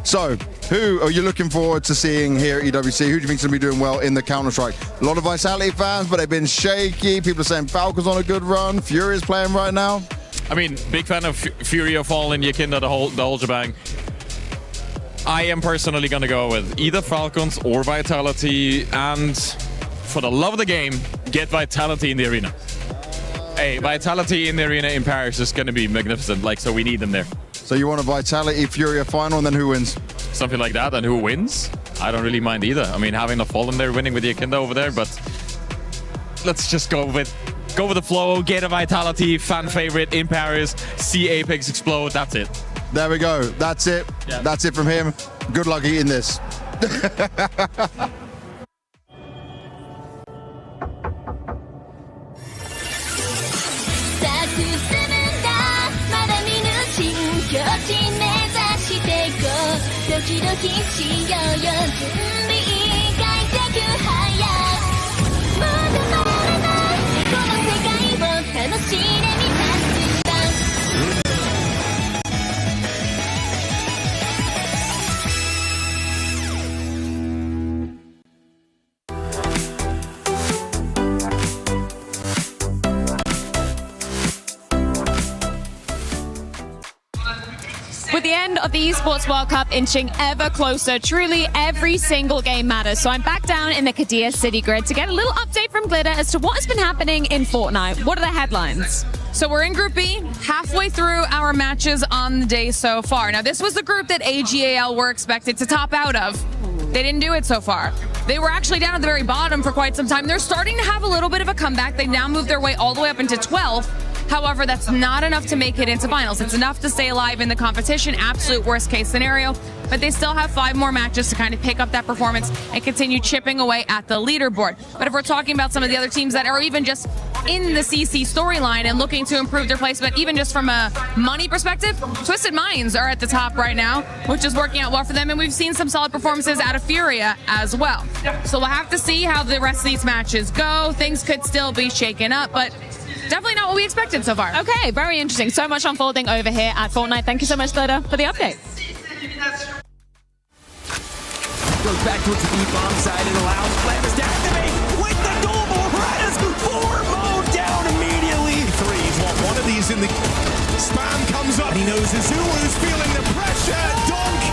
[SPEAKER 10] So, who are you looking forward to seeing here at EWC? Who do you think is going to be doing well in the Counter-Strike? A lot of Vitality fans, but they've been shaky. People are saying Falcon's on a good run. Fury is playing right now.
[SPEAKER 14] I mean, big fan of Fury, of Fallen, Yakinda, the whole shebang. I am personally going to go with either Falcons or Vitality, and for the love of the game, get Vitality in the arena. Hey, Vitality in the arena in Paris is going to be magnificent, so we need them there.
[SPEAKER 10] So you want a Vitality Fury final, and then who wins?
[SPEAKER 14] Something like that, and who wins? I don't really mind either. I mean, having the Fallen there winning with Yakinda over there, but let's just go with the flow, get a Vitality fan favorite in Paris, see Apex explode, that's it.
[SPEAKER 10] There we go. That's it.
[SPEAKER 14] Yeah.
[SPEAKER 10] That's it from him. Good luck eating this.
[SPEAKER 24] With the end of the Esports World Cup inching ever closer, truly every single game matters. So I'm back down in the Kadir City grid to get a little update from Glitter as to what has been happening in Fortnite. What are the headlines?
[SPEAKER 17] So we're in Group B, halfway through our matches on the day so far. Now, this was the group that AGAL were expected to top out of. They didn't do it so far. They were actually down at the very bottom for quite some time. They're starting to have a little bit of a comeback. They've now moved their way all the way up into 12th. However, that's not enough to make it into finals. It's enough to stay alive in the competition, absolute worst case scenario, but they still have 5 more matches to kind of pick up that performance and continue chipping away at the leaderboard. But if we're talking about some of the other teams that are even just in the CC storyline and looking to improve their placement, even just from a money perspective, Twisted Minds are at the top right now, which is working out well for them, and we've seen some solid performances out of Furia as well. So we'll have to see how the rest of these matches go. Things could still be shaken up, but definitely not what we expected so far.
[SPEAKER 24] Okay, very interesting. So much unfolding over here at Fortnite. Thank you so much, Glitter, for the update.
[SPEAKER 18] Goes back towards the B-bomb side and allows Flammers to activate with the double. Redis 4 mode down immediately. Threes want one of these in the spam comes up. And he knows Azulu's feeling the pressure. Donk.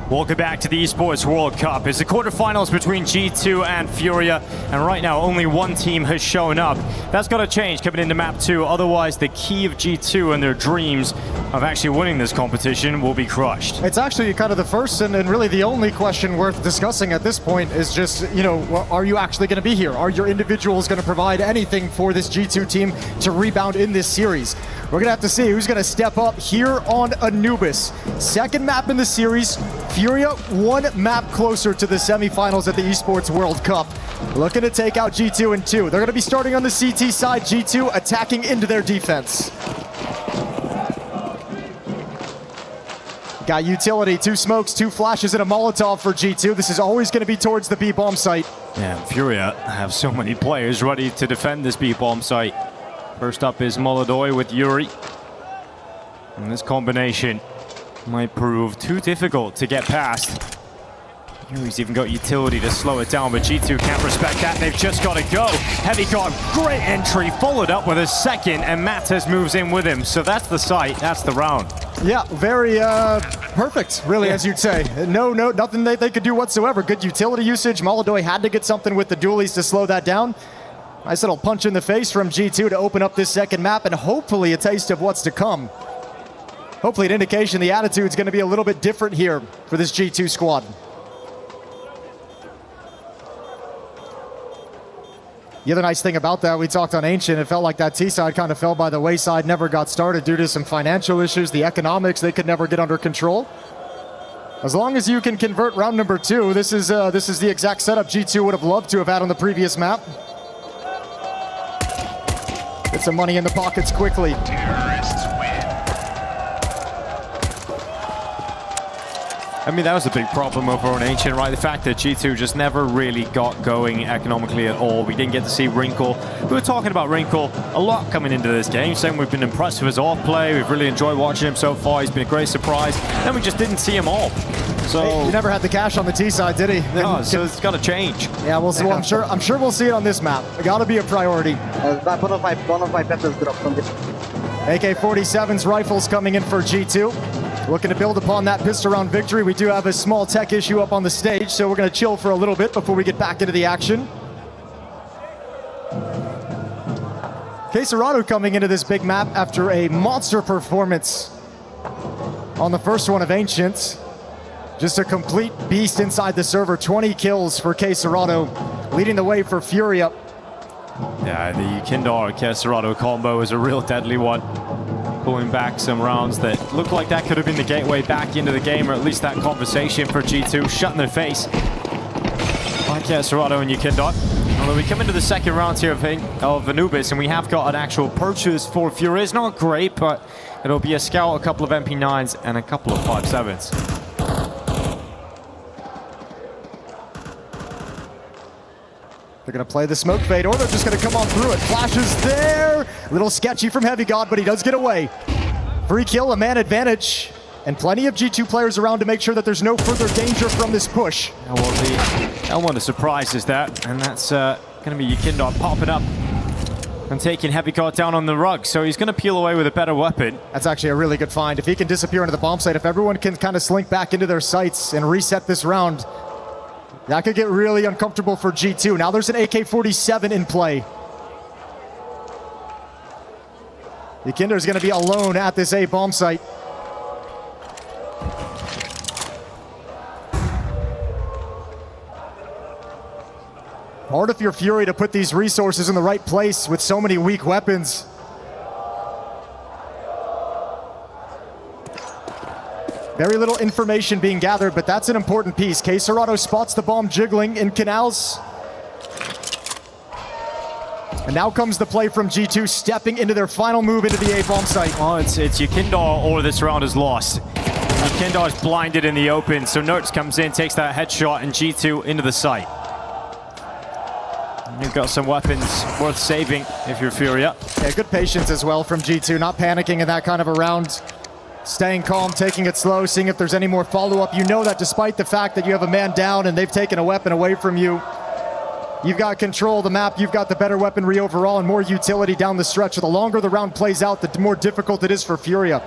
[SPEAKER 2] Welcome back to the Esports World Cup. It's the quarterfinals between G2 and Furia, and right now only one team has shown up. That's got to change coming into map 2, otherwise the key of G2 and their dreams of actually winning this competition will be crushed.
[SPEAKER 3] It's actually kind of the first and really the only question worth discussing at this point is just, you know, are you actually going to be here? Are your individuals going to provide anything for this G2 team to rebound in this series? We're going to have to see who's going to step up here on Anubis. Second map in the series, Furia one map closer to the semifinals at the Esports World Cup. Looking to take out G2 in 2. They're going to be starting on the CT side, G2 attacking into their defense. Got utility, 2 smokes, 2 flashes, and a Molotov for G2. This is always going to be towards the B-bomb site.
[SPEAKER 2] Yeah, Furia have so many players ready to defend this B-bomb site. First up is Molodoi with Yuri. And this combination might prove too difficult to get past. Yuri's even got utility to slow it down, but G2 can't respect that. They've just got to go. Heavy got great entry, followed up with a second, and Mattes moves in with him. So that's the site, that's the round.
[SPEAKER 3] Yeah, very perfect, really, as you'd say. Nothing they could do whatsoever. Good utility usage. Molodoi had to get something with the dualies to slow that down. Nice little punch in the face from G2 to open up this second map, and hopefully a taste of what's to come. Hopefully an indication the attitude's going to be a little bit different here for this G2 squad. The other nice thing about that, we talked on Ancient, it felt like that T-side kind of fell by the wayside, never got started due to some financial issues, the economics they could never get under control. As long as you can convert round number 2, this is the exact setup G2 would have loved to have had on the previous map. Get some money in the pockets quickly.
[SPEAKER 2] I mean, that was a big problem over on Ancient, right? The fact that G2 just never really got going economically at all. We didn't get to see Wrinkle. We were talking about Wrinkle a lot coming into this game, saying we've been impressed with his off play. We've really enjoyed watching him so far. He's been a great surprise. Then we just didn't see him all. So
[SPEAKER 3] hey, he never had the cash on the T side, did he?
[SPEAKER 2] No, so it's got to change.
[SPEAKER 3] Yeah, well, I'm sure we'll see it on this map. It got to be a priority.
[SPEAKER 1] One of my peppers dropped from this.
[SPEAKER 3] AK-47's rifles coming in for G2. Looking to build upon that pistol round victory. We do have a small tech issue up on the stage, so we're going to chill for a little bit before we get back into the action. Queserado coming into this big map after a monster performance on the first one of Ancient. Just a complete beast inside the server. 20 kills for Queserado, leading the way for Furia.
[SPEAKER 2] Yeah, the Kindar-Queserado combo is a real deadly one. Pulling back some rounds that looked like that could have been the gateway back into the game, or at least that conversation for G2, shutting their face by Queserado and Yukindar. Although we come into the second round here of Anubis, and we have got an actual purchase for Fury. It's not great, but it'll be a scout, a couple of MP9s, and a couple of 5.7s.
[SPEAKER 3] They're going to play the smoke fade, or they're just going to come on through it. Flashes there. A little sketchy from Heavy God, but he does get away. Free kill, a man advantage, and plenty of G2 players around to make sure that there's no further danger from this push.
[SPEAKER 2] Well, one of the surprises that, and that's going to be Yukindar popping up and taking Heavy God down on the rug, so he's going to peel away with a better weapon.
[SPEAKER 3] That's actually a really good find. If he can disappear into the bomb site, if everyone can kind of slink back into their sites and reset this round, that could get really uncomfortable for G2. Now there's an AK-47 in play. Yukindar is going to be alone at this A bomb site. Hard if you're Fury to put these resources in the right place with so many weak weapons. Very little information being gathered, but that's an important piece. Queserado spots the bomb jiggling in canals. And now comes the play from G2, stepping into their final move into the A-bomb site.
[SPEAKER 2] Oh, it's Yukindar, or this round is lost. Yukindar is blinded in the open, so Nerds comes in, takes that headshot, and G2 into the site. You've got some weapons worth saving if you're Furia.
[SPEAKER 3] Yeah, good patience as well from G2, not panicking in that kind of a round. Staying calm, taking it slow, seeing if there's any more follow-up. You know that despite the fact that you have a man down and they've taken a weapon away from you, you've got control of the map, you've got the better weaponry overall and more utility down the stretch. So the longer the round plays out, the more difficult it is for Furia.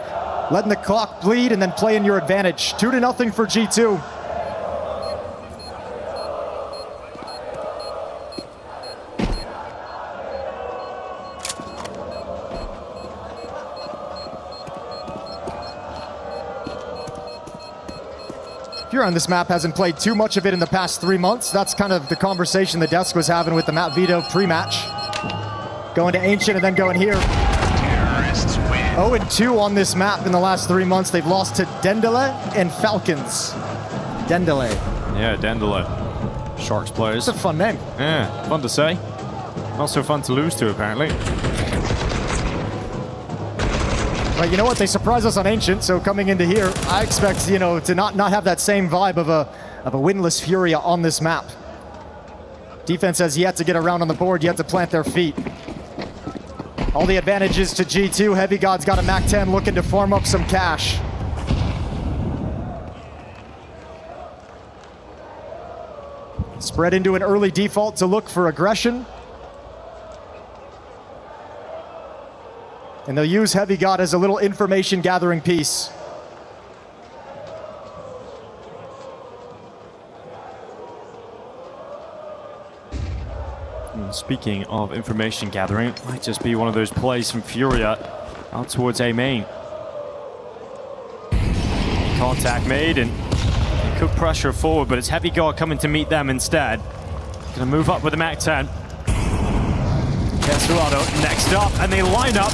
[SPEAKER 3] letting the clock bleed and then playing your advantage. 2-0 for G2. Fury on this map hasn't played too much of it in the past 3 months. That's kind of the conversation the desk was having with the Matt Vito pre-match. Going to Ancient and then going here. 0-2 on this map in the last 3 months. They've lost to Dendele and Falcons. Dendele.
[SPEAKER 2] Yeah, Dendele. Sharks players.
[SPEAKER 3] It's a fun name.
[SPEAKER 2] Yeah, fun to say. Not so fun to lose to, apparently.
[SPEAKER 3] But you know what? They surprised us on Ancient, so coming into here, I expect, to not have that same vibe of a winless Furia on this map. Defense has yet to get around on the board, yet to plant their feet. All the advantages to G2. Heavy God's got a MAC-10 looking to farm up some cash. Spread into an early default to look for aggression. And they'll use Heavy God as a little information gathering piece.
[SPEAKER 2] And speaking of information gathering, it might just be one of those plays from Furia out towards A main. Contact made and could pressure forward, but it's Heavy God coming to meet them instead. Gonna move up with the MAC-10. Desperado next up, and they line up.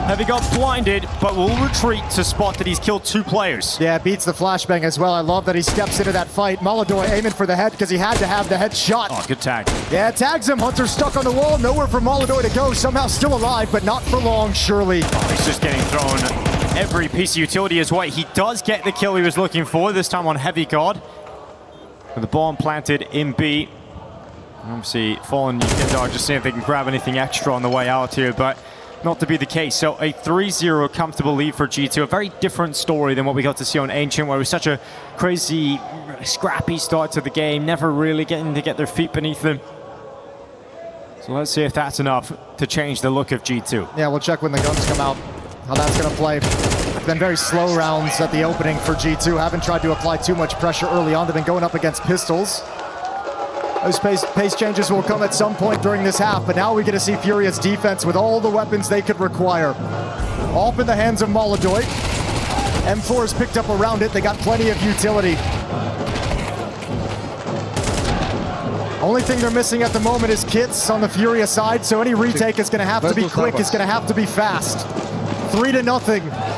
[SPEAKER 2] Heavy God blinded, but will retreat to spot that he's killed 2 players.
[SPEAKER 3] Yeah, beats the flashbang as well. I love that he steps into that fight. Molodoi aiming for the head because he had to have the head shot.
[SPEAKER 2] Oh, good tag.
[SPEAKER 3] Yeah, tags him. Hunter stuck on the wall. Nowhere for Molodoi to go. Somehow still alive, but not for long, surely.
[SPEAKER 2] Oh, he's just getting thrown every piece of utility his way. He does get the kill he was looking for, this time on Heavy God. With the bomb planted in B. Obviously, Fallen Kindar just seeing if they can grab anything extra on the way out here, but not to be the case. So a 3-0 comfortable lead for G2. A very different story than what we got to see on Ancient, where it was such a crazy, scrappy start to the game, never really getting to get their feet beneath them. So let's see if that's enough to change the look of G2.
[SPEAKER 3] Yeah, we'll check when the guns come out, how that's going to play. It's been very slow rounds at the opening for G2. Haven't tried to apply too much pressure early on. They've been going up against pistols. Those pace changes will come at some point during this half, but now we get to see Furia's defense with all the weapons they could require. Off in the hands of Molodoi. M4 is picked up around it. They got plenty of utility. Only thing they're missing at the moment is kits on the Furia side, so any retake is going to have to be quick. It's going to have to be fast. 3-0.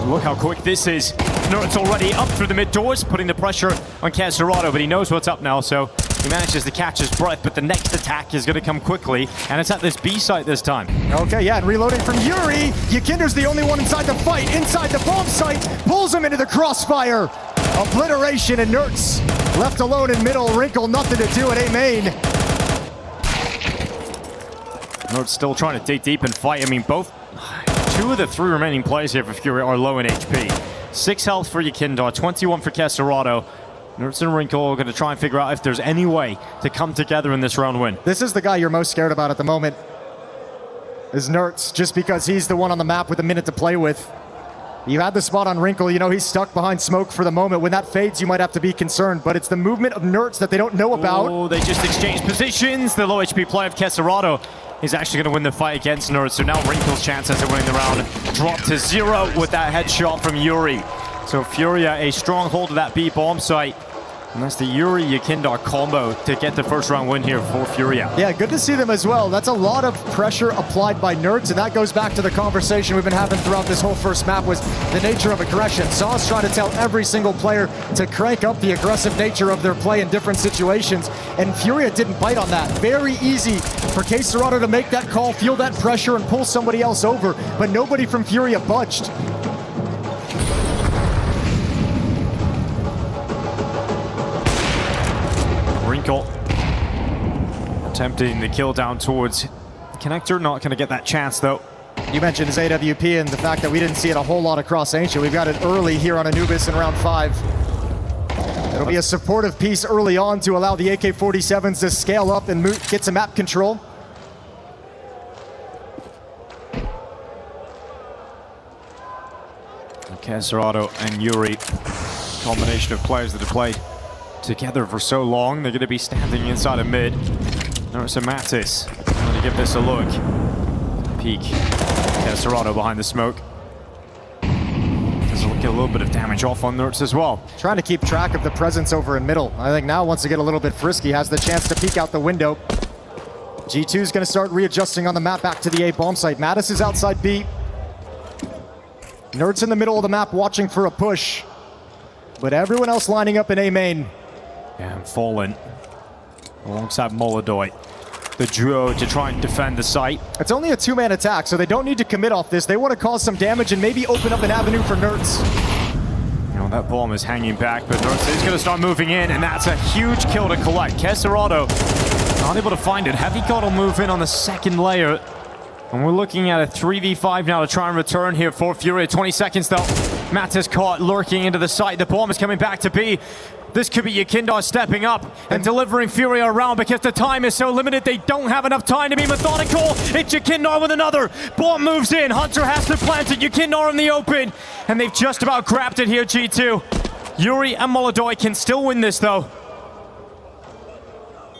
[SPEAKER 2] Look how quick this is. Nerd's already up through the mid doors, putting the pressure on Castorado, but he knows what's up now, so he manages to catch his breath, but the next attack is going to come quickly, and it's at this B site this time.
[SPEAKER 3] Okay, yeah, and reloading from Yuri. Yakinder's the only one inside the fight, inside the bomb site, pulls him into the crossfire. Obliteration, and Nerds left alone in middle. Wrinkle, nothing to do at A main.
[SPEAKER 2] Nerds still trying to dig deep and fight. I mean, both 2 of the 3 remaining players here for Fury are low in HP. 6 health for Yakindar, 21 for Castorado. Nerds and Wrinkle are going to try and figure out if there's any way to come together in this round win.
[SPEAKER 3] This is the guy you're most scared about at the moment, is Nerds, just because he's the one on the map with a minute to play with. You had the spot on Wrinkle, you know he's stuck behind smoke for the moment. When that fades, you might have to be concerned, but it's the movement of Nerds that they don't know about.
[SPEAKER 2] Oh, they just exchanged positions. The low HP play of Castorado is actually going to win the fight against Nerds, so now Wrinkle's chances of winning the round drop to 0 with that headshot from Yuri. So Furia, a strong hold of that B bomb site. And that's the Yuri Yakindar combo to get the first round win here for Furia.
[SPEAKER 3] Yeah, good to see them as well. That's a lot of pressure applied by Nerds, and that goes back to the conversation we've been having throughout this whole first map, was the nature of aggression. Sauce trying to tell every single player to crank up the aggressive nature of their play in different situations, and Furia didn't bite on that. Very easy for Castorado to make that call, feel that pressure, and pull somebody else over, but nobody from Furia budged.
[SPEAKER 2] Wrinkle attempting the kill down towards Connector, not going to get that chance though.
[SPEAKER 3] You mentioned his AWP and the fact that we didn't see it a whole lot across Ancient. We've got it early here on Anubis in round 5. It It'll be a supportive piece early on to allow the AK-47s to scale up and get some map control.
[SPEAKER 2] Caserato and Yuri, combination of players that have played together for so long. They're going to be standing inside of mid. There's a Mattis. I'm going to give this a look. Peek. Caserato behind the smoke. Does get a little bit of damage off on Nerds as well.
[SPEAKER 3] Trying to keep track of the presence over in middle. I think now wants to get a little bit frisky, has the chance to peek out the window. G2 is going to start readjusting on the map back to the A bomb site. Mattis is outside B. Nerds in the middle of the map watching for a push. But everyone else lining up in A main.
[SPEAKER 2] Yeah, and Fallen alongside Molodoy. The duo to try and defend the site.
[SPEAKER 3] It's only a two-man attack, so they don't need to commit off this. They want to cause some damage and maybe open up an avenue for Nerds.
[SPEAKER 2] You know, that bomb is hanging back, but Nerds is going to start moving in, and that's a huge kill to collect. Caserato not able to find it. Heavy God will move in on the second layer. And we're looking at a 3v5 now to try and return here for Fury. 20 seconds though. Mattis caught lurking into the site. The bomb is coming back to B. This could be Yakindar stepping up and delivering Fury around because the time is so limited. They don't have enough time to be methodical. It's Yakindar with another. Bomb moves in. Hunter has to plant it. Yakindar in the open. And they've just about grabbed it here, G2. Yuri and Molodoy can still win this though.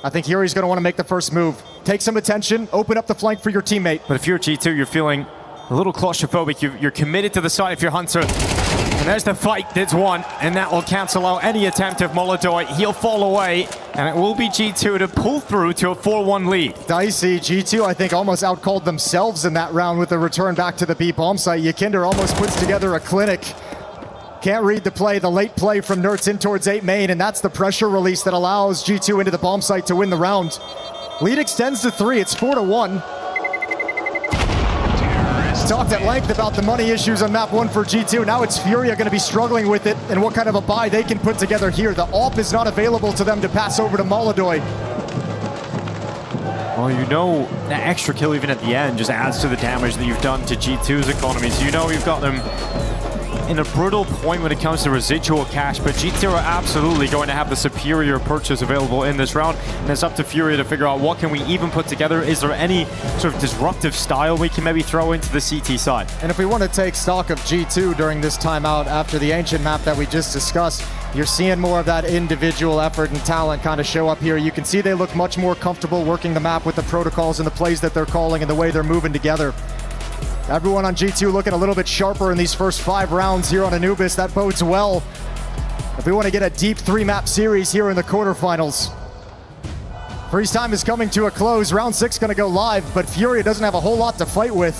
[SPEAKER 3] I think Yuri's going to want to make the first move. Take some attention, open up the flank for your teammate.
[SPEAKER 2] But if you're G2, you're feeling a little claustrophobic. You're committed to the side if you're Hunter. And there's the fight that's won, and that will cancel out any attempt of Molodoy. He'll fall away, and it will be G2 to pull through to a 4-1 lead.
[SPEAKER 3] Dicey, G2 I think almost outcalled themselves in that round with the return back to the B bomb site. Yakinder almost puts together a clinic. Can't read the play, the late play from Nerds in towards 8 main, and that's the pressure release that allows G2 into the bomb site to win the round. Lead extends to 3, it's 4-1. Talked at length about the money issues on map 1 for G2. Now it's Furia going to be struggling with it and what kind of a buy they can put together here. The AWP is not available to them to pass over to Molodoy.
[SPEAKER 2] Well, you know that extra kill even at the end just adds to the damage that you've done to G2's economy. So you know you've got them in a brutal point when it comes to residual cash, but G2 are absolutely going to have the superior purchase available in this round, and it's up to Furia to figure out what can we even put together. Is there any sort of disruptive style we can maybe throw into the CT side?
[SPEAKER 3] And if we want to take stock of G2 during this timeout after the Ancient map that we just discussed, you're seeing more of that individual effort and talent kind of show up here. You can see they look much more comfortable working the map with the protocols and the plays that they're calling and the way they're moving together. Everyone on G2 looking a little bit sharper in these first 5 rounds here on Anubis. That bodes well if we want to get a deep 3-map series here in the quarterfinals. Freeze time is coming to a close. Round 6 going to go live, but Furia doesn't have a whole lot to fight with.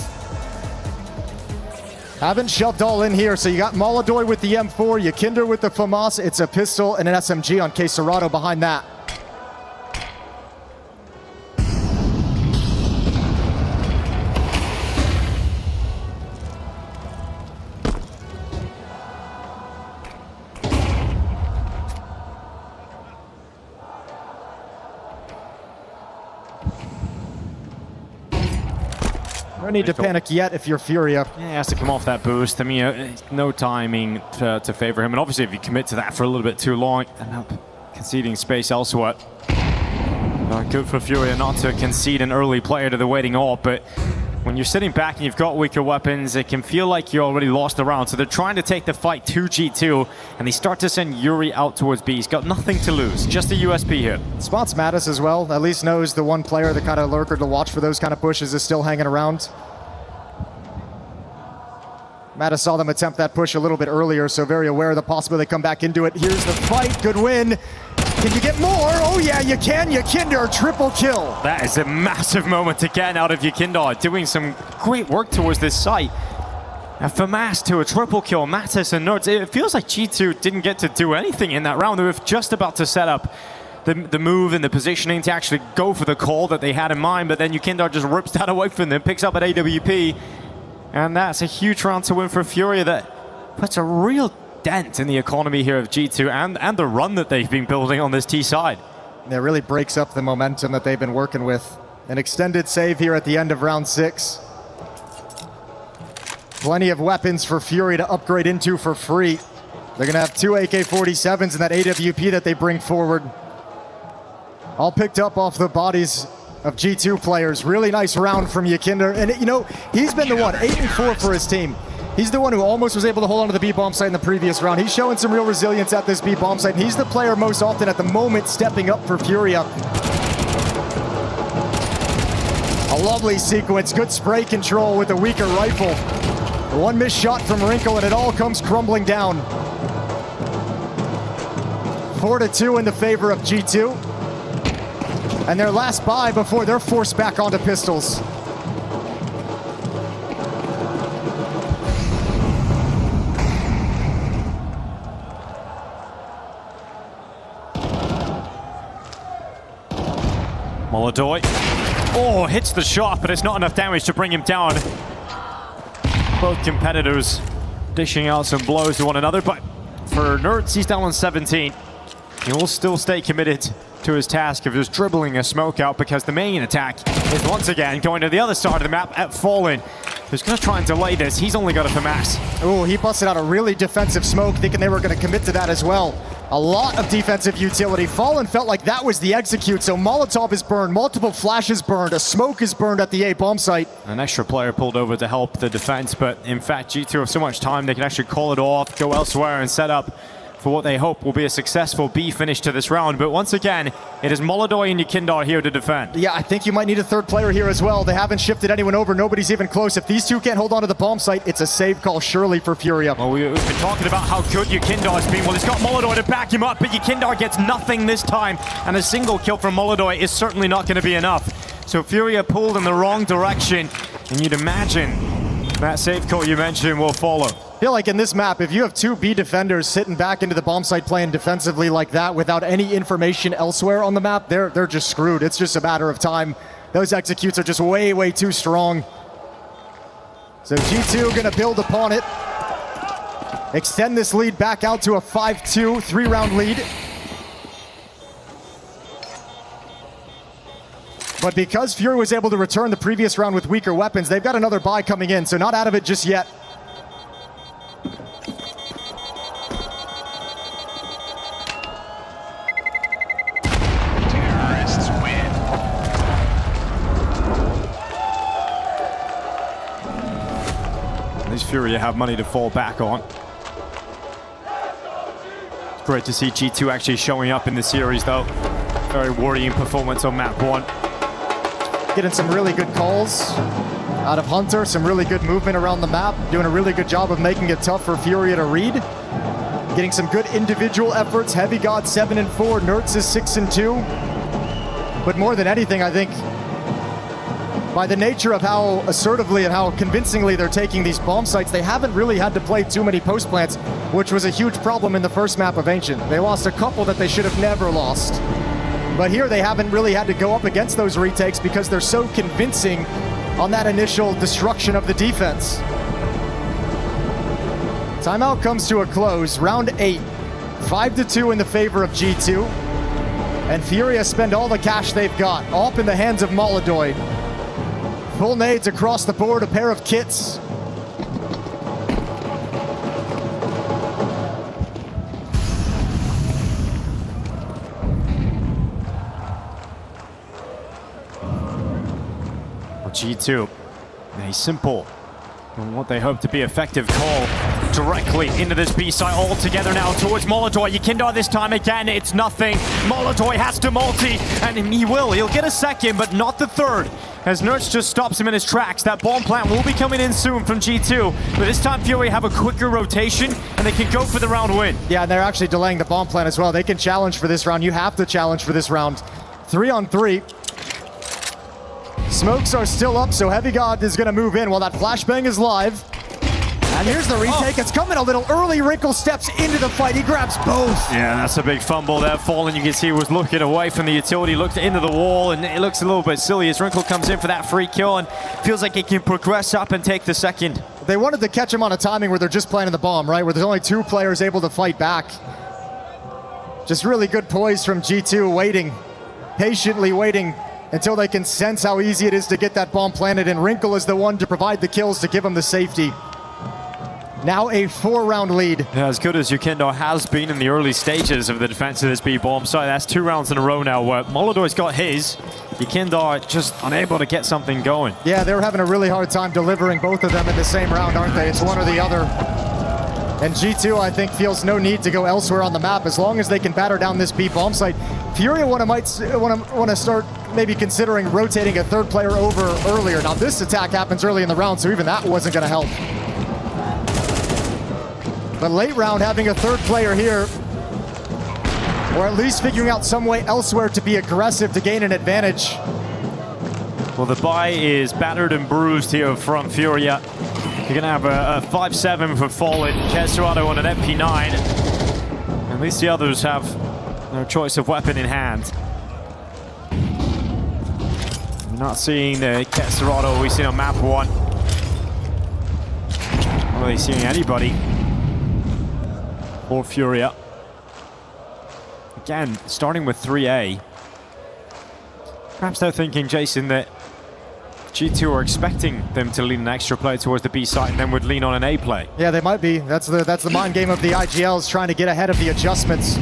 [SPEAKER 3] Haven't shoved all in here, so you got Molodoy with the M4, Yakinder with the FAMAS. It's a pistol and an SMG on Caserato behind that. No need to panic yet if you're Furia.
[SPEAKER 2] Yeah, he has to come off that boost. I mean, no timing to favor him. And obviously, if you commit to that for a little bit too long, end up conceding space elsewhere. Good for Furia not to concede an early player to the waiting AWP, but when you're sitting back and you've got weaker weapons, it can feel like you already lost the round. So they're trying to take the fight to G2, and they start to send Yuri out towards B. He's got nothing to lose, just a USP here.
[SPEAKER 3] Spots Mattis as well. At least knows the one player, the kind of lurker to watch for those kind of pushes is still hanging around. Mattis saw them attempt that push a little bit earlier, so very aware of the possibility they come back into it. Here's the fight, good win. Can you get more? Oh yeah, you can. Yakinder, triple kill.
[SPEAKER 2] That is a massive moment to get out of Yakinder, doing some great work towards this site. And FAMAS to a triple kill, Mattis and Nerds. It feels like G2 didn't get to do anything in that round. They were just about to set up the move and the positioning to actually go for the call that they had in mind, but then Yakinder just rips that away from them, picks up at AWP, and that's a huge round to win for Furia that puts a real dent in the economy here of G2 and the run that they've been building on this T side.
[SPEAKER 3] It really breaks up the momentum that they've been working with. An extended save here at the end of round 6. Plenty of weapons for Fury to upgrade into for free. They're going to have 2 AK-47s in that AWP that they bring forward. All picked up off the bodies of G2 players. Really nice round from Yakinder. And, you know, he's been the one, 8-4 for his team. He's the one who almost was able to hold on to the B-bomb site in the previous round. He's showing some real resilience at this B-bomb site. And he's the player most often at the moment stepping up for Furia. A lovely sequence, good spray control with a weaker rifle. One missed shot from Wrinkle and it all comes crumbling down. 4-2 in the favor of G2. And their last buy before they're forced back onto pistols.
[SPEAKER 2] Molodoi. Oh, hits the shot, but it's not enough damage to bring him down. Both competitors dishing out some blows to one another, but for Nerds, he's down on 17. He will still stay committed to his task of just dribbling a smoke out, because the main attack is once again going to the other side of the map at Fallen, who's going to try and delay this. He's only got a FAMAS.
[SPEAKER 3] Oh, he busted out a really defensive smoke, thinking they were going to commit to that as well. A lot of defensive utility. Fallen felt like that was the execute, so Molotov is burned, multiple flashes burned, a smoke is burned at the A bomb site.
[SPEAKER 2] An extra player pulled over to help the defense, but in fact G2 have so much time they can actually call it off, go elsewhere and set up for what they hope will be a successful B finish to this round. But once again, it is Molodoi and Yakindar here to defend.
[SPEAKER 3] Yeah, I think you might need a third player here as well. They haven't shifted anyone over. Nobody's even close. If these two can't hold on to the bomb site, it's a save call surely for Furia.
[SPEAKER 2] Well, we've been talking about how good Yakindar's been. Well, he's got Molodoi to back him up, but Yakindar gets nothing this time. And a single kill from Molodoi is certainly not going to be enough. So Furia pulled in the wrong direction. And you'd imagine that save call you mentioned will follow.
[SPEAKER 3] I feel like in this map, if you have two B defenders sitting back into the bomb site playing defensively like that without any information elsewhere on the map, they're just screwed. It's just a matter of time. Those executes are just way, way too strong. So G2 gonna build upon it. Extend this lead back out to a 5-2, 3-round lead. But because Fury was able to return the previous round with weaker weapons, they've got another buy coming in, so not out of it just yet.
[SPEAKER 2] These Furia have money to fall back on. It's great to see G2 actually showing up in the series though. Very worrying performance on map 1.
[SPEAKER 3] Getting some really good calls out of Hunter, some really good movement around the map, doing a really good job of making it tough for Furia to read. Getting some good individual efforts. Heavy God 7-4, Nerds is 6-2. But more than anything, I think, by the nature of how assertively and how convincingly they're taking these bomb sites, they haven't really had to play too many post plants, which was a huge problem in the first map of Ancient. They lost a couple that they should have never lost. But here they haven't really had to go up against those retakes because they're so convincing on that initial destruction of the defense. Timeout comes to a close. Round 8, 5-2 in the favor of G2. And Furia spend all the cash they've got, all up in the hands of Molodoi. Full nades across the board, a pair of kits.
[SPEAKER 2] G2, a simple and what they hope to be effective call directly into this B site all together now towards Molodoi. Yakindar this time again, it's nothing. Molodoi has to multi, and he'll get a second, but not the third. As Nerds just stops him in his tracks. That bomb plant will be coming in soon from G2, but this time Fury have a quicker rotation, and they can go for the round win.
[SPEAKER 3] Yeah, and they're actually delaying the bomb plant as well. They can challenge for this round. You have to challenge for this round. 3-on-3. Smokes are still up, so Heavy God is going to move in while that flashbang is live. And here's the retake. It's coming a little early. Wrinkle steps into the fight. He grabs both.
[SPEAKER 2] Yeah, that's a big fumble there. Fallen, you can see, was looking away from the utility, looked into the wall, and it looks a little bit silly as Wrinkle comes in for that free kill and feels like he can progress up and take the second.
[SPEAKER 3] They wanted to catch him on a timing where they're just planting the bomb, right? Where there's only two players able to fight back. Just really good poise from G2, waiting, patiently waiting until they can sense how easy it is to get that bomb planted, and Wrinkle is the one to provide the kills to give him the safety. Now a 4-round lead.
[SPEAKER 2] Yeah, as good as Yukindo has been in the early stages of the defense of this B-bomb site, that's 2 rounds in a row now where Molodoy's got his. Yukindo just unable to get something going.
[SPEAKER 3] Yeah, they're having a really hard time delivering both of them in the same round, aren't they? It's one or the other. And G2, I think, feels no need to go elsewhere on the map as long as they can batter down this B-bomb site. Furia might want to start maybe considering rotating a 3rd player over earlier. Now, this attack happens early in the round, so even that wasn't going to help. But late round, having a 3rd player here, or at least figuring out some way elsewhere to be aggressive to gain an advantage.
[SPEAKER 2] Well, the buy is battered and bruised here from Furia. You're going to have a 5-7 for Fallen, Kesserado on an MP9. At least the others have their choice of weapon in hand. We're not seeing the Kesserado we've seen on map 1. Not really seeing anybody for Furia. Again, starting with 3A. Perhaps they're thinking, Jason, that G2 are expecting them to lean an extra play towards the B site and then would lean on an A play.
[SPEAKER 3] Yeah, they might be. That's the mind game of the IGLs, trying to get ahead of the adjustments.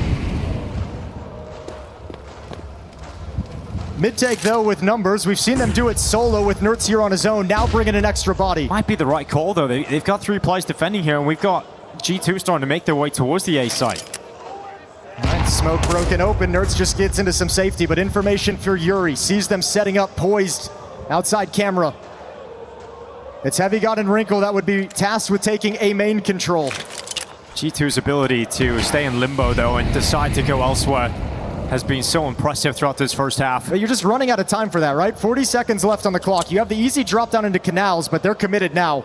[SPEAKER 3] Mid-take, though, with numbers. We've seen them do it solo with Nertz here on his own, now bringing an extra body.
[SPEAKER 2] Might be the right call, though. They've got 3 players defending here, and we've got G2 starting to make their way towards the A site.
[SPEAKER 3] All right, smoke broken open. Nertz just gets into some safety, but information for Yuri. Sees them setting up, poised, outside camera. It's Heavy God and Wrinkle that would be tasked with taking A main control.
[SPEAKER 2] G2's ability to stay in limbo, though, and decide to go elsewhere has been so impressive throughout this first half.
[SPEAKER 3] But you're just running out of time for that, right? 40 seconds left on the clock. You have the easy drop down into canals, but they're committed now.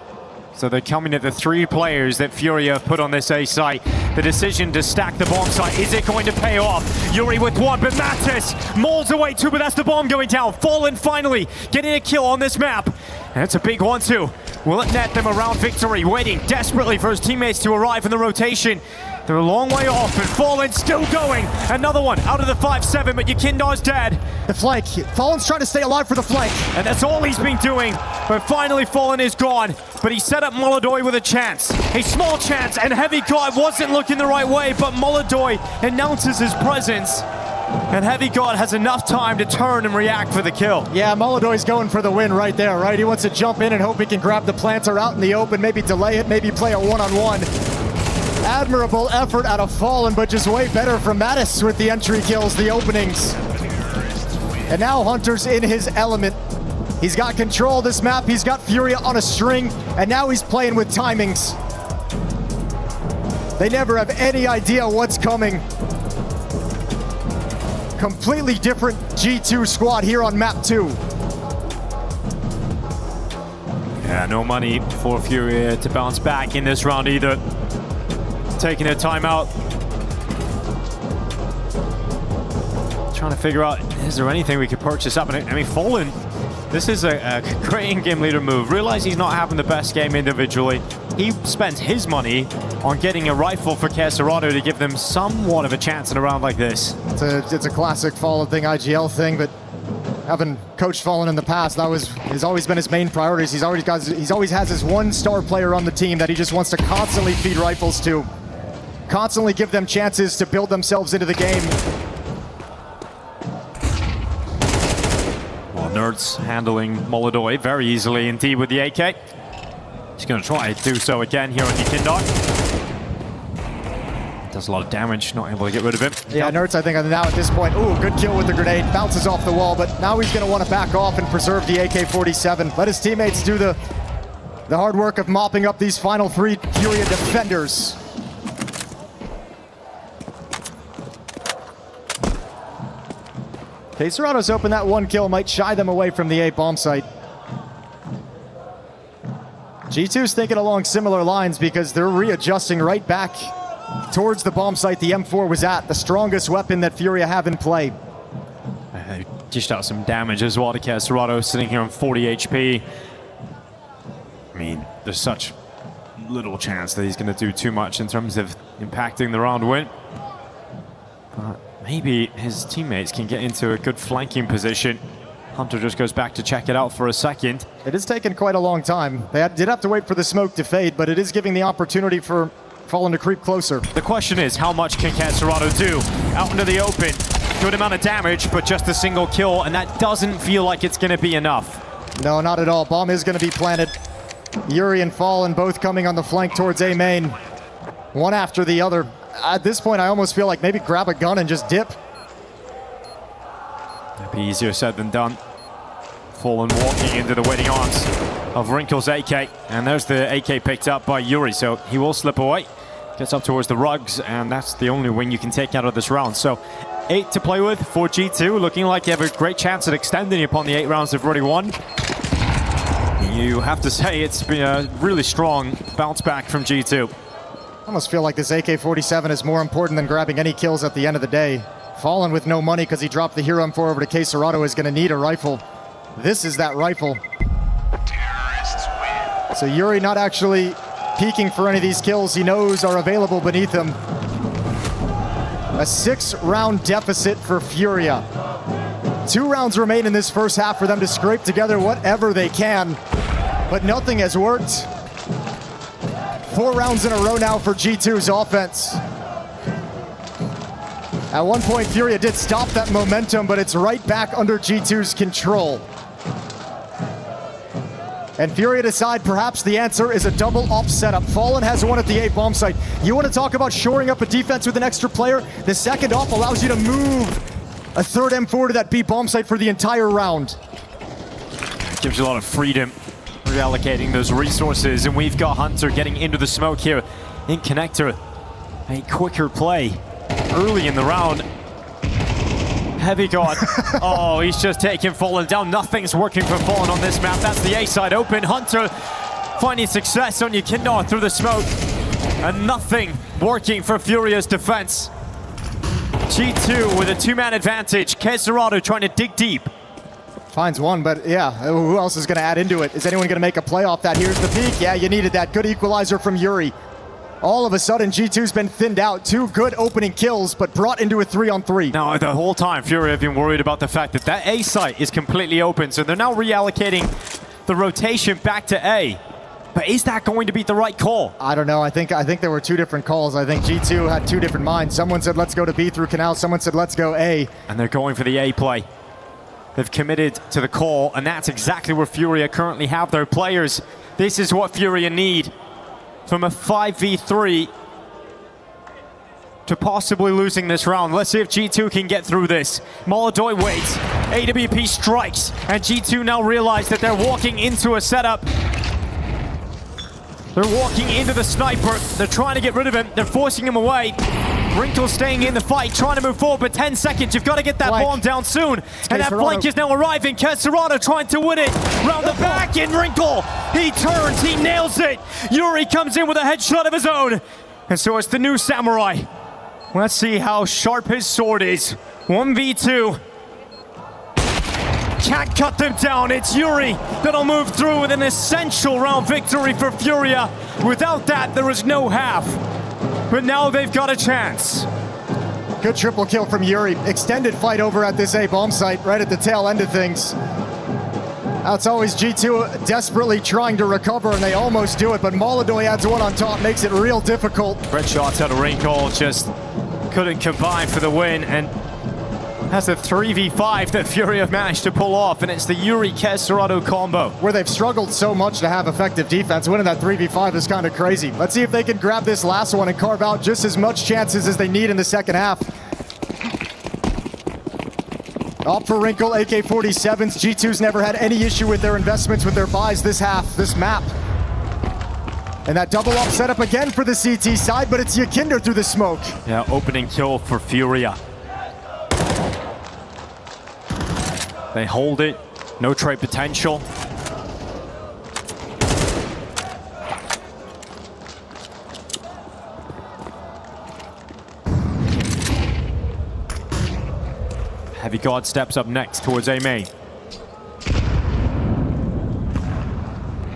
[SPEAKER 2] So they're coming at the 3 players that Furia have put on this A site. The decision to stack the bomb site, is it going to pay off? Yuri with 1, but Mattis molds away 2, but that's the bomb going down. Fallen finally getting a kill on this map. And it's a big 1-2. Will it net them around victory? Waiting desperately for his teammates to arrive in the rotation. They're a long way off, and Fallen still going. Another one out of the 5-7, but Yukindo's dead.
[SPEAKER 3] The flank. Fallen's trying to stay alive for the flank.
[SPEAKER 2] And that's all he's been doing. But finally, Fallen is gone. But he set up Molodoy with a chance. A small chance, and Heavy God wasn't looking the right way, but Molodoy announces his presence. And Heavy God has enough time to turn and react for the kill.
[SPEAKER 3] Yeah, Molodoy's going for the win right there, right? He wants to jump in and hope he can grab the planter out in the open, maybe delay it, maybe play a one-on-one. Admirable effort out of Fallen, but just way better from Mattis with the entry kills, the openings. And now Hunter's in his element. He's got control of this map, he's got Furia on a string, and now he's playing with timings. They never have any idea what's coming. Completely different G2 squad here on map 2.
[SPEAKER 2] Yeah, no money for Furia to bounce back in this round either. Taking a timeout. Trying to figure out, is there anything we could purchase up? And I mean, Fallen, this is a great in-game leader move. Realize he's not having the best game individually. He spent his money on getting a rifle for Kesserado to give them somewhat of a chance in a round like this.
[SPEAKER 3] It's a classic Fallen thing, IGL thing, but having coached Fallen in the past, has always been his main priorities. He's always has his 1-star player on the team that he just wants to constantly feed rifles to. Constantly give them chances to build themselves into the game.
[SPEAKER 2] Well, Nerds handling Molodoy very easily indeed with the AK. He's going to try to do so again here on Yukindo. Does a lot of damage, not able to get rid of him.
[SPEAKER 3] Yeah, Nertz, I think now at this point, ooh, good kill with the grenade, bounces off the wall, but now he's going to want to back off and preserve the AK-47. Let his teammates do the hard work of mopping up these final 3 Furia defenders. Keserado's open that 1 kill, might shy them away from the A bomb site. G2's thinking along similar lines because they're readjusting right back towards the bomb site the M4 was at, the strongest weapon that Furia have in play.
[SPEAKER 2] Dished out some damage as well to Kesserado, sitting here on 40 HP. I mean, there's such little chance that he's going to do too much in terms of impacting the round win. But maybe his teammates can get into a good flanking position. Hunter just goes back to check it out for a second.
[SPEAKER 3] It has taken quite a long time. They did have to wait for the smoke to fade, but it is giving the opportunity for Fallen to creep closer.
[SPEAKER 2] The question is, how much can Kesserado do? Out into the open, good amount of damage, but just a single kill, and that doesn't feel like it's going to be enough.
[SPEAKER 3] No, not at all. Bomb is going to be planted. Yuri and Fallen both coming on the flank towards A main, one after the other. At this point, I almost feel like maybe grab a gun and just dip.
[SPEAKER 2] That'd be easier said than done. Fallen walking into the waiting arms of Wrinkle's AK, and there's the AK picked up by Yuri, so he will slip away. Gets up towards the rugs, and that's the only win you can take out of this round. So 8 to play with for G2, looking like they have a great chance at extending upon the 8 rounds they've already won. You have to say it's been a really strong bounce back from G2.
[SPEAKER 3] I almost feel like this AK-47 is more important than grabbing any kills at the end of the day. Fallen with no money because he dropped the Hero M4 over to Kesserado is going to need a rifle. This is that rifle. So Yuri not actually peeking for any of these kills he knows are available beneath him. A 6-round deficit for Furia. 2 rounds remain in this first half for them to scrape together whatever they can, but nothing has worked. 4 rounds in a row now for G2's offense. At one point, Furia did stop that momentum, but it's right back under G2's control. And Furia decide perhaps the answer is a double op setup. Fallen has one at the A bomb site. You want to talk about shoring up a defense with an extra player? The second op allows you to move a third M4 to that B bomb site for the entire round.
[SPEAKER 2] Gives you a lot of freedom reallocating those resources, and we've got Hunter getting into the smoke here in Connector. A quicker play early in the round. Heavy God. Oh, he's just taking Fallen down. Nothing's working for Fallen on this map. That's the A side open. Hunter finding success on Yukindar through the smoke. And nothing working for Furia's defense. G2 with a 2-man advantage. Kesserado trying to dig deep.
[SPEAKER 3] Finds one, but yeah, who else is going to add into it? Is anyone going to make a play off that? Here's the peak. Yeah, you needed that. Good equalizer from Yuri. All of a sudden, G2's been thinned out. 2 good opening kills, but brought into a 3-on-3.
[SPEAKER 2] Now, the whole time, Fury have been worried about the fact that that A site is completely open, so they're now reallocating the rotation back to A. But is that going to be the right call?
[SPEAKER 3] I don't know. I think there were 2 different calls. I think G2 had 2 different minds. Someone said, let's go to B through Canal. Someone said, let's go A.
[SPEAKER 2] And they're going for the A play. They've committed to the call, and that's exactly where Furia currently have their players. This is what Furia need from a 5v3 to possibly losing this round. Let's see if G2 can get through this. Molodoi waits, AWP strikes, and G2 now realize that they're walking into a setup. They're walking into the sniper. They're trying to get rid of him. They're forcing him away. Wrinkle staying in the fight, trying to move forward, but 10 seconds. You've got to get that bomb down soon. And that flank is now arriving. Kesserado trying to win it. Round the back in Wrinkle. He turns, he nails it. Yuri comes in with a headshot of his own. And so it's the new Samurai. Let's see how sharp his sword is. 1v2. Can't cut them down. It's Yuri that'll move through with an essential round victory for Furia. Without that, there is no half. But now they've got a chance.
[SPEAKER 3] Good triple kill from Yuri. Extended fight over at this A bomb site, right at the tail end of things. Now it's always G2 desperately trying to recover, and they almost do it, but Molodoi adds one on top, makes it real difficult.
[SPEAKER 2] Great shots out of Wrinkle, just couldn't combine for the win, and that's a 3v5 that Fury have managed to pull off, and it's the Yuri Kesserado combo.
[SPEAKER 3] Where they've struggled so much to have effective defense, winning that 3v5 is kind of crazy. Let's see if they can grab this last one and carve out just as much chances as they need in the second half. Up for Wrinkle, AK-47s. G2's never had any issue with their investments with their buys this half, this map. And that double up setup again for the CT side, but it's Yukindar through the smoke.
[SPEAKER 2] Yeah, opening kill for Furia. They hold it, no trade potential. Heavy God steps up next towards A main.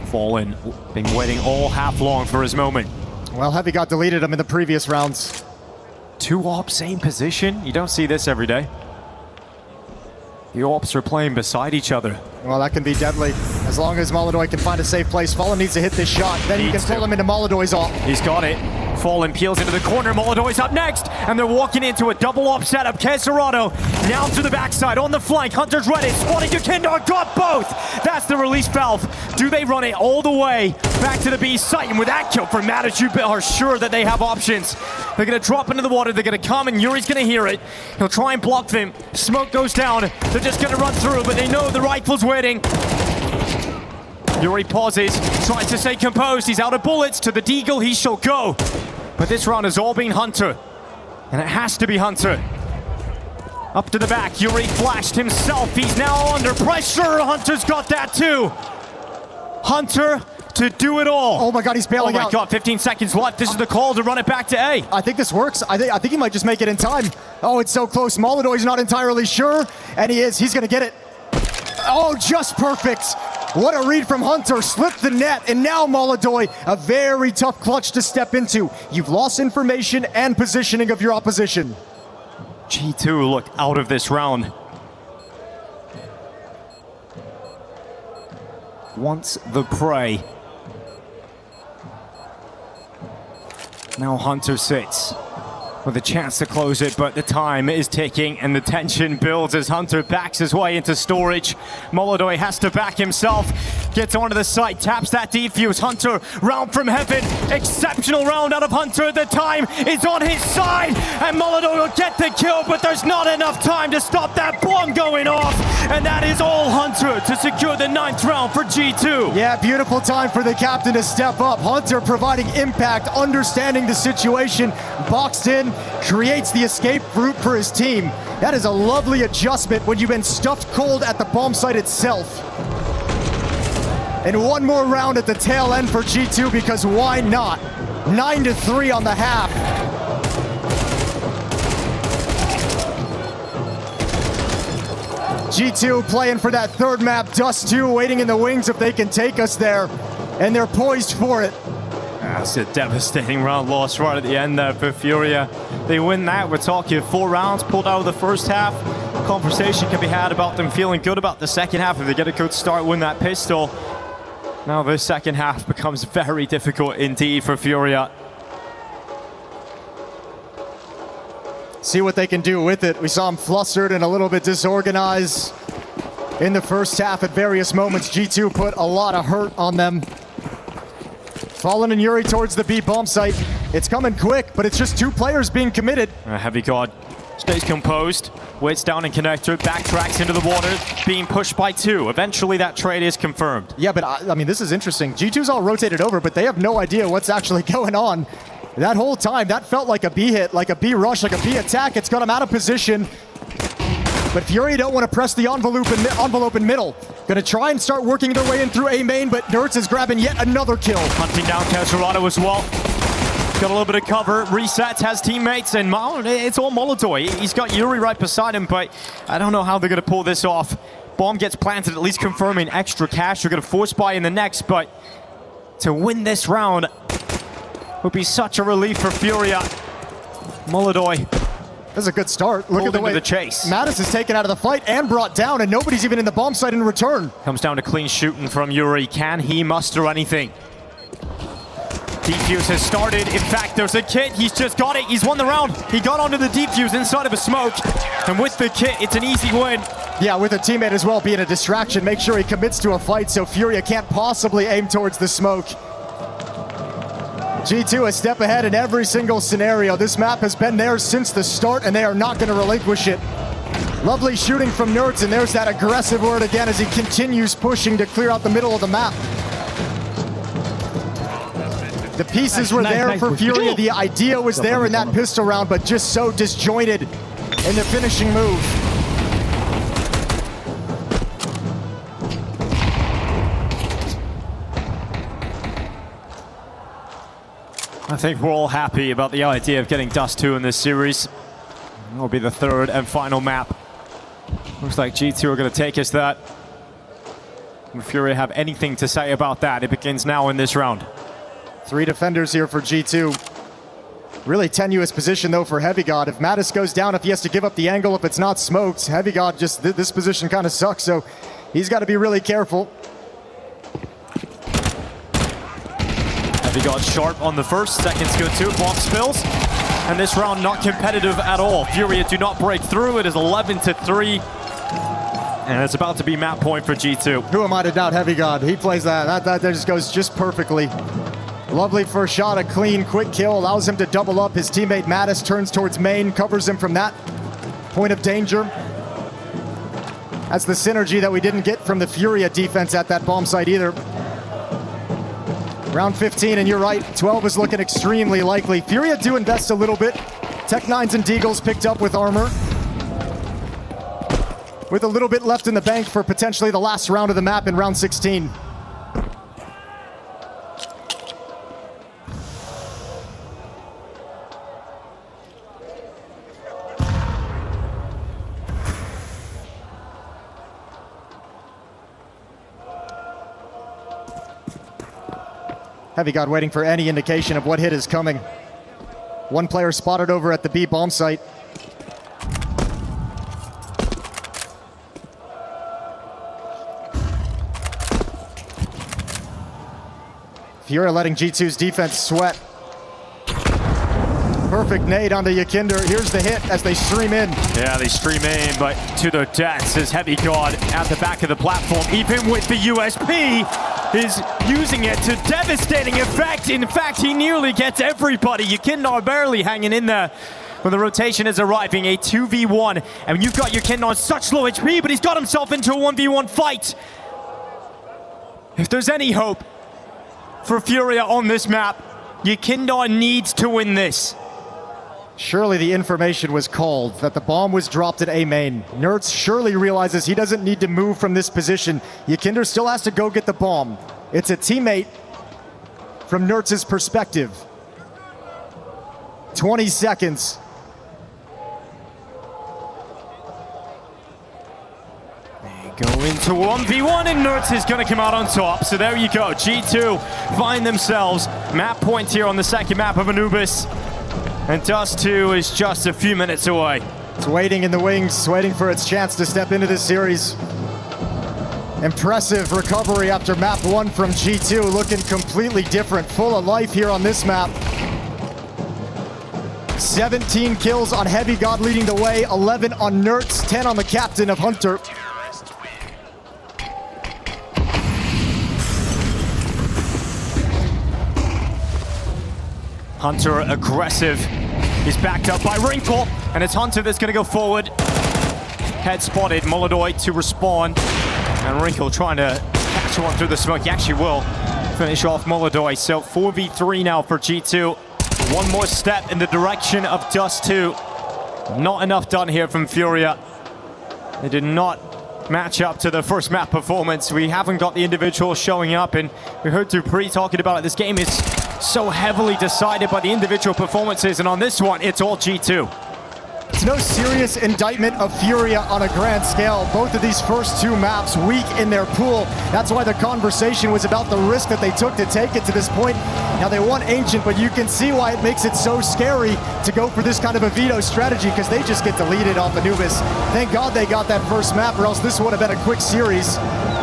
[SPEAKER 2] Fallen, been waiting all half long for his moment.
[SPEAKER 3] Well, Heavy God deleted him in the previous rounds.
[SPEAKER 2] 2 op, same position. You don't see this every day. The Ops are playing beside each other.
[SPEAKER 3] Well, that can be deadly. As long as molodoy can find a safe place, Fallen needs to hit this shot. Then you can pull him into molodoy's ult.
[SPEAKER 2] He's got it. Fallen peels into the corner. molodoy's up next, and they're walking into a double op setup. Kesserado now to the backside on the flank. Hunter's ready. Spawning to Kindar. Got both. That's the release valve. Do they run it all the way back to the B site? And with that kill from Matic, you are sure that they have options. They're going to drop into the water. They're going to come, and Yuri's going to hear it. He'll try and block them. Smoke goes down. They're just going to run through, but they know the rifle's waiting. Yuri pauses, tries to stay composed. He's out of bullets. To the Deagle, he shall go. But this round has all been Hunter, and it has to be Hunter. Up to the back, Yuri flashed himself. He's now under pressure. Hunter's got that too. Hunter to do it all.
[SPEAKER 3] Oh my God, he's bailing out.
[SPEAKER 2] Oh my God, 15 seconds left. This is the call to run it back to A.
[SPEAKER 3] I think this works. I think he might just make it in time. Oh, it's so close. molodoy's not entirely sure, and he is. He's gonna get it. Oh, just perfect. What a read from Hunter. Slipped the net, and now molodoy, a very tough clutch to step into. You've lost information and positioning of your opposition.
[SPEAKER 2] G2 look out of this round. Wants the prey. Now Hunter sits with a chance to close it, but the time is ticking and the tension builds as Hunter backs his way into storage. molodoy has to back himself, gets onto the site, taps that defuse. Hunter, round from heaven, exceptional round out of Hunter. The time is on his side, and molodoy will get the kill, but there's not enough time to stop that bomb going off, and that is all Hunter to secure the 9th round for G2.
[SPEAKER 3] Yeah, beautiful time for the captain to step up. Hunter providing impact, understanding the situation, boxed in, creates the escape route for his team. That is a lovely adjustment when you've been stuffed cold at the bomb site itself. And one more round at the tail end for G2, because why not? 9-3 on the half. G2 playing for that third map. Dust 2 waiting in the wings if they can take us there. And they're poised for it.
[SPEAKER 2] That's a devastating round loss right at the end there for Furia. They win that. We're talking 4 rounds pulled out of the first half. Conversation can be had about them feeling good about the second half if they get a good start, win that pistol. Now the second half becomes very difficult indeed for Furia.
[SPEAKER 3] See what they can do with it. We saw them flustered and a little bit disorganized in the first half at various moments. G2 put a lot of hurt on them. Fallen and Yuri towards the B bomb site. It's coming quick, but it's just 2 players being committed.
[SPEAKER 2] Heavy God stays composed, waits down in connector, backtracks into the water, being pushed by 2. Eventually that trade is confirmed.
[SPEAKER 3] Yeah, but I mean, this is interesting. G2's all rotated over, but they have no idea what's actually going on. That whole time, that felt like a B hit, like a B rush, like a B attack. It's got him out of position. But Fury don't want to press the envelope in middle. Gonna try and start working their way in through A main, but Nerds is grabbing yet another kill.
[SPEAKER 2] Hunting down Kesserado as well. Got a little bit of cover, resets, has teammates, and it's all molodoy. He's got Yuri right beside him, but I don't know how they're gonna pull this off. Bomb gets planted, at least confirming extra cash. They're gonna force buy in the next, but to win this round would be such a relief for Furia. molodoy.
[SPEAKER 3] That's a good start. Look at the way
[SPEAKER 2] the chase.
[SPEAKER 3] Mattis is taken out of the fight and brought down, and nobody's even in the bomb site in return.
[SPEAKER 2] Comes down to clean shooting from Yuri. Can he muster anything? Defuse has started. In fact, there's a kit. He's just got it. He's won the round. He got onto the defuse inside of a smoke. And with the kit, it's an easy win.
[SPEAKER 3] Yeah, with a teammate as well being a distraction. Make sure he commits to a fight so Furia can't possibly aim towards the smoke. G2 a step ahead in every single scenario. This map has been theirs since the start, and they are not going to relinquish it. Lovely shooting from Nerds, and there's that aggressive word again as he continues pushing to clear out the middle of the map. The pieces were there for Furia. The idea was there in that pistol round, but just so disjointed in the finishing move.
[SPEAKER 2] I think we're all happy about the idea of getting Dust 2 in this series. It'll be the third and final map. Looks like G2 are going to take us that. If Fury have anything to say about that, it begins now in this round.
[SPEAKER 3] 3 defenders here for G2. Really tenuous position though for Heavy God. If Mattis goes down, if he has to give up the angle, if it's not smoked, Heavy God just, this position kind of sucks, so he's got to be really careful.
[SPEAKER 2] Heavy God sharp on the first, seconds go too, bomb spills. And this round not competitive at all. Furia do not break through, it is 11-3. And it's about to be map point for G2.
[SPEAKER 3] Who am I to doubt Heavy God? He plays that just goes just perfectly. Lovely first shot, a clean, quick kill, allows him to double up. His teammate Mattis turns towards main, covers him from that point of danger. That's the synergy that we didn't get from the Furia defense at that bomb site either. Round 15, and you're right, 12 is looking extremely likely. Furia do invest a little bit. Tech9s and Deagles picked up with armor. With a little bit left in the bank for potentially the last round of the map in round 16. Heavy God waiting for any indication of what hit is coming. One player spotted over at the B bomb site. Furia letting G2's defense sweat. Perfect nade onto Yakinder. Here's the hit as they stream in.
[SPEAKER 2] Yeah, they stream in, but to the death is Heavy God at the back of the platform. Even with the USP, is using it to devastating effect. In fact, he nearly gets everybody. Yakinder barely hanging in there when the rotation is arriving. A 2v1, and you've got Yakinder on such low HP, but he's got himself into a 1v1 fight. If there's any hope for Furia on this map, Yakinder needs to win this.
[SPEAKER 3] Surely the information was called that the bomb was dropped at A main. Nerds surely realizes he doesn't need to move from this position. Yakinder still has to go get the bomb. It's a teammate from Nerds' perspective. 20 seconds.
[SPEAKER 2] Go into 1v1 and Nerds is going to come out on top. So there you go. G2 find themselves map point here on the second map of Anubis. And Dust2 is just a few minutes away.
[SPEAKER 3] It's waiting in the wings, waiting for its chance to step into this series. Impressive recovery after map 1 from G2, looking completely different, full of life here on this map. 17 kills on Heavy God leading the way, 11 on Nerds, 10 on the captain of Hunter.
[SPEAKER 2] Hunter aggressive. He's backed up by Wrinkle, and it's Hunter that's going to go forward. Head spotted, mibr.los to respawn, and Wrinkle trying to catch one through the smoke. He actually will finish off mibr.los. So 4v3 now for G2. One more step in the direction of Dust2. Not enough done here from Furia. They did not match up to the first map performance. We haven't got the individuals showing up, and we heard Dupree talking about it. This game is so heavily decided by the individual performances, and on this one, it's all G2.
[SPEAKER 3] It's no serious indictment of Furia on a grand scale. Both of these first two maps weak in their pool. That's why the conversation was about the risk that they took to take it to this point. Now they won Ancient, but you can see why it makes it so scary to go for this kind of a veto strategy, because they just get deleted off Anubis. Thank God they got that first map, or else this would have been a quick series.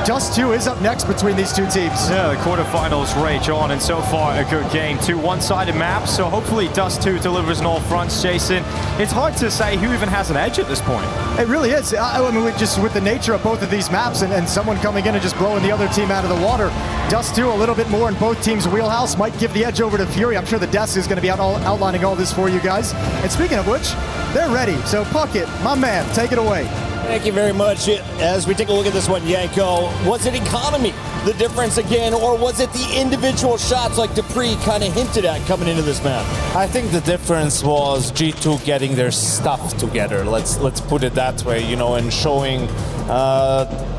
[SPEAKER 3] Dust2 is up next between these two teams.
[SPEAKER 2] Yeah, the quarterfinals rage on, and so far a good game. Two one-sided maps, so hopefully Dust2 delivers on all fronts. Jason, it's hard to say who even has an edge at this point.
[SPEAKER 3] It really is. I mean, just with the nature of both of these maps and someone coming in and just blowing the other team out of the water, Dust2 a little bit more in both teams' wheelhouse might give the edge over to Fury. I'm sure the desk is going to be outlining all this for you guys. And speaking of which, they're ready. So Puckett, my man, take it away.
[SPEAKER 5] Thank you very much. As we take a look at this one, Yanko, was it economy the difference again, or was it the individual shots like Dupree kind of hinted at coming into this map?
[SPEAKER 13] I think the difference was G2 getting their stuff together. Let's put it that way, you know, and showing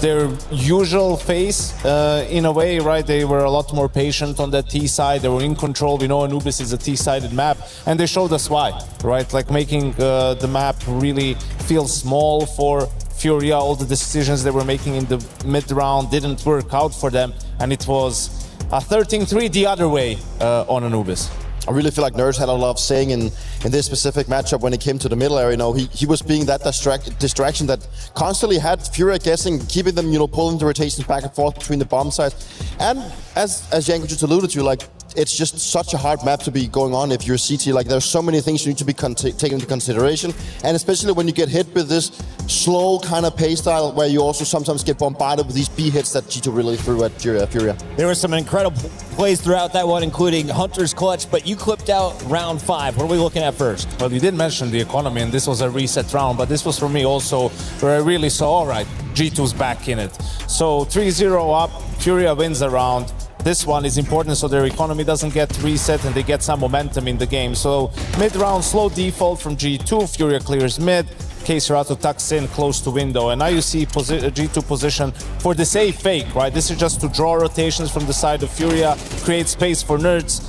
[SPEAKER 13] their usual face in a way, right? They were a lot more patient on that T side. They were in control. We know Anubis is a T-sided map, and they showed us why, right? Like making the map really feel small for Furia. All the decisions they were making in the mid-round didn't work out for them, and it was a 13-3 the other way on Anubis.
[SPEAKER 8] I really feel like Nerds had a lot of saying in this specific matchup when it came to the middle area. You know, he was being that distraction that constantly had Furia guessing, keeping them, you know, pulling the rotations back and forth between the bomb sites. And as Janko just alluded to, like, it's just such a hard map to be going on if you're CT. Like, there's so many things you need to be taken into consideration, and especially when you get hit with this slow kind of play style where you also sometimes get bombarded with these B hits that G2 really threw at Furia.
[SPEAKER 5] There were some incredible plays throughout that one, including Hunter's clutch, but you clipped out round 5. What are we looking at first?
[SPEAKER 13] Well, you did mention the economy, and this was a reset round, but this was for me also where I really saw, all right, G2's back in it. So 3-0 up, Furia wins the round. This one is important so their economy doesn't get reset and they get some momentum in the game. So mid-round, slow default from G2, Furia clears mid, K-Serato tucks in close to window, and now you see G2 position for the safe fake, right? This is just to draw rotations from the side of Furia, create space for Nerds.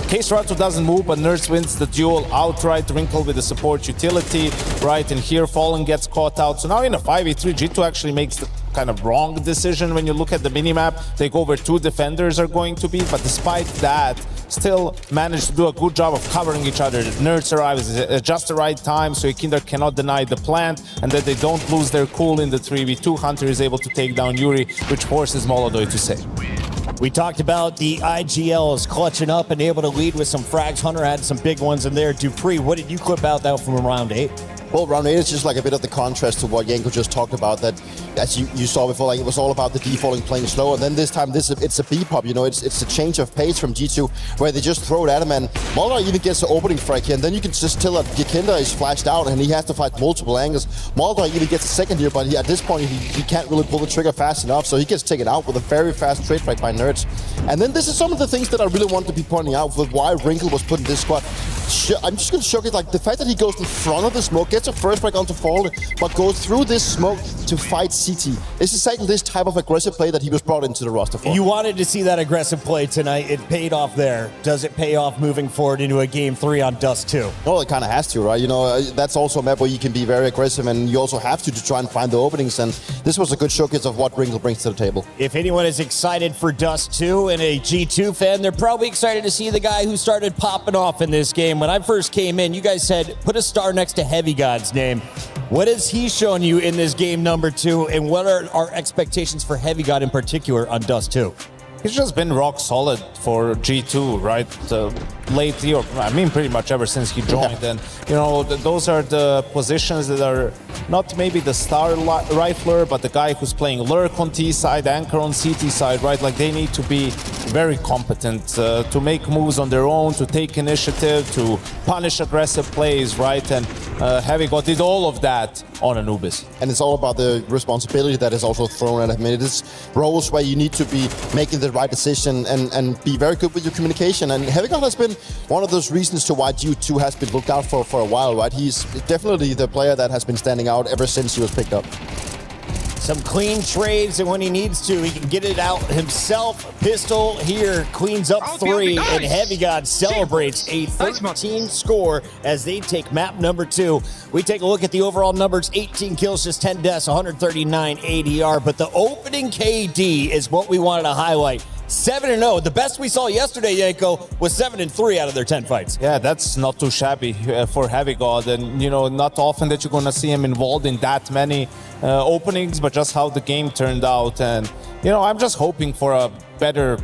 [SPEAKER 13] K-Serato doesn't move, but Nerds wins the duel outright. Wrinkle with the support utility, right? And here Fallen gets caught out. So now in a 5v3, G2 actually makes the kind of wrong decision when you look at the minimap. Take over 2 defenders are going to be, but despite that, still managed to do a good job of covering each other. Nerds arrives at just the right time, so Ikinder cannot deny the plant, and that they don't lose their cool in the 3v2. Hunter is able to take down Yuri, which forces Molodoi to save.
[SPEAKER 5] We talked about the IGLs clutching up and able to lead with some frags. Hunter had some big ones in there. Dupree, what did you clip out that from round 8?
[SPEAKER 8] Well, round 8 is just like a bit of the contrast to what Janko just talked about, that as you saw before, like it was all about the defaulting, playing slow, and then this time it's a B-pop, you know, it's a change of pace from G2 where they just throw it at him, and Molodoi even gets the opening frag here, and then you can just tell that Gikinda is flashed out and he has to fight multiple angles. Molodoi even gets a second here, but at this point he can't really pull the trigger fast enough, so he gets taken out with a very fast trade frag by Nerds. And then this is some of the things that I really want to be pointing out with why Wrinkle was put in this squad. I'm just going to showcase like the fact that he goes in front of the smoke, gets a first break onto Fallen, but goes through this smoke to fight CT. It's exactly this type of aggressive play that he was brought into the roster for.
[SPEAKER 5] You wanted to see that aggressive play tonight. It paid off there. Does it pay off moving forward into a game 3 on Dust 2?
[SPEAKER 8] Well, it kind of has to, right? You know, that's also a map where you can be very aggressive, and you also have to try and find the openings, and this was a good showcase of what Wrinkle brings to the table.
[SPEAKER 5] If anyone is excited for Dust 2 and a G2 fan, they're probably excited to see the guy who started popping off in this game. When I first came in, you guys said, put a star next to Heavy God's name. What has he shown you in this game number 2, and what are our expectations for Heavy God in particular on Dust 2?
[SPEAKER 13] He's just been rock solid for G2, right? Lately, or I mean pretty much ever since he joined. And, you know, those are the positions that are not maybe the star rifler, but the guy who's playing lurk on T side, anchor on CT side, right? Like, they need to be very competent to make moves on their own, to take initiative, to punish aggressive plays, right? And Heavy God did all of that on Anubis.
[SPEAKER 8] And it's all about the responsibility that is also thrown at him. It is roles where you need to be making the right decision and be very good with your communication. And Heavy God has been one of those reasons to why G2 has been looked out for a while, right? He's definitely the player that has been standing out ever since he was picked up.
[SPEAKER 5] Some clean trades, and when he needs to, he can get it out himself. Pistol here cleans up 3, and Heavy God celebrates a 13 score as they take map number 2. We take a look at the overall numbers: 18 kills, just 10 deaths, 139 ADR. But the opening KD is what we wanted to highlight. 7-0. The best we saw yesterday, Janko, was 7-3 out of their 10 fights.
[SPEAKER 13] Yeah, that's not too shabby for Heavy God. And, you know, not often that you're going to see him involved in that many openings, but just how the game turned out. And, you know, I'm just hoping for a better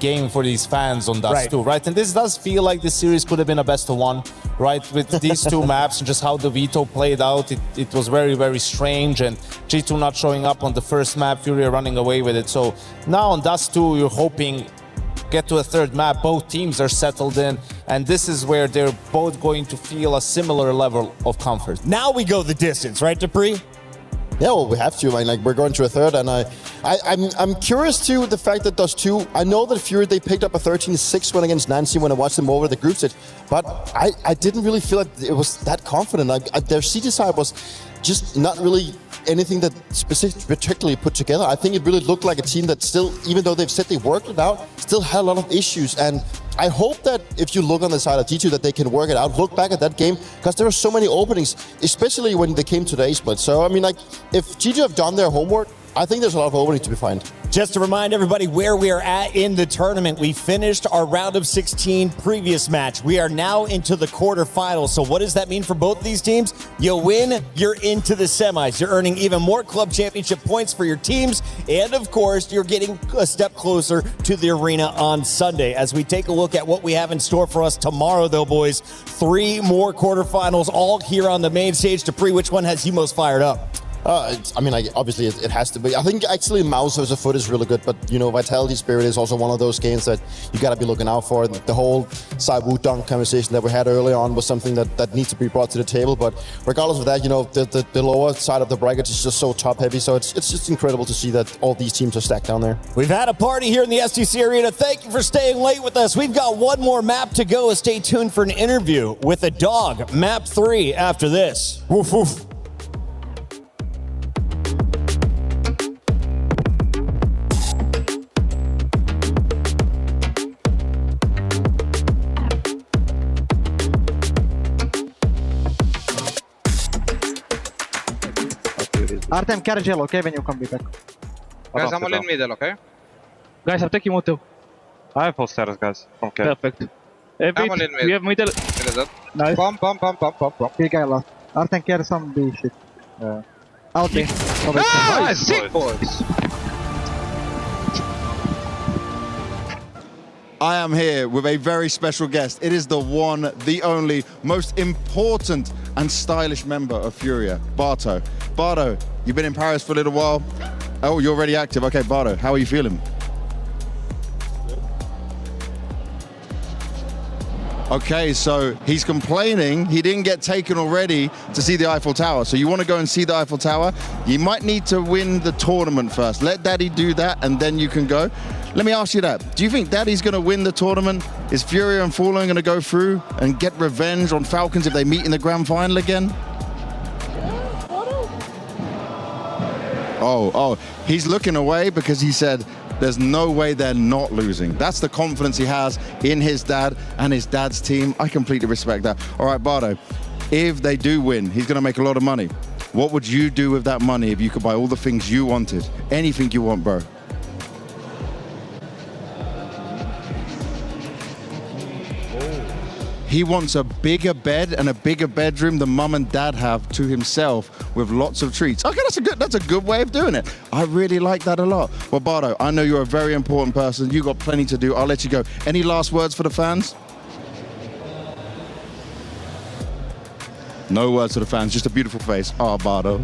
[SPEAKER 13] game for these fans on Dust 2, right? And this does feel like this series could have been a best of 1, right? With these 2 maps and just how the veto played out, it was very, very strange. And G2 not showing up on the first map, Furia running away with it. So now on Dust 2, you're hoping get to a 3rd map, both teams are settled in, and this is where they're both going to feel a similar level of comfort.
[SPEAKER 5] Now we go the distance, right, Dupree?
[SPEAKER 8] Yeah, well, we have to. I mean, like, we're going to a 3rd, and I'm curious too the fact that Dust 2. I know that Fury, they picked up a 13-6 win against Nancy when I watched them over the group stage, but I didn't really feel like it was that confident. Like, their CT side was just not really anything that particularly put together. I think it really looked like a team that still, even though they've said they worked it out, still had a lot of issues. And I hope that if you look on the side of G2 that they can work it out. Look back at that game, because there were so many openings, especially when they came to the A-split. So, I mean, like, if G2 have done their homework, I think there's a lot of opening to be found.
[SPEAKER 5] Just to remind everybody where we are at in the tournament, we finished our round of 16 previous match. We are now into the quarterfinals. So what does that mean for both of these teams? You win, you're into the semis. You're earning even more club championship points for your teams. And of course, you're getting a step closer to the arena on Sunday. As we take a look at what we have in store for us tomorrow, though, boys, 3 more quarterfinals all here on the main stage. Dupree, which one has you most fired up?
[SPEAKER 8] Obviously it has to be. I think actually Mouse vs. Foot is really good, but Vitality Spirit is also one of those games that you got to be looking out for. The whole Saiwu Dunk conversation that we had early on was something that needs to be brought to the table. But regardless of that, the lower side of the bracket is just so top heavy. So it's just incredible to see that all these teams are stacked down there.
[SPEAKER 5] We've had a party here in the STC Arena. Thank you for staying late with us. We've got one more map to go. Stay tuned for an interview with a dog. Map 3 after this. Woof woof.
[SPEAKER 1] Artem, carry gel, okay, when you come back.
[SPEAKER 16] Guys, I'm all in middle, okay?
[SPEAKER 4] Guys, I'm taking Moto.
[SPEAKER 6] I have full status, guys. From K.
[SPEAKER 4] Perfect.
[SPEAKER 16] I'm all in middle.
[SPEAKER 4] We have middle.
[SPEAKER 1] Nice.
[SPEAKER 16] Bomb.
[SPEAKER 1] Big guy last. Artem, carry some B shit. Out me.
[SPEAKER 16] Nice, sick boys.
[SPEAKER 10] I am here with a very special guest. It is the one, the only, most important and stylish member of Furia, Barto. Barto, you've been in Paris for a little while. Oh, you're already active. Okay, Barto, how are you feeling? Okay, so he's complaining he didn't get taken already to see the Eiffel Tower. So you want to go and see the Eiffel Tower? You might need to win the tournament first. Let Daddy do that and then you can go. Let me ask you that. Do you think Daddy's going to win the tournament? Is Furia and Fallen going to go through and get revenge on Falcons if they meet in the grand final again? Oh, he's looking away because he said there's no way they're not losing. That's the confidence he has in his dad and his dad's team. I completely respect that. All right, Bardo, if they do win, he's going to make a lot of money. What would you do with that money if you could buy all the things you wanted? Anything you want, bro. He wants a bigger bed and a bigger bedroom than mum and dad have to himself with lots of treats. Okay, that's a good way of doing it. I really like that a lot. Well, Bardo, I know you're a very important person. You got plenty to do. I'll let you go. Any last words for the fans? No words to the fans, just a beautiful face. Oh, Bardo.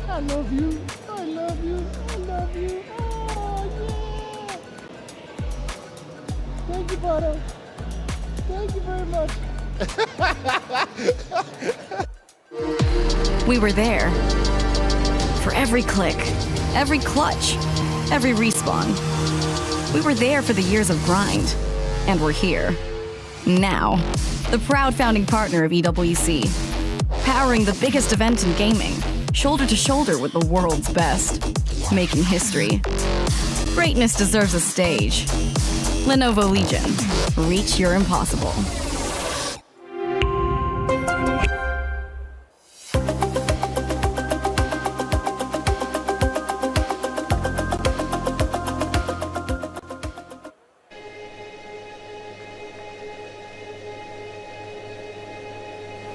[SPEAKER 19] I love you. I love you. I love you. Oh, yeah. Thank you, Bardo. Thank you very much.
[SPEAKER 20] We were there. For every click, every clutch, every respawn. We were there for the years of grind. And we're here. Now. The proud founding partner of EWC. Powering the biggest event in gaming. Shoulder to shoulder with the world's best. Making history. Greatness deserves a stage. Lenovo Legion. Reach your impossible.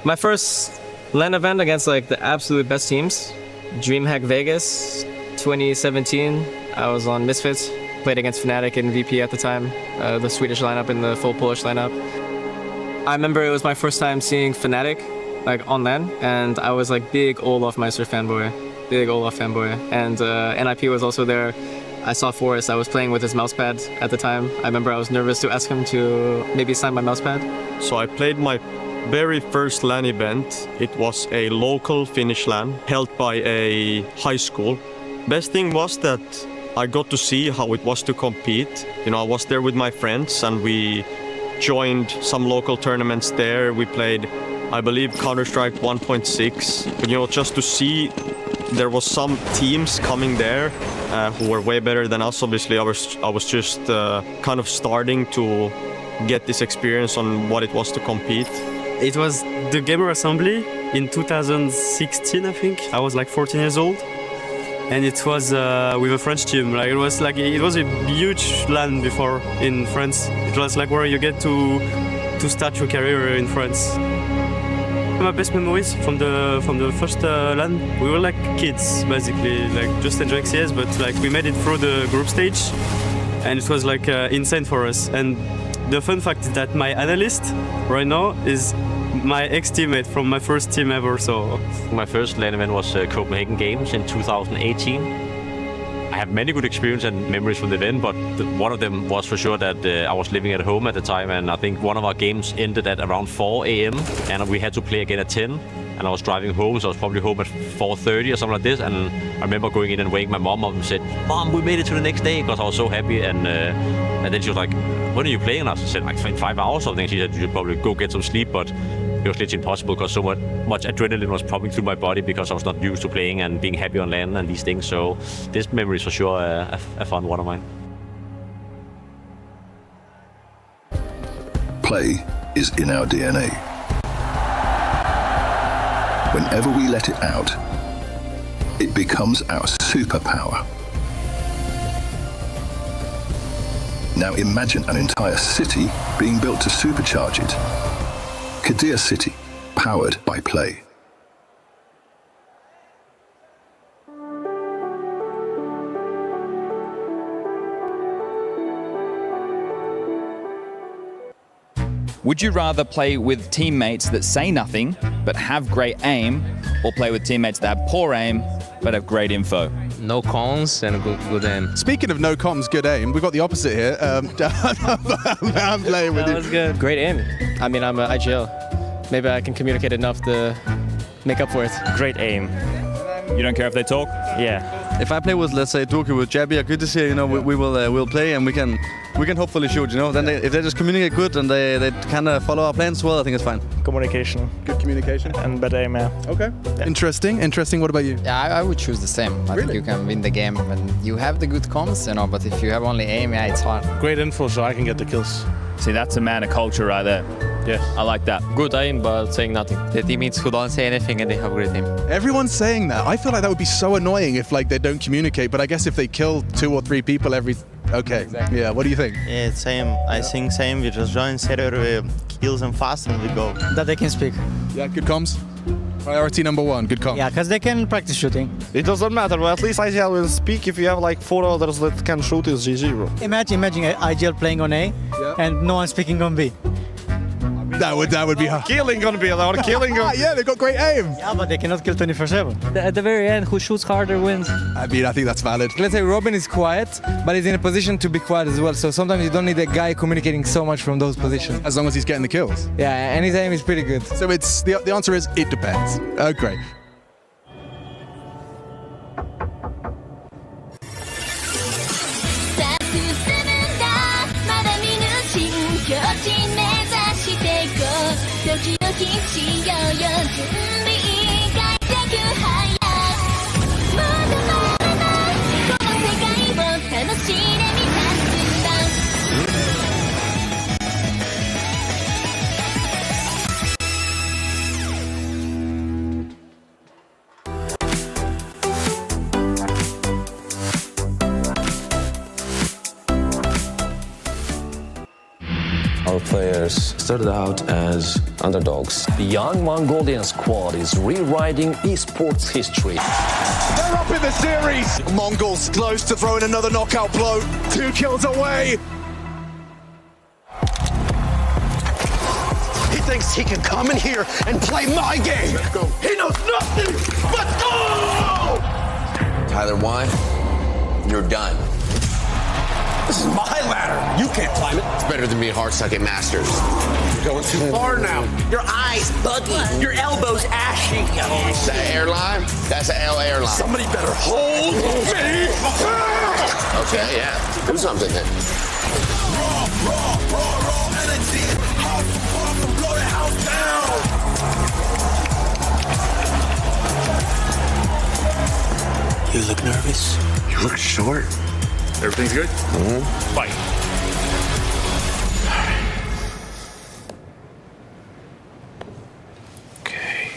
[SPEAKER 22] My first LAN event against like the absolute best teams. DreamHack Vegas, 2017. I was on Misfits. Played against Fnatic and VP at the time, the Swedish lineup and the full Polish lineup. I remember it was my first time seeing Fnatic like on LAN, and I was like big Olaf Meister fanboy, and NIP was also there. I saw Forrest, I was playing with his mousepad at the time. I remember I was nervous to ask him to maybe sign my mousepad.
[SPEAKER 26] So I played my very first LAN event. It was a local Finnish LAN held by a high school. Best thing was that I got to see how it was to compete. You know, I was there with my friends and we joined some local tournaments there. We played, I believe, Counter-Strike 1.6. But, you know, just to see there was some teams coming there who were way better than us. Obviously, I was just kind of starting to get this experience on what it was to compete.
[SPEAKER 27] It was the Gamer Assembly in 2016, I think. I was like 14 years old.
[SPEAKER 26] and it was with a French team. Like it was a huge LAN before in France. It was like where you get to start your career in France. My best memories from the first LAN, we were like kids basically, like just enjoying CS, but like we made it through the group stage, and it was like insane for us. And the fun fact is that my analyst right now is my ex-teammate from my first team ever. So
[SPEAKER 9] my first LAN event was Copenhagen Games in 2018. I have many good experience and memories from the event, but one of them was for sure that I was living at home at the time, and I think one of our games ended at around 4 a.m. and we had to play again at 10. And I was driving home, so I was probably home at 4:30 or something like this. And I remember going in and waking my mom up and said, "Mom, we made it to the next day," because I was so happy. And then she was like, "When are you playing?" And I said, "Like in 5 hours or something." She said, "You should probably go get some sleep," but it was literally impossible because so much adrenaline was pumping through my body because I was not used to playing and being happy on LAN and these things. So this memory is for sure a fun one of mine.
[SPEAKER 7] Play is in our DNA. Whenever we let it out, it becomes our superpower. Now imagine an entire city being built to supercharge it. Kadir City, powered by play.
[SPEAKER 11] Would you rather play with teammates that say nothing but have great aim, or play with teammates that have poor aim but have great info?
[SPEAKER 12] No comms and good aim.
[SPEAKER 15] Speaking of no comms, good aim, we've got the opposite here. I'm playing with you.
[SPEAKER 12] That was good. Great aim. I mean, I'm an IGL. Maybe I can communicate enough to make up for it.
[SPEAKER 11] Great aim. You don't care if they talk?
[SPEAKER 12] Yeah.
[SPEAKER 21] If I play with, let's say, Doku with Jabby or Goodies here, you know, we'll play and we can hopefully shoot, you know. Then if they just communicate good and they kind of follow our plans well, I think it's fine. Communication.
[SPEAKER 15] Good communication.
[SPEAKER 21] And better aim, yeah.
[SPEAKER 15] Okay. Yeah. Interesting. What about you?
[SPEAKER 23] Yeah, I would choose the same. I think you can win the game when you have the good comms, you know, but if you have only aim, yeah, it's hard.
[SPEAKER 21] Great info so I can get the kills.
[SPEAKER 11] See, that's a man of culture right there.
[SPEAKER 21] Yes.
[SPEAKER 11] I like that.
[SPEAKER 12] Good aim, but saying nothing.
[SPEAKER 23] The teammates who don't say anything and they have great aim.
[SPEAKER 15] Everyone's saying that. I feel like that would be so annoying if like they don't communicate, but I guess if they kill 2 or 3 people every... Okay, exactly. Yeah, what do you think?
[SPEAKER 27] Yeah, same. I think same. We just join server, kills them fast and we go.
[SPEAKER 21] That they can speak. Yeah, good comms. Priority number 1, good comms. Yeah, because they can practice shooting. It doesn't matter, but at least IGL will speak. If you have like 4 others that can shoot, it's GG, bro. Imagine IGL playing on A and no one speaking on B. That would be hard. Killing on B, or killing on... Yeah, they've got great aim. Yeah, but they cannot kill 24/7.
[SPEAKER 12] At the very end, who shoots harder wins.
[SPEAKER 21] I mean, I think that's valid.
[SPEAKER 28] Let's say Robin is quiet, but he's in a position to be quiet as well. So sometimes you don't need a guy communicating so much from those positions.
[SPEAKER 15] As long as he's getting the kills.
[SPEAKER 28] Yeah, and his aim is pretty good.
[SPEAKER 15] So it's the answer is it depends. Oh, great.
[SPEAKER 29] Our players started out as underdogs.
[SPEAKER 30] The young Mongolian squad is rewriting esports history.
[SPEAKER 15] They're up in the series. Mongols close to throwing another knockout blow. 2 kills away.
[SPEAKER 18] He thinks he can come in here and play my game. Let's go. He knows nothing. Let's go!
[SPEAKER 29] Tyler, why? You're done.
[SPEAKER 18] This is my ladder. You can't climb it.
[SPEAKER 29] It's better than being hard-sucking masters.
[SPEAKER 18] You're going too far now. Your eyes buggy. Your elbows ashy.
[SPEAKER 29] Is that an airline? That's an L airline.
[SPEAKER 18] Somebody better hold me.
[SPEAKER 29] Okay, yeah. Do something then.
[SPEAKER 18] Raw energy. House from blow the house down.
[SPEAKER 29] You look nervous.
[SPEAKER 18] You look short. Everything's good?
[SPEAKER 29] Mm-hmm.
[SPEAKER 18] Fight. Okay.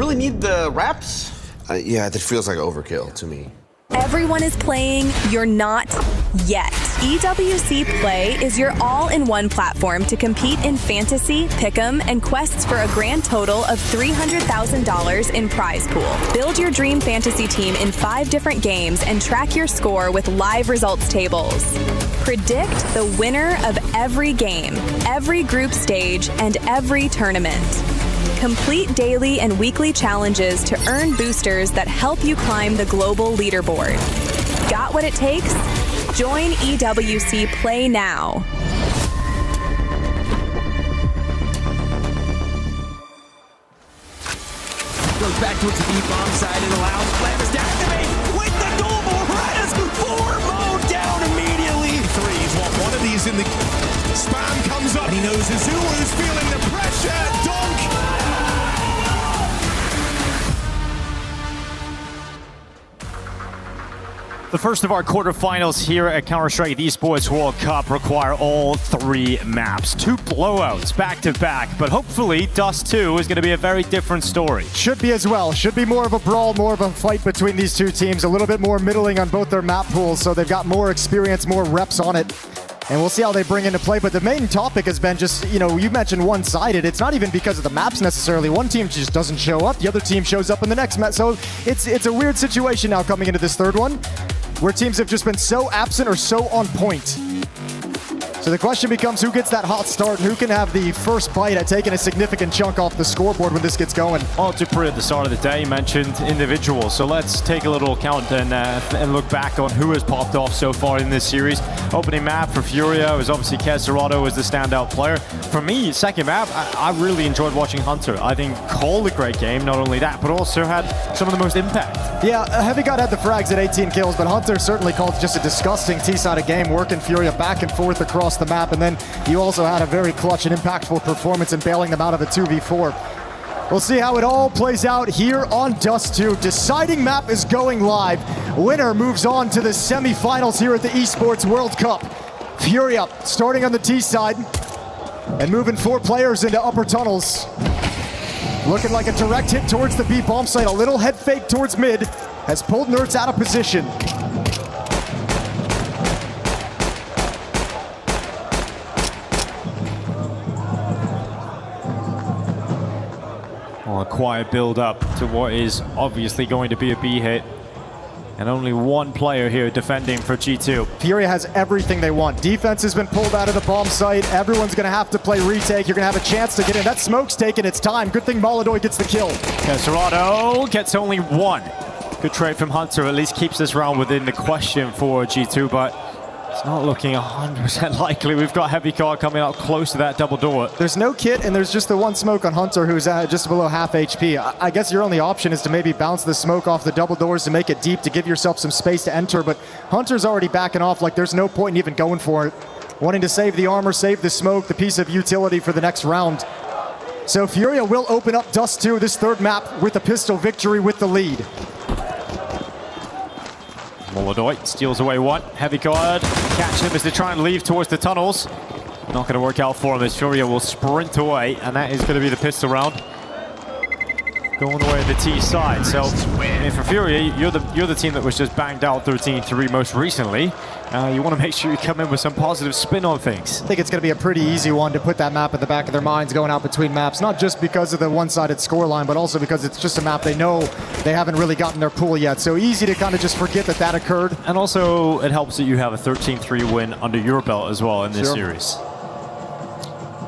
[SPEAKER 29] really need the reps? Yeah, that feels like overkill to me.
[SPEAKER 2] Everyone is playing, you're not yet. EWC Play is your all-in-one platform to compete in fantasy, pick'em, and quests for a grand total of $300,000 in prize pool. Build your dream fantasy team in 5 different games and track your score with live results tables. Predict the winner of every game, every group stage, and every tournament. Complete daily and weekly challenges to earn boosters that help you climb the global leaderboard. Got what it takes? Join EWC Play now.
[SPEAKER 18] Goes back towards the deep bomb side and allows Flammers to activate with the dual ball. Redas 4 mode down immediately. Threes. Well, one of these in the spam comes up. And he knows Azulu's feeling the pressure. Donk.
[SPEAKER 3] The first of our quarterfinals here at Counter-Strike Esports World Cup require all 3 maps. 2 blowouts back-to-back, but hopefully Dust 2 is going to be a very different story.
[SPEAKER 5] Should be as well. Should be more of a brawl, more of a fight between these 2 teams. A little bit more middling on both their map pools, so they've got more experience, more reps on it. And we'll see how they bring into play. But the main topic has been just, you know, you mentioned one-sided. It's not even because of the maps necessarily. One team just doesn't show up. The other team shows up in the next map. So it's a weird situation now coming into this third one, where teams have just been so absent or so on point. So the question becomes who gets that hot start and who can have the first bite at taking a significant chunk off the scoreboard when this gets going.
[SPEAKER 3] Well, Dupree at the start of the day mentioned individuals, so let's take a little count and look back on who has popped off so far in this series. Opening map for Furia was obviously Kesserado as the standout player. For me, second map, I really enjoyed watching Hunter. I think called a great game, not only that, but also had some of the most impact.
[SPEAKER 5] Yeah, Heavy God had the frags at 18 kills, but Hunter certainly called just a disgusting T-sided game, working Furia back and forth across the map, and then you also had a very clutch and impactful performance in bailing them out of a 2v4. We'll see how it all plays out here on Dust 2. Deciding map is going live. Winner moves on to the semifinals here at the Esports World Cup. Furia starting on the T side and moving 4 players into upper tunnels. Looking like a direct hit towards the B bomb site. A little head fake towards mid has pulled Nerds out of position.
[SPEAKER 3] Well, a quiet build-up to what is obviously going to be a B hit. And only 1 player here defending for G2.
[SPEAKER 5] Furia has everything they want. Defense has been pulled out of the bomb site. Everyone's going to have to play retake. You're going to have a chance to get in. That smoke's taken its time. Good thing Molodoy gets the kill.
[SPEAKER 3] Kesserado gets only 1. Good trade from Hunter. At least keeps this round within the question for G2, but it's not looking 100% likely. We've got Heavy Card coming up close to that double door.
[SPEAKER 5] There's no kit, and there's just the 1 smoke on Hunter, who's just below half HP. I guess your only option is to maybe bounce the smoke off the double doors to make it deep, to give yourself some space to enter, but Hunter's already backing off. Like, there's no point in even going for it. Wanting to save the armor, save the smoke, the piece of utility for the next round. So Furia will open up Dust 2, this third map, with a pistol victory with the lead.
[SPEAKER 3] Molodoy steals away 1. Heavy Card catching him as they try and leave towards the tunnels. Not going to work out for him as Furia will sprint away, and that is going to be the pistol round. Going away at the T side. So, I mean, for Furia, you're the team that was just banged out 13-3 most recently. You want to make sure you come in with some positive spin on things.
[SPEAKER 5] I think it's going to be a pretty easy one to put that map at the back of their minds going out between maps, not just because of the one-sided scoreline, but also because it's just a map they know they haven't really gotten their pool yet. So easy to kind of just forget that that occurred.
[SPEAKER 3] And also, it helps that you have a 13-3 win under your belt as well in this series.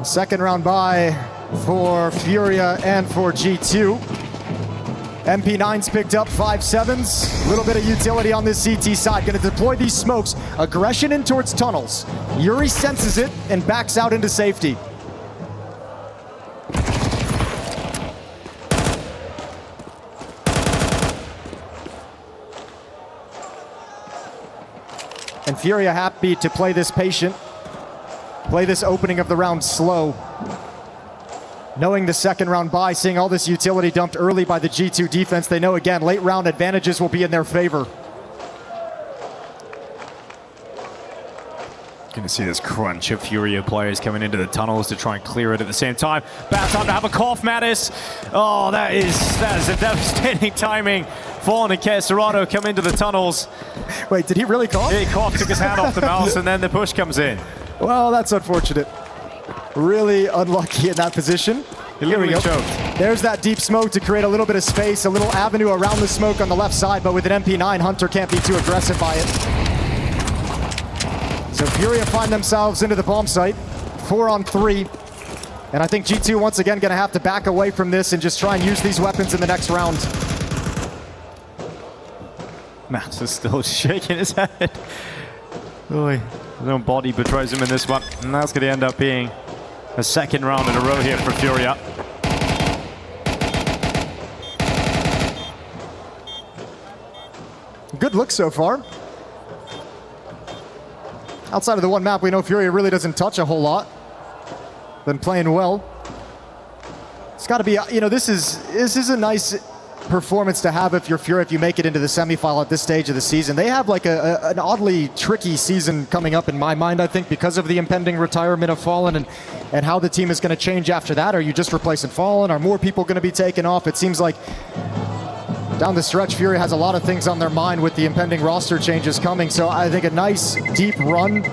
[SPEAKER 5] Second round bye for Furia and for G2. MP9's picked up 5-7s. A little bit of utility on this CT side. Going to deploy these smokes. Aggression in towards tunnels. Yuri senses it and backs out into safety. And Furia happy to play this patient. Play this opening of the round slow. Knowing the second round bye, seeing all this utility dumped early by the G2 defense, they know again, late round advantages will be in their favor.
[SPEAKER 3] Going to see this crunch of Furia players coming into the tunnels to try and clear it at the same time. Bad time to have a cough, Mattis. Oh, that is a devastating timing. Fallen and Kesserado come into the tunnels.
[SPEAKER 5] Wait, did he really cough?
[SPEAKER 3] Yeah, he coughed, took his hand off the mouse, and then the push comes in.
[SPEAKER 5] Well, that's unfortunate. Really unlucky in that position. Here we go.
[SPEAKER 3] Choked.
[SPEAKER 5] There's that deep smoke to create a little bit of space, a little avenue around the smoke on the left side, but with an MP9, Hunter can't be too aggressive by it. So Furia find themselves into the bomb site, 4-on-3. And I think G2 once again gonna have to back away from this and just try and use these weapons in the next round.
[SPEAKER 3] Matt is still shaking his head. Boy, his own body betrays him in this one. And that's gonna end up being a second round in a row here for Furia.
[SPEAKER 5] Good look so far. Outside of the one map, we know Furia really doesn't touch a whole lot. Been playing well. It's got to be, you know, this is a nice performance to have if you're Furia, if you make it into the semifinal at this stage of the season. They have like an oddly tricky season coming up in my mind, I think, because of the impending retirement of Fallen and how the team is going to change after that. Are you just replacing Fallen? Are more people going to be taken off? It seems like down the stretch, Furia has a lot of things on their mind with the impending roster changes coming. So I think a nice deep run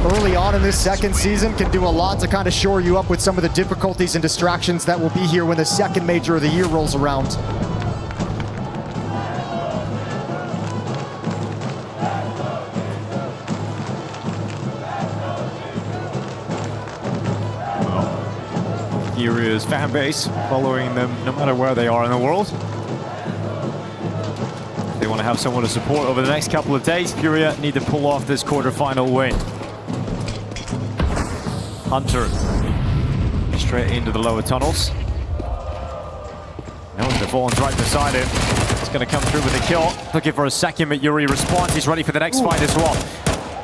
[SPEAKER 5] early on in this second season can do a lot to kind of shore you up with some of the difficulties and distractions that will be here when the second major of the year rolls around.
[SPEAKER 3] Furia's fan base following them no matter where they are in the world. They want to have someone to support over the next couple of days. Furia need to pull off this quarterfinal win. Hunter straight into the lower tunnels. Now the Fallen's right beside him. It's going to come through with a kill. Looking for a second, but Yuri responds. He's ready for the next fight as well.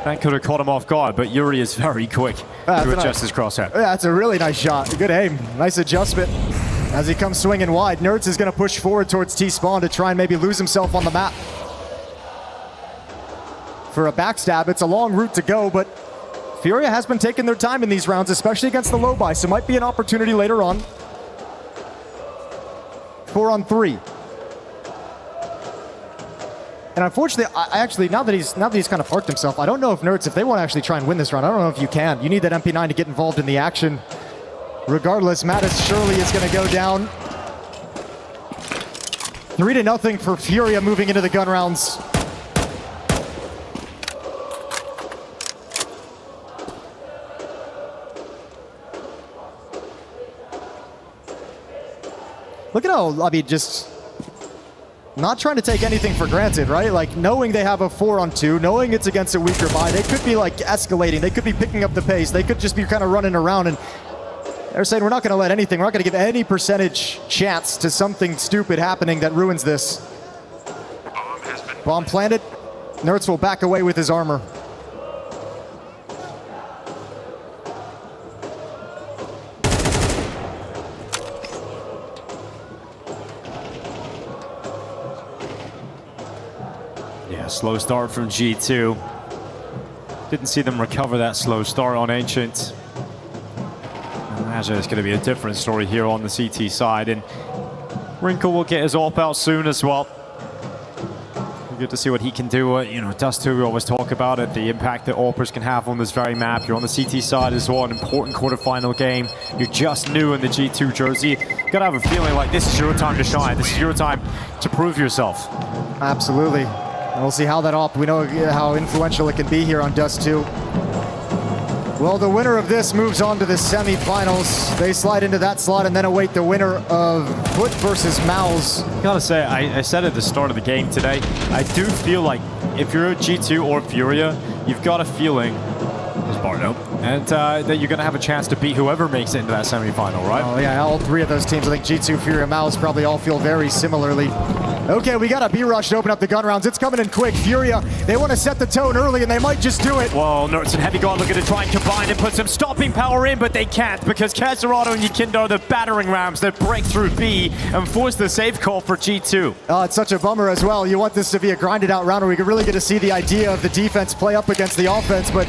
[SPEAKER 3] That could have caught him off guard, but Yuri is very quick to adjust his crosshair.
[SPEAKER 5] Yeah, that's a really nice shot. Good aim. Nice adjustment. As he comes swinging wide, Nerds is going to push forward towards T-Spawn to try and maybe lose himself on the map. For a backstab, it's a long route to go, but Furia has been taking their time in these rounds, especially against the low buy, so might be an opportunity later on. 4-on-3. And unfortunately, I actually, now that he's kind of parked himself, I don't know if Nerds, if they want to actually try and win this round, I don't know if you can. You need that MP9 to get involved in the action. Regardless, Mattis surely is going to go down. 3-0 for Furia moving into the gun rounds. Look at how, I mean, just not trying to take anything for granted, right? Like knowing they have a 4-on-2, knowing it's against a weaker buy, they could be like escalating, they could be picking up the pace, they could just be kind of running around, and they're saying we're not going to let anything, we're not going to give any percentage chance to something stupid happening that ruins this. Bomb planted. Nerds will back away with his armor.
[SPEAKER 3] Yeah, slow start from G2. Didn't see them recover that slow start on Ancient. I imagine it's going to be a different story here on the CT side, and Wrinkle will get his AWP out soon as well. Good to see what he can do. You know, Dust2, we always talk about it, the impact that AWPers can have on this very map. You're on the CT side as well, an important quarterfinal game. You're just new in the G2 jersey. Gotta have a feeling like this is your time to shine. This is your time to prove yourself.
[SPEAKER 5] Absolutely. And we'll see how that AWP, we know how influential it can be here on Dust2. Well, the winner of this moves on to the semifinals. They slide into that slot and then await the winner of Foot versus Mouse.
[SPEAKER 3] Gotta say, I said at the start of the game today, I do feel like if you're a G2 or Furia, you've got a feeling, there's Bardo, and that you're gonna have a chance to beat whoever makes it into that semifinal, right?
[SPEAKER 5] Oh yeah, all three of those teams, I think G2, Furia, Mouse probably all feel very similarly. Okay, we got a B-rush to open up the gun rounds. It's coming in quick. Furia, they want to set the tone early, and they might just do it.
[SPEAKER 3] Whoa, Nerds and Heavy Guard looking to try and combine and put some stopping power in, but they can't because Kesserado and Yakinda are the battering rams that break through B and force the save call for G2.
[SPEAKER 5] Oh, it's such a bummer as well. You want this to be a grinded out round where we can really get to see the idea of the defense play up against the offense, but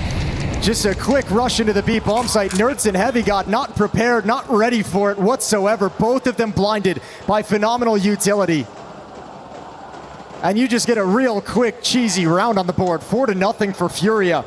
[SPEAKER 5] Just a quick rush into the B bomb site. Nerds and Heavy got not prepared, not ready for it whatsoever. Both of them blinded by phenomenal utility. And you just get a real quick, cheesy round on the board. 4-0 for Furia.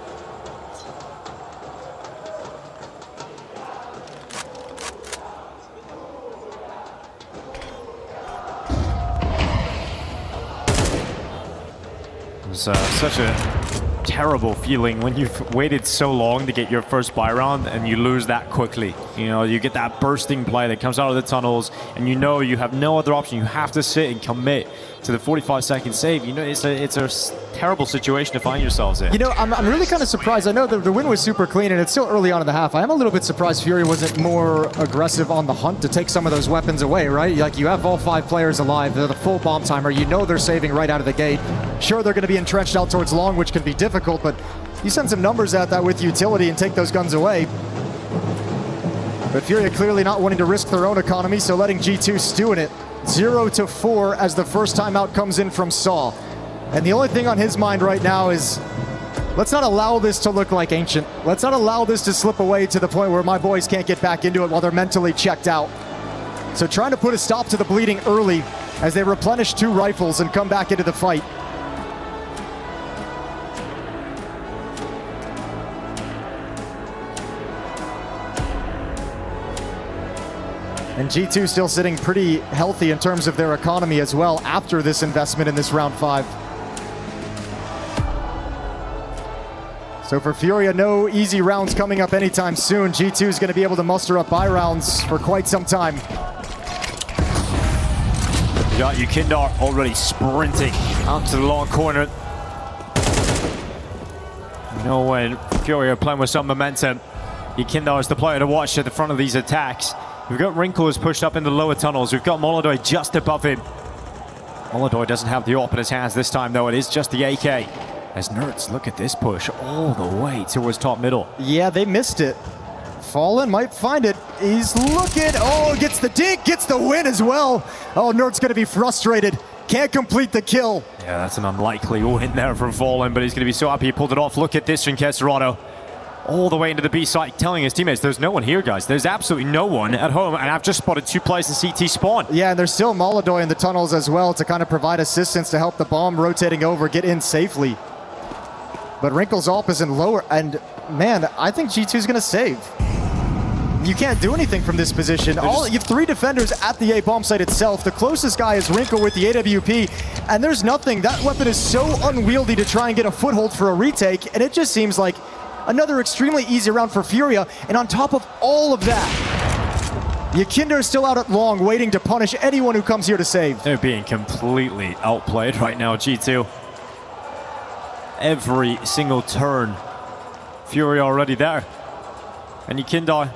[SPEAKER 3] It was such a terrible feeling when you've waited so long to get your first buy round and you lose that quickly. You know, you get that bursting play that comes out of the tunnels and you know you have no other option. You have to sit and commit to the 45-second save. You know, it's a terrible situation to find yourselves in.
[SPEAKER 5] You know, I'm really kind of surprised. I know the win was super clean and it's still early on in the half. I am a little bit surprised Fury wasn't more aggressive on the hunt to take some of those weapons away, right? Like, you have all 5 players alive. They're the full bomb timer. You know they're saving right out of the gate. Sure, they're going to be entrenched out towards long, which can be difficult, but you send some numbers at that with utility and take those guns away. But Furia clearly not wanting to risk their own economy, so letting G2 stew in it. 0-4 as the first timeout comes in from Saw. And the only thing on his mind right now is, let's not allow this to look like Ancient. Let's not allow this to slip away to the point where my boys can't get back into it while they're mentally checked out. So trying to put a stop to the bleeding early as they replenish 2 rifles and come back into the fight. And G2 still sitting pretty healthy in terms of their economy as well after this investment in this round 5. So for Furia, no easy rounds coming up anytime soon. G2 is going to be able to muster up buy rounds for quite some time.
[SPEAKER 3] You got Yukindar already sprinting out to the long corner. You know, when Furia are playing with some momentum, Yukindar is the player to watch at the front of these attacks. We've got Wrinkle who's pushed up in the lower tunnels. We've got Molodoy just above him. Molodoy doesn't have the AWP in his hands this time, though. It is just the AK. As Nerds look at this push all the way towards top middle.
[SPEAKER 5] Yeah, they missed it. Fallen might find it. He's looking. Oh, gets the dink, gets the win as well. Oh, Nerds going to be frustrated. Can't complete the kill.
[SPEAKER 3] Yeah, that's an unlikely win there from Fallen, but he's going to be so happy he pulled it off. Look at this from Kesserano. All the way into the B site, telling his teammates, there's no one here, guys. There's absolutely no one at home, and I've just spotted 2 players in CT spawn.
[SPEAKER 5] Yeah, and there's still Molodoy in the tunnels as well to kind of provide assistance to help the bomb rotating over get in safely. But Wrinkle's AWP is in lower, and man, I think G2's going to save. You can't do anything from this position. You have 3 defenders at the A bomb site itself. The closest guy is Wrinkle with the AWP, and there's nothing. That weapon is so unwieldy to try and get a foothold for a retake, and it just seems like another extremely easy round for Furia. And on top of all of that, Yakinder is still out at long, waiting to punish anyone who comes here to save.
[SPEAKER 3] They're being completely outplayed right now, G2. Every single turn, Furia already there. And Yakinder,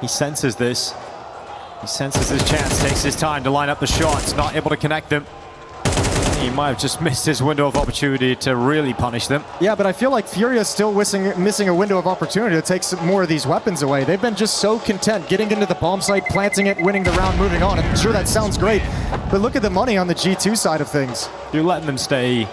[SPEAKER 3] he senses this. He senses his chance, takes his time to line up the shots, not able to connect them. He might have just missed his window of opportunity to really punish them.
[SPEAKER 5] Yeah, but I feel like Furia is still missing a window of opportunity to take some more of these weapons away. They've been just so content getting into the bomb site, planting it, winning the round, moving on. I'm sure that sounds great, but look at the money on the G2 side of things.
[SPEAKER 3] You're letting them stay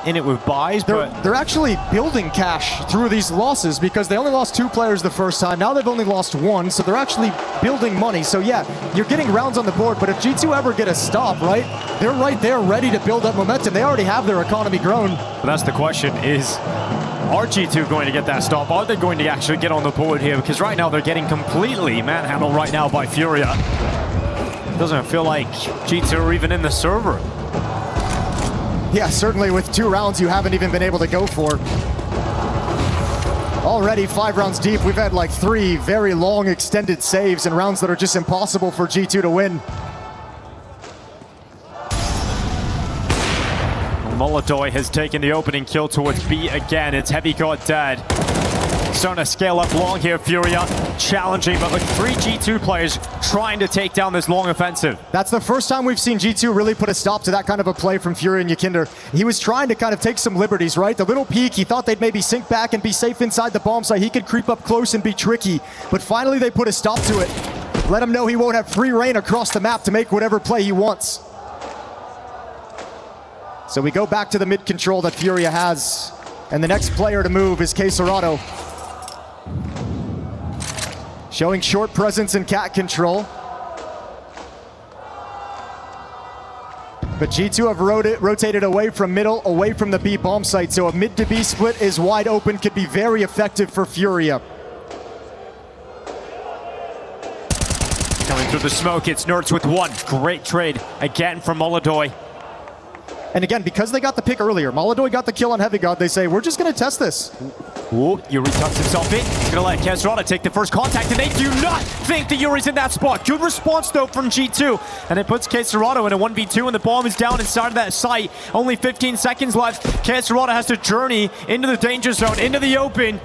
[SPEAKER 3] in it with buys, but
[SPEAKER 5] they're actually building cash through these losses because they only lost 2 players the first time. Now they've only lost 1, so they're actually building money. So yeah, you're getting rounds on the board, but if G2 ever get a stop, right, they're right there ready to build up momentum. They already have their economy grown.
[SPEAKER 3] But that's the question is, are G2 going to get that stop? Are they going to actually get on the board here? Because right now they're getting completely manhandled right now by Furia. It doesn't feel like G2 are even in the server.
[SPEAKER 5] Yeah, certainly with 2 rounds you haven't even been able to go for. Already 5 rounds deep, we've had like 3 very long extended saves and rounds that are just impossible for G2 to win.
[SPEAKER 3] Molodoy has taken the opening kill towards B again. It's Heavy God dead. Starting to scale up long here, Furia. Challenging, but like 3 G2 players trying to take down this long offensive.
[SPEAKER 5] That's the first time we've seen G2 really put a stop to that kind of a play from Furia and Yakinder. He was trying to kind of take some liberties, right? The little peek, he thought they'd maybe sink back and be safe inside the bomb site. He could creep up close and be tricky, but finally they put a stop to it. Let him know he won't have free reign across the map to make whatever play he wants. So we go back to the mid control that Furia has. And the next player to move is Queserado. Showing short presence and cat control. But G2 have rotated away from middle, away from the B bomb site, so a mid to B split is wide open, could be very effective for Furia.
[SPEAKER 3] Coming through the smoke, it's Nerds with one. Great trade again from Molodoy.
[SPEAKER 5] And again, because they got the pick earlier, Molodoy got the kill on Heavy God, they say, we're just going to test this.
[SPEAKER 3] Ooh, Yuri tucks himself in. He's going to let Queserado take the first contact, and they do not think that Yuri's in that spot. Good response, though, from G2. And it puts Queserado in a 1v2, and the bomb is down inside of that site. Only 15 seconds left. Queserado has to journey into the danger zone, into the open.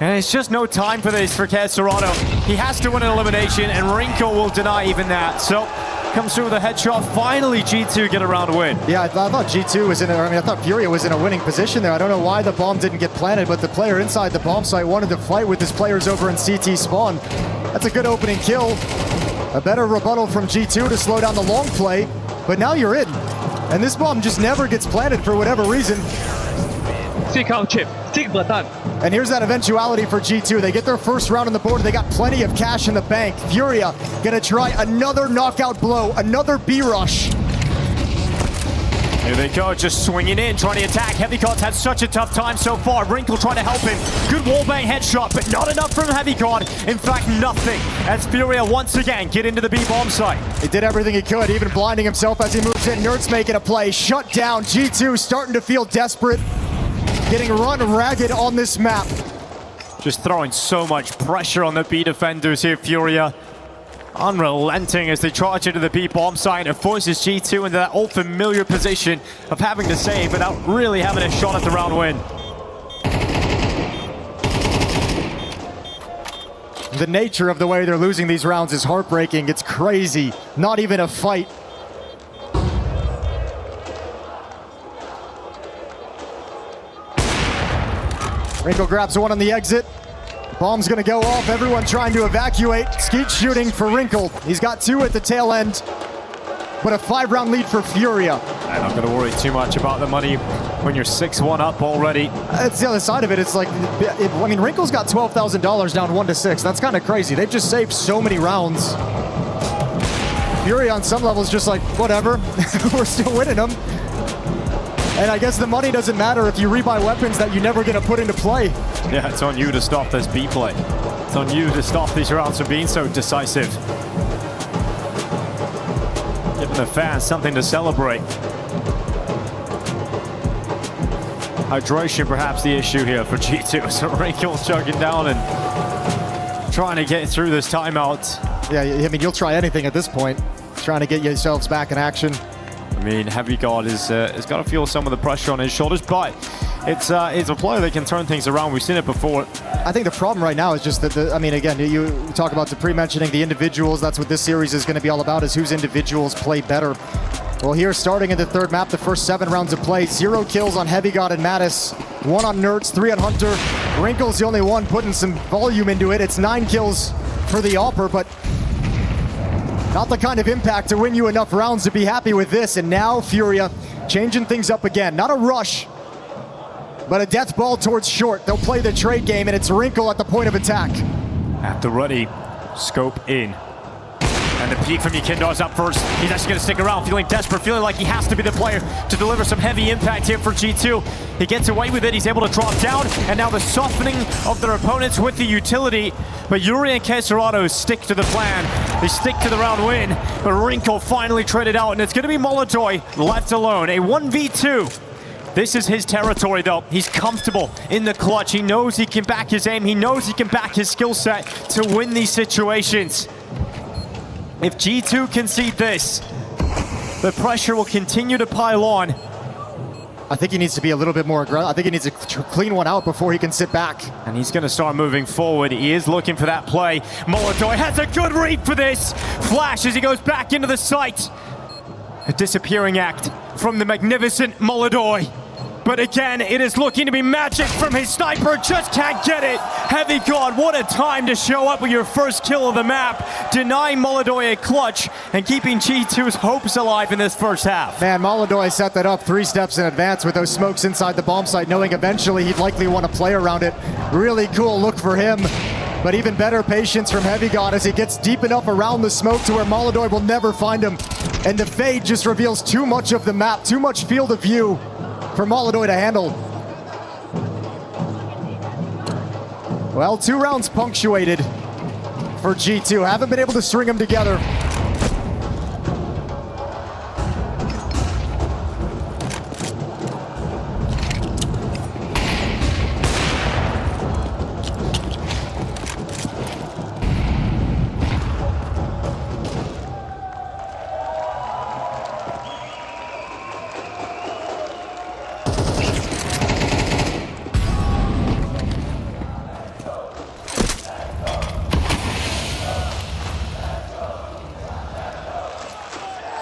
[SPEAKER 3] And it's just no time for this for Queserado. He has to win an elimination, and Wrinkle will deny even that. So, comes through with a headshot. Finally, G2 get a round win.
[SPEAKER 5] Yeah, I thought G2 was I thought Furia was in a winning position there. I don't know why the bomb didn't get planted, but the player inside the bomb site wanted to fight with his players over in CT spawn. That's a good opening kill. A better rebuttal from G2 to slow down the long play, but now you're in. And this bomb just never gets planted for whatever reason. And here's that eventuality for G2. They get their first round on the board. They got plenty of cash in the bank. Furia gonna try another knockout blow, another B rush.
[SPEAKER 3] Here they go, just swinging in, trying to attack. Heavy God's had such a tough time so far. Wrinkle trying to help him. Good wallbang headshot, but not enough from Heavy God. In fact, nothing. As Furia once again get into the B bomb site.
[SPEAKER 5] He did everything he could, even blinding himself as he moves in. Nerds making a play, shut down. G2 starting to feel desperate. Getting run ragged on this map.
[SPEAKER 3] Just throwing so much pressure on the B defenders here, Furia. Unrelenting as they charge into the B bomb site, and it forces G2 into that old familiar position of having to save without really having a shot at the round win.
[SPEAKER 5] The nature of the way they're losing these rounds is heartbreaking. It's crazy. Not even a fight. Wrinkle grabs one on the exit. Bomb's gonna go off. Everyone trying to evacuate. Skeet shooting for Wrinkle. He's got two at the tail end, but a 5-round lead for Furia.
[SPEAKER 3] I'm not gonna worry too much about the money when you're 6-1 up already.
[SPEAKER 5] That's the other side of it. It's like, I mean, Wrinkle's got $12,000 down 1-6. That's kind of crazy. They've just saved so many rounds. Furia on some levels just like, whatever, we're still winning them. And I guess the money doesn't matter if you rebuy weapons that you never get to put into play.
[SPEAKER 3] Yeah, it's on you to stop this B play. It's on you to stop these rounds from being so decisive. Giving the fans something to celebrate. Hydration perhaps the issue here for G2. So Wrinkle chugging down and trying to get through this timeout.
[SPEAKER 5] Yeah, I mean, you'll try anything at this point, trying to get yourselves back in action.
[SPEAKER 3] I mean, Heavy God has got to feel some of the pressure on his shoulders, but it's a player that can turn things around. We've seen it before.
[SPEAKER 5] I think the problem right now is just that, I mean, again, you talk about the pre-mentioning the individuals. That's what this series is going to be all about, is whose individuals play better. Well, here, starting in the third map, the first 7 rounds of play, 0 kills on Heavy God and Mattis, 1 on Nerds, 3 on Hunter. Wrinkle's the only one putting some volume into it. It's 9 kills for the Alper, but not the kind of impact to win you enough rounds to be happy with this. And now Furia changing things up again. Not a rush, but a death ball towards short. They'll play the trade game, and it's Wrinkle at the point of attack.
[SPEAKER 3] At the ready, scope in. And the peek from Ykindar's up first. He's actually going to stick around, feeling desperate, feeling like he has to be the player to deliver some heavy impact here for G2. He gets away with it, he's able to drop down, and now the softening of their opponents with the utility. But Yuri and Queserado stick to the plan. They stick to the round win, but Wrinkle finally traded out, and it's going to be Molodoy left alone. A 1v2. This is his territory, though. He's comfortable in the clutch. He knows he can back his aim. He knows he can back his skill set to win these situations. If G2 concede this, the pressure will continue to pile on.
[SPEAKER 5] I think he needs to be a little bit more aggressive. I think he needs to clean one out before he can sit back.
[SPEAKER 3] And he's going to start moving forward. He is looking for that play. Molodoy has a good read for this. Flash as he goes back into the site. A disappearing act from the magnificent Molodoy. But again, it is looking to be magic from his sniper. Just can't get it. Heavy God, what a time to show up with your first kill of the map, denying Molodoi a clutch and keeping G2's hopes alive in this first half.
[SPEAKER 5] Man, Molodoi set that up 3 steps in advance with those smokes inside the bomb site, knowing eventually he'd likely want to play around it. Really cool look for him. But even better patience from Heavy God as he gets deep enough around the smoke to where Molodoi will never find him. And the fade just reveals too much of the map, too much field of view for Molodoi to handle. Well, 2 rounds punctuated for G2. Haven't been able to string them together.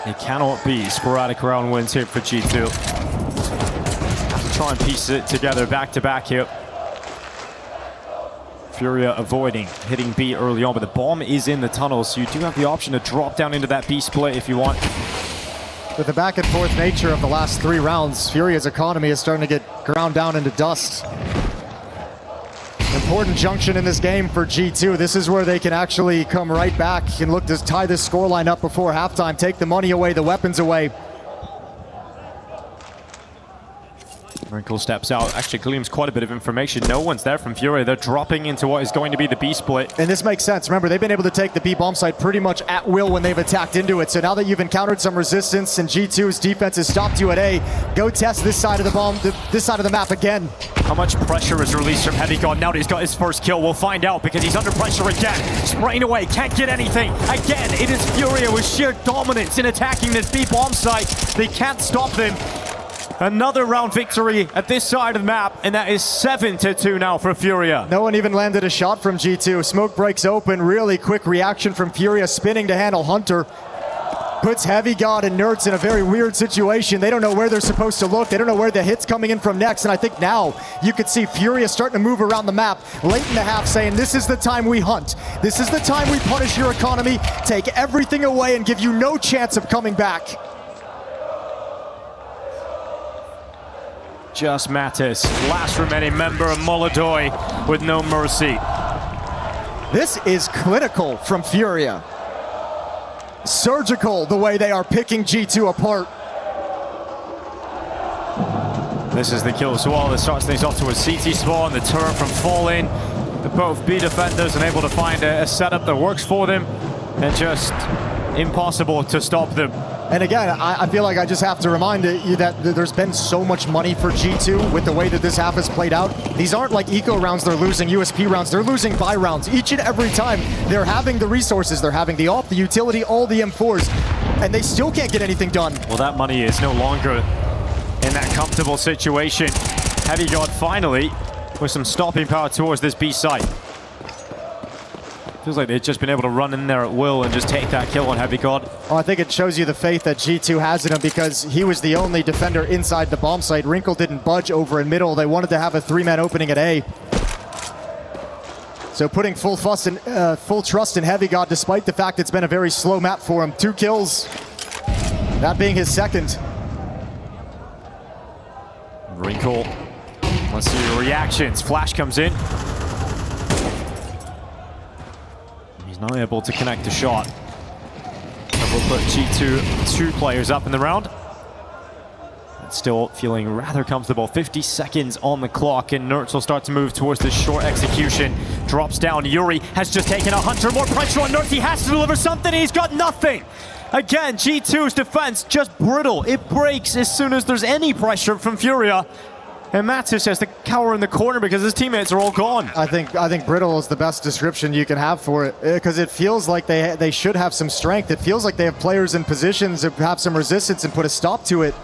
[SPEAKER 3] It cannot be sporadic round wins here for G2. Have to try and piece it together back to back here. Furia avoiding hitting B early on, but the bomb is in the tunnel, so you do have the option to drop down into that B split if you want.
[SPEAKER 5] With the back and forth nature of the last 3 rounds, Furia's economy is starting to get ground down into dust. Important junction in this game for G2. This is where they can actually come right back and look to tie this scoreline up before halftime, take the money away, the weapons away.
[SPEAKER 3] Wrinkle steps out, actually gleams quite a bit of information. No one's there from Furia. They're dropping into what is going to be the B split.
[SPEAKER 5] And this makes sense. Remember, they've been able to take the B bomb site pretty much at will when they've attacked into it. So now that you've encountered some resistance and G2's defense has stopped you at A, go test this side of the bomb, this side of the map again.
[SPEAKER 3] How much pressure is released from Heavy God now that he's got his first kill? We'll find out because he's under pressure again. Spraying away, can't get anything. Again, it is Furia with sheer dominance in attacking this B bomb site. They can't stop them. Another round victory at this side of the map, and that is 7-2 now for Furia.
[SPEAKER 5] No one even landed a shot from G2. Smoke breaks open, really quick reaction from Furia, spinning to handle Hunter. Puts Heavy God and Nerds in a very weird situation. They don't know where they're supposed to look. They don't know where the hit's coming in from next, and I think now you could see Furia starting to move around the map late in the half, saying this is the time we hunt. This is the time we punish your economy, take everything away, and give you no chance of coming back.
[SPEAKER 3] Just Mattis, last remaining member of Molodoi with no mercy.
[SPEAKER 5] This is clinical from Furia. Surgical the way they are picking G2 apart.
[SPEAKER 3] This is the kill as well. This starts things off to a CT spawn, the turret from falling. Both B defenders unable to find a setup that works for them, and just impossible to stop them.
[SPEAKER 5] And again, I feel like I just have to remind you that there's been so much money for G2 with the way that this half has played out. These aren't like eco rounds they're losing, USP rounds, they're losing buy rounds. Each and every time they're having the resources, they're having the AWP, the utility, all the M4s, and they still can't get anything done.
[SPEAKER 3] Well, that money is no longer in that comfortable situation. Heavy God finally with some stopping power towards this B site. Feels like they've just been able to run in there at will and just take that kill on Heavy God.
[SPEAKER 5] Well, I think it shows you the faith that G2 has in him because he was the only defender inside the bomb site. Wrinkle didn't budge over in middle. They wanted to have a 3-man opening at A. So putting full trust in Heavy God despite the fact it's been a very slow map for him. 2 kills, that being his second.
[SPEAKER 3] Wrinkle, let's see your reactions. Flash comes in. He's not able to connect the shot. And we'll put G2 2 players up in the round. But still feeling rather comfortable. 50 seconds on the clock, and Nerds will start to move towards this short execution. Drops down. Yuri has just taken a Hunter. More pressure on Nerds. He has to deliver something. He's got nothing. Again, G2's defense just brittle. It breaks as soon as there's any pressure from Furia. And Mattis has to cower in the corner because his teammates are all gone.
[SPEAKER 5] I think brittle is the best description you can have for it because it feels like they should have some strength. It feels like they have players in positions that have some resistance and put a stop to it.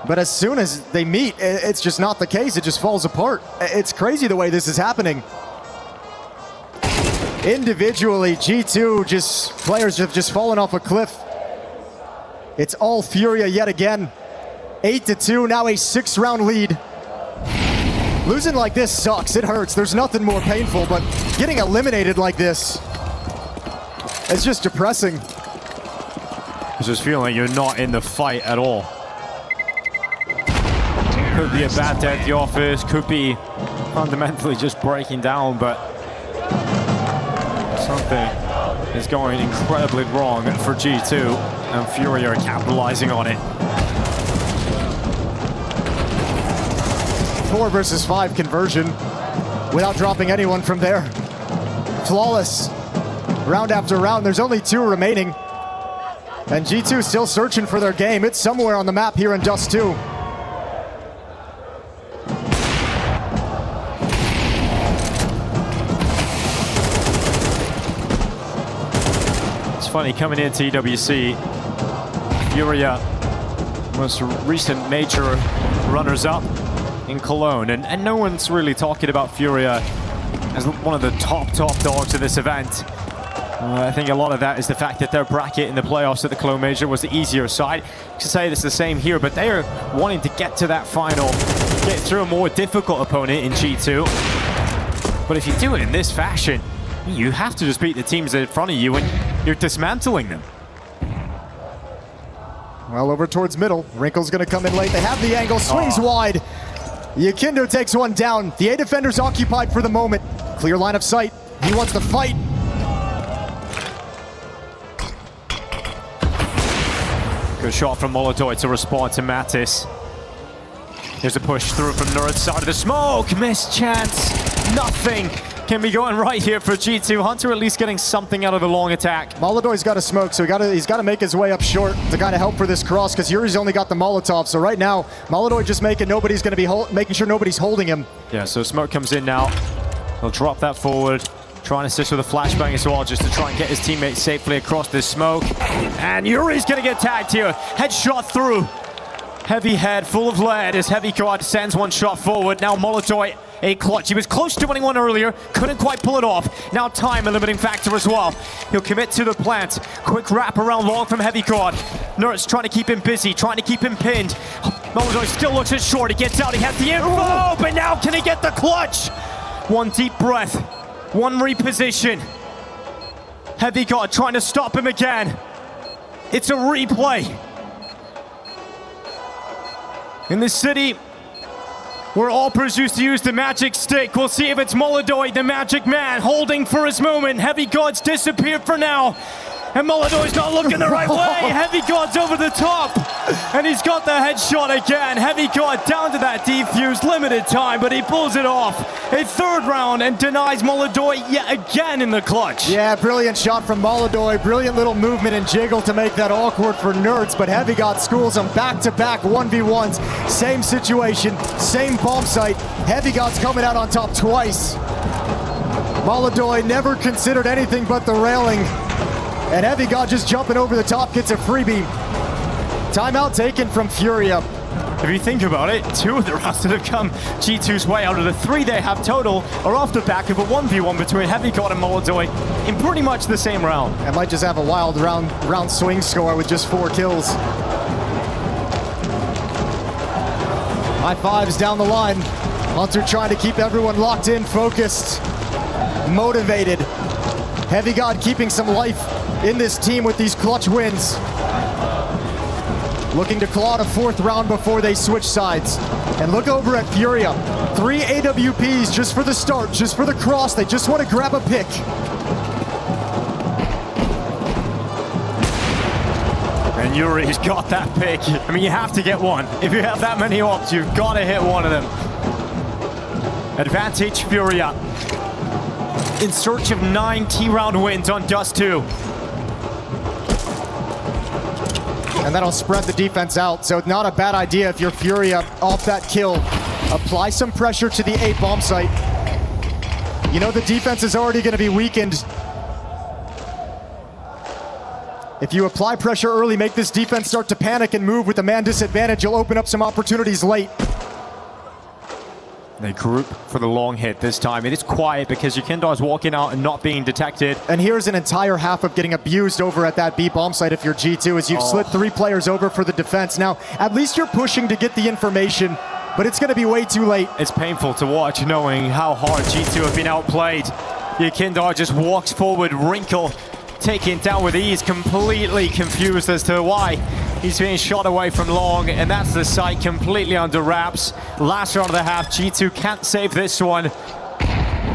[SPEAKER 5] But as soon as they meet, it's just not the case. It just falls apart. It's crazy the way this is happening. Individually, G2 players have just fallen off a cliff. It's all Furia yet again. 8-2, now a 6-round lead. Losing like this sucks, it hurts. There's nothing more painful, but getting eliminated like this, it's just depressing.
[SPEAKER 3] It's just feeling like you're not in the fight at all. Could be a bad day at the office, could be fundamentally just breaking down, but something is going incredibly wrong for G2, and Fury are capitalizing on it.
[SPEAKER 5] 4 versus 5 conversion without dropping anyone from there. Flawless. Round after round, there's only 2 remaining. And G2 still searching for their game. It's somewhere on the map here in Dust 2.
[SPEAKER 3] It's funny, coming into EWC, Furia, most recent major runners-up in Cologne, and no one's really talking about Furia as one of the top dogs of this event. I think a lot of that is the fact that their bracket in the playoffs at the Cologne Major was the easier side. You could say it's the same here, but they are wanting to get to that final, get through a more difficult opponent in G2. But if you do it in this fashion, you have to just beat the teams in front of you, and you're dismantling them.
[SPEAKER 5] Well, over towards middle. Wrinkle's gonna come in late. They have the angle, swings wide. Yakindo takes one down. The A defender's occupied for the moment. Clear line of sight. He wants to fight.
[SPEAKER 3] Good shot from Molodoi to respond to Mattis. Here's a push through from Nerd's side of the smoke. Missed chance. Nothing can be going right here for G2. Hunter at least getting something out of the long attack.
[SPEAKER 5] Molodoi's got to smoke, so he's got to make his way up short to kind of help for this cross, because Yuri's only got the Molotov. So right now, Molodoi just making sure nobody's holding him.
[SPEAKER 3] Yeah, so smoke comes in now. He'll drop that forward. Trying to assist with a flashbang as well, just to try and get his teammate safely across this smoke. And Yuri's gonna get tagged here. Headshot through. Heavy head, full of lead, as Heavy God sends one shot forward. Now Molodoi, a clutch. He was close to winning one earlier, couldn't quite pull it off. Now time, a limiting factor as well. He'll commit to the plant. Quick wrap around long from Heavy God. Nurse trying to keep him busy, trying to keep him pinned. Molodoi still looks at short. He gets out, he has the info, but now can he get the clutch? One deep breath. One reposition. Heavy God trying to stop him again. It's a replay. In the city, where all pros used to use the magic stick, we'll see if it's Molodoi, the magic man, holding for his moment. Heavy God's disappeared for now. And Molodoi's not looking the right way. Heavy God's over the top. And he's got the headshot again. Heavy God down to that defuse, limited time, but he pulls it off. A 3rd round and denies Molodoi yet again in the clutch.
[SPEAKER 5] Yeah, brilliant shot from Molodoi. Brilliant little movement and jiggle to make that awkward for Nerds, but Heavy God schools him back-to-back 1v1s. Same situation, same bomb site. Heavy God's coming out on top twice. Molodoi never considered anything but the railing. And Heavy God just jumping over the top gets a freebie. Timeout taken from Furia.
[SPEAKER 3] If you think about it, 2 of the rounds that have come G2's way out of the 3 they have total are off the back of a 1v1 between Heavy God and Molodoi in pretty much the same round.
[SPEAKER 5] I might just have a wild round swing score with just 4 kills. High fives down the line. Hunter trying to keep everyone locked in, focused, motivated. Heavy God keeping some life in this team with these clutch wins. Looking to claw a 4th round before they switch sides. And look over at Furia. 3 AWPs just for the start, just for the cross. They just want to grab a pick.
[SPEAKER 3] And Yuri's got that pick. I mean, you have to get one. If you have that many ops, you've got to hit one of them. Advantage Furia. In search of 9 T-round wins on Dust 2.
[SPEAKER 5] And that'll spread the defense out. So not a bad idea if you're Furia off that kill. Apply some pressure to the A bomb site. You know the defense is already going to be weakened. If you apply pressure early, make this defense start to panic and move with the man disadvantage, you'll open up some opportunities late.
[SPEAKER 3] They group for the long hit this time. It is quiet because Yukindar is walking out and not being detected.
[SPEAKER 5] And here's an entire half of getting abused over at that B bomb site if you're G2, as you've slid 3 players over for the defense. Now, at least you're pushing to get the information, but it's going to be way too late.
[SPEAKER 3] It's painful to watch knowing how hard G2 have been outplayed. Yukindar just walks forward, Wrinkle taken down with ease, completely confused as to why he's being shot away from long, and that's the site completely under wraps. Last round of the half, G2 can't save this one.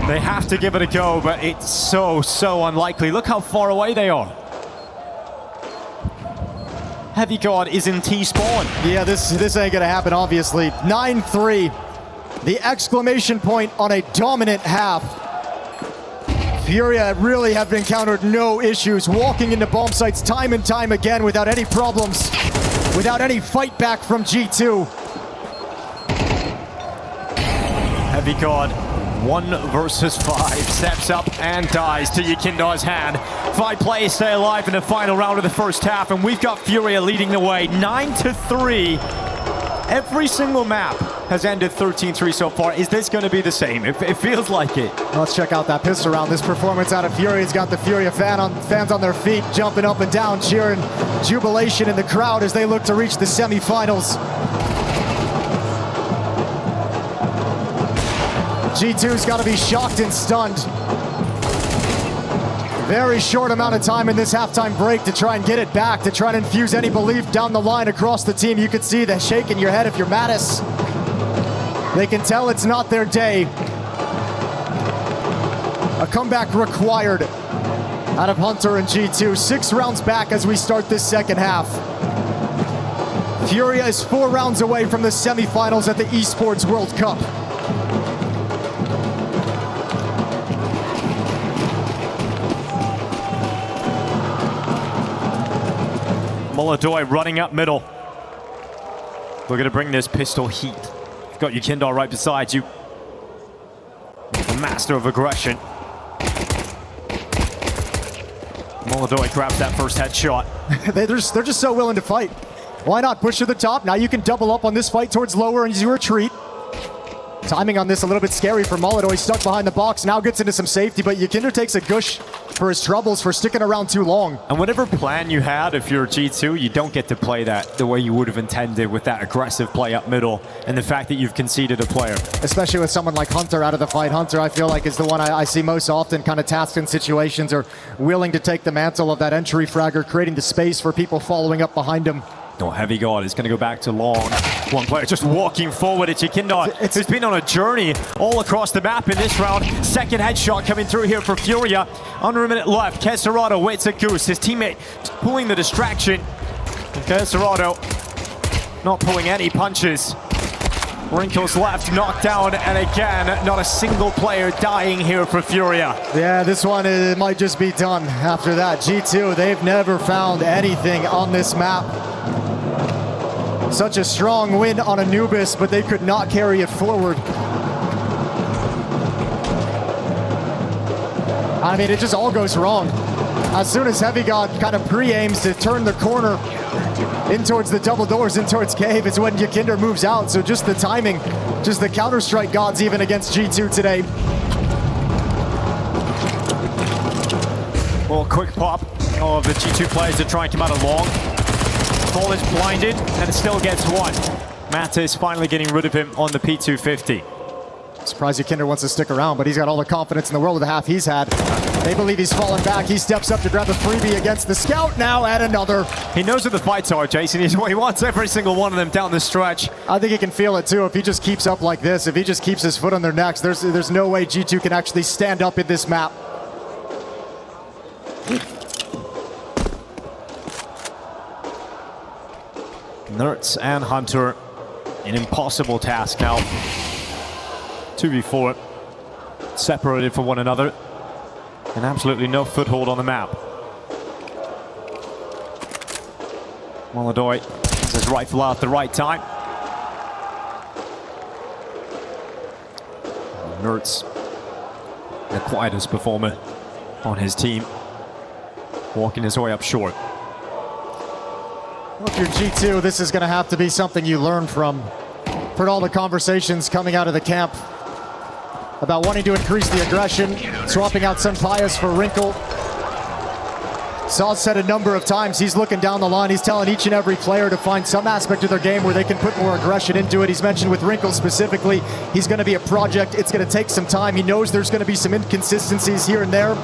[SPEAKER 3] They have to give it a go, but it's so unlikely. Look how far away they are. Heavy Guard is in T-spawn.
[SPEAKER 5] Yeah, this ain't gonna happen, obviously. 9-3, the exclamation point on a dominant half. Furia really have encountered no issues, walking into bomb sites time and time again without any problems, without any fight back from G2.
[SPEAKER 3] Heavy Guard, 1 versus 5, steps up and dies to Yukindar's hand. 5 players stay alive in the final round of the first half, and we've got Furia leading the way, 9-3. Every single map has ended 13-3 so far. Is this going to be the same? It feels like it.
[SPEAKER 5] Let's check out that pistol round. This performance out of Furia's got the Furia fans on their feet, jumping up and down, cheering jubilation in the crowd as they look to reach the semifinals. G2's got to be shocked and stunned. Very short amount of time in this halftime break to try and get it back, to try and infuse any belief down the line across the team. You can see the shake in your head if you're Mattis. They can tell it's not their day. A comeback required out of Hunter and G2. 6 rounds back as we start this second half. Furia is 4 rounds away from the semifinals at the Esports World Cup.
[SPEAKER 3] Molodoi running up middle. We're going to bring this pistol heat. You've got Yukindar right beside you. The master of aggression. Molodoi grabs that first headshot.
[SPEAKER 5] They're just so willing to fight. Why not push to the top? Now you can double up on this fight towards lower and you retreat. Timing on this a little bit scary for Molodoi, stuck behind the box, now gets into some safety, but Yukindar takes a gush for his troubles for sticking around too long.
[SPEAKER 3] And whatever plan you had, if you're G2, you don't get to play that the way you would have intended with that aggressive play up middle and the fact that you've conceded a player.
[SPEAKER 5] Especially with someone like Hunter out of the fight. Hunter, I feel like, is the one I see most often kind of tasked in situations or willing to take the mantle of that entry fragger, creating the space for people following up behind him.
[SPEAKER 3] No, Heavy Guard is going to go back to long. One player just walking forward. It's Yukindar. It's been on a journey all across the map in this round. Second headshot coming through here for Furia. Under a minute left. Kesarado waits a goose. His teammate pulling the distraction. Kesarado not pulling any punches. Wrinkles left, knocked down, and again, not a single player dying here for Furia.
[SPEAKER 5] Yeah, this one it might just be done after that. G2, they've never found anything on this map. Such a strong win on Anubis, but they could not carry it forward. I mean, it just all goes wrong. As soon as Heavy God kind of pre-aims to turn the corner in towards the double doors, in towards Cave, it's when Yukindar moves out. So just the timing, just the Counter-Strike gods even against G2 today.
[SPEAKER 3] Well, quick pop of the G2 players to try and come out of long. Ball is blinded and it still gets one. Mattis finally getting rid of him on the P250.
[SPEAKER 5] Surprised Yukindar wants to stick around, but he's got all the confidence in the world with the half he's had. They believe he's fallen back. He steps up to grab the freebie against the scout now, and another.
[SPEAKER 3] He knows what the fights are, Jason. He wants every single one of them down the stretch.
[SPEAKER 5] I think he can feel it too. If he just keeps up like this, if he just keeps his foot on their necks, there's no way G2 can actually stand up in this map.
[SPEAKER 3] Nertz and Hunter, an impossible task now. 2v4, separated from one another, and absolutely no foothold on the map. Molodoi has his rifle out at the right time. Nertz, the quietest performer on his team, walking his way up short.
[SPEAKER 5] Well, if you're G2, this is going to have to be something you learn from. Heard all the conversations coming out of the camp about wanting to increase the aggression, swapping out Senpaius for Wrinkle. Saul said a number of times he's looking down the line. He's telling each and every player to find some aspect of their game where they can put more aggression into it. He's mentioned with Wrinkle specifically, he's going to be a project. It's going to take some time. He knows there's going to be some inconsistencies here and there.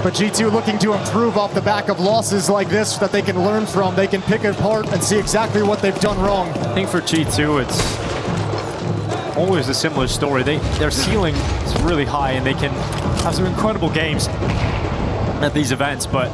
[SPEAKER 5] But G2 looking to improve off the back of losses like this that they can learn from. They can pick it apart and see exactly what they've done wrong.
[SPEAKER 3] I think for G2, it's always a similar story. Their ceiling is really high and they can have some incredible games at these events, but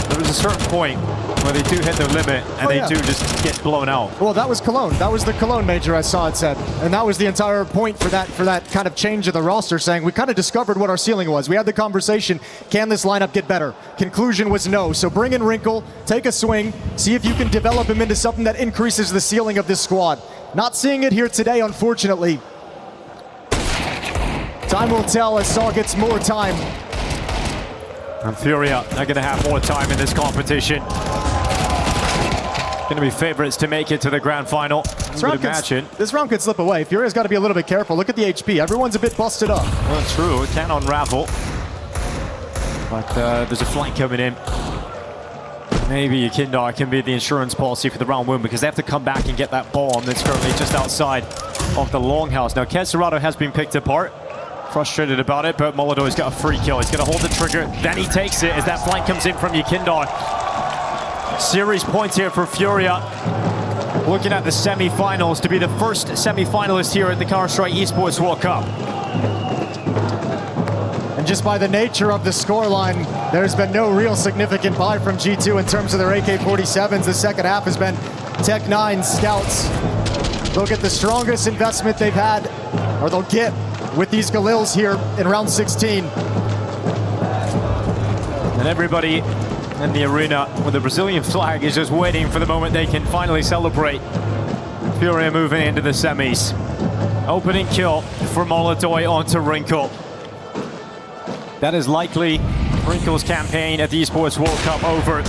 [SPEAKER 3] there is a certain point where they do hit their limit and they do just get blown out.
[SPEAKER 5] Well, that was Cologne. That was the Cologne major, I saw it said. And that was the entire point for that kind of change of the roster, saying we kind of discovered what our ceiling was. We had the conversation, can this lineup get better? Conclusion was no. So bring in Wrinkle, take a swing, see if you can develop him into something that increases the ceiling of this squad. Not seeing it here today, unfortunately. Time will tell as Saul gets more time.
[SPEAKER 3] And Furia are going to have more time in this competition. Going to be favorites to make it to the grand final. This
[SPEAKER 5] round could slip away. Furia's got to be a little bit careful. Look at the HP. Everyone's a bit busted up.
[SPEAKER 3] Well, true. It can unravel. But there's a flank coming in. Maybe Kindar can be the insurance policy for the round win because they have to come back and get that bomb that's currently just outside of the longhouse. Now, Kesserado has been picked apart. Frustrated about it, but Molodoy's got a free kill. He's going to hold the trigger, then he takes it as that flank comes in from Yekindar. Series points here for Furia. Looking at the semi-finals to be the first semi-finalist here at the Counter-Strike Esports World Cup.
[SPEAKER 5] And just by the nature of the scoreline, there's been no real significant buy from G2 in terms of their AK-47s. The second half has been Tech 9 scouts. They'll get the strongest investment they've had, or they'll get with these Galils here in round 16.
[SPEAKER 3] And everybody in the arena with the Brazilian flag is just waiting for the moment they can finally celebrate. Furia moving into the semis. Opening kill for Molodoy onto Wrinkle. That is likely Wrinkle's campaign at the Esports World Cup over.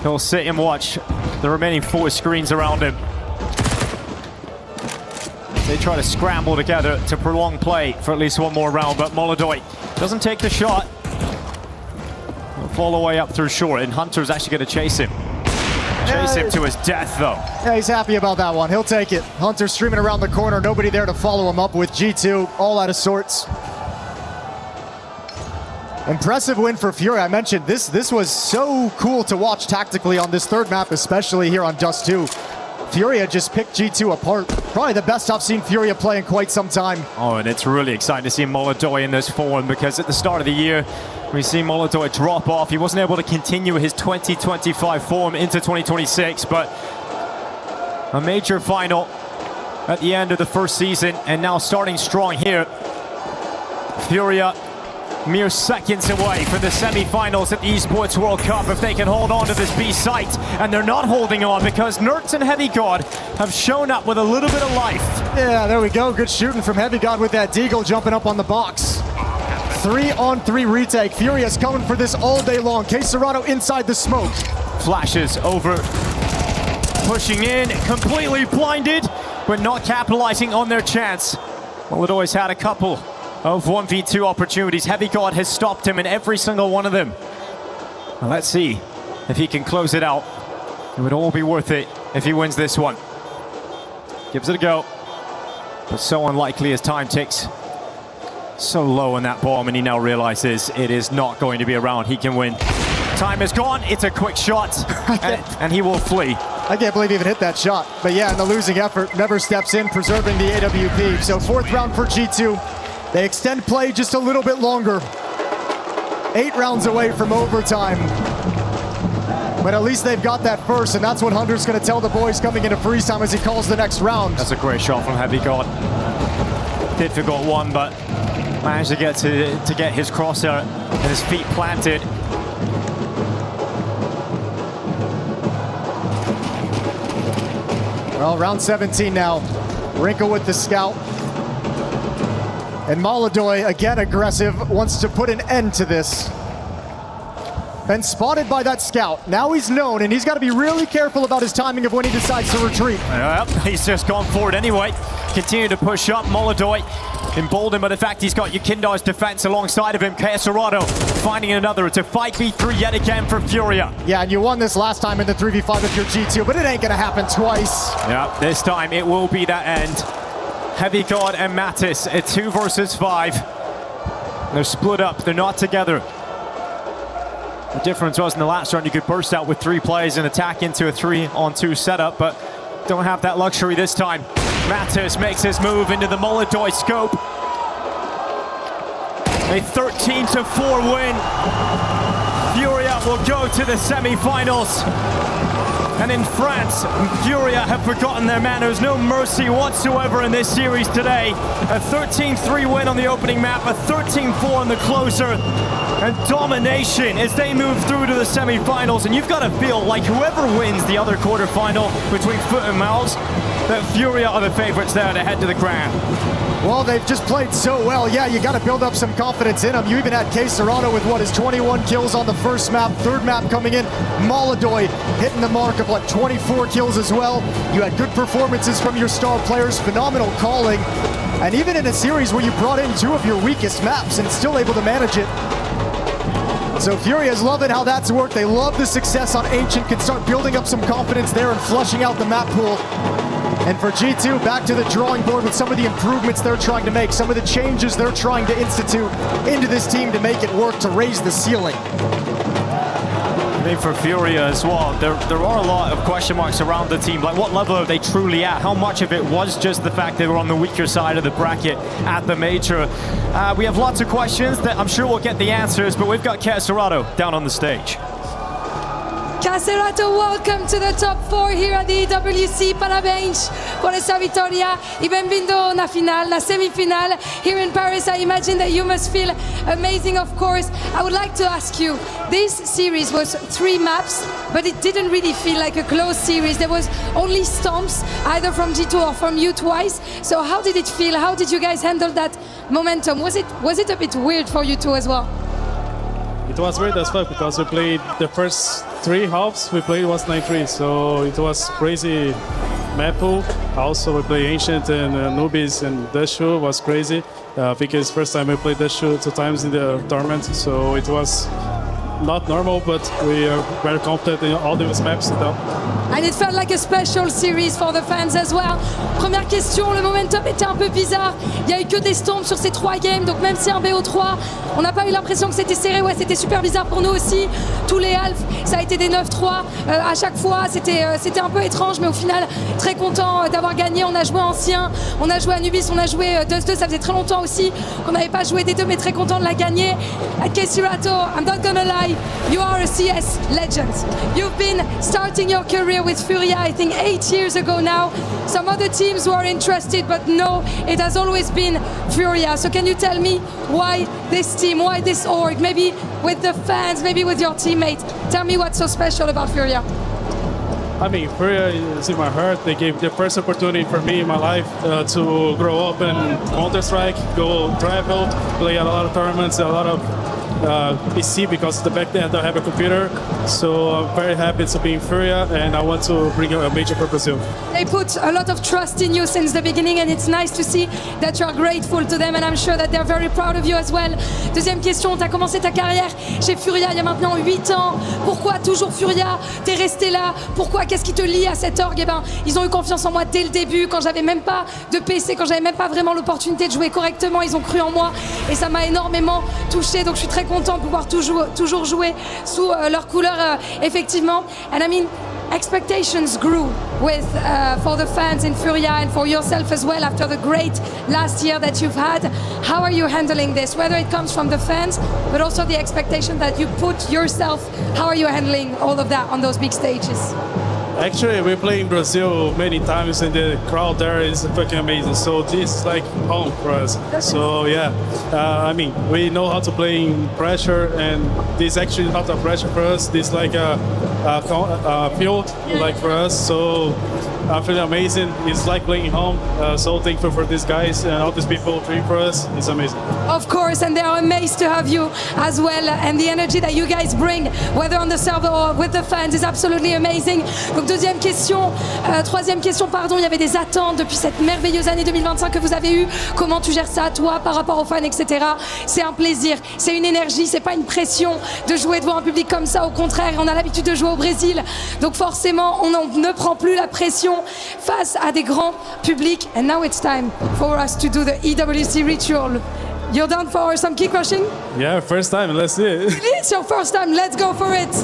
[SPEAKER 3] He'll sit and watch the remaining 4 screens around him. They try to scramble together to prolong play for at least one more round, but Molodoy doesn't take the shot. He'll fall away up through short, and Hunter's actually going to chase him. Chase him to his death, though.
[SPEAKER 5] Yeah, he's happy about that one. He'll take it. Hunter streaming around the corner, nobody there to follow him up with G2, all out of sorts. Impressive win for Furia. I mentioned this was so cool to watch tactically on this third map, especially here on Dust 2. Furia just picked G2 apart. Probably the best I've seen Furia play in quite some time.
[SPEAKER 3] Oh, and it's really exciting to see Molodoy in this form because at the start of the year, we see Molodoy drop off. He wasn't able to continue his 2025 form into 2026, but a major final at the end of the first season and now starting strong here. Furia mere seconds away from the semi-finals at the Esports World Cup if they can hold on to this B site, and they're not holding on because Nerds and Heavy God have shown up with a little bit of life.
[SPEAKER 5] Yeah, there we go. Good shooting from Heavy God with that Deagle jumping up on the box. 3-on-3 retake. Furia's coming for this all day long. Kesserado inside the smoke.
[SPEAKER 3] Flashes over, pushing in, completely blinded, but not capitalizing on their chance. Molodoy's had a couple of 1v2 opportunities. Heavy God has stopped him in every single one of them. Well, let's see if he can close it out. It would all be worth it if he wins this one. Gives it a go, but so unlikely as time ticks so low on that bomb, and he now realizes it is not going to be around. He can win. Time is gone. It's a quick shot, and he will flee.
[SPEAKER 5] I can't believe he even hit that shot. But yeah, in the losing effort, never steps in, preserving the AWP. So 4th round for G2. They extend play just a little bit longer. 8 rounds away from overtime. But at least they've got that first, and that's what Hunter's going to tell the boys coming into freeze time as he calls the next round.
[SPEAKER 3] That's a great shot from Heavy God. Difficult one, but managed to get his crosshair and his feet planted.
[SPEAKER 5] Well, round 17 now. Wrinkle with the scout. And Molodoy, again aggressive, wants to put an end to this. Been spotted by that scout. Now he's known, and he's got to be really careful about his timing of when he decides to retreat.
[SPEAKER 3] Yep, he's just gone forward anyway. Continue to push up. Molodoi emboldened by the fact he's got Yukindo's defense alongside of him. Keserado finding another. It's a 5v3 yet again for Furia.
[SPEAKER 5] Yeah, and you won this last time in the 3v5 if you're G2, but it ain't gonna happen twice.
[SPEAKER 3] Yeah, this time it will be that end. Heavy God and Mattis at 2 versus 5. They're split up, they're not together. The difference was in the last round you could burst out with 3 players and attack into a 3-on-2 setup, but don't have that luxury this time. Mattis makes his move into the Molodoi scope. A 13-4 win. Furia will go to the semi-finals. And in France, Furia have forgotten their manners. No mercy whatsoever in this series today. A 13-3 win on the opening map, a 13-4 on the closer. And domination as they move through to the semi-finals. And you've got to feel like whoever wins the other quarterfinal between Foot and Mouse, that Furia are the favorites there to head to the crown.
[SPEAKER 5] Well, they've just played so well. Yeah, you got to build up some confidence in them. You even had Keserado with, his 21 kills on the first map. Third map coming in, Molodoi hitting the mark of, 24 kills as well. You had good performances from your star players, phenomenal calling. And even in a series where you brought in 2 of your weakest maps and still able to manage it. So Furia's loving how that's worked. They love the success on Ancient, can start building up some confidence there and flushing out the map pool. And for G2, back to the drawing board with some of the improvements they're trying to make, some of the changes they're trying to institute into this team to make it work, to raise the ceiling.
[SPEAKER 3] I mean, for Furia as well, there are a lot of question marks around the team. Like, what level are they truly at? How much of it was just the fact they were on the weaker side of the bracket at the major? We have lots of questions that I'm sure we'll get the answers, but we've got Keserado down on the stage.
[SPEAKER 1] Keserado, welcome to the top 4 here at the EWC. Parabéns por esa victoria y bienvenido na final, na semifinal here in Paris. I imagine that you must feel amazing, of course. I would like to ask you, this series was 3 maps, but it didn't really feel like a close series. There was only stomps, either from G2 or from you twice. So how did it feel? How did you guys handle that momentum? Was it a bit weird for you two as well?
[SPEAKER 4] It was weird as well because we played the first 3 halves, we played was 9-3, so it was crazy map pool. Also we played Ancient and Newbies, and Dashu was crazy. I think it's first time we played Dashu 2 times in the tournament, so it was not normal, but we are very confident in all these maps now.
[SPEAKER 1] And it felt like a special series for the fans as well. Première question, le momentum était un peu bizarre. Il n'y a eu que des stomps sur ces 3 games, donc même si un BO3, on n'a pas eu l'impression que c'était serré. Ouais, c'était super bizarre pour nous aussi. Tous les halves, ça a été des 9-3 à chaque fois. C'était un peu étrange, mais au final, très content d'avoir gagné. On a joué Ancien, on a joué Anubis, on a joué Dust 2. Ça faisait très longtemps aussi qu'on n'avait pas joué des 2, mais très content de la gagner. Keserado, I'm not gonna lie, you are a CS legend. You've been starting your career with Furia, I think 8 years ago now. Some other teams were interested, but no, it has always been Furia. So can you tell me why this team, why this org, maybe with the fans, maybe with your teammates? Tell me what's so special about Furia.
[SPEAKER 4] I mean, Furia is in my heart. They gave the first opportunity for me in my life to grow up in Counter-Strike, go travel, play a lot of tournaments, a lot of PC, because back then I don't have a computer. So I'm very happy to be in Furia, and I want to bring a major purpose here.
[SPEAKER 1] They put a lot of trust in you since the beginning, and it's nice to see that you're grateful to them, and I'm sure that they're very proud of you as well. Deuxième question, tu as commencé ta carrière chez Furia il y a maintenant 8 ans. Pourquoi toujours Furia? T'es resté là? Pourquoi? Qu'est-ce qui te lie à cette org? Eh ben, ils ont eu confiance en moi dès le début, quand j'avais même pas de PC, quand j'avais même pas vraiment l'opportunité de jouer correctement. Ils ont cru en moi, et ça m'a énormément touché. Donc je suis très content de pouvoir toujours jouer sous leur couleur, effectivement. And I mean, expectations grew with for the fans in Furia and for yourself as well after the great last year that you've had. How are you handling this? Whether it comes from the fans, but also the expectation that you put yourself, how are you handling all of that on those big stages?
[SPEAKER 4] Actually, we play in Brazil many times, and the crowd there is fucking amazing. So this is like home for us. So yeah, I mean, we know how to play in pressure, and this actually not a pressure for us. This like a field like for us. So I feel amazing. It's like playing home. So thankful for these guys and all these people treating for us. It's amazing.
[SPEAKER 1] Of course, and they are amazed to have you as well. And the energy that you guys bring, whether on the server or with the fans, is absolutely amazing. Donc troisième question, pardon. Il y avait des attentes depuis cette merveilleuse année 2025 que vous avez eue. Comment tu gères ça, toi, par rapport aux fans, etc. C'est un plaisir, c'est une énergie, c'est pas une pression de jouer devant un public comme ça. Au contraire, on a l'habitude de jouer au Brésil. Donc forcément, on ne prend plus la pression face à des grands publics. And now it's time for us to do the EWC ritual. You're down for some key crushing?
[SPEAKER 4] Yeah, first time. Let's see it.
[SPEAKER 1] Really? It's your first time. Let's go for it.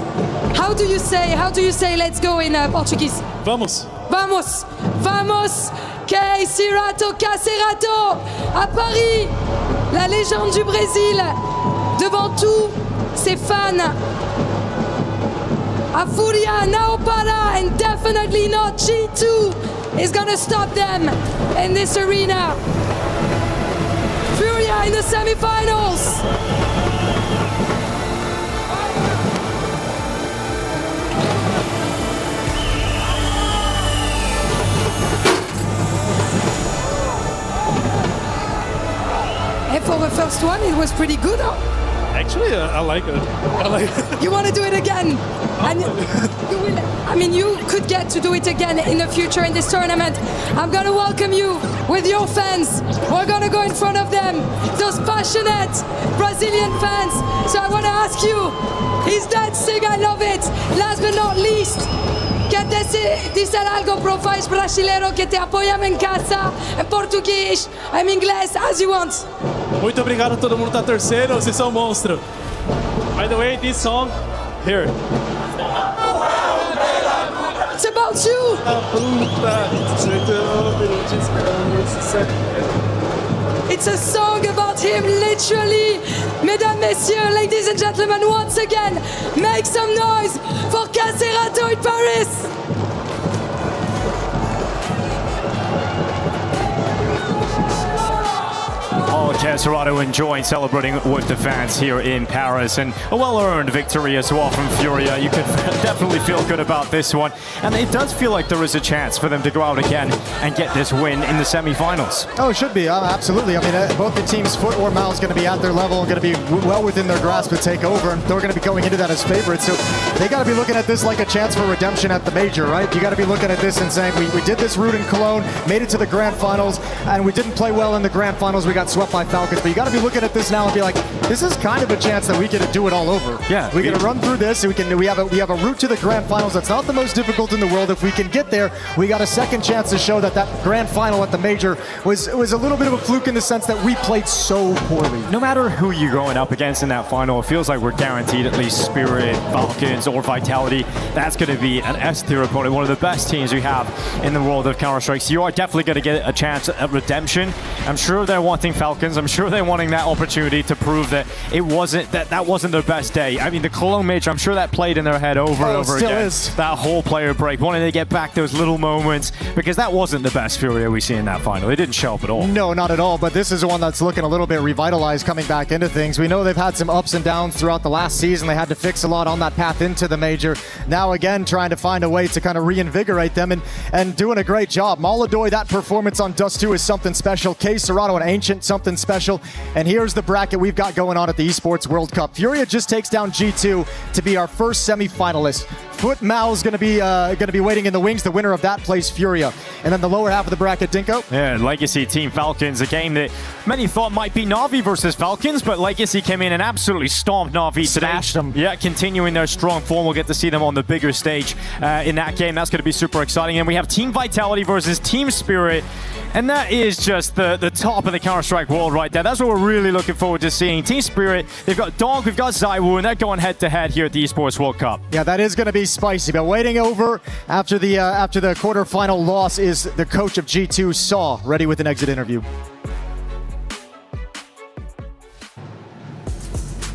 [SPEAKER 1] How do you say let's go in Portuguese?
[SPEAKER 4] Vamos.
[SPEAKER 1] Vamos. Vamos. Cacerato. À Paris, la légende du Brésil, devant tous ses fans. A Furia, now para, and definitely not G2 is gonna stop them in this arena. Furia in the semi-finals. And for the first one, it was pretty good, huh?
[SPEAKER 4] Actually, I like it.
[SPEAKER 1] You want to do it again? And you will. I mean, you could get to do it again in the future in this tournament. I'm gonna welcome you with your fans. We're gonna go in front of them, those passionate Brazilian fans. So I want to ask you, is that thing? I love it. Last but not least, quer dizer algo para os fãs brasileiros que te apoiam em casa, em português, em inglês, as you want.
[SPEAKER 4] Muito obrigado a todo mundo que tá torcendo, vocês são monstro. By the way, this song, here.
[SPEAKER 1] It's about you. It's a song about him, literally. Mesdames, messieurs, ladies and gentlemen, once again, make some noise for Cacerato in Paris.
[SPEAKER 3] Oh, Cacerato enjoying celebrating with the fans here in Paris, and a well-earned victory as well from Furia. You can definitely feel good about this one, and it does feel like there is a chance for them to go out again and get this win in the semi-finals.
[SPEAKER 5] Oh, it should be, absolutely. I mean, both the teams' foot or mouth's going to be at their level and going to be well within their grasp to take over, and they're going to be going into that as favorites. So they got to be looking at this like a chance for redemption at the major, right? You got to be looking at this and saying, we did this route in Cologne, made it to the grand finals, and we didn't play well in the grand finals. We got swept by Falcons, but you got to be looking at this now and be like, this is kind of a chance that we get to do it all over.
[SPEAKER 3] Yeah,
[SPEAKER 5] we got to run through this. We have a route to the grand finals that's not the most difficult in the world. If we can get there, we got a second chance to show that grand final at the major was a little bit of a fluke in the sense that we played so poorly.
[SPEAKER 3] No matter who you're going up against in that final, it feels like we're guaranteed at least Spirit, Falcons, or Vitality. That's going to be an S-tier opponent, one of the best teams we have in the world of Counter-Strike. So you are definitely going to get a chance at redemption. I'm sure they're wanting Falcons. I'm sure they're wanting that opportunity to prove that it wasn't that wasn't their best day. I mean, the Cologne major, I'm sure that played in their head over and over again.
[SPEAKER 5] Is.
[SPEAKER 3] That whole player break, wanting to get back those little moments, because that wasn't the best Furia we see in that final. It didn't show up at all.
[SPEAKER 5] No, not at all. But this is one that's looking a little bit revitalized coming back into things. We know they've had some ups and downs throughout the last season. They had to fix a lot on that path into the major. Now again, trying to find a way to kind of reinvigorate them and doing a great job. Maladoy, that performance on Dust 2 is something special. Cacerato and Ancient, something special. And here's the bracket we've got going on at the Esports World Cup. Furia just takes down G2 to be our first semi-finalist. Foot Mal is going to be waiting in the wings. The winner of that plays Furia. And then the lower half of the bracket, Dinko.
[SPEAKER 3] Yeah, Legacy Team Falcons, a game that many thought might be Na'Vi versus Falcons, but Legacy came in and absolutely stomped Na'Vi today.
[SPEAKER 5] Smashed them.
[SPEAKER 3] Yeah, continuing their strong form. We'll get to see them on the bigger stage in that game. That's going to be super exciting. And we have Team Vitality versus Team Spirit. And that is just the top of the Counter-Strike world right there. That's what we're really looking forward to seeing. Team Spirit, they've got Dog, we've got Zywoo, and they're going head-to-head here at the Esports World Cup.
[SPEAKER 5] Yeah, that is going to be spicy. But waiting over after the quarterfinal loss is the coach of G2, Saw, ready with an exit interview.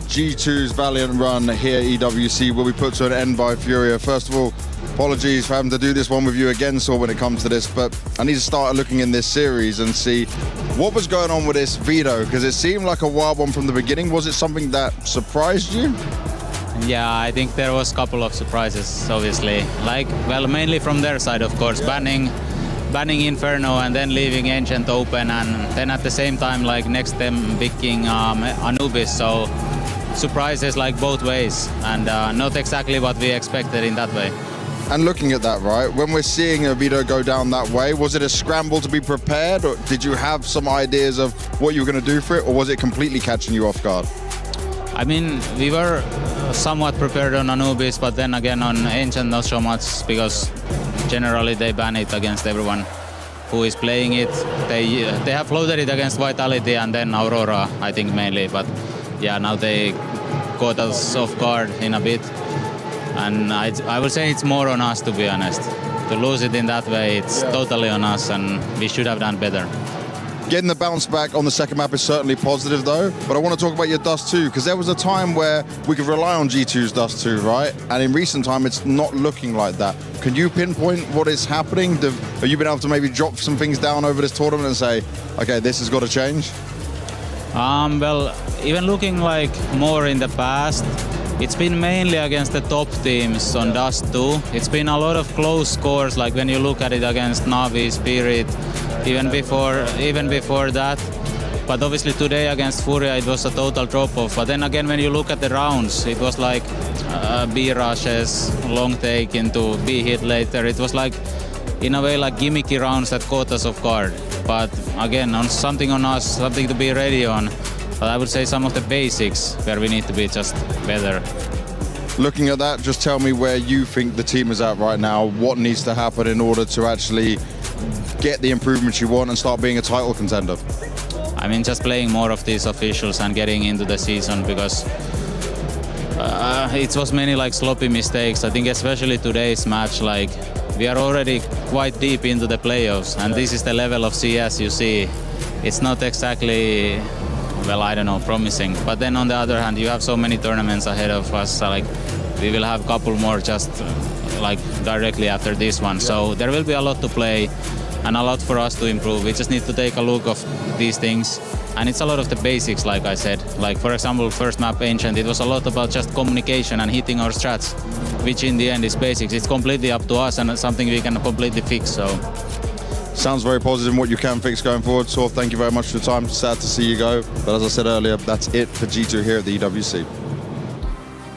[SPEAKER 6] G2's valiant run here at EWC will be put to an end by Furia. First of all, Apologies for having to do this one with you again, Saul, when it comes to this, but I need to start looking in this series and see what was going on with this veto, because it seemed like a wild one from the beginning. Was it something that surprised you?
[SPEAKER 8] Yeah, I think there was a couple of surprises, obviously. Mainly from their side, of course, banning Inferno and then leaving Ancient open, and then at the same time, next them picking Anubis. So surprises both ways, and not exactly what we expected in that way.
[SPEAKER 6] And looking at that, right, when we're seeing a veto go down that way, was it a scramble to be prepared, or did you have some ideas of what you were going to do for it, or was it completely catching you off guard?
[SPEAKER 8] I mean, we were somewhat prepared on Anubis, but then again on Ancient not so much, because generally they ban it against everyone who is playing it. They have floated it against Vitality and then Aurora, I think mainly, but yeah, now they caught us off guard in a bit. And I would say it's more on us, to be honest. To lose it in that way, it's totally on us, and we should have done better.
[SPEAKER 6] Getting the bounce back on the second map is certainly positive, though. But I want to talk about your Dust 2, because there was a time where we could rely on G2's Dust 2, right? And in recent time, it's not looking like that. Can you pinpoint what is happening? Have you been able to maybe drop some things down over this tournament and say, okay, this has got to change?
[SPEAKER 8] Well, even looking more in the past, it's been mainly against the top teams on Dust 2. It's been a lot of close scores, when you look at it against Navi, Spirit, even before that. But obviously today against Furia it was a total drop-off. But then again, when you look at the rounds, it was B rushes, long take into B hit later. It was in a way gimmicky rounds that caught us off guard. But again, something on us, something to be ready on. But I would say some of the basics where we need to be just better.
[SPEAKER 6] Looking at that, just tell me where you think the team is at right now. What needs to happen in order to actually get the improvements you want and start being a title contender?
[SPEAKER 8] I mean, just playing more of these officials and getting into the season, because it was many sloppy mistakes. I think especially today's match, we are already quite deep into the playoffs, and this is the level of CS you see. It's not exactly, well, I don't know, promising. But then on the other hand, you have so many tournaments ahead of us. We will have a couple more just directly after this one. So there will be a lot to play and a lot for us to improve. We just need to take a look of these things. And it's a lot of the basics, like I said. For example, first map Ancient, it was a lot about just communication and hitting our strats, which in the end is basics. It's completely up to us and something we can completely fix. So.
[SPEAKER 6] Sounds very positive in what you can fix going forward. So thank you very much for your time. Sad to see you go. But as I said earlier, that's it for G2 here at the EWC.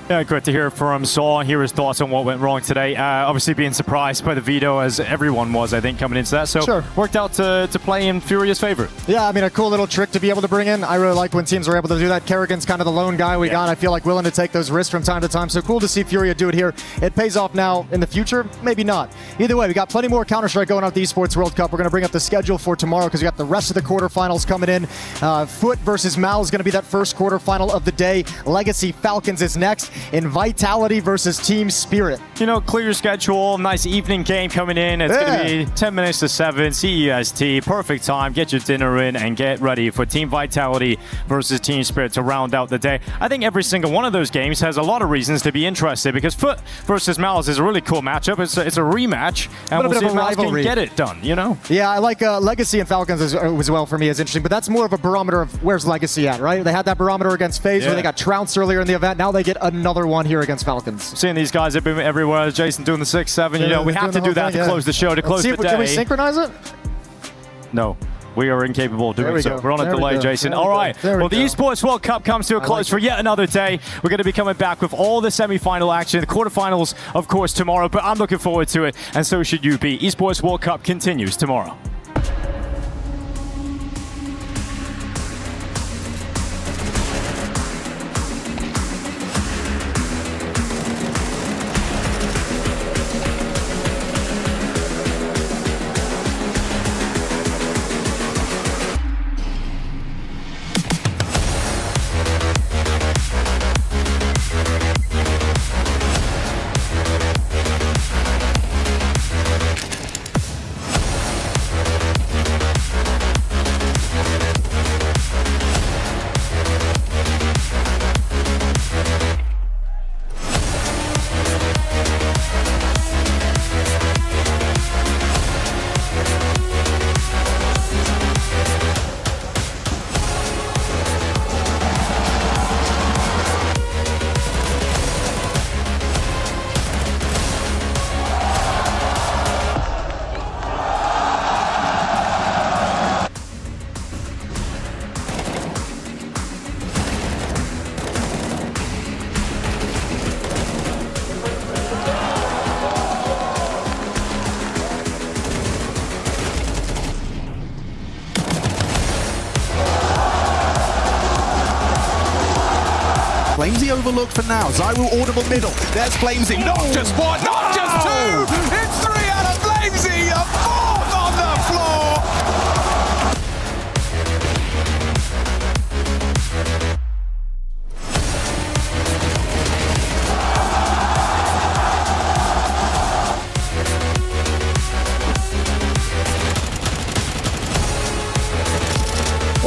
[SPEAKER 3] Yeah, great to hear from Saul, hear his thoughts on what went wrong today. Obviously being surprised by the veto, as everyone was, I think, coming into that. So
[SPEAKER 5] sure.
[SPEAKER 3] Worked out to play in Furia's favor.
[SPEAKER 5] Yeah, I mean, a cool little trick to be able to bring in. I really like when teams are able to do that. Kerrigan's kind of the lone guy we got. I feel willing to take those risks from time to time. So cool to see Furia do it here. It pays off now in the future, maybe not. Either way, we got plenty more Counter-Strike going on at the Esports World Cup. We're going to bring up the schedule for tomorrow because we got the rest of the quarterfinals coming in. Foot versus Mal is going to be that first quarterfinal of the day. Legacy Falcons is next. In Vitality versus Team Spirit.
[SPEAKER 3] Clear schedule, nice evening game coming in. It's going to be 10 minutes to 7, CEST, perfect time. Get your dinner in and get ready for Team Vitality versus Team Spirit to round out the day. I think every single one of those games has a lot of reasons to be interested, because Foot versus Malice is a really cool matchup. It's a rematch, and we'll see if Malice can get it done,
[SPEAKER 5] Yeah, I like Legacy and Falcons as well. For me is interesting, but that's more of a barometer of where's Legacy at, right? They had that barometer against FaZe where they got trounced earlier in the event. Now they get another one here against Falcons.
[SPEAKER 3] Seeing these guys have been everywhere. Jason doing the 6-7. We have to do that to close the show, to close the day.
[SPEAKER 5] Can we synchronize it?
[SPEAKER 3] No. We are incapable of doing so. We're on a delay, Jason. All right. Well, the Esports World Cup comes to a close for yet another day. We're going to be coming back with all the semi-final action, the quarterfinals, of course, tomorrow. But I'm looking forward to it, and so should you be. Esports World Cup continues tomorrow.
[SPEAKER 18] overlooked for now. Zyru audible middle. There's Flamesy. Not just one, not just two. It's 3 out of Flamesy. A 4th on the floor.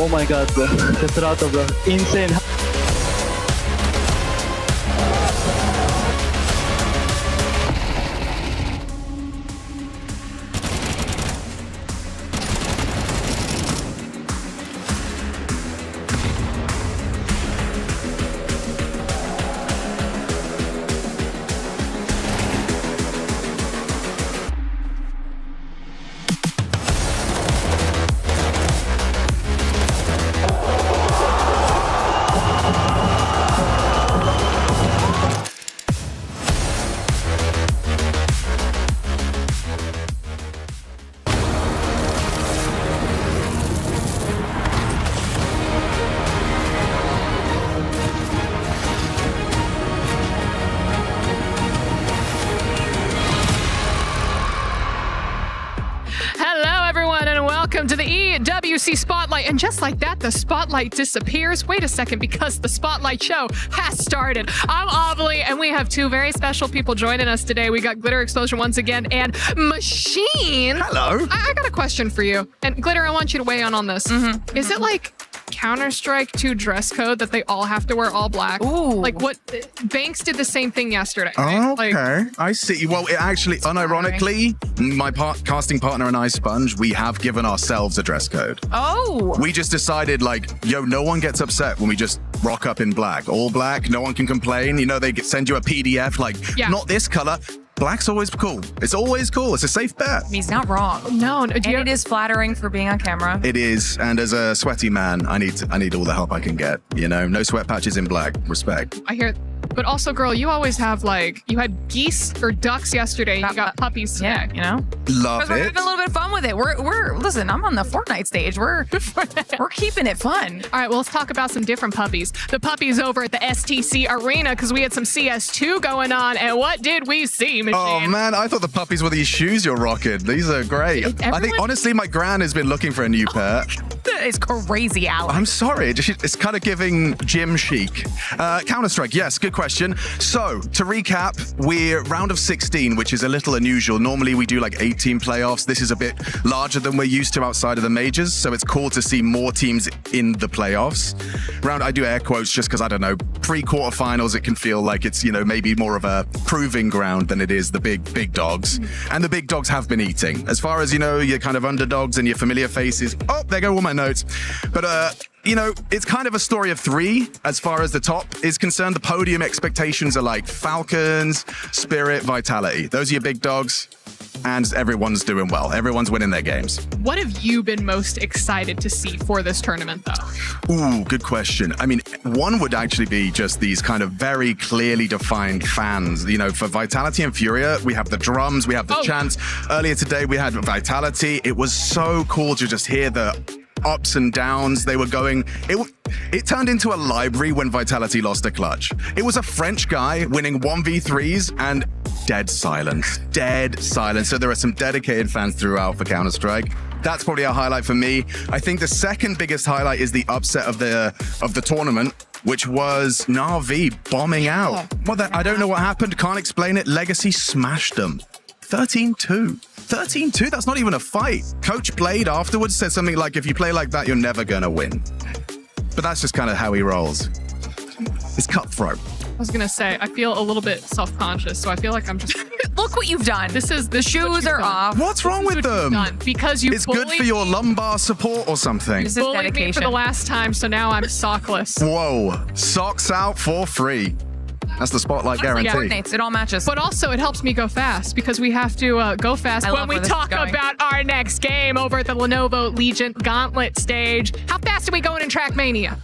[SPEAKER 10] Oh my god, bro. The throttle, bro. Insane.
[SPEAKER 13] Welcome to the EWC Spotlight. And just like that, the spotlight disappears. Wait a second, because the Spotlight show has started. I'm Amelie, and we have two very special people joining us today. We got Glitter Explosion once again, and Machine.
[SPEAKER 18] Hello.
[SPEAKER 13] I got a question for you. And Glitter, I want you to weigh in on this. Is it like Counter-Strike 2 dress code that they all have to wear all black? Ooh. Like what? Banks did the same thing yesterday. Right?
[SPEAKER 18] Okay, I see. Well, it actually, unironically, my casting partner and I, Sponge, we have given ourselves a dress code.
[SPEAKER 13] Oh.
[SPEAKER 18] We just decided, like, yo, no one gets upset when we just rock up in black. All black, no one can complain. You know, they send you a PDF, like, not this color. Black's always cool. It's always cool. It's a safe bet.
[SPEAKER 14] He's not wrong.
[SPEAKER 13] No,
[SPEAKER 14] and it is flattering for being on camera.
[SPEAKER 18] It is, and as a sweaty man, I need all the help I can get. You know, no sweat patches in black. Respect.
[SPEAKER 13] I hear. But also, girl, you always have like, you had geese or ducks yesterday. You got puppies today,
[SPEAKER 14] yeah, you know?
[SPEAKER 18] Love
[SPEAKER 14] it. We're having a little bit of fun with it. We're listen, I'm on the Fortnite stage. We're keeping it fun.
[SPEAKER 13] All right, well, let's talk about some different puppies. The puppies over at the STC Arena, because we had some CS2 going on. And what did we see, Machine?
[SPEAKER 18] Oh, man, I thought the puppies were these shoes you're rocking. These are great. I think, honestly, my gran has been looking for a new pair.
[SPEAKER 14] That is crazy, Alex.
[SPEAKER 18] I'm sorry. It's kind of giving gym chic. Counter-Strike, yes, good question. So, to recap, we're round of 16, which is a little unusual. Normally, we do like 8-team playoffs. This is a bit larger than we're used to outside of the majors, so it's cool to see more teams in the playoffs. I do air quotes just because, I don't know, pre-quarterfinals, it can feel like it's, you know, maybe more of a proving ground than it is the big dogs. And the big dogs have been eating. As far as, you know, your kind of underdogs and your familiar faces, oh, there go all my notes. But, you know, it's kind of a story of three as far as the top is concerned. The podium expectations are like Falcons, Spirit, Vitality. Those are your big dogs, and everyone's doing well. Everyone's winning their games.
[SPEAKER 13] What have you been most excited to see for this tournament, though?
[SPEAKER 18] Ooh, good question. I mean, one would actually be just these kind of very clearly defined fans. You know, for Vitality and Furia, we have the drums, we have the chants. Earlier today, we had Vitality. It was so cool to just hear the ups and downs they were going. It turned into a library when Vitality lost a clutch. It was a French guy winning 1v3s and dead silence. So there are some dedicated fans throughout for Counter-Strike. That's probably a highlight for me. I think the second biggest highlight is the upset of the tournament, which was Na'Vi bombing out. I don't know what happened. Can't explain it. Legacy smashed them. 13-2. 13-2, that's not even a fight. Coach Blade afterwards said something like, if you play like that, you're never gonna win. But that's just kind of how he rolls. It's cutthroat.
[SPEAKER 13] I was gonna say, I feel a little bit self-conscious, so I feel like I'm just...
[SPEAKER 14] Look what you've done. The shoes are off.
[SPEAKER 18] What's wrong with them?
[SPEAKER 13] Because you
[SPEAKER 18] It's good for your lumbar support or something.
[SPEAKER 13] This is bullied me for the last time, so now I'm sockless.
[SPEAKER 18] Whoa, socks out for free. That's the Spotlight guarantee.
[SPEAKER 14] Coordinates. It all matches.
[SPEAKER 13] But also, it helps me go fast because we have to go fast when we talk about our next game over at the Lenovo Legion Gauntlet stage. How fast are we going in Trackmania?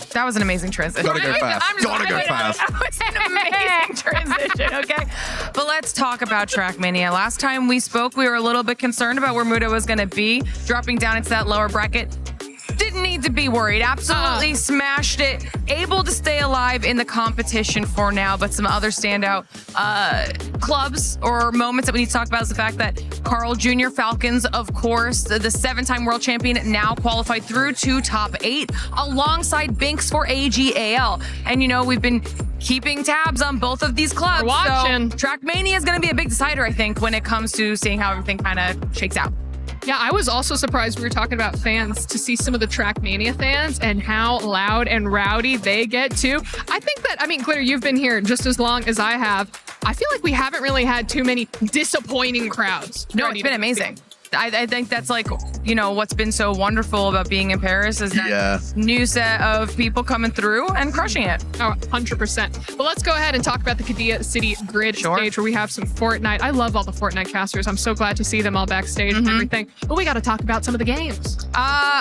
[SPEAKER 14] That was an amazing transition.
[SPEAKER 18] Gotta go fast. Gotta go fast.
[SPEAKER 14] That was an amazing transition, okay? But let's talk about Trackmania. Last time we spoke, we were a little bit concerned about where Muda was going to be, dropping down into that lower bracket. Did didn't need to be worried. Absolutely smashed it. Able to stay alive in the competition for now, but some other standout clubs or moments that we need to talk about is the fact that Carl Jr. Falcons, of course, the 7-time world champion, now qualified through to top 8 alongside Binks for AGAL. And you know, we've been keeping tabs on both of these clubs.
[SPEAKER 13] We're watching.
[SPEAKER 14] So Trackmania is going to be a big decider, I think, when it comes to seeing how everything kind of shakes out.
[SPEAKER 13] Yeah, I was also surprised we were talking about fans to see some of the Trackmania fans and how loud and rowdy they get too. I think that, I mean, Glitter, you've been here just as long as I have. I feel like we haven't really had too many disappointing crowds.
[SPEAKER 14] No, it's been amazing. I think that's like, you know, what's been so wonderful about being in Paris is that new set of people coming through and crushing it.
[SPEAKER 13] Oh, 100%. But let's go ahead and talk about the Qiddiya City Grid stage where we have some Fortnite. I love all the Fortnite casters. I'm so glad to see them all backstage and everything. But we got to talk about some of the games.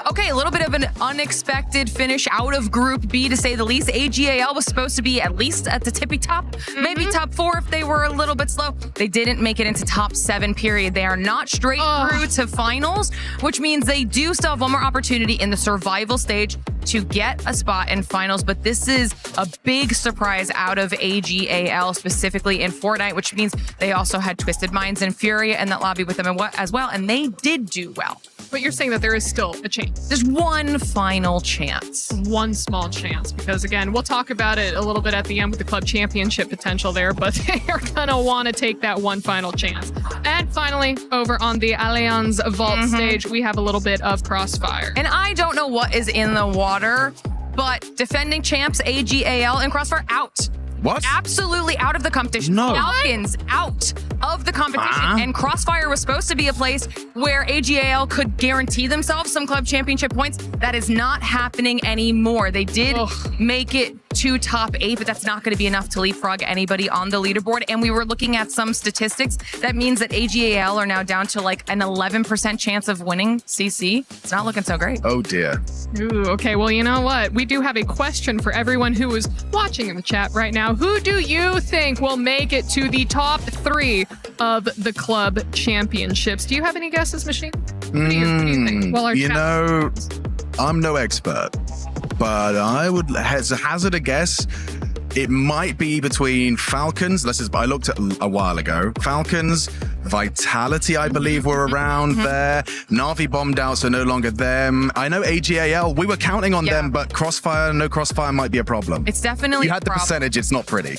[SPEAKER 14] Okay, a little bit of an unexpected finish out of Group B, to say the least. AGAL was supposed to be at least at the tippy top, maybe top 4 if they were a little bit slow. They didn't make it into top 7, period. They are not straight through to finals, which means they do still have one more opportunity in the survival stage to get a spot in finals. But this is a big surprise out of AGAL, specifically in Fortnite, which means they also had Twisted Minds and Furia in that lobby with them as well, and they did do well.
[SPEAKER 13] But you're saying that there is still a chance.
[SPEAKER 14] There's one final chance.
[SPEAKER 13] One small chance, because again, we'll talk about it a little bit at the end with the club championship potential there, but they are going to want to take that one final chance. And finally, over on the Allianz Vault stage, we have a little bit of Crossfire.
[SPEAKER 14] And I don't know what is in the water, but defending champs AGAL and Crossfire out.
[SPEAKER 15] What?
[SPEAKER 14] Absolutely out of the competition.
[SPEAKER 15] No.
[SPEAKER 14] Falcons out of the competition. And Crossfire was supposed to be a place where AGAL could guarantee themselves some club championship points. That is not happening anymore. They did make it to top 8, but that's not going to be enough to leapfrog anybody on the leaderboard. And we were looking at some statistics. That means that AGAL are now down to like an 11% chance of winning CC. It's not looking so great.
[SPEAKER 15] Oh dear.
[SPEAKER 13] Ooh, okay, well, you know what? We do have a question for everyone who is watching in the chat right now. Who do you think will make it to the top 3 of the club championships? Do you have any guesses, Machine? What do you think? Well,
[SPEAKER 15] you know, I'm no expert, but I would hazard a guess. It might be between Falcons. I looked at a while ago. Falcons, Vitality, I believe, were around there. Na'Vi bombed out, so no longer them. I know AGAL, we were counting on them, but Crossfire, no Crossfire might be a problem.
[SPEAKER 14] It's definitely
[SPEAKER 15] You had the percentage, it's not pretty.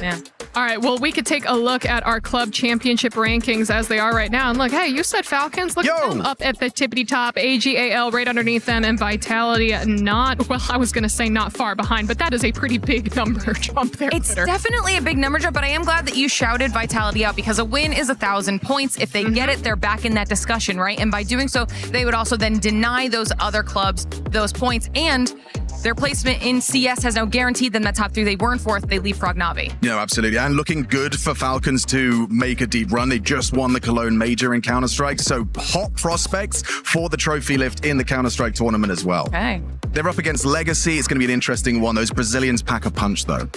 [SPEAKER 14] Yeah.
[SPEAKER 13] All right, well, we could take a look at our club championship rankings as they are right now. And look, hey, you said Falcons. Look at them up at the tippity top. AGAL right underneath them, and Vitality not, well, I was going to say not far behind, but that is a pretty big number jump there.
[SPEAKER 14] It's definitely a big number jump, but I am glad that you shouted Vitality out, because a win is 1,000 points. If they get it, they're back in that discussion, right? And by doing so, they would also then deny those other clubs those points, and their placement in CS has now guaranteed them that top 3. They were in 4th. They leapfrog Na'Vi.
[SPEAKER 15] No, absolutely. And looking good for Falcons to make a deep run. They just won the Cologne Major in Counter-Strike, so hot prospects for the trophy lift in the Counter-Strike tournament as well.
[SPEAKER 14] Okay.
[SPEAKER 15] They're up against Legacy. It's going to be an interesting one. Those Brazilians pack a punch, though.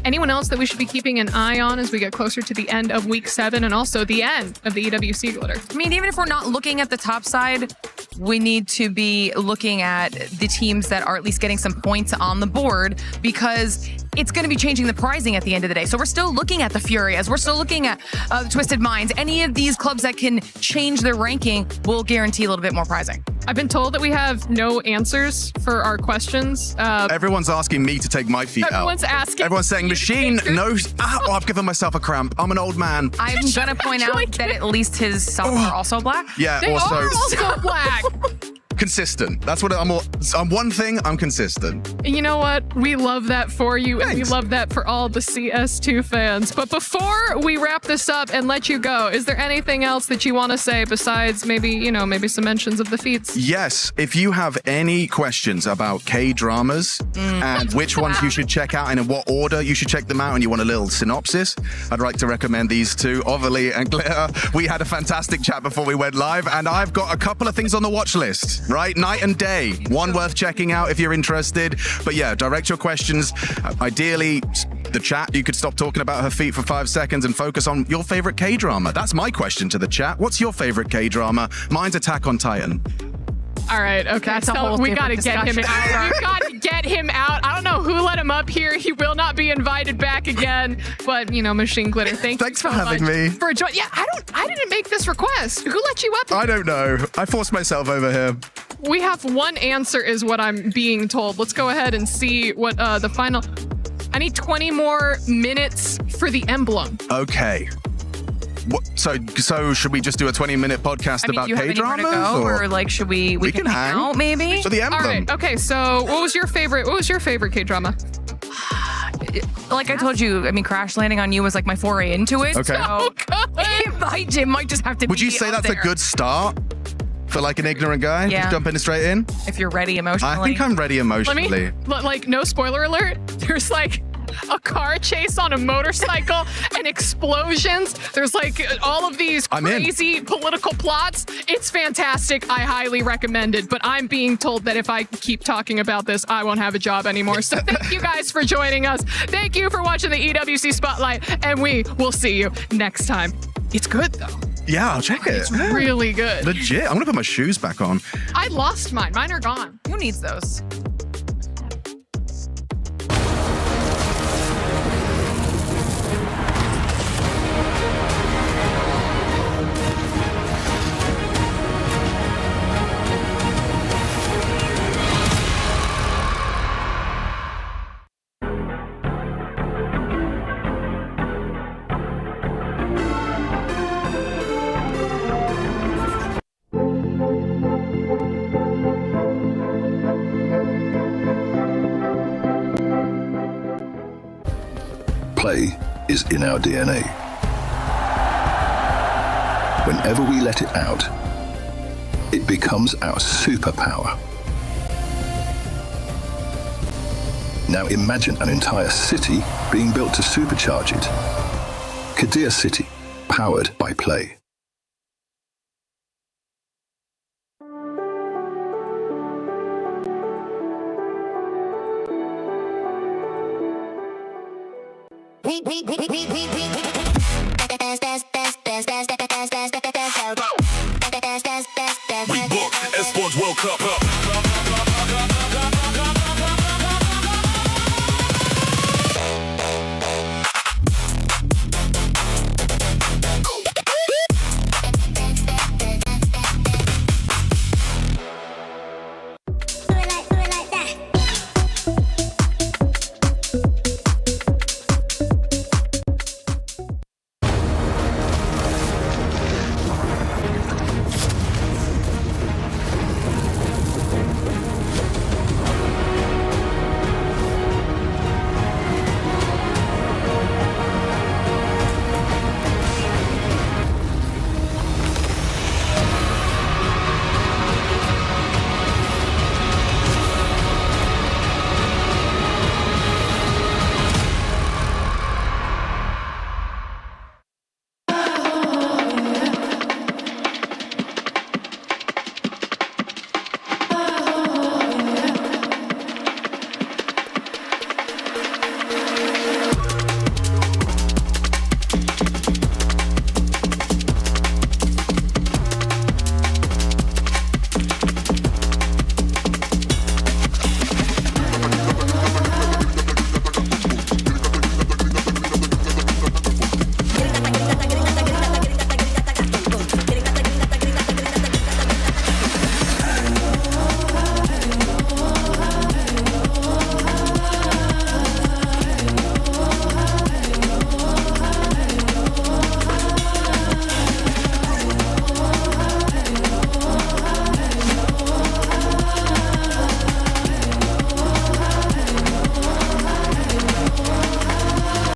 [SPEAKER 13] Anyone else that we should be keeping an eye on as we get closer to the end of week 7 and also the end of the EWC Glitter?
[SPEAKER 14] I mean, even if we're not looking at the top side, we need to be looking at the teams that are at least getting some points on the board, because it's going to be changing the pricing at the end of the day. So we're still looking at the Furias. We're still looking at Twisted Minds. Any of these clubs that can change their ranking will guarantee a little bit more pricing.
[SPEAKER 13] I've been told that we have no answers for our questions.
[SPEAKER 15] Everyone's asking me to take my feet out.
[SPEAKER 13] Everyone's asking.
[SPEAKER 15] Everyone's saying, Machine, no. I've given myself a cramp. I'm an old man.
[SPEAKER 14] I'm going to point out that at least his socks are also black.
[SPEAKER 15] Yeah,
[SPEAKER 13] they
[SPEAKER 15] also.
[SPEAKER 13] are also black.
[SPEAKER 15] Consistent. That's what I'm one thing, I'm consistent.
[SPEAKER 13] You know what? We love that for you, and we love that for all the CS2 fans. But before we wrap this up and let you go, is there anything else that you want to say besides maybe some mentions of the feats?
[SPEAKER 15] Yes. If you have any questions about K-dramas and which ones you should check out and in what order you should check them out, and you want a little synopsis, I'd like to recommend these two, Overly and Glitter. We had a fantastic chat before we went live, and I've got a couple of things on the watch list. Right? Night and day. One worth checking out if you're interested. But yeah, direct your questions. Ideally, the chat, you could stop talking about her feet for 5 seconds and focus on your favorite K-drama. That's my question to the chat. What's your favorite K-drama? Mine's Attack on Titan.
[SPEAKER 13] All right, okay.
[SPEAKER 14] That's a
[SPEAKER 13] so
[SPEAKER 14] whole
[SPEAKER 13] we got to
[SPEAKER 14] different
[SPEAKER 13] get him
[SPEAKER 14] discussion.
[SPEAKER 13] out. We got to get him out. I don't know who let him up here. He will not be invited back again. But, you know, Machine Glitter, thanks
[SPEAKER 15] for
[SPEAKER 13] so
[SPEAKER 15] having
[SPEAKER 13] much
[SPEAKER 15] me.
[SPEAKER 13] For joining. Yeah, I didn't make this request. Who let you up?
[SPEAKER 15] I don't know. I forced myself over here.
[SPEAKER 13] We have one answer is what I'm being told. Let's go ahead and see what the final... I need 20 more minutes for the emblem.
[SPEAKER 15] Okay. So should we just do a 20-minute podcast
[SPEAKER 14] I mean,
[SPEAKER 15] about
[SPEAKER 14] do you have anywhere to
[SPEAKER 15] K-dramas?
[SPEAKER 14] go, or like should we can hang out maybe?
[SPEAKER 15] For the emblem.
[SPEAKER 13] All right. Okay. So, what was your favorite K-drama?
[SPEAKER 14] Like I told you, I mean, Crash Landing on You was like my foray into it.
[SPEAKER 15] Okay.
[SPEAKER 14] So it might just have to.
[SPEAKER 15] Would
[SPEAKER 14] be
[SPEAKER 15] you say
[SPEAKER 14] up
[SPEAKER 15] that's
[SPEAKER 14] there.
[SPEAKER 15] a good start for like an ignorant guy?
[SPEAKER 14] Yeah.
[SPEAKER 15] Just jumping straight in?
[SPEAKER 14] If you're ready emotionally.
[SPEAKER 15] I think I'm ready emotionally.
[SPEAKER 13] Like, no spoiler alert. There's like a car chase on a motorcycle and explosions. There's like all of these crazy political plots. It's fantastic. I highly recommend it. But I'm being told that if I keep talking about this, I won't have a job anymore. So thank you guys for joining us. Thank you for watching the EWC Spotlight. And we will see you next time. It's good though.
[SPEAKER 15] Yeah, I'll check it.
[SPEAKER 13] It's really good.
[SPEAKER 15] Legit. I'm going to put my shoes back on.
[SPEAKER 13] I lost mine. Mine are gone.
[SPEAKER 14] Who needs those?
[SPEAKER 7] Play is in our DNA. Whenever we let it out, it becomes our superpower. Now imagine an entire city being built to supercharge it. Kadir City, powered by Play.
[SPEAKER 9] Dance, dance, dance, dance, dance.